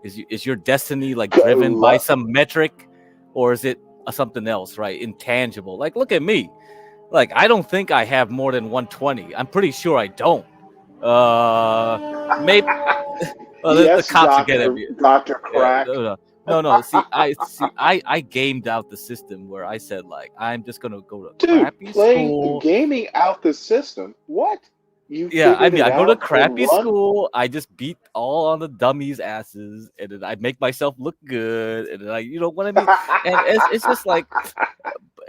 Is your destiny like driven by some metric, or is it something else, right? Intangible. Like, look at me. Like, I don't think I have more than 120. I'm pretty sure I don't. Maybe. Well, the Yes, cops are getting me. Dr. Yeah, Crack. no. I gamed out the system where I said like I'm just gonna go to Dude, crappy school. gaming out the system. What? You Yeah, I figured mean, it I go to out in crappy one? school. I just beat all on the dummies' asses, and then I make myself look good, and then you know what I mean? And it's just like,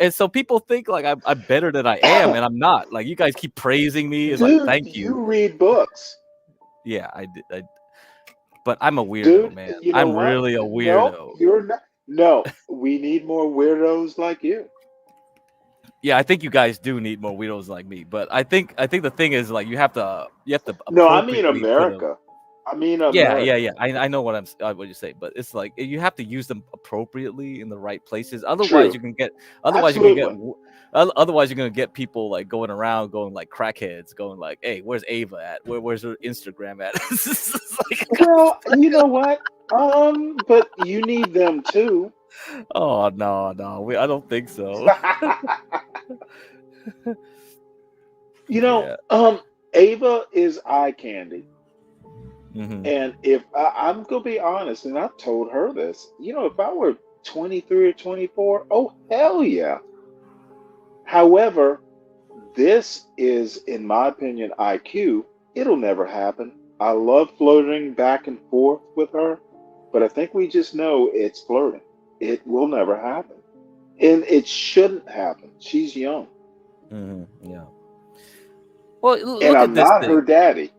and so people think like I'm better than I am, and I'm not. Like, you guys keep praising me. It's like, Dude, thank you you. read books. Yeah, I did. But I'm a weirdo, Dude, man. you know I'm what? really a No, weirdo. you're not. No, we need more weirdos like you. Yeah, I think you guys do need more weirdos like me. But I think the thing is like you have to No, I mean appropriately put them. America. I mean Yeah. America. I know what what you say, but it's like you have to use them appropriately in the right places. Otherwise, True. you can get. Absolutely. Otherwise, you're gonna get people like going around, going like crackheads, going like, "Hey, where's Ava at? Where's her Instagram at?" It's like, Well, you know what? But you need them too. oh no, I don't think so. You know, Yeah. Ava is eye candy. Mhm. And if I'm gonna be honest, and I've told her this, if I were 23 or 24, oh hell yeah. However, this is, in my opinion, IQ. It'll never happen. I love flirting back and forth with her, but I think we just know it's flirting. It will never happen. And it shouldn't happen. She's young. Yeah. Well, And look at I'm this not her thing. daddy.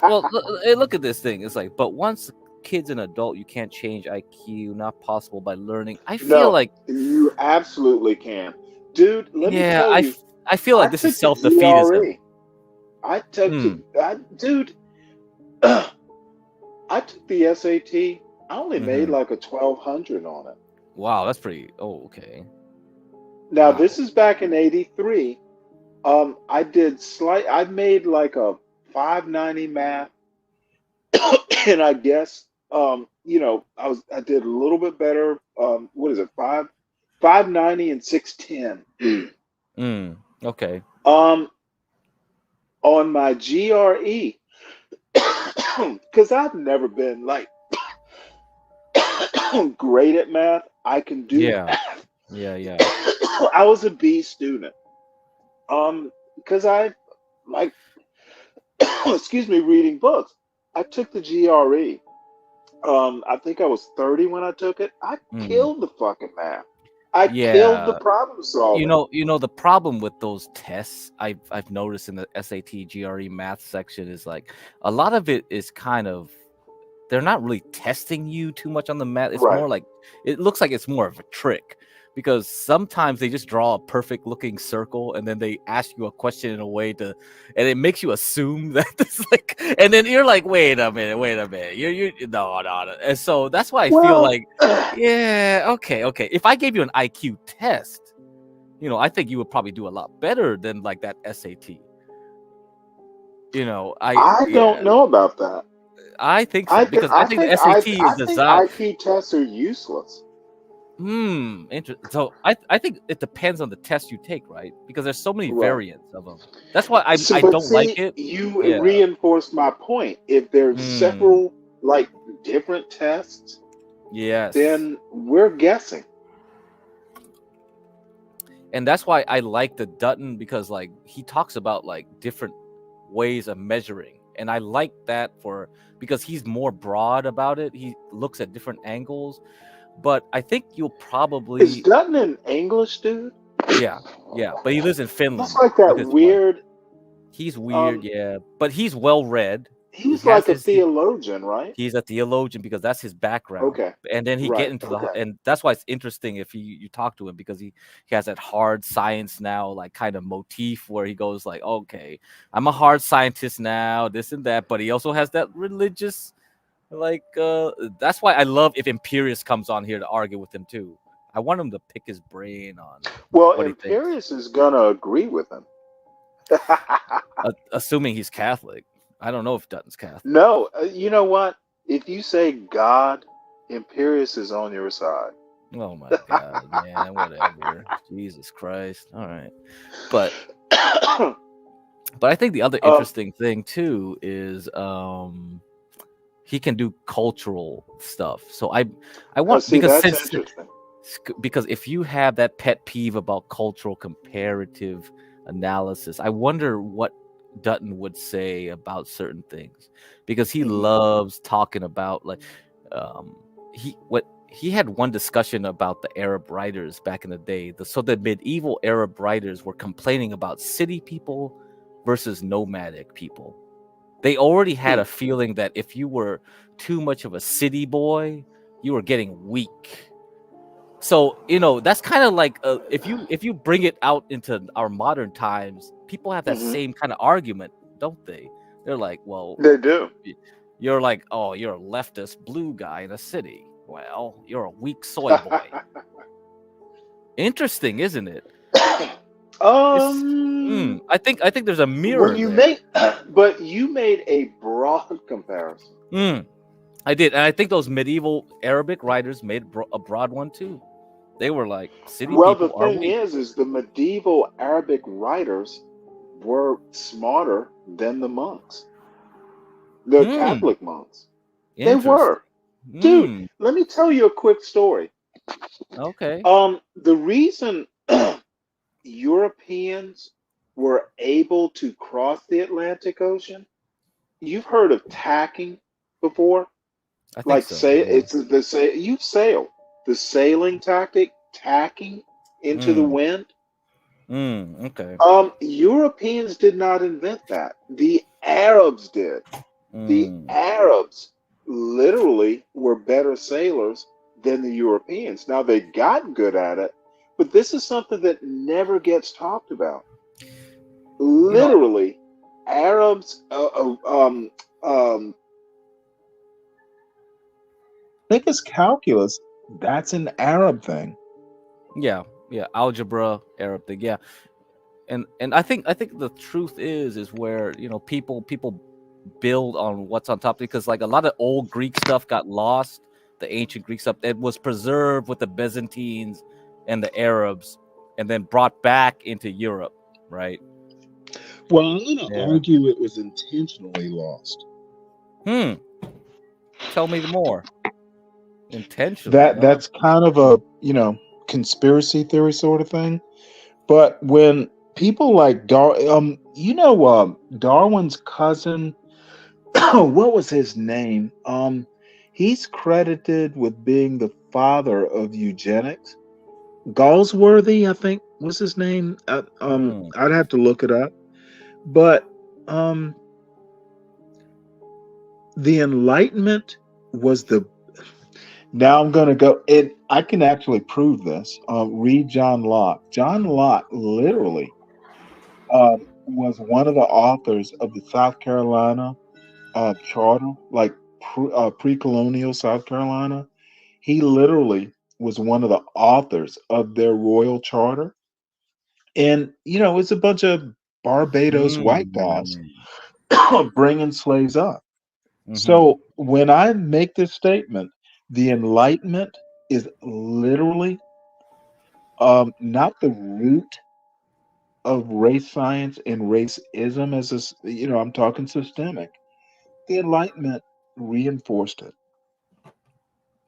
Well, look at this thing. It's like, but once a kid's an adult, you can't change IQ. Not possible by learning. I feel No, like, you absolutely can. Dude, let me yeah, tell you, I feel I like this is took the self-defeatism. GRE. I took Hmm. dude, I took the SAT. I only made Mhm. like a 1200 on it. Wow, that's pretty. Oh, okay. Now, Wow. this is back in 83. I made like a 590 math. And I guess, I did a little bit better. What is it? 590 and 610. Okay. On my GRE, because I've never been like great at math. I can do Yeah. math. Yeah. I was a B student. Because I like, excuse me, reading books. I took the GRE. I think I was 30 when I took it. I killed the fucking math. I killed the Yeah. problem solving. You know the problem with those tests I've noticed in the SAT GRE math section is like a lot of it is kind of, they're not really testing you too much on the math. It's Right. more like, it looks like it's more of a trick, because sometimes they just draw a perfect looking circle and then they ask you a question in a way and it makes you assume that it's like, and then you're like, wait a minute, you no. And so that's why I feel like, yeah, okay. If I gave you an IQ test, I think you would probably do a lot better than like that SAT. I don't know about that. I think so, because I think the SAT is designed. IQ tests are useless. Interesting. So I think it depends on the test you take, right? Because there's so many Right. variants of them. That's why I But don't like it. You Yeah. reinforced my point. If there's several like different tests, Yes. then we're guessing. And that's why I like the Dutton, because like he talks about like different ways of measuring, and I like that because he's more broad about it. He looks at different angles, but I think you'll probably. Is Dutton an English dude? Yeah, but he lives in Finland. That's like that with his weird. wife. He's weird, yeah, but he's well read. He's like a theologian, right? He's a theologian because that's his background. Okay. And then he Right, get into and that's why it's interesting if you talk to him, because he has that hard science now, like kind of motif where he goes like, okay, I'm a hard scientist now, this and that, but he also has that religious, like that's why I love if Imperius comes on here to argue with him too. I want him to pick his brain on Well, what he thinks. Imperius is gonna agree with him. Assuming he's Catholic. I don't know if Dutton's Catholic. No, you know what? If you say God, Imperius is on your side. Oh my God, man, whatever. Jesus Christ. All right. But I think the other interesting thing too is he can do cultural stuff. So I want see, because that's interesting. because if you have that pet peeve about cultural comparative analysis, I wonder what Dutton would say about certain things, because he loves talking about like he had one discussion about the Arab writers back in the day. So the medieval Arab writers were complaining about city people versus nomadic people. They already had a feeling that if you were too much of a city boy, you were getting weak. So, that's kind of like if you bring it out into our modern times, people have that same kind of argument, don't they? They're like, well, they do. You're like, oh, you're a leftist blue guy in a city. Well, you're a weak soy boy. Interesting, isn't it? I think there's a mirror when you there. but you made a broad comparison. I did, and I think those medieval Arabic writers made a broad one too. They were like, city Well, people the are thing weak. is the medieval Arabic writers were smarter than the monks, the Catholic monks. They were. Dude, let me tell you a quick story. Okay. The reason Europeans were able to cross the Atlantic Ocean, you've heard of tacking before? I think so. Yeah. It's you sail. The sailing tactic, tacking into the wind. Okay. Europeans did not invent that. The Arabs did. The Arabs literally were better sailors than the Europeans. Now they got good at it, but this is something that never gets talked about. Literally, Arabs. I think it's calculus. That's an Arab thing. Yeah, algebra, Arab thing. Yeah, and I think the truth is where people build on what's on top, because like a lot of old Greek stuff got lost, the ancient Greek stuff that was preserved with the Byzantines and the Arabs, and then brought back into Europe, right? Well, I'm gonna argue it was intentionally lost. Tell me more. Intentionally. That's kind of a conspiracy theory sort of thing. But when people like Darwin's cousin, what was his name? He's credited with being the father of eugenics. Galsworthy, I think, was his name. I'd have to look it up. But the Enlightenment was the. Now I'm going to go. I can actually prove this. Read John Locke. John Locke literally was one of the authors of the South Carolina charter, like pre-colonial South Carolina. He literally was one of the authors of their royal charter. And, it's a bunch of Barbados white guys bringing slaves up. So when I make this statement, the Enlightenment is literally not the root of race science and racism I'm talking systemic. The Enlightenment reinforced it.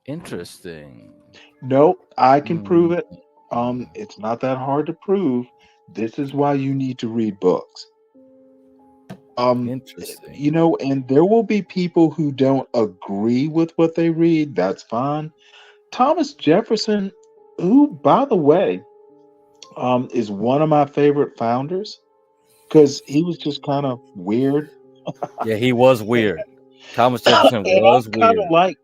Interesting. Nope, I can prove it. It's not that hard to prove. This is why you need to read books. Interesting. And there will be people who don't agree with what they read. That's fine. Thomas Jefferson, who, by the way, is one of my favorite founders, because he was just kind of weird. Yeah, he was weird. Thomas Jefferson was weird. Kind of like,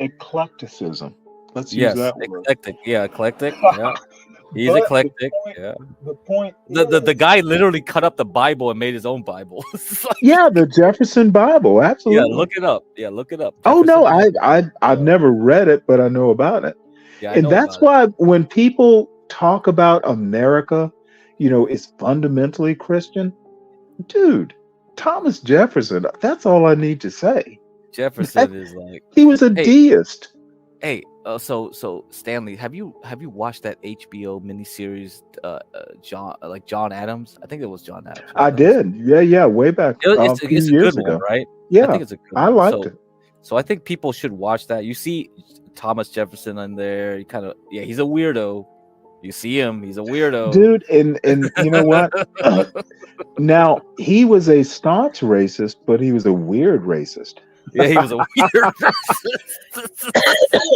eclecticism. Let's use that word. Eclectic. Yeah, eclectic. Yeah. He's But eclectic. Yeah. the point The is, guy literally cut up the Bible and made his own Bible. It's like- yeah, the Jefferson Bible, yeah, absolutely. look it up. Yeah, look it up. Oh no, Jefferson. I've Yeah, never read it, but I know about it. yeah, I And know that's about it. why when people talk about America, is fundamentally Christian, dude, Thomas Jefferson, that's all I need to say. Jefferson is like, He was a hey, deist. hey. So Stanley, have you watched that HBO miniseries? John Adams. I think it was John Adams, right? I did. Yeah, way back a few It's a good years one, ago. right? I Yeah, think it's a good I one. liked it. So I think people should watch that. You see Thomas Jefferson in there. You kind of he's a weirdo. You see him, he's a weirdo. Dude, and you know what? Now, he was a staunch racist, but he was a weird racist. Yeah, he was a weird racist.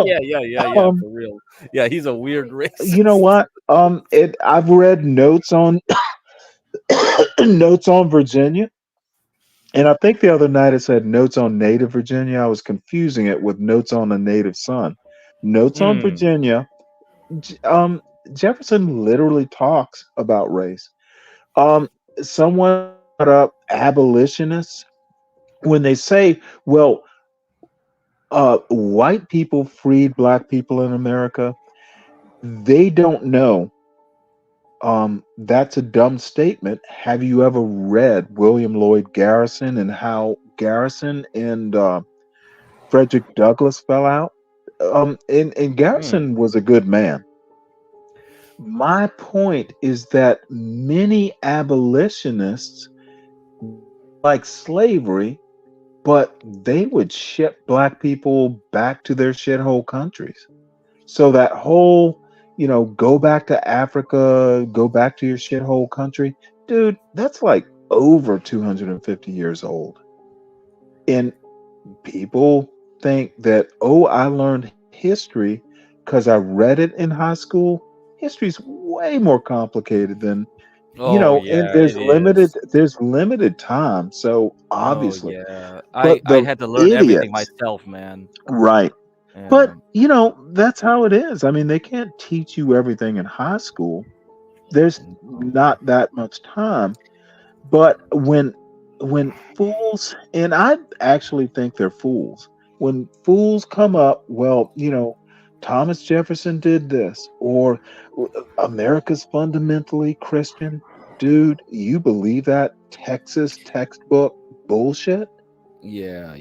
Yeah, Um, for real. Yeah, he's a weird racist. you know what? I've read notes on notes on Virginia, and I think the other night it said notes on Native Virginia. I was confusing it with notes on a native son. Notes on Virginia. J- Um, Jefferson literally talks about race. Um, Someone brought up abolitionists when they say, well, white people freed black people in America. They don't know. That's a dumb statement. Have you ever read William Lloyd Garrison and how Garrison and Frederick Douglass fell out? And Garrison was a good man. My point is that many abolitionists like slavery, but they would ship black people back to their shithole countries. So that whole, go back to Africa, go back to your shithole country, dude, that's like over 250 years old. And people think that, oh, I learned history because I read it in high school. History's way more complicated than, Oh and yeah, it is. there's limited time. So Oh obviously, yeah. but I the had to learn everything idiots, myself, man. right? But Yeah. that's how it is. I mean, they can't teach you everything in high school. There's not that much time. But when fools, and I actually think they're fools, when fools come up, well, Thomas Jefferson did this, or America's fundamentally Christian, dude, you believe that Texas textbook bullshit? Yeah.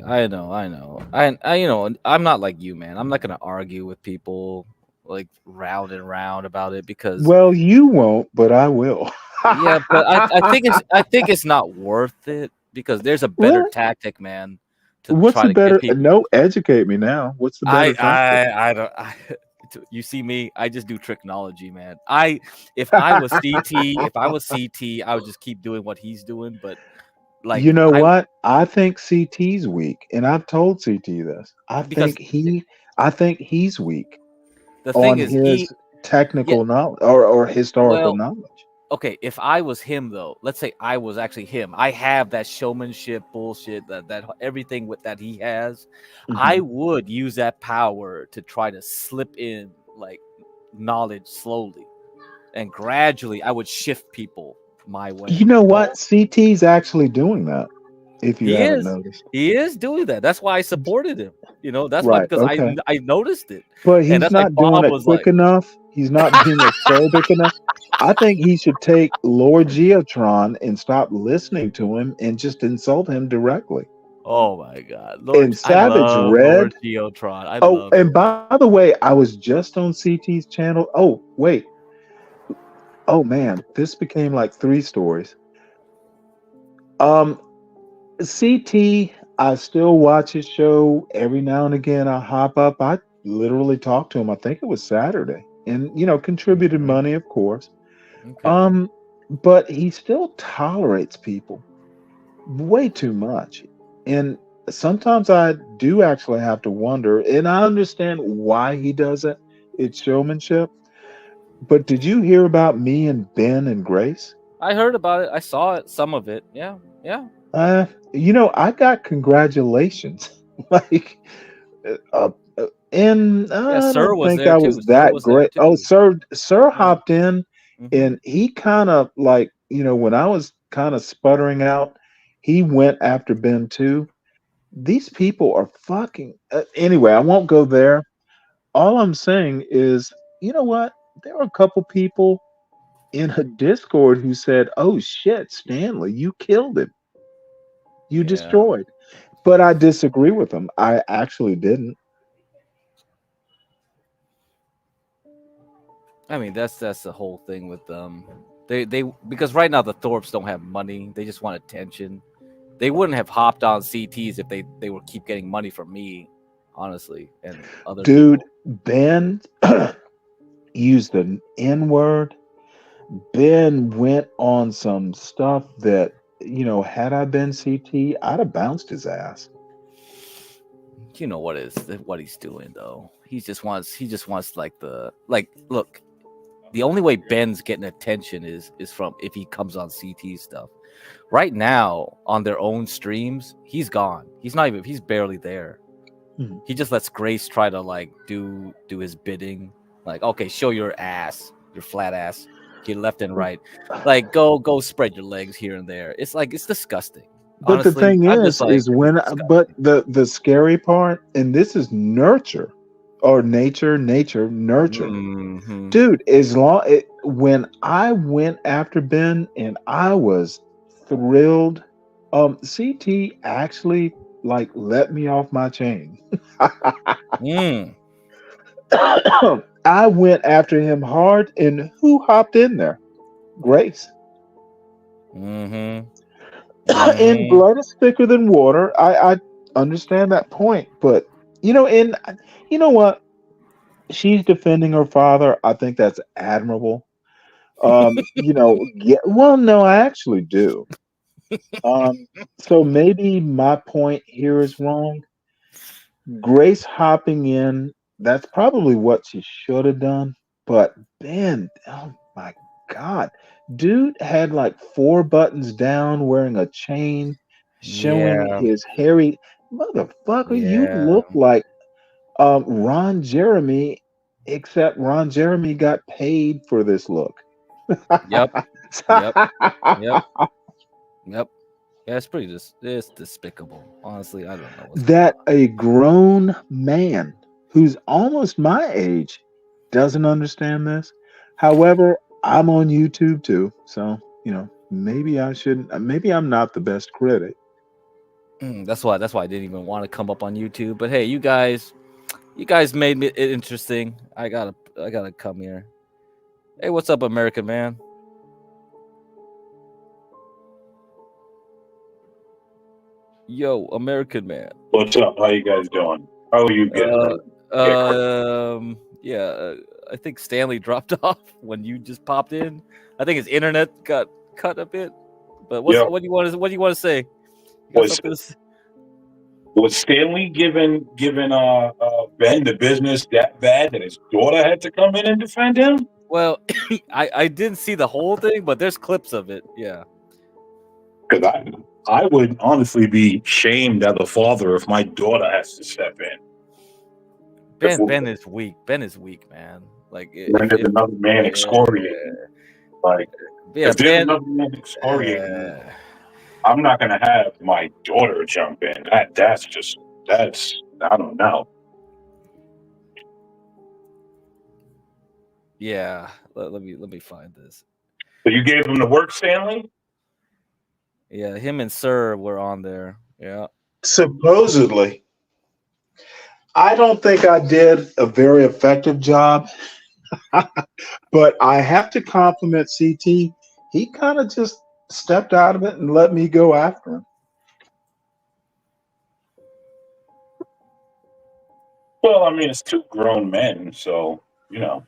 I know. I'm not like you, man. I'm not gonna argue with people like round and round about it because Well, you won't, but I will. yeah, but I think it's not worth it because there's a better Really? tactic, man, to What's try the to get better? people. No, educate me now. What's the better tactic? I don't. You see me? I just do tricknology, man. If I was CT, I would just keep doing what he's doing. But like You know I what? I think CT's weak, and I've told CT this. because I think he's weak the thing on is his yeah, technical knowledge or historical well, knowledge. okay, if I was him though, let's say I was actually him, I have that showmanship bullshit that everything with that he has, I Mhm. would use that power to try to slip in like knowledge slowly and gradually I would shift people my way. You know what? CT's actually doing that. If you haven't noticed, He is doing that. That's why I supported him. That's why right? because Okay, I noticed it, but and he's that's like not doing Bob it was quick like, enough. He's not being phobic enough. I think he should take Lord Geotron and stop listening to him and just insult him directly. "Oh my God, And I Savage love Lord Red. Geotron. I Oh, love and him." by the way, I was just on CT's channel. Oh, wait. Oh man, this became like three stories. Um, CT, I still watch his show every now and again. I hop up. I literally talked to him. I think it was Saturday, and contributed money, of course. Okay. Um, but he still tolerates people way too much, and sometimes I do actually have to wonder. And I understand why he does it. It's showmanship. But did you hear about me and Ben and Grace? I heard about it. I saw it. Some of it. Yeah. Yeah. I got congratulations. Like, uh, uh, And Yeah, I Sir don't was think there I too. was Sir that was there great. Oh, too. Sir Yeah. hopped in, and he kind of like, when I was kind of sputtering out, he went after Ben too. These people are fucking. Anyway, I won't go there. All I'm saying is, you know what? There were a couple people in a Discord who said, "Oh shit, Stanley, you killed him. You Yeah. destroyed." But I disagree with them. I actually didn't. I mean, that's the whole thing with them. They because right now the Thorpes don't have money. They just want attention. They wouldn't have hopped on CTs if they would keep getting money from me, honestly, and other Dude, people. Ben used the N word. Ben went on some stuff that, had I been CT, I'd have bounced his ass. You know what he's doing though. He just wants look. The only way Ben's getting attention is from if he comes on CT stuff. Right now on their own streams, he's gone. He's barely there. Mhm. He just lets Grace try to like do his bidding. Like, okay, show your ass, your flat ass, here left and right. Like, go spread your legs here and there. It's disgusting. But the Honestly, thing I'm just like, is when, but the scary part, and this is nurture or nature, nurture. mhm. Dude, when I went after Ben and I was thrilled, CT actually like let me off my chain. I went after him hard, and who hopped in there? Grace. Mm-hmm. And blood is thicker than water. I understand that point, but and you know what? She's defending her father. I think that's admirable. Well, no, I actually do. So maybe my point here is wrong. Grace hopping in, that's probably what she should have done. But Ben, oh my God. Dude had like 4 buttons down, wearing a chain, showing Yeah. his hairy motherfucker. You Yeah. look like Ron Jeremy, except Ron Jeremy got paid for this look. Yep. Yep. Yeah, it's despicable. Honestly, I don't know what's going on. That a grown man who's almost my age doesn't understand this. However, I'm on YouTube too, so maybe I shouldn't. Maybe I'm not the best critic. That's why I didn't even want to come up on YouTube. But hey, you guys made it interesting. I gotta come here. Hey, what's up, American man? Yo, American man. What's up? How you guys doing? How are you getting? Yeah, I think Stanley dropped off when you just popped in. I think his internet got cut a bit. But what do you want to say? Was Stanley giving Ben the business that bad that his daughter had to come in and defend him? Well, I didn't see the whole thing, but there's clips of it. Yeah. Because I would honestly be shamed as a father if my daughter has to step in. Ben is weak. Ben is weak, man. Like when there's another man excoriating. Like if there's another man excoriating, I'm not gonna have my daughter jump in. That's I don't know. Yeah, let me find this. So you gave him the work, Stanley? Yeah, him and Sir were on there. Yeah. Supposedly. I don't think I did a very effective job, but I have to compliment CT. He kind of just stepped out of it and let me go after him. Well, I mean, it's two grown men, so Yeah.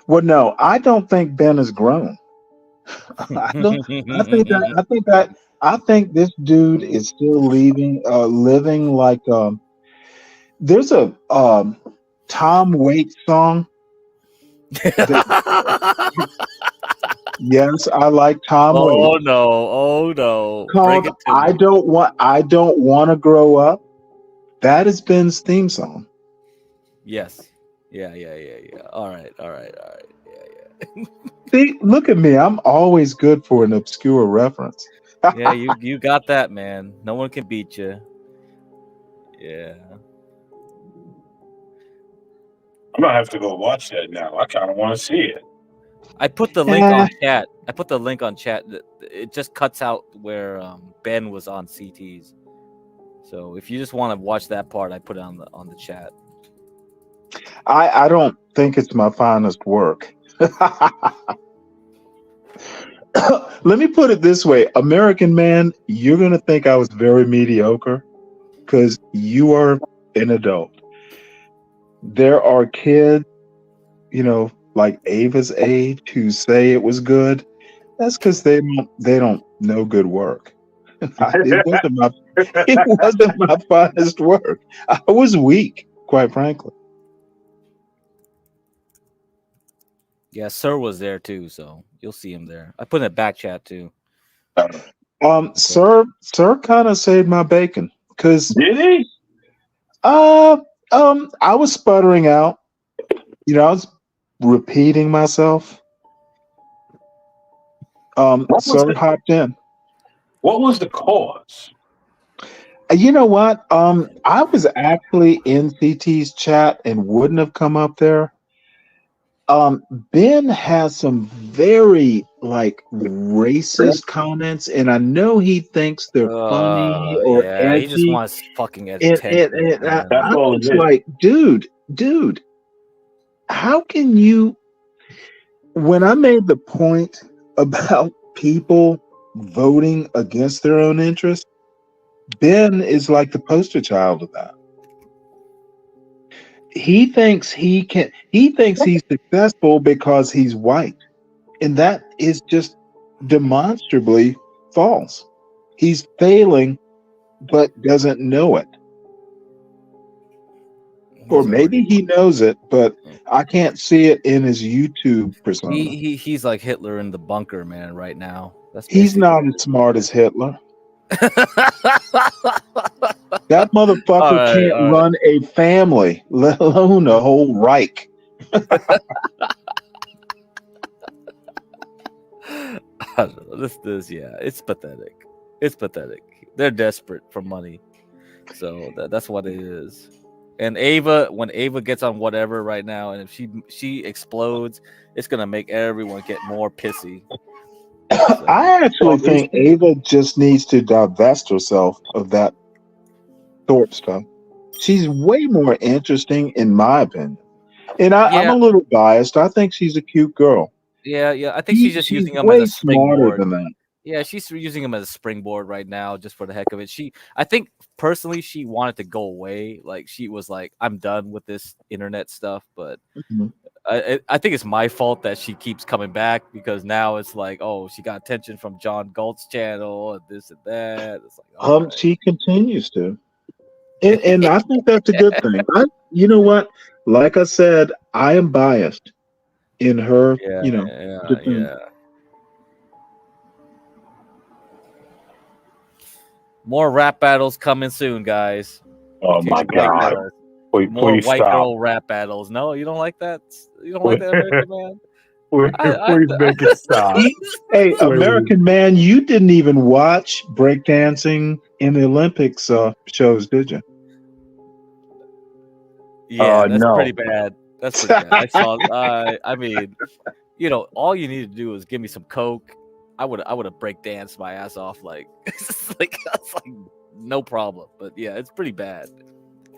Well, no, I don't think Ben is grown. I think this dude is still living like there's a Tom Waits song. Yes, I like Tom Waits. Oh no. Called I don't want to grow up. That is Ben's theme song. Yes. Yeah. All right. See, look at me. I'm always good for an obscure reference. Yeah, you got that, man. No one can beat you. Yeah. I'm gonna have to go watch that now. I kind of want to see it. I put the link on chat. It just cuts out where Ben was on CTs. So if you just want to watch that part, I put it on the chat. I don't think it's my finest work. Let me put it this way, American Man, you're going to think I was very mediocre because you are an adult. There are kids, like Ava's age who say it was good. That's because they don't know good work. It wasn't my finest work. I was weak, quite frankly. Yeah, Sir was there too, so you'll see him there. I put in a back chat too. Sir kind of saved my bacon because did he? I was sputtering out. I was repeating myself. Sir hopped in. What was the cause? You know what? I was actually in CT's chat and wouldn't have come up there. Ben has some very racist comments, and I know he thinks they're funny or edgy. He just wants fucking attention. I was like, dude, how can you? When I made the point about people voting against their own interests, Ben is like the poster child of that. He thinks he's successful because he's white. And that is just demonstrably false. He's failing, but doesn't know it. Or maybe he knows it, but I can't see it in his YouTube persona. He's like Hitler in the bunker, man, right now. He's not as smart as Hitler. That motherfucker can't run a family, let alone a whole Reich. It's pathetic. It's pathetic. They're desperate for money, so that's what it is. And when Ava gets on whatever right now, and if she explodes, it's gonna make everyone get more pissy. I actually think Ava just needs to divest herself of that Thorpe stuff. She's way more interesting, in my opinion. And I'm a little biased. I think she's a cute girl. Yeah. I think she's just using him way as a springboard. smarter than that. Yeah, she's using him as a springboard right now, just for the heck of it. I think personally, she wanted to go away. Like she was like, "I'm done with this internet stuff." But I think it's my fault that she keeps coming back because now it's like, oh, she got attention from John Galt's channel and this and that. It's like, she continues to, and I think that's a good thing. You know what? Like I said, I am biased in her. Yeah. More rap battles coming soon, guys. Oh my God! More white girl rap battles. No, you don't like that? You don't like that, American Man? Please make it stop. Hey, American Man, you didn't even watch breakdancing in the Olympics shows, did you? Yeah, that's no. pretty bad. That's pretty bad. I saw. I mean, all you need to do is give me some Coke. I would have break danced my ass off like no problem. But yeah, it's pretty bad.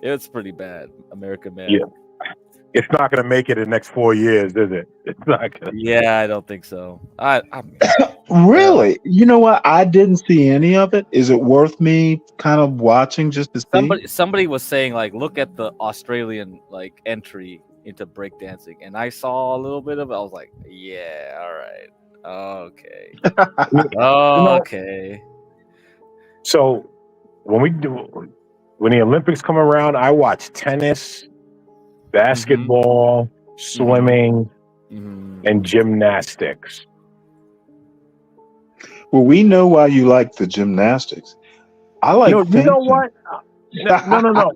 It's pretty bad, American Man. Yeah. It's not going to make it in the next 4 years, is it? It's not going to. Yeah, I don't think so. I mean, really? You know what? I didn't see any of it. Is it worth me kind of watching just to see? Somebody was saying look at the Australian entry into breakdancing, and I saw a little bit of it. I was like, yeah, all right. Okay. Okay. So when the Olympics come around, I watch tennis, basketball, swimming, and gymnastics. Well, we know why you like the gymnastics. I like. You know what? No.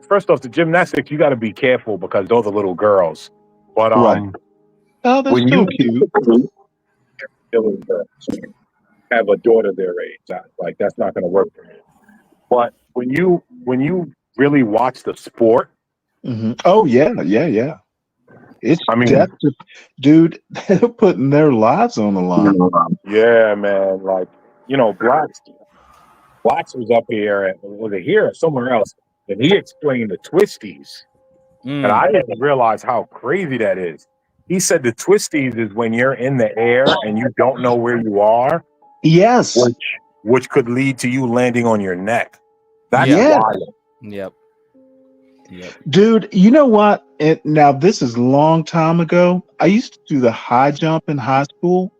First off, the gymnastics, you got to be careful because those are little girls. But Right. Oh, they're when still you cute. have a daughter their age, like that's not going to work for me. But when you really watch the sport, Oh yeah. It's I mean, depth, dude. They're putting their lives on the line. yeah, man. Like Blacks was up here, was it here or somewhere else, and he explained the twisties, and I didn't realize how crazy that is. He said the twisties is when you're in the air and you don't know where you are. Yes. Which could lead to you landing on your neck. That's Yes. wild. Yep. Dude, you know what? Now this is a long time ago. I used to do the high jump in high school,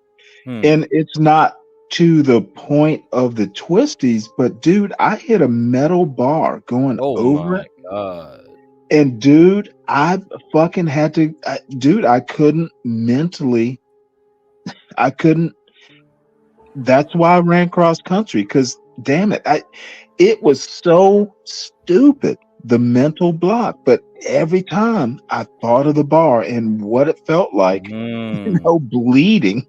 and it's not to the point of the twisties, but dude, I hit a metal bar going over it. God. And dude, I fucking had to. I couldn't mentally. I couldn't. That's why I ran cross country. Because damn it, it was so stupid, the mental block. But every time I thought of the bar and what it felt like, bleeding.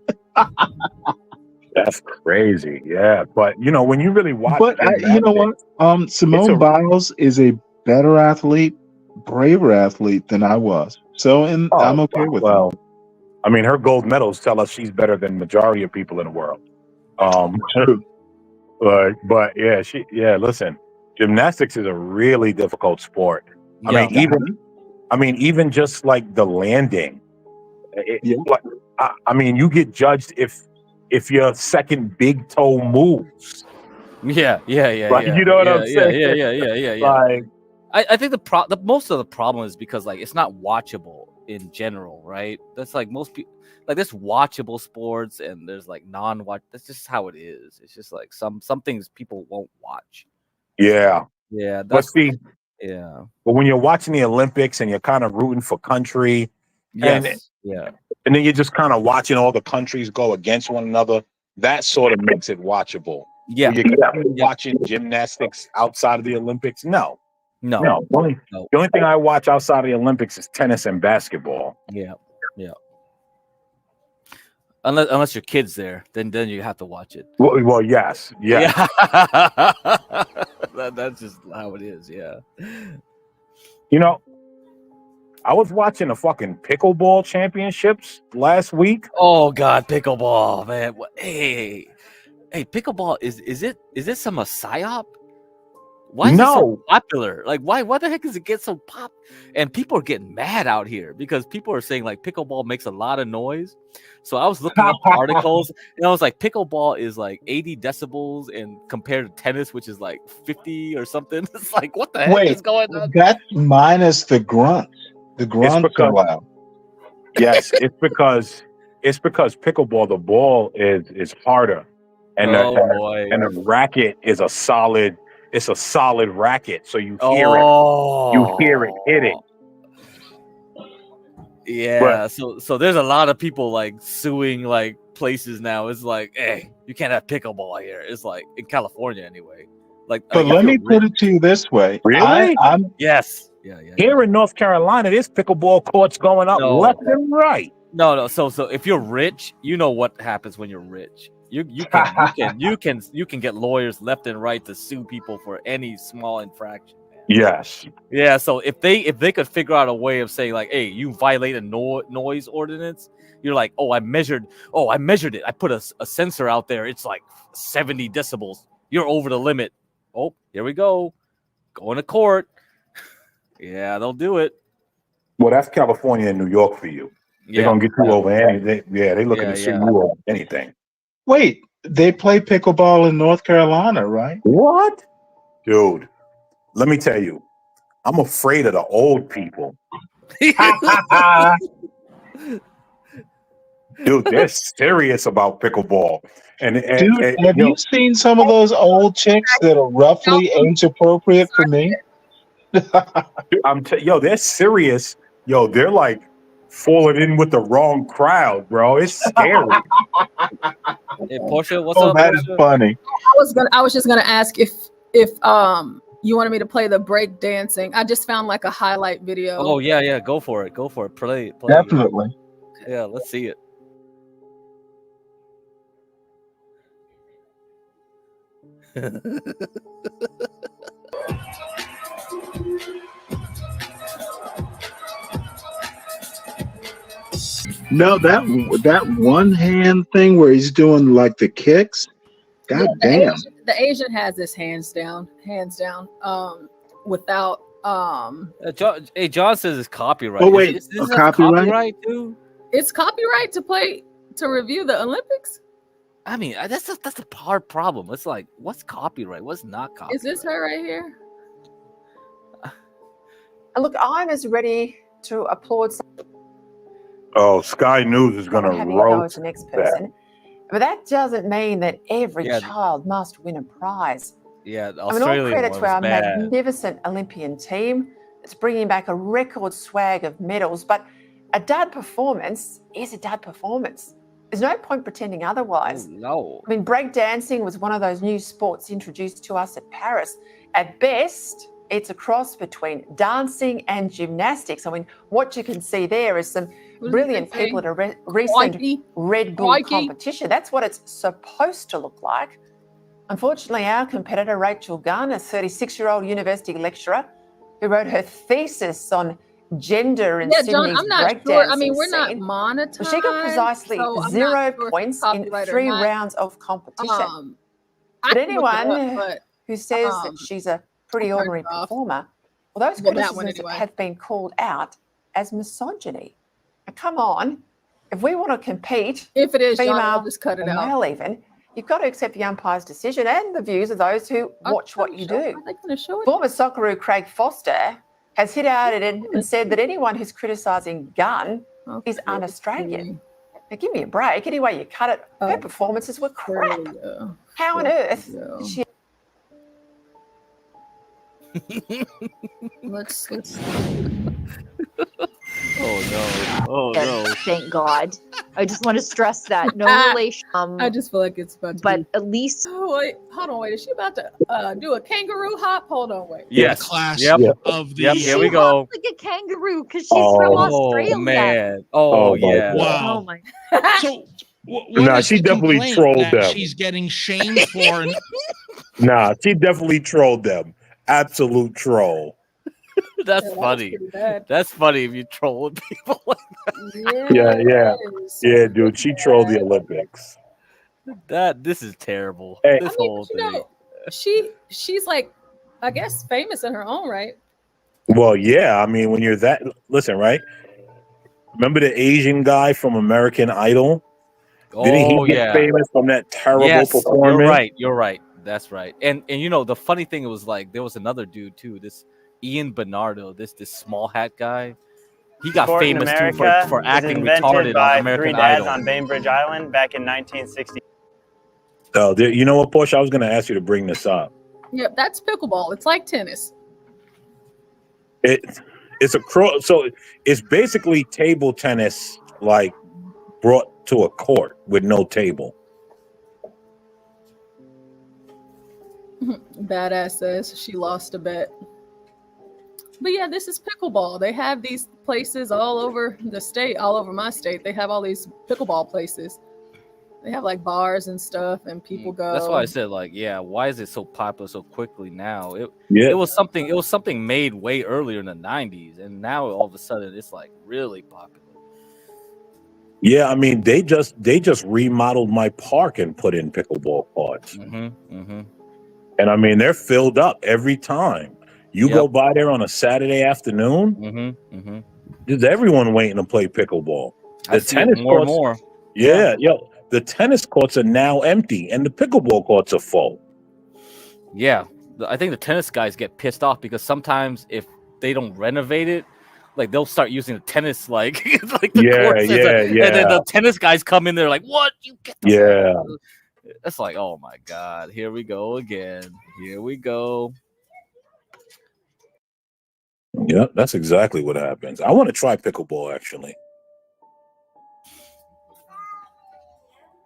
That's crazy. Yeah, but when you really watch, But you know what? Simone Biles is a better athlete, braver athlete than I was. So, and I'm okay with well, I mean, her gold medals tell us she's better than majority of people in the world. True. But yeah, listen, gymnastics is a really difficult sport. Yeah. I mean, even just like the landing. I mean, you get judged if your second big toe moves. Yeah. Like, you know what I'm saying? Yeah. Like, I think the most of the problem is because like it's not watchable in general, right? That's like most people. Like there's watchable sports and there's like non-watch. That's just how it is. It's just like some things people won't watch. Yeah. That's but when you're watching the Olympics and you're kind of rooting for country, and then you're just kind of watching all the countries go against one another, that sort of makes it watchable. Yeah. Were you watching gymnastics outside of the Olympics? No. The only thing I watch outside of the Olympics is tennis and basketball. Yeah. Unless your kid's there, then you have to watch it. Well, yes. Yeah. That's just how it is. Yeah. I was watching the fucking pickleball championships last week. Oh God, pickleball, man. Hey, pickleball is it some psyop? Why is it so popular? Like, why the heck does it get so pop? And people are getting mad out here because people are saying like pickleball makes a lot of noise. So I was looking up articles and I was like, pickleball is like 80 decibels and compared to tennis, which is like 50 or something. It's like, what the heck is going on? That's minus the grunt. The grunt are loud. Yes, it's because pickleball, the ball is harder, and the racket is a solid. It's a solid racket, so you hear it hitting. Yeah, so there's a lot of people like suing like places now. It's like, hey, you can't have pickleball here. It's like in California anyway. Like, but let me put it to you this way. Really? Yes. Yeah. Here in North Carolina, there's pickleball courts going up left and right. No. So if you're rich, you know what happens when you're rich. You can get lawyers left and right to sue people for any small infraction. Yes. Yeah. So if they could figure out a way of saying like, hey, you violate a noise ordinance, you're like, I measured it. I put a sensor out there. It's like 70 decibels. You're over the limit. Oh, here we go. Going to court. Yeah, they'll do it. Well, that's California and New York for you. They're gonna get you over anything. They're looking to sue you over anything. Wait, they play pickleball in North Carolina, right? What? Dude, let me tell you, I'm afraid of the old people. Dude, they're serious about pickleball. Dude, have you seen some of those old chicks that are roughly age appropriate for me? They're serious. They're like falling in with the wrong crowd, bro. It's scary. Hey, Portia, what's up? That is funny. I was just gonna ask if You wanted me to play the break dancing. I just found like a highlight video. Oh yeah, go for it. Go for it. Play. Definitely. Yeah, let's see it. No, that one hand thing where he's doing like the kicks. God damn. The Asian has this hands down. Without John says it's copyright. Oh wait, is this copyright too? It's copyright to review the Olympics. I mean, that's a hard problem. It's like, what's copyright? What's not copyright? Is this her right here? Look, I'm as ready to applaud. Oh, Sky News is going to Having a go as roast the next that. person, but that doesn't mean that every Yeah. child must win a prize. Yeah, the I mean, all Australian credit one to our was bad. magnificent Olympian team. It's bringing back a record swag of medals, but a dud performance is a dud performance. There's no point pretending otherwise. No. I mean, breakdancing was one of those new sports introduced to us at Paris. At best, it's a cross between dancing and gymnastics. I mean, what you can see there is some brilliant people at a recent Red Bull competition. That's what it's supposed to look like. Unfortunately, our competitor, Rachel Gunn, a 36-year-old university lecturer who wrote her thesis on gender in Sydney's John, I'm not breakdancing sure. I mean, we're not scene. monetized. Well, she got precisely so I'm 0 not sure if points it's in copyright or 3 not. rounds of competition. I But can look it anyone up, but, who says that she's a pretty I'll turn ordinary it off. performer, well, those Well, that one criticisms anyway. have been called out as misogyny. Now, come on, if we want to compete, if it is, John, female I'll just cut it or out. male even, you've got to accept the umpire's decision and the views of those who watch what you do. Former Socceroo Craig Foster has hit out at it and said that anyone who's criticising Gunn is un-Australian. Now, give me a break. Any way you cut it, her performances were crap. How on earth did she... Let's Oh no. Thank God. I just want to stress that. No relation. I just feel like it's about to but be... at least Oh, wait, hold on, wait. Is she about to do a kangaroo hop? Hold on, wait. Yes. Class Yep. of the Yep. year. Here we go. like a kangaroo because she's from Australia. Oh man. Oh yeah. Wow. Oh my. So what nah, is she the definitely complaint trolled that them. she's getting shamed for? And Nah, she definitely trolled them. Absolute troll. That's Yeah, funny. pretty bad. That's funny if you troll people like that. Yeah, dude. She trolled the Olympics. This is terrible. Hey. This I mean, whole but you thing. know, she's like, I guess, famous in her own right. Well, yeah. I mean, when you're that, listen, right? Remember the Asian guy from American Idol? Didn't he Oh get yeah. famous from that terrible Yes, performance? You're right. That's right. And you know the funny thing was like there was another dude too. This Ian Bernardo, this small hat guy. He got Sport in famous too America for was acting invented retarded by on American 3 dads Idol. on Bainbridge Island back in 1960. Oh, you know what, Porsche? I was going to ask you to bring this up. Yep, that's pickleball. It's like tennis. It's a so it's basically table tennis, like brought to a court with no table. Badass says she lost a bet. But yeah, this is pickleball. They have these places all over the state, all over my state. They have all these pickleball places. They have like bars and stuff, and people go. That's why I said like, yeah, why is it so popular so quickly now? It Yeah. was something made way earlier in the 90s, and now all of a sudden it's like really popular. Yeah, I mean they just remodeled my park and put in pickleball courts, and I mean they're filled up every time. You go by there on a Saturday afternoon, there's everyone waiting to play pickleball. I see it more and more. Yeah, the tennis courts are now empty, and the pickleball courts are full. Yeah, I think the tennis guys get pissed off because sometimes if they don't renovate it, like they'll start using the tennis like the courts, and then the tennis guys come in there like, what? You get the It's like, oh my god, here we go again. Here we go. Yeah, that's exactly what happens. I want to try pickleball actually,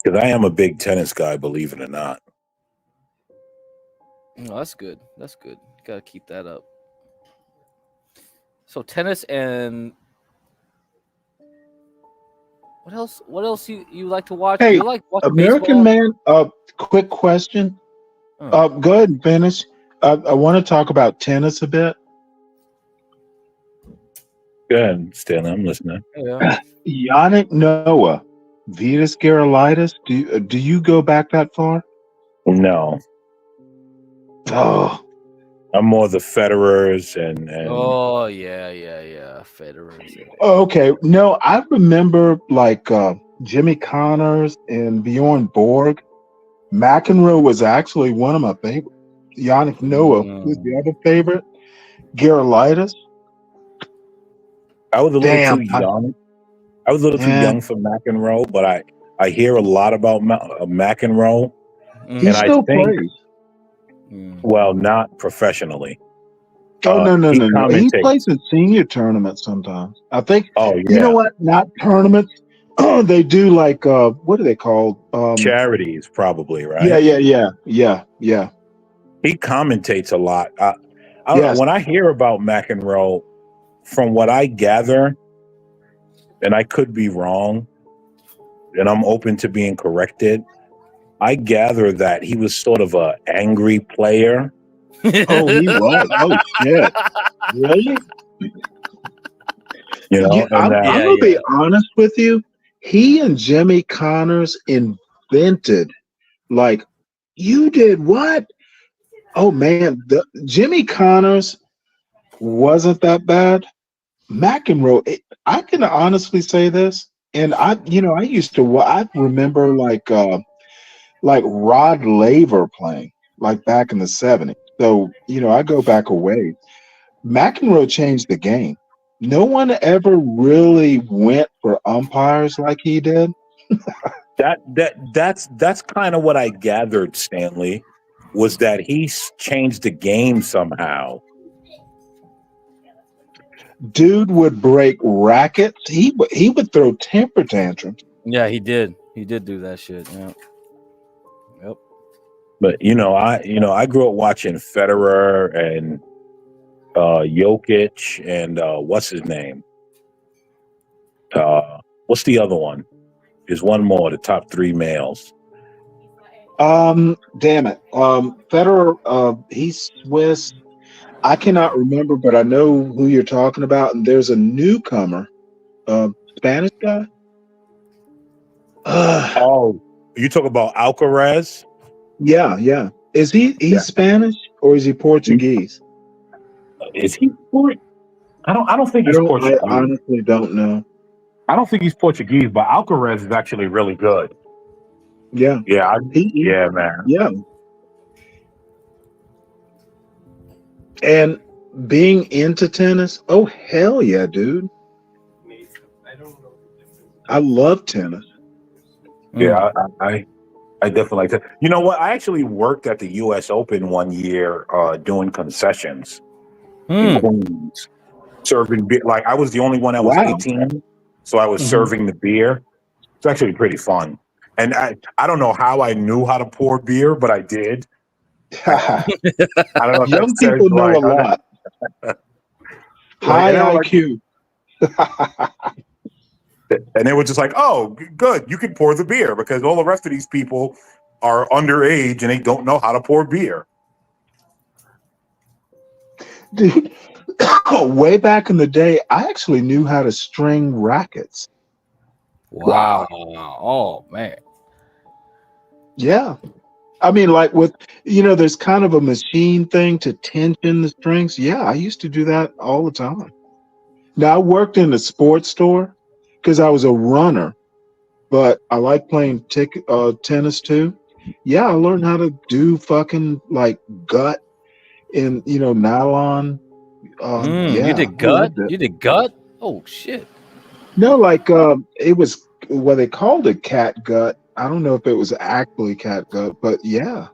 because I am a big tennis guy, believe it or not. Oh, that's good. That's good. gotta keep that up. So tennis and what else? What else you like to watch? Hey, You like watching American baseball? Man, quick question. Go ahead and finish. I want to talk about tennis a bit. Go ahead, Stanley. I'm listening. Yeah. Yannick Noah, Vitas Gerulaitis. Do you go back that far? No. Oh, I'm more the Federers and Oh yeah. Federers. okay. No, I remember like Jimmy Connors and Bjorn Borg. McEnroe was actually one of my favorites. Yannick Noah was the other favorite. Gerulaitis. I was a little Damn. too young. I was a little too Yeah. young for McEnroe, but I hear a lot about McEnroe, He and I still think, plays. well, not professionally. Oh no. He commentates. plays in senior tournaments sometimes. I think. Oh You know yeah, what? Not tournaments. They do like what are they called? charities probably, right? Yeah. He commentates a lot. I don't know, Yes. when I hear about McEnroe, from what I gather, and I could be wrong, and I'm open to being corrected. I gather that he was sort of a angry player. Oh, he was. Oh shit. Really? You know, I'm and gonna be honest with you. He and Jimmy Connors invented, like, you did what? Oh man, Jimmy Connors wasn't that bad. McEnroe, I can honestly say this, and I used to. I remember like Rod Laver playing like back in the '70s. So I go back a ways. McEnroe changed the game. No one ever really went for umpires like he did. That's kind of what I gathered, Stanley, was that he changed the game somehow. Dude would break rackets. He would throw temper tantrums. Yeah, he did. He did do that shit. Yeah. Yep. But I grew up watching Federer and Jokic and what's his name? What's the other one? There's one more, the top three males. Damn it. Federer, he's Swiss. I cannot remember, but I know who you're talking about. And there's a newcomer, Spanish guy. Oh, you talk about Alcaraz? Yeah. Is he's Spanish or is he Portuguese? Is he Portuguese? I don't think he's Portuguese. I honestly don't know. I don't think he's Portuguese, but Alcaraz is actually really good. Yeah. Yeah, man. Yeah. And being into tennis, oh hell yeah, dude. I love tennis. Yeah, I definitely like that. You know what? I actually worked at the U.S. Open one year doing concessions in Queens, serving beer. Like I was the only one that was 18, so I was serving the beer. It's actually pretty fun. And I don't know how I knew how to pour beer, but I did. I don't know if Young that says people know a like- lot. High like, IQ. and they were just like, "Oh, good, you can pour the beer," because all the rest of these people are underage and they don't know how to pour beer. Dude, way back in the day, I actually knew how to string rackets. Wow. Oh man. Yeah. I mean, like with, there's kind of a machine thing to tension the strings. Yeah, I used to do that all the time. Now, I worked in a sports store because I was a runner, but I like playing tennis too. Yeah, I learned how to do fucking like gut and, nylon. You did gut? You did gut? Oh shit. No, like it was what they called it, cat gut. I don't know if it was actually cat gut, but yeah.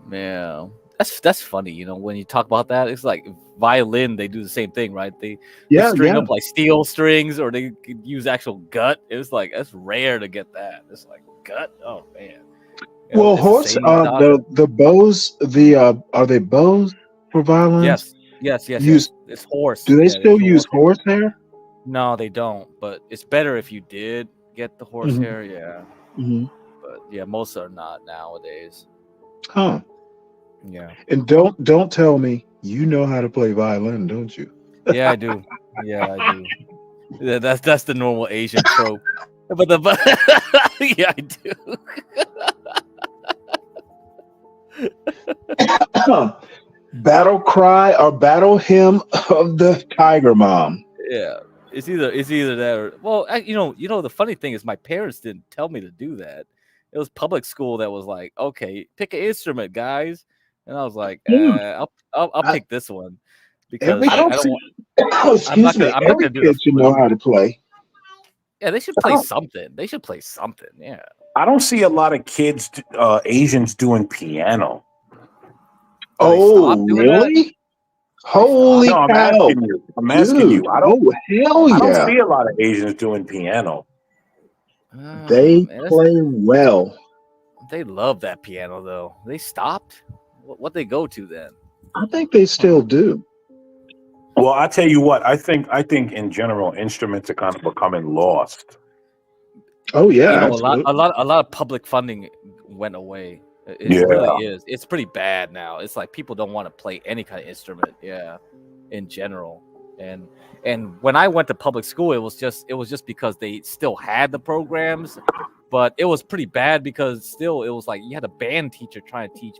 Man, that's funny. When you talk about that, it's like violin. They do the same thing, right? They string up like steel strings, or they could use actual gut. It's like that's rare to get that. It's like gut. Oh man. Well, horse. The bows. Are they bows? for violins? Yes. Use It's horse. Do they Yeah, still use horsehair? No, they don't. But it's better if you did get the horsehair. Mm-hmm. Yeah. Mm-hmm. But yeah, most are not nowadays. Huh. Yeah. And don't tell me you know how to play violin, don't you? Yeah, I do. Yeah, I do. Yeah, that's the normal Asian trope. But yeah, I do. Battle cry or battle hymn of the Tiger Mom. Yeah, it's either that or well, you know the funny thing is my parents didn't tell me to do that. It was public school that was like, okay, pick an instrument, guys, and I was like, I'll pick this one because I don't want. Excuse me. I'm not gonna do the Kid should know how to play. Yeah, they should play something. They should play something. Yeah. I don't see a lot of kids, Asians, doing piano. Oh, really? Holy no, I'm cow! asking you. I'm asking you. I don't. Hell yeah! I don't see a lot of Asians doing piano. They play well. They love that piano though. They stopped. What they go to then? I think they still do. Well, I tell you what. I think in general, instruments are kind of becoming lost. Oh yeah, a lot of public funding went away. It really is. It's pretty bad now. It's like people don't want to play any kind of instrument. Yeah, in general. And when I went to public school, it was just because they still had the programs, but it was pretty bad because still it was like you had a band teacher trying to teach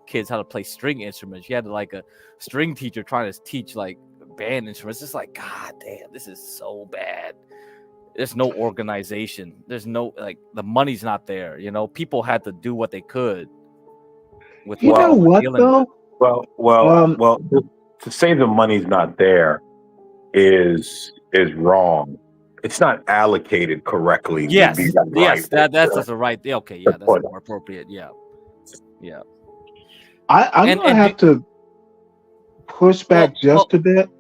kids how to play string instruments. You had like a string teacher trying to teach like band instruments. It's like, God damn, this is so bad. There's no organization. There's no the money's not there. You know, people had to do what they could. With you know what though? Well, to say the money's not there is wrong. It's not allocated correctly. Yes, right. That's just the right. Okay, yeah, that's more appropriate. Yeah. I'm gonna have to push back just a bit.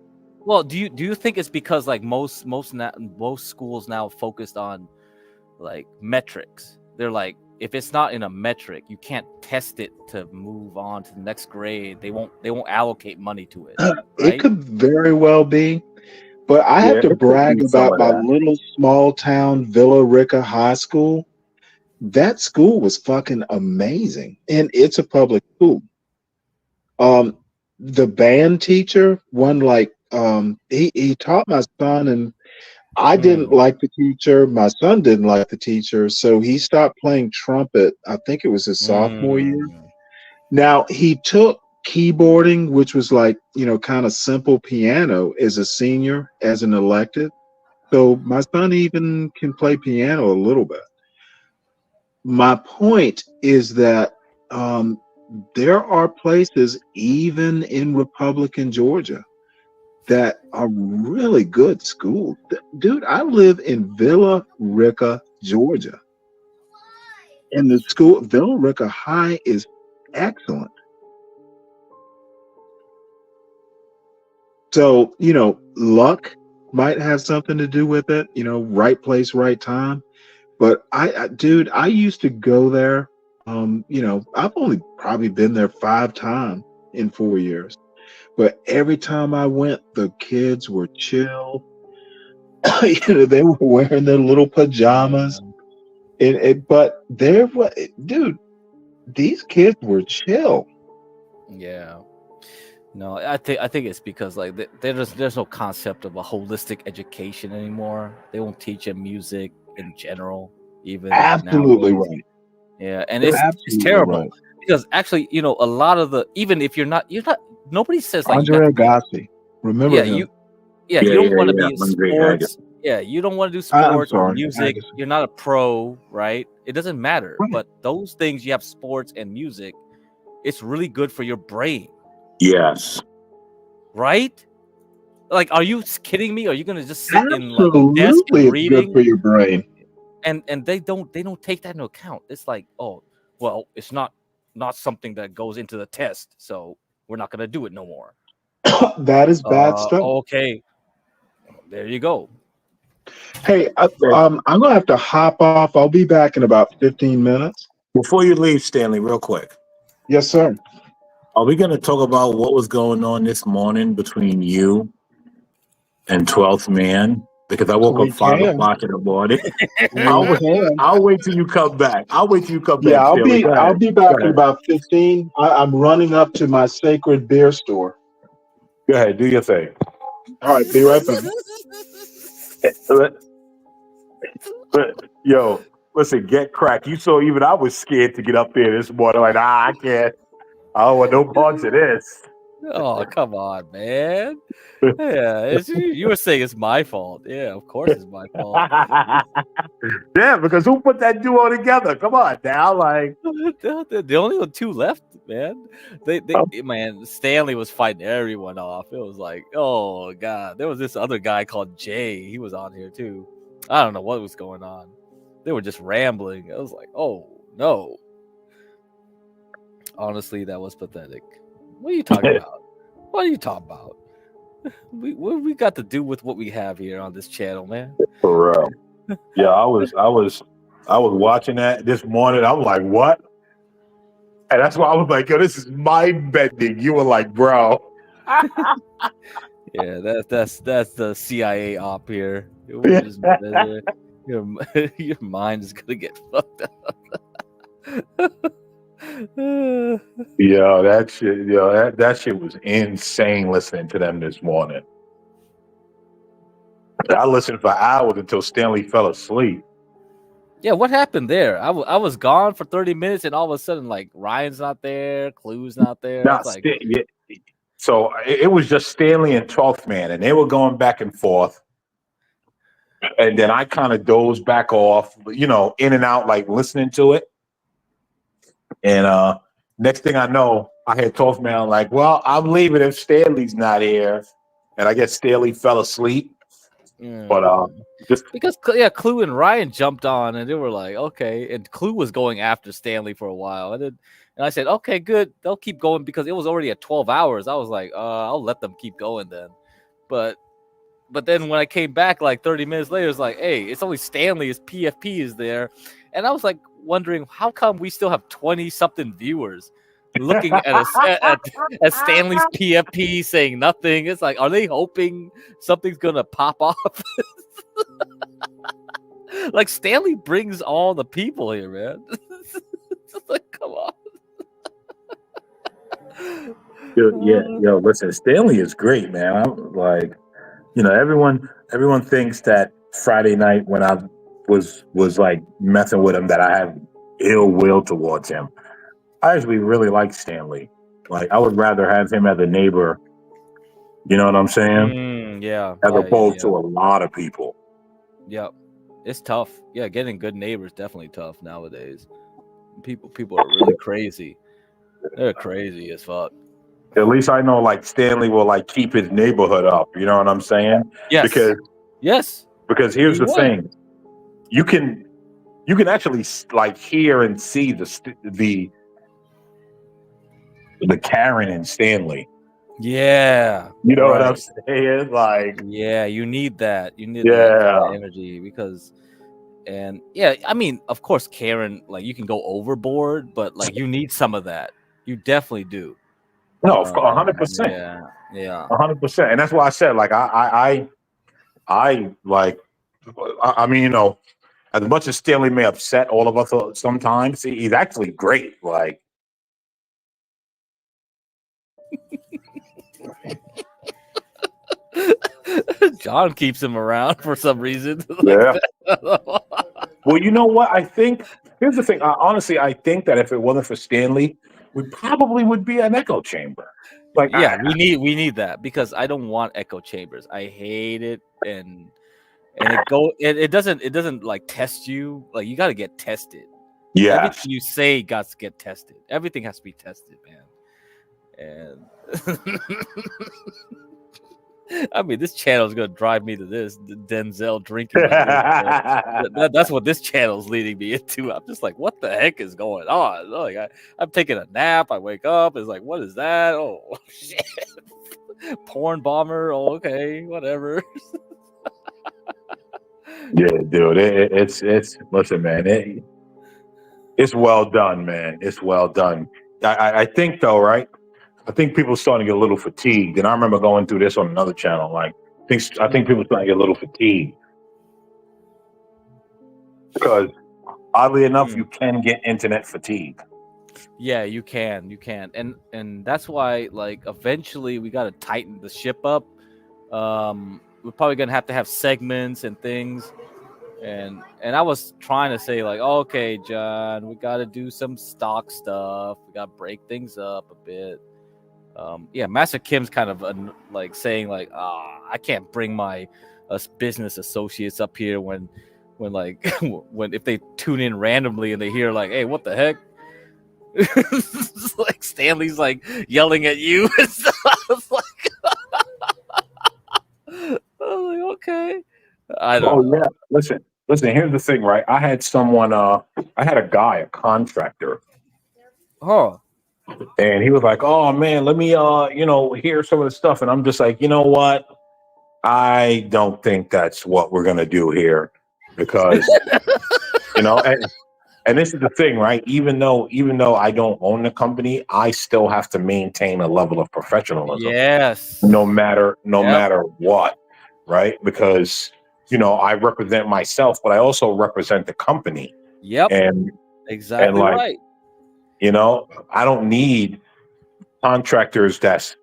Well, do you think it's because like most schools now focused on like metrics? They're like, if it's not in a metric, you can't test it to move on to the next grade. They won't allocate money to it. Right? It could very well be, but I have to brag about my little small town Villa Rica High School. That school was fucking amazing, and it's a public school. The band teacher, he taught my son, and I didn't like the teacher. My son didn't like the teacher, so he stopped playing trumpet. I think it was his sophomore year. Now he took keyboarding, which was like, kind of simple piano as a senior, as an elective. So my son even can play piano a little bit. My point is that there are places, even in Republican Georgia, that are really good schools. Dude, I live in Villa Rica, Georgia. And the school, Villa Rica High, is excellent. So, luck might have something to do with it, right place, right time. But I used to go there. I've only probably been there 5 times in 4 years. But every time I went, the kids were chill. They were wearing their little pajamas. But dude, these kids were chill. Yeah. No, I think it's because like there's no concept of a holistic education anymore. They won't teach them music in general, even absolutely nowadays. Right. Yeah, and it's terrible because actually, a lot of you're not nobody says like Andre Agassi. Remember him? You don't want to be in sports. Yeah, you don't want to do sports or music. Agassi. You're not a pro, right? It doesn't matter. Right. But those things, you have sports and music. It's really good for your brain. Yes. Right? Like, are you kidding me? Are you gonna just sit in like a desk and reading? It's good for your brain. And they don't take that into account. It's like, oh, well, it's not something that goes into the test, so we're not gonna do it no more. That is bad stuff. Okay, there you go. Hey, I'm gonna have to hop off. I'll be back in about 15 minutes. Before you leave, Stanley, real quick. Yes, sir. Are we going to talk about what was going on this morning between you and 12th Man? Because I woke up We 5 can. o'clock in the morning. We can. I'll wait till you come back. I'll wait till you come Yeah, back, Stanley. Go I'll ahead. be Go back in ahead. about 15. I'm running up to my sacred beer store. Go ahead. Do your thing. All right, be right back. Yo, listen, get cracked. You saw even I was scared to get up there this morning. Like, I can't. I don't want no parts of this. Oh, come on, man. Yeah, you were saying it's my fault. Yeah, of course it's my fault. Yeah, because who put that duo together? Come on now, like The only two left, man. Man, Stanley was fighting everyone off. It was like, oh god, there was this other guy called Jay. He was on here too. I don't know what was going on. They were just rambling. I was like, oh no. Honestly, that was pathetic. What are you talking about? What are you talking about? What we got to do with what we have here on this channel, man? For real. Yeah, I was watching that this morning. I was like, what? And that's why I was like, yo, this is mind bending. You were like, bro. Yeah, that's the CIA op here. Your mind is gonna get fucked up. Yo, that shit was insane listening to them this morning. I listened for hours until Stanley fell asleep. Yeah, what happened there? I was gone for 30 minutes, and all of a sudden, like, Ryan's not there, Clue's not there. Not It's like, So it was just Stanley and 12th Man, and they were going back and forth. And then I kind of dozed back off, in and out, like listening to it. And next thing I know, I heard 12th Man like, well, I'm leaving if Stanley's not here. And I guess Stanley fell asleep. But because Clue and Ryan jumped on, and they were like, okay, and Clue was going after Stanley for a while, and I said, okay, good, they'll keep going because it was already at 12 hours. I was like, I'll let them keep going then, but then when I came back like 30 minutes later, it's like, hey, it's only Stanley. His PFP is there, and I was like wondering how come we still have 20-something viewers looking at us at Stanley's PFP saying nothing. It's like, are they hoping something's gonna pop off? Like, Stanley brings all the people here, man. It's like, come on. Yo, listen, Stanley is great, man. I'm like, everyone thinks that Friday night when I was like messing with him that I have ill will towards him. I actually really like Stanley. Like, I would rather have him as a neighbor. You know what I'm saying? Yeah. As opposed to a lot of people. Yep. It's tough. Yeah, getting good neighbors definitely tough nowadays. People are really crazy. They're crazy as fuck. At least I know, like, Stanley will like keep his neighborhood up. You know what I'm saying? Yes. Because here's the thing, you can actually like hear and see the Karen and Stanley. Yeah. You know what I'm saying? Like, yeah, you need that. You need that kind of energy because, and yeah, I mean, of course, Karen, like, you can go overboard, but like, you need some of that. You definitely do. No, 100%. Yeah. 100%. And that's why I said, like, I mean, as much as Stanley may upset all of us sometimes, he's actually great. Like, John keeps him around for some reason. Yeah. Well, you know what? I think here's the thing. Honestly, I think that if it wasn't for Stanley, we probably would be an echo chamber. Like, yeah, we need that because I don't want echo chambers. I hate it, and it doesn't like test you. Like, you got to get tested. Yeah, everything you say got to get tested. Everything has to be tested, man. And I mean, this channel is gonna drive me to this Denzel drinking. That's what this channel is leading me into. I'm just like, what the heck is going on? Like, I'm taking a nap. I wake up. It's like, what is that? Oh shit! Porn bomber. Oh, okay, whatever. Yeah, dude. It's listen, man. It's well done, man. It's well done. I think though, right? I think people are starting to get a little fatigued. And I remember going through this on another channel. Like, I think people are starting to get a little fatigued because, oddly enough, you can get internet fatigue. Yeah, you can, and that's why, like, eventually we got to tighten the ship up. We're probably gonna have to have segments and things, and I was trying to say, like, okay, John, we got to do some stock stuff. We got to break things up a bit. Yeah, Master Kim's kind of like saying, like, I can't bring my business associates up here when like when if they tune in randomly and they hear, like, hey, what the heck? Like Stanley's like yelling at you and stuff. I was like, okay. I don't know. Yeah. Listen, here's the thing, right? I had someone, I had a guy, a contractor. And he was like, oh man, let me hear some of the stuff. And I'm just like, you know what? I don't think that's what we're gonna do here. Because and this is the thing, right? Even though I don't own the company, I still have to maintain a level of professionalism. Yes. No matter what, right? Because I represent myself, but I also represent the company. Yep. And exactly like, right. I don't need contractors that's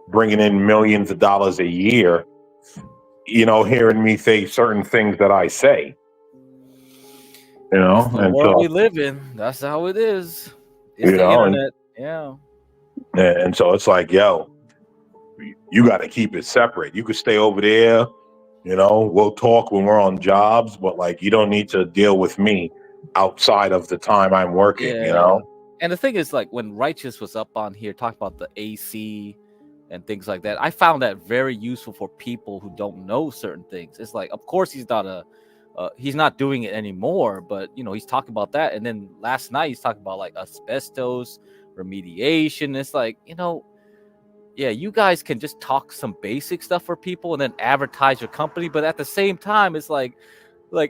bringing in millions of dollars a year, hearing me say certain things that I say. That's the And world so we live in. That's how it is. It's the internet. Yeah. And so it's like, yo, you got to keep it separate. You could stay over there, we'll talk when we're on jobs, but like, you don't need to deal with me outside of the time I'm working, And the thing is, like, when Righteous was up on here talking about the AC and things like that, I found that very useful for people who don't know certain things. It's like, of course, he's not doing it anymore, but he's talking about that. And then last night he's talking about like asbestos remediation. It's like, yeah, you guys can just talk some basic stuff for people and then advertise your company, but at the same time, it's like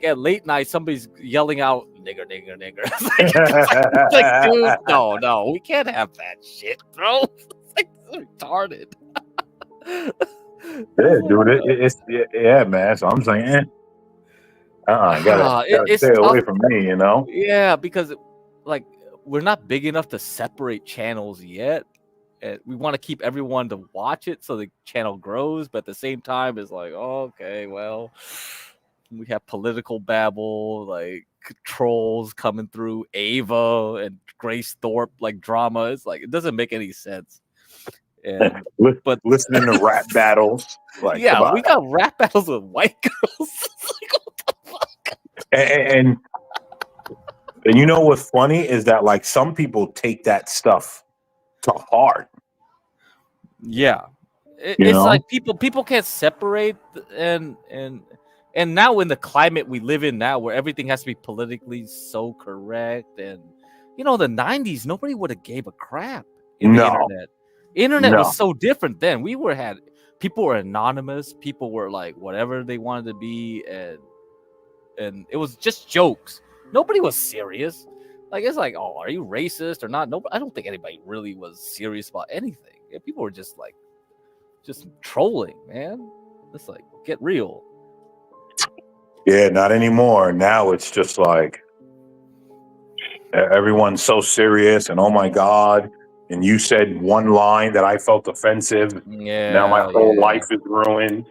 at late night somebody's yelling out nigger. It's like, dude, no, we can't have that shit, bro. It's like, it's retarded. Yeah, dude, yeah, man. So I'm saying, gotta it's stay away tough. from me, Yeah, because like we're not big enough to separate channels yet. And we want to keep everyone to watch it so the channel grows, but at the same time, it's like, okay, well, we have political babble, like trolls coming through, Ava and Grace Thorpe, like drama. It's like, it doesn't make any sense. And but listening to rap battles, like, yeah, we got rap battles with white girls. Like, what the fuck? And you know what's funny is that, like, some people take that stuff to heart. Yeah, it's like people can't separate, and now in the climate we live in now, where everything has to be politically so correct, and the 90s, nobody would have gave a crap in the internet. Internet was so different then. People were anonymous, people were like whatever they wanted to be, and it was just jokes. Nobody was serious. Like, it's like, oh, are you racist or not? No, I don't think anybody really was serious about anything. People were just trolling, man. It's like, get real. Yeah, not anymore. Now it's just like everyone's so serious, and oh my god, and you said one line that I felt offensive. Yeah. Now my whole life is ruined.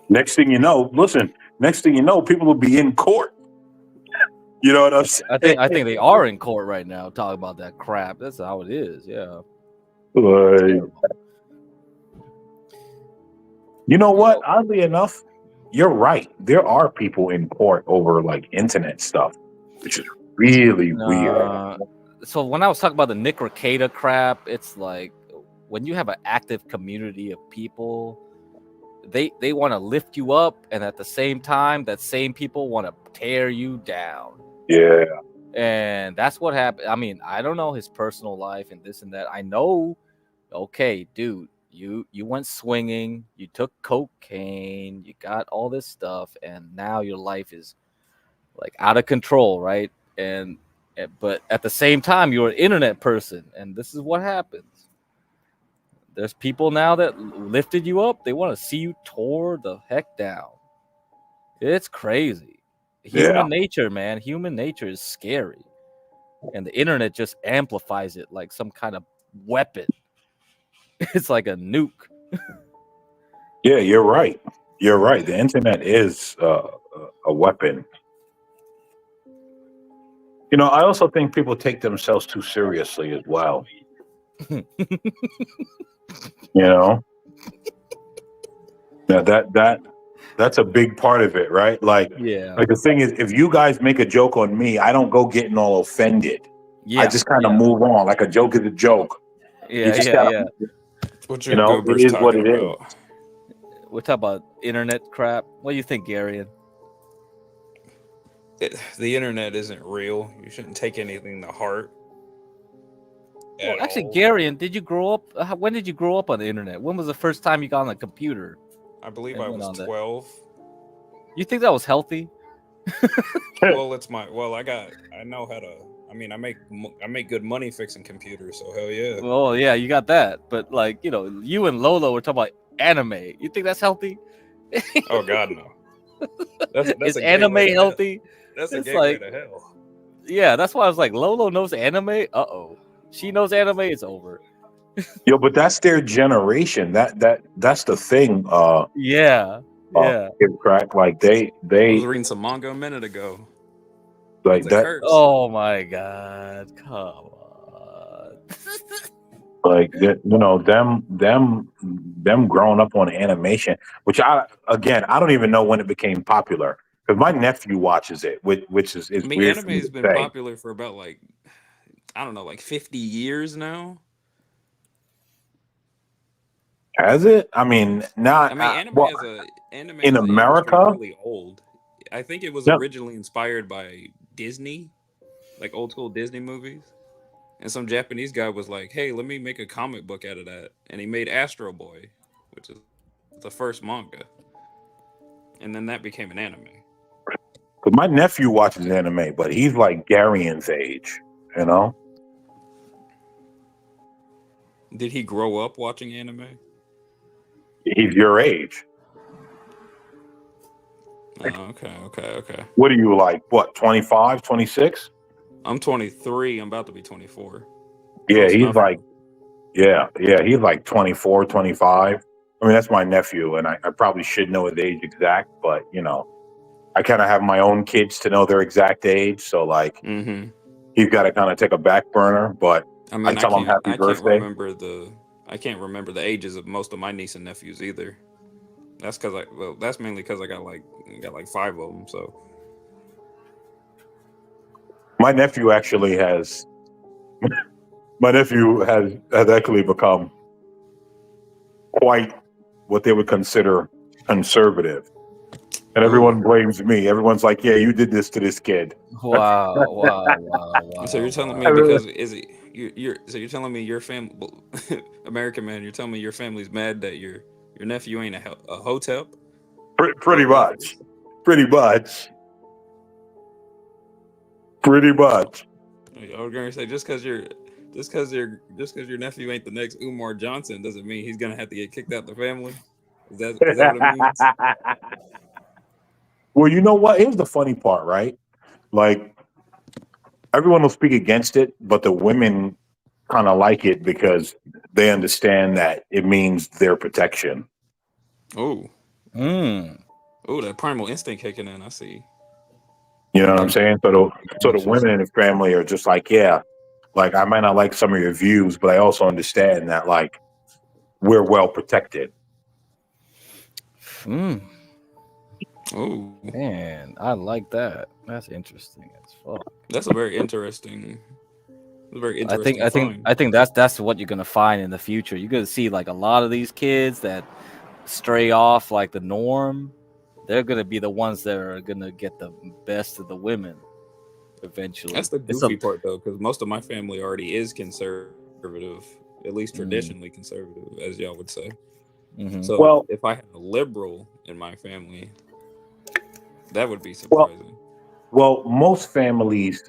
Next thing you know, people will be in court. You know what I'm saying? I think they are in court right now talking about that crap. That's how it is. Yeah. You know what? Oddly enough, you're right. There are people in court over like internet stuff, which is really weird. So when I was talking about the Nick Rekieta crap, it's like when you have an active community of people, they want to lift you up, and at the same time, that same people want to tear you down. Yeah. And that's what happened. I mean, I don't know his personal life and this and that. I know, okay, dude, you went swinging, you took cocaine, you got all this stuff, and now your life is like out of control, right? And But at the same time, you're an internet person, and this is what happens. There's people now that lifted you up. They want to see you tore the heck down. It's crazy. Human nature, man. Human nature is scary. And the internet just amplifies it like some kind of weapon. It's like a nuke. Yeah, you're right. You're right. The internet is a weapon. You know, I also think people take themselves too seriously as well. You know, that's a big part of it, right? Like the thing is, if you guys make a joke on me, I don't go getting all offended. I just kind of move on. Like a joke is a joke. You just gotta, What you know, it is what it is. We're talking about internet crap. What do you think, Garion? The internet isn't real. You shouldn't take anything to heart. Well, actually, Garion, did you grow up? When did you grow up on the internet? When was the first time you got on a computer? I believe I was 12. You think that was healthy? Well, I know how to. I mean, I make good money fixing computers, so hell yeah. Well, yeah, you got that. But like, you know, you and Lolo were talking about anime. You think that's healthy? Oh God, no. That's Is anime healthy? That's a It's gateway like, to hell. Yeah, that's why I was like, Lolo knows anime. She knows anime. It's over. Yo, but that's their generation. That's the thing. Yeah. Crack. Like I was they reading some manga a minute ago. like It's a that. curse. Oh my God! Come on. Like that, you know, them growing up on animation, which I don't even know when it became popular because my nephew watches it, which is I mean, weird for anime me has to been say. popular for about like 50 years now. Has it? I mean, not. I mean, anime well, as a anime in as an industry America. is really old. I think it was Yeah. originally inspired by Disney, like old school Disney movies. And some Japanese guy was like, "Hey, let me make a comic book out of that," and he made Astro Boy, which is the first manga, and then that became an anime. Because my nephew watches anime, but he's like Garion's age, you know. Did he grow up watching anime? He's your age. Oh, okay. What are you like? What, 25, 26? I'm 23. I'm about to be 24. Yeah, Close he's enough. like, he's like 24, 25. I mean, that's my nephew, and I probably should know his age exact, but, you know, I kind of have my own kids to know their exact age, so, like, he's got to kind of take a back burner, but I mean, tell him happy birthday. I can't remember the ages of most of my niece and nephews either. That's that's mainly because I got like 5 of them, so. My nephew actually has actually become quite what they would consider conservative. And everyone blames me. Everyone's like, "Yeah, you did this to this kid." Wow. So you're telling me because you're telling me your family, American man, you're telling me your family's mad that your nephew ain't a hotep? Pretty much. I was gonna say just because your nephew ain't the next Umar Johnson doesn't mean he's gonna have to get kicked out the family. Is that what it means? Well, you know what? Here's the funny part, right? Like, everyone will speak against it, but the women kind of like it because they understand that it means their protection. Oh, that primal instinct kicking in. I see. You know what I'm saying? So the women in the family are just like, yeah, like I might not like some of your views, but I also understand that like we're well protected. Oh man, I like that. That's interesting as fuck. That's a very interesting. I think that's what you're gonna find in the future. You're gonna see like a lot of these kids that stray off like the norm. They're gonna be the ones that are gonna get the best of the women eventually. That's the goofy part though, because most of my family already is conservative, at least traditionally conservative, as y'all would say. So if I had a liberal in my family, that would be surprising. Well, most families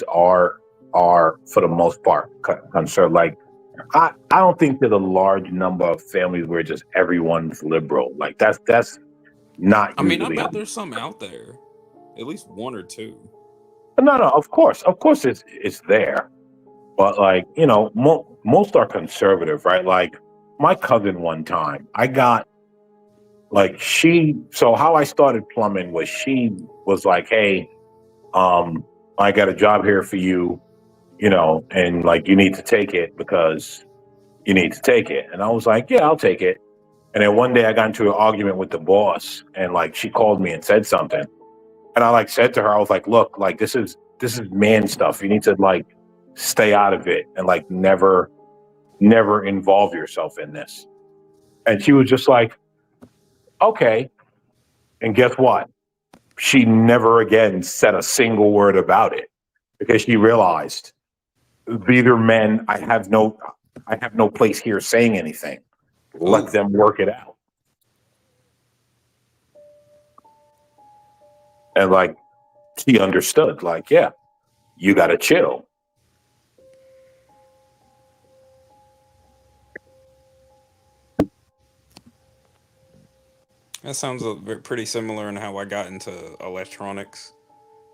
are for the most part concerned. Like, I don't think there's a large number of families where just everyone's liberal. Like that's not I mean, I usually. bet there's some out there, at least one or two. No, of course, it's there, but like most are conservative, right? Like my cousin one time, I got like So how I started plumbing was she was like, "Hey, I got a job here for you, and like you need to take it because you need to take it." And I was like, "Yeah, I'll take it." And then one day I got into an argument with the boss, and like she called me and said something, and I like said to her, I was like, "Look, like this is man stuff. You need to like stay out of it and like never involve yourself in this." And she was just like, "Okay." And guess what? She never again said a single word about it because she realized these are men. I have no place here saying anything. Let Ooh. them work it out. And like she understood, like, yeah, you got to chill. That sounds pretty similar in how I got into electronics.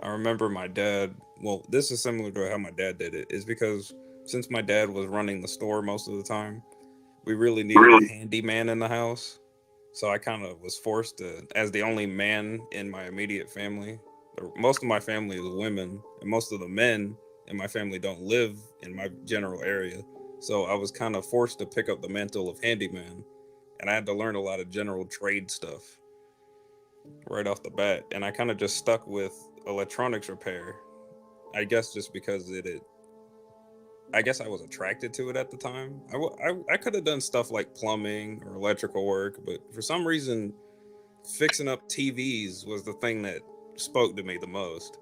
I remember my dad. Well, this is similar to how my dad did it. Is because since my dad was running the store most of the time, we really needed a handyman in the house. So I kind of was forced to, as the only man in my immediate family. Most of my family is women, and most of the men in my family don't live in my general area. So I was kind of forced to pick up the mantle of handyman, and I had to learn a lot of general trade stuff right off the bat. And I kind of just stuck with electronics repair. I guess just because I guess I was attracted to it at the time. I could have done stuff like plumbing or electrical work, but for some reason, fixing up TVs was the thing that spoke to me the most.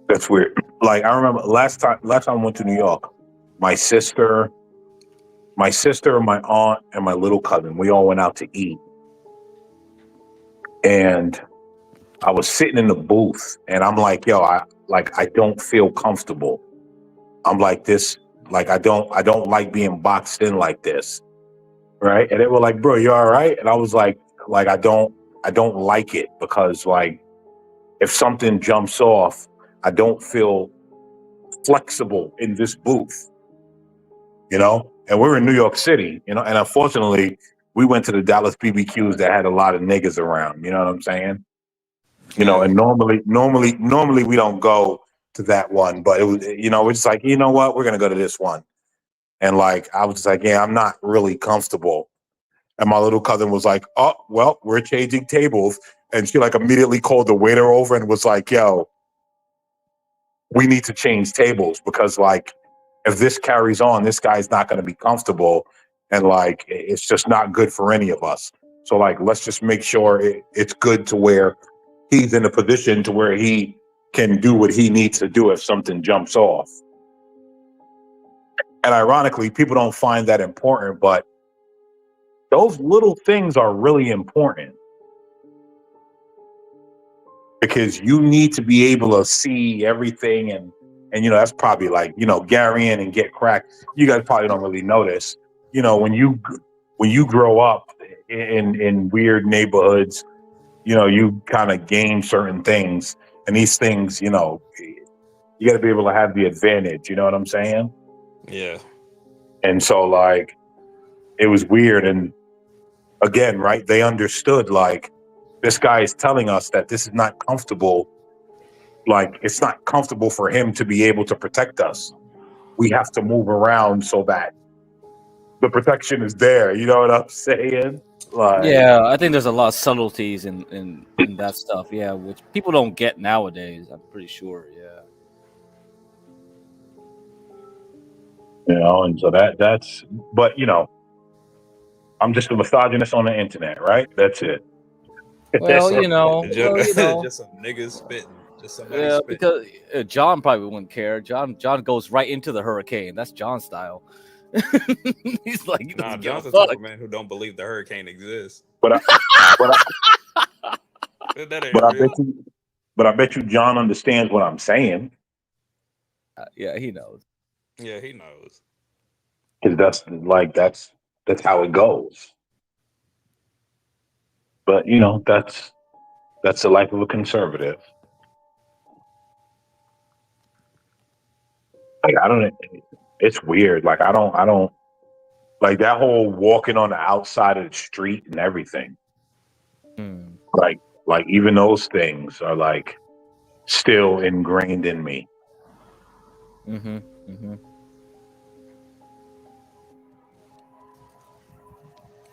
That's weird. Like I remember last time I went to New York, my sister, my aunt, and my little cousin, we all went out to eat. And I was sitting in the booth and I'm like, yo, I don't feel comfortable. I'm like this, like I don't like being boxed in like this. Right. And they were like, bro, you all right? And I was like I don't like it because like if something jumps off, I don't feel flexible in this booth, And we're in New York City, and unfortunately we went to the Dallas BBQs that had a lot of niggas around, you know what I'm saying? And normally we don't go to that one, but it was, we're just like, you know what, we're gonna go to this one. And like I was just like, yeah, I'm not really comfortable. And my little cousin was like, oh, well, we're changing tables. And she like immediately called the waiter over and was like, yo, we need to change tables because like if this carries on, this guy's not going to be comfortable. And like, it's just not good for any of us. So like, let's just make sure it's good to where he's in a position to where he can do what he needs to do if something jumps off. And ironically, people don't find that important, but those little things are really important because you need to be able to see everything. And that's probably like, Gary in and get cracked. You guys probably don't really notice, when you grow up in weird neighborhoods, you kind of gain certain things, and these things, you got to be able to have the advantage. You know what I'm saying? Yeah. And so like, it was weird. And again, right, they understood like this guy is telling us that this is not comfortable. Like it's not comfortable for him to be able to protect us. We have to move around so that the protection is there. You know what I'm saying? Like, Yeah, I think there's a lot of subtleties in that stuff. Yeah, which people don't get nowadays. I'm pretty sure. Yeah. And so that's, but I'm just a misogynist on the internet, right? That's it. Well, Just some niggas spitting. Just somebody spitting. Because John probably wouldn't care. John goes right into the hurricane. That's John's style. He's like, nah, John's the type of man who don't believe the hurricane exists. But That ain't but I real. bet you John understands what I'm saying. Yeah, he knows. Yeah, he knows. Because that's how it goes. But that's the life of a conservative. Like I don't. It's weird. Like I don't like that whole walking on the outside of the street and everything. Hmm. Like even those things are like still ingrained in me. Mm-hmm. Mm-hmm.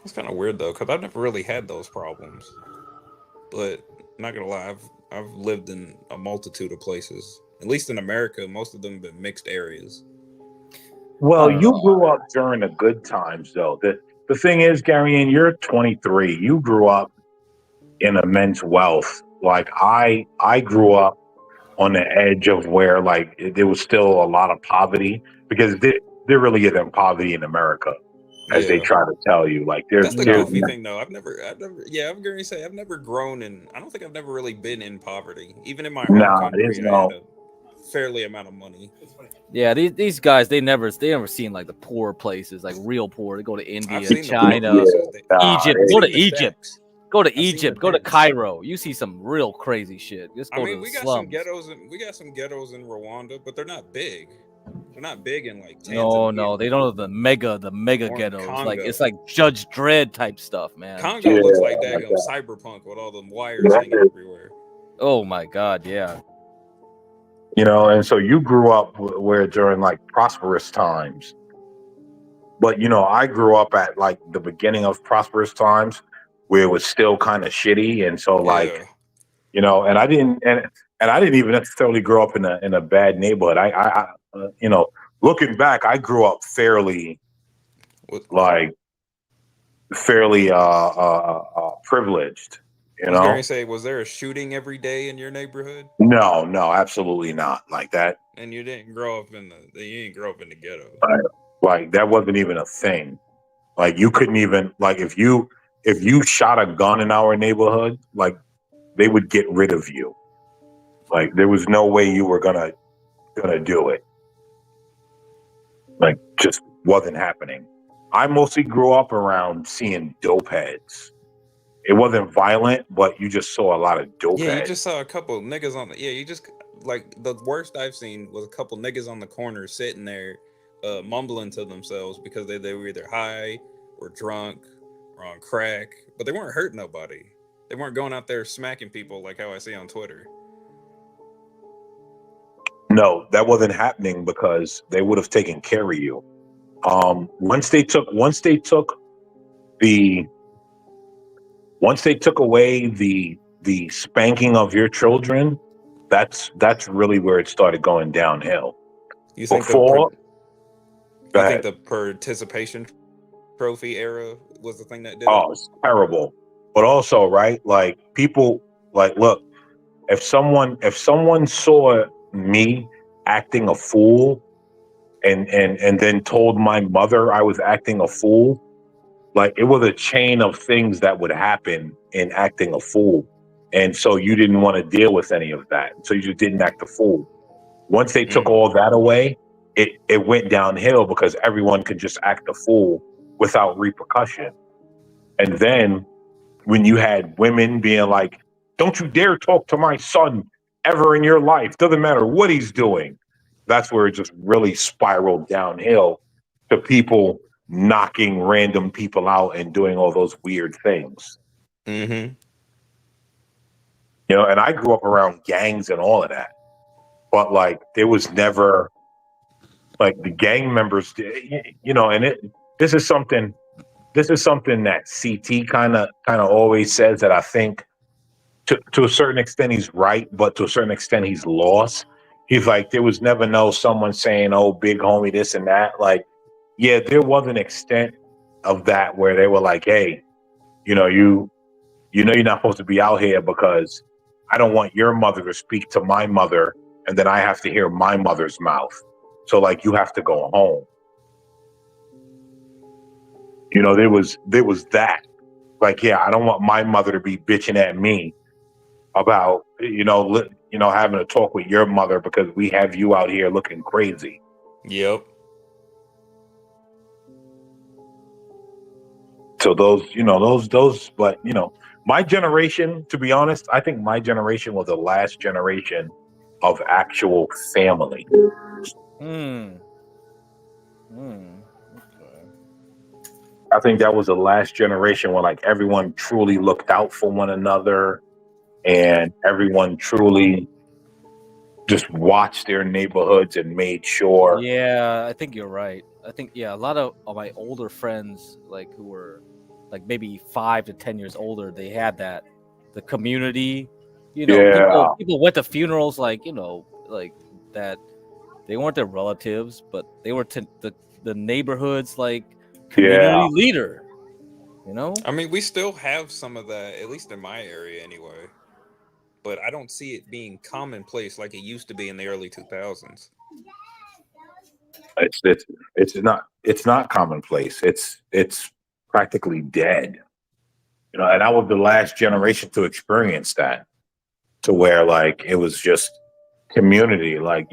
It's kind of weird though, because I've never really had those problems. But not gonna lie, I've lived in a multitude of places. At least in America, most of them have been mixed areas. Well, you grew up during the good times, though. The thing is, Gary, and you're 23. You grew up in immense wealth. Like I grew up on the edge of where like there was still a lot of poverty because there really isn't poverty in America, as they Yeah. try to tell you. Like That's the there's goofy thing, though. I've never. Yeah, I'm going to say I've never grown in. I don't think I've never really been in poverty. Even in my home country, I had a fairly amount of money. Yeah, these guys they never seen like the poor places, like real poor. They go to India, seen the China, poor places. Egypt. I've Go to seen the Egypt. shacks. Go to I've seen the Egypt. Go to tents. Cairo. You see some real crazy shit. Just I go mean, to we the got slums. some ghettos, and we got some ghettos in Rwanda, but they're not big. They're not big in like No, Tanzania. they don't have the mega Or ghettos. Like Congo. it's like Judge Dredd type stuff, man. Congo looks like daggone cyberpunk with all them wires hanging everywhere. Oh my god, yeah. and so you grew up where during like prosperous times. But I grew up at like the beginning of prosperous times where it was still kind of shitty, and so like and I didn't even necessarily grow up in a bad neighborhood. I looking back, I grew up fairly privileged. I was going to say, was there a shooting every day in your neighborhood? No, absolutely not. Like that. And you didn't grow up in the ghetto. Like that wasn't even a thing. Like you couldn't even like if you shot a gun in our neighborhood, like they would get rid of you. Like there was no way you were gonna do it. Like just wasn't happening. I mostly grew up around seeing dope heads. It wasn't violent, but you just saw a lot of dope heads. Yeah, you just saw a couple niggas on the. Yeah, you just like the worst I've seen was a couple niggas on the corner sitting there, mumbling to themselves because they were either high or drunk or on crack, but they weren't hurting nobody. They weren't going out there smacking people like how I see on Twitter. No, that wasn't happening because they would have taken care of you. Once they took away the spanking of your children, that's really where it started going downhill. You think Before, I think the participation trophy era was the thing that did it? Oh, it's terrible. But also, right, like people like look, if someone saw me acting a fool and then told my mother I was acting a fool, like it was a chain of things that would happen in acting a fool. And so you didn't want to deal with any of that. So you just didn't act a fool. Once they took all that away, it went downhill because everyone could just act a fool without repercussion. And then when you had women being like, don't you dare talk to my son ever in your life, doesn't matter what he's doing. That's where it just really spiraled downhill to people knocking random people out and doing all those weird things. Mm-hmm. And I grew up around gangs and all of that. But like there was never like the gang members, and this is something that CT kind of always says that I think to a certain extent he's right, but to a certain extent he's lost. He's like, there was never someone saying, oh, big homie, this and that. Like, yeah, there was an extent of that where they were like, hey, you're not supposed to be out here because I don't want your mother to speak to my mother and then I have to hear my mother's mouth. So like you have to go home. There was that. Like, yeah, I don't want my mother to be bitching at me about, having a talk with your mother because we have you out here looking crazy. Yep. So but my generation, to be honest, I think my generation was the last generation of actual family. Okay. I think that was the last generation where like everyone truly looked out for one another and everyone truly just watched their neighborhoods and made sure. Yeah, I think you're right. I think a lot of my older friends, like who were like maybe 5 to 10 years older, they had the community. Yeah. People went to funerals like that. They weren't their relatives, but they were the neighborhood's like community leader. I mean, we still have some of that, at least in my area anyway. But I don't see it being commonplace like it used to be in the early 2000s. It's not commonplace. It's practically dead. And I was the last generation to experience that, to where like it was just community. Like,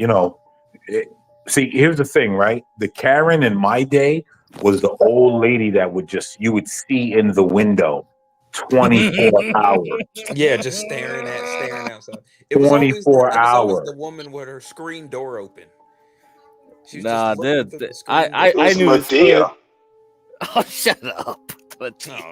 see, here's the thing, right? The Karen in my day was the old lady that you would see in the window 24 hours. Yeah, just staring outside. It was 24 always hours. the woman with her screen door open. She's Nah, just looking through the screen I It's knew this Medea. kid. Oh, shut up! Oh,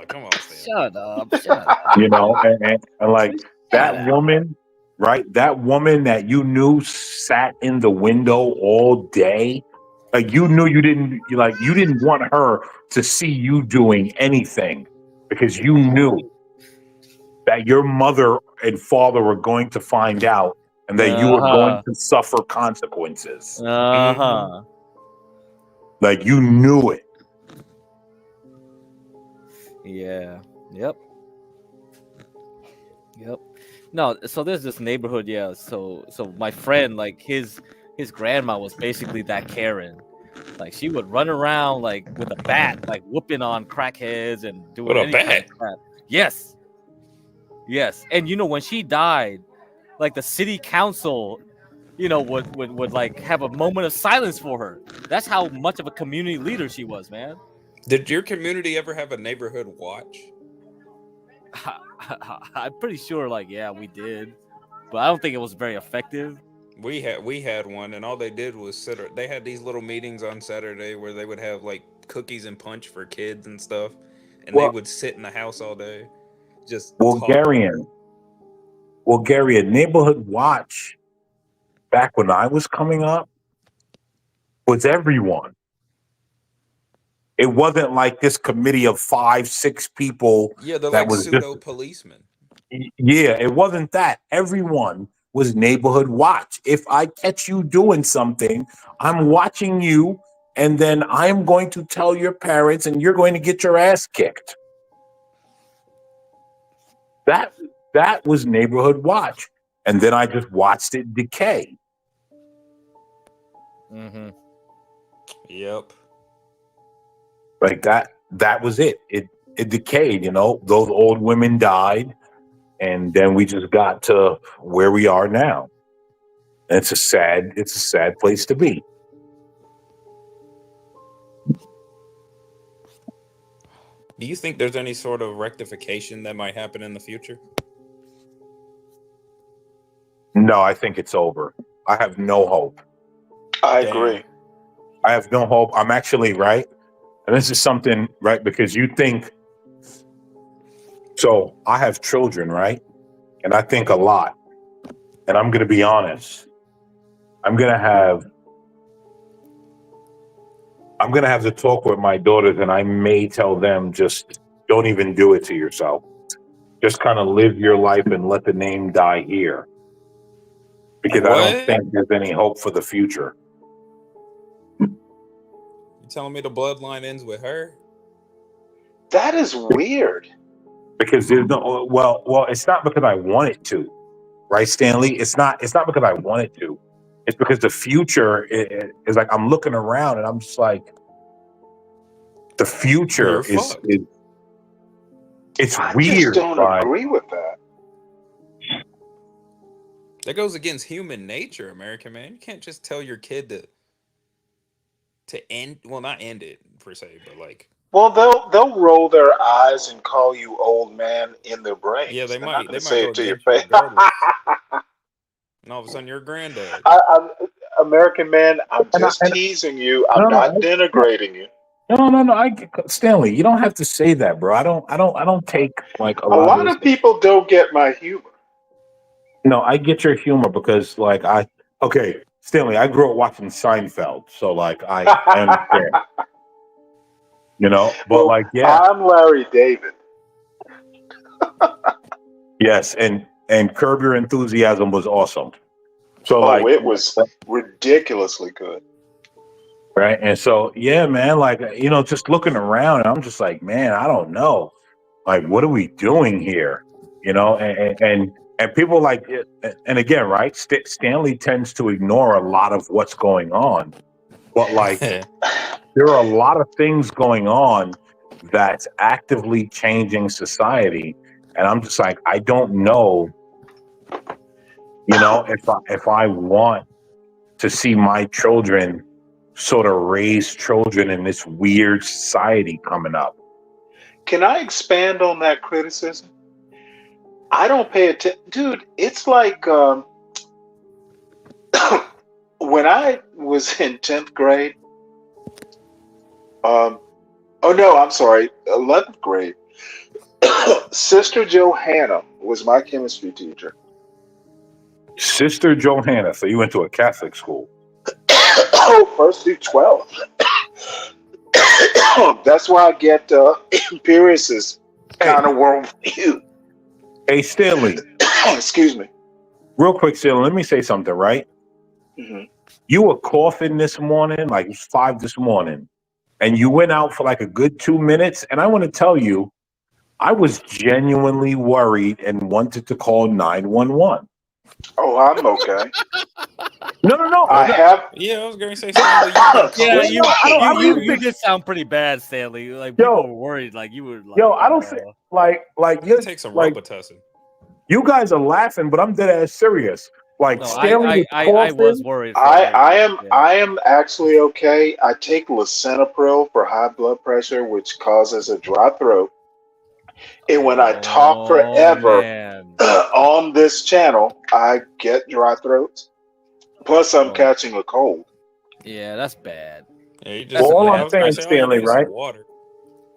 come on, Shut up! Shut up! And like that woman, right? That woman that you knew sat in the window all day. Like you knew you didn't want her to see you doing anything because you knew that your mother and father were going to find out and that you were going to suffer consequences. Like you knew it. Yeah. Yep. No, so there's this neighborhood, So my friend, like his grandma was basically that Karen. Like she would run around like with a bat, like whooping on crackheads and doing With a any kind bat? of crap. Yes. And when she died, like the city council, would like have a moment of silence for her. That's how much of a community leader she was, man. Did your community ever have a neighborhood watch? I'm pretty sure, we did, but I don't think it was very effective. We had one, and all they did was they had these little meetings on Saturday where they would have like cookies and punch for kids and stuff, and they would sit in the house all day, just Gary, a neighborhood watch back when I was coming up was everyone. It wasn't like this committee of 5-6 people. Yeah, they're that like was pseudo policemen. Yeah, it wasn't that. Everyone was neighborhood watch. If I catch you doing something, I'm watching you, and then I'm going to tell your parents, and you're going to get your ass kicked. That was neighborhood watch, and then I just watched it decay. Mm-hmm. Yep. Like that was it. It decayed, those old women died, and then we just got to where we are now. And it's a sad place to be. Do you think there's any sort of rectification that might happen in the future? No, I think it's over. I have no hope. I agree. I have no hope. I'm actually right. And this is something, right? Because you think, so I have children, right? And I think a lot. And I'm going to be honest. I'm going to have to talk with my daughters, and I may tell them, just don't even do it to yourself. Just kind of live your life and let the name die here. Because I don't think there's any hope for the future. You telling me the bloodline ends with her? That is weird. Because there's no well, it's not because I want it to, right, Stanley? It's not because I want it to. It's because the future is like, I'm looking around and I'm just like, the future is It's I just weird, don't right? agree with that. That goes against human nature, American man. You can't just tell your kid to end. Well, not end it per se, but like. Well, they'll roll their eyes and call you old man in their Yeah, brains. they They're not might. going They to might say go it to your against you face. regardless. And all of a sudden, you're a granddad. I'm American man. I'm And I, just and teasing you. I'm no, not no, denigrating you. no. Stanley, you don't have to say that, bro. I don't take like a A lot of lot this. of people don't get my humor. No, I get your humor because, like, okay, Stanley, I grew up watching Seinfeld, so like, I understand, but Well, like, yeah, I'm Larry David. yes, and Curb Your Enthusiasm was awesome. So Oh, like, it was ridiculously good. right, and so yeah, man, like, just looking around, I'm just like, man, I don't know, like, what are we doing here, and people like, and again, right, Stanley tends to ignore a lot of what's going on, but like. There are a lot of things going on that's actively changing society, and I'm just like, I don't know, if I want to see my children sort of raise children in this weird society coming up. Can I expand on that criticism? I don't pay attention, dude. It's like when I was in 10th grade. Oh no, I'm sorry, 11th grade. Sister Johanna was my chemistry teacher. Sister Johanna, so you went to a Catholic school. Oh, first through 12. That's why I get Imperius's kind of worldview. Hey, Stanley. Excuse me. Real quick, Stanley, let me say something, right? Mm-hmm. You were coughing this morning, like it was 5 this morning, and you went out for like a good 2 minutes, and I want to tell you, I was genuinely worried and wanted to call 911. Oh, I'm okay. No. I have. Yeah, I was going to say something. Yeah, don't you think, did sound pretty bad, Stanley. Like people were worried. Like you were. Like, I don't think like you take some like Robitussin. you guys are laughing, but I'm dead ass serious. Like no, Stanley I was worried. I am actually okay. I take lisinopril for high blood pressure, which causes a dry throat. And when I talk forever on this channel, I get dry throats. Plus, I'm catching a cold. Yeah, that's bad. Yeah, you That's all a I'm bad saying, sign. Stanley, right? Water.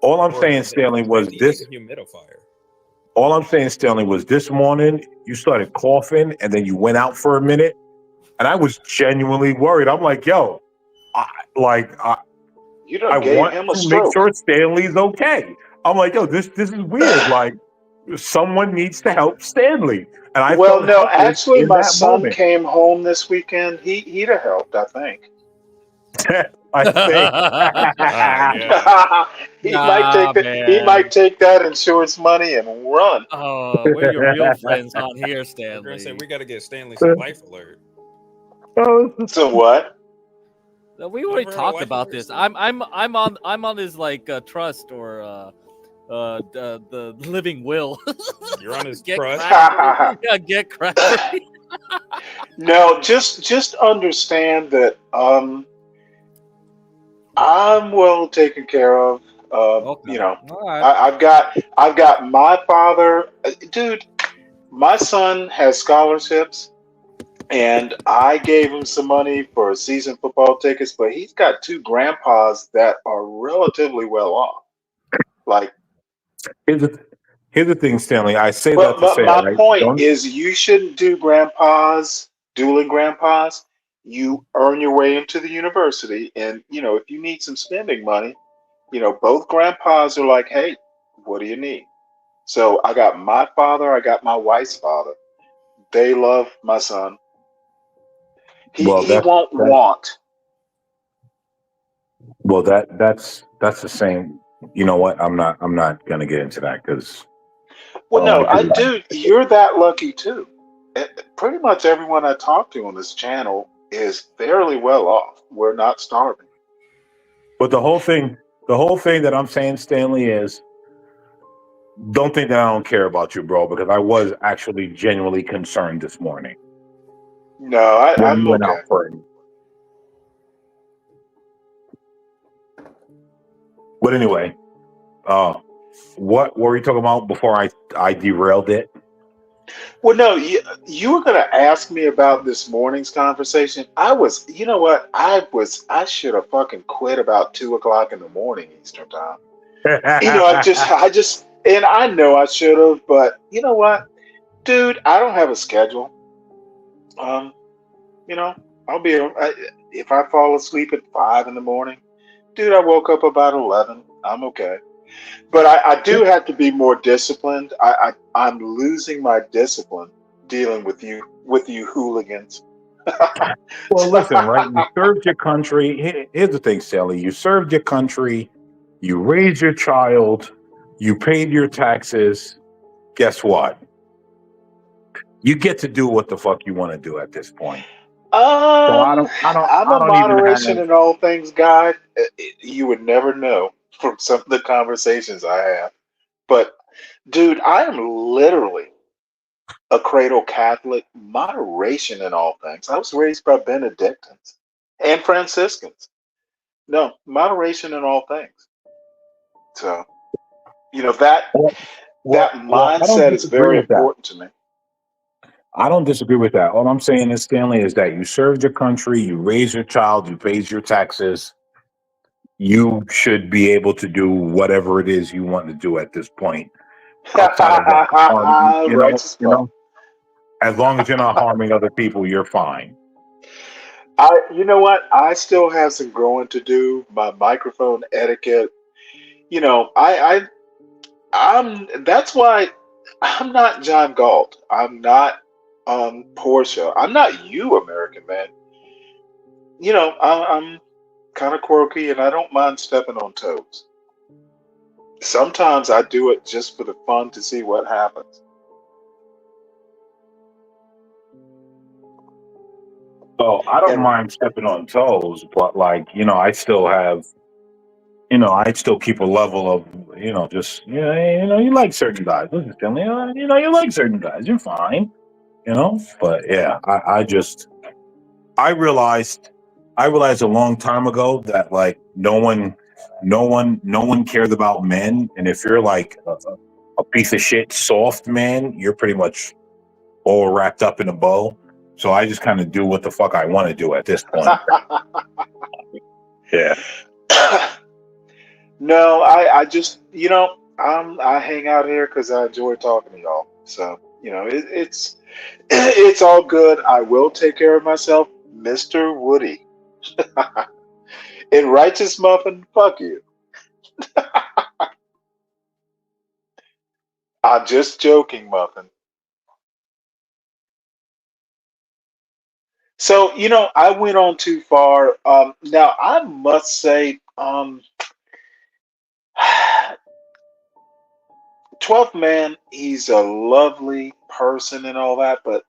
All I'm Or saying, Stanley, was this. Humidifier. All I'm saying, Stanley, was this morning you started coughing and then you went out for a minute, and I was genuinely worried. I'm like, yo, You done I gave want him a to make stroke. sure Stanley's okay. I'm like, yo, this is weird. Like, someone needs to help Stanley. And I Well, felt no, helpless actually, in my that son moment. came home this weekend. He'd have helped, I think. I think He might take that insurance money and run. Oh, we're your real friends on here, Stanley. We're gonna say we got to get Stanley some life alert. So what? No, we already talked about this. I'm on his like trust or the living will. You're on his get trust. crack. Yeah, get crack. No, just understand that I'm well taken care of. Okay. All right. I've got my father, dude. My son has scholarships, and I gave him some money for season football tickets. But he's got two grandpas that are relatively well off. Like, here's the thing, Stanley. I say that but to say, my right? point is, you shouldn't do dueling grandpas. You earn your way into the university, and if you need some spending money, both grandpas are like, hey, what do you need? So I got my father, I got my wife's father. They love my son. He won't want. Well, that's the same. You know what? I'm not gonna get into that because. Well, no, dude, you're that lucky too. Pretty much everyone I talk to on this channel is fairly well off. We're not starving. But the whole thing that I'm saying, Stanley, is don't think that I don't care about you, bro, because I was actually genuinely concerned this morning No, when I'm you went okay. out for it. But anyway, what were we talking about before I derailed it? Well, no, you were going to ask me about this morning's conversation. You know what? I should have fucking quit about 2 o'clock in the morning Eastern time. And I know I should have, but you know what, dude? I don't have a schedule. Um, you know, if I fall asleep at 5 in the morning, dude, I woke up about 11. I'm okay. But I do have to be more disciplined. I'm losing my discipline dealing with you hooligans. Well, listen, right? You served your country. Here's the thing, Sally. You served your country. You raised your child. You paid your taxes. Guess what? You get to do what the fuck you want to do at this point. So I'm I a don't even moderation have. in all things guy. You would never know from some of the conversations I have. But dude, I am literally a cradle Catholic, moderation in all things. I was raised by Benedictines and Franciscans. No, moderation in all things. So, that Well, I don't mindset is disagree very with that. important to me. I don't disagree with that. All I'm saying is, Stanley, is that you served your country, you raised your child, you paid your taxes. You should be able to do whatever it is you want to do at this point, outside of harming, Righteous fuck. as long as you're not harming other people, you're fine. You know what? I still have some growing to do. My microphone etiquette. That's why I'm not John Galt. I'm not Portia. I'm not you, American man. I'm kind of quirky and I don't mind stepping on toes. Sometimes I do it just for the fun to see what happens. So I don't mind stepping on toes, but I still have, I still keep a level of, you like certain guys. Listen, Stanley, you like certain guys. You're fine, But yeah, I realized a long time ago that no one cared about men, and if you're like a piece of shit soft man, you're pretty much all wrapped up in a bow. So I just kind of do what the fuck I want to do at this point. Yeah. No, I just I hang out here because I enjoy talking to y'all. So it's all good. I will take care of myself, Mr. Woody. And Righteous Muffin, fuck you. I'm just joking, Muffin. So, I went on too far. Now, I must say, 12th Man, he's a lovely person and all that, but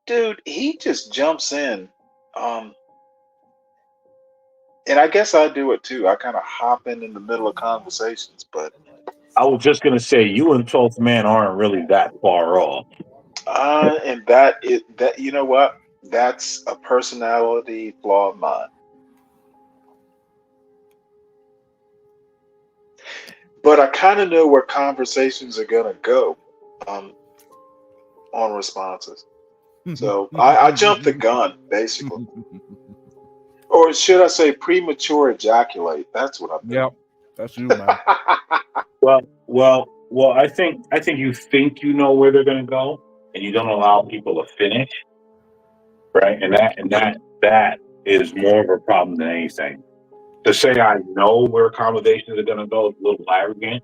dude, he just jumps in. And I guess I do it too. I kind of hop in the middle of conversations, but I was just gonna say you and 12th Man aren't really that far off. and that you know what? That's a personality flaw of mine. But I kind of know where conversations are gonna go on responses. So I jumped the gun, basically. Or should I say premature ejaculate? That's what I'm doing. Yep, that's you, man. Well. I think you think you know where they're going to go, and you don't allow people to finish, right? And that is more of a problem than anything. To say I know where conversations are going to go is a little arrogant,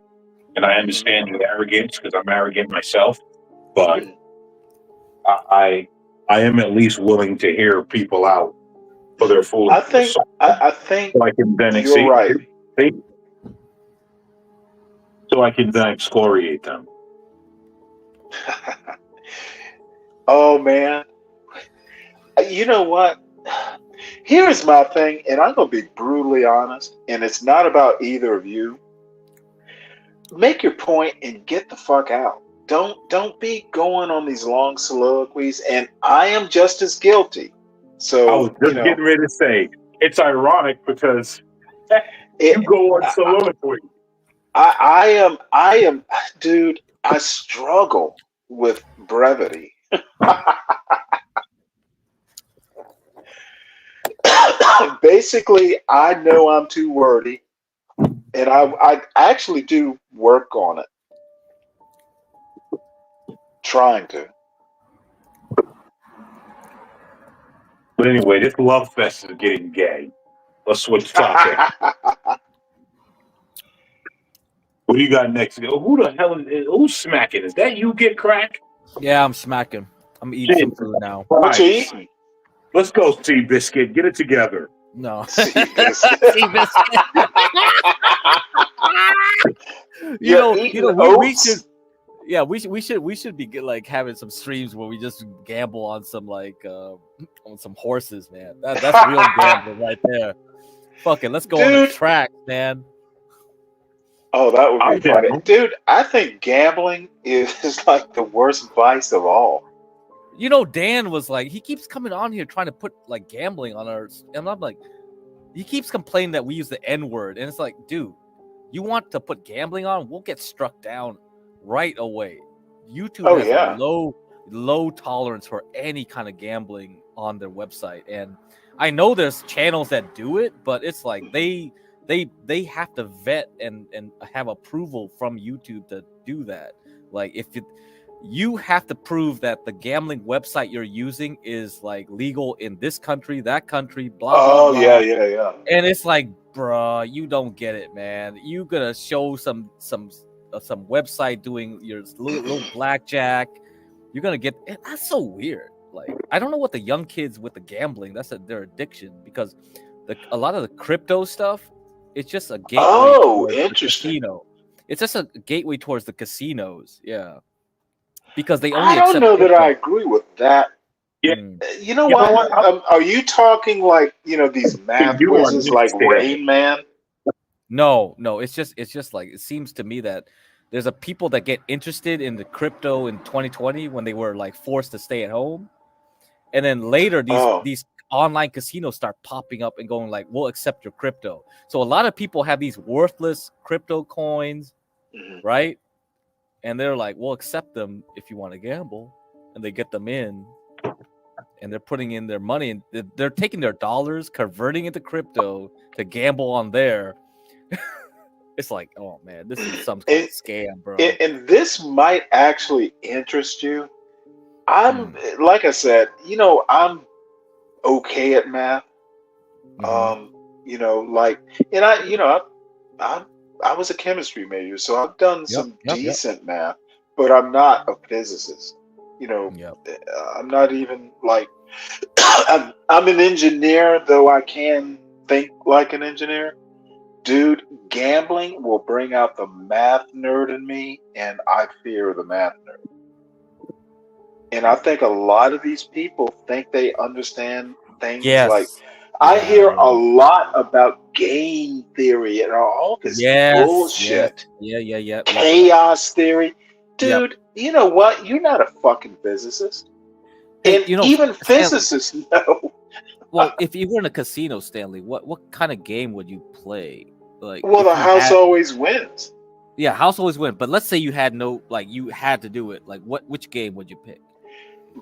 and I understand your arrogance because I'm arrogant myself. But I am at least willing to hear people out for their foolishness. I think so I can then you're right. So I can then excoriate them. Oh man, you know what? Here's my thing, and I'm gonna be brutally honest, and it's not about either of you. make your point and get the fuck out. Don't be going on these long soliloquies. And I am just as guilty. I So was just getting ready to say it's ironic because you go on soliloquy. I am, dude. I struggle with brevity. Basically, I know I'm too wordy, and I actually do work on it, trying to. But anyway, this love fest is getting gay. Let's switch topic. What do you got next? Who the hell is who's smacking? Is that you, Get Crack? Yeah, I'm smacking. I'm eating some food now. What you eating? Let's go, Seabiscuit. Get it together. No. Seabiscuit. you know, we oats? should. Yeah, we should be like having some streams where we just gamble on some on some horses, man. That's real gambling right there. Fucking, let's go on the track, man. Oh, that would be funny. Dude, I think gambling is like the worst vice of all. You know, Dan was like, he keeps coming on here trying to put like gambling on our, and I'm like, he keeps complaining that we use the N-word, and it's like, dude, you want to put gambling on? We'll get struck down right away. YouTube has a low tolerance for any kind of gambling on their website, and I know there's channels that do it, but it's like they have to vet and have approval from YouTube to do that. Like if you have to prove that the gambling website you're using is like legal in this country, that country, blah blah blah. Yeah. And it's like, bruh, you don't get it, man. You gonna show some website doing your little blackjack. You're gonna get that's so weird. Like I don't know what the young kids with the gambling, that's their addiction, because a lot of the crypto stuff, it's just a gateway towards the casino. It's just a gateway towards the casinos, yeah. Because they only I don't accept know that crypto. I agree with that. Yeah. You know what? Are you talking like these math quizzes like Rain Man? No, it's just like it seems to me that there's a people that get interested in the crypto in 2020 when they were like forced to stay at home, and then later these online casinos start popping up and going like, we'll accept your crypto. So a lot of people have these worthless crypto coins, right? And they're like, we'll accept them if you want to gamble, and they get them in, and they're putting in their money, and they're taking their dollars, converting it to crypto to gamble on there. It's like, oh man, this is some kind of scam, bro. And this might actually interest you. I'm like I said, I'm okay at math. Like, and I was a chemistry major, so I've done some decent math, but I'm not a physicist. I'm not even like I'm an engineer, though I can think like an engineer. Dude, gambling will bring out the math nerd in me, and I fear the math nerd. And I think a lot of these people think they understand things like I hear a lot about game theory and all this bullshit. Yeah. Chaos theory. Dude, you know what? You're not a fucking physicist. And even physicists know. Well, if you were in a casino, Stanley, what kind of game would you play? Like, well, the house always wins. Yeah, house always wins. But let's say you had you had to do it. Like, which game would you pick?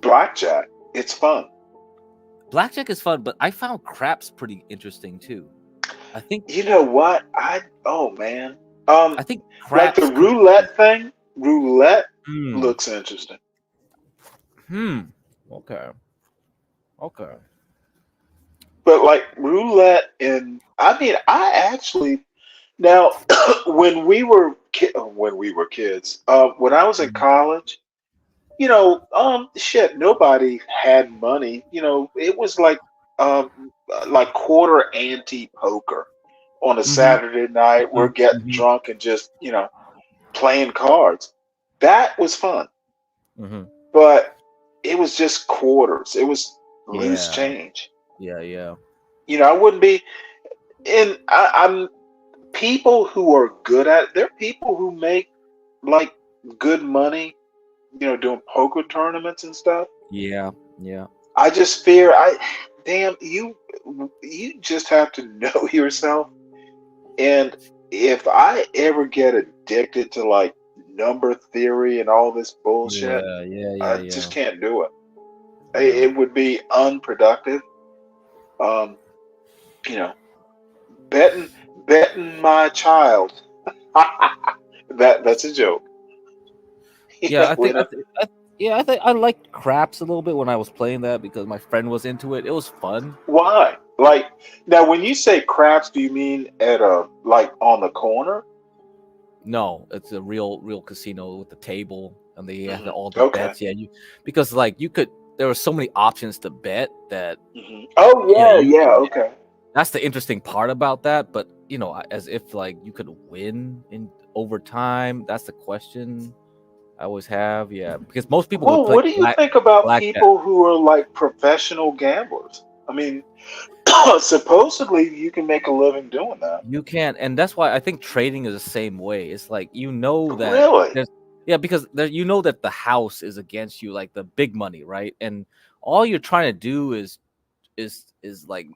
Blackjack. It's fun. Blackjack is fun, but I found craps pretty interesting too. I think you know what I think like the roulette thing. Roulette looks interesting. Okay. But like roulette, and I actually now when we were kids, when I was in college, nobody had money. It was like quarter ante poker on a Saturday night. We're getting drunk and just playing cards. That was fun, but it was just quarters. It was loose change. Yeah. I wouldn't be. And I'm people who are good at it, there are people who make like good money, doing poker tournaments and stuff. Yeah, yeah. I just fear damn, you just have to know yourself. And if I ever get addicted to like number theory and all this bullshit, I just can't do it. It would be unproductive. Um, you know, betting my child. That's a joke. Yeah, I think I liked craps a little bit when I was playing that because my friend was into it. It was fun. Why? Like now, when you say craps, do you mean at like on the corner? No, it's a real casino with the table and they have all the Okay. bets. Yeah, because like there were so many options to bet that. Oh yeah, okay. That's the interesting part about that, but as if like you could win in overtime. That's the question I always have. Yeah, because most people Well, would play what do you think about blackjack. people who are like professional gamblers? I mean, supposedly you can make a living doing that. You can, and that's why I think trading is the same way. It's like that. Really? Because that the house is against you, like the big money, right? And all you're trying to do is like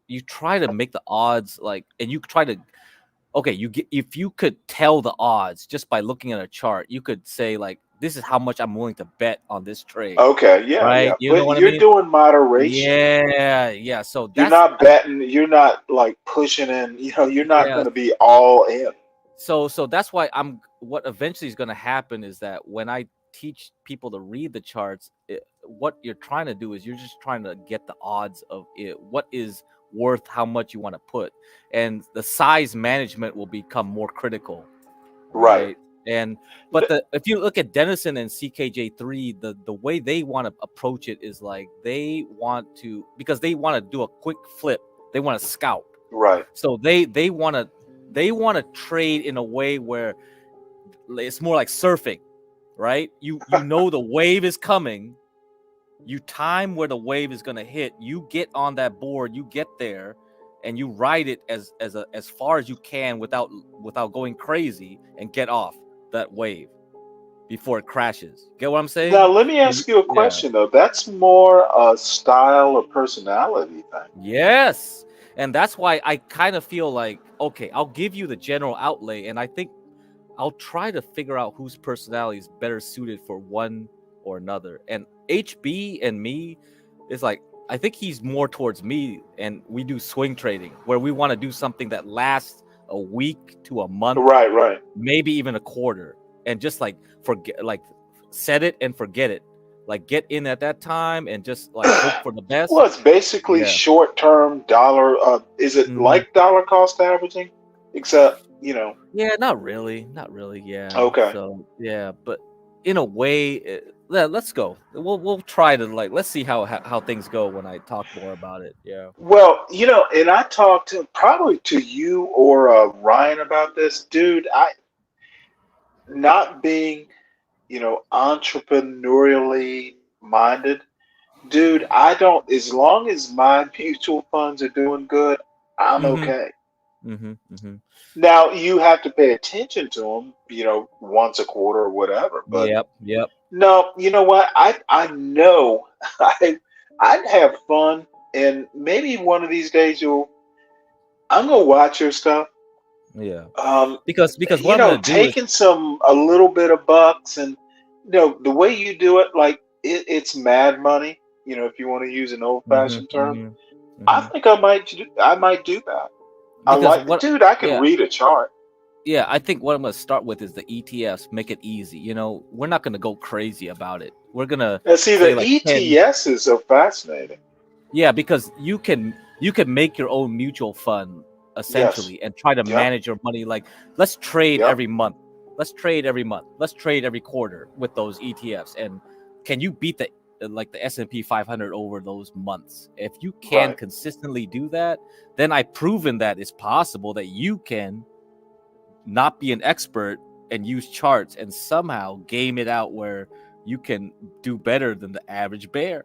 you try to make the odds like, and you try to. Okay, if you could tell the odds just by looking at a chart, you could say like, this is how much I'm willing to bet on this trade. Okay, yeah, right? yeah. You know But what I you're mean? doing moderation. Yeah. So You're that's not betting. You're not like pushing in. You're not Yeah. going to be all in. So that's why what eventually is going to happen is that when I teach people to read the charts, what you're trying to do is you're just trying to get the odds of it, what is worth how much you want to put, and the size management will become more critical, Right. But if you look at Denison and CKJ3, the way they want to approach it is like because they want to do a quick flip, they want to scout. Right. So they want to trade in a way where it's more like surfing, right? You know the wave is coming, you time where the wave is going to hit, you get on that board, you get there, and you ride it as far as you can without going crazy and get off that wave before it crashes. Get what I'm saying? Now, let me ask you a question, though. That's more a style or personality thing. Yes. And that's why I kind of feel like, okay, I'll give you the general outlay, and I think I'll try to figure out whose personality is better suited for one or another. And HB and me is like, I think he's more towards me, and we do swing trading where we want to do something that lasts a week to a month, right, maybe even a quarter, and just like set it and forget it, like get in at that time and just like hope for the best. Well, it's basically short-term dollar. Is it like dollar cost averaging, except Yeah, not really. Yeah. Okay. So yeah, but in a way, let's go. We'll try to let's see how things go when I talk more about it. Yeah. Well, and I talked probably to you or Ryan about this, dude. Not being, entrepreneurially minded, dude. I don't. As long as my mutual funds are doing good, I'm okay. Now you have to pay attention to them, once a quarter or whatever. But Yep. no, you know what? I know I'd have fun, and maybe one of these days I'm gonna watch your stuff. Yeah. Because what I'm gonna do taking a little bit of bucks, and the way you do it, like it's mad money. If you want to use an old-fashioned term, I think I might do that. Dude, I can read a chart. Yeah, I think what I'm going to start with is the ETFs. Make it easy. We're not going to go crazy about it. We're going to see the ETFs are fascinating. Yeah, because you can make your own mutual fund essentially and try to manage your money. Like, let's trade every month. Let's trade every month. Let's trade every quarter with those ETFs. And can you beat the S&P 500 over those months? If you can consistently do that, then I've proven that it's possible that you can not be an expert and use charts and somehow game it out where you can do better than the average bear.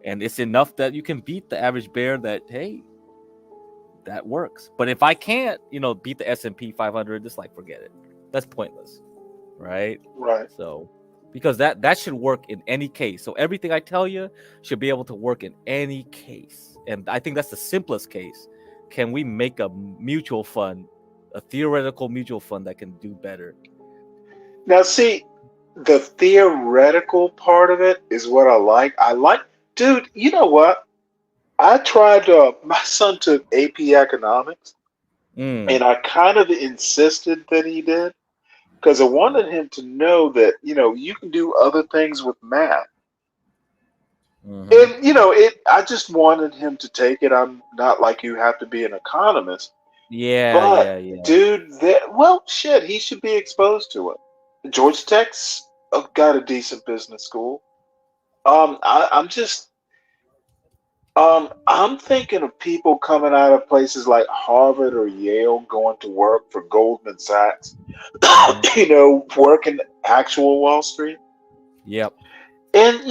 And it's enough that you can beat the average bear that, hey, that works. But if I can't, beat the S&P 500, just like forget it. That's pointless, right? Right. So, because that should work in any case. So everything I tell you should be able to work in any case. And I think that's the simplest case. Can we make a mutual fund, a theoretical mutual fund that can do better? Now, see, the theoretical part of it is what I like. Dude, you know what? I tried, my son took AP economics, and I kind of insisted that he did because I wanted him to know that, you can do other things with math. And, I just wanted him to take it. I'm not like you have to be an economist. Yeah. Dude, shit, he should be exposed to it. Georgia Tech's got a decent business school. I'm thinking of people coming out of places like Harvard or Yale going to work for Goldman Sachs, working actual Wall Street. Yep. And,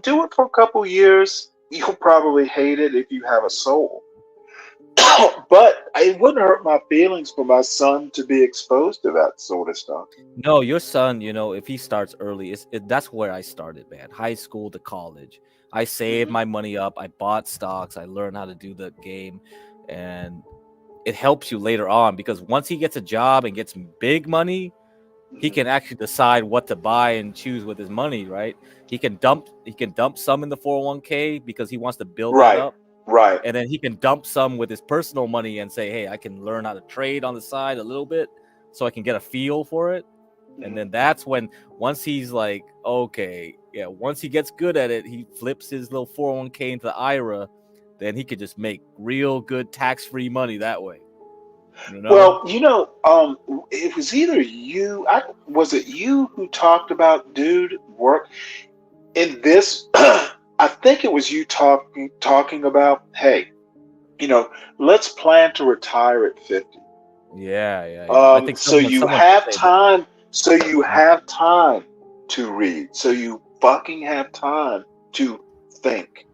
do it for a couple years. You'll probably hate it if you have a soul. But it wouldn't hurt my feelings for my son to be exposed to that sort of stuff. No, your son, if he starts early, that's where I started, man. High school to college. I saved my money up. I bought stocks. I learned how to do the game. And it helps you later on because once he gets a job and gets big money, he can actually decide what to buy and choose with his money, right? He can dump some in the 401k because he wants to build that up. Right. And then he can dump some with his personal money and say, hey, I can learn how to trade on the side a little bit so I can get a feel for it. And then that's when, once he's like, okay, yeah, once he gets good at it, he flips his little 401k into the IRA, then he could just make real good tax-free money that way. Well, it was either was it you who talked about, dude, work in this? I think it was you talking about, hey, let's plan to retire at 50. Yeah. I think so you have time. So you have time to read. So you fucking have time to think.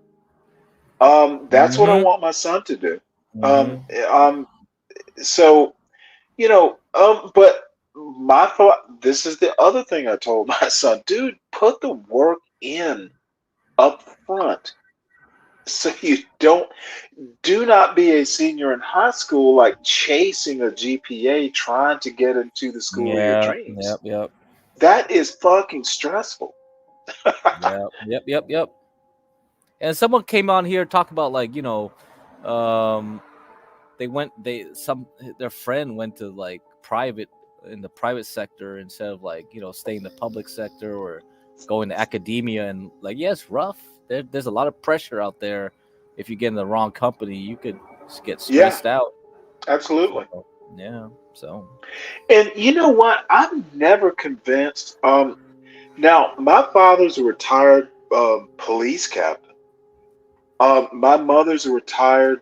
That's what I want my son to do. So, but my thought, this is the other thing I told my son, dude, put the work in up front. So you do not be a senior in high school, like chasing a GPA, trying to get into the school of your dreams. Yep. That is fucking stressful. Yep. And someone came on here talking about their friend went to like private in the private sector instead of staying in the public sector or going to academia, and it's rough. There's a lot of pressure out there. If you get in the wrong company, you could just get stressed out. Absolutely. So. And you know what? I'm never convinced. Now my father's a retired police captain. My mother's a retired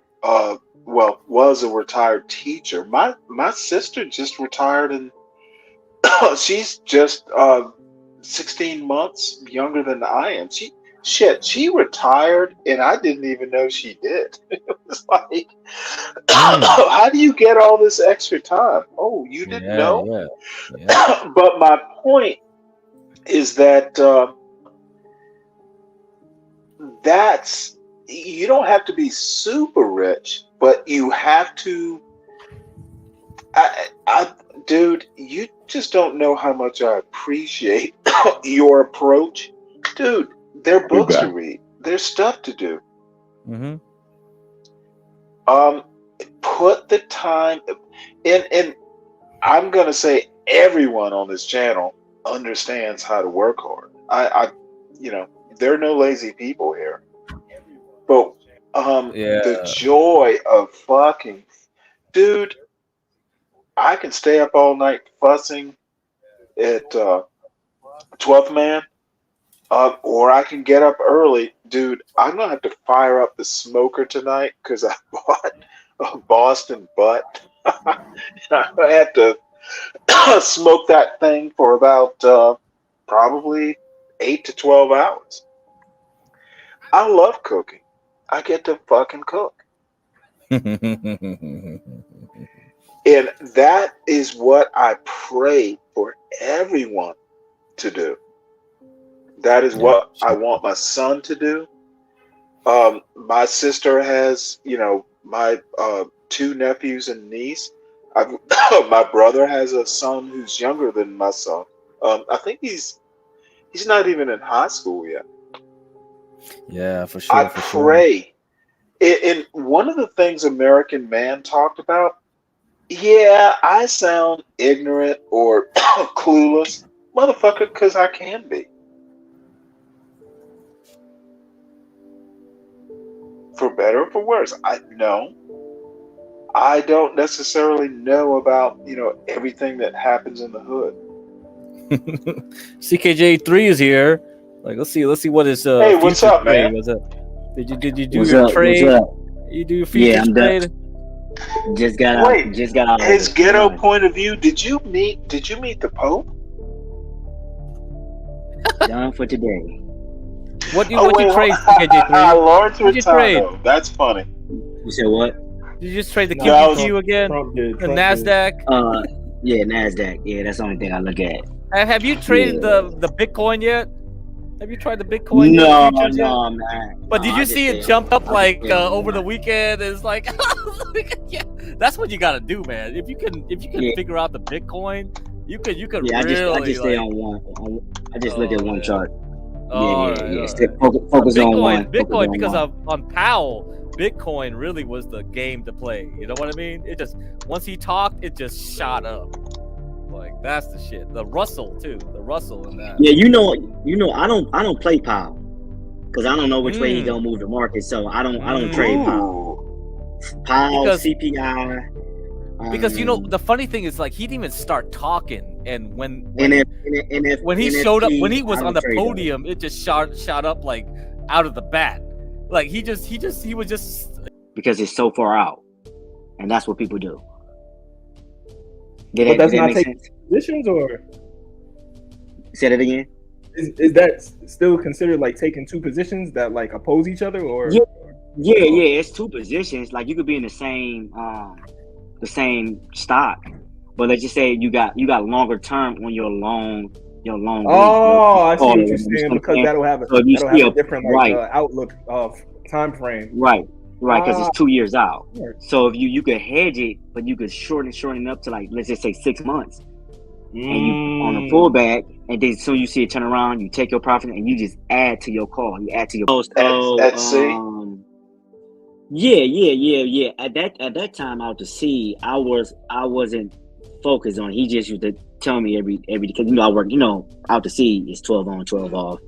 was a retired teacher. My sister just retired, and she's just 16 months younger than I am. She retired, and I didn't even know she did. It was like, how do you get all this extra time? Oh, you didn't know? Yeah. But my point is that you don't have to be super rich, but you have to. Dude, you just don't know how much I appreciate your approach, dude. There are books to read. There's stuff to do. Put the time in, and I'm gonna say everyone on this channel understands how to work hard. There are no lazy people here. But the joy of fucking, dude, I can stay up all night fussing at 12th man. Or I can get up early. Dude, I'm going to have to fire up the smoker tonight because I bought a Boston butt. I have to smoke that thing for about probably 8 to 12 hours. I love cooking. I get to fucking cook. And that is what I pray for everyone to do. That is what I want my son to do. My sister has, my two nephews and niece. My brother has a son who's younger than my son. I think he's not even in high school yet. Yeah, for I sure, for sure. pray. And one of the things American Man talked about, yeah, I sound ignorant or clueless, motherfucker, because I can be. For better or for worse. I don't necessarily know about, everything that happens in the hood. CKJ3 is here. Like, let's see what his Hey, what's futures up, trade man? was. Did you do What's your up? What's trade? up? You do your Yeah, futures I'm done. trade? Just got out. Wait, Just got out of his it. ghetto Done. point of view, did you meet the Pope? Done for today. What Oh, you wait, trade, CKJ3? Lawrence What'd you trade? Retardo. That's funny. You said what? Did you just trade the No, I was QQQ again? Trump did. The Trump did. Nasdaq? Yeah, Nasdaq. Yeah, that's the only thing I look at. Have you traded Yeah. the Bitcoin yet? Have you tried the Bitcoin yet? No, Futures yet? no, man. But No, did I you just see stay it on. jump up I just like stay on over one. the weekend? It's like, yeah, that's what you gotta do, man. If you can Yeah. figure out the Bitcoin, you could Yeah, I really just stay like. on one. I just look at one Man. chart. All Yeah. right. Stay, focus on one. Focus Bitcoin, on because one. on Powell, Bitcoin really was the game to play. You know what I mean? It just once he talked, it just shot up. Like that's the shit. The Russell too. The Russell in that. Yeah, you know, I don't play Powell because I don't know which way he gonna Mm. move the market. So I don't trade Powell. Powell, Because CPI. Because the funny thing is like he didn't even start talking, and when he showed up, when he was I on don't the trade those podium, it just shot up like out of the bat. Like he was just because it's so far out, and that's what people do. But Did that's that not make taking sense? positions, or Say that again. is that still considered like taking two positions that like oppose each other, or? Yeah. It's two positions. Like you could be in the same stock, but let's just say you got longer term on your long Oh, I see call what it. you're You know saying, what I'm because saying? that'll have a So if you see a different right, outlook of time frame. right, because Ah, it's 2 years out. sure. So if you could hedge it, but you could shorten it up to like let's just say 6 months, and you on a pullback, and then soon you see it turn around, you take your profit and you just add to your call. You add to your At sea. Yeah. At that time out to sea, I wasn't focused on it. He just used to tell me every because I work, out to sea is 12 on, 12 off.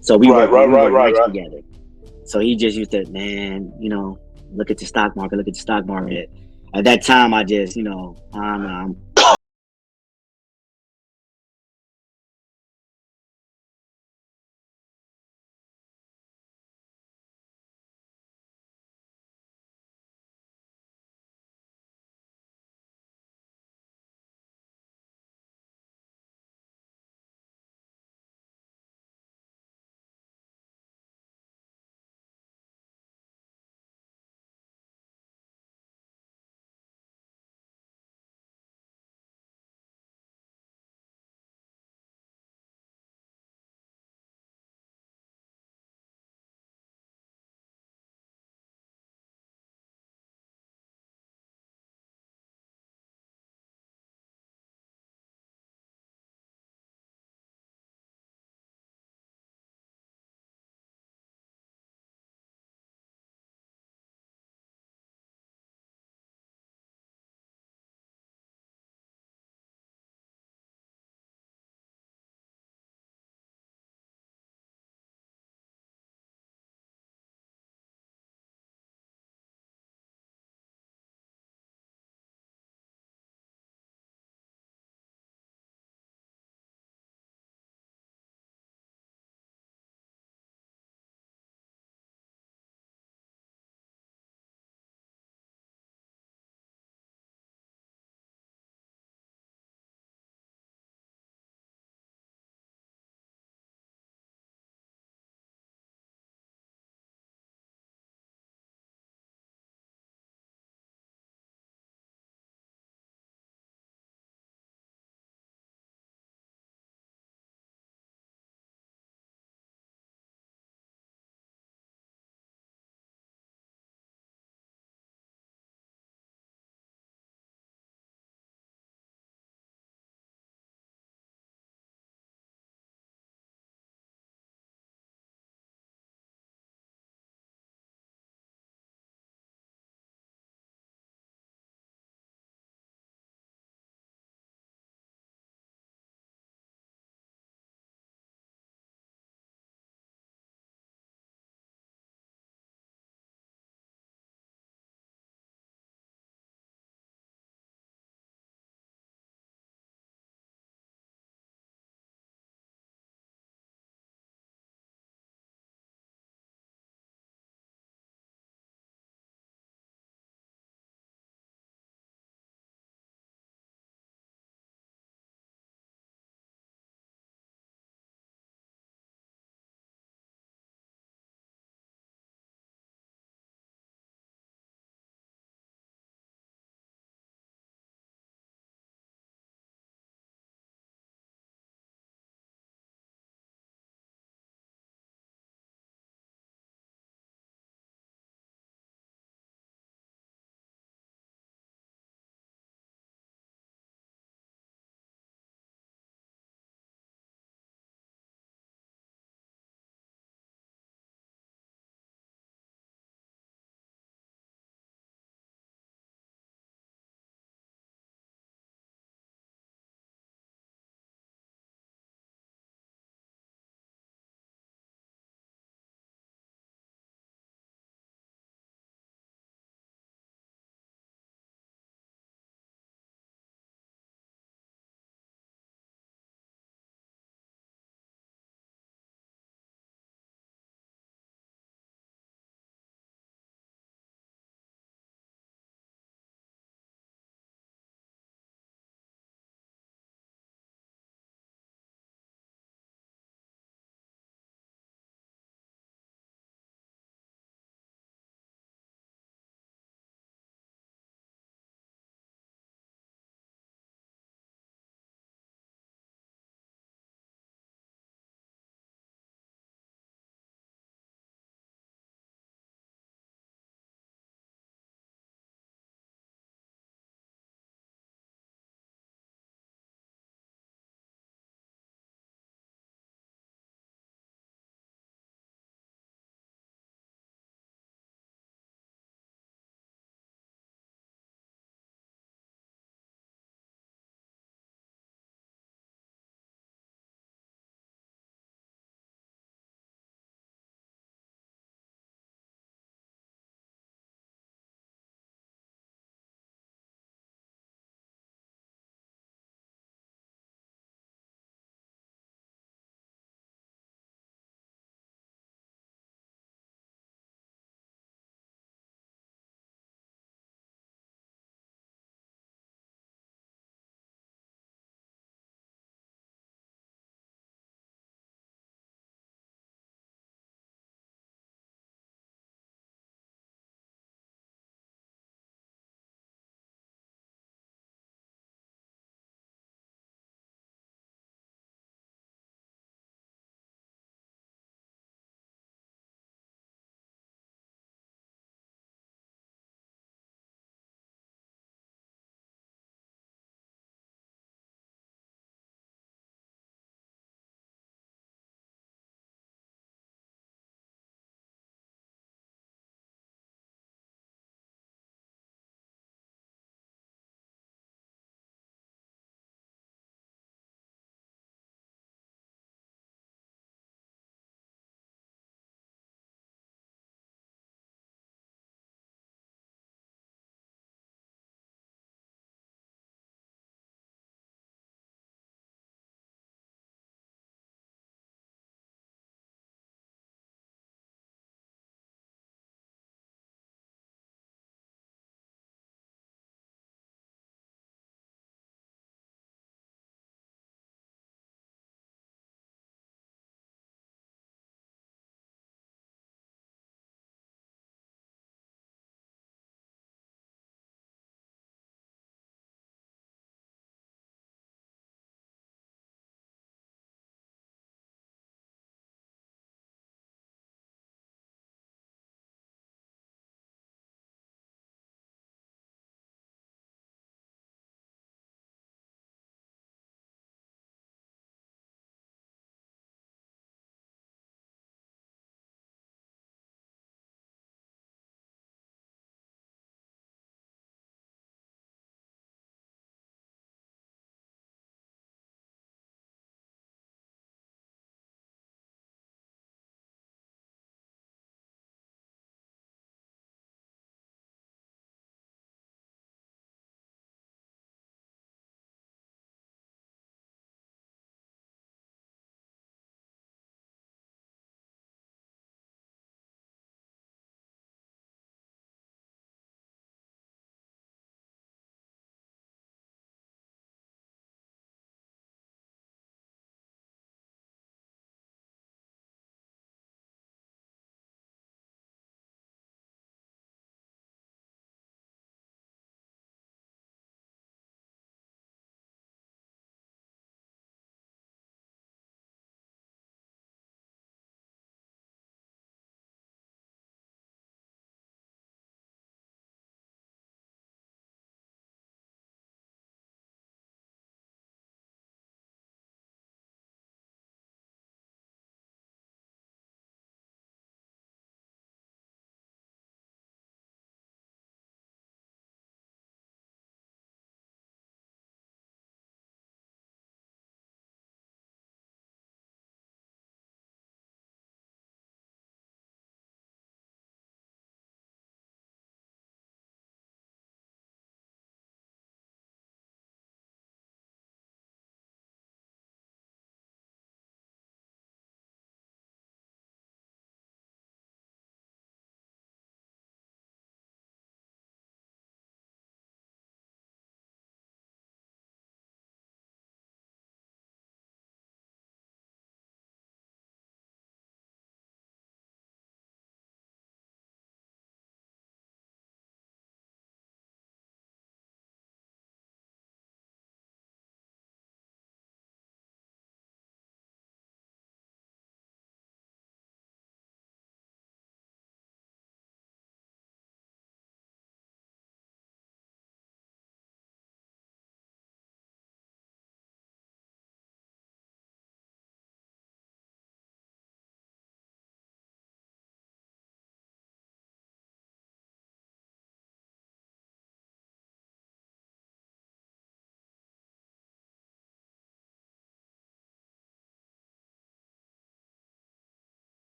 So we work nights together. So he just used to, man, look at the stock market. At that time I just, I'm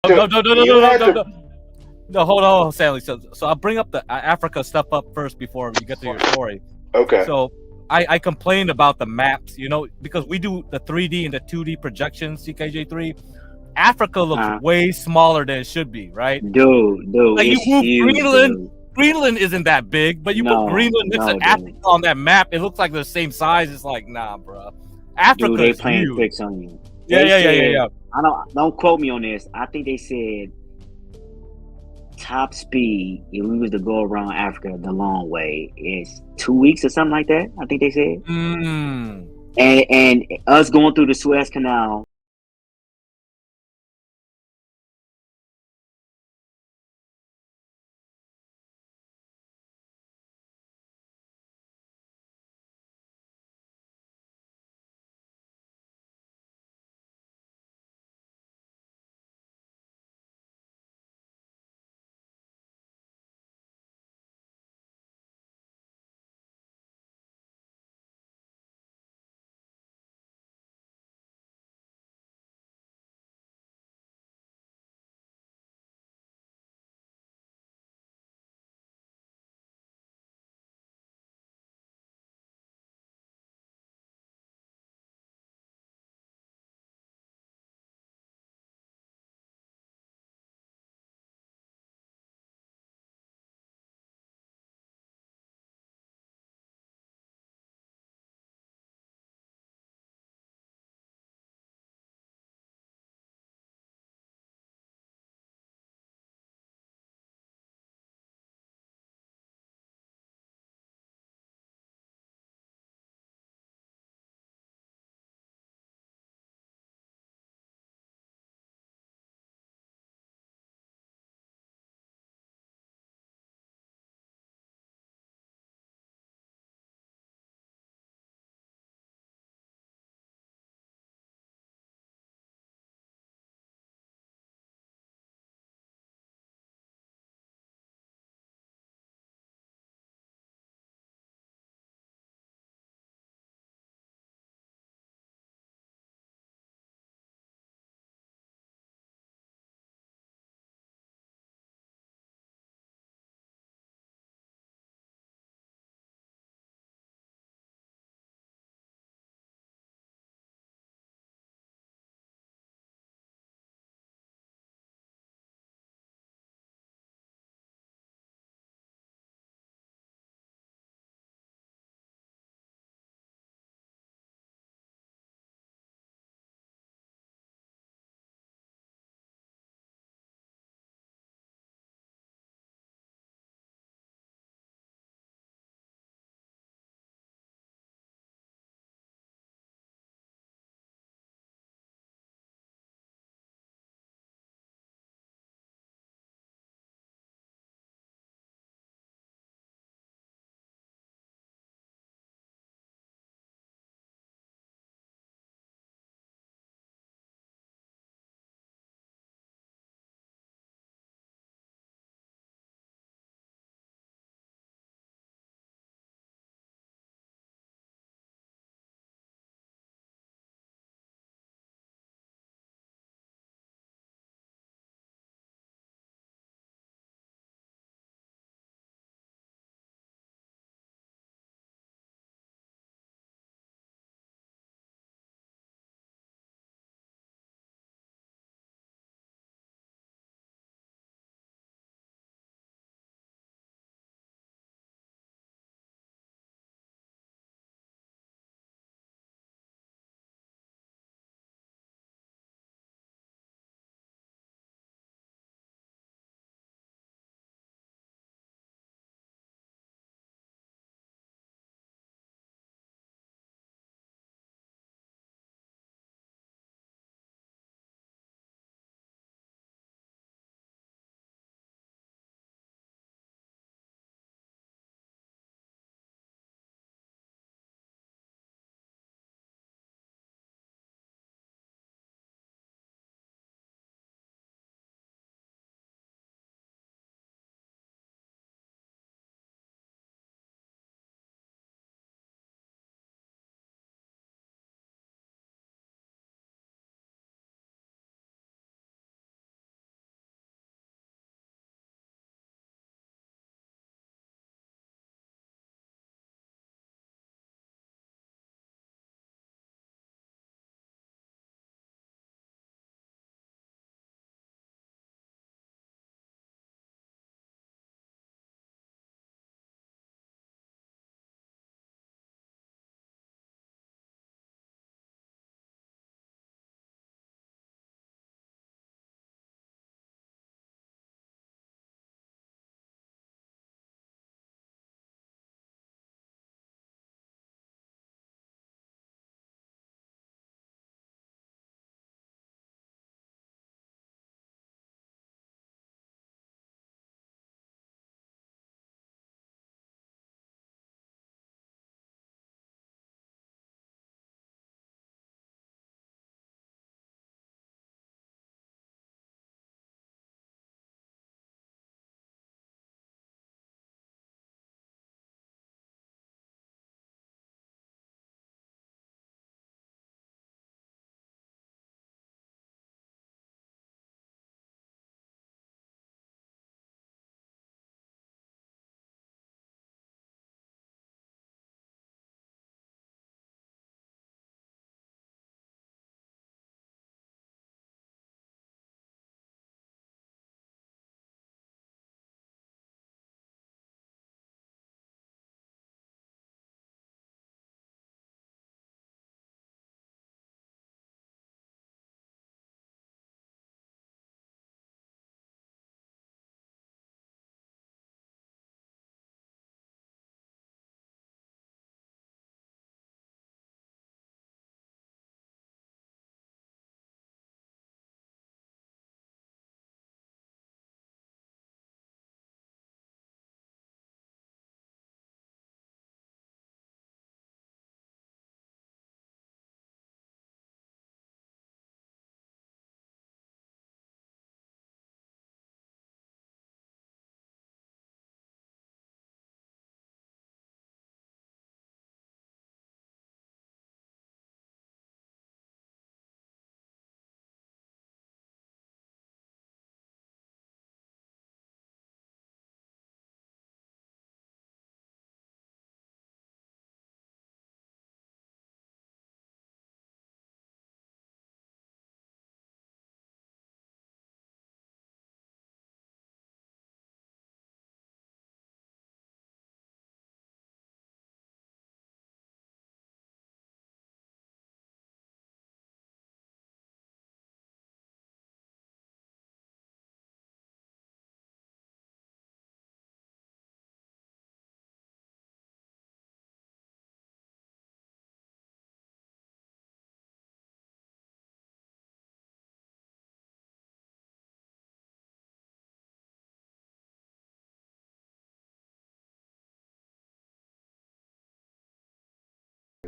You had to. No, hold on, Stanley. So I'll bring up the Africa stuff up first before you get to your story. Okay. So I complained about the maps, because we do the 3D and the 2D projections, CKJ3. Africa looks way smaller than it should be, right? Dude, Like you it's move huge, Greenland. dude. Greenland isn't that big, but you put Greenland next to dude. Africa on that map, it looks like the same size. It's like, nah, bro. Africa Dude, they is playing huge. tricks on you. Yeah. I don't quote me on this. I think they said top speed if we was to go around Africa the long way is 2 weeks or something like that. I think they said. And us going through the Suez Canal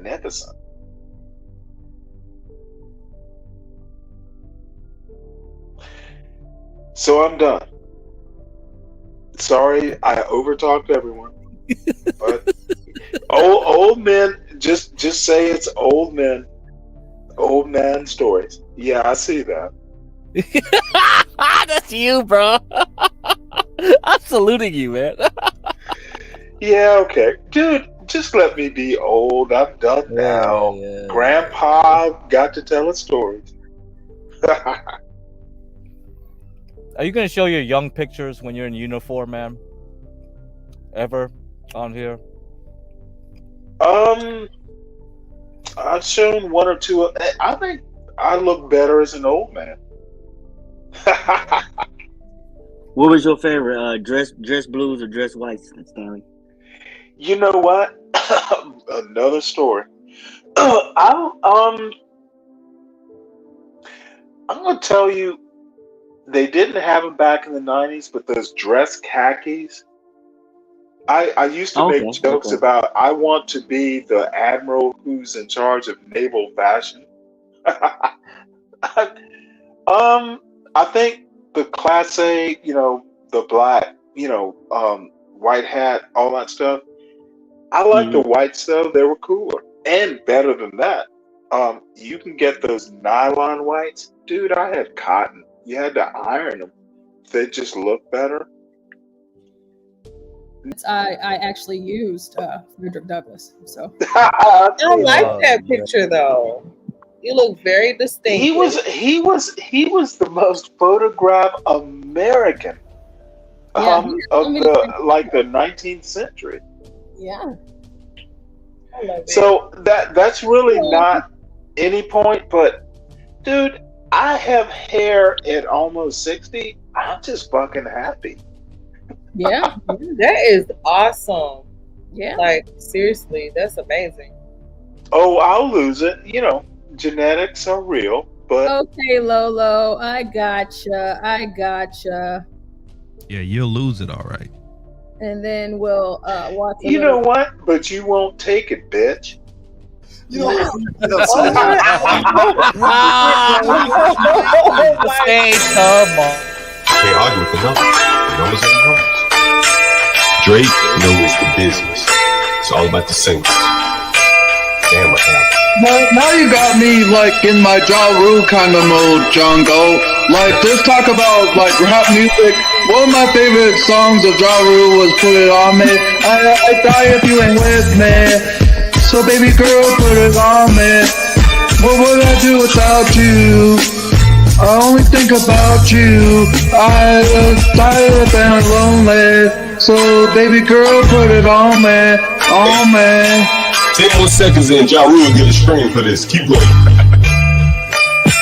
magnificent. So I'm done. Sorry, I overtalked everyone. But old men, just say it's old men, old man stories. Yeah, I see that. That's you, bro. I'm saluting you, man. Yeah, okay, dude. Just let me be old. I'm done now. Grandpa got to tell us stories. Are you gonna show your young pictures when you're in uniform, man? Ever on here? I've shown one or two. I think I look better as an old man. What was your favorite? Dress blues or dress whites, Stanley? You know what? Another story. I'm gonna tell you, they didn't have them back in the 90s, but those dress khakis. I used to make jokes about I want to be the admiral who's in charge of naval fashion. I think the Class A, the black, white hat, all that stuff. I like the white stuff. They were cooler. And better than that, you can get those nylon whites. Dude, I had cotton. You had to iron them. They just look better. I actually used Frederick Douglass. So I like that picture though. You look very distinct. He was the most photographed American of the 19th century. Yeah. I love it. So that's really not any point, but dude, I have hair at almost 60. I'm just fucking happy. Yeah. That is awesome. Yeah. Like seriously, that's amazing. Oh, I'll lose it. Genetics are real, but okay, Lolo, I gotcha. Yeah, you'll lose it, all right. And then we'll watch. You know what? But you won't take it, bitch. You know, Hey, come on. Can't argue with the numbers. The numbers are the numbers. Drake knows the business. It's all about the singles. Damn, what happened? Now you got me like in my Ja Rule kind of mode, Jungle. Like just talk about like rap music. One of my favorite songs of Ja Rule was "Put It On Me." I die if you ain't with me. So baby girl, put it on me. What would I do without you? I only think about you. I was tired and lonely. So baby girl, put it on me, on me. 10 more seconds and Ja Rule get a stream for this. Keep going.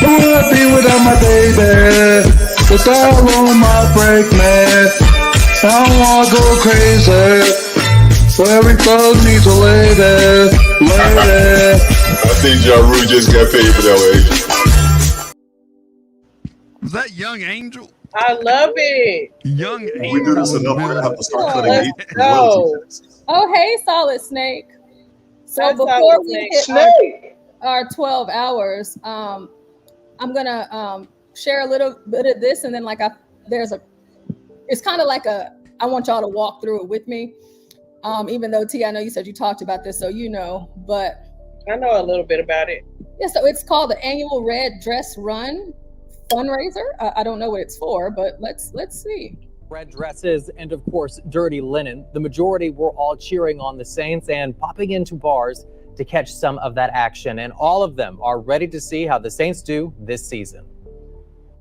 Who would I be without my baby? The style on my break, man. I don't wanna go crazy. So every thug needs a lady, lady. I think Ja Rule just got paid for that one. Was that Young Angel? I love it. Young Angel. We do this enough, we're gonna have to start cutting Let's these go. Oh, hey, Solid Snake. So That's before Solid we Snake. hit our 12 hours, I'm gonna share a little bit of this, and then it's kind of like I want y'all to walk through it with me. Even though T, I know you said you talked about this, so but I know a little bit about it. Yeah, so it's called the annual Red Dress Run fundraiser. I don't know what it's for, but let's see. Red dresses and of course dirty linen. The majority were all cheering on the Saints and popping into bars to catch some of that action, and all of them are ready to see how the Saints do this season.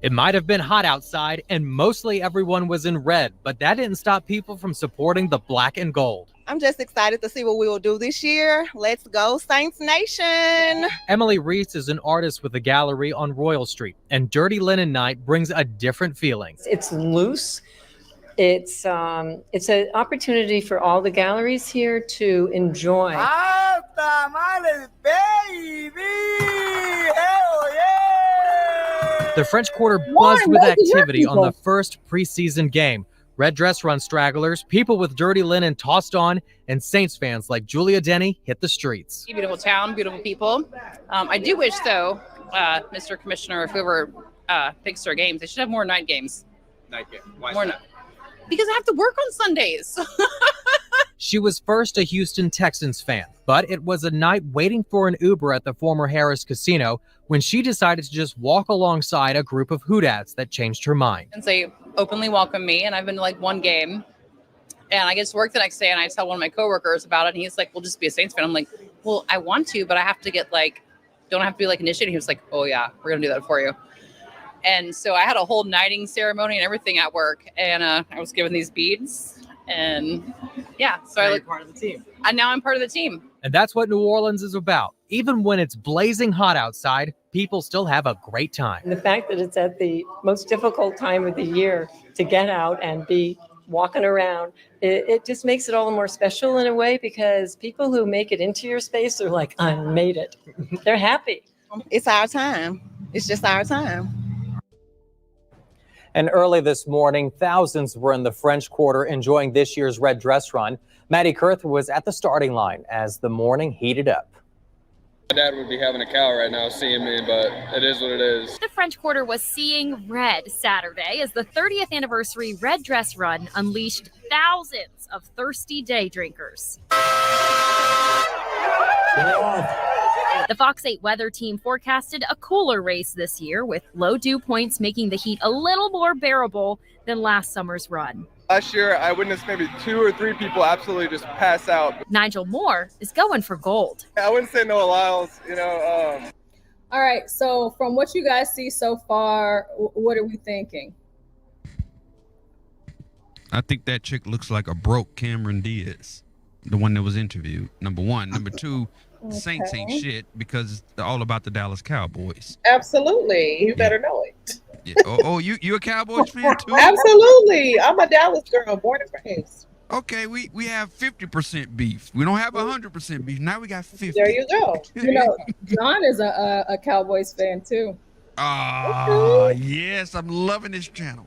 It might have been hot outside and mostly everyone was in red, but that didn't stop people from supporting the black and gold. I'm just excited to see what we will do this year. Let's go, Saints Nation. Emily Reese is an artist with a gallery on Royal Street, and Dirty Linen Night brings a different feeling. It's loose. It's an opportunity for all the galleries here to enjoy. Tamales, baby! Hell yeah! The French Quarter buzzed with activity on the first preseason game. Red dress run stragglers, people with dirty linen tossed on, and Saints fans like Julia Denny hit the streets. Beautiful town, beautiful people. I do wish, though, Mr. Commissioner, if whoever picks our games, they should have more night games. Night game. Why More not? Because I have to work on Sundays. She was first a Houston Texans fan, but it was a night waiting for an Uber at the former Harris Casino when she decided to just walk alongside a group of hoodads that changed her mind. Since they openly welcome me, and I've been to like one game, and I get to work the next day, and I tell one of my coworkers about it, and he's like, "Well, just be a Saints fan." I'm like, "Well, I want to, but I have to get like, don't I have to be like initiated?" He was like, "Oh yeah, we're gonna do that for you." And so I had a whole knighting ceremony and everything at work, and I was given these beads, and yeah, so Now I you're like part of the team. And now I'm part of the team. And that's what New Orleans is about. Even when it's blazing hot outside, people still have a great time. And the fact that it's at the most difficult time of the year to get out and be walking around, it just makes it all the more special in a way, because people who make it into your space are like, I made it. They're happy. It's our time. It's just our time. And early this morning, thousands were in the French Quarter enjoying this year's Red Dress Run. Maddie Kurth was at the starting line as the morning heated up. My dad would be having a cow right now seeing me, but it is what it is. The French Quarter was seeing red Saturday as the 30th anniversary Red Dress Run unleashed thousands of thirsty day drinkers. The Fox 8 weather team forecasted a cooler race this year, with low dew points making the heat a little more bearable than last summer's run. Last year, I witnessed maybe 2 or 3 people absolutely just pass out. Nigel Moore is going for gold. I wouldn't say Noah Lyles, you know. All right, so from what you guys see so far, what are we thinking? I think that chick looks like a broke Cameron Diaz, the one that was interviewed. Number one. Number two, Saints ain't shit because they're all about the Dallas Cowboys. Absolutely. You better know it. Yeah. Oh, you a Cowboys fan too? Absolutely. I'm a Dallas girl, born and raised. Okay, we have 50% beef. We don't have 100% beef. Now we got 50. There you go. You know, John is a Cowboys fan too. Ah, yes, I'm loving this channel.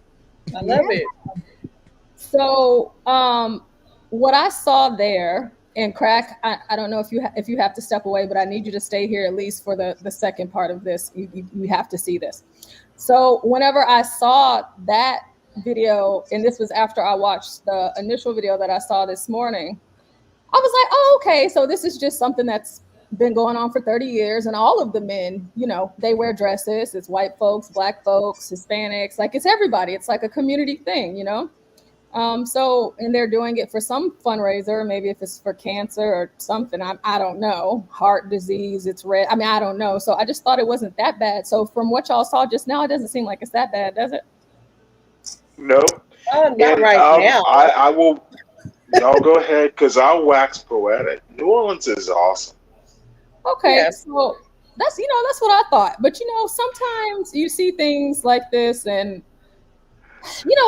I love it. So, what I saw there, and Crack, I don't know if you have to step away, but I need you to stay here at least for the second part of this. You have to see this. So whenever I saw that video, and this was after I watched the initial video that I saw this morning, I was like, oh, okay, so this is just something that's been going on for 30 years, and all of the men, you know, they wear dresses. It's white folks, black folks, Hispanics, like it's everybody. It's like a community thing, you know? So, and they're doing it for some fundraiser, maybe if it's for cancer or something, I don't know, heart disease, it's red. I mean, I don't know. So I just thought it wasn't that bad. So from what y'all saw just now, it doesn't seem like it's that bad, does it? No. Not And right now. I will, y'all go ahead, because I'll wax poetic. New Orleans is awesome. Okay. Yes. So that's what I thought. But, sometimes you see things like this, and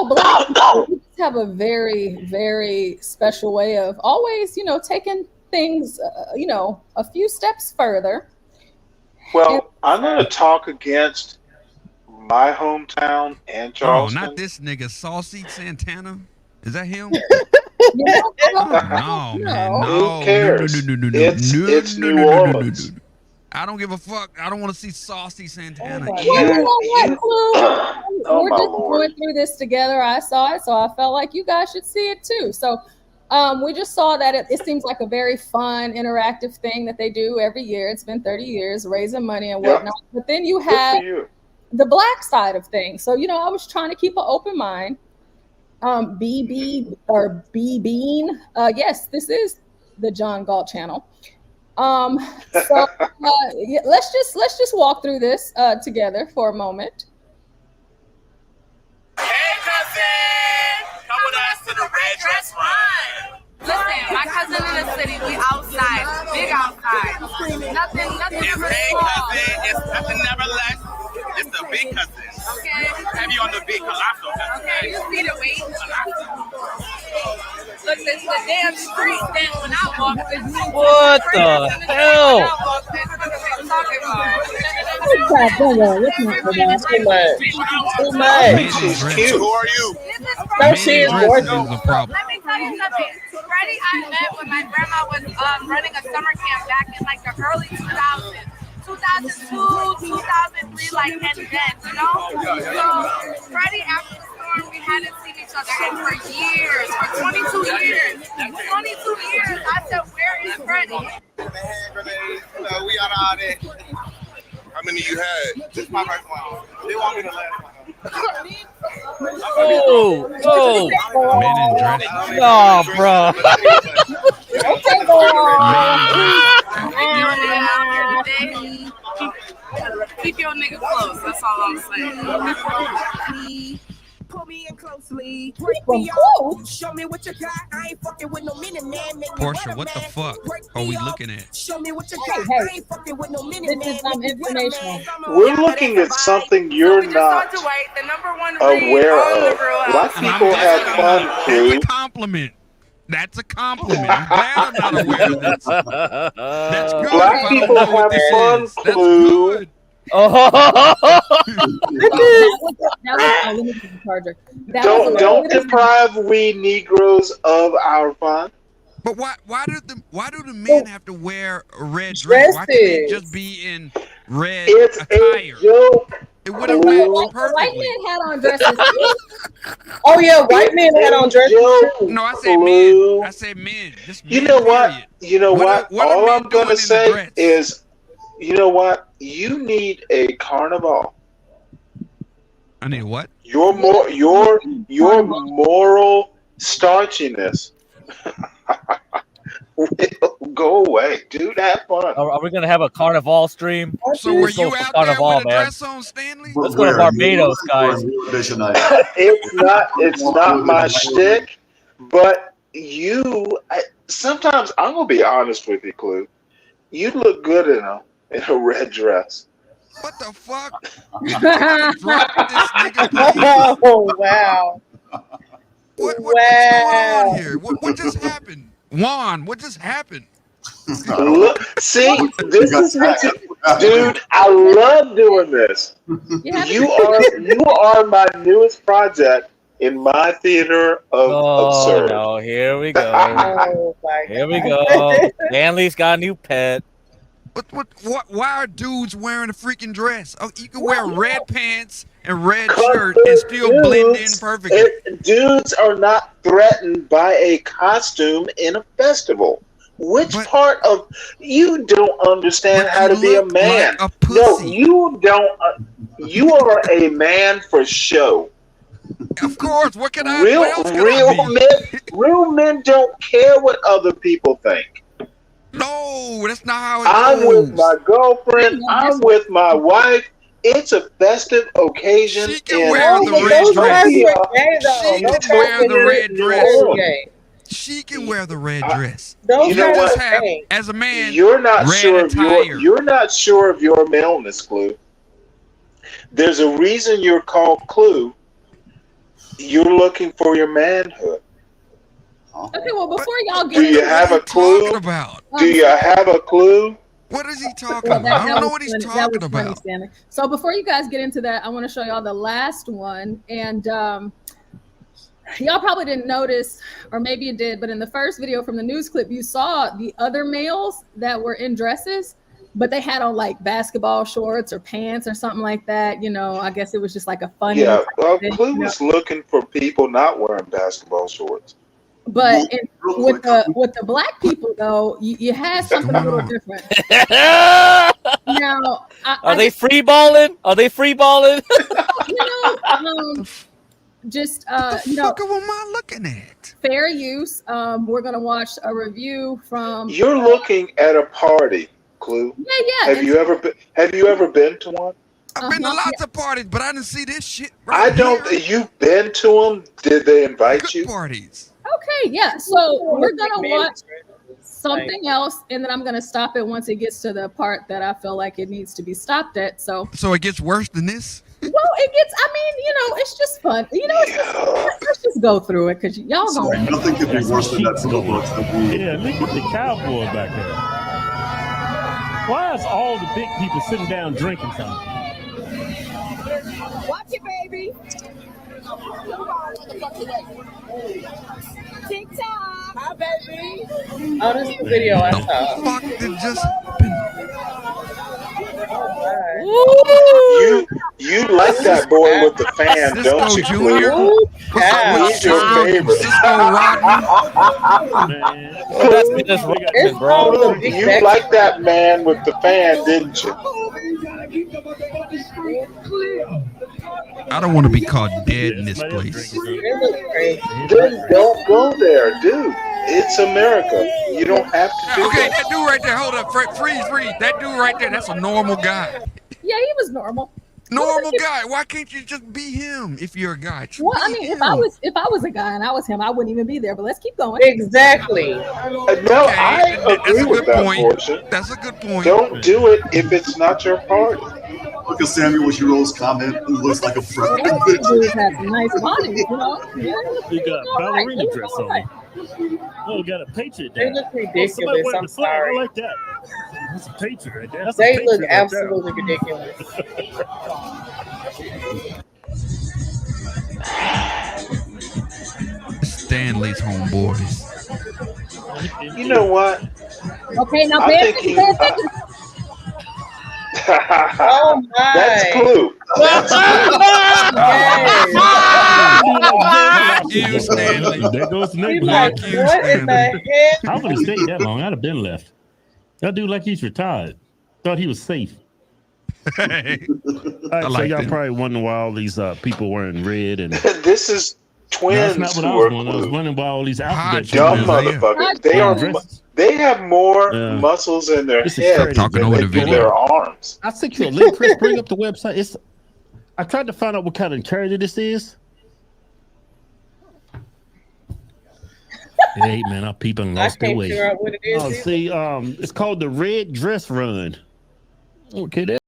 Black people have a very, very special way of always, taking things, a few steps further. Well, I'm going to talk against my hometown and Charleston. Oh, not this nigga, Saucy Santana. Is that him? No, man. Who cares? No. It's New Orleans. I don't give a fuck. I don't want to see Saucy Santana. Well, you know what, Clue? Oh, We're my just Lord. going through this together. I saw it, so I felt like you guys should see it too. So we just saw that it seems like a very fun, interactive thing that they do every year. It's been 30 years, raising money and whatnot. But then you have the Black side of things. So, I was trying to keep an open mind. BB or B-Bean. Yes, this is the John Galt channel. So yeah, let's just walk through this together for a moment. Hey, cousin! Come with us to the Red Dress Run. Listen, my cousin in the city, we outside, big outside. Nothing It's ever hey, small. cousin. It's nothing never less. It's the big cousin. Okay. Have you on the big colossal cousin? Okay, you see the weight? Look, it's the damn street that when I walk, it's What the hell? Too much. She's cute. Who are you? This is from No, she is gorgeous. Is a problem. Let me tell you something. Freddie, I met when my grandma was running a summer camp back in like the early 2000s. 2002, 2003, like, and then, you know? So, Freddie, after the storm, we hadn't seen each other in for years, for 22 years. 22 years. I said, where is Freddie? Hand grenades, we on all that. How many you had? This is my first one. They want me to last one. Oh, Men in dress. no, bro. Keep your nigga close. That's all I'm saying. Pull me in closely. Break me off. Show me what you got. I ain't fucking with no minute man. Portia, what the fuck are we looking at? Show me what you got. I ain't fucking with no minute man. This is informational. We're looking at something you're not aware of. Black people have fun, That's Clue. a compliment. That's a compliment. I'm glad I'm not aware of this. That's good. Black people have fun, Clue. Don't deprive we Negroes of our fun. But why do the men have to wear a red dress? Why can't they just be in red attire? A joke. It would have matched perfectly. White men had on dresses. Oh yeah, white men had on dresses too. No, I said men. I said men. Just men, You know what? period. You know what? What are All men I'm gonna doing in the say dress? is, you know what? You need a carnival. I need what? Your moral starchiness will go away. Dude, have fun. Are we gonna have a carnival stream? So were Let's go you for out carnival, there with a man. dress on, Stanley? Let's go to Barbados, guys. It's not my shtick, but sometimes I'm gonna be honest with you, Clue. You look good in a red dress. What the fuck? Oh wow! What's going on here? What just happened? Juan, what just happened? Look, see, this is what dude. I love doing this. You are my newest project in my theater of absurd. No, here we go. Oh, my Here we go. Stanley's got a new pet. Why are dudes wearing a freaking dress? Oh, you can wear red pants and red shirt and still blend in perfectly. Dudes are not threatened by a costume in a festival. Which part of you don't understand how to be a man? Like a no, you don't. You are a man for show. Of course. What else can I be? Real men don't care what other people think. No, that's not how it I'm goes. with my girlfriend. I'm with my wife. It's a festive occasion. She can wear the red dress. She can wear the red dress. She can wear the red dress. You know what? As a man, you're not red sure attire. of you're not sure of your maleness, Clue. There's a reason you're called Clue. You're looking for your manhood. Okay, well, before y'all get Do you have a clue? Do you have a clue? What is he talking about? I don't know what he's talking about. Funny, so before you guys get into that, I want to show y'all the last one. And y'all probably didn't notice, or maybe you did, but in the first video from the news clip, you saw the other males that were in dresses, but they had on like basketball shorts or pants or something like that. You know, I guess it was just like a funny. Yeah, Clue was looking for people not wearing basketball shorts. But with the black people though, you had something a little different. Now, are they free balling? Are they free balling? Just what am I looking at? Fair use. We're gonna watch a review from. You're looking at a party, Clue. Yeah. Have you ever been to one? I've been to lots of parties, but I didn't see this shit. You've been to them? Did they invite you? Parties. Okay, yeah. So we're gonna watch something else, and then I'm gonna stop it once it gets to the part that I feel like it needs to be stopped at. So it gets worse than this? Well, it gets. I mean, it's just fun. Let's just go through it because y'all Sorry, nothing could be worse than that. Yeah, look at the cowboy back there. Why is all the big people sitting down drinking something? Watch it, baby. TikTok. Hi, baby. Oh, this is the video I The saw. fuck did just You like that boy with the fan, don't Cisco you, Junior? Clue? What's up with He's your Cisco? favorite. Cisco Rodman? That's Dennis Rodman, bro. You like that man with the fan, didn't you? I don't want to be caught dead in this place. Then don't go there, dude. It's America. You don't have to do Okay, that. that dude right there, hold up, freeze. That dude right there, that's a normal guy. Yeah, he was normal. Normal guy. Why can't you just be him if you're a guy? Just Well, I be mean, him. if I was a guy and I was him, I wouldn't even be there. But let's keep going. Exactly. No, I agree with that portion. That's a good point. Don't do it if it's not your party. Look at Samuel Giroux's comment. It looks like a freaking These bitch. dudes have some nice bodies, you know. You got ballerina dress on. Right. Oh, you got a Patriot They down. look Somebody ridiculous. wearing I'm the flag. sorry. I like that. That's a Patriot right there. That's a They Patriot look right there. absolutely ridiculous. Stanley's homeboys. You know what? Okay, now I pay think attention. he. Pay attention. Oh my! That's Clue. That's You, Stanley. There goes the He's neighborhood. like, what in the heck? I wouldn't have stayed that long. I'd have been left. That dude like he's retired. Thought he was safe. Hey, All right, so like y'all that. probably wondering why all these people wearing red and This is twins that's not what I who was are wondering. I was Clue. wondering why all these alphabet Dumb children motherfuckers. They are. dressed. They have more Yeah. muscles in their This is heads crazy. Talking than over they the do video. their arms. I sent you a link, Chris. Bring up the website. I tried to find out what kind of character this is. Hey man, our people I lost their can't way. figure out what it is. Oh, either. see, it's called the Red Dress Run. Okay, that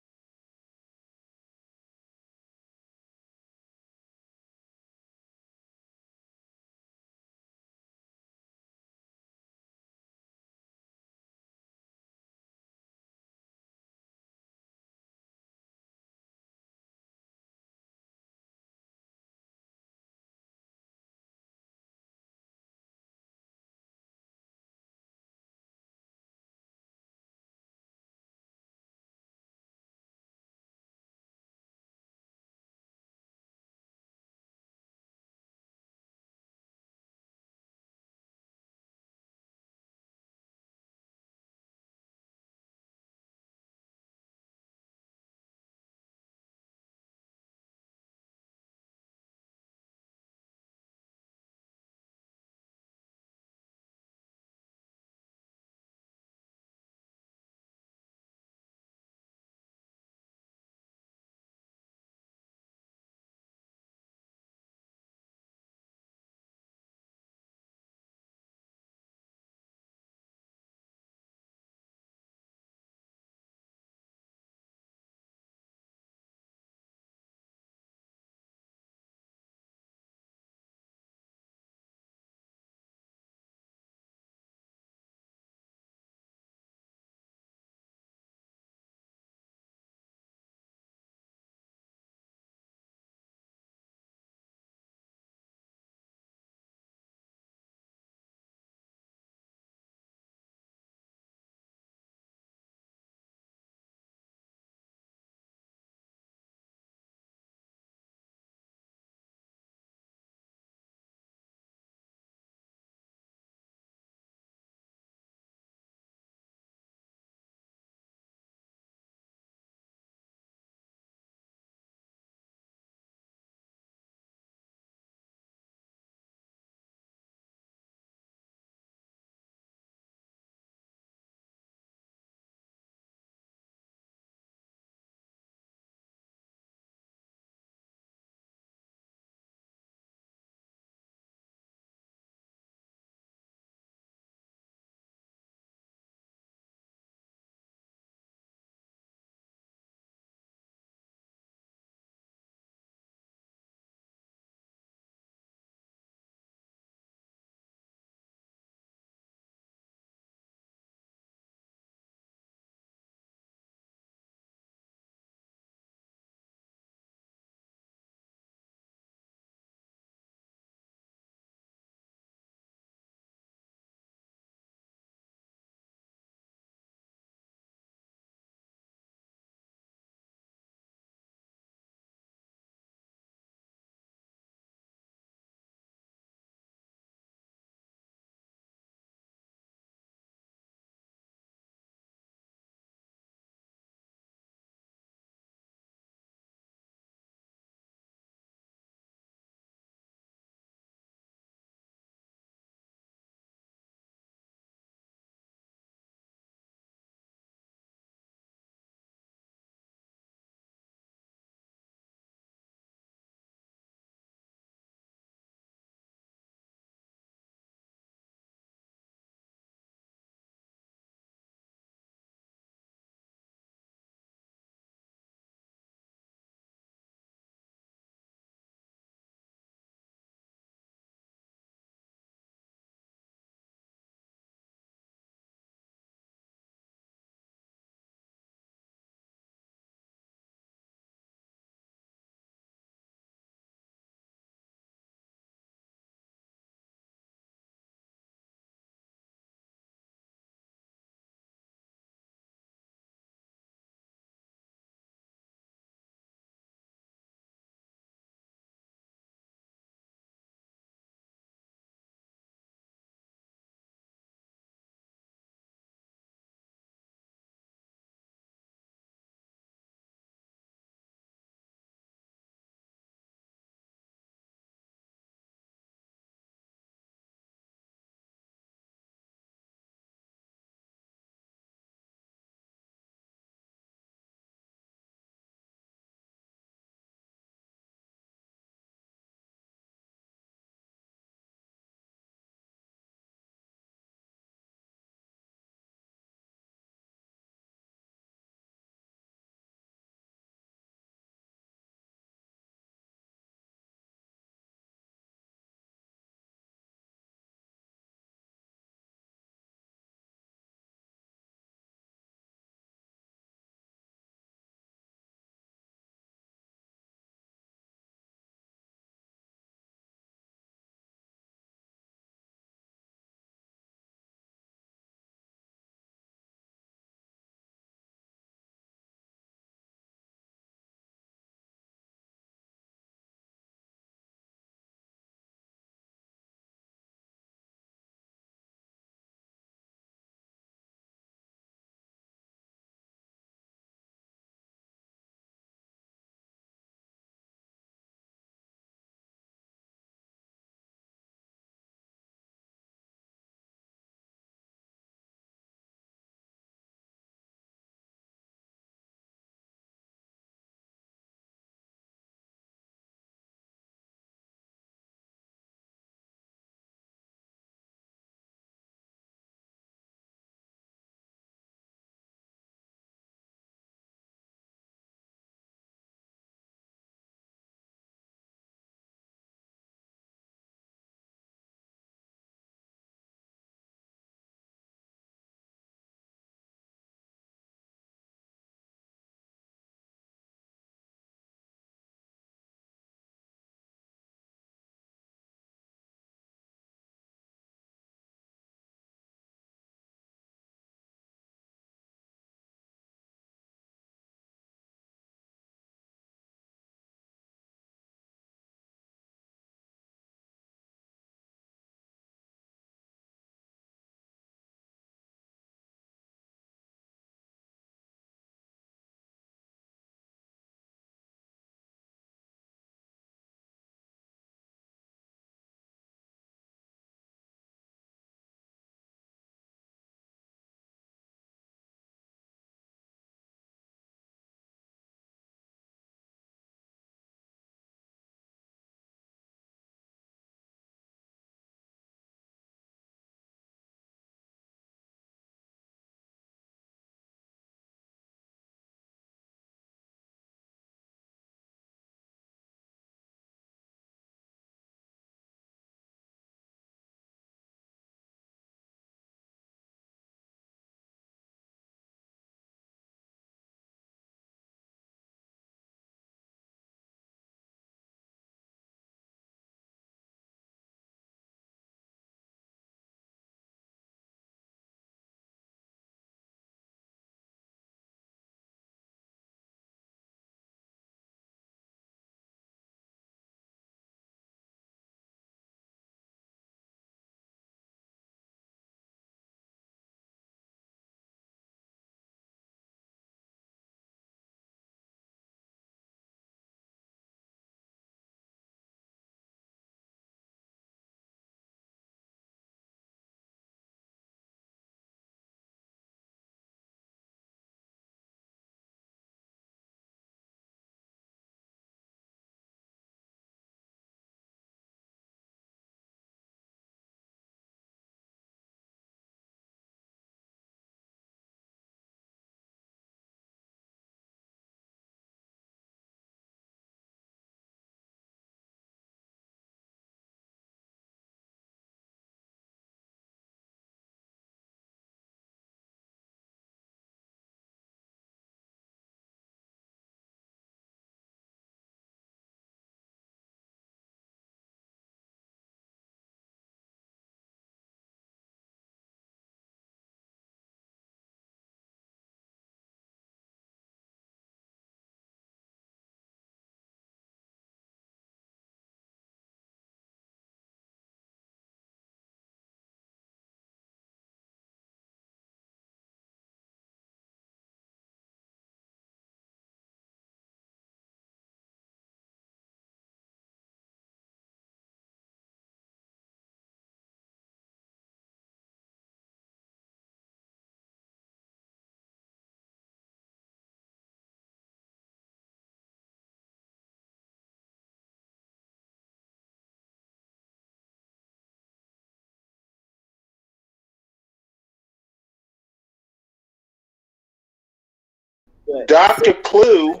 Dr. Clue,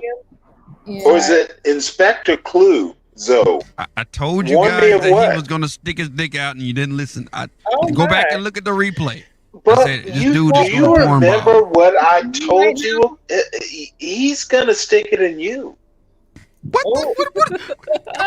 or is it Inspector Clue? Zoe. I told you Warn me guys of that what? he was gonna stick his dick out, and you didn't listen. Oh Go back my. and look at the replay. I But said this dude do is you gonna porn remember bomb. what I told you? He's gonna stick it in you. Come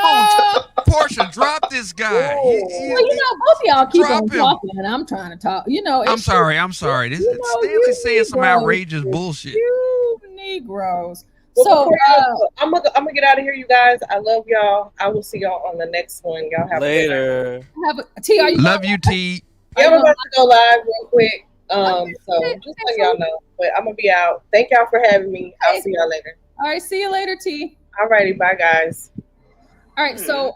on, Portia, drop this guy. Well, both of y'all keep on Drop him. talking, and I'm trying to talk. I'm sorry. This Stanley's saying some outrageous bullshit. You Negroes. Well, So before y'all go, I'm gonna get out of here, you guys. I love y'all. I will see y'all on the next one. Y'all have Later. T, are you Love you, T. Yeah, I'm about to go live real quick. So just so y'all know, but I'm gonna be out. Thank y'all for having me. I'll see y'all later. All right, see you later, T. Alrighty, bye guys. All right, so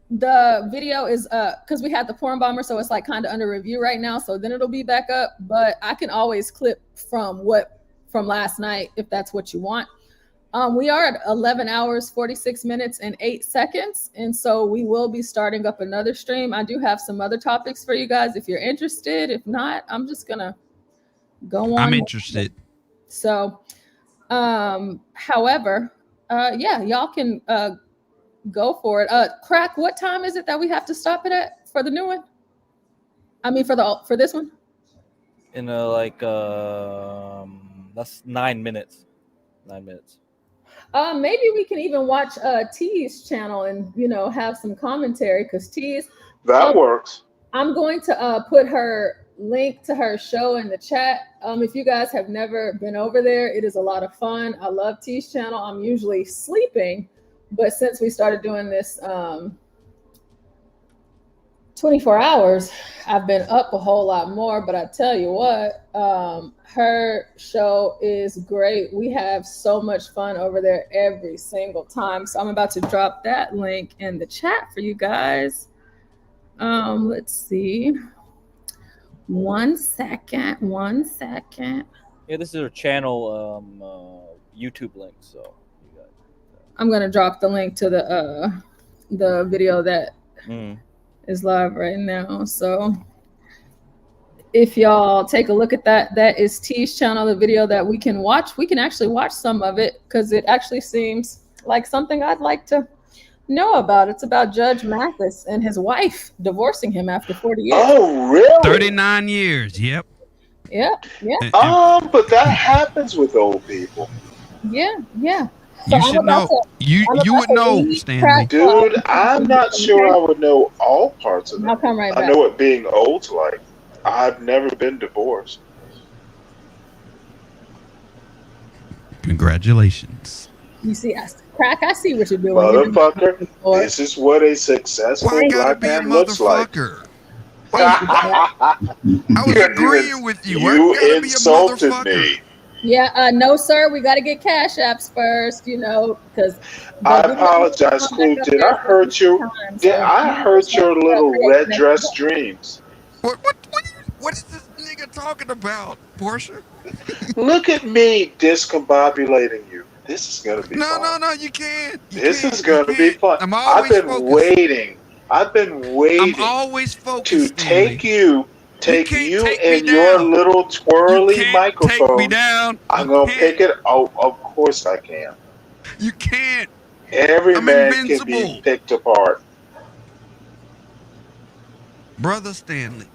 the video is because we had the porn bomber, so it's like kind of under review right now. So then it'll be back up, but I can always clip from last night if that's what you want. We are at 11 hours, 46 minutes, and 8 seconds. And so we will be starting up another stream. I do have some other topics for you guys if you're interested. If not, I'm just gonna go on. I'm interested. So, however, yeah, y'all can go for it. Crack, what time is it that we have to stop it at for the new one? I mean, for this one? In that's 9 minutes. 9 minutes. Maybe we can even watch T's channel and have some commentary because T's that works. I'm going to put her link to her show in the chat. If you guys have never been over there, it is a lot of fun. I love T's channel. I'm usually sleeping, but since we started doing this 24 hours, I've been up a whole lot more. But I tell you what, her show is great. We have so much fun over there every single time. So I'm about to drop that link in the chat for you guys. Let's see. One second. Yeah, this is her channel YouTube link. So I'm gonna drop the link to the video that is live right now. So if y'all take a look at that is T's channel, the video that we can watch. We can actually watch some of it because it actually seems like something I'd like to know about. It's about Judge Mathis and his wife divorcing him after 40 years. Oh, really? 39 years. Yep. Yeah. But that happens with old people. Yeah. So you should know. You would know, Stanley. Dude, I'm not sure I would know all parts of it. I'll come right back. I know what being old's like. I've never been divorced. Congratulations. You see, Crack, I see what you're doing. Motherfucker, this is what a successful black man looks like. I was agreeing with you. You insulted me. Yeah, no, sir. We got to get cash apps first, because. I apologize, Clue. Did I hurt your? Did I hurt your little red dress dreams? What is this nigga talking about, Portia? Look at me discombobulating you. This is gonna be fun. No, you can't. This is gonna be fun. I've been waiting. I'm always focused to take you and your little twirly microphone. Take me down. I'm gonna pick it. Oh, of course I can. You can't. Every man can be picked apart. Brother Stanley,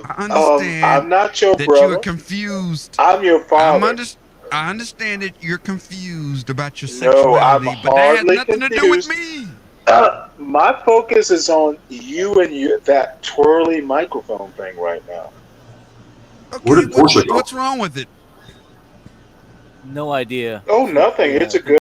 I understand. I'm not your that brother. You're confused. I'm your father. I understand that you're confused about your No, I'm sexuality, but that has hardly nothing to confused. do with me. My focus is on you and that twirly microphone thing right now. Okay, Where did Portia go? What's wrong with it? No idea. Oh, nothing. It's a good.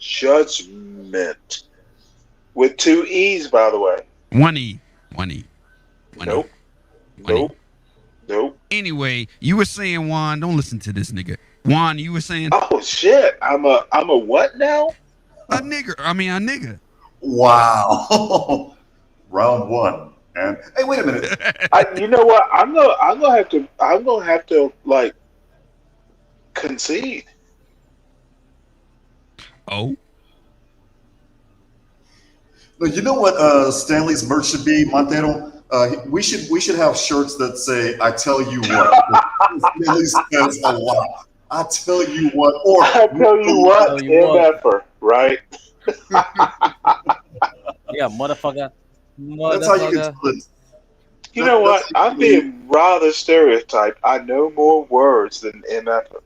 Judgment. With 2 E's, by the way. 1 E. Nope. Anyway, you were saying, Juan, don't listen to this nigga. Juan, you were saying, oh shit, I'm a what now? A nigga. Wow. Round 1. And hey, wait a minute. You know what? I'm gonna have to like concede. Oh. No, you know what Stanley's merch should be, Montero? We should have shirts that say "I tell you what." Stanley says a lot. I tell you what, or I tell you what, MFer, right? Yeah, motherfucker. That's how you can split. You know what? I'm being rather stereotyped. I know more words than MFer.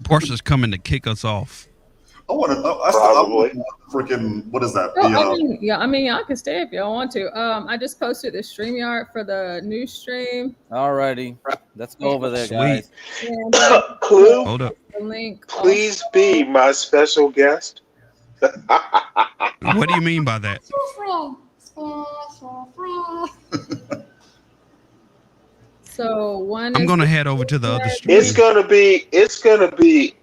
Portia's coming to kick us off. I want to. Probably. Freaking. What is that? I mean, y'all can stay if y'all want to. I just posted the StreamYard for the new stream. Alrighty, let's go over there, guys. And, Clue. Hold up. The link. Please be my special guest. What do you mean by that? So one. I'm gonna head over to the other stream. It's gonna be.